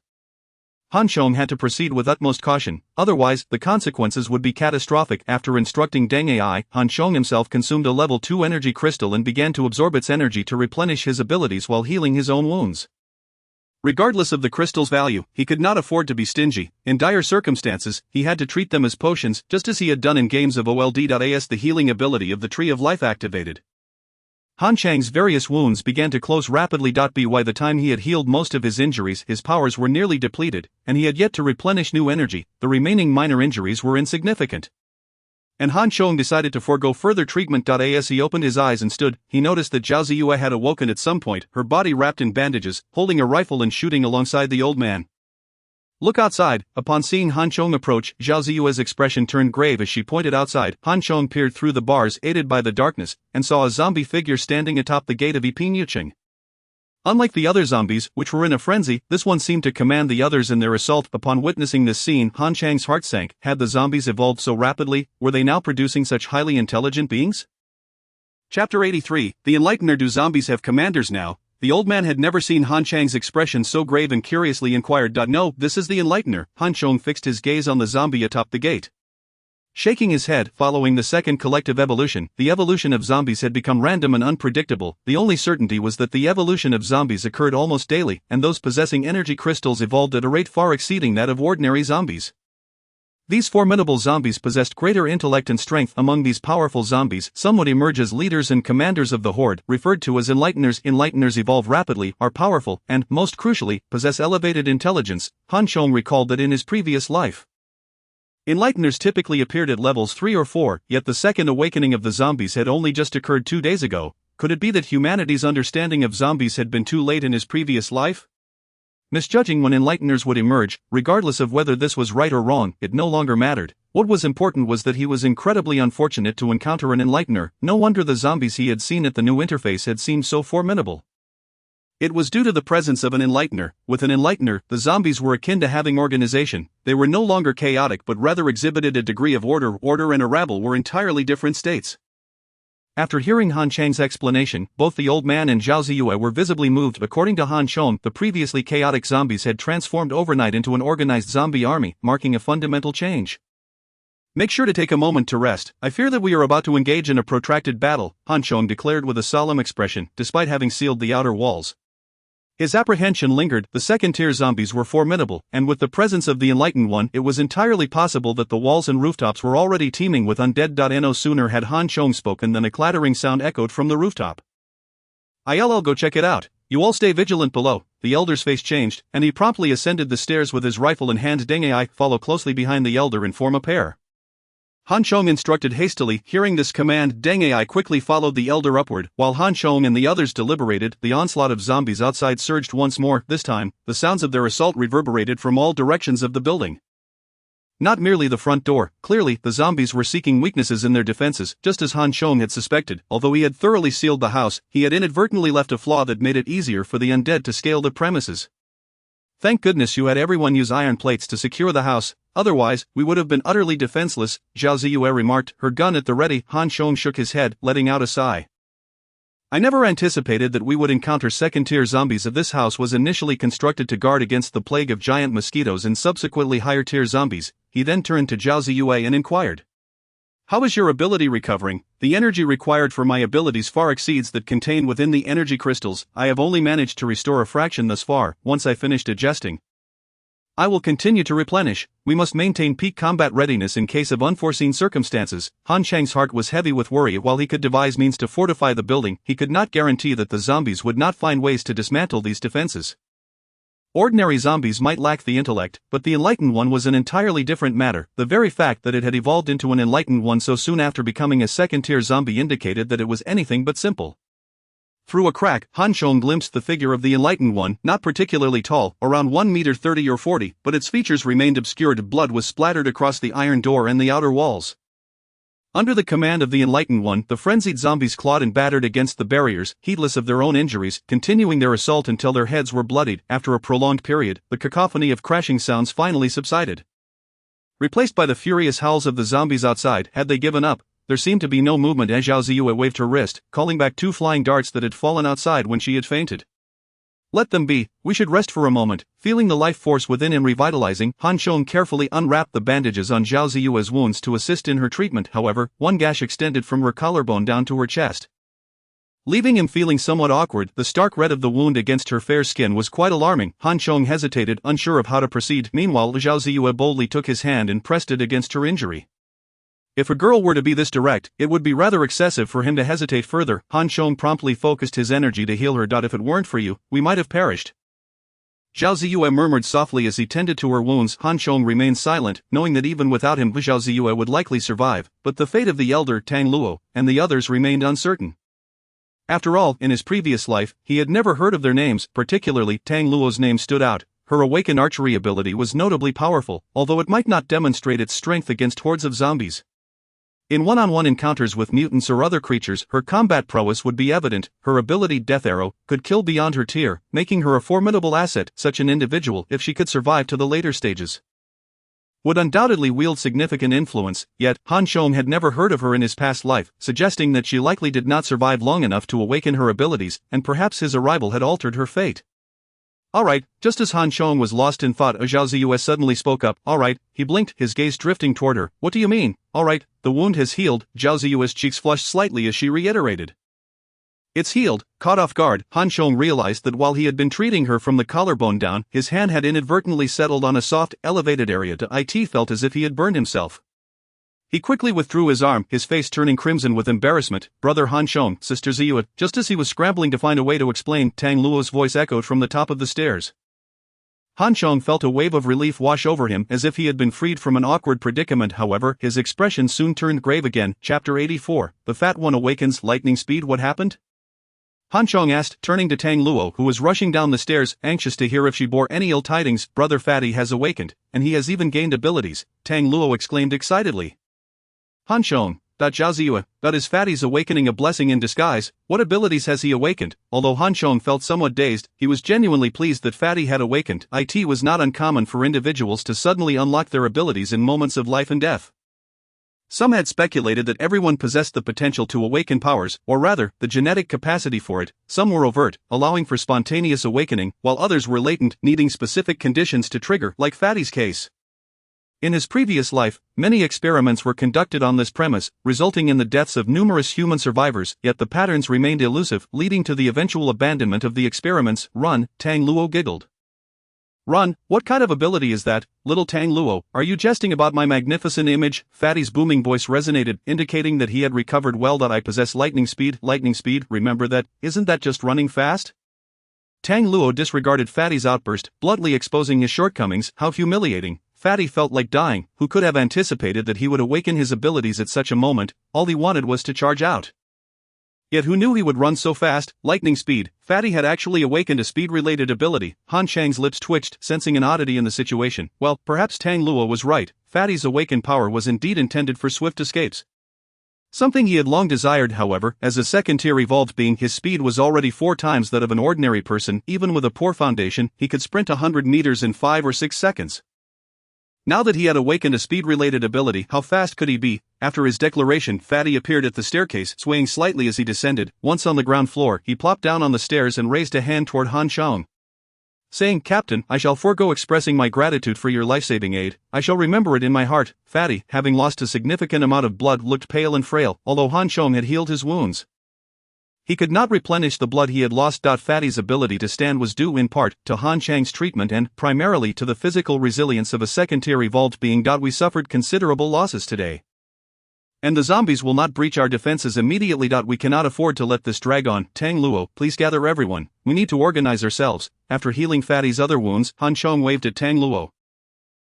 Han Chong had to proceed with utmost caution, otherwise the consequences would be catastrophic. After instructing Deng Ai, Han Chong himself consumed a level 2 energy crystal and began to absorb its energy to replenish his abilities while healing his own wounds. Regardless of the crystal's value, he could not afford to be stingy. In dire circumstances, he had to treat them as potions, just as he had done in games of OLD.AS. The healing ability of the Tree of Life activated. Han Chang's various wounds began to close rapidly. By the time he had healed most of his injuries, his powers were nearly depleted, and he had yet to replenish new energy. The remaining minor injuries were insignificant, and Han Chong decided to forego further treatment. As he opened his eyes and stood, he noticed that Zhao Ziyue had awoken at some point, her body wrapped in bandages, holding a rifle and shooting alongside the old man. Look outside. Upon seeing Han Chong approach, Zhao Ziyue's expression turned grave as she pointed outside. Han Chong peered through the bars aided by the darkness, and saw a zombie figure standing atop the gate of Iping. Unlike the other zombies, which were in a frenzy, this one seemed to command the others in their assault. Upon witnessing this scene, Han Chang's heart sank. Had the zombies evolved so rapidly? Were they now producing such highly intelligent beings? Chapter 83, The Enlightener. Do zombies have commanders now? The old man had never seen Han Chang's expression so grave and curiously inquired. No, this is the Enlightener. Han Chong fixed his gaze on the zombie atop the gate, shaking his head. Following the second collective evolution, the evolution of zombies had become random and unpredictable. The only certainty was that the evolution of zombies occurred almost daily, and those possessing energy crystals evolved at a rate far exceeding that of ordinary zombies. These formidable zombies possessed greater intellect and strength. Among these powerful zombies, some would emerge as leaders and commanders of the horde, referred to as Enlighteners. Enlighteners evolve rapidly, are powerful, and, most crucially, possess elevated intelligence. Han Chong recalled that in his previous life, Enlighteners typically appeared at levels 3 or 4, yet the second awakening of the zombies had only just occurred 2 days ago. Could it be that humanity's understanding of zombies had been too late in his previous life? Misjudging when Enlighteners would emerge, regardless of whether this was right or wrong, it no longer mattered. What was important was that he was incredibly unfortunate to encounter an Enlightener. No wonder the zombies he had seen at the new interface had seemed so formidable. It was due to the presence of an Enlightener. With an Enlightener, the zombies were akin to having organization. They were no longer chaotic but rather exhibited a degree of order. Order and a rabble were entirely different states. After hearing Han Chang's explanation, both the old man and Zhao Ziyue were visibly moved. According to Han Chong, the previously chaotic zombies had transformed overnight into an organized zombie army, marking a fundamental change. Make sure to take a moment to rest. I fear that we are about to engage in a protracted battle, Han Chong declared with a solemn expression, despite having sealed the outer walls. His apprehension lingered. The second-tier zombies were formidable, and with the presence of the Enlightened One, it was entirely possible that the walls and rooftops were already teeming with undead. No sooner had Han Chong spoken than a clattering sound echoed from the rooftop. I'll go check it out. You all stay vigilant below. The elder's face changed, and he promptly ascended the stairs with his rifle in hand. Deng Ai, follow closely behind the elder and form a pair. Han Chong instructed hastily. Hearing this command, Deng Ai quickly followed the elder upward, while Han Chong and the others deliberated. The onslaught of zombies outside surged once more. This time, the sounds of their assault reverberated from all directions of the building. Not merely the front door. Clearly, the zombies were seeking weaknesses in their defenses, just as Han Chong had suspected. Although he had thoroughly sealed the house, he had inadvertently left a flaw that made it easier for the undead to scale the premises. Thank goodness you had everyone use iron plates to secure the house, otherwise, we would have been utterly defenseless, Zhao Ziyue remarked, her gun at the ready. Han Chong shook his head, letting out a sigh. I never anticipated that we would encounter second-tier zombies. This house was initially constructed to guard against the plague of giant mosquitoes and subsequently higher-tier zombies. He then turned to Zhao Ziyue and inquired. How is your ability recovering? The energy required for my abilities far exceeds that contained within the energy crystals. I have only managed to restore a fraction thus far. Once I finish digesting, I will continue to replenish. We must maintain peak combat readiness in case of unforeseen circumstances. Han Chang's heart was heavy with worry. While he could devise means to fortify the building, he could not guarantee that the zombies would not find ways to dismantle these defenses. Ordinary zombies might lack the intellect, but the enlightened one was an entirely different matter. The very fact that it had evolved into an enlightened one so soon after becoming a second-tier zombie indicated that it was anything but simple. Through a crack, Han Chong glimpsed the figure of the enlightened one, not particularly tall, around 1 meter 30 or 40, but its features remained obscured. Blood was splattered across the iron door and the outer walls. Under the command of the enlightened one, the frenzied zombies clawed and battered against the barriers, heedless of their own injuries, continuing their assault until their heads were bloodied. After a prolonged period, the cacophony of crashing sounds finally subsided, replaced by the furious howls of the zombies outside. Had they given up? There seemed to be no movement as Zhao Ziyue waved her wrist, calling back 2 flying darts that had fallen outside when she had fainted. Let them be, we should rest for a moment. Feeling the life force within him revitalizing, Han Chong carefully unwrapped the bandages on Zhao Ziyue's wounds to assist in her treatment. However, one gash extended from her collarbone down to her chest, leaving him feeling somewhat awkward. The stark red of the wound against her fair skin was quite alarming. Han Chong hesitated, unsure of how to proceed. Meanwhile, Zhao Ziyue boldly took his hand and pressed it against her injury. If a girl were to be this direct, it would be rather excessive for him to hesitate further. Han Chong promptly focused his energy to heal her. If it weren't for you, we might have perished, Zhao Ziyue murmured softly as he tended to her wounds. Han Chong remained silent, knowing that even without him Zhao Ziyue would likely survive, but the fate of the elder Tang Luo and the others remained uncertain. After all, in his previous life, he had never heard of their names. Particularly, Tang Luo's name stood out. Her awakened archery ability was notably powerful, although it might not demonstrate its strength against hordes of zombies. In one-on-one encounters with mutants or other creatures, her combat prowess would be evident. Her ability Death Arrow could kill beyond her tier, making her a formidable asset. Such an individual, if she could survive to the later stages, would undoubtedly wield significant influence. Yet, Han Chong had never heard of her in his past life, suggesting that she likely did not survive long enough to awaken her abilities, and perhaps his arrival had altered her fate. Alright, just as Han Chong was lost in thought, Zhao Ziyue suddenly spoke up. Alright, he blinked, his gaze drifting toward her. What do you mean? Alright, the wound has healed. Zhao Ziyue's cheeks flushed slightly as she reiterated. It's healed. Caught off guard, Han Chong realized that while he had been treating her from the collarbone down, his hand had inadvertently settled on a soft, elevated area. It felt as if he had burned himself. He quickly withdrew his arm, his face turning crimson with embarrassment. Brother Han Chong, Sister Ziyue. Just as he was scrambling to find a way to explain, Tang Luo's voice echoed from the top of the stairs. Han Chong felt a wave of relief wash over him, as if he had been freed from an awkward predicament. However, his expression soon turned grave again. Chapter 84, The Fat One Awakens. Lightning speed. What happened? Han Chong asked, turning to Tang Luo, who was rushing down the stairs, anxious to hear if she bore any ill tidings. Brother Fatty has awakened, and he has even gained abilities, Tang Luo exclaimed excitedly. Han Chong, Zhao Ziyue, is Fatty's awakening a blessing in disguise? What abilities has he awakened? Although Han Chong felt somewhat dazed, he was genuinely pleased that Fatty had awakened. It was not uncommon for individuals to suddenly unlock their abilities in moments of life and death. Some had speculated that everyone possessed the potential to awaken powers, or rather, the genetic capacity for it. Some were overt, allowing for spontaneous awakening, while others were latent, needing specific conditions to trigger, like Fatty's case. In his previous life, many experiments were conducted on this premise, resulting in the deaths of numerous human survivors, yet the patterns remained elusive, leading to the eventual abandonment of the experiments. Run, Tang Luo giggled. Run? What kind of ability is that, little Tang Luo? Are you jesting about my magnificent image? Fatty's booming voice resonated, indicating that he had recovered well. I possess lightning speed. Lightning speed, remember that? Isn't that just running fast? Tang Luo disregarded Fatty's outburst, bluntly exposing his shortcomings. How humiliating. Fatty felt like dying. Who could have anticipated that he would awaken his abilities at such a moment? All he wanted was to charge out. Yet who knew he would run so fast? Lightning speed. Fatty had actually awakened a speed-related ability. Han Chang's lips twitched, sensing an oddity in the situation. Well, perhaps Tang Luo was right. Fatty's awakened power was indeed intended for swift escapes. Something he had long desired, however, as a second-tier evolved being, his speed was already 4 times that of an ordinary person. Even with a poor foundation, he could sprint 100 meters in 5 or 6 seconds. Now that he had awakened a speed-related ability, how fast could he be? After his declaration, Fatty appeared at the staircase, swaying slightly as he descended. Once on the ground floor, he plopped down on the stairs and raised a hand toward Han Chong, saying, "Captain, I shall forego expressing my gratitude for your life-saving aid. I shall remember it in my heart." Fatty, having lost a significant amount of blood, looked pale and frail, although Han Chong had healed his wounds. He could not replenish the blood he had lost. Fatty's ability to stand was due in part to Han Chang's treatment and, primarily, to the physical resilience of a second-tier evolved being. We suffered considerable losses today, and the zombies will not breach our defenses immediately. We cannot afford to let this drag on. Tang Luo, please gather everyone. We need to organize ourselves. After healing Fatty's other wounds, Han Chong waved at Tang Luo.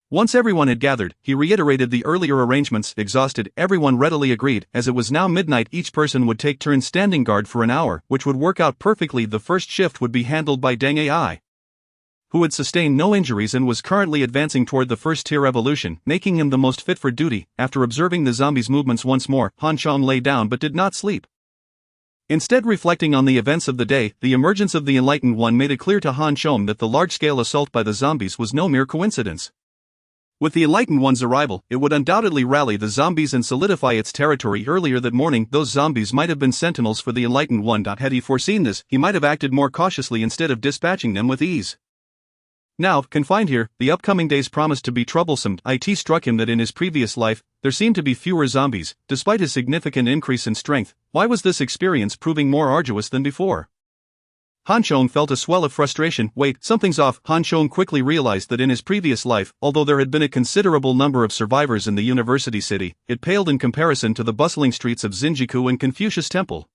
Once everyone had gathered, he reiterated the earlier arrangements. Exhausted, everyone readily agreed. As it was now midnight, each person would take turns standing guard for an hour, which would work out perfectly. The first shift would be handled by Deng Ai, who had sustained no injuries and was currently advancing toward the first-tier evolution, making him the most fit for duty. After observing the zombies' movements once more, Han Chong lay down but did not sleep. Instead, reflecting on the events of the day, the emergence of the Enlightened One made it clear to Han Chong that the large-scale assault by the zombies was no mere coincidence. With the Enlightened One's arrival, it would undoubtedly rally the zombies and solidify its territory. Earlier that morning, those zombies might have been sentinels for the Enlightened One. Had he foreseen this, he might have acted more cautiously instead of dispatching them with ease. Now, confined here, the upcoming days promised to be troublesome. It struck him that in his previous life, there seemed to be fewer zombies, despite his significant increase in strength. Why was this experience proving more arduous than before? Han Chong felt a swell of frustration. Wait, something's off. Han Chong quickly realized that in his previous life, although there had been a considerable number of survivors in the university city, it paled in comparison to the bustling streets of Xinjiku and Confucius Temple.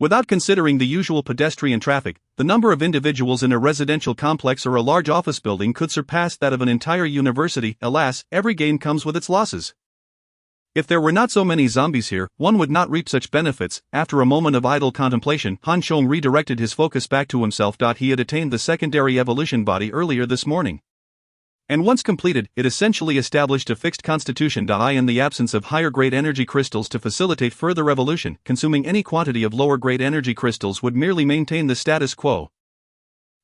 Without considering the usual pedestrian traffic, the number of individuals in a residential complex or a large office building could surpass that of an entire university. Alas, every gain comes with its losses. If there were not so many zombies here, one would not reap such benefits. After a moment of idle contemplation, Han Chong redirected his focus back to himself. He had attained the secondary evolution body earlier this morning, and once completed, it essentially established a fixed constitution. In the absence of higher-grade energy crystals to facilitate further evolution, consuming any quantity of lower-grade energy crystals would merely maintain the status quo.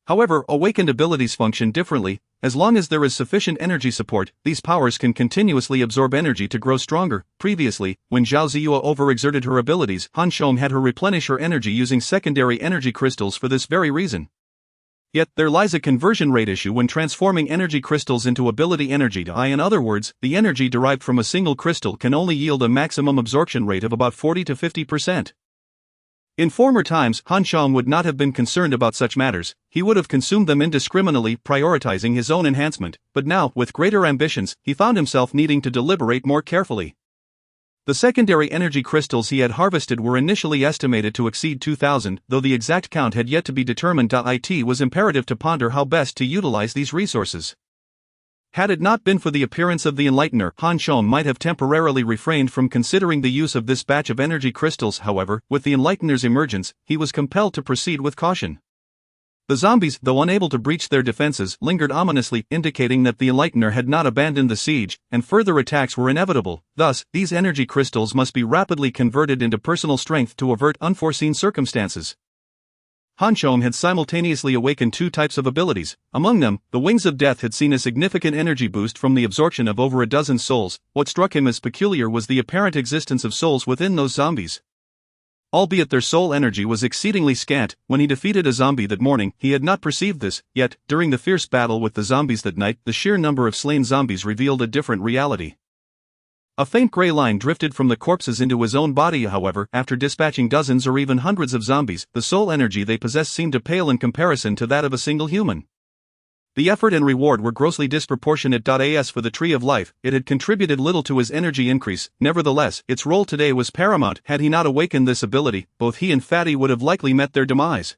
However, awakened abilities function differently. As long as there is sufficient energy support, these powers can continuously absorb energy to grow stronger. Previously, when Zhao Ziyue overexerted her abilities, Han Chong had her replenish her energy using secondary energy crystals for this very reason. Yet, there lies a conversion rate issue when transforming energy crystals into ability energy. In other words, the energy derived from a single crystal can only yield a maximum absorption rate of about 40 to 50%. In former times, Han Chong would not have been concerned about such matters. He would have consumed them indiscriminately, prioritizing his own enhancement. But now, with greater ambitions, he found himself needing to deliberate more carefully. The secondary energy crystals he had harvested were initially estimated to exceed 2,000, though the exact count had yet to be determined. It was imperative to ponder how best to utilize these resources. Had it not been for the appearance of the Enlightener, Han Chong might have temporarily refrained from considering the use of this batch of energy crystals. However, with the Enlightener's emergence, he was compelled to proceed with caution. The zombies, though unable to breach their defenses, lingered ominously, indicating that the Enlightener had not abandoned the siege, and further attacks were inevitable. Thus, these energy crystals must be rapidly converted into personal strength to avert unforeseen circumstances. Han Chong had simultaneously awakened 2 types of abilities. Among them, the Wings of Death had seen a significant energy boost from the absorption of over a dozen souls. What struck him as peculiar was the apparent existence of souls within those zombies. Albeit their soul energy was exceedingly scant. When he defeated a zombie that morning, he had not perceived this, yet, during the fierce battle with the zombies that night, the sheer number of slain zombies revealed a different reality. A faint gray line drifted from the corpses into his own body. However, after dispatching dozens or even hundreds of zombies, the soul energy they possessed seemed to pale in comparison to that of a single human. The effort and reward were grossly disproportionate. As for the Tree of Life, it had contributed little to his energy increase. Nevertheless, its role today was paramount. Had he not awakened this ability, both he and Fatty would have likely met their demise.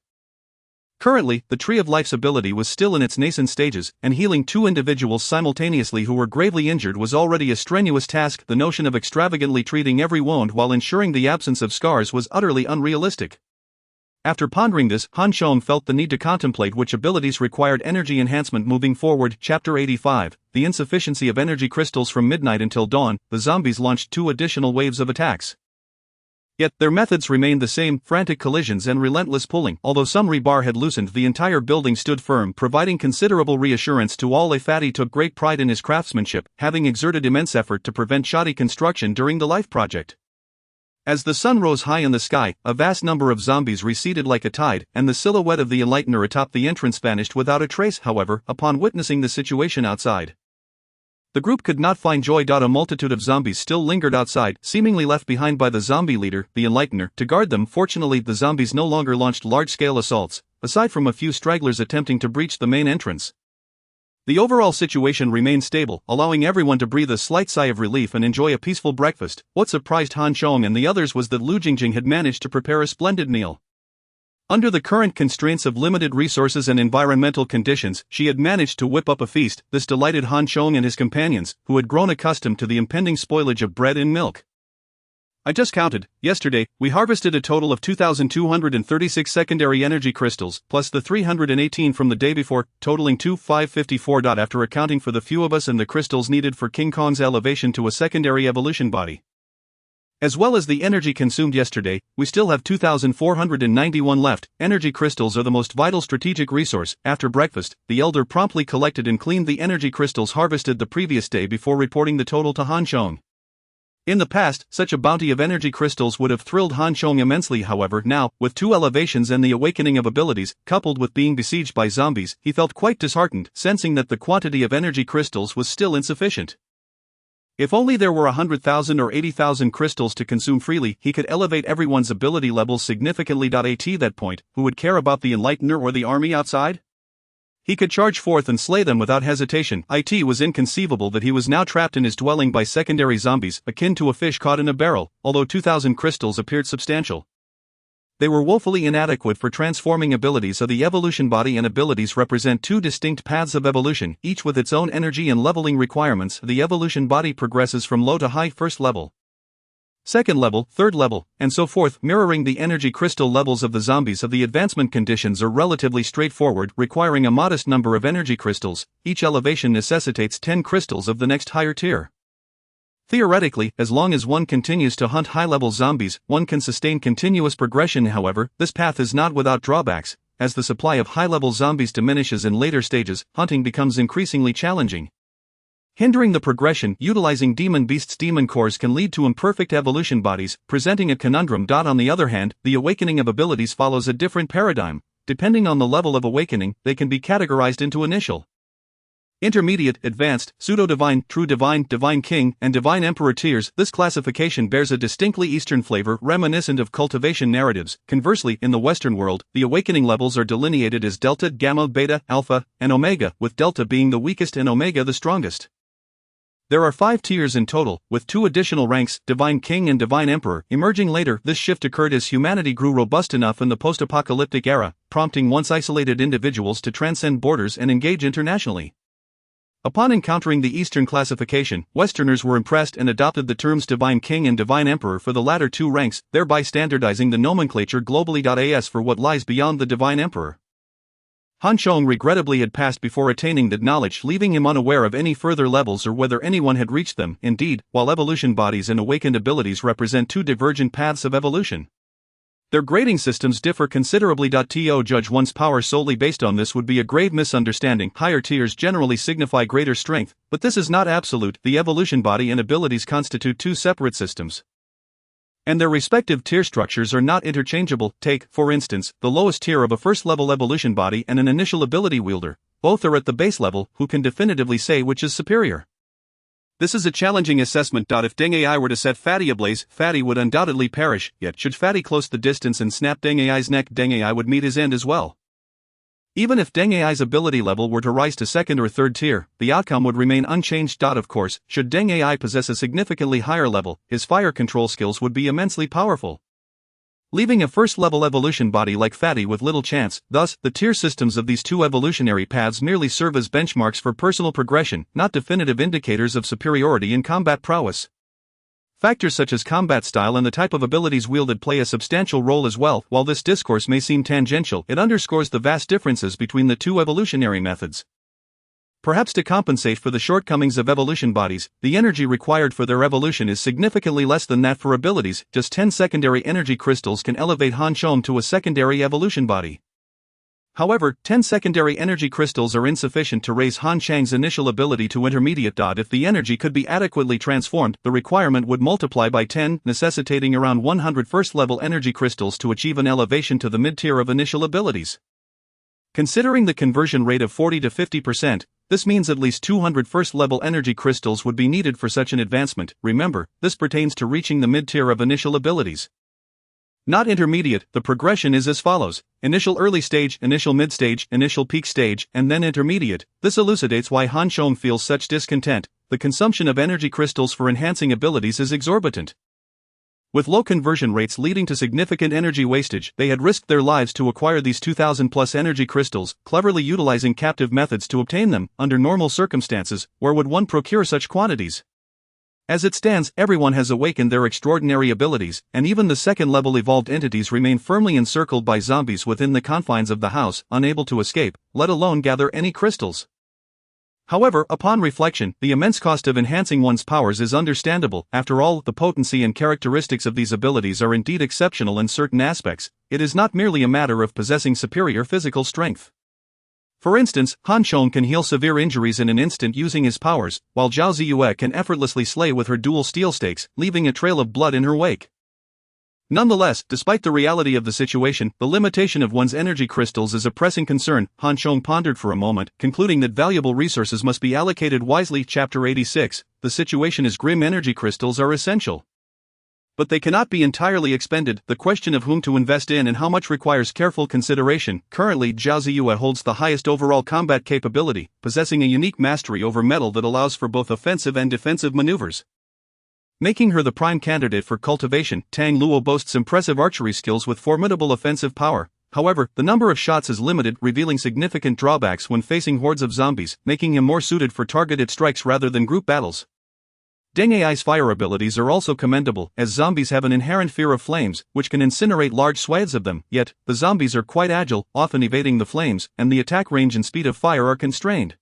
Currently, the Tree of Life's ability was still in its nascent stages, and healing 2 individuals simultaneously who were gravely injured was already a strenuous task. The notion of extravagantly treating every wound while ensuring the absence of scars was utterly unrealistic. After pondering this, Han Chong felt the need to contemplate which abilities required energy enhancement moving forward. Chapter 85, The Insufficiency of Energy Crystals. From midnight until dawn, the zombies launched 2 additional waves of attacks. Yet, their methods remained the same: frantic collisions and relentless pulling. Although some rebar had loosened, the entire building stood firm, providing considerable reassurance to all. Fatty took great pride in his craftsmanship, having exerted immense effort to prevent shoddy construction during the life project. As the sun rose high in the sky, a vast number of zombies receded like a tide, and the silhouette of the Enlightener atop the entrance vanished without a trace. However, upon witnessing the situation outside, the group could not find joy. A multitude of zombies still lingered outside, seemingly left behind by the zombie leader, the Enlightener, to guard them. Fortunately, the zombies no longer launched large-scale assaults, aside from a few stragglers attempting to breach the main entrance. The overall situation remained stable, allowing everyone to breathe a slight sigh of relief and enjoy a peaceful breakfast. What surprised Han Chong and the others was that Lu Jingjing had managed to prepare a splendid meal. Under the current constraints of limited resources and environmental conditions, she had managed to whip up a feast. This delighted Han Chong and his companions, who had grown accustomed to the impending spoilage of bread and milk. I just counted. Yesterday, we harvested a total of 2,236 secondary energy crystals, plus the 318 from the day before, totaling 2,554. After accounting for the few of us and the crystals needed for King Kong's elevation to a secondary evolution body, as well as the energy consumed yesterday, we still have 2,491 left. Energy crystals are the most vital strategic resource. After breakfast, the elder promptly collected and cleaned the energy crystals harvested the previous day before reporting the total to Han Chong. In the past, such a bounty of energy crystals would have thrilled Han Chong immensely. However, now, with 2 elevations and the awakening of abilities, coupled with being besieged by zombies, he felt quite disheartened, sensing that the quantity of energy crystals was still insufficient. If only there were 100,000 or 80,000 crystals to consume freely, he could elevate everyone's ability levels significantly. At that point, who would care about the Enlightener or the army outside? He could charge forth and slay them without hesitation. It was inconceivable that he was now trapped in his dwelling by secondary zombies, akin to a fish caught in a barrel. Although 2,000 crystals appeared substantial, they were woefully inadequate for transforming abilities. So the evolution body and abilities represent 2 distinct paths of evolution, each with its own energy and leveling requirements. The evolution body progresses from low to high: first level, second level, third level, and so forth, mirroring the energy crystal levels of the zombies. The advancement conditions are relatively straightforward, requiring a modest number of energy crystals. Each elevation necessitates 10 crystals of the next higher tier. Theoretically, as long as one continues to hunt high-level zombies, one can sustain continuous progression. However, this path is not without drawbacks. As the supply of high-level zombies diminishes in later stages, hunting becomes increasingly challenging, hindering the progression. Utilizing demon beasts' demon cores can lead to imperfect evolution bodies, presenting a conundrum. On the other hand, the awakening of abilities follows a different paradigm. Depending on the level of awakening, they can be categorized into initial, intermediate, advanced, pseudo-divine, true divine, divine king, and divine emperor tiers. This classification bears a distinctly Eastern flavor, reminiscent of cultivation narratives. Conversely, in the Western world, the awakening levels are delineated as delta, gamma, beta, alpha, and omega, with delta being the weakest and omega the strongest. There are 5 tiers in total, with 2 additional ranks, divine king and divine emperor, emerging later. This shift occurred as humanity grew robust enough in the post-apocalyptic era, prompting once isolated individuals to transcend borders and engage internationally. Upon encountering the Eastern classification, Westerners were impressed and adopted the terms Divine King and Divine Emperor for the latter 2 ranks, thereby standardizing the nomenclature globally. As for what lies beyond the Divine Emperor, Han Chong regrettably had passed before attaining that knowledge, leaving him unaware of any further levels or whether anyone had reached them. Indeed, while evolution bodies and awakened abilities represent 2 divergent paths of evolution, their grading systems differ considerably. To judge one's power solely based on this would be a grave misunderstanding. Higher tiers generally signify greater strength, but this is not absolute. The evolution body and abilities constitute 2 separate systems, and their respective tier structures are not interchangeable. Take, for instance, the lowest tier of a first-level evolution body and an initial ability wielder. Both are at the base level. Who can definitively say which is superior? This is a challenging assessment. If Deng Ai were to set Fatty ablaze, Fatty would undoubtedly perish, yet should Fatty close the distance and snap Deng Ai's neck, Deng Ai would meet his end as well. Even if Deng Ai's ability level were to rise to second or third tier, the outcome would remain unchanged. Of course, should Deng Ai possess a significantly higher level, his fire control skills would be immensely powerful, leaving a first-level evolution body like Fatty with little chance. Thus, the tier systems of these 2 evolutionary paths merely serve as benchmarks for personal progression, not definitive indicators of superiority in combat prowess. Factors such as combat style and the type of abilities wielded play a substantial role as well. While this discourse may seem tangential, it underscores the vast differences between the 2 evolutionary methods. Perhaps to compensate for the shortcomings of evolution bodies, the energy required for their evolution is significantly less than that for abilities. Just 10 secondary energy crystals can elevate Han Chong to a secondary evolution body. However, 10 secondary energy crystals are insufficient to raise Han Chang's initial ability to intermediate. If the energy could be adequately transformed, the requirement would multiply by 10, necessitating around 100 first-level energy crystals to achieve an elevation to the mid-tier of initial abilities. Considering the conversion rate of 40 to 50%, this means at least 200 first-level energy crystals would be needed for such an advancement. Remember, this pertains to reaching the mid-tier of initial abilities. Not intermediate, the progression is as follows: initial early stage, initial mid-stage, initial peak stage, and then intermediate. This elucidates why Han Chong feels such discontent. The consumption of energy crystals for enhancing abilities is exorbitant. With low conversion rates leading to significant energy wastage, they had risked their lives to acquire these 2,000+ energy crystals, cleverly utilizing captive methods to obtain them. Under normal circumstances, where would one procure such quantities? As it stands, everyone has awakened their extraordinary abilities, and even the second-level evolved entities remain firmly encircled by zombies within the confines of the house, unable to escape, let alone gather any crystals. However, upon reflection, the immense cost of enhancing one's powers is understandable. After all, the potency and characteristics of these abilities are indeed exceptional in certain aspects. It is not merely a matter of possessing superior physical strength. For instance, Han Chong can heal severe injuries in an instant using his powers, while Zhao Ziyue can effortlessly slay with her dual steel stakes, leaving a trail of blood in her wake. Nonetheless, despite the reality of the situation, the limitation of one's energy crystals is a pressing concern. Han Chong pondered for a moment, concluding that valuable resources must be allocated wisely. Chapter 86. The situation is grim. Energy crystals are essential, but they cannot be entirely expended. The question of whom to invest in and how much requires careful consideration. Currently, Zhao Ziyue holds the highest overall combat capability, possessing a unique mastery over metal that allows for both offensive and defensive maneuvers, making her the prime candidate for cultivation. Tang Luo boasts impressive archery skills with formidable offensive power. However, the number of shots is limited, revealing significant drawbacks when facing hordes of zombies, making him more suited for targeted strikes rather than group battles. Deng Ai's fire abilities are also commendable, as zombies have an inherent fear of flames, which can incinerate large swathes of them. Yet, the zombies are quite agile, often evading the flames, and the attack range and speed of fire are constrained,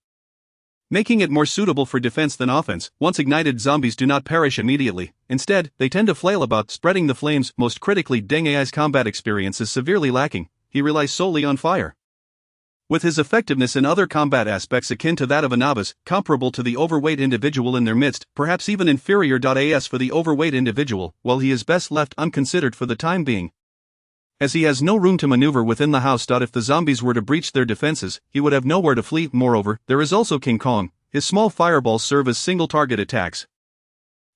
making it more suitable for defense than offense. Once ignited, zombies do not perish immediately. Instead, they tend to flail about, spreading the flames. Most critically, Deng Ai's combat experience is severely lacking. He relies solely on fire, with his effectiveness in other combat aspects akin to that of a novice, comparable to the overweight individual in their midst, perhaps even inferior. As for the overweight individual, well, he is best left unconsidered for the time being, as he has no room to maneuver within the house. If the zombies were to breach their defenses, he would have nowhere to flee. Moreover, there is also King Kong. His small fireballs serve as single-target attacks,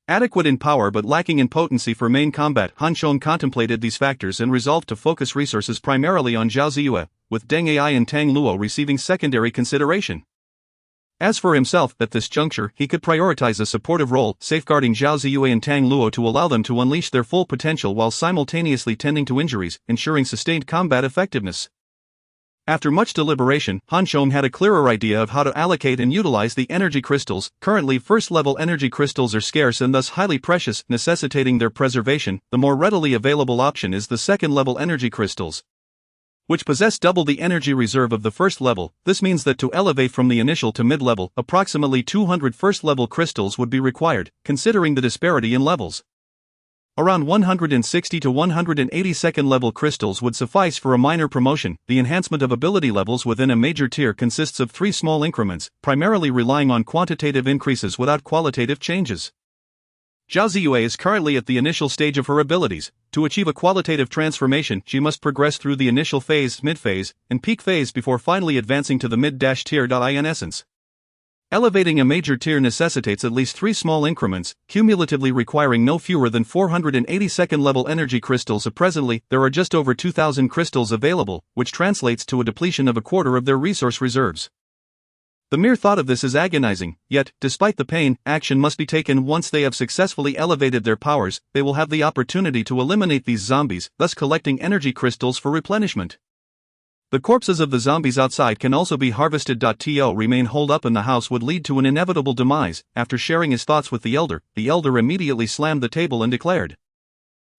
adequate in power but lacking in potency for main combat. Han Chong contemplated these factors and resolved to focus resources primarily on Zhao Ziyue, with Deng Ai and Tang Luo receiving secondary consideration. As for himself, at this juncture, he could prioritize a supportive role, safeguarding Zhao Ziyue and Tang Luo to allow them to unleash their full potential while simultaneously tending to injuries, ensuring sustained combat effectiveness. After much deliberation, Han Chong had a clearer idea of how to allocate and utilize the energy crystals. Currently, first-level energy crystals are scarce and thus highly precious, necessitating their preservation. The more readily available option is the second-level energy crystals, which possess double the energy reserve of the first level. This means that to elevate from the initial to mid-level, approximately 200 first-level crystals would be required, considering the disparity in levels. Around 160 to 180 second-level crystals would suffice for a minor promotion. The enhancement of ability levels within a major tier consists of 3 small increments, primarily relying on quantitative increases without qualitative changes. Zhao Ziyue is currently at the initial stage of her abilities. To achieve a qualitative transformation, she must progress through the initial phase, mid-phase, and peak phase before finally advancing to the mid-tier. In essence, elevating a major tier necessitates at least 3 small increments, cumulatively requiring no fewer than 480 second-level energy crystals. Presently, there are just over 2,000 crystals available, which translates to a depletion of a quarter of their resource reserves. The mere thought of this is agonizing, yet, despite the pain, action must be taken. Once they have successfully elevated their powers, they will have the opportunity to eliminate these zombies, thus collecting energy crystals for replenishment. The corpses of the zombies outside can also be harvested. To remain holed up in the house would lead to an inevitable demise. After sharing his thoughts with the elder immediately slammed the table and declared,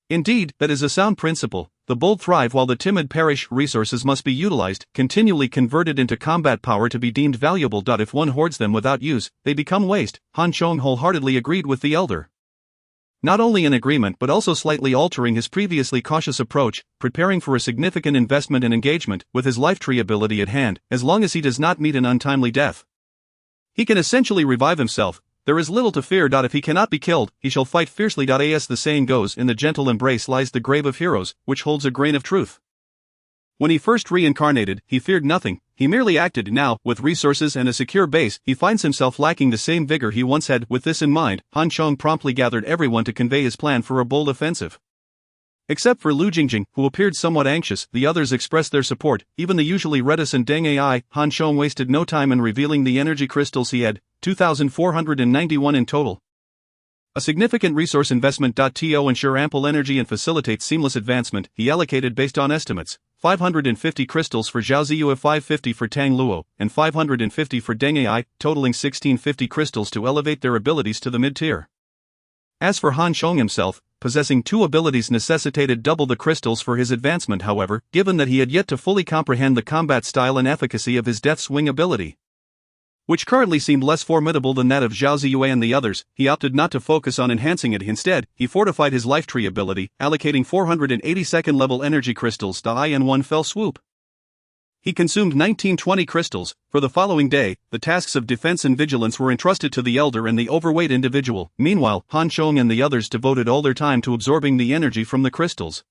Indeed, that is a sound principle. The bold thrive while the timid perish. Resources must be utilized, continually converted into combat power to be deemed valuable. If one hoards them without use, they become waste. Han Chong wholeheartedly agreed with the elder. Not only in agreement but also slightly altering his previously cautious approach, preparing for a significant investment and engagement, with his life tree ability at hand, as long as he does not meet an untimely death. He can essentially revive himself. There is little to fear. If he cannot be killed, he shall fight fiercely. As the saying goes, in the gentle embrace lies the grave of heroes, which holds a grain of truth. When he first reincarnated, he feared nothing, he merely acted. Now, with resources and a secure base, he finds himself lacking the same vigor he once had. With this in mind, Han Chong promptly gathered everyone to convey his plan for a bold offensive. Except for Lu Jingjing, who appeared somewhat anxious, the others expressed their support. Even the usually reticent Deng Ai, Han Chong wasted no time in revealing the energy crystals he had, 2,491 in total. A significant resource investment. To ensure ample energy and facilitate seamless advancement, he allocated based on estimates, 550 crystals for Zhao Ziyu, 550 for Tang Luo, and 550 for Deng Ai, totaling 1650 crystals to elevate their abilities to the mid-tier. As for Han Chong himself, possessing two abilities necessitated double the crystals for his advancement. However, given that he had yet to fully comprehend the combat style and efficacy of his Death's Wing ability, which currently seemed less formidable than that of Zhao Ziyue and the others, he opted not to focus on enhancing it. Instead, he fortified his life tree ability, allocating 482nd level energy crystals in one fell swoop. He consumed 1920 crystals. For the following day, the tasks of defense and vigilance were entrusted to the elder and the overweight individual. Meanwhile, Han Chong and the others devoted all their time to absorbing the energy from the crystals.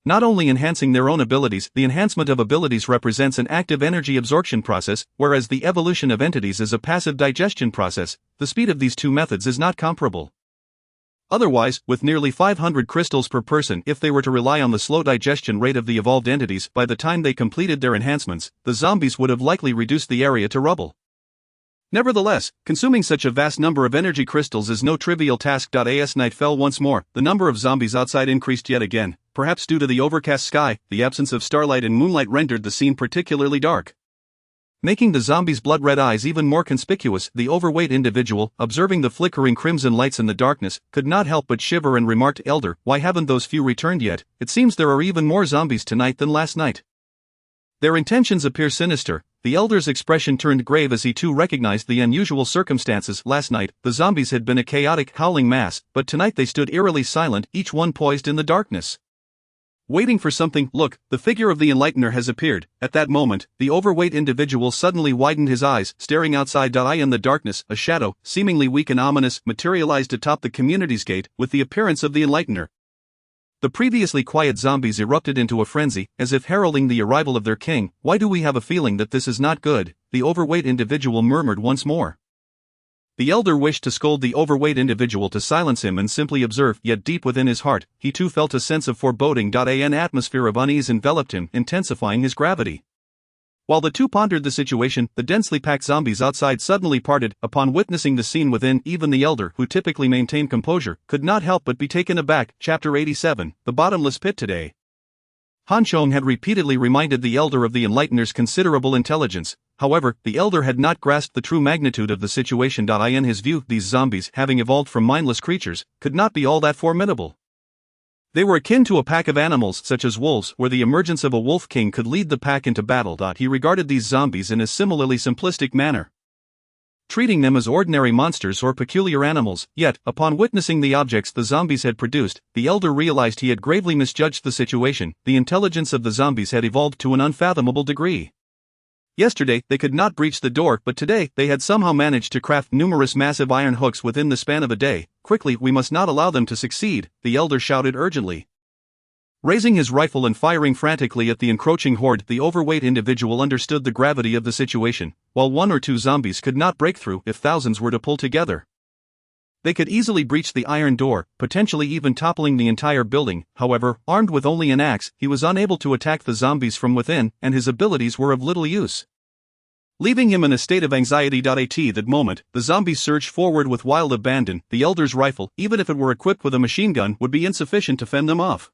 Not only enhancing their own abilities, the enhancement of abilities represents an active energy absorption process, whereas the evolution of entities is a passive digestion process. The speed of these two methods is not comparable. Otherwise, with nearly 500 crystals per person, if they were to rely on the slow digestion rate of the evolved entities, by the time they completed their enhancements, the zombies would have likely reduced the area to rubble. Nevertheless, consuming such a vast number of energy crystals is no trivial task. As night fell once more, the number of zombies outside increased yet again, perhaps due to the overcast sky. The absence of starlight and moonlight rendered the scene particularly dark, making the zombies' blood-red eyes even more conspicuous. The overweight individual, observing the flickering crimson lights in the darkness, could not help but shiver and remarked, "Elder, why haven't those few returned yet? It seems there are even more zombies tonight than last night." Their intentions appear sinister. The elder's expression turned grave as he too recognized the unusual circumstances. Last night, the zombies had been a chaotic, howling mass, but tonight they stood eerily silent, each one poised in the darkness, waiting for something. "Look, the figure of the Enlightener has appeared." At that moment, the overweight individual suddenly widened his eyes, staring outside. In the darkness, a shadow, seemingly weak and ominous, materialized atop the community's gate, with the appearance of the Enlightener. The previously quiet zombies erupted into a frenzy, as if heralding the arrival of their king. "Why do we have a feeling that this is not good?" the overweight individual murmured once more. The elder wished to scold the overweight individual to silence him and simply observe, yet deep within his heart, he too felt a sense of foreboding. An atmosphere of unease enveloped him, intensifying his gravity. While the two pondered the situation, the densely packed zombies outside suddenly parted. Upon witnessing the scene within, even the elder, who typically maintained composure, could not help but be taken aback. Chapter 87, The Bottomless Pit. Today, Han Chong had repeatedly reminded the elder of the Enlightener's considerable intelligence. However, the elder had not grasped the true magnitude of the situation. In his view, these zombies, having evolved from mindless creatures, could not be all that formidable. They were akin to a pack of animals, such as wolves, where the emergence of a wolf king could lead the pack into battle. He regarded these zombies in a similarly simplistic manner, treating them as ordinary monsters or peculiar animals. Yet, upon witnessing the objects the zombies had produced, the elder realized he had gravely misjudged the situation. The intelligence of the zombies had evolved to an unfathomable degree. Yesterday, they could not breach the door, but today, they had somehow managed to craft numerous massive iron hooks within the span of a day. "Quickly, we must not allow them to succeed," the elder shouted urgently. Raising his rifle and firing frantically at the encroaching horde, the overweight individual understood the gravity of the situation. While one or two zombies could not break through, if thousands were to pull together, they could easily breach the iron door, potentially even toppling the entire building. However, armed with only an axe, he was unable to attack the zombies from within, and his abilities were of little use, leaving him in a state of anxiety. At that moment, the zombies surged forward with wild abandon. The elder's rifle, even if it were equipped with a machine gun, would be insufficient to fend them off.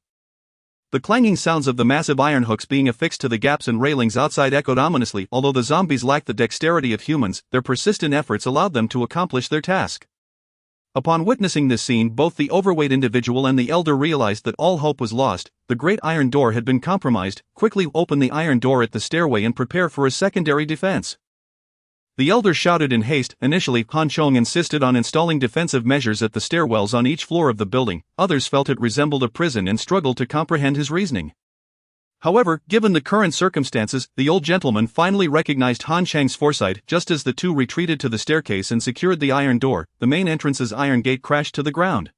The clanging sounds of the massive iron hooks being affixed to the gaps and railings outside echoed ominously. Although the zombies lacked the dexterity of humans, their persistent efforts allowed them to accomplish their task. Upon witnessing this scene, both the overweight individual and the elder realized that all hope was lost. The great iron door had been compromised. Quickly open the iron door at the stairway and prepare for a secondary defense. The elder shouted in haste. Initially, Han Chong insisted on installing defensive measures at the stairwells on each floor of the building. Others felt it resembled a prison and struggled to comprehend his reasoning. However, given the current circumstances, the old gentleman finally recognized Han Chang's foresight. Just as the two retreated to the staircase and secured the iron door, the main entrance's iron gate crashed to the ground.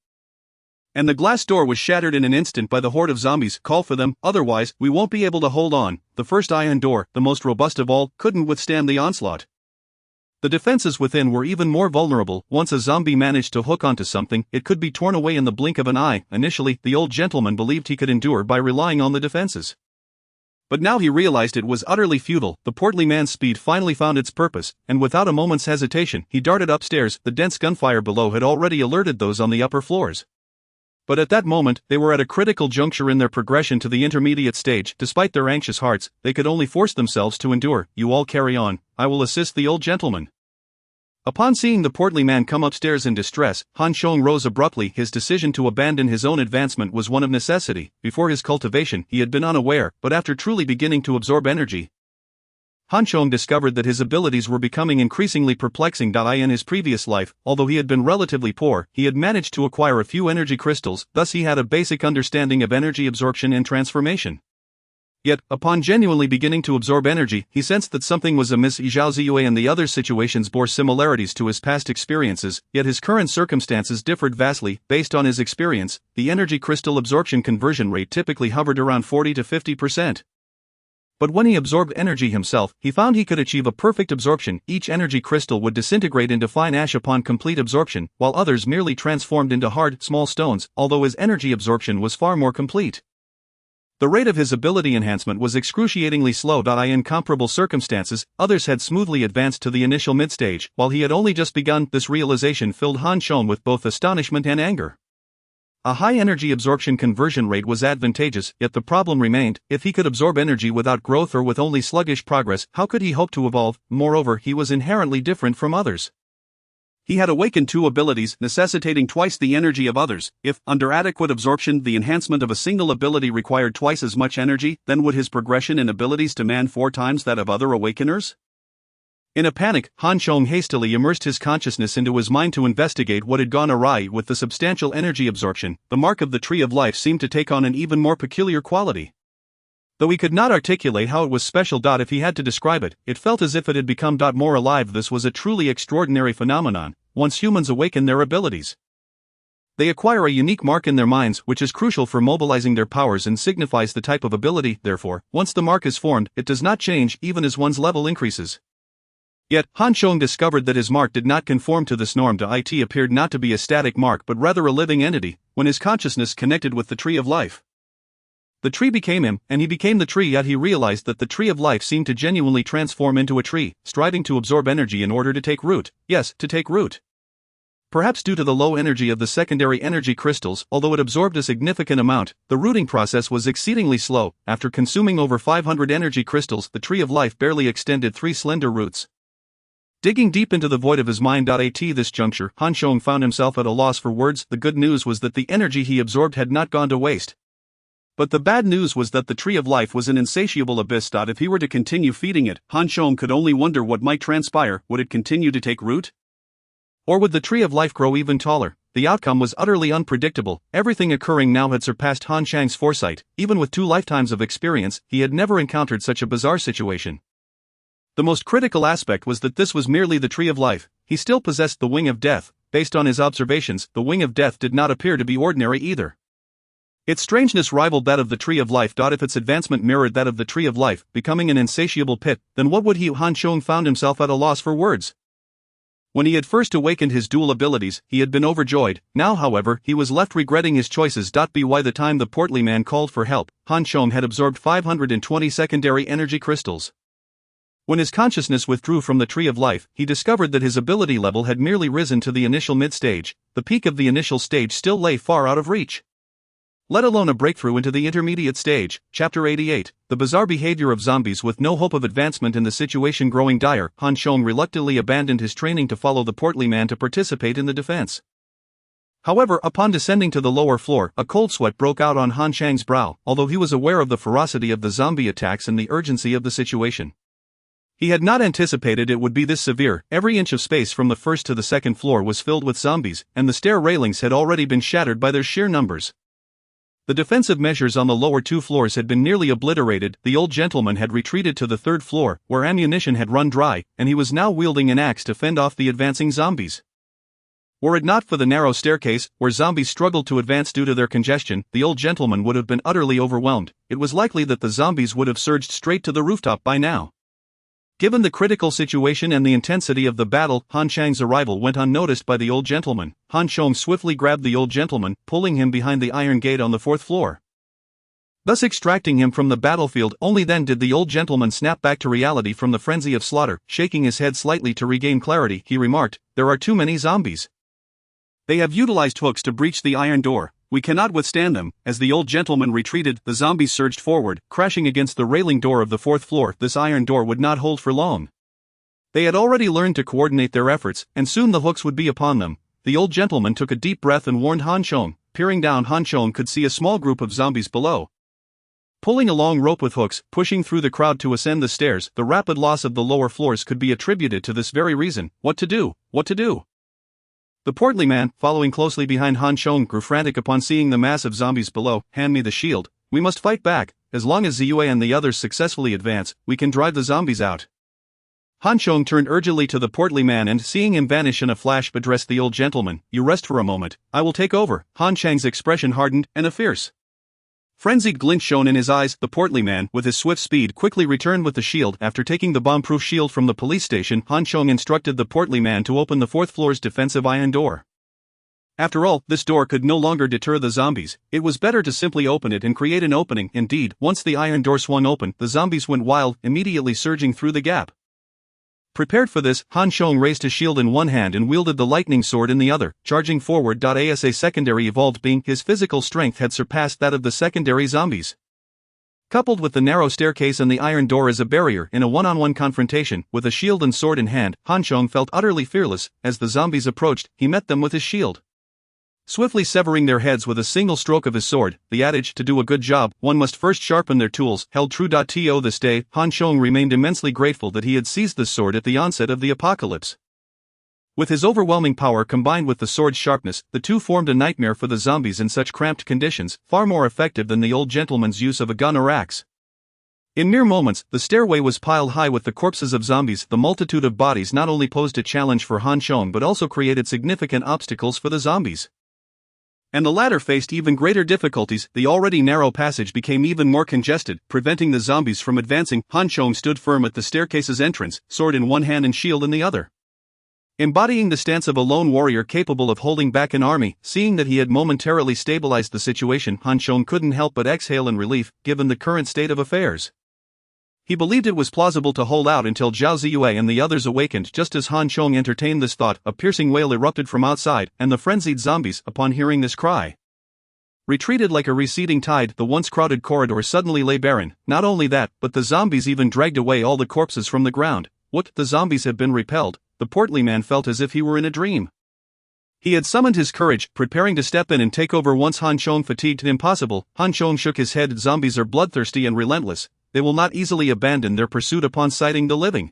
And the glass door was shattered in an instant by the horde of zombies. Call for them, otherwise, we won't be able to hold on. The first iron door, the most robust of all, couldn't withstand the onslaught. The defenses within were even more vulnerable. Once a zombie managed to hook onto something, it could be torn away in the blink of an eye. Initially, the old gentleman believed he could endure by relying on the defenses. But now he realized it was utterly futile. The portly man's speed finally found its purpose, and without a moment's hesitation, he darted upstairs. The dense gunfire below had already alerted those on the upper floors. But at that moment, they were at a critical juncture in their progression to the intermediate stage. Despite their anxious hearts, they could only force themselves to endure. You all carry on, I will assist the old gentleman. Upon seeing the portly man come upstairs in distress, Han Chong rose abruptly. His decision to abandon his own advancement was one of necessity. Before his cultivation, he had been unaware, but after truly beginning to absorb energy, Han Chong discovered that his abilities were becoming increasingly perplexing. In his previous life, although he had been relatively poor, he had managed to acquire a few energy crystals, thus he had a basic understanding of energy absorption and transformation. Yet, upon genuinely beginning to absorb energy, he sensed that something was amiss. Zhao Ziyue and the other situations bore similarities to his past experiences, yet his current circumstances differed vastly. Based on his experience, the energy crystal absorption conversion rate typically hovered around 40 to 50%. But when he absorbed energy himself, he found he could achieve a perfect absorption. Each energy crystal would disintegrate into fine ash upon complete absorption, while others merely transformed into hard, small stones, although his energy absorption was far more complete. The rate of his ability enhancement was excruciatingly slow. In comparable circumstances, others had smoothly advanced to the initial mid-stage, while he had only just begun. This realization filled Han Chong with both astonishment and anger. A high energy absorption conversion rate was advantageous, yet the problem remained: if he could absorb energy without growth or with only sluggish progress, how could he hope to evolve? Moreover, he was inherently different from others. He had awakened two abilities, necessitating twice the energy of others. If, under adequate absorption, the enhancement of a single ability required twice as much energy, then would his progression in abilities demand 4 times that of other awakeners? In a panic, Han Chong hastily immersed his consciousness into his mind to investigate what had gone awry. With the substantial energy absorption, the mark of the Tree of Life seemed to take on an even more peculiar quality. Though he could not articulate how it was special. If he had to describe it, it felt as if it had become more alive. This was a truly extraordinary phenomenon. Once humans awaken their abilities, they acquire a unique mark in their minds, which is crucial for mobilizing their powers and signifies the type of ability. Therefore, once the mark is formed, it does not change even as one's level increases. Yet, Han Chong discovered that his mark did not conform to this norm. It appeared not to be a static mark but rather a living entity. When his consciousness connected with the Tree of Life, the tree became him, and he became the tree. Yet he realized that the Tree of Life seemed to genuinely transform into a tree, striving to absorb energy in order to take root. Yes, to take root. Perhaps due to the low energy of the secondary energy crystals, although it absorbed a significant amount, the rooting process was exceedingly slow. After consuming over 500 energy crystals, the Tree of Life barely extended 3 slender roots. Digging deep into the void of his mind. At this juncture, Han Chong found himself at a loss for words. The good news was that the energy he absorbed had not gone to waste. But the bad news was that the Tree of Life was an insatiable abyss. If he were to continue feeding it, Han Chong could only wonder what might transpire. Would it continue to take root? Or would the Tree of Life grow even taller? The outcome was utterly unpredictable. Everything occurring now had surpassed Han Chang's foresight. Even with 2 lifetimes of experience, he had never encountered such a bizarre situation. The most critical aspect was that this was merely the Tree of Life. He still possessed the Wing of Death. Based on his observations, the Wing of Death did not appear to be ordinary either. Its strangeness rivaled that of the Tree of Life. If its advancement mirrored that of the Tree of Life, becoming an insatiable pit, then what would he? Han Chong found himself at a loss for words. When he had first awakened his dual abilities, he had been overjoyed. Now, however, he was left regretting his choices. By the time the portly man called for help, Han Chong had absorbed 520 secondary energy crystals. When his consciousness withdrew from the Tree of Life, he discovered that his ability level had merely risen to the initial mid-stage. The peak of the initial stage still lay far out of reach, let alone a breakthrough into the intermediate stage. Chapter 88. The bizarre behavior of zombies. With no hope of advancement and the situation growing dire, Han Chong reluctantly abandoned his training to follow the portly man to participate in the defense. However, upon descending to the lower floor, a cold sweat broke out on Han Chang's brow, although he was aware of the ferocity of the zombie attacks and the urgency of the situation. He had not anticipated it would be this severe. Every inch of space from the first to the second floor was filled with zombies, and the stair railings had already been shattered by their sheer numbers. The defensive measures on the lower two floors had been nearly obliterated. The old gentleman had retreated to the third floor, where ammunition had run dry, and he was now wielding an axe to fend off the advancing zombies. Were it not for the narrow staircase, where zombies struggled to advance due to their congestion, the old gentleman would have been utterly overwhelmed. It was likely that the zombies would have surged straight to the rooftop by now. Given the critical situation and the intensity of the battle, Han Chang's arrival went unnoticed by the old gentleman. Han Chong swiftly grabbed the old gentleman, pulling him behind the iron gate on the fourth floor, thus extracting him from the battlefield. Only then did the old gentleman snap back to reality from the frenzy of slaughter. Shaking his head slightly to regain clarity, he remarked, "There are too many zombies. They have utilized hooks to breach the iron door. We cannot withstand them." As the old gentleman retreated, the zombies surged forward, crashing against the railing door of the fourth floor. This iron door would not hold for long. They had already learned to coordinate their efforts, and soon the hooks would be upon them. The old gentleman took a deep breath and warned Han Chong. Peering down, Han Chong could see a small group of zombies below, pulling a long rope with hooks, pushing through the crowd to ascend the stairs. The rapid loss of the lower floors could be attributed to this very reason. What to do? What to do? The portly man, following closely behind Han Chong, grew frantic upon seeing the mass of zombies below. "Hand me the shield. We must fight back. As long as Ziyue and the others successfully advance, we can drive the zombies out." Han Chong turned urgently to the portly man and, seeing him vanish in a flash, addressed the old gentleman. "You rest for a moment. I will take over." Han Chang's expression hardened, and a fierce, frenzied glint shone in his eyes. The portly man, with his swift speed, quickly returned with the shield. After taking the bomb-proof shield from the police station, Han Chong instructed the portly man to open the fourth floor's defensive iron door. After all, this door could no longer deter the zombies. It was better to simply open it and create an opening. Indeed, once the iron door swung open, the zombies went wild, immediately surging through the gap. Prepared for this, Han Chong raised his shield in one hand and wielded the lightning sword in the other, charging forward. As a secondary evolved being, his physical strength had surpassed that of the secondary zombies. Coupled with the narrow staircase and the iron door as a barrier in a one-on-one confrontation, with a shield and sword in hand, Han Chong felt utterly fearless. As the zombies approached, he met them with his shield, swiftly severing their heads with a single stroke of his sword. The adage, "to do a good job, one must first sharpen their tools," held true. To this day, Han Chong remained immensely grateful that he had seized this sword at the onset of the apocalypse. With his overwhelming power combined with the sword's sharpness, the two formed a nightmare for the zombies in such cramped conditions, far more effective than the old gentleman's use of a gun or axe. In mere moments, the stairway was piled high with the corpses of zombies. The multitude of bodies not only posed a challenge for Han Chong but also created significant obstacles for the zombies, and the latter faced even greater difficulties. The already narrow passage became even more congested, preventing the zombies from advancing. Han Chong stood firm at the staircase's entrance, sword in one hand and shield in the other, embodying the stance of a lone warrior capable of holding back an army. Seeing that he had momentarily stabilized the situation, Han Chong couldn't help but exhale in relief, given the current state of affairs. He believed it was plausible to hold out until Zhao Ziyue and the others awakened. Just as Han Chong entertained this thought, a piercing wail erupted from outside, and the frenzied zombies, upon hearing this cry, retreated like a receding tide. The once crowded corridor suddenly lay barren. Not only that, but the zombies even dragged away all the corpses from the ground. What? The zombies had been repelled. The portly man felt as if he were in a dream. He had summoned his courage, preparing to step in and take over once Han Chong fatigued. Impossible. Han Chong shook his head. Zombies are bloodthirsty and relentless. They will not easily abandon their pursuit upon sighting the living.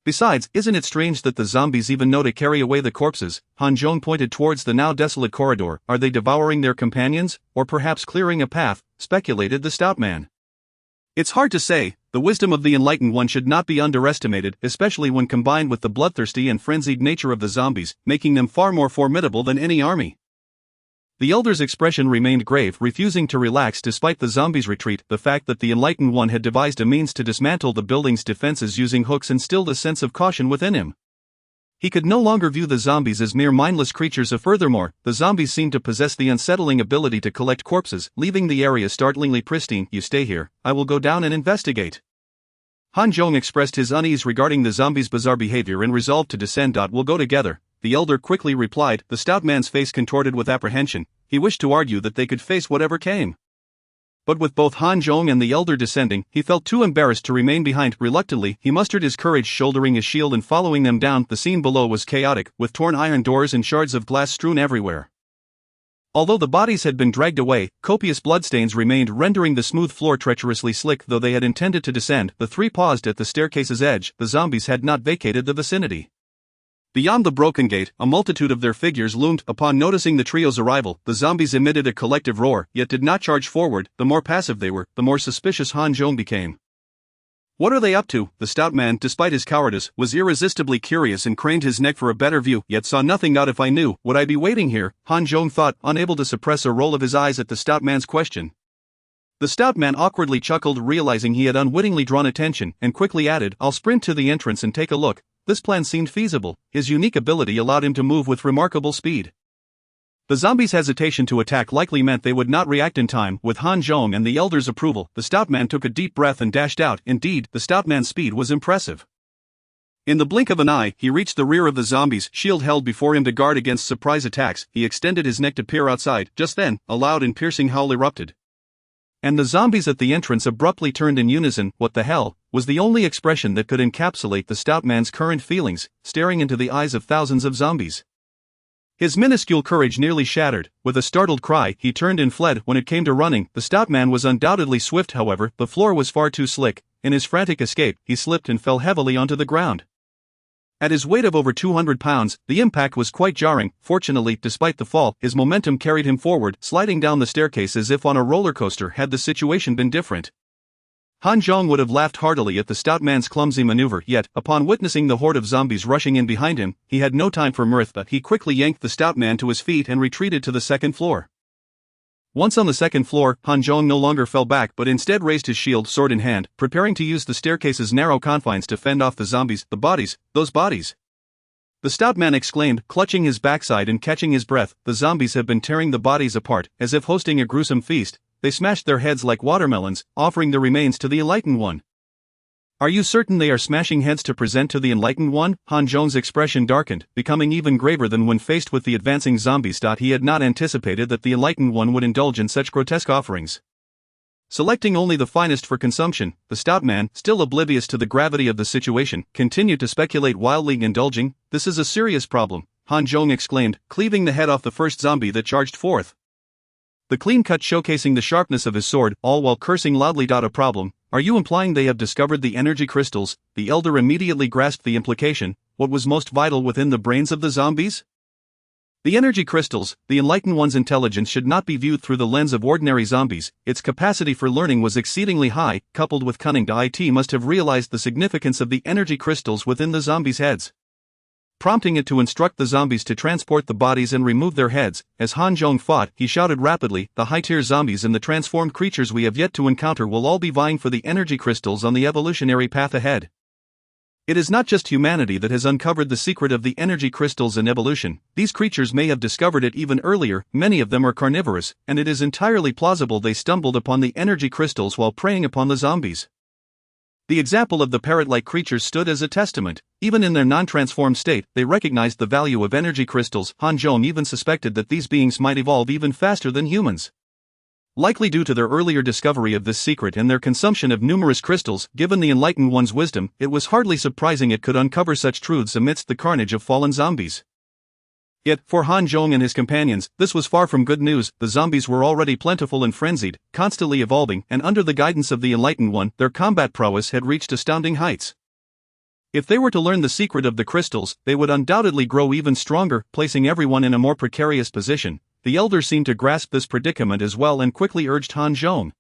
Besides, isn't it strange that the zombies even know to carry away the corpses? Han Chong pointed towards the now desolate corridor. Are they devouring their companions, or perhaps clearing a path? Speculated the stout man. It's hard to say. The wisdom of the enlightened one should not be underestimated, especially when combined with the bloodthirsty and frenzied nature of the zombies, making them far more formidable than any army. The elder's expression remained grave, refusing to relax despite the zombies' retreat. The fact that the enlightened one had devised a means to dismantle the building's defenses using hooks instilled a sense of caution within him. He could no longer view the zombies as mere mindless creatures. Furthermore, the zombies seemed to possess the unsettling ability to collect corpses, leaving the area startlingly pristine. "You stay here, I will go down and investigate." Han Chong expressed his unease regarding the zombies' bizarre behavior and resolved to descend. "We'll go together," the elder quickly replied. The stout man's face contorted with apprehension. He wished to argue that they could face whatever came, but with both Han Chong and the elder descending, he felt too embarrassed to remain behind. Reluctantly, he mustered his courage, shouldering his shield and following them down. The scene below was chaotic, with torn iron doors and shards of glass strewn everywhere. Although the bodies had been dragged away, copious bloodstains remained, rendering the smooth floor treacherously slick. Though they had intended to descend, the three paused at the staircase's edge. The zombies had not vacated the vicinity. Beyond the broken gate, a multitude of their figures loomed. Upon noticing the trio's arrival, the zombies emitted a collective roar, yet did not charge forward. The more passive they were, the more suspicious Han Zhong became. "What are they up to?" The stout man, despite his cowardice, was irresistibly curious and craned his neck for a better view, yet saw nothing. Not if I knew, would I be waiting here? Han Zhong thought, unable to suppress a roll of his eyes at the stout man's question. The stout man awkwardly chuckled, realizing he had unwittingly drawn attention, and quickly added, "I'll sprint to the entrance and take a look." This plan seemed feasible. His unique ability allowed him to move with remarkable speed. The zombies' hesitation to attack likely meant they would not react in time. With Han Zhong and the elder's approval, the stout man took a deep breath and dashed out. Indeed, the stout man's speed was impressive. In the blink of an eye, he reached the rear of the zombies, shield held before him to guard against surprise attacks. He extended his neck to peer outside. Just then, a loud and piercing howl erupted. And the zombies at the entrance abruptly turned in unison. "What the hell?" was the only expression that could encapsulate the stout man's current feelings, staring into the eyes of thousands of zombies. His minuscule courage nearly shattered. With a startled cry, he turned and fled. When it came to running, the stout man was undoubtedly swift. However, the floor was far too slick. In his frantic escape, he slipped and fell heavily onto the ground. At his weight of over 200 pounds, the impact was quite jarring. Fortunately, despite the fall, his momentum carried him forward, sliding down the staircase as if on a roller coaster. Had the situation been different, Han Zhong would have laughed heartily at the stout man's clumsy maneuver. Yet, upon witnessing the horde of zombies rushing in behind him, he had no time for mirth. But he quickly yanked the stout man to his feet and retreated to the second floor. Once on the second floor, Han Zhong no longer fell back but instead raised his shield, sword in hand, preparing to use the staircase's narrow confines to fend off the zombies. "The bodies, those bodies!" the stout man exclaimed, clutching his backside and catching his breath. The zombies have been tearing the bodies apart, as if hosting a gruesome feast. They smashed their heads like watermelons, offering the remains to the Enlightened One. "Are you certain they are smashing heads to present to the Enlightened One?" Han Zhong's expression darkened, becoming even graver than when faced with the advancing zombies. He had not anticipated that the Enlightened One would indulge in such grotesque offerings. Selecting only the finest for consumption, the stout man, still oblivious to the gravity of the situation, continued to speculate wildly. "Indulging? This is a serious problem," Han Zhong exclaimed, cleaving the head off the first zombie that charged forth. The clean cut showcasing the sharpness of his sword, all while cursing loudly. "A problem? Are you implying they have discovered the energy crystals?" The elder immediately grasped the implication. What was most vital within the brains of the zombies? The energy crystals. The Enlightened One's intelligence should not be viewed through the lens of ordinary zombies. Its capacity for learning was exceedingly high, coupled with cunning. It must have realized the significance of the energy crystals within the zombies' heads, prompting it to instruct the zombies to transport the bodies and remove their heads. As Han Zhong fought, he shouted rapidly, "The high-tier zombies and the transformed creatures we have yet to encounter will all be vying for the energy crystals on the evolutionary path ahead. It is not just humanity that has uncovered the secret of the energy crystals and evolution. These creatures may have discovered it even earlier. Many of them are carnivorous, and it is entirely plausible they stumbled upon the energy crystals while preying upon the zombies." The example of the parrot-like creatures stood as a testament. Even in their non-transformed state, they recognized the value of energy crystals. Han Zhong even suspected that these beings might evolve even faster than humans, likely due to their earlier discovery of this secret and their consumption of numerous crystals. Given the Enlightened One's wisdom, it was hardly surprising it could uncover such truths amidst the carnage of fallen zombies. Yet, for Han Zhong and his companions, this was far from good news. The zombies were already plentiful and frenzied, constantly evolving, and under the guidance of the Enlightened One, their combat prowess had reached astounding heights. If they were to learn the secret of the crystals, they would undoubtedly grow even stronger, placing everyone in a more precarious position. The elder seemed to grasp this predicament as well and quickly urged Han Zhong.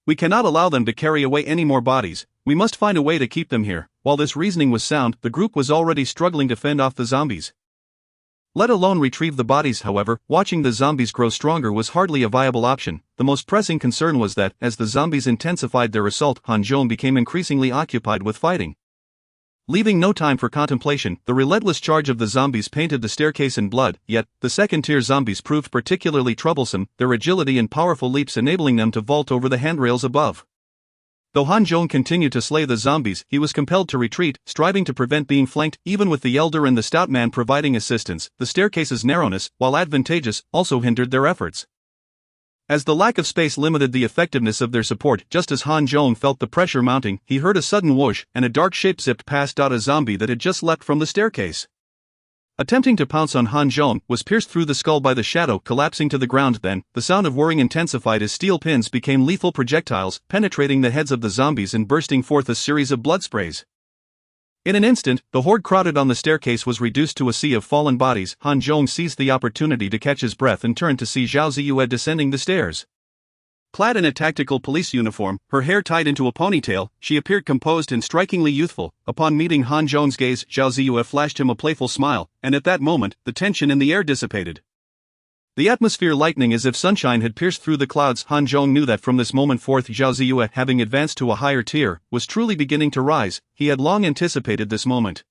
"We cannot allow them to carry away any more bodies. We must find a way to keep them here." While this reasoning was sound, the group was already struggling to fend off the zombies, let alone retrieve the bodies. However, watching the zombies grow stronger was hardly a viable option. The most pressing concern was that, as the zombies intensified their assault, Han Zhong became increasingly occupied with fighting. Leaving no time for contemplation, the relentless charge of the zombies painted the staircase in blood. Yet, the second-tier zombies proved particularly troublesome, their agility and powerful leaps enabling them to vault over the handrails above. Though Han Zhong continued to slay the zombies, he was compelled to retreat, striving to prevent being flanked. Even with the elder and the stout man providing assistance, the staircase's narrowness, while advantageous, also hindered their efforts, as the lack of space limited the effectiveness of their support. Just as Han Zhong felt the pressure mounting, he heard a sudden whoosh, and a dark shape zipped past. A zombie that had just leapt from the staircase. Attempting to pounce on Han Zhong, was pierced through the skull by the shadow, collapsing to the ground. Then, the sound of whirring intensified as steel pins became lethal projectiles, penetrating the heads of the zombies and bursting forth a series of blood sprays. In an instant, the horde crowded on the staircase was reduced to a sea of fallen bodies. Han Zhong seized the opportunity to catch his breath and turned to see Zhao Ziyue descending the stairs. Clad in a tactical police uniform, her hair tied into a ponytail, she appeared composed and strikingly youthful. Upon meeting Han Zhong's gaze, Zhao Ziyue flashed him a playful smile, and at that moment, the tension in the air dissipated. The atmosphere lightening as if sunshine had pierced through the clouds. Han Zhong knew that from this moment forth Zhao Ziyue, having advanced to a higher tier, was truly beginning to rise. He had long anticipated this moment.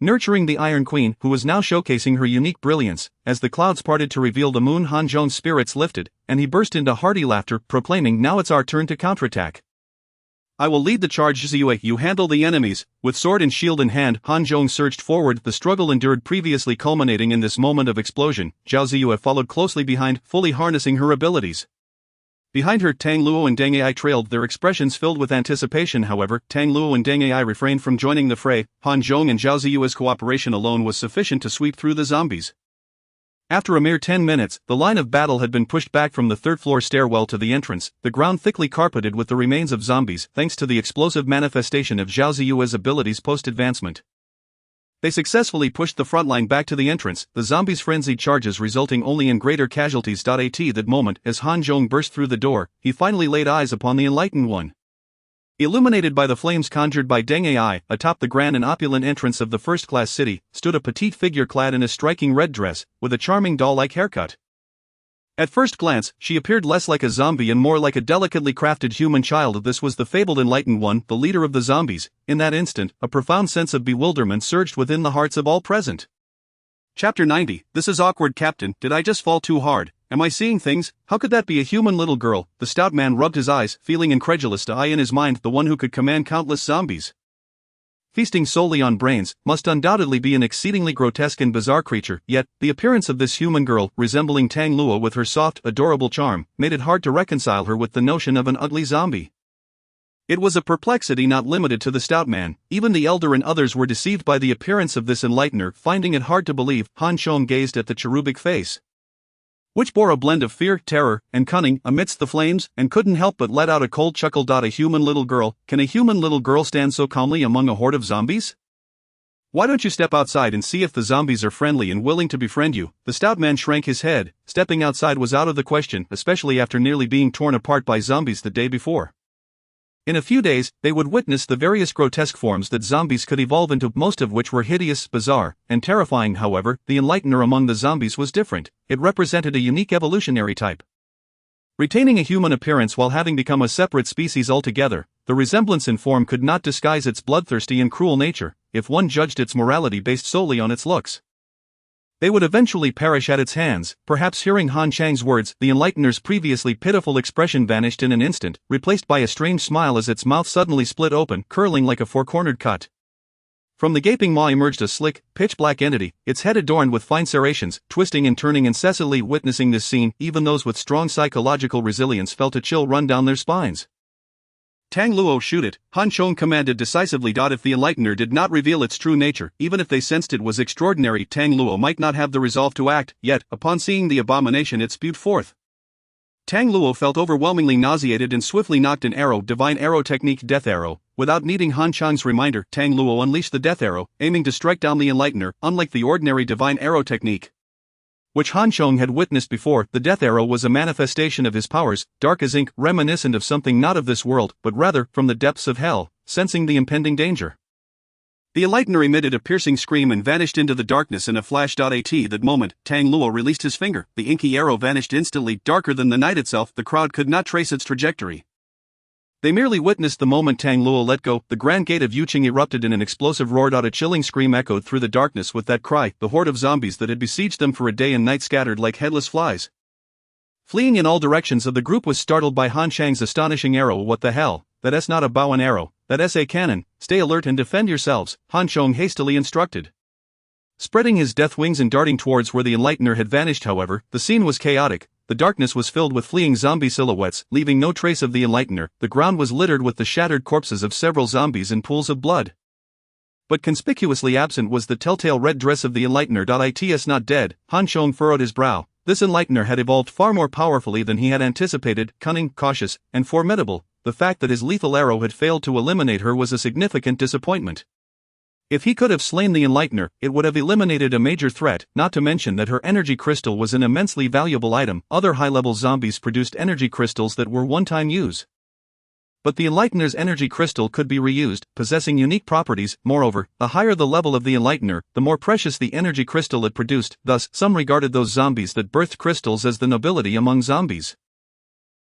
Nurturing the Iron Queen, who was now showcasing her unique brilliance, as the clouds parted to reveal the moon, Han Zhong's spirits lifted, and he burst into hearty laughter, proclaiming, "Now it's our turn to counterattack. I will lead the charge, Ziyue, you handle the enemies." With sword and shield in hand, Han Zhong surged forward, the struggle endured previously culminating in this moment of explosion. Zhao Ziyue followed closely behind, fully harnessing her abilities. Behind her, Tang Luo and Deng Ai trailed, their expressions filled with anticipation. However, Tang Luo and Deng Ai refrained from joining the fray. Han Zhong and Zhao Ziyue's cooperation alone was sufficient to sweep through the zombies. After a mere 10 minutes, the line of battle had been pushed back from the third-floor stairwell to the entrance, the ground thickly carpeted with the remains of zombies, thanks to the explosive manifestation of Zhao Ziyue's abilities post-advancement. They successfully pushed the front line back to the entrance, the zombies' frenzied charges resulting only in greater casualties. At that moment, as Han Zhong burst through the door, he finally laid eyes upon the Enlightened One. Illuminated by the flames conjured by Deng Ai, atop the grand and opulent entrance of the first-class city, stood a petite figure clad in a striking red dress, with a charming doll-like haircut. At first glance, she appeared less like a zombie and more like a delicately crafted human child. This was the fabled Enlightened One, the leader of the zombies. In that instant, a profound sense of bewilderment surged within the hearts of all present. Chapter 90. This is awkward, Captain. Did I just fall too hard? Am I seeing things? How could that be a human little girl? The stout man rubbed his eyes, feeling incredulous. I in his mind, the one who could command countless zombies, feasting solely on brains, must undoubtedly be an exceedingly grotesque and bizarre creature. Yet, the appearance of this human girl, resembling Tang Luo with her soft, adorable charm, made it hard to reconcile her with the notion of an ugly zombie. It was a perplexity not limited to the stout man. Even the elder and others were deceived by the appearance of this enlightener. Finding it hard to believe, Han Zhong gazed at the cherubic face, which bore a blend of fear, terror, and cunning, amidst the flames, and couldn't help but let out a cold chuckle. A human little girl? Can a human little girl stand so calmly among a horde of zombies? Why don't you step outside and see if the zombies are friendly and willing to befriend you? The stout man shrank his head. Stepping outside was out of the question, especially after nearly being torn apart by zombies the day before. In a few days, they would witness the various grotesque forms that zombies could evolve into, most of which were hideous, bizarre, and terrifying. However, the enlightener among the zombies was different. It represented a unique evolutionary type. Retaining a human appearance while having become a separate species altogether, the resemblance in form could not disguise its bloodthirsty and cruel nature, if one judged its morality based solely on its looks. They would eventually perish at its hands. Perhaps hearing Han Chang's words, the enlightener's previously pitiful expression vanished in an instant, replaced by a strange smile as its mouth suddenly split open, curling like a four-cornered cut. From the gaping maw emerged a slick, pitch-black entity, its head adorned with fine serrations, twisting and turning incessantly. Witnessing this scene, even those with strong psychological resilience felt a chill run down their spines. Tang Luo, shoot it, Han Chong commanded decisively. If the enlightener did not reveal its true nature, even if they sensed it was extraordinary, Tang Luo might not have the resolve to act. Yet, upon seeing the abomination it spewed forth, Tang Luo felt overwhelmingly nauseated and swiftly nocked an arrow, divine arrow technique, death arrow. Without needing Han Chang's reminder, Tang Luo unleashed the death arrow, aiming to strike down the enlightener. Unlike the ordinary divine arrow technique, which Han Chong had witnessed before, the death arrow was a manifestation of his powers, dark as ink, reminiscent of something not of this world, but rather from the depths of hell. Sensing the impending danger, the enlightener emitted a piercing scream and vanished into the darkness in a flash. At that moment, Tang Luo released his finger. The inky arrow vanished instantly, darker than the night itself. The crowd could not trace its trajectory. They merely witnessed the moment Tang Luo let go. The grand gate of Yuqing erupted in an explosive roar. A chilling scream echoed through the darkness. With that cry, the horde of zombies that had besieged them for a day and night scattered like headless flies, fleeing in all directions. The group was startled by Han Chang's astonishing arrow. What the hell? That's not a bow and arrow, that's a cannon. Stay alert and defend yourselves, Han Chong hastily instructed, spreading his death wings and darting towards where the enlightener had vanished. However, the scene was chaotic. The darkness was filled with fleeing zombie silhouettes, leaving no trace of the enlightener. The ground was littered with the shattered corpses of several zombies and pools of blood. But conspicuously absent was the telltale red dress of the Enlightener. It's not dead. Han Chong furrowed his brow. This Enlightener had evolved far more powerfully than he had anticipated, cunning, cautious, and formidable. The fact that his lethal arrow had failed to eliminate her was a significant disappointment. If he could have slain the Enlightener, it would have eliminated a major threat, not to mention that her energy crystal was an immensely valuable item. Other high-level zombies produced energy crystals that were one-time use. But the Enlightener's energy crystal could be reused, possessing unique properties. Moreover, the higher the level of the Enlightener, the more precious the energy crystal it produced. Thus, some regarded those zombies that birthed crystals as the nobility among zombies.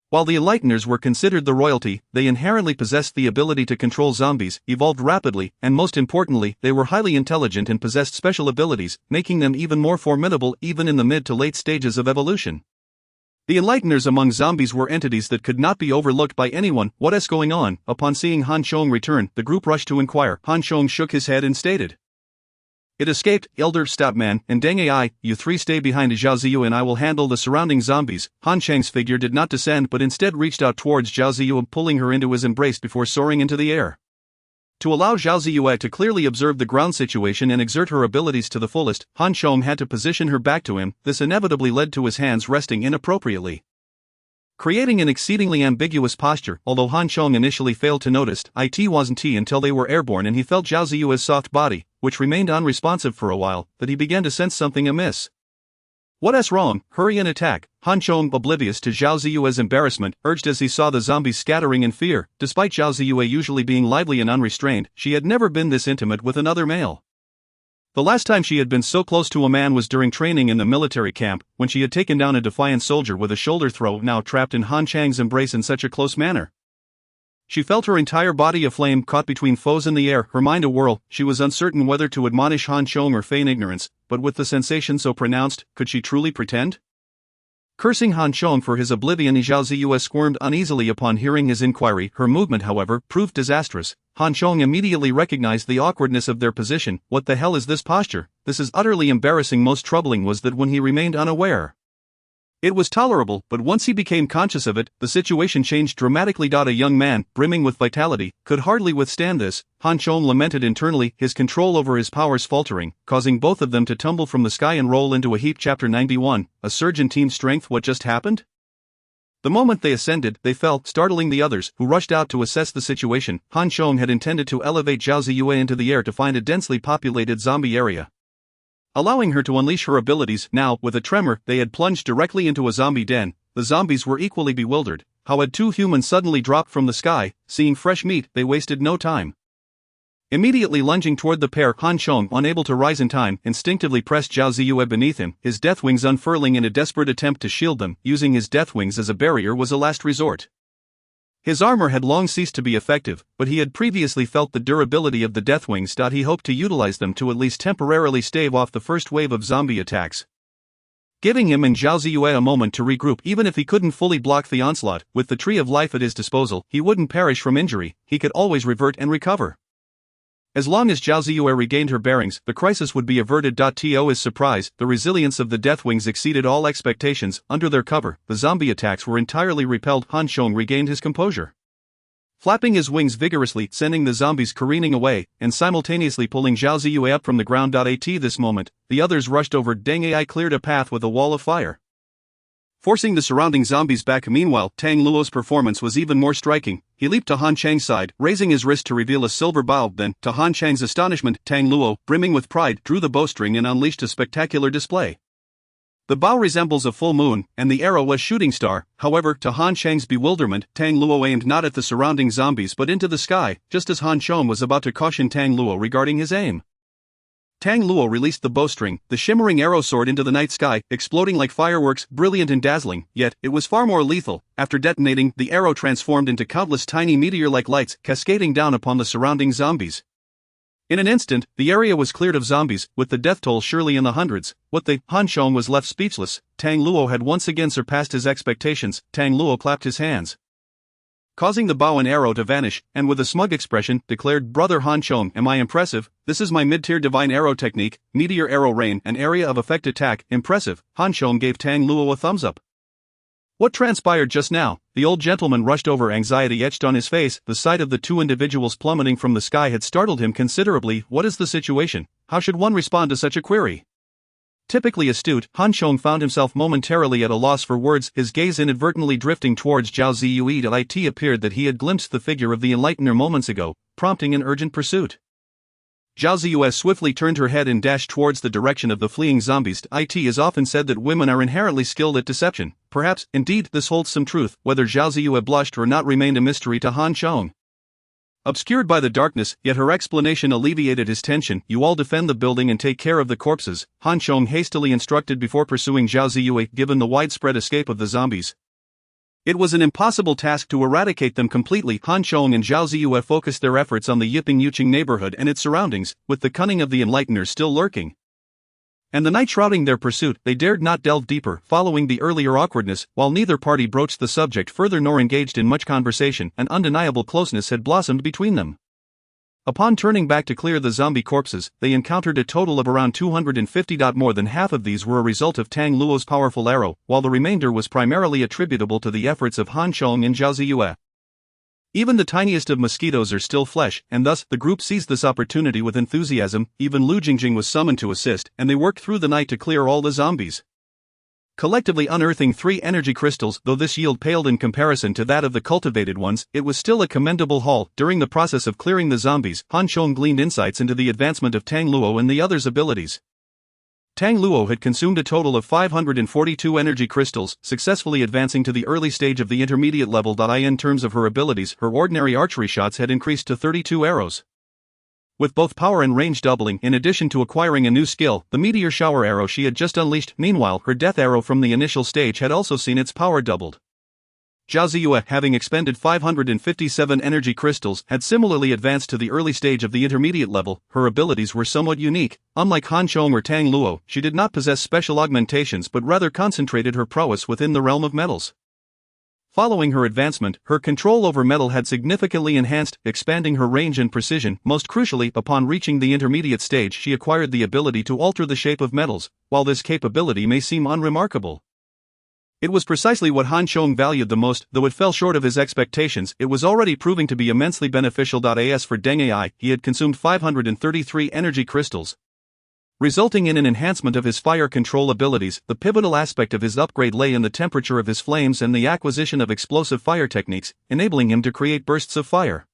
While the Enlighteners were considered the royalty, they inherently possessed the ability to control zombies, evolved rapidly, and most importantly, they were highly intelligent and possessed special abilities, making them even more formidable even in the mid to late stages of evolution. The Enlighteners among zombies were entities that could not be overlooked by anyone. What is going on? Upon seeing Han Chong return, the group rushed to inquire. Han Chong shook his head and stated, "It escaped, elder stout man, and dang AI, you three stay behind Zhao Ziyu and I will handle the surrounding zombies." Han Chang's figure did not descend but instead reached out towards Zhao Ziyu, pulling her into his embrace before soaring into the air. To allow Zhao Ziyu to clearly observe the ground situation and exert her abilities to the fullest, Han Chong had to position her back to him. This inevitably led to his hands resting inappropriately, creating an exceedingly ambiguous posture. Although Han Chong initially failed to notice, it wasn't until they were airborne and he felt Zhao Ziyu's soft body, which remained unresponsive for a while, that he began to sense something amiss. "What's wrong? Hurry and attack." Han Chong, oblivious to Zhao Ziyu's embarrassment, urged as he saw the zombies scattering in fear. Despite Zhao Ziyu usually being lively and unrestrained, she had never been this intimate with another male. The last time she had been so close to a man was during training in the military camp, when she had taken down a defiant soldier with a shoulder throw, now trapped in Han Chang's embrace in such a close manner. She felt her entire body aflame, caught between foes in the air, her mind a whirl. She was uncertain whether to admonish Han Chong or feign ignorance, but with the sensation so pronounced, could she truly pretend? Cursing Han Chong for his oblivion, Zhao Ziyu squirmed uneasily upon hearing his inquiry. Her movement, however, proved disastrous. Han Chong immediately recognized the awkwardness of their position. What the hell is this posture? This is utterly embarrassing. Most troubling was that when he remained unaware, it was tolerable, but once he became conscious of it, the situation changed dramatically. A young man, brimming with vitality, could hardly withstand this. Han Chong lamented internally, his control over his powers faltering, causing both of them to tumble from the sky and roll into a heap. Chapter 91, A Surge in Team Strength. What just happened? The moment they ascended, they fell, startling the others, who rushed out to assess the situation. Han Chong had intended to elevate Zhao Ziyu into the air to find a densely populated zombie area, allowing her to unleash her abilities. Now, with a tremor, they had plunged directly into a zombie den. The zombies were equally bewildered. How had two humans suddenly dropped from the sky? Seeing fresh meat, they wasted no time. Immediately lunging toward the pair, Han Chong, unable to rise in time, instinctively pressed Zhao Ziyu beneath him, his death wings unfurling in a desperate attempt to shield them. Using his death wings as a barrier was a last resort. His armor had long ceased to be effective, but he had previously felt the durability of the Deathwings. He hoped to utilize them to at least temporarily stave off the first wave of zombie attacks, giving him and Zhao Ziyu a moment to regroup. Even if he couldn't fully block the onslaught, with the Tree of Life at his disposal, he wouldn't perish from injury. He could always revert and recover. As long as Zhao Ziyu regained her bearings, the crisis would be averted. To his surprise, the resilience of the Deathwings exceeded all expectations. Under their cover, the zombie attacks were entirely repelled. Han Chong regained his composure, flapping his wings vigorously, sending the zombies careening away, and simultaneously pulling Zhao Ziyu up from the ground. At this moment, the others rushed over. Deng Ai cleared a path with a wall of fire, forcing the surrounding zombies back. Meanwhile, Tang Luo's performance was even more striking. He leaped to Han Chang's side, raising his wrist to reveal a silver bow. Then, to Han Chang's astonishment, Tang Luo, brimming with pride, drew the bowstring and unleashed a spectacular display. The bow resembles a full moon, and the arrow a shooting star. However, to Han Chang's bewilderment, Tang Luo aimed not at the surrounding zombies but into the sky, just as Han Chong was about to caution Tang Luo regarding his aim. Tang Luo released the bowstring. The shimmering arrow soared into the night sky, exploding like fireworks, brilliant and dazzling, yet it was far more lethal. After detonating, the arrow transformed into countless tiny meteor-like lights, cascading down upon the surrounding zombies. In an instant, the area was cleared of zombies, with the death toll surely in the hundreds. Han Chong was left speechless. Tang Luo had once again surpassed his expectations. Tang Luo clapped his hands, causing the bow and arrow to vanish, and with a smug expression, declared, "Brother Han Chong, am I impressive? This is my mid-tier divine arrow technique, meteor arrow rain, an area of effect attack, impressive." Han Chong gave Tang Luo a thumbs up. What transpired just now? The old gentleman rushed over, anxiety etched on his face. The sight of the two individuals plummeting from the sky had startled him considerably. What is the situation? How should one respond to such a query? Typically astute, Han Chong found himself momentarily at a loss for words, his gaze inadvertently drifting towards Zhao Ziyue. It appeared that he had glimpsed the figure of the enlightener moments ago, prompting an urgent pursuit. Zhao Ziyue swiftly turned her head and dashed towards the direction of the fleeing zombies. It is often said that women are inherently skilled at deception. Perhaps, indeed, this holds some truth. Whether Zhao Ziyue blushed or not remained a mystery to Han Chong. Obscured by the darkness, yet her explanation alleviated his tension. You all defend the building and take care of the corpses, Han Chong hastily instructed before pursuing Zhao Ziyue. Given the widespread escape of the zombies, it was an impossible task to eradicate them completely. Han Chong and Zhao Ziyue focused their efforts on the Yiping Yuqing neighborhood and its surroundings, with the cunning of the enlighteners still lurking, and the night shrouding their pursuit. They dared not delve deeper, following the earlier awkwardness. While neither party broached the subject further nor engaged in much conversation, an undeniable closeness had blossomed between them. Upon turning back to clear the zombie corpses, they encountered a total of around 250. More than half of these were a result of Tang Luo's powerful arrow, while the remainder was primarily attributable to the efforts of Han Chong and Zhao Ziyue. Even the tiniest of mosquitoes are still flesh, and thus, the group seized this opportunity with enthusiasm. Even Lu Jingjing was summoned to assist, and they worked through the night to clear all the zombies, collectively unearthing 3 energy crystals. Though this yield paled in comparison to that of the cultivated ones, it was still a commendable haul. During the process of clearing the zombies, Han Chong gleaned insights into the advancement of Tang Luo and the others' abilities. Tang Luo had consumed a total of 542 energy crystals, successfully advancing to the early stage of the intermediate level. In terms of her abilities, her ordinary archery shots had increased to 32 arrows, with both power and range doubling. In addition to acquiring a new skill, the meteor shower arrow she had just unleashed. Meanwhile, her death arrow from the initial stage had also seen its power doubled. Zhao Ziyue, having expended 557 energy crystals, had similarly advanced to the early stage of the intermediate level. Her abilities were somewhat unique. Unlike Han Chong or Tang Luo, she did not possess special augmentations but rather concentrated her prowess within the realm of metals. Following her advancement, her control over metal had significantly enhanced, expanding her range and precision. Most crucially, upon reaching the intermediate stage, she acquired the ability to alter the shape of metals. While this capability may seem unremarkable, it was precisely what Han Chong valued the most. Though it fell short of his expectations, it was already proving to be immensely beneficial. As for Deng Ai, he had consumed 533 energy crystals, resulting in an enhancement of his fire control abilities. The pivotal aspect of his upgrade lay in the temperature of his flames and the acquisition of explosive fire techniques, enabling him to create bursts of fire.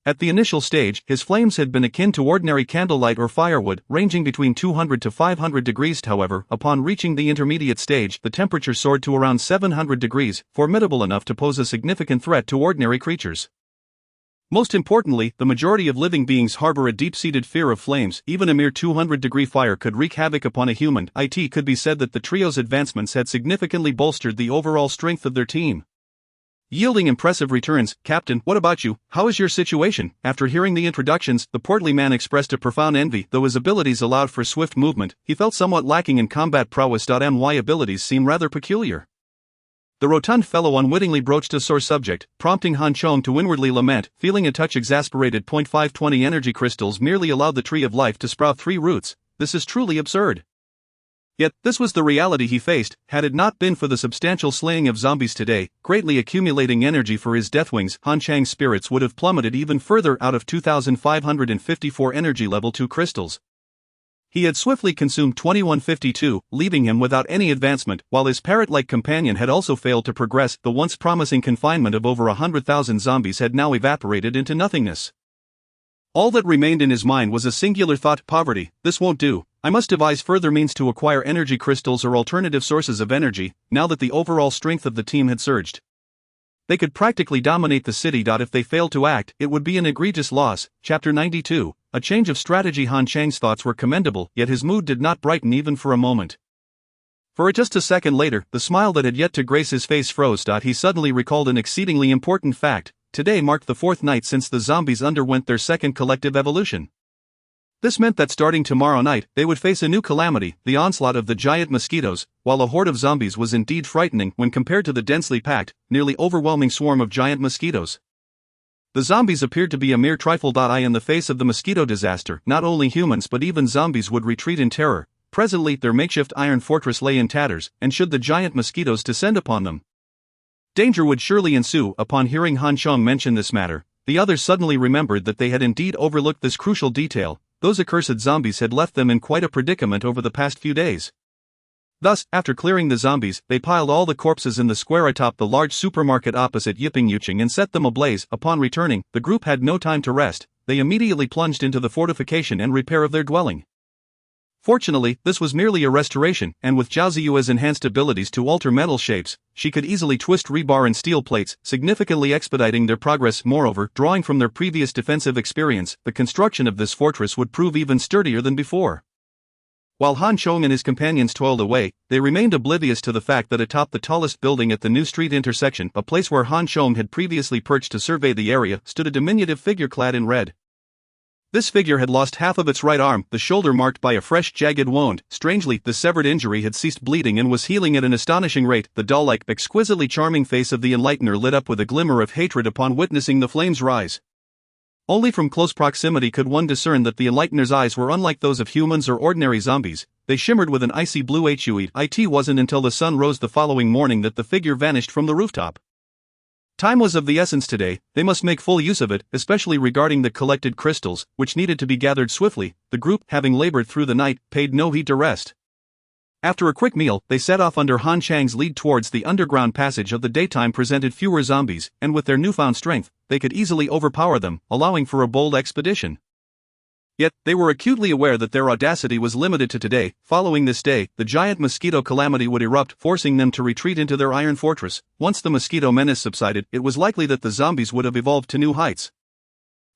At the initial stage, his flames had been akin to ordinary candlelight or firewood, ranging between 200 to 500 degrees. However, upon reaching the intermediate stage, the temperature soared to around 700 degrees, formidable enough to pose a significant threat to ordinary creatures. Most importantly, the majority of living beings harbor a deep-seated fear of flames. Even a mere 200-degree fire could wreak havoc upon a human. It could be said that the trio's advancements had significantly bolstered the overall strength of their team, yielding impressive returns. Captain, what about you? How is your situation? After hearing the introductions, the portly man expressed a profound envy. Though his abilities allowed for swift movement, he felt somewhat lacking in combat prowess. My abilities seem rather peculiar. The rotund fellow unwittingly broached a sore subject, prompting Han Chong to inwardly lament, feeling a touch exasperated. 520 energy crystals merely allowed the tree of life to sprout 3 roots. This is truly absurd. Yet, this was the reality he faced. Had it not been for the substantial slaying of zombies today, greatly accumulating energy for his deathwings, Han Chang's spirits would have plummeted even further. Out of 2,554 energy level 2 crystals, he had swiftly consumed 2152, leaving him without any advancement. While his parrot-like companion had also failed to progress, the once promising confinement of over 100,000 zombies had now evaporated into nothingness. All that remained in his mind was a singular thought: poverty. This won't do. I must devise further means to acquire energy crystals or alternative sources of energy. Now that the overall strength of the team had surged, they could practically dominate the city. If they failed to act, it would be an egregious loss. Chapter 92. A change of strategy. Han Chang's thoughts were commendable, yet his mood did not brighten even for a moment. For just a second later, the smile that had yet to grace his face froze. He suddenly recalled an exceedingly important fact. Today marked the 4th night since the zombies underwent their second collective evolution. This meant that starting tomorrow night, they would face a new calamity, the onslaught of the giant mosquitoes. While a horde of zombies was indeed frightening when compared to the densely packed, nearly overwhelming swarm of giant mosquitoes, the zombies appeared to be a mere trifle. In the face of the mosquito disaster, not only humans but even zombies would retreat in terror, presently their makeshift iron fortress lay in tatters, and should the giant mosquitoes descend upon them, danger would surely ensue. Upon hearing Han Chong mention this matter, the others suddenly remembered that they had indeed overlooked this crucial detail. Those accursed zombies had left them in quite a predicament over the past few days. Thus, after clearing the zombies, they piled all the corpses in the square atop the large supermarket opposite Yiping Yuching and set them ablaze. Upon returning, the group had no time to rest. They immediately plunged into the fortification and repair of their dwelling. Fortunately, this was merely a restoration, and with Zhao Ziyue's enhanced abilities to alter metal shapes, she could easily twist rebar and steel plates, significantly expediting their progress. Moreover, drawing from their previous defensive experience, the construction of this fortress would prove even sturdier than before. While Han Chong and his companions toiled away, they remained oblivious to the fact that atop the tallest building at the new street intersection, a place where Han Chong had previously perched to survey the area, stood a diminutive figure clad in red. This figure had lost half of its right arm, the shoulder marked by a fresh jagged wound. Strangely, the severed injury had ceased bleeding and was healing at an astonishing rate. The doll-like, exquisitely charming face of the Enlightener lit up with a glimmer of hatred upon witnessing the flames rise. Only from close proximity could one discern that the Enlightener's eyes were unlike those of humans or ordinary zombies. They shimmered with an icy blue hue. It wasn't until the sun rose the following morning that the figure vanished from the rooftop. Time was of the essence today. They must make full use of it, especially regarding the collected crystals, which needed to be gathered swiftly. The group, having labored through the night, paid no heed to rest. After a quick meal, they set off under Han Chang's lead towards the underground passage. Of the daytime presented fewer zombies, and with their newfound strength, they could easily overpower them, allowing for a bold expedition. Yet, they were acutely aware that their audacity was limited to today. Following this day, the giant mosquito calamity would erupt, forcing them to retreat into their iron fortress. Once the mosquito menace subsided, it was likely that the zombies would have evolved to new heights,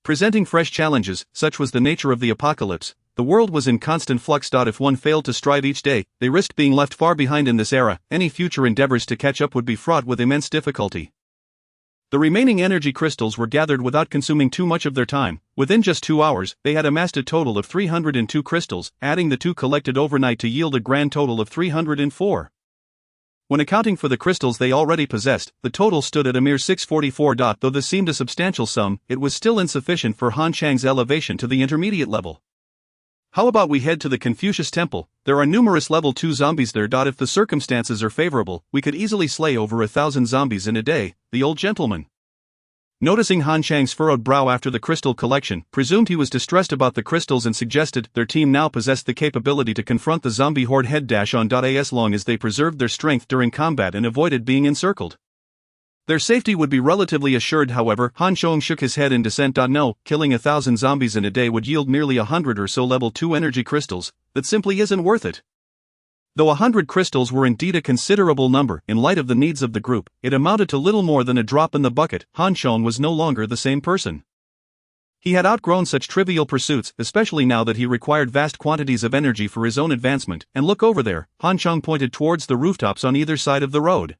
presenting fresh challenges. Such was the nature of the apocalypse. The world was in constant flux. If one failed to strive each day, they risked being left far behind in this era. Any future endeavors to catch up would be fraught with immense difficulty. The remaining energy crystals were gathered without consuming too much of their time. Within just 2 hours, they had amassed a total of 302 crystals, adding the 2 collected overnight to yield a grand total of 304. When accounting for the crystals they already possessed, the total stood at a mere 644. Though this seemed a substantial sum, it was still insufficient for Han Chang's elevation to the intermediate level. How about we head to the Confucius Temple? There are numerous level 2 zombies there. If the circumstances are favorable, we could easily slay over 1,000 zombies in a day. The old gentleman, noticing Han Chang's furrowed brow after the crystal collection, presumed he was distressed about the crystals and suggested their team now possessed the capability to confront the zombie horde head-on. As long as they preserved their strength during combat and avoided being encircled, their safety would be relatively assured. However, Han Chong shook his head in dissent. No, killing 1,000 zombies in a day would yield merely 100 or so level 2 energy crystals. That simply isn't worth it. Though 100 crystals were indeed a considerable number, in light of the needs of the group, it amounted to little more than a drop in the bucket. Han Chong was no longer the same person. He had outgrown such trivial pursuits, especially now that he required vast quantities of energy for his own advancement. And look over there, Han Chong pointed towards the rooftops on either side of the road,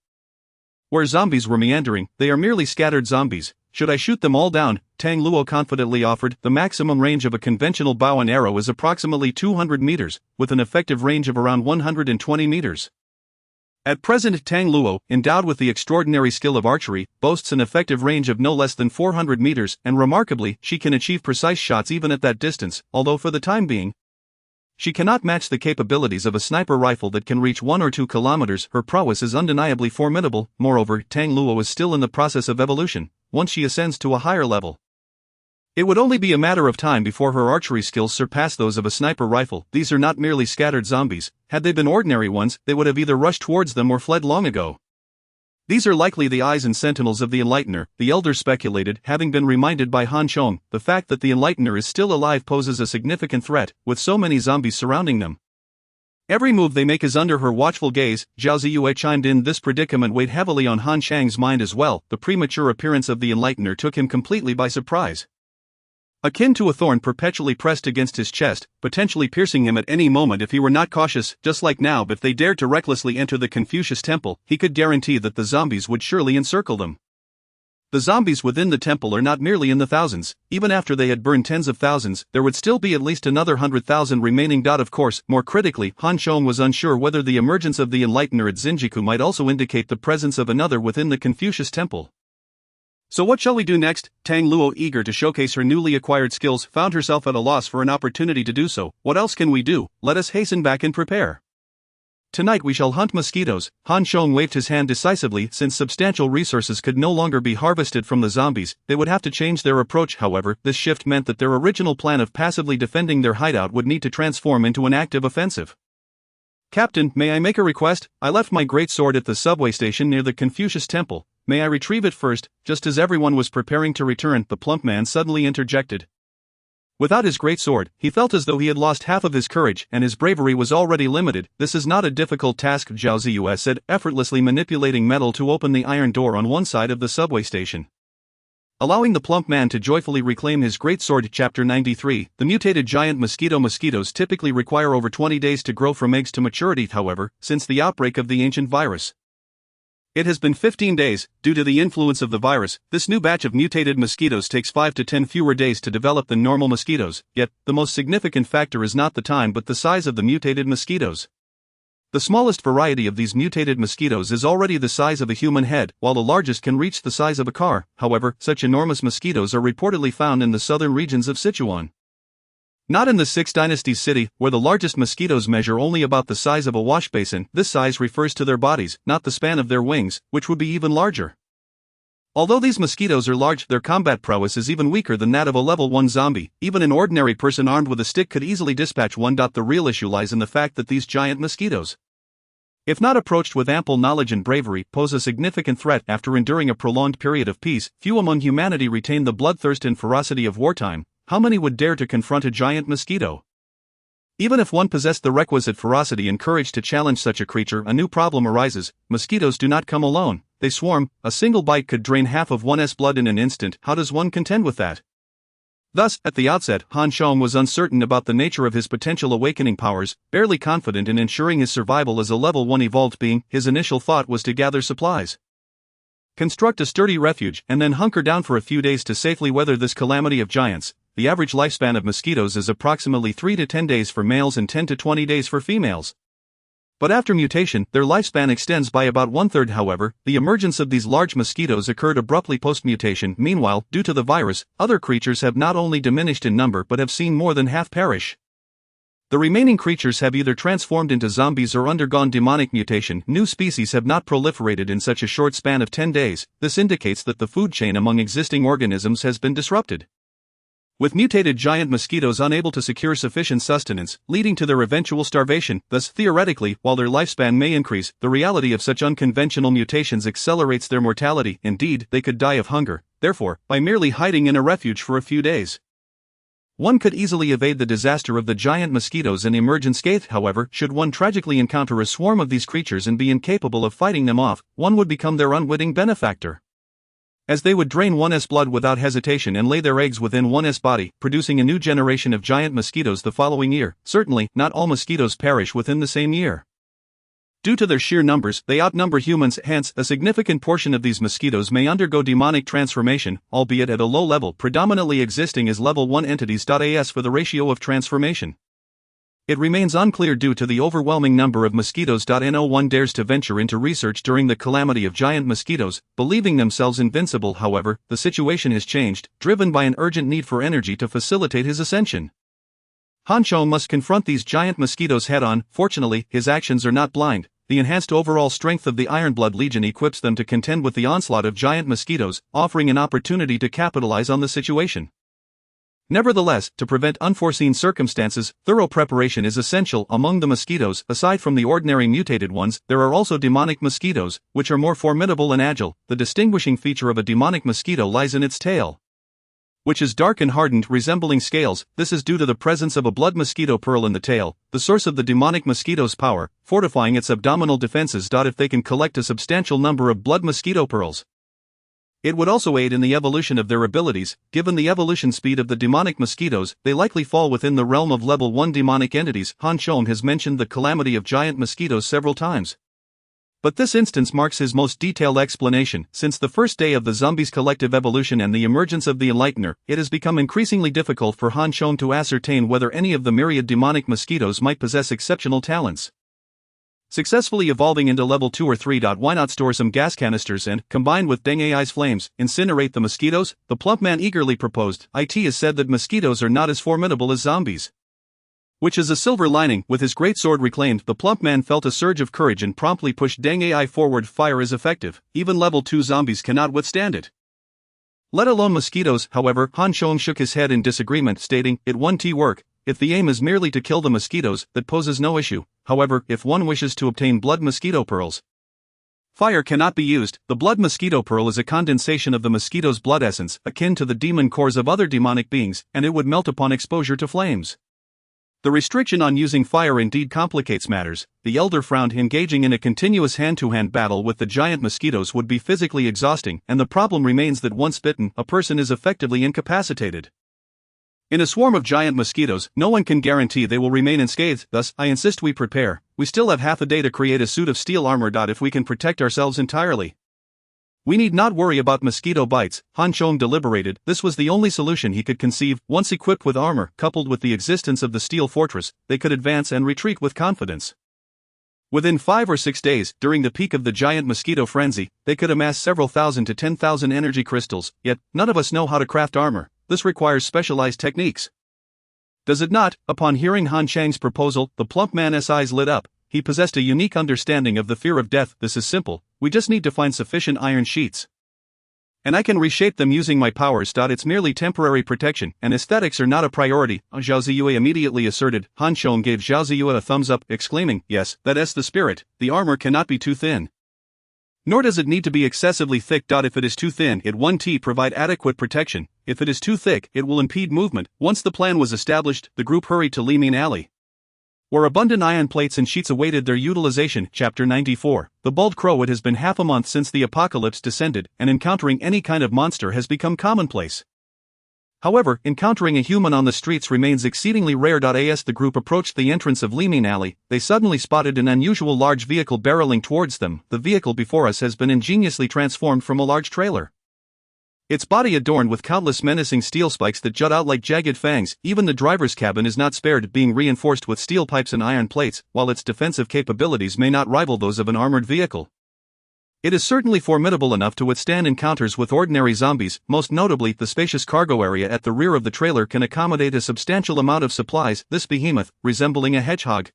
where zombies were meandering. They are merely scattered zombies. Should I shoot them all down? Tang Luo confidently offered. The maximum range of a conventional bow and arrow is approximately 200 meters, with an effective range of around 120 meters. At present, Tang Luo, endowed with the extraordinary skill of archery, boasts an effective range of no less than 400 meters, and remarkably, she can achieve precise shots even at that distance, although for the time being, she cannot match the capabilities of a sniper rifle that can reach 1 or 2 kilometers. Her prowess is undeniably formidable. Moreover, Tang Luo is still in the process of evolution. Once she ascends to a higher level, it would only be a matter of time before her archery skills surpass those of a sniper rifle. These are not merely scattered zombies. Had they been ordinary ones, they would have either rushed towards them or fled long ago. These are likely the eyes and sentinels of the Enlightener, the elder speculated, having been reminded by Han Chong. The fact that the Enlightener is still alive poses a significant threat, with so many zombies surrounding them. Every move they make is under her watchful gaze. Zhao Ziyue chimed in. This predicament weighed heavily on Han Chang's mind as well. The premature appearance of the Enlightener took him completely by surprise. Akin to a thorn perpetually pressed against his chest, potentially piercing him at any moment if he were not cautious. Just like now, if they dared to recklessly enter the Confucius Temple, he could guarantee that the zombies would surely encircle them. The zombies within the temple are not merely in the thousands. Even after they had burned tens of thousands, there would still be at least another 100,000 remaining. Of course, more critically, Han Chong was unsure whether the emergence of the Enlightener at Zinjiku might also indicate the presence of another within the Confucius Temple. So what shall we do next? Tang Luo, eager to showcase her newly acquired skills, found herself at a loss for an opportunity to do so. What else can we do? Let us hasten back and prepare. Tonight we shall hunt mosquitoes. Han Chong waved his hand decisively. Since substantial resources could no longer be harvested from the zombies, they would have to change their approach. However, this shift meant that their original plan of passively defending their hideout would need to transform into an active offensive. Captain, may I make a request? I left my great sword at the subway station near the Confucius Temple. May I retrieve it first? Just as everyone was preparing to return, the plump man suddenly interjected. Without his great sword, he felt as though he had lost half of his courage, and his bravery was already limited. This is not a difficult task, Zhao Ziyue said, effortlessly manipulating metal to open the iron door on one side of the subway station. Allowing the plump man to joyfully reclaim his great sword. Chapter 93. The mutated giant mosquitoes typically require over 20 days to grow from eggs to maturity. However, since the outbreak of the ancient virus, it has been 15 days. Due to the influence of the virus, this new batch of mutated mosquitoes takes 5 to 10 fewer days to develop than normal mosquitoes, yet, the most significant factor is not the time but the size of the mutated mosquitoes. The smallest variety of these mutated mosquitoes is already the size of a human head, while the largest can reach the size of a car. However, such enormous mosquitoes are reportedly found in the southern regions of Sichuan. Not in the Six Dynasties city, where the largest mosquitoes measure only about the size of a wash basin. This size refers to their bodies, not the span of their wings, which would be even larger. Although these mosquitoes are large, their combat prowess is even weaker than that of a level 1 zombie. Even an ordinary person armed with a stick could easily dispatch one. The real issue lies in the fact that these giant mosquitoes, if not approached with ample knowledge and bravery, pose a significant threat. After enduring a prolonged period of peace, few among humanity retain the bloodthirst and ferocity of wartime. How many would dare to confront a giant mosquito? Even if one possessed the requisite ferocity and courage to challenge such a creature, a new problem arises. Mosquitoes do not come alone, they swarm. A single bite could drain half of one's blood in an instant. How does one contend with that? Thus, at the outset, Han Chong was uncertain about the nature of his potential awakening powers, barely confident in ensuring his survival as a level 1 evolved being. His initial thought was to gather supplies, construct a sturdy refuge, and then hunker down for a few days to safely weather this calamity of giants. The average lifespan of mosquitoes is approximately 3 to 10 days for males and 10 to 20 days for females. But after mutation, their lifespan extends by about 1/3. However, the emergence of these large mosquitoes occurred abruptly post-mutation. Meanwhile, due to the virus, other creatures have not only diminished in number but have seen more than half perish. The remaining creatures have either transformed into zombies or undergone demonic mutation. New species have not proliferated in such a short span of 10 days. This indicates that the food chain among existing organisms has been disrupted, with mutated giant mosquitoes unable to secure sufficient sustenance, leading to their eventual starvation. Thus, theoretically, while their lifespan may increase, the reality of such unconventional mutations accelerates their mortality. Indeed, they could die of hunger. Therefore, by merely hiding in a refuge for a few days, one could easily evade the disaster of the giant mosquitoes and emerge unscathed. However, should one tragically encounter a swarm of these creatures and be incapable of fighting them off, one would become their unwitting benefactor, as they would drain one's blood without hesitation and lay their eggs within one's body, producing a new generation of giant mosquitoes the following year. Certainly, not all mosquitoes perish within the same year. Due to their sheer numbers, they outnumber humans. Hence, a significant portion of these mosquitoes may undergo demonic transformation, albeit at a low level, predominantly existing as level 1 entities. As for the ratio of transformation, it remains unclear due to the overwhelming number of mosquitoes. No one dares to venture into research during the calamity of giant mosquitoes, believing themselves invincible. However, the situation has changed, driven by an urgent need for energy to facilitate his ascension. Han Chong must confront these giant mosquitoes head-on. Fortunately, his actions are not blind. The enhanced overall strength of the Ironblood Legion equips them to contend with the onslaught of giant mosquitoes, offering an opportunity to capitalize on the situation. Nevertheless, to prevent unforeseen circumstances, thorough preparation is essential. Among the mosquitoes, aside from the ordinary mutated ones, there are also demonic mosquitoes, which are more formidable and agile. The distinguishing feature of a demonic mosquito lies in its tail, which is dark and hardened, resembling scales. This is due to the presence of a blood mosquito pearl in the tail, the source of the demonic mosquito's power, fortifying its abdominal defenses. If they can collect a substantial number of blood mosquito pearls, it would also aid in the evolution of their abilities. Given the evolution speed of the demonic mosquitoes, they likely fall within the realm of level 1 demonic entities. Han Chong has mentioned the calamity of giant mosquitoes several times, but this instance marks his most detailed explanation. Since the first day of the zombies' collective evolution and the emergence of the Enlightener, it has become increasingly difficult for Han Chong to ascertain whether any of the myriad demonic mosquitoes might possess exceptional talents. successfully evolving into level 2 or 3. Why not store some gas canisters and, combined with Deng Ai's flames, incinerate the mosquitoes? The plump man eagerly proposed. It is said that mosquitoes are not as formidable as zombies. Which is a silver lining. With his great sword reclaimed, the plump man felt a surge of courage and promptly pushed Deng Ai forward. Fire is effective, even level 2 zombies cannot withstand it. Let alone mosquitoes. However, Han Chong shook his head in disagreement, stating, it won't work. If the aim is merely to kill the mosquitoes, that poses no issue. However, if one wishes to obtain blood mosquito pearls, fire cannot be used. The blood mosquito pearl is a condensation of the mosquito's blood essence, akin to the demon cores of other demonic beings, and it would melt upon exposure to flames. The restriction on using fire indeed complicates matters. The elder frowned. Engaging in a continuous hand-to-hand battle with the giant mosquitoes would be physically exhausting, and the problem remains that once bitten, a person is effectively incapacitated. In a swarm of giant mosquitoes, no one can guarantee they will remain unscathed. Thus, I insist we prepare. We still have half a day to create a suit of steel armor. If we can protect ourselves entirely, we need not worry about mosquito bites. Han Chong deliberated. This was the only solution he could conceive. Once equipped with armor, coupled with the existence of the steel fortress, they could advance and retreat with confidence. Within 5 or 6 days, during the peak of the giant mosquito frenzy, they could amass several thousand to 10,000 energy crystals. Yet, none of us know how to craft armor. This requires specialized techniques. Does it not? Upon hearing Han Chang's proposal, the plump man's eyes lit up. He possessed a unique understanding of the fear of death. This is simple. We just need to find sufficient iron sheets, and I can reshape them using my powers. It's merely temporary protection, and aesthetics are not a priority, Zhao Ziyue immediately asserted. Han Chong gave Zhao Ziyue a thumbs up, exclaiming, yes, that's the spirit. The armor cannot be too thin, nor does it need to be excessively thick. If it is too thin, it won't provide adequate protection. If it is too thick, it will impede movement. Once the plan was established, the group hurried to Limin Alley, where abundant iron plates and sheets awaited their utilization. Chapter 94. The Bald Crow. It has been half a month since the apocalypse descended, and encountering any kind of monster has become commonplace. However, encountering a human on the streets remains exceedingly rare. As the group approached the entrance of Limin Alley, they suddenly spotted an unusual large vehicle barreling towards them. The vehicle before us has been ingeniously transformed from a large trailer, its body adorned with countless menacing steel spikes that jut out like jagged fangs. Even the driver's cabin is not spared, being reinforced with steel pipes and iron plates, while its defensive capabilities may not rival those of an armored vehicle. It is certainly formidable enough to withstand encounters with ordinary zombies. Most notably, the spacious cargo area at the rear of the trailer can accommodate a substantial amount of supplies. This behemoth, resembling a hedgehog,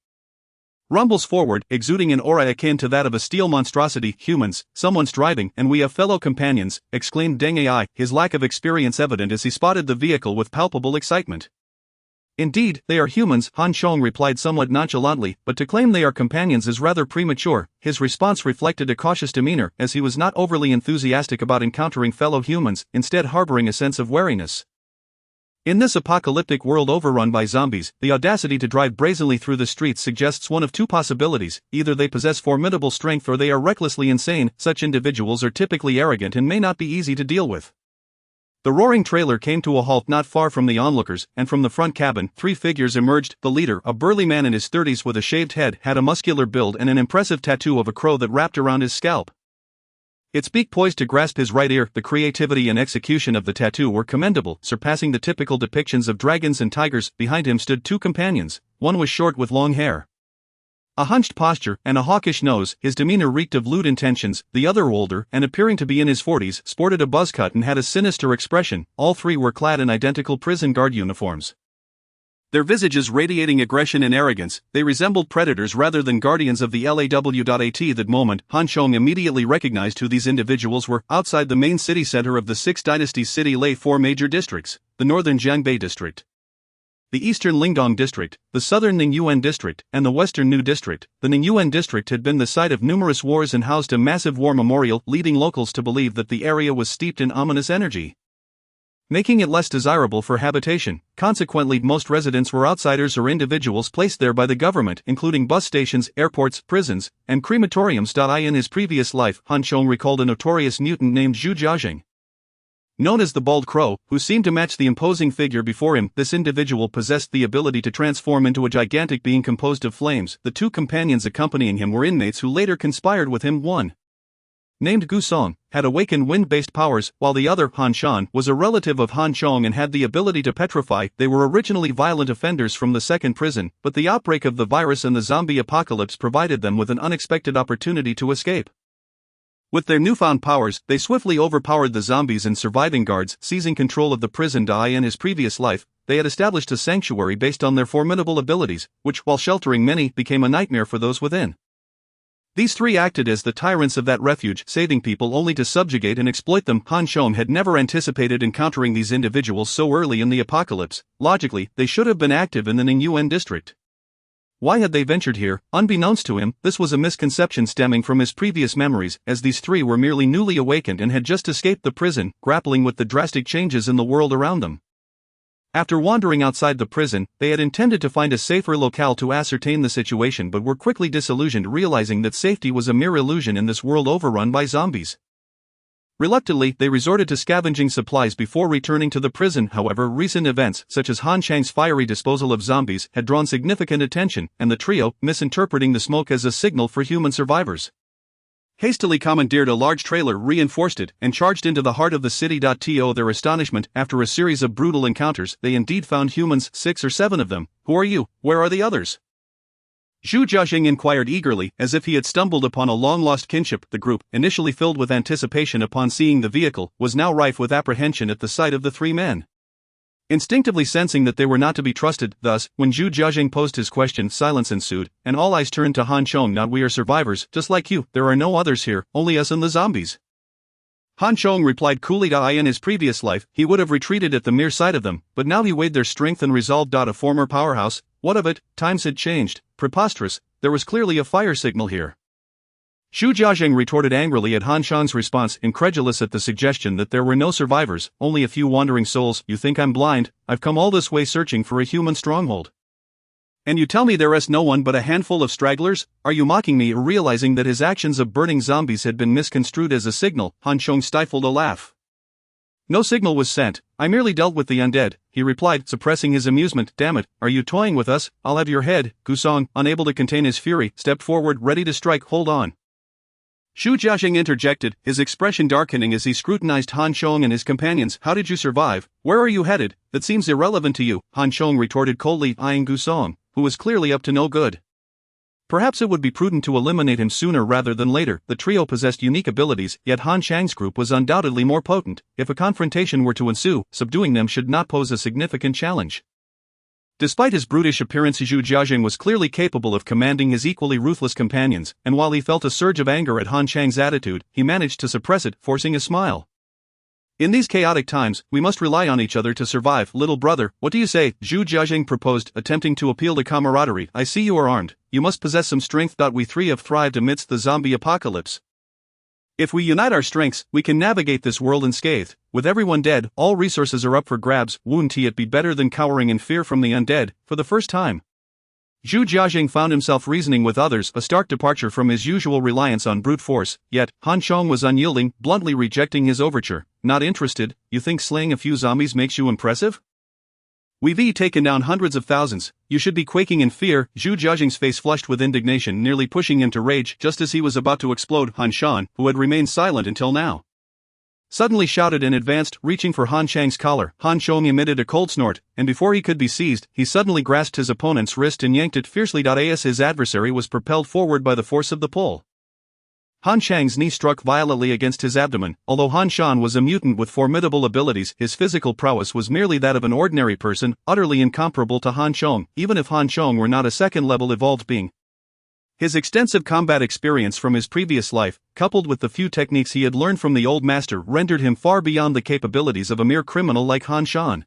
rumbles forward, exuding an aura akin to that of a steel monstrosity. Humans, someone's driving, and we have fellow companions, exclaimed Deng Ai, his lack of experience evident as he spotted the vehicle with palpable excitement. Indeed, they are humans, Han Chong replied somewhat nonchalantly, but to claim they are companions is rather premature. His response reflected a cautious demeanor, as he was not overly enthusiastic about encountering fellow humans, instead harboring a sense of wariness. In this apocalyptic world overrun by zombies, the audacity to drive brazenly through the streets suggests one of two possibilities: either they possess formidable strength or they are recklessly insane. Such individuals are typically arrogant and may not be easy to deal with. The roaring trailer came to a halt not far from the onlookers, and from the front cabin, 3 figures emerged. The leader, a burly man in his 30s with a shaved head, had a muscular build and an impressive tattoo of a crow that wrapped around his scalp, its beak poised to grasp his right ear. The creativity and execution of the tattoo were commendable, surpassing the typical depictions of dragons and tigers. Behind him stood 2 companions. One was short with long hair, a hunched posture, and a hawkish nose. His demeanor reeked of lewd intentions. The other, older, and appearing to be in his 40s, sported a buzz cut and had a sinister expression. All 3 were clad in identical prison guard uniforms, their visages radiating aggression and arrogance. They resembled predators rather than guardians of the LAW. At that moment, Han Chong immediately recognized who these individuals were. Outside the main city center of the 6 Dynasties city lay 4 major districts: the northern Jiangbei district, the eastern Lingdong district, the southern Ningyuan district, and the western Nu district. The Ningyuan district had been the site of numerous wars and housed a massive war memorial, leading locals to believe that the area was steeped in ominous energy, making it less desirable for habitation. Consequently, most residents were outsiders or individuals placed there by the government, including bus stations, airports, prisons, and crematoriums. In his previous life, Han Chong recalled a notorious mutant named Zhu Jiaxing, known as the Bald Crow, who seemed to match the imposing figure before him. This individual possessed the ability to transform into a gigantic being composed of flames. The 2 companions accompanying him were inmates who later conspired with him. 1. named Gusong, had awakened wind-based powers, while the other, Han Shan, was a relative of Han Chong and had the ability to petrify. They were originally violent offenders from the second prison, but the outbreak of the virus and the zombie apocalypse provided them with an unexpected opportunity to escape. With their newfound powers, they swiftly overpowered the zombies and surviving guards, seizing control of the prison. In his previous life, they had established a sanctuary based on their formidable abilities, which, while sheltering many, became a nightmare for those within. These three acted as the tyrants of that refuge, saving people only to subjugate and exploit them. Han Shom had never anticipated encountering these individuals so early in the apocalypse. Logically, they should have been active in the Ningyuan district. Why had they ventured here? Unbeknownst to him, this was a misconception stemming from his previous memories, as these three were merely newly awakened and had just escaped the prison, grappling with the drastic changes in the world around them. After wandering outside the prison, they had intended to find a safer locale to ascertain the situation but were quickly disillusioned, realizing that safety was a mere illusion in this world overrun by zombies. Reluctantly, they resorted to scavenging supplies before returning to the prison. However, recent events, such as Han Chang's fiery disposal of zombies, had drawn significant attention, and the trio, misinterpreting the smoke as a signal for human survivors, hastily commandeered a large trailer, reinforced it, and charged into the heart of the city. To their astonishment, after a series of brutal encounters, they indeed found humans, 6 or 7 of them. Who are you? Where are the others? Zhu Jiaxing inquired eagerly, as if he had stumbled upon a long-lost kinship. The group, initially filled with anticipation upon seeing the vehicle, was now rife with apprehension at the sight of the 3 men. Instinctively sensing that they were not to be trusted, thus, when Zhu Jiaxing posed his question, silence ensued, and all eyes turned to Han Chong. "Not we are survivors, just like you. There are no others here, only us and the zombies." Han Chong replied coolly. In his previous life, he would have retreated at the mere sight of them, but now he weighed their strength and resolved. A former powerhouse? What of it? Times had changed. Preposterous, there was clearly a fire signal here. Zhu Jiaxing retorted angrily at Han Shan's response, incredulous at the suggestion that there were no survivors, only a few wandering souls. "You think I'm blind? I've come all this way searching for a human stronghold. And you tell me there is no one but a handful of stragglers? Are you mocking me?" Realizing that his actions of burning zombies had been misconstrued as a signal, Han Chong stifled a laugh. "No signal was sent, I merely dealt with the undead," he replied, suppressing his amusement. "Damn it, are you toying with us? I'll have your head." Gusong, unable to contain his fury, stepped forward, ready to strike. "Hold on." Zhu Jiaxing interjected, his expression darkening as he scrutinized Han Chong and his companions. "How did you survive? Where are you headed? That seems irrelevant to you," Han Chong retorted coldly, eyeing Gusong, who was clearly up to no good. Perhaps it would be prudent to eliminate him sooner rather than later. The trio possessed unique abilities, yet Han Chang's group was undoubtedly more potent. If a confrontation were to ensue, subduing them should not pose a significant challenge. Despite his brutish appearance, Zhu Jiaxing was clearly capable of commanding his equally ruthless companions, and while he felt a surge of anger at Han Chang's attitude, he managed to suppress it, forcing a smile. "In these chaotic times, we must rely on each other to survive. Little brother, what do you say?" Zhu Jiaxing proposed, attempting to appeal to camaraderie. "I see you are armed. You must possess some strength. We 3 have thrived amidst the zombie apocalypse. If we unite our strengths, we can navigate this world unscathed. With everyone dead, all resources are up for grabs. Wouldn't it be better than cowering in fear from the undead?" For the first time, Zhu Jiaxing found himself reasoning with others, a stark departure from his usual reliance on brute force. Yet, Han Chong was unyielding, bluntly rejecting his overture. "Not interested? You think slaying a few zombies makes you impressive? We've taken down hundreds of thousands. You should be quaking in fear." Zhu Jiaxing's face flushed with indignation, nearly pushing him to rage. Just as he was about to explode, Han Shan, who had remained silent until now, suddenly shouted and advanced, reaching for Han Chang's collar. Han Chong emitted a cold snort, and before he could be seized, he suddenly grasped his opponent's wrist and yanked it fiercely. As his adversary was propelled forward by the force of the pull, Han Chang's knee struck violently against his abdomen. Although Han Shan was a mutant with formidable abilities, his physical prowess was merely that of an ordinary person, utterly incomparable to Han Chong, even if Han Chong were not a second-level evolved being. His extensive combat experience from his previous life, coupled with the few techniques he had learned from the old master, rendered him far beyond the capabilities of a mere criminal like Han Shan.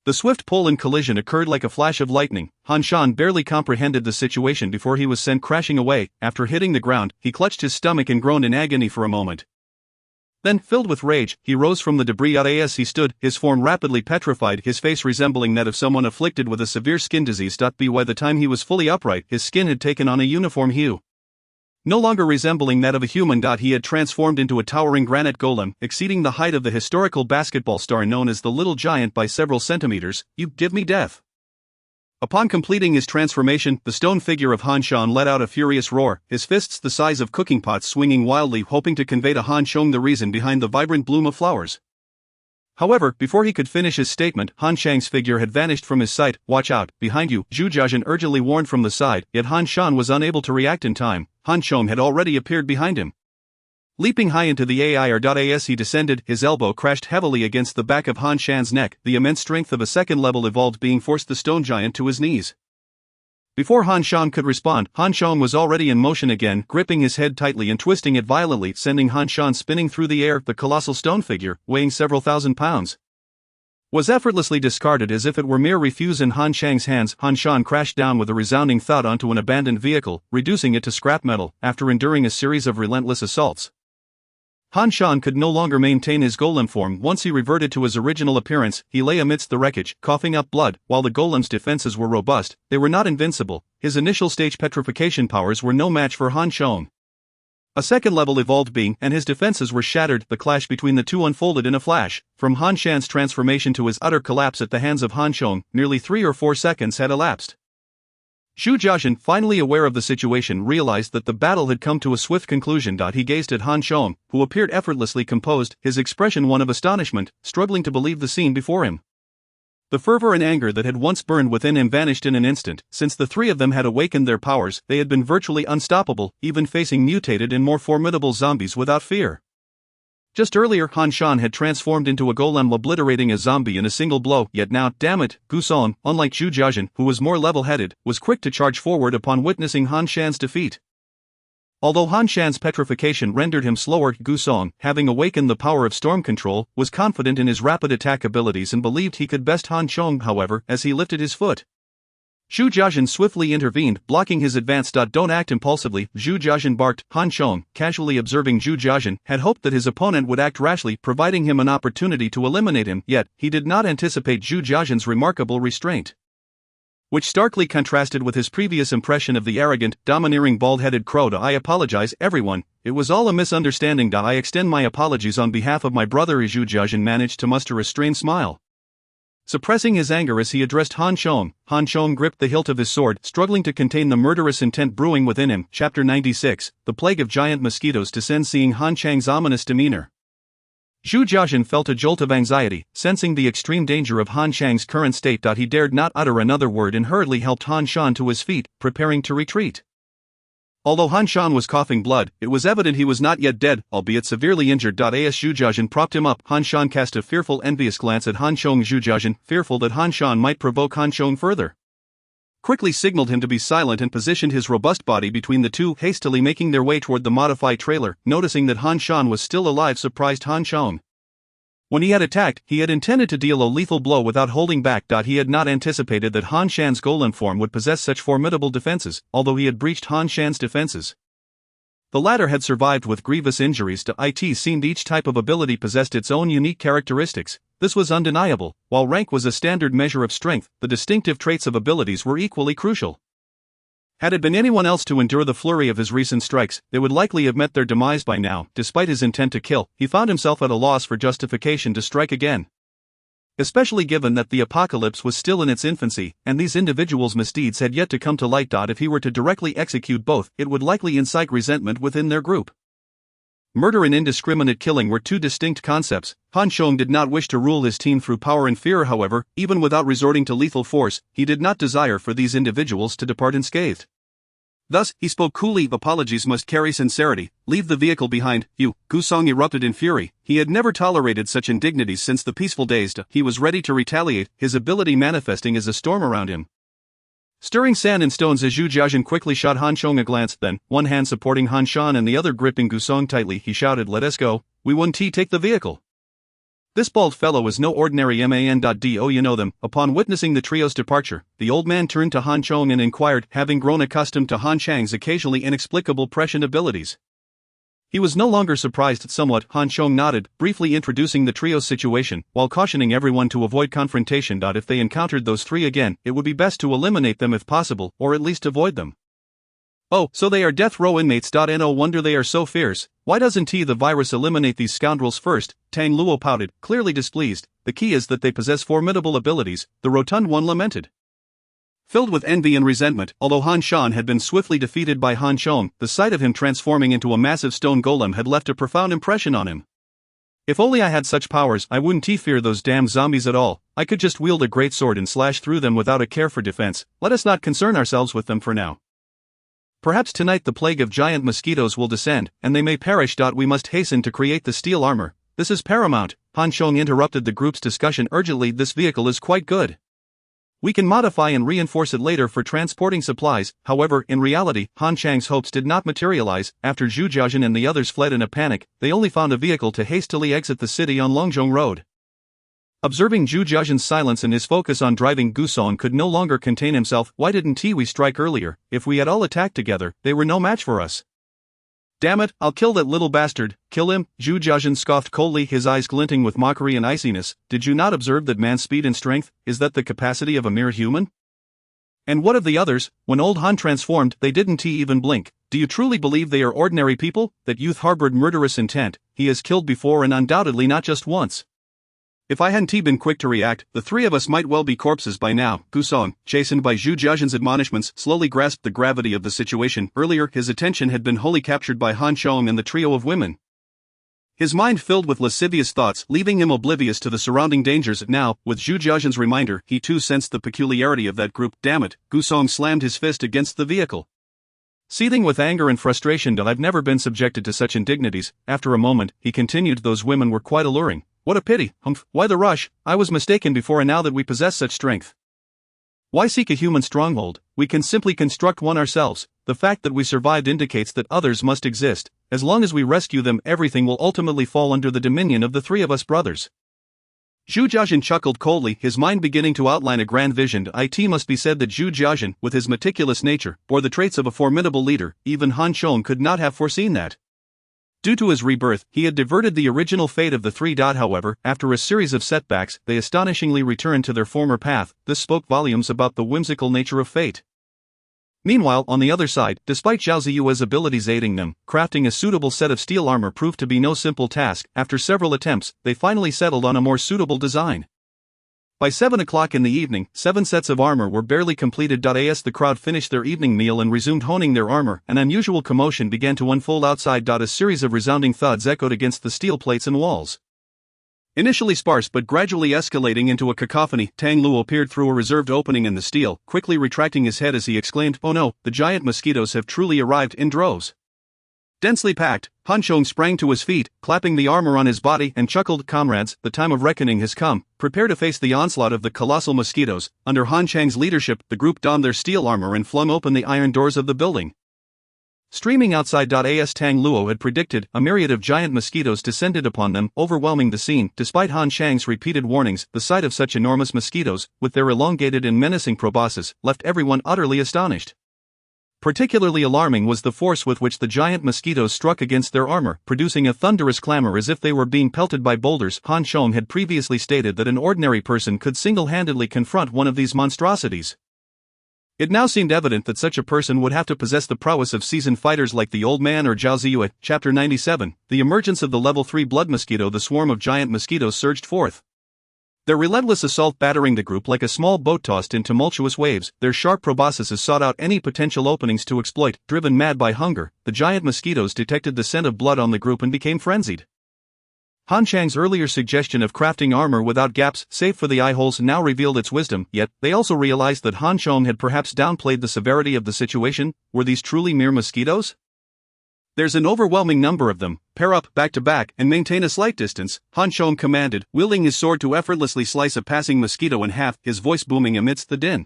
The swift pull and collision occurred like a flash of lightning. Han Shan barely comprehended the situation before he was sent crashing away. After hitting the ground, he clutched his stomach and groaned in agony for a moment. Then, filled with rage, he rose from the debris. As he stood, his form rapidly petrified, his face resembling that of someone afflicted with a severe skin disease. By the time he was fully upright, his skin had taken on a uniform hue. No longer resembling that of a human. He had transformed into a towering granite golem, exceeding the height of the historical basketball star known as the Little Giant by several centimeters. "You give me death." Upon completing his transformation, the stone figure of Han Shan let out a furious roar, his fists the size of cooking pots swinging wildly, hoping to convey to Han Shang the reason behind the vibrant bloom of flowers. However, before he could finish his statement, Han Shang's figure had vanished from his sight. "Watch out, behind you," Zhu Jiazhen urgently warned from the side, yet Han Shan was unable to react in time. Han Shang had already appeared behind him. Leaping high into the air, he descended, his elbow crashed heavily against the back of Han Shan's neck, the immense strength of a second-level evolved being forced the stone giant to his knees. Before Han Shan could respond, Han Shan was already in motion again, gripping his head tightly and twisting it violently, sending Han Shan spinning through the air. The colossal stone figure, weighing several thousand pounds, was effortlessly discarded as if it were mere refuse in Han Shang's hands. Han Shan crashed down with a resounding thud onto an abandoned vehicle, reducing it to scrap metal, after enduring a series of relentless assaults. Han Shan could no longer maintain his golem form. Once he reverted to his original appearance, he lay amidst the wreckage, coughing up blood. While the golem's defenses were robust, they were not invincible. His initial stage petrification powers were no match for Han Shang. A second-level evolved being, and his defenses were shattered. The clash between the two unfolded in a flash. From Han Shan's transformation to his utter collapse at the hands of Han Shang, nearly 3 or 4 seconds had elapsed. Zhu Jiazhen, finally aware of the situation, realized that the battle had come to a swift conclusion. He gazed at Han Shang, who appeared effortlessly composed, his expression one of astonishment, struggling to believe the scene before him. The fervor and anger that had once burned within him vanished in an instant. Since the three of them had awakened their powers, they had been virtually unstoppable, even facing mutated and more formidable zombies without fear. Just earlier, Han Shan had transformed into a golem, obliterating a zombie in a single blow, yet now, damn it, Gu Song, unlike Zhu Jiazhen, who was more level-headed, was quick to charge forward upon witnessing Han Shan's defeat. Although Han Shan's petrification rendered him slower, Gu Song, having awakened the power of storm control, was confident in his rapid attack abilities and believed he could best Han Shang. However, as he lifted his foot, Zhu Jiazhen swiftly intervened, blocking his advance. "Don't act impulsively," Zhu Jiazhen barked. Han Shang, casually observing Zhu Jiazhen, had hoped that his opponent would act rashly, providing him an opportunity to eliminate him, yet, he did not anticipate Zhu Jiazhen's remarkable restraint, which starkly contrasted with his previous impression of the arrogant, domineering bald-headed crow. "I apologize, everyone. It was all a misunderstanding. I extend my apologies on behalf of my brother." Zhu Jiazhen managed to muster a strained smile. Suppressing his anger as he addressed Han Shang gripped the hilt of his sword, struggling to contain the murderous intent brewing within him. Chapter 96, The Plague of Giant Mosquitoes descends. Seeing Han Chang's ominous demeanor, Zhu Jiazhen felt a jolt of anxiety, sensing the extreme danger of Han Chang's current state. He dared not utter another word and hurriedly helped Han Shan to his feet, preparing to retreat. Although Han Shan was coughing blood, it was evident he was not yet dead, albeit severely injured. As Zhu Jiazhen propped him up, Han Shan cast a fearful, envious glance at Han Shang. Zhu Jiazhen, fearful that Han Shan might provoke Han Shang further, quickly signaled him to be silent and positioned his robust body between the two, hastily making their way toward the modified trailer. Noticing that Han Shan was still alive surprised Han Shang. When he had attacked, he had intended to deal a lethal blow without holding back. He had not anticipated that Han Shan's golem form would possess such formidable defenses, although he had breached Han Shan's defenses. The latter had survived with grievous injuries. It seemed each type of ability possessed its own unique characteristics. This was undeniable. While rank was a standard measure of strength, the distinctive traits of abilities were equally crucial. Had it been anyone else to endure the flurry of his recent strikes, they would likely have met their demise by now. Despite his intent to kill, he found himself at a loss for justification to strike again, especially given that the apocalypse was still in its infancy, and these individuals' misdeeds had yet to come to light. If he were to directly execute both, it would likely incite resentment within their group. Murder and indiscriminate killing were two distinct concepts. Han Shang did not wish to rule his team through power and fear. However, even without resorting to lethal force, he did not desire for these individuals to depart unscathed. Thus, he spoke coolly. "Apologies must carry sincerity. Leave the vehicle behind, you." Gu Song erupted in fury. He had never tolerated such indignities since the peaceful days. He was ready to retaliate, his ability manifesting as a storm around him, stirring sand and stones. As Zhu Jiazhen quickly shot Han Shang a glance, then, one hand supporting Han Shan and the other gripping Gu Song tightly, he shouted, "Let us go. We won't take the vehicle." This bald fellow is no ordinary man. Do you know them? Upon witnessing the trio's departure, the old man turned to Han Shang and inquired, having grown accustomed to Han Chang's occasionally inexplicable prescient abilities. He was no longer surprised. Somewhat, Han Shang nodded, briefly introducing the trio's situation, while cautioning everyone to avoid confrontation. If they encountered those three again, it would be best to eliminate them if possible, or at least avoid them. "Oh, so they are death row inmates. No wonder they are so fierce. Why doesn't the virus eliminate these scoundrels first?" Tang Luo pouted, clearly displeased. "The key is that they possess formidable abilities," the rotund one lamented. Filled with envy and resentment, although Han Shan had been swiftly defeated by Han Chong, the sight of him transforming into a massive stone golem had left a profound impression on him. If only I had such powers, I wouldn't fear those damn zombies at all. I could just wield a great sword and slash through them without a care for defense. Let us not concern ourselves with them for now. Perhaps tonight the plague of giant mosquitoes will descend, and they may perish. We must hasten to create the steel armor. This is paramount. Han Chong interrupted the group's discussion urgently. This vehicle is quite good. We can modify and reinforce it later for transporting supplies. However, in reality, Han Chang's hopes did not materialize. After Zhu Jiazhen and the others fled in a panic, they only found a vehicle to hastily exit the city on Longzhong Road. Observing Zhu Jiazhen's silence and his focus on driving, Gu Song could no longer contain himself. Why didn't we strike earlier? If we had all attacked together, they were no match for us. Damn it, I'll kill that little bastard. Kill him, Zhu Jiazhen scoffed coldly, his eyes glinting with mockery and iciness. Did you not observe that man's speed and strength, is that the capacity of a mere human? And what of the others? When old Han transformed, they didn't even blink. Do you truly believe they are ordinary people? That youth harbored murderous intent. He has killed before and undoubtedly not just once. If I hadn't been quick to react, the three of us might well be corpses by now. Gu Song, chastened by Zhu Jiazhen's admonishments, slowly grasped the gravity of the situation. Earlier, his attention had been wholly captured by Han Chong and the trio of women. His mind filled with lascivious thoughts, leaving him oblivious to the surrounding dangers. Now, with Zhu Jiazhen's reminder, he too sensed the peculiarity of that group. Damn it, Gu Song slammed his fist against the vehicle. Seething with anger and frustration, I've never been subjected to such indignities. After a moment, he continued, those women were quite alluring. What a pity, humph, why the rush? I was mistaken before, and now that we possess such strength, why seek a human stronghold? We can simply construct one ourselves. The fact that we survived indicates that others must exist. As long as we rescue them, everything will ultimately fall under the dominion of the three of us brothers. Zhu Jiazhen chuckled coldly, his mind beginning to outline a grand vision. It must be said that Zhu Jiazhen, with his meticulous nature, bore the traits of a formidable leader. Even Han Chong could not have foreseen that. Due to his rebirth, he had diverted the original fate of the three. However, after a series of setbacks, they astonishingly returned to their former path. This spoke volumes about the whimsical nature of fate. Meanwhile, on the other side, despite Zhao Ziyue's abilities aiding them, crafting a suitable set of steel armor proved to be no simple task. After several attempts, they finally settled on a more suitable design. By 7 o'clock in the evening, 7 sets of armor were barely completed. As the crowd finished their evening meal and resumed honing their armor, an unusual commotion began to unfold outside. A series of resounding thuds echoed against the steel plates and walls. Initially sparse but gradually escalating into a cacophony, Tang Luo peered through a reserved opening in the steel, quickly retracting his head as he exclaimed, "Oh no, the giant mosquitoes have truly arrived in droves." Densely packed, Han Chong sprang to his feet, clapping the armor on his body, and chuckled, "Comrades, the time of reckoning has come. Prepare to face the onslaught of the colossal mosquitoes." Under Han Chang's leadership, the group donned their steel armor and flung open the iron doors of the building. Streaming outside. As Tang Luo had predicted, a myriad of giant mosquitoes descended upon them, overwhelming the scene. Despite Han Chang's repeated warnings, the sight of such enormous mosquitoes, with their elongated and menacing proboscis, left everyone utterly astonished. Particularly alarming was the force with which the giant mosquitoes struck against their armor, producing a thunderous clamor as if they were being pelted by boulders. Han Chong had previously stated that an ordinary person could single-handedly confront one of these monstrosities. It now seemed evident that such a person would have to possess the prowess of seasoned fighters like the old man or Zhao Ziyue. Chapter 97, The Emergence of the Level 3 Blood Mosquito. The swarm of giant mosquitoes surged forth, their relentless assault battering the group like a small boat tossed in tumultuous waves. Their sharp proboscises sought out any potential openings to exploit. Driven mad by hunger, the giant mosquitoes detected the scent of blood on the group and became frenzied. Han Chang's earlier suggestion of crafting armor without gaps, save for the eye holes, now revealed its wisdom, yet they also realized that Han Chong had perhaps downplayed the severity of the situation. Were these truly mere mosquitoes? "There's an overwhelming number of them. Pair up, back to back, and maintain a slight distance," Han Chong commanded, wielding his sword to effortlessly slice a passing mosquito in half, his voice booming amidst the din.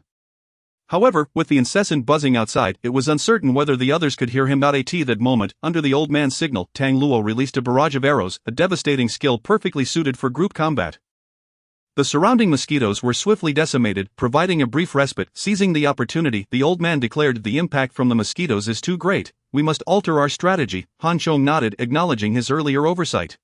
However, with the incessant buzzing outside, it was uncertain whether the others could hear him. At that moment, under the old man's signal, Tang Luo released a barrage of arrows, a devastating skill perfectly suited for group combat. The surrounding mosquitoes were swiftly decimated, providing a brief respite. Seizing the opportunity, the old man declared, "The impact from the mosquitoes is too great. We must alter our strategy." Han Chong nodded, acknowledging his earlier oversight.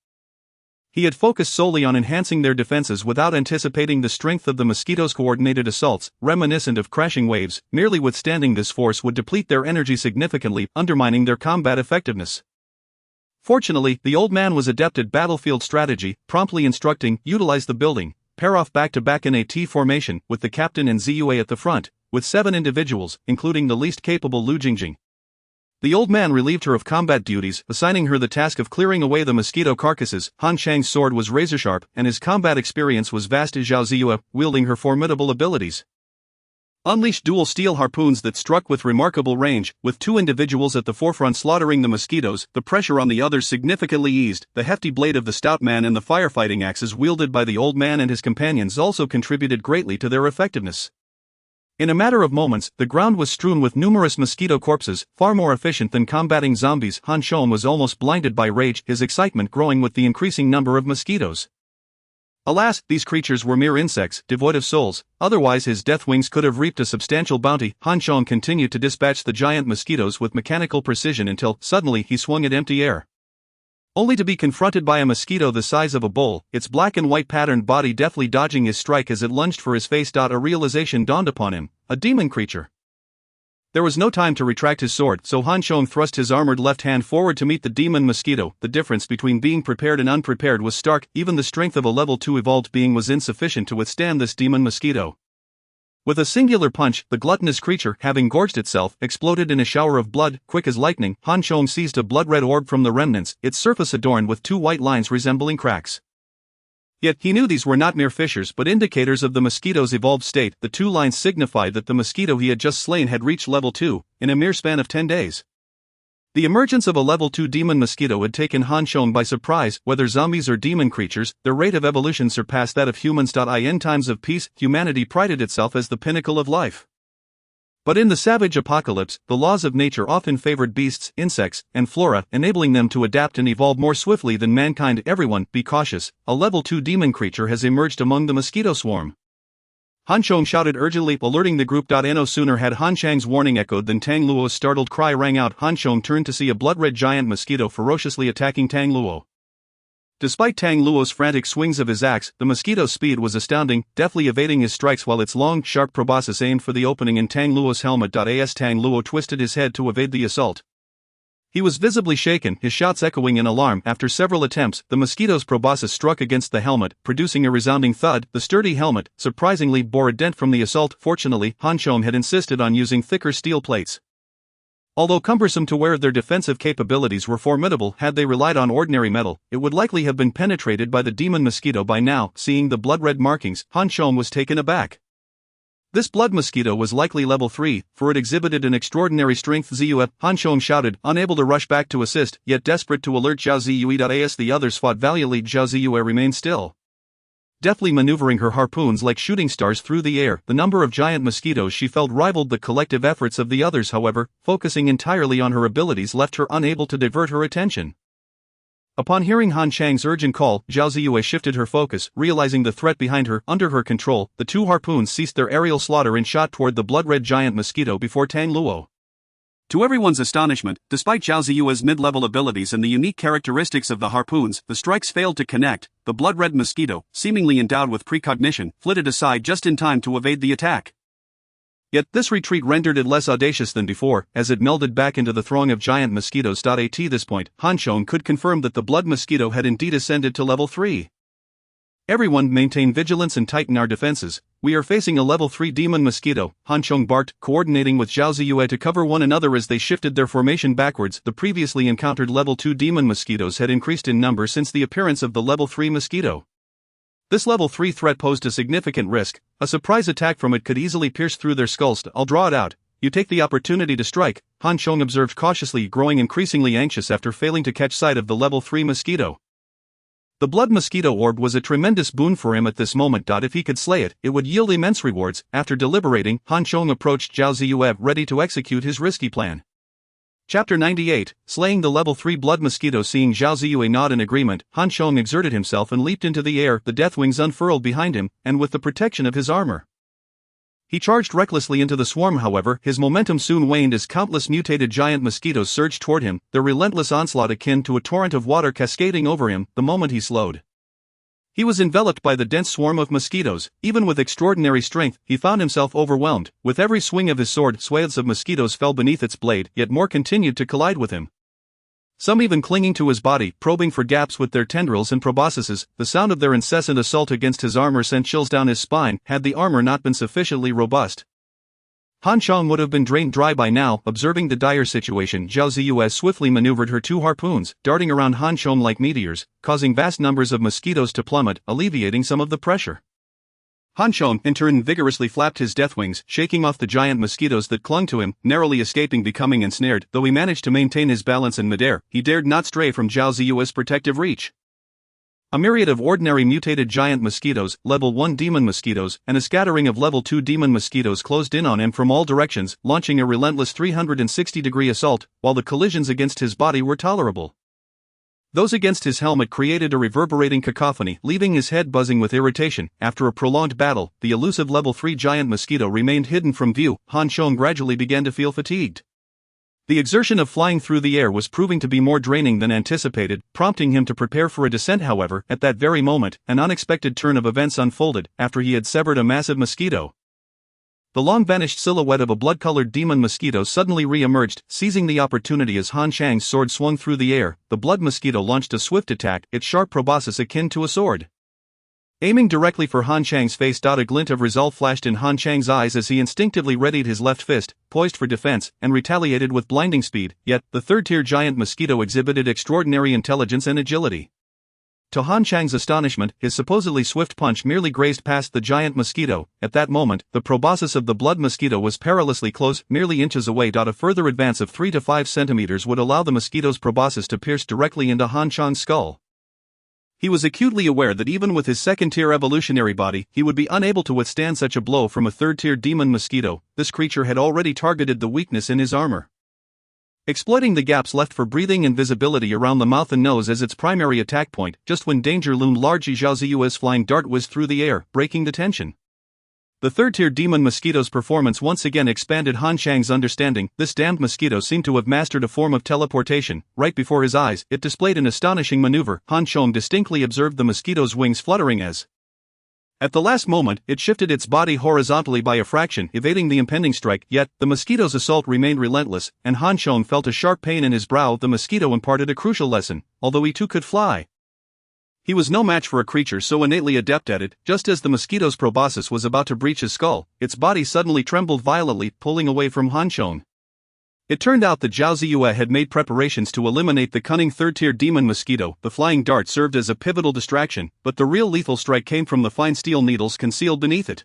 He had focused solely on enhancing their defenses without anticipating the strength of the mosquitoes' coordinated assaults, reminiscent of crashing waves. Merely withstanding this force would deplete their energy significantly, undermining their combat effectiveness. Fortunately, the old man was adept at battlefield strategy, promptly instructing, "Utilize the building. Pair off back to back in a T formation, with the captain and Ziyue at the front. with 7 individuals, including the least capable Lu Jingjing. The old man relieved her of combat duties, assigning her the task of clearing away the mosquito carcasses. Han Chang's sword was razor-sharp, and his combat experience was vast as Zhao Ziyue, wielding her formidable abilities. Unleashed dual steel harpoons that struck with remarkable range, with 2 individuals at the forefront slaughtering the mosquitoes. The pressure on the others significantly eased. The hefty blade of the stout man and the firefighting axes wielded by the old man and his companions also contributed greatly to their effectiveness. In a matter of moments, the ground was strewn with numerous mosquito corpses, far more efficient than combating zombies. Han Chong was almost blinded by rage, his excitement growing with the increasing number of mosquitoes. Alas, these creatures were mere insects, devoid of souls, otherwise his death wings could have reaped a substantial bounty. Han Chong continued to dispatch the giant mosquitoes with mechanical precision until, suddenly, he swung at empty air. Only to be confronted by a mosquito the size of a bowl, its black and white patterned body deftly dodging his strike as it lunged for his face. A realization dawned upon him: a demon creature. There was no time to retract his sword, so Han Chong thrust his armored left hand forward to meet the demon mosquito. The difference between being prepared and unprepared was stark. Even the strength of a level 2 evolved being was insufficient to withstand this demon mosquito. With a singular punch, the gluttonous creature, having gorged itself, exploded in a shower of blood. Quick as lightning, Han Chong seized a blood-red orb from the remnants, its surface adorned with 2 white lines resembling cracks. Yet, he knew these were not mere fissures but indicators of the mosquito's evolved state. The 2 lines signified that the mosquito he had just slain had reached level 2, in a mere span of 10 days. The emergence of a level 2 demon mosquito had taken Han Chong by surprise. Whether zombies or demon creatures, their rate of evolution surpassed that of humans. In times of peace, humanity prided itself as the pinnacle of life. But in the savage apocalypse, the laws of nature often favored beasts, insects, and flora, enabling them to adapt and evolve more swiftly than mankind. Everyone, be cautious, a level 2 demon creature has emerged among the mosquito swarm. Han Chong shouted urgently, alerting the group. No sooner had Han Chang's warning echoed than Tang Luo's startled cry rang out. Han Chong turned to see a blood-red giant mosquito ferociously attacking Tang Luo. Despite Tang Luo's frantic swings of his axe, the mosquito's speed was astounding, deftly evading his strikes while its long, sharp proboscis aimed for the opening in Tang Luo's helmet. As Tang Luo twisted his head to evade the assault, he was visibly shaken, his shouts echoing in alarm. After several attempts, the mosquito's proboscis struck against the helmet, producing a resounding thud. The sturdy helmet, surprisingly, bore a dent from the assault. Fortunately, Han Chong had insisted on using thicker steel plates. Although cumbersome to wear, their defensive capabilities were formidable. Had they relied on ordinary metal, it would likely have been penetrated by the demon mosquito by now. Seeing the blood-red markings, Han Chong was taken aback. This blood mosquito was likely level 3, for it exhibited an extraordinary strength. Ziyue, Han Chong shouted, unable to rush back to assist, yet desperate to alert Zhao Ziyue. As the others fought valiantly, Zhao Ziyue remained still, deftly maneuvering her harpoons like shooting stars through the air. The number of giant mosquitoes she felt rivaled the collective efforts of the others. However, focusing entirely on her abilities left her unable to divert her attention. Upon hearing Han Chang's urgent call, Zhao Ziyue shifted her focus, realizing the threat behind her. Under her control, the 2 harpoons ceased their aerial slaughter and shot toward the blood-red giant mosquito before Tang Luo. To everyone's astonishment, despite Zhao Ziyue's mid-level abilities and the unique characteristics of the harpoons, the strikes failed to connect. The blood-red mosquito, seemingly endowed with precognition, flitted aside just in time to evade the attack. Yet this retreat rendered it less audacious than before, as it melded back into the throng of giant mosquitoes. At this point, Han Chong could confirm that the blood mosquito had indeed ascended to level 3. Everyone maintain vigilance and tighten our defenses. We are facing a level 3 demon mosquito, Han Chong barked, coordinating with Zhao Ziyue to cover one another as they shifted their formation backwards. The previously encountered level 2 demon mosquitoes had increased in number since the appearance of the level 3 mosquito. This level 3 threat posed a significant risk. A surprise attack from it could easily pierce through their skulls. I'll draw it out. You take the opportunity to strike, Han Chong observed cautiously, growing increasingly anxious after failing to catch sight of the level 3 mosquito. The blood mosquito orb was a tremendous boon for him at this moment. If he could slay it, it would yield immense rewards. After deliberating, Han Chong approached Zhao Ziyue, ready to execute his risky plan. Chapter 98, Slaying the Level 3 Blood Mosquito. Seeing Zhao Ziyue nod in agreement, Han Chong exerted himself and leaped into the air, the death wings unfurled behind him, and with the protection of his armor. He charged recklessly into the swarm. However, his momentum soon waned as countless mutated giant mosquitoes surged toward him, their relentless onslaught akin to a torrent of water cascading over him. The moment he slowed, he was enveloped by the dense swarm of mosquitoes. Even with extraordinary strength, he found himself overwhelmed. With every swing of his sword, swathes of mosquitoes fell beneath its blade, yet more continued to collide with him. Some even clinging to his body, probing for gaps with their tendrils and proboscises. The sound of their incessant assault against his armor sent chills down his spine, had the armor not been sufficiently robust. Han Chong would have been drained dry by now. Observing the dire situation, Zhao Ziyue swiftly maneuvered her two harpoons, darting around Han Chong like meteors, causing vast numbers of mosquitoes to plummet, alleviating some of the pressure. Han Chong, in turn, vigorously flapped his death wings, shaking off the giant mosquitoes that clung to him, narrowly escaping becoming ensnared. Though he managed to maintain his balance in midair, he dared not stray from Zhao Ziyue's protective reach. A myriad of ordinary mutated giant mosquitoes, level 1 demon mosquitoes, and a scattering of level 2 demon mosquitoes closed in on him from all directions, launching a relentless 360-degree assault, while the collisions against his body were tolerable. Those against his helmet created a reverberating cacophony, leaving his head buzzing with irritation. After a prolonged battle, the elusive level 3 giant mosquito remained hidden from view. Han Chong gradually began to feel fatigued. The exertion of flying through the air was proving to be more draining than anticipated, prompting him to prepare for a descent. However, at that very moment, an unexpected turn of events unfolded. After he had severed a massive mosquito, the long-vanished silhouette of a blood-colored demon mosquito suddenly re-emerged. Seizing the opportunity as Han Chang's sword swung through the air, the blood mosquito launched a swift attack, its sharp proboscis akin to a sword. Aiming directly for Han Chang's face, a glint of resolve flashed in Han Chang's eyes as he instinctively readied his left fist, poised for defense, and retaliated with blinding speed. Yet, the third-tier giant mosquito exhibited extraordinary intelligence and agility. To Han Chang's astonishment, his supposedly swift punch merely grazed past the giant mosquito. At that moment, the proboscis of the blood mosquito was perilously close, merely inches away. A further advance of 3 to 5 centimeters would allow the mosquito's proboscis to pierce directly into Han Chang's skull. He was acutely aware that even with his second-tier evolutionary body, he would be unable to withstand such a blow from a third-tier demon mosquito. This creature had already targeted the weakness in his armor, exploiting the gaps left for breathing and visibility around the mouth and nose as its primary attack point. Just when danger loomed large, Zhao Ziyue's flying dart whizzed through the air, breaking the tension. The third-tier demon mosquito's performance once again expanded Han Chang's understanding. This damned mosquito seemed to have mastered a form of teleportation. Right before his eyes, it displayed an astonishing maneuver. Han Chong distinctly observed the mosquito's wings fluttering as, at the last moment, it shifted its body horizontally by a fraction, evading the impending strike. Yet, the mosquito's assault remained relentless, and Han Chong felt a sharp pain in his brow. The mosquito imparted a crucial lesson. Although he too could fly, he was no match for a creature so innately adept at it. Just as the mosquito's proboscis was about to breach his skull, its body suddenly trembled violently, pulling away from Han Chong. It turned out that Zhao Ziyue had made preparations to eliminate the cunning third-tier demon mosquito. The flying dart served as a pivotal distraction, but the real lethal strike came from the fine steel needles concealed beneath it.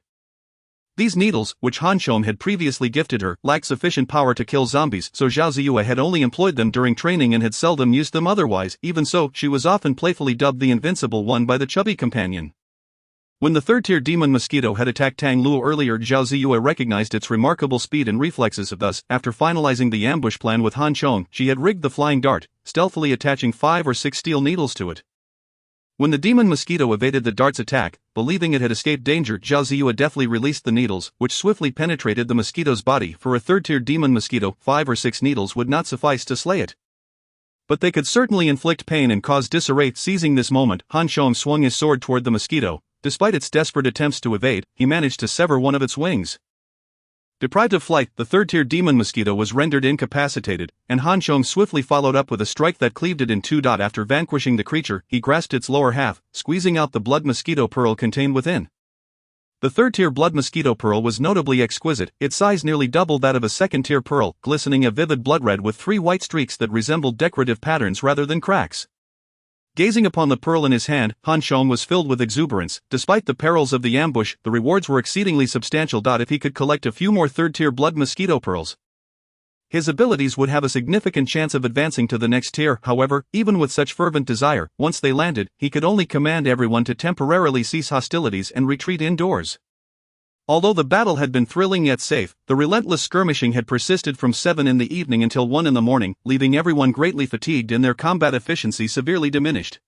These needles, which Han Chong had previously gifted her, lacked sufficient power to kill zombies, so Zhao Ziyue had only employed them during training and had seldom used them otherwise. Even so, she was often playfully dubbed the Invincible One by the chubby companion. When the third-tier demon mosquito had attacked Tang Luo earlier, Zhao Ziyue recognized its remarkable speed and reflexes. Thus, after finalizing the ambush plan with Han Chong, she had rigged the flying dart, stealthily attaching 5 or 6 steel needles to it. When the demon mosquito evaded the dart's attack, believing it had escaped danger, Zhao Ziyue deftly released the needles, which swiftly penetrated the mosquito's body. For a third-tier demon mosquito, 5 or 6 needles would not suffice to slay it, but they could certainly inflict pain and cause disarray. Seizing this moment, Han Chong swung his sword toward the mosquito. Despite its desperate attempts to evade, he managed to sever one of its wings. Deprived of flight, the third-tier demon mosquito was rendered incapacitated, and Han Chong swiftly followed up with a strike that cleaved it in two. After vanquishing the creature, he grasped its lower half, squeezing out the blood mosquito pearl contained within. The third-tier blood mosquito pearl was notably exquisite, its size nearly double that of a second-tier pearl, glistening a vivid blood red with 3 white streaks that resembled decorative patterns rather than cracks. Gazing upon the pearl in his hand, Han Chong was filled with exuberance. Despite the perils of the ambush, the rewards were exceedingly substantial. If he could collect a few more third-tier blood mosquito pearls, his abilities would have a significant chance of advancing to the next tier. However, even with such fervent desire, once they landed, he could only command everyone to temporarily cease hostilities and retreat indoors. Although the battle had been thrilling yet safe, the relentless skirmishing had persisted from 7 in the evening until 1 in the morning, leaving everyone greatly fatigued and their combat efficiency severely diminished.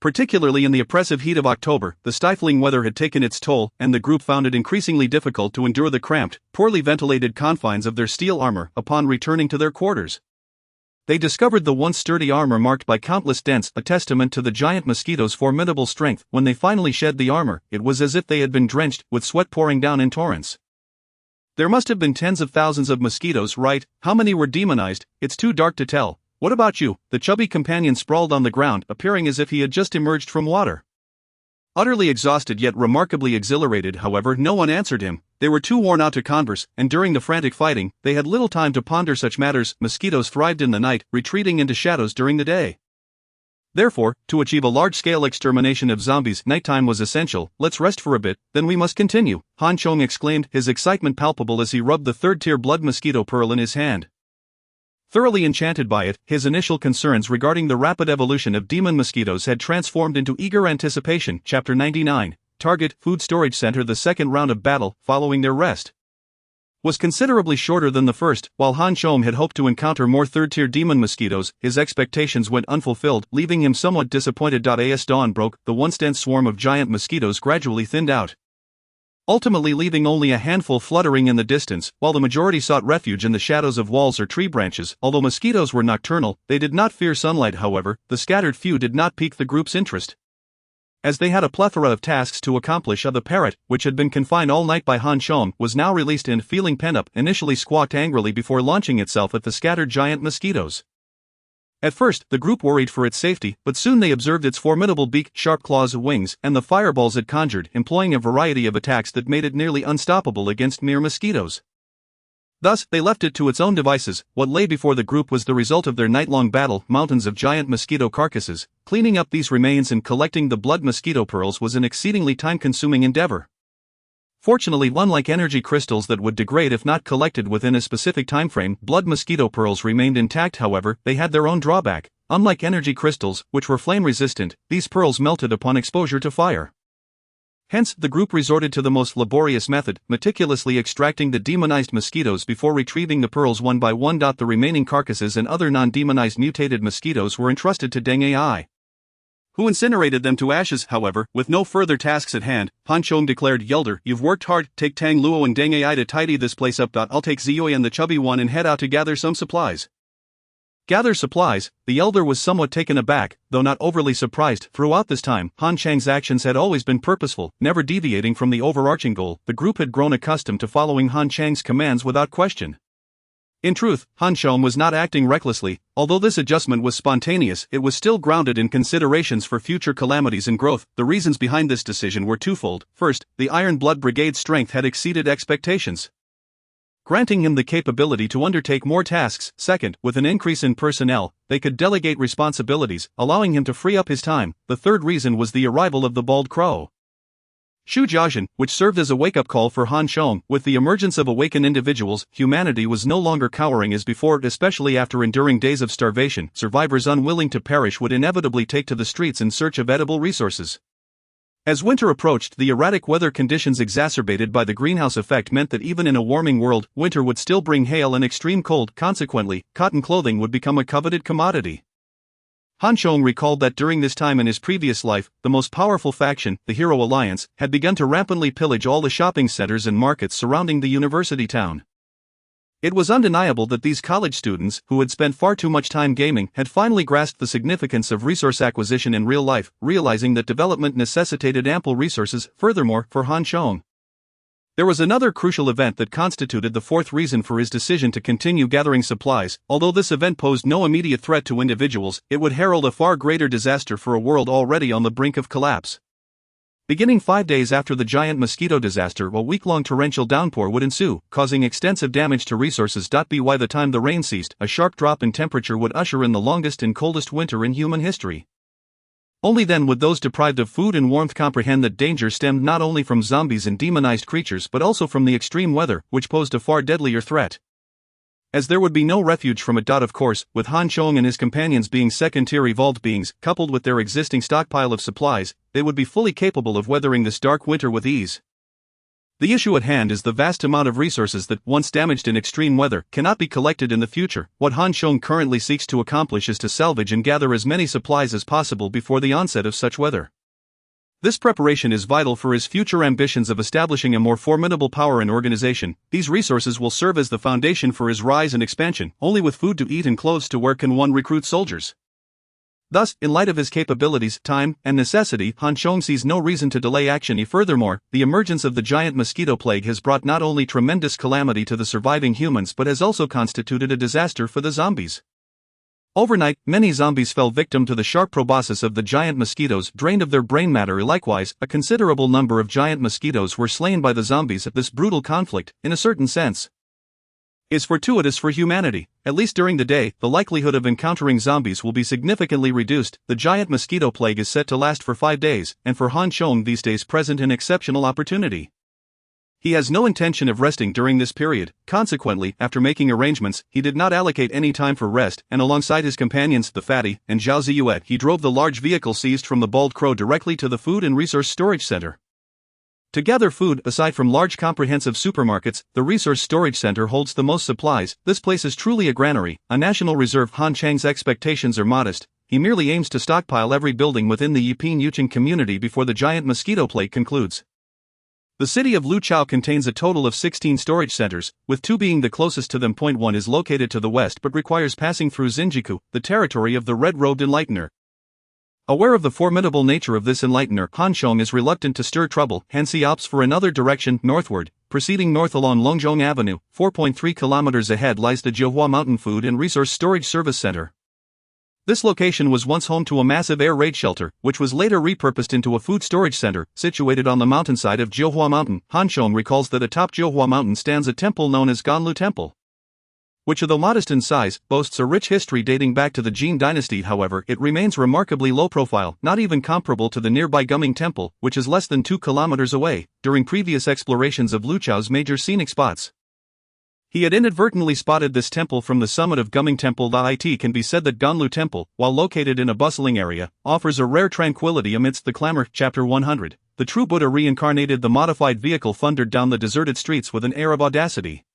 Particularly in the oppressive heat of October, the stifling weather had taken its toll, and the group found it increasingly difficult to endure the cramped, poorly ventilated confines of their steel armor. Upon returning to their quarters, they discovered the once sturdy armor marked by countless dents, a testament to the giant mosquito's formidable strength. When they finally shed the armor, it was as if they had been drenched, with sweat pouring down in torrents. There must have been tens of thousands of mosquitoes, right? How many were demonized? It's too dark to tell. What about you? The chubby companion sprawled on the ground, appearing as if he had just emerged from water. Utterly exhausted yet remarkably exhilarated, however, no one answered him. They were too worn out to converse, and during the frantic fighting, they had little time to ponder such matters. Mosquitoes thrived in the night, retreating into shadows during the day. Therefore, to achieve a large-scale extermination of zombies, nighttime was essential. Let's rest for a bit, then we must continue, Han Chong exclaimed, his excitement palpable as he rubbed the third-tier blood mosquito pearl in his hand. Thoroughly enchanted by it, his initial concerns regarding the rapid evolution of demon mosquitoes had transformed into eager anticipation. Chapter 99, Target, Food Storage Center. The second round of battle, following their rest, was considerably shorter than the first. While Han Chong had hoped to encounter more third-tier demon mosquitoes, his expectations went unfulfilled, leaving him somewhat disappointed. As dawn broke, the once-dense swarm of giant mosquitoes gradually thinned out, ultimately leaving only a handful fluttering in the distance, while the majority sought refuge in the shadows of walls or tree branches. Although mosquitoes were nocturnal, they did not fear sunlight. However, the scattered few did not pique the group's interest, as they had a plethora of tasks to accomplish. The parrot, which had been confined all night by Han Chong, was now released and, feeling pent up, initially squawked angrily before launching itself at the scattered giant mosquitoes. At first, the group worried for its safety, but soon they observed its formidable beak, sharp claws, wings, and the fireballs it conjured, employing a variety of attacks that made it nearly unstoppable against mere mosquitoes. Thus, they left it to its own devices. What lay before the group was the result of their night-long battle. Mountains of giant mosquito carcasses. Cleaning up these remains and collecting the blood mosquito pearls was an exceedingly time-consuming endeavor. Fortunately, unlike energy crystals that would degrade if not collected within a specific time frame, blood mosquito pearls remained intact. However, they had their own drawback. Unlike energy crystals, which were flame-resistant, these pearls melted upon exposure to fire. Hence, the group resorted to the most laborious method, meticulously extracting the demonized mosquitoes before retrieving the pearls one by one. The remaining carcasses and other non-demonized mutated mosquitoes were entrusted to Deng Ai, who incinerated them to ashes. However, with no further tasks at hand, Han Chong declared, Yelder, you've worked hard, take Tang Luo and Deng Ai to tidy this place up. I'll take Ziyoi and the chubby one and head out to gather some supplies. Gather supplies? The elder was somewhat taken aback, though not overly surprised. Throughout this time, Han Chang's actions had always been purposeful, never deviating from the overarching goal. The group had grown accustomed to following Han Chang's commands without question. In truth, Han Chong was not acting recklessly. Although this adjustment was spontaneous, it was still grounded in considerations for future calamities and growth. The reasons behind this decision were twofold. First, the Iron Blood Brigade's strength had exceeded expectations, granting him the capability to undertake more tasks. Second, with an increase in personnel, they could delegate responsibilities, allowing him to free up his time. The third reason was the arrival of the Bald Crow, Shu Jiaxin, which served as a wake-up call for Han Chong. With the emergence of awakened individuals, humanity was no longer cowering as before, especially after enduring days of starvation. Survivors unwilling to perish would inevitably take to the streets in search of edible resources. As winter approached, the erratic weather conditions exacerbated by the greenhouse effect meant that even in a warming world, winter would still bring hail and extreme cold. Consequently, cotton clothing would become a coveted commodity. Han Chong recalled that during this time in his previous life, the most powerful faction, the Hero Alliance, had begun to rampantly pillage all the shopping centers and markets surrounding the university town. It was undeniable that these college students, who had spent far too much time gaming, had finally grasped the significance of resource acquisition in real life, realizing that development necessitated ample resources. Furthermore, for Han Chong, there was another crucial event that constituted the fourth reason for his decision to continue gathering supplies. Although this event posed no immediate threat to individuals, it would herald a far greater disaster for a world already on the brink of collapse. Beginning 5 days after the giant mosquito disaster, a week-long torrential downpour would ensue, causing extensive damage to resources. By the time the rain ceased, a sharp drop in temperature would usher in the longest and coldest winter in human history. Only then would those deprived of food and warmth comprehend that danger stemmed not only from zombies and demonized creatures but also from the extreme weather, which posed a far deadlier threat. As there would be no refuge from it. Of course, with Han Chong and his companions being second-tier evolved beings, coupled with their existing stockpile of supplies, they would be fully capable of weathering this dark winter with ease. The issue at hand is the vast amount of resources that, once damaged in extreme weather, cannot be collected in the future. What Han Chong currently seeks to accomplish is to salvage and gather as many supplies as possible before the onset of such weather. This preparation is vital for his future ambitions of establishing a more formidable power and organization. These resources will serve as the foundation for his rise and expansion. Only with food to eat and clothes to wear can one recruit soldiers. Thus, in light of his capabilities, time, and necessity, Han Chong sees no reason to delay action. Furthermore, the emergence of the giant mosquito plague has brought not only tremendous calamity to the surviving humans but has also constituted a disaster for the zombies. Overnight, many zombies fell victim to the sharp proboscis of the giant mosquitoes, drained of their brain matter. Likewise, a considerable number of giant mosquitoes were slain by the zombies at this brutal conflict. In a certain sense, is fortuitous for humanity. At least during the day, the likelihood of encountering zombies will be significantly reduced. The giant mosquito plague is set to last for 5 days, and for Han Chong these days present an exceptional opportunity. He has no intention of resting during this period. Consequently, after making arrangements, he did not allocate any time for rest, and alongside his companions, the Fatty and Zhao Ziyue, he drove the large vehicle seized from the Bald Crow directly to the Food and Resource Storage Center. To gather food, aside from large comprehensive supermarkets, the Resource Storage Center holds the most supplies. This place is truly a granary, a national reserve. Han Chang's expectations are modest. He merely aims to stockpile every building within the Yiping Yucheng community before the giant mosquito plague concludes. The city of Luqiao contains a total of 16 storage centers, with 2 being the closest to them. Point 1 is located to the west but requires passing through Xinjiku, the territory of the red-robed enlightener. Aware of the formidable nature of this enlightener, Han Chong is reluctant to stir trouble, hence he opts for another direction, northward. Proceeding north along Longzhong Avenue, 4.3 kilometers ahead lies the Jiuhua Mountain Food and Resource Storage Service Center. This location was once home to a massive air raid shelter, which was later repurposed into a food storage center, situated on the mountainside of Jiuhua Mountain. Han Chong recalls that atop Jiuhua Mountain stands a temple known as Ganlu Temple, which, although modest in size, boasts a rich history dating back to the Jin dynasty. However, it remains remarkably low profile, not even comparable to the nearby Guming Temple, which is less than 2 kilometers away. During previous explorations of Luqiao's major scenic spots, he had inadvertently spotted this temple from the summit of Guming Temple. It can be said that Ganlu Temple, while located in a bustling area, offers a rare tranquility amidst the clamor. Chapter 100. The true Buddha reincarnated. The modified vehicle thundered down the deserted streets with an air of audacity.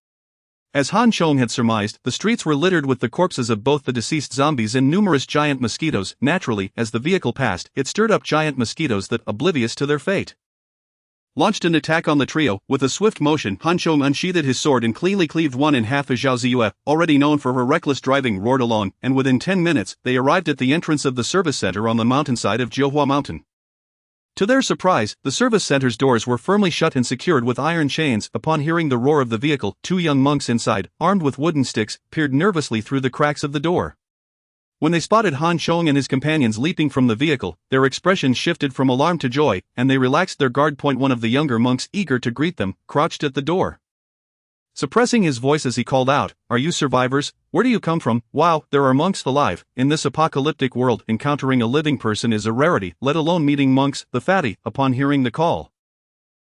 As Han Chong had surmised, the streets were littered with the corpses of both the deceased zombies and numerous giant mosquitoes. Naturally, as the vehicle passed, it stirred up giant mosquitoes that, oblivious to their fate, launched an attack on the trio. With a swift motion, Han Chong unsheathed his sword and cleanly cleaved one in half. As Zhao Ziyue, already known for her reckless driving, roared along, and within 10 minutes, they arrived at the entrance of the service center on the mountainside of Jiuhua Mountain. To their surprise, the service center's doors were firmly shut and secured with iron chains. Upon hearing the roar of the vehicle, 2 young monks inside, armed with wooden sticks, peered nervously through the cracks of the door. When they spotted Han Chong and his companions leaping from the vehicle, their expressions shifted from alarm to joy, and they relaxed their guard. Point 1 of the younger monks, eager to greet them, crouched at the door, suppressing his voice as he called out, "Are you survivors? Where do you come from?" Wow, there are monks alive. In this apocalyptic world, encountering a living person is a rarity, let alone meeting monks. The Fatty, upon hearing the call,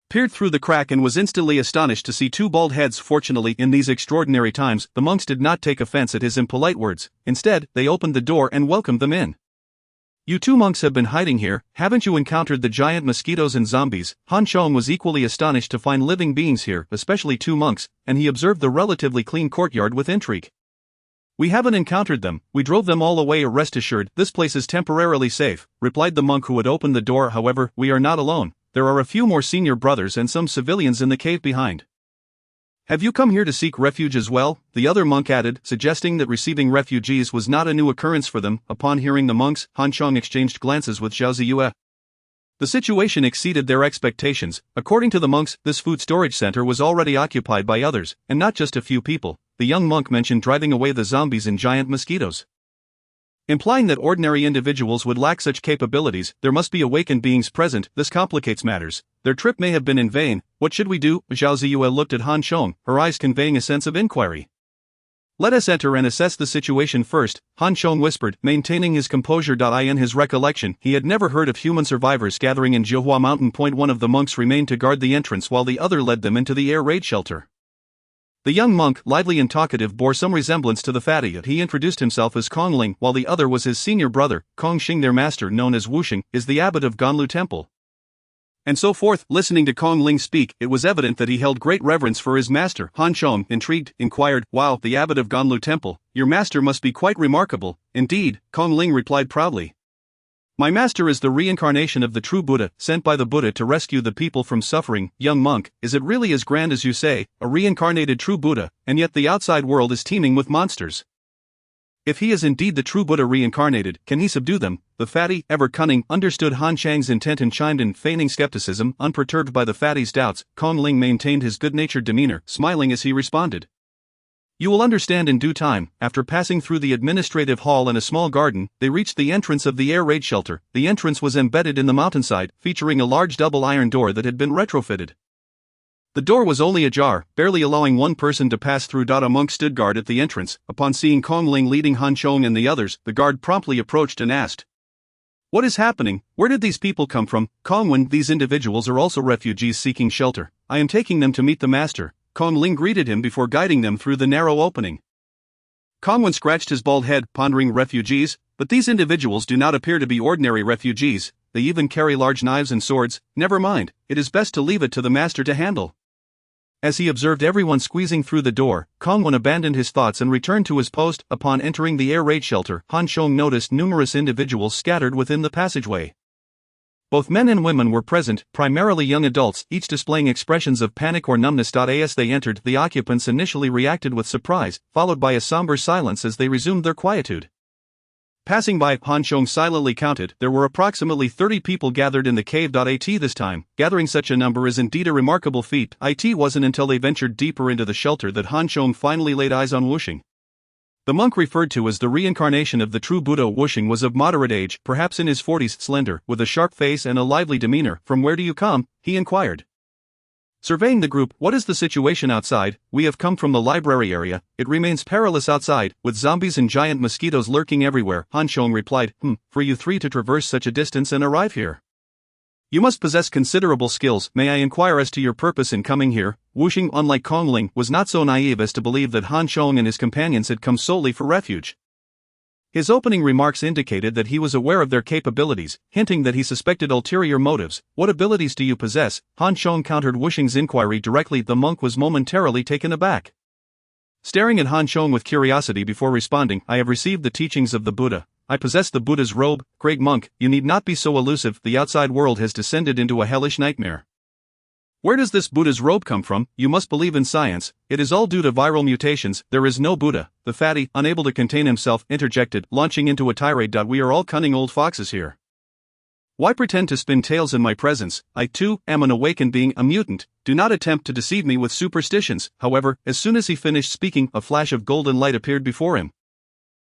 peered through the crack and was instantly astonished to see 2 bald heads. Fortunately, in these extraordinary times, the monks did not take offense at his impolite words. Instead, they opened the door and welcomed them in. "You 2 monks have been hiding here, haven't you encountered the giant mosquitoes and zombies?" Han Chong was equally astonished to find living beings here, especially 2 monks, and he observed the relatively clean courtyard with intrigue. "We haven't encountered them, we drove them all away. Rest assured, this place is temporarily safe," replied the monk who had opened the door. "However, we are not alone. There are a few more senior brothers and some civilians in the cave behind. Have you come here to seek refuge as well?" the other monk added, suggesting that receiving refugees was not a new occurrence for them. Upon hearing the monks, Han Chong exchanged glances with Zhao Ziyue. The situation exceeded their expectations. According to the monks, this food storage center was already occupied by others, and not just a few people. The young monk mentioned driving away the zombies and giant mosquitoes, implying that ordinary individuals would lack such capabilities. There must be awakened beings present. This complicates matters. Their trip may have been in vain. What should we do? Zhao Ziyue looked at Han Chong, her eyes conveying a sense of inquiry. "Let us enter and assess the situation first," Han Chong whispered, maintaining his composure. In his recollection, he had never heard of human survivors gathering in Jiuhua Mountain. Point 1 of the monks remained to guard the entrance while the other led them into the air raid shelter. The young monk, lively and talkative, bore some resemblance to the Fatty. He introduced himself as Kong Ling, while the other was his senior brother, Kong Xing. Their master, known as Wuxing, is the abbot of Ganlu Temple, and so forth. Listening to Kong Ling speak, it was evident that he held great reverence for his master. Han Chong, intrigued, inquired, "Wow, the abbot of Ganlu Temple, your master must be quite remarkable." "Indeed," Kong Ling replied proudly. "My master is the reincarnation of the true Buddha, sent by the Buddha to rescue the people from suffering." "Young monk, is it really as grand as you say, a reincarnated true Buddha, and yet the outside world is teeming with monsters? If he is indeed the true Buddha reincarnated, can he subdue them?" The Fatty, ever cunning, understood Han Chang's intent and chimed in, feigning skepticism. Unperturbed by the Fatty's doubts, Kong Ling maintained his good-natured demeanor, smiling as he responded, You will understand in due time. After passing through the administrative hall and a small garden, they reached the entrance of the air raid shelter. The entrance was embedded in the mountainside, featuring a large double iron door that had been retrofitted. The door was only ajar, barely allowing one person to pass through. A monk stood guard at the entrance. Upon seeing Kong Ling leading Han Chong and the others, the guard promptly approached and asked, "What is happening? Where did these people come from?" Kongwen, these individuals are also refugees seeking shelter. I am taking them to meet the master. Kong Ling greeted him before guiding them through the narrow opening. Kongwen scratched his bald head, pondering refugees, but these individuals do not appear to be ordinary refugees. They even carry large knives and swords. Never mind, it is best to leave it to the master to handle. As he observed everyone squeezing through the door, Kongwen abandoned his thoughts and returned to his post. Upon entering the air raid shelter, Han Chong noticed numerous individuals scattered within the passageway. Both men and women were present, primarily young adults, each displaying expressions of panic or numbness. As they entered, the occupants initially reacted with surprise, followed by a somber silence as they resumed their quietude. Passing by, Han Chong silently counted, there were approximately 30 people gathered in the cave. This time, gathering such a number is indeed a remarkable feat. It wasn't until they ventured deeper into the shelter that Han Chong finally laid eyes on Wuxing. The monk referred to as the reincarnation of the true Buddha. Wuxing was of moderate age, perhaps in his 40s, slender, with a sharp face and a lively demeanor. "From where do you come?" he inquired. Surveying the group, "What is the situation outside?" "We have come from the library area. It remains perilous outside, with zombies and giant mosquitoes lurking everywhere," Han Chong replied. For you three to traverse such a distance and arrive here, you must possess considerable skills. May I inquire as to your purpose in coming here?" Wuxing, unlike Kong Ling, was not so naive as to believe that Han Chong and his companions had come solely for refuge. His opening remarks indicated that he was aware of their capabilities, hinting that he suspected ulterior motives. "What abilities do you possess?" Han Chong countered Wuxing's inquiry directly. The monk was momentarily taken aback, staring at Han Chong with curiosity before responding. "I have received the teachings of the Buddha. I possess the Buddha's robe." "Great monk, you need not be so elusive. The outside world has descended into a hellish nightmare. Where does this Buddha's robe come from?" "You must believe in science. It is all due to viral mutations. There is no Buddha." The fatty, unable to contain himself, interjected, launching into a tirade. "We are all cunning old foxes here. Why pretend to spin tales in my presence? I too am an awakened being, a mutant. Do not attempt to deceive me with superstitions." However, as soon as he finished speaking, a flash of golden light appeared before him.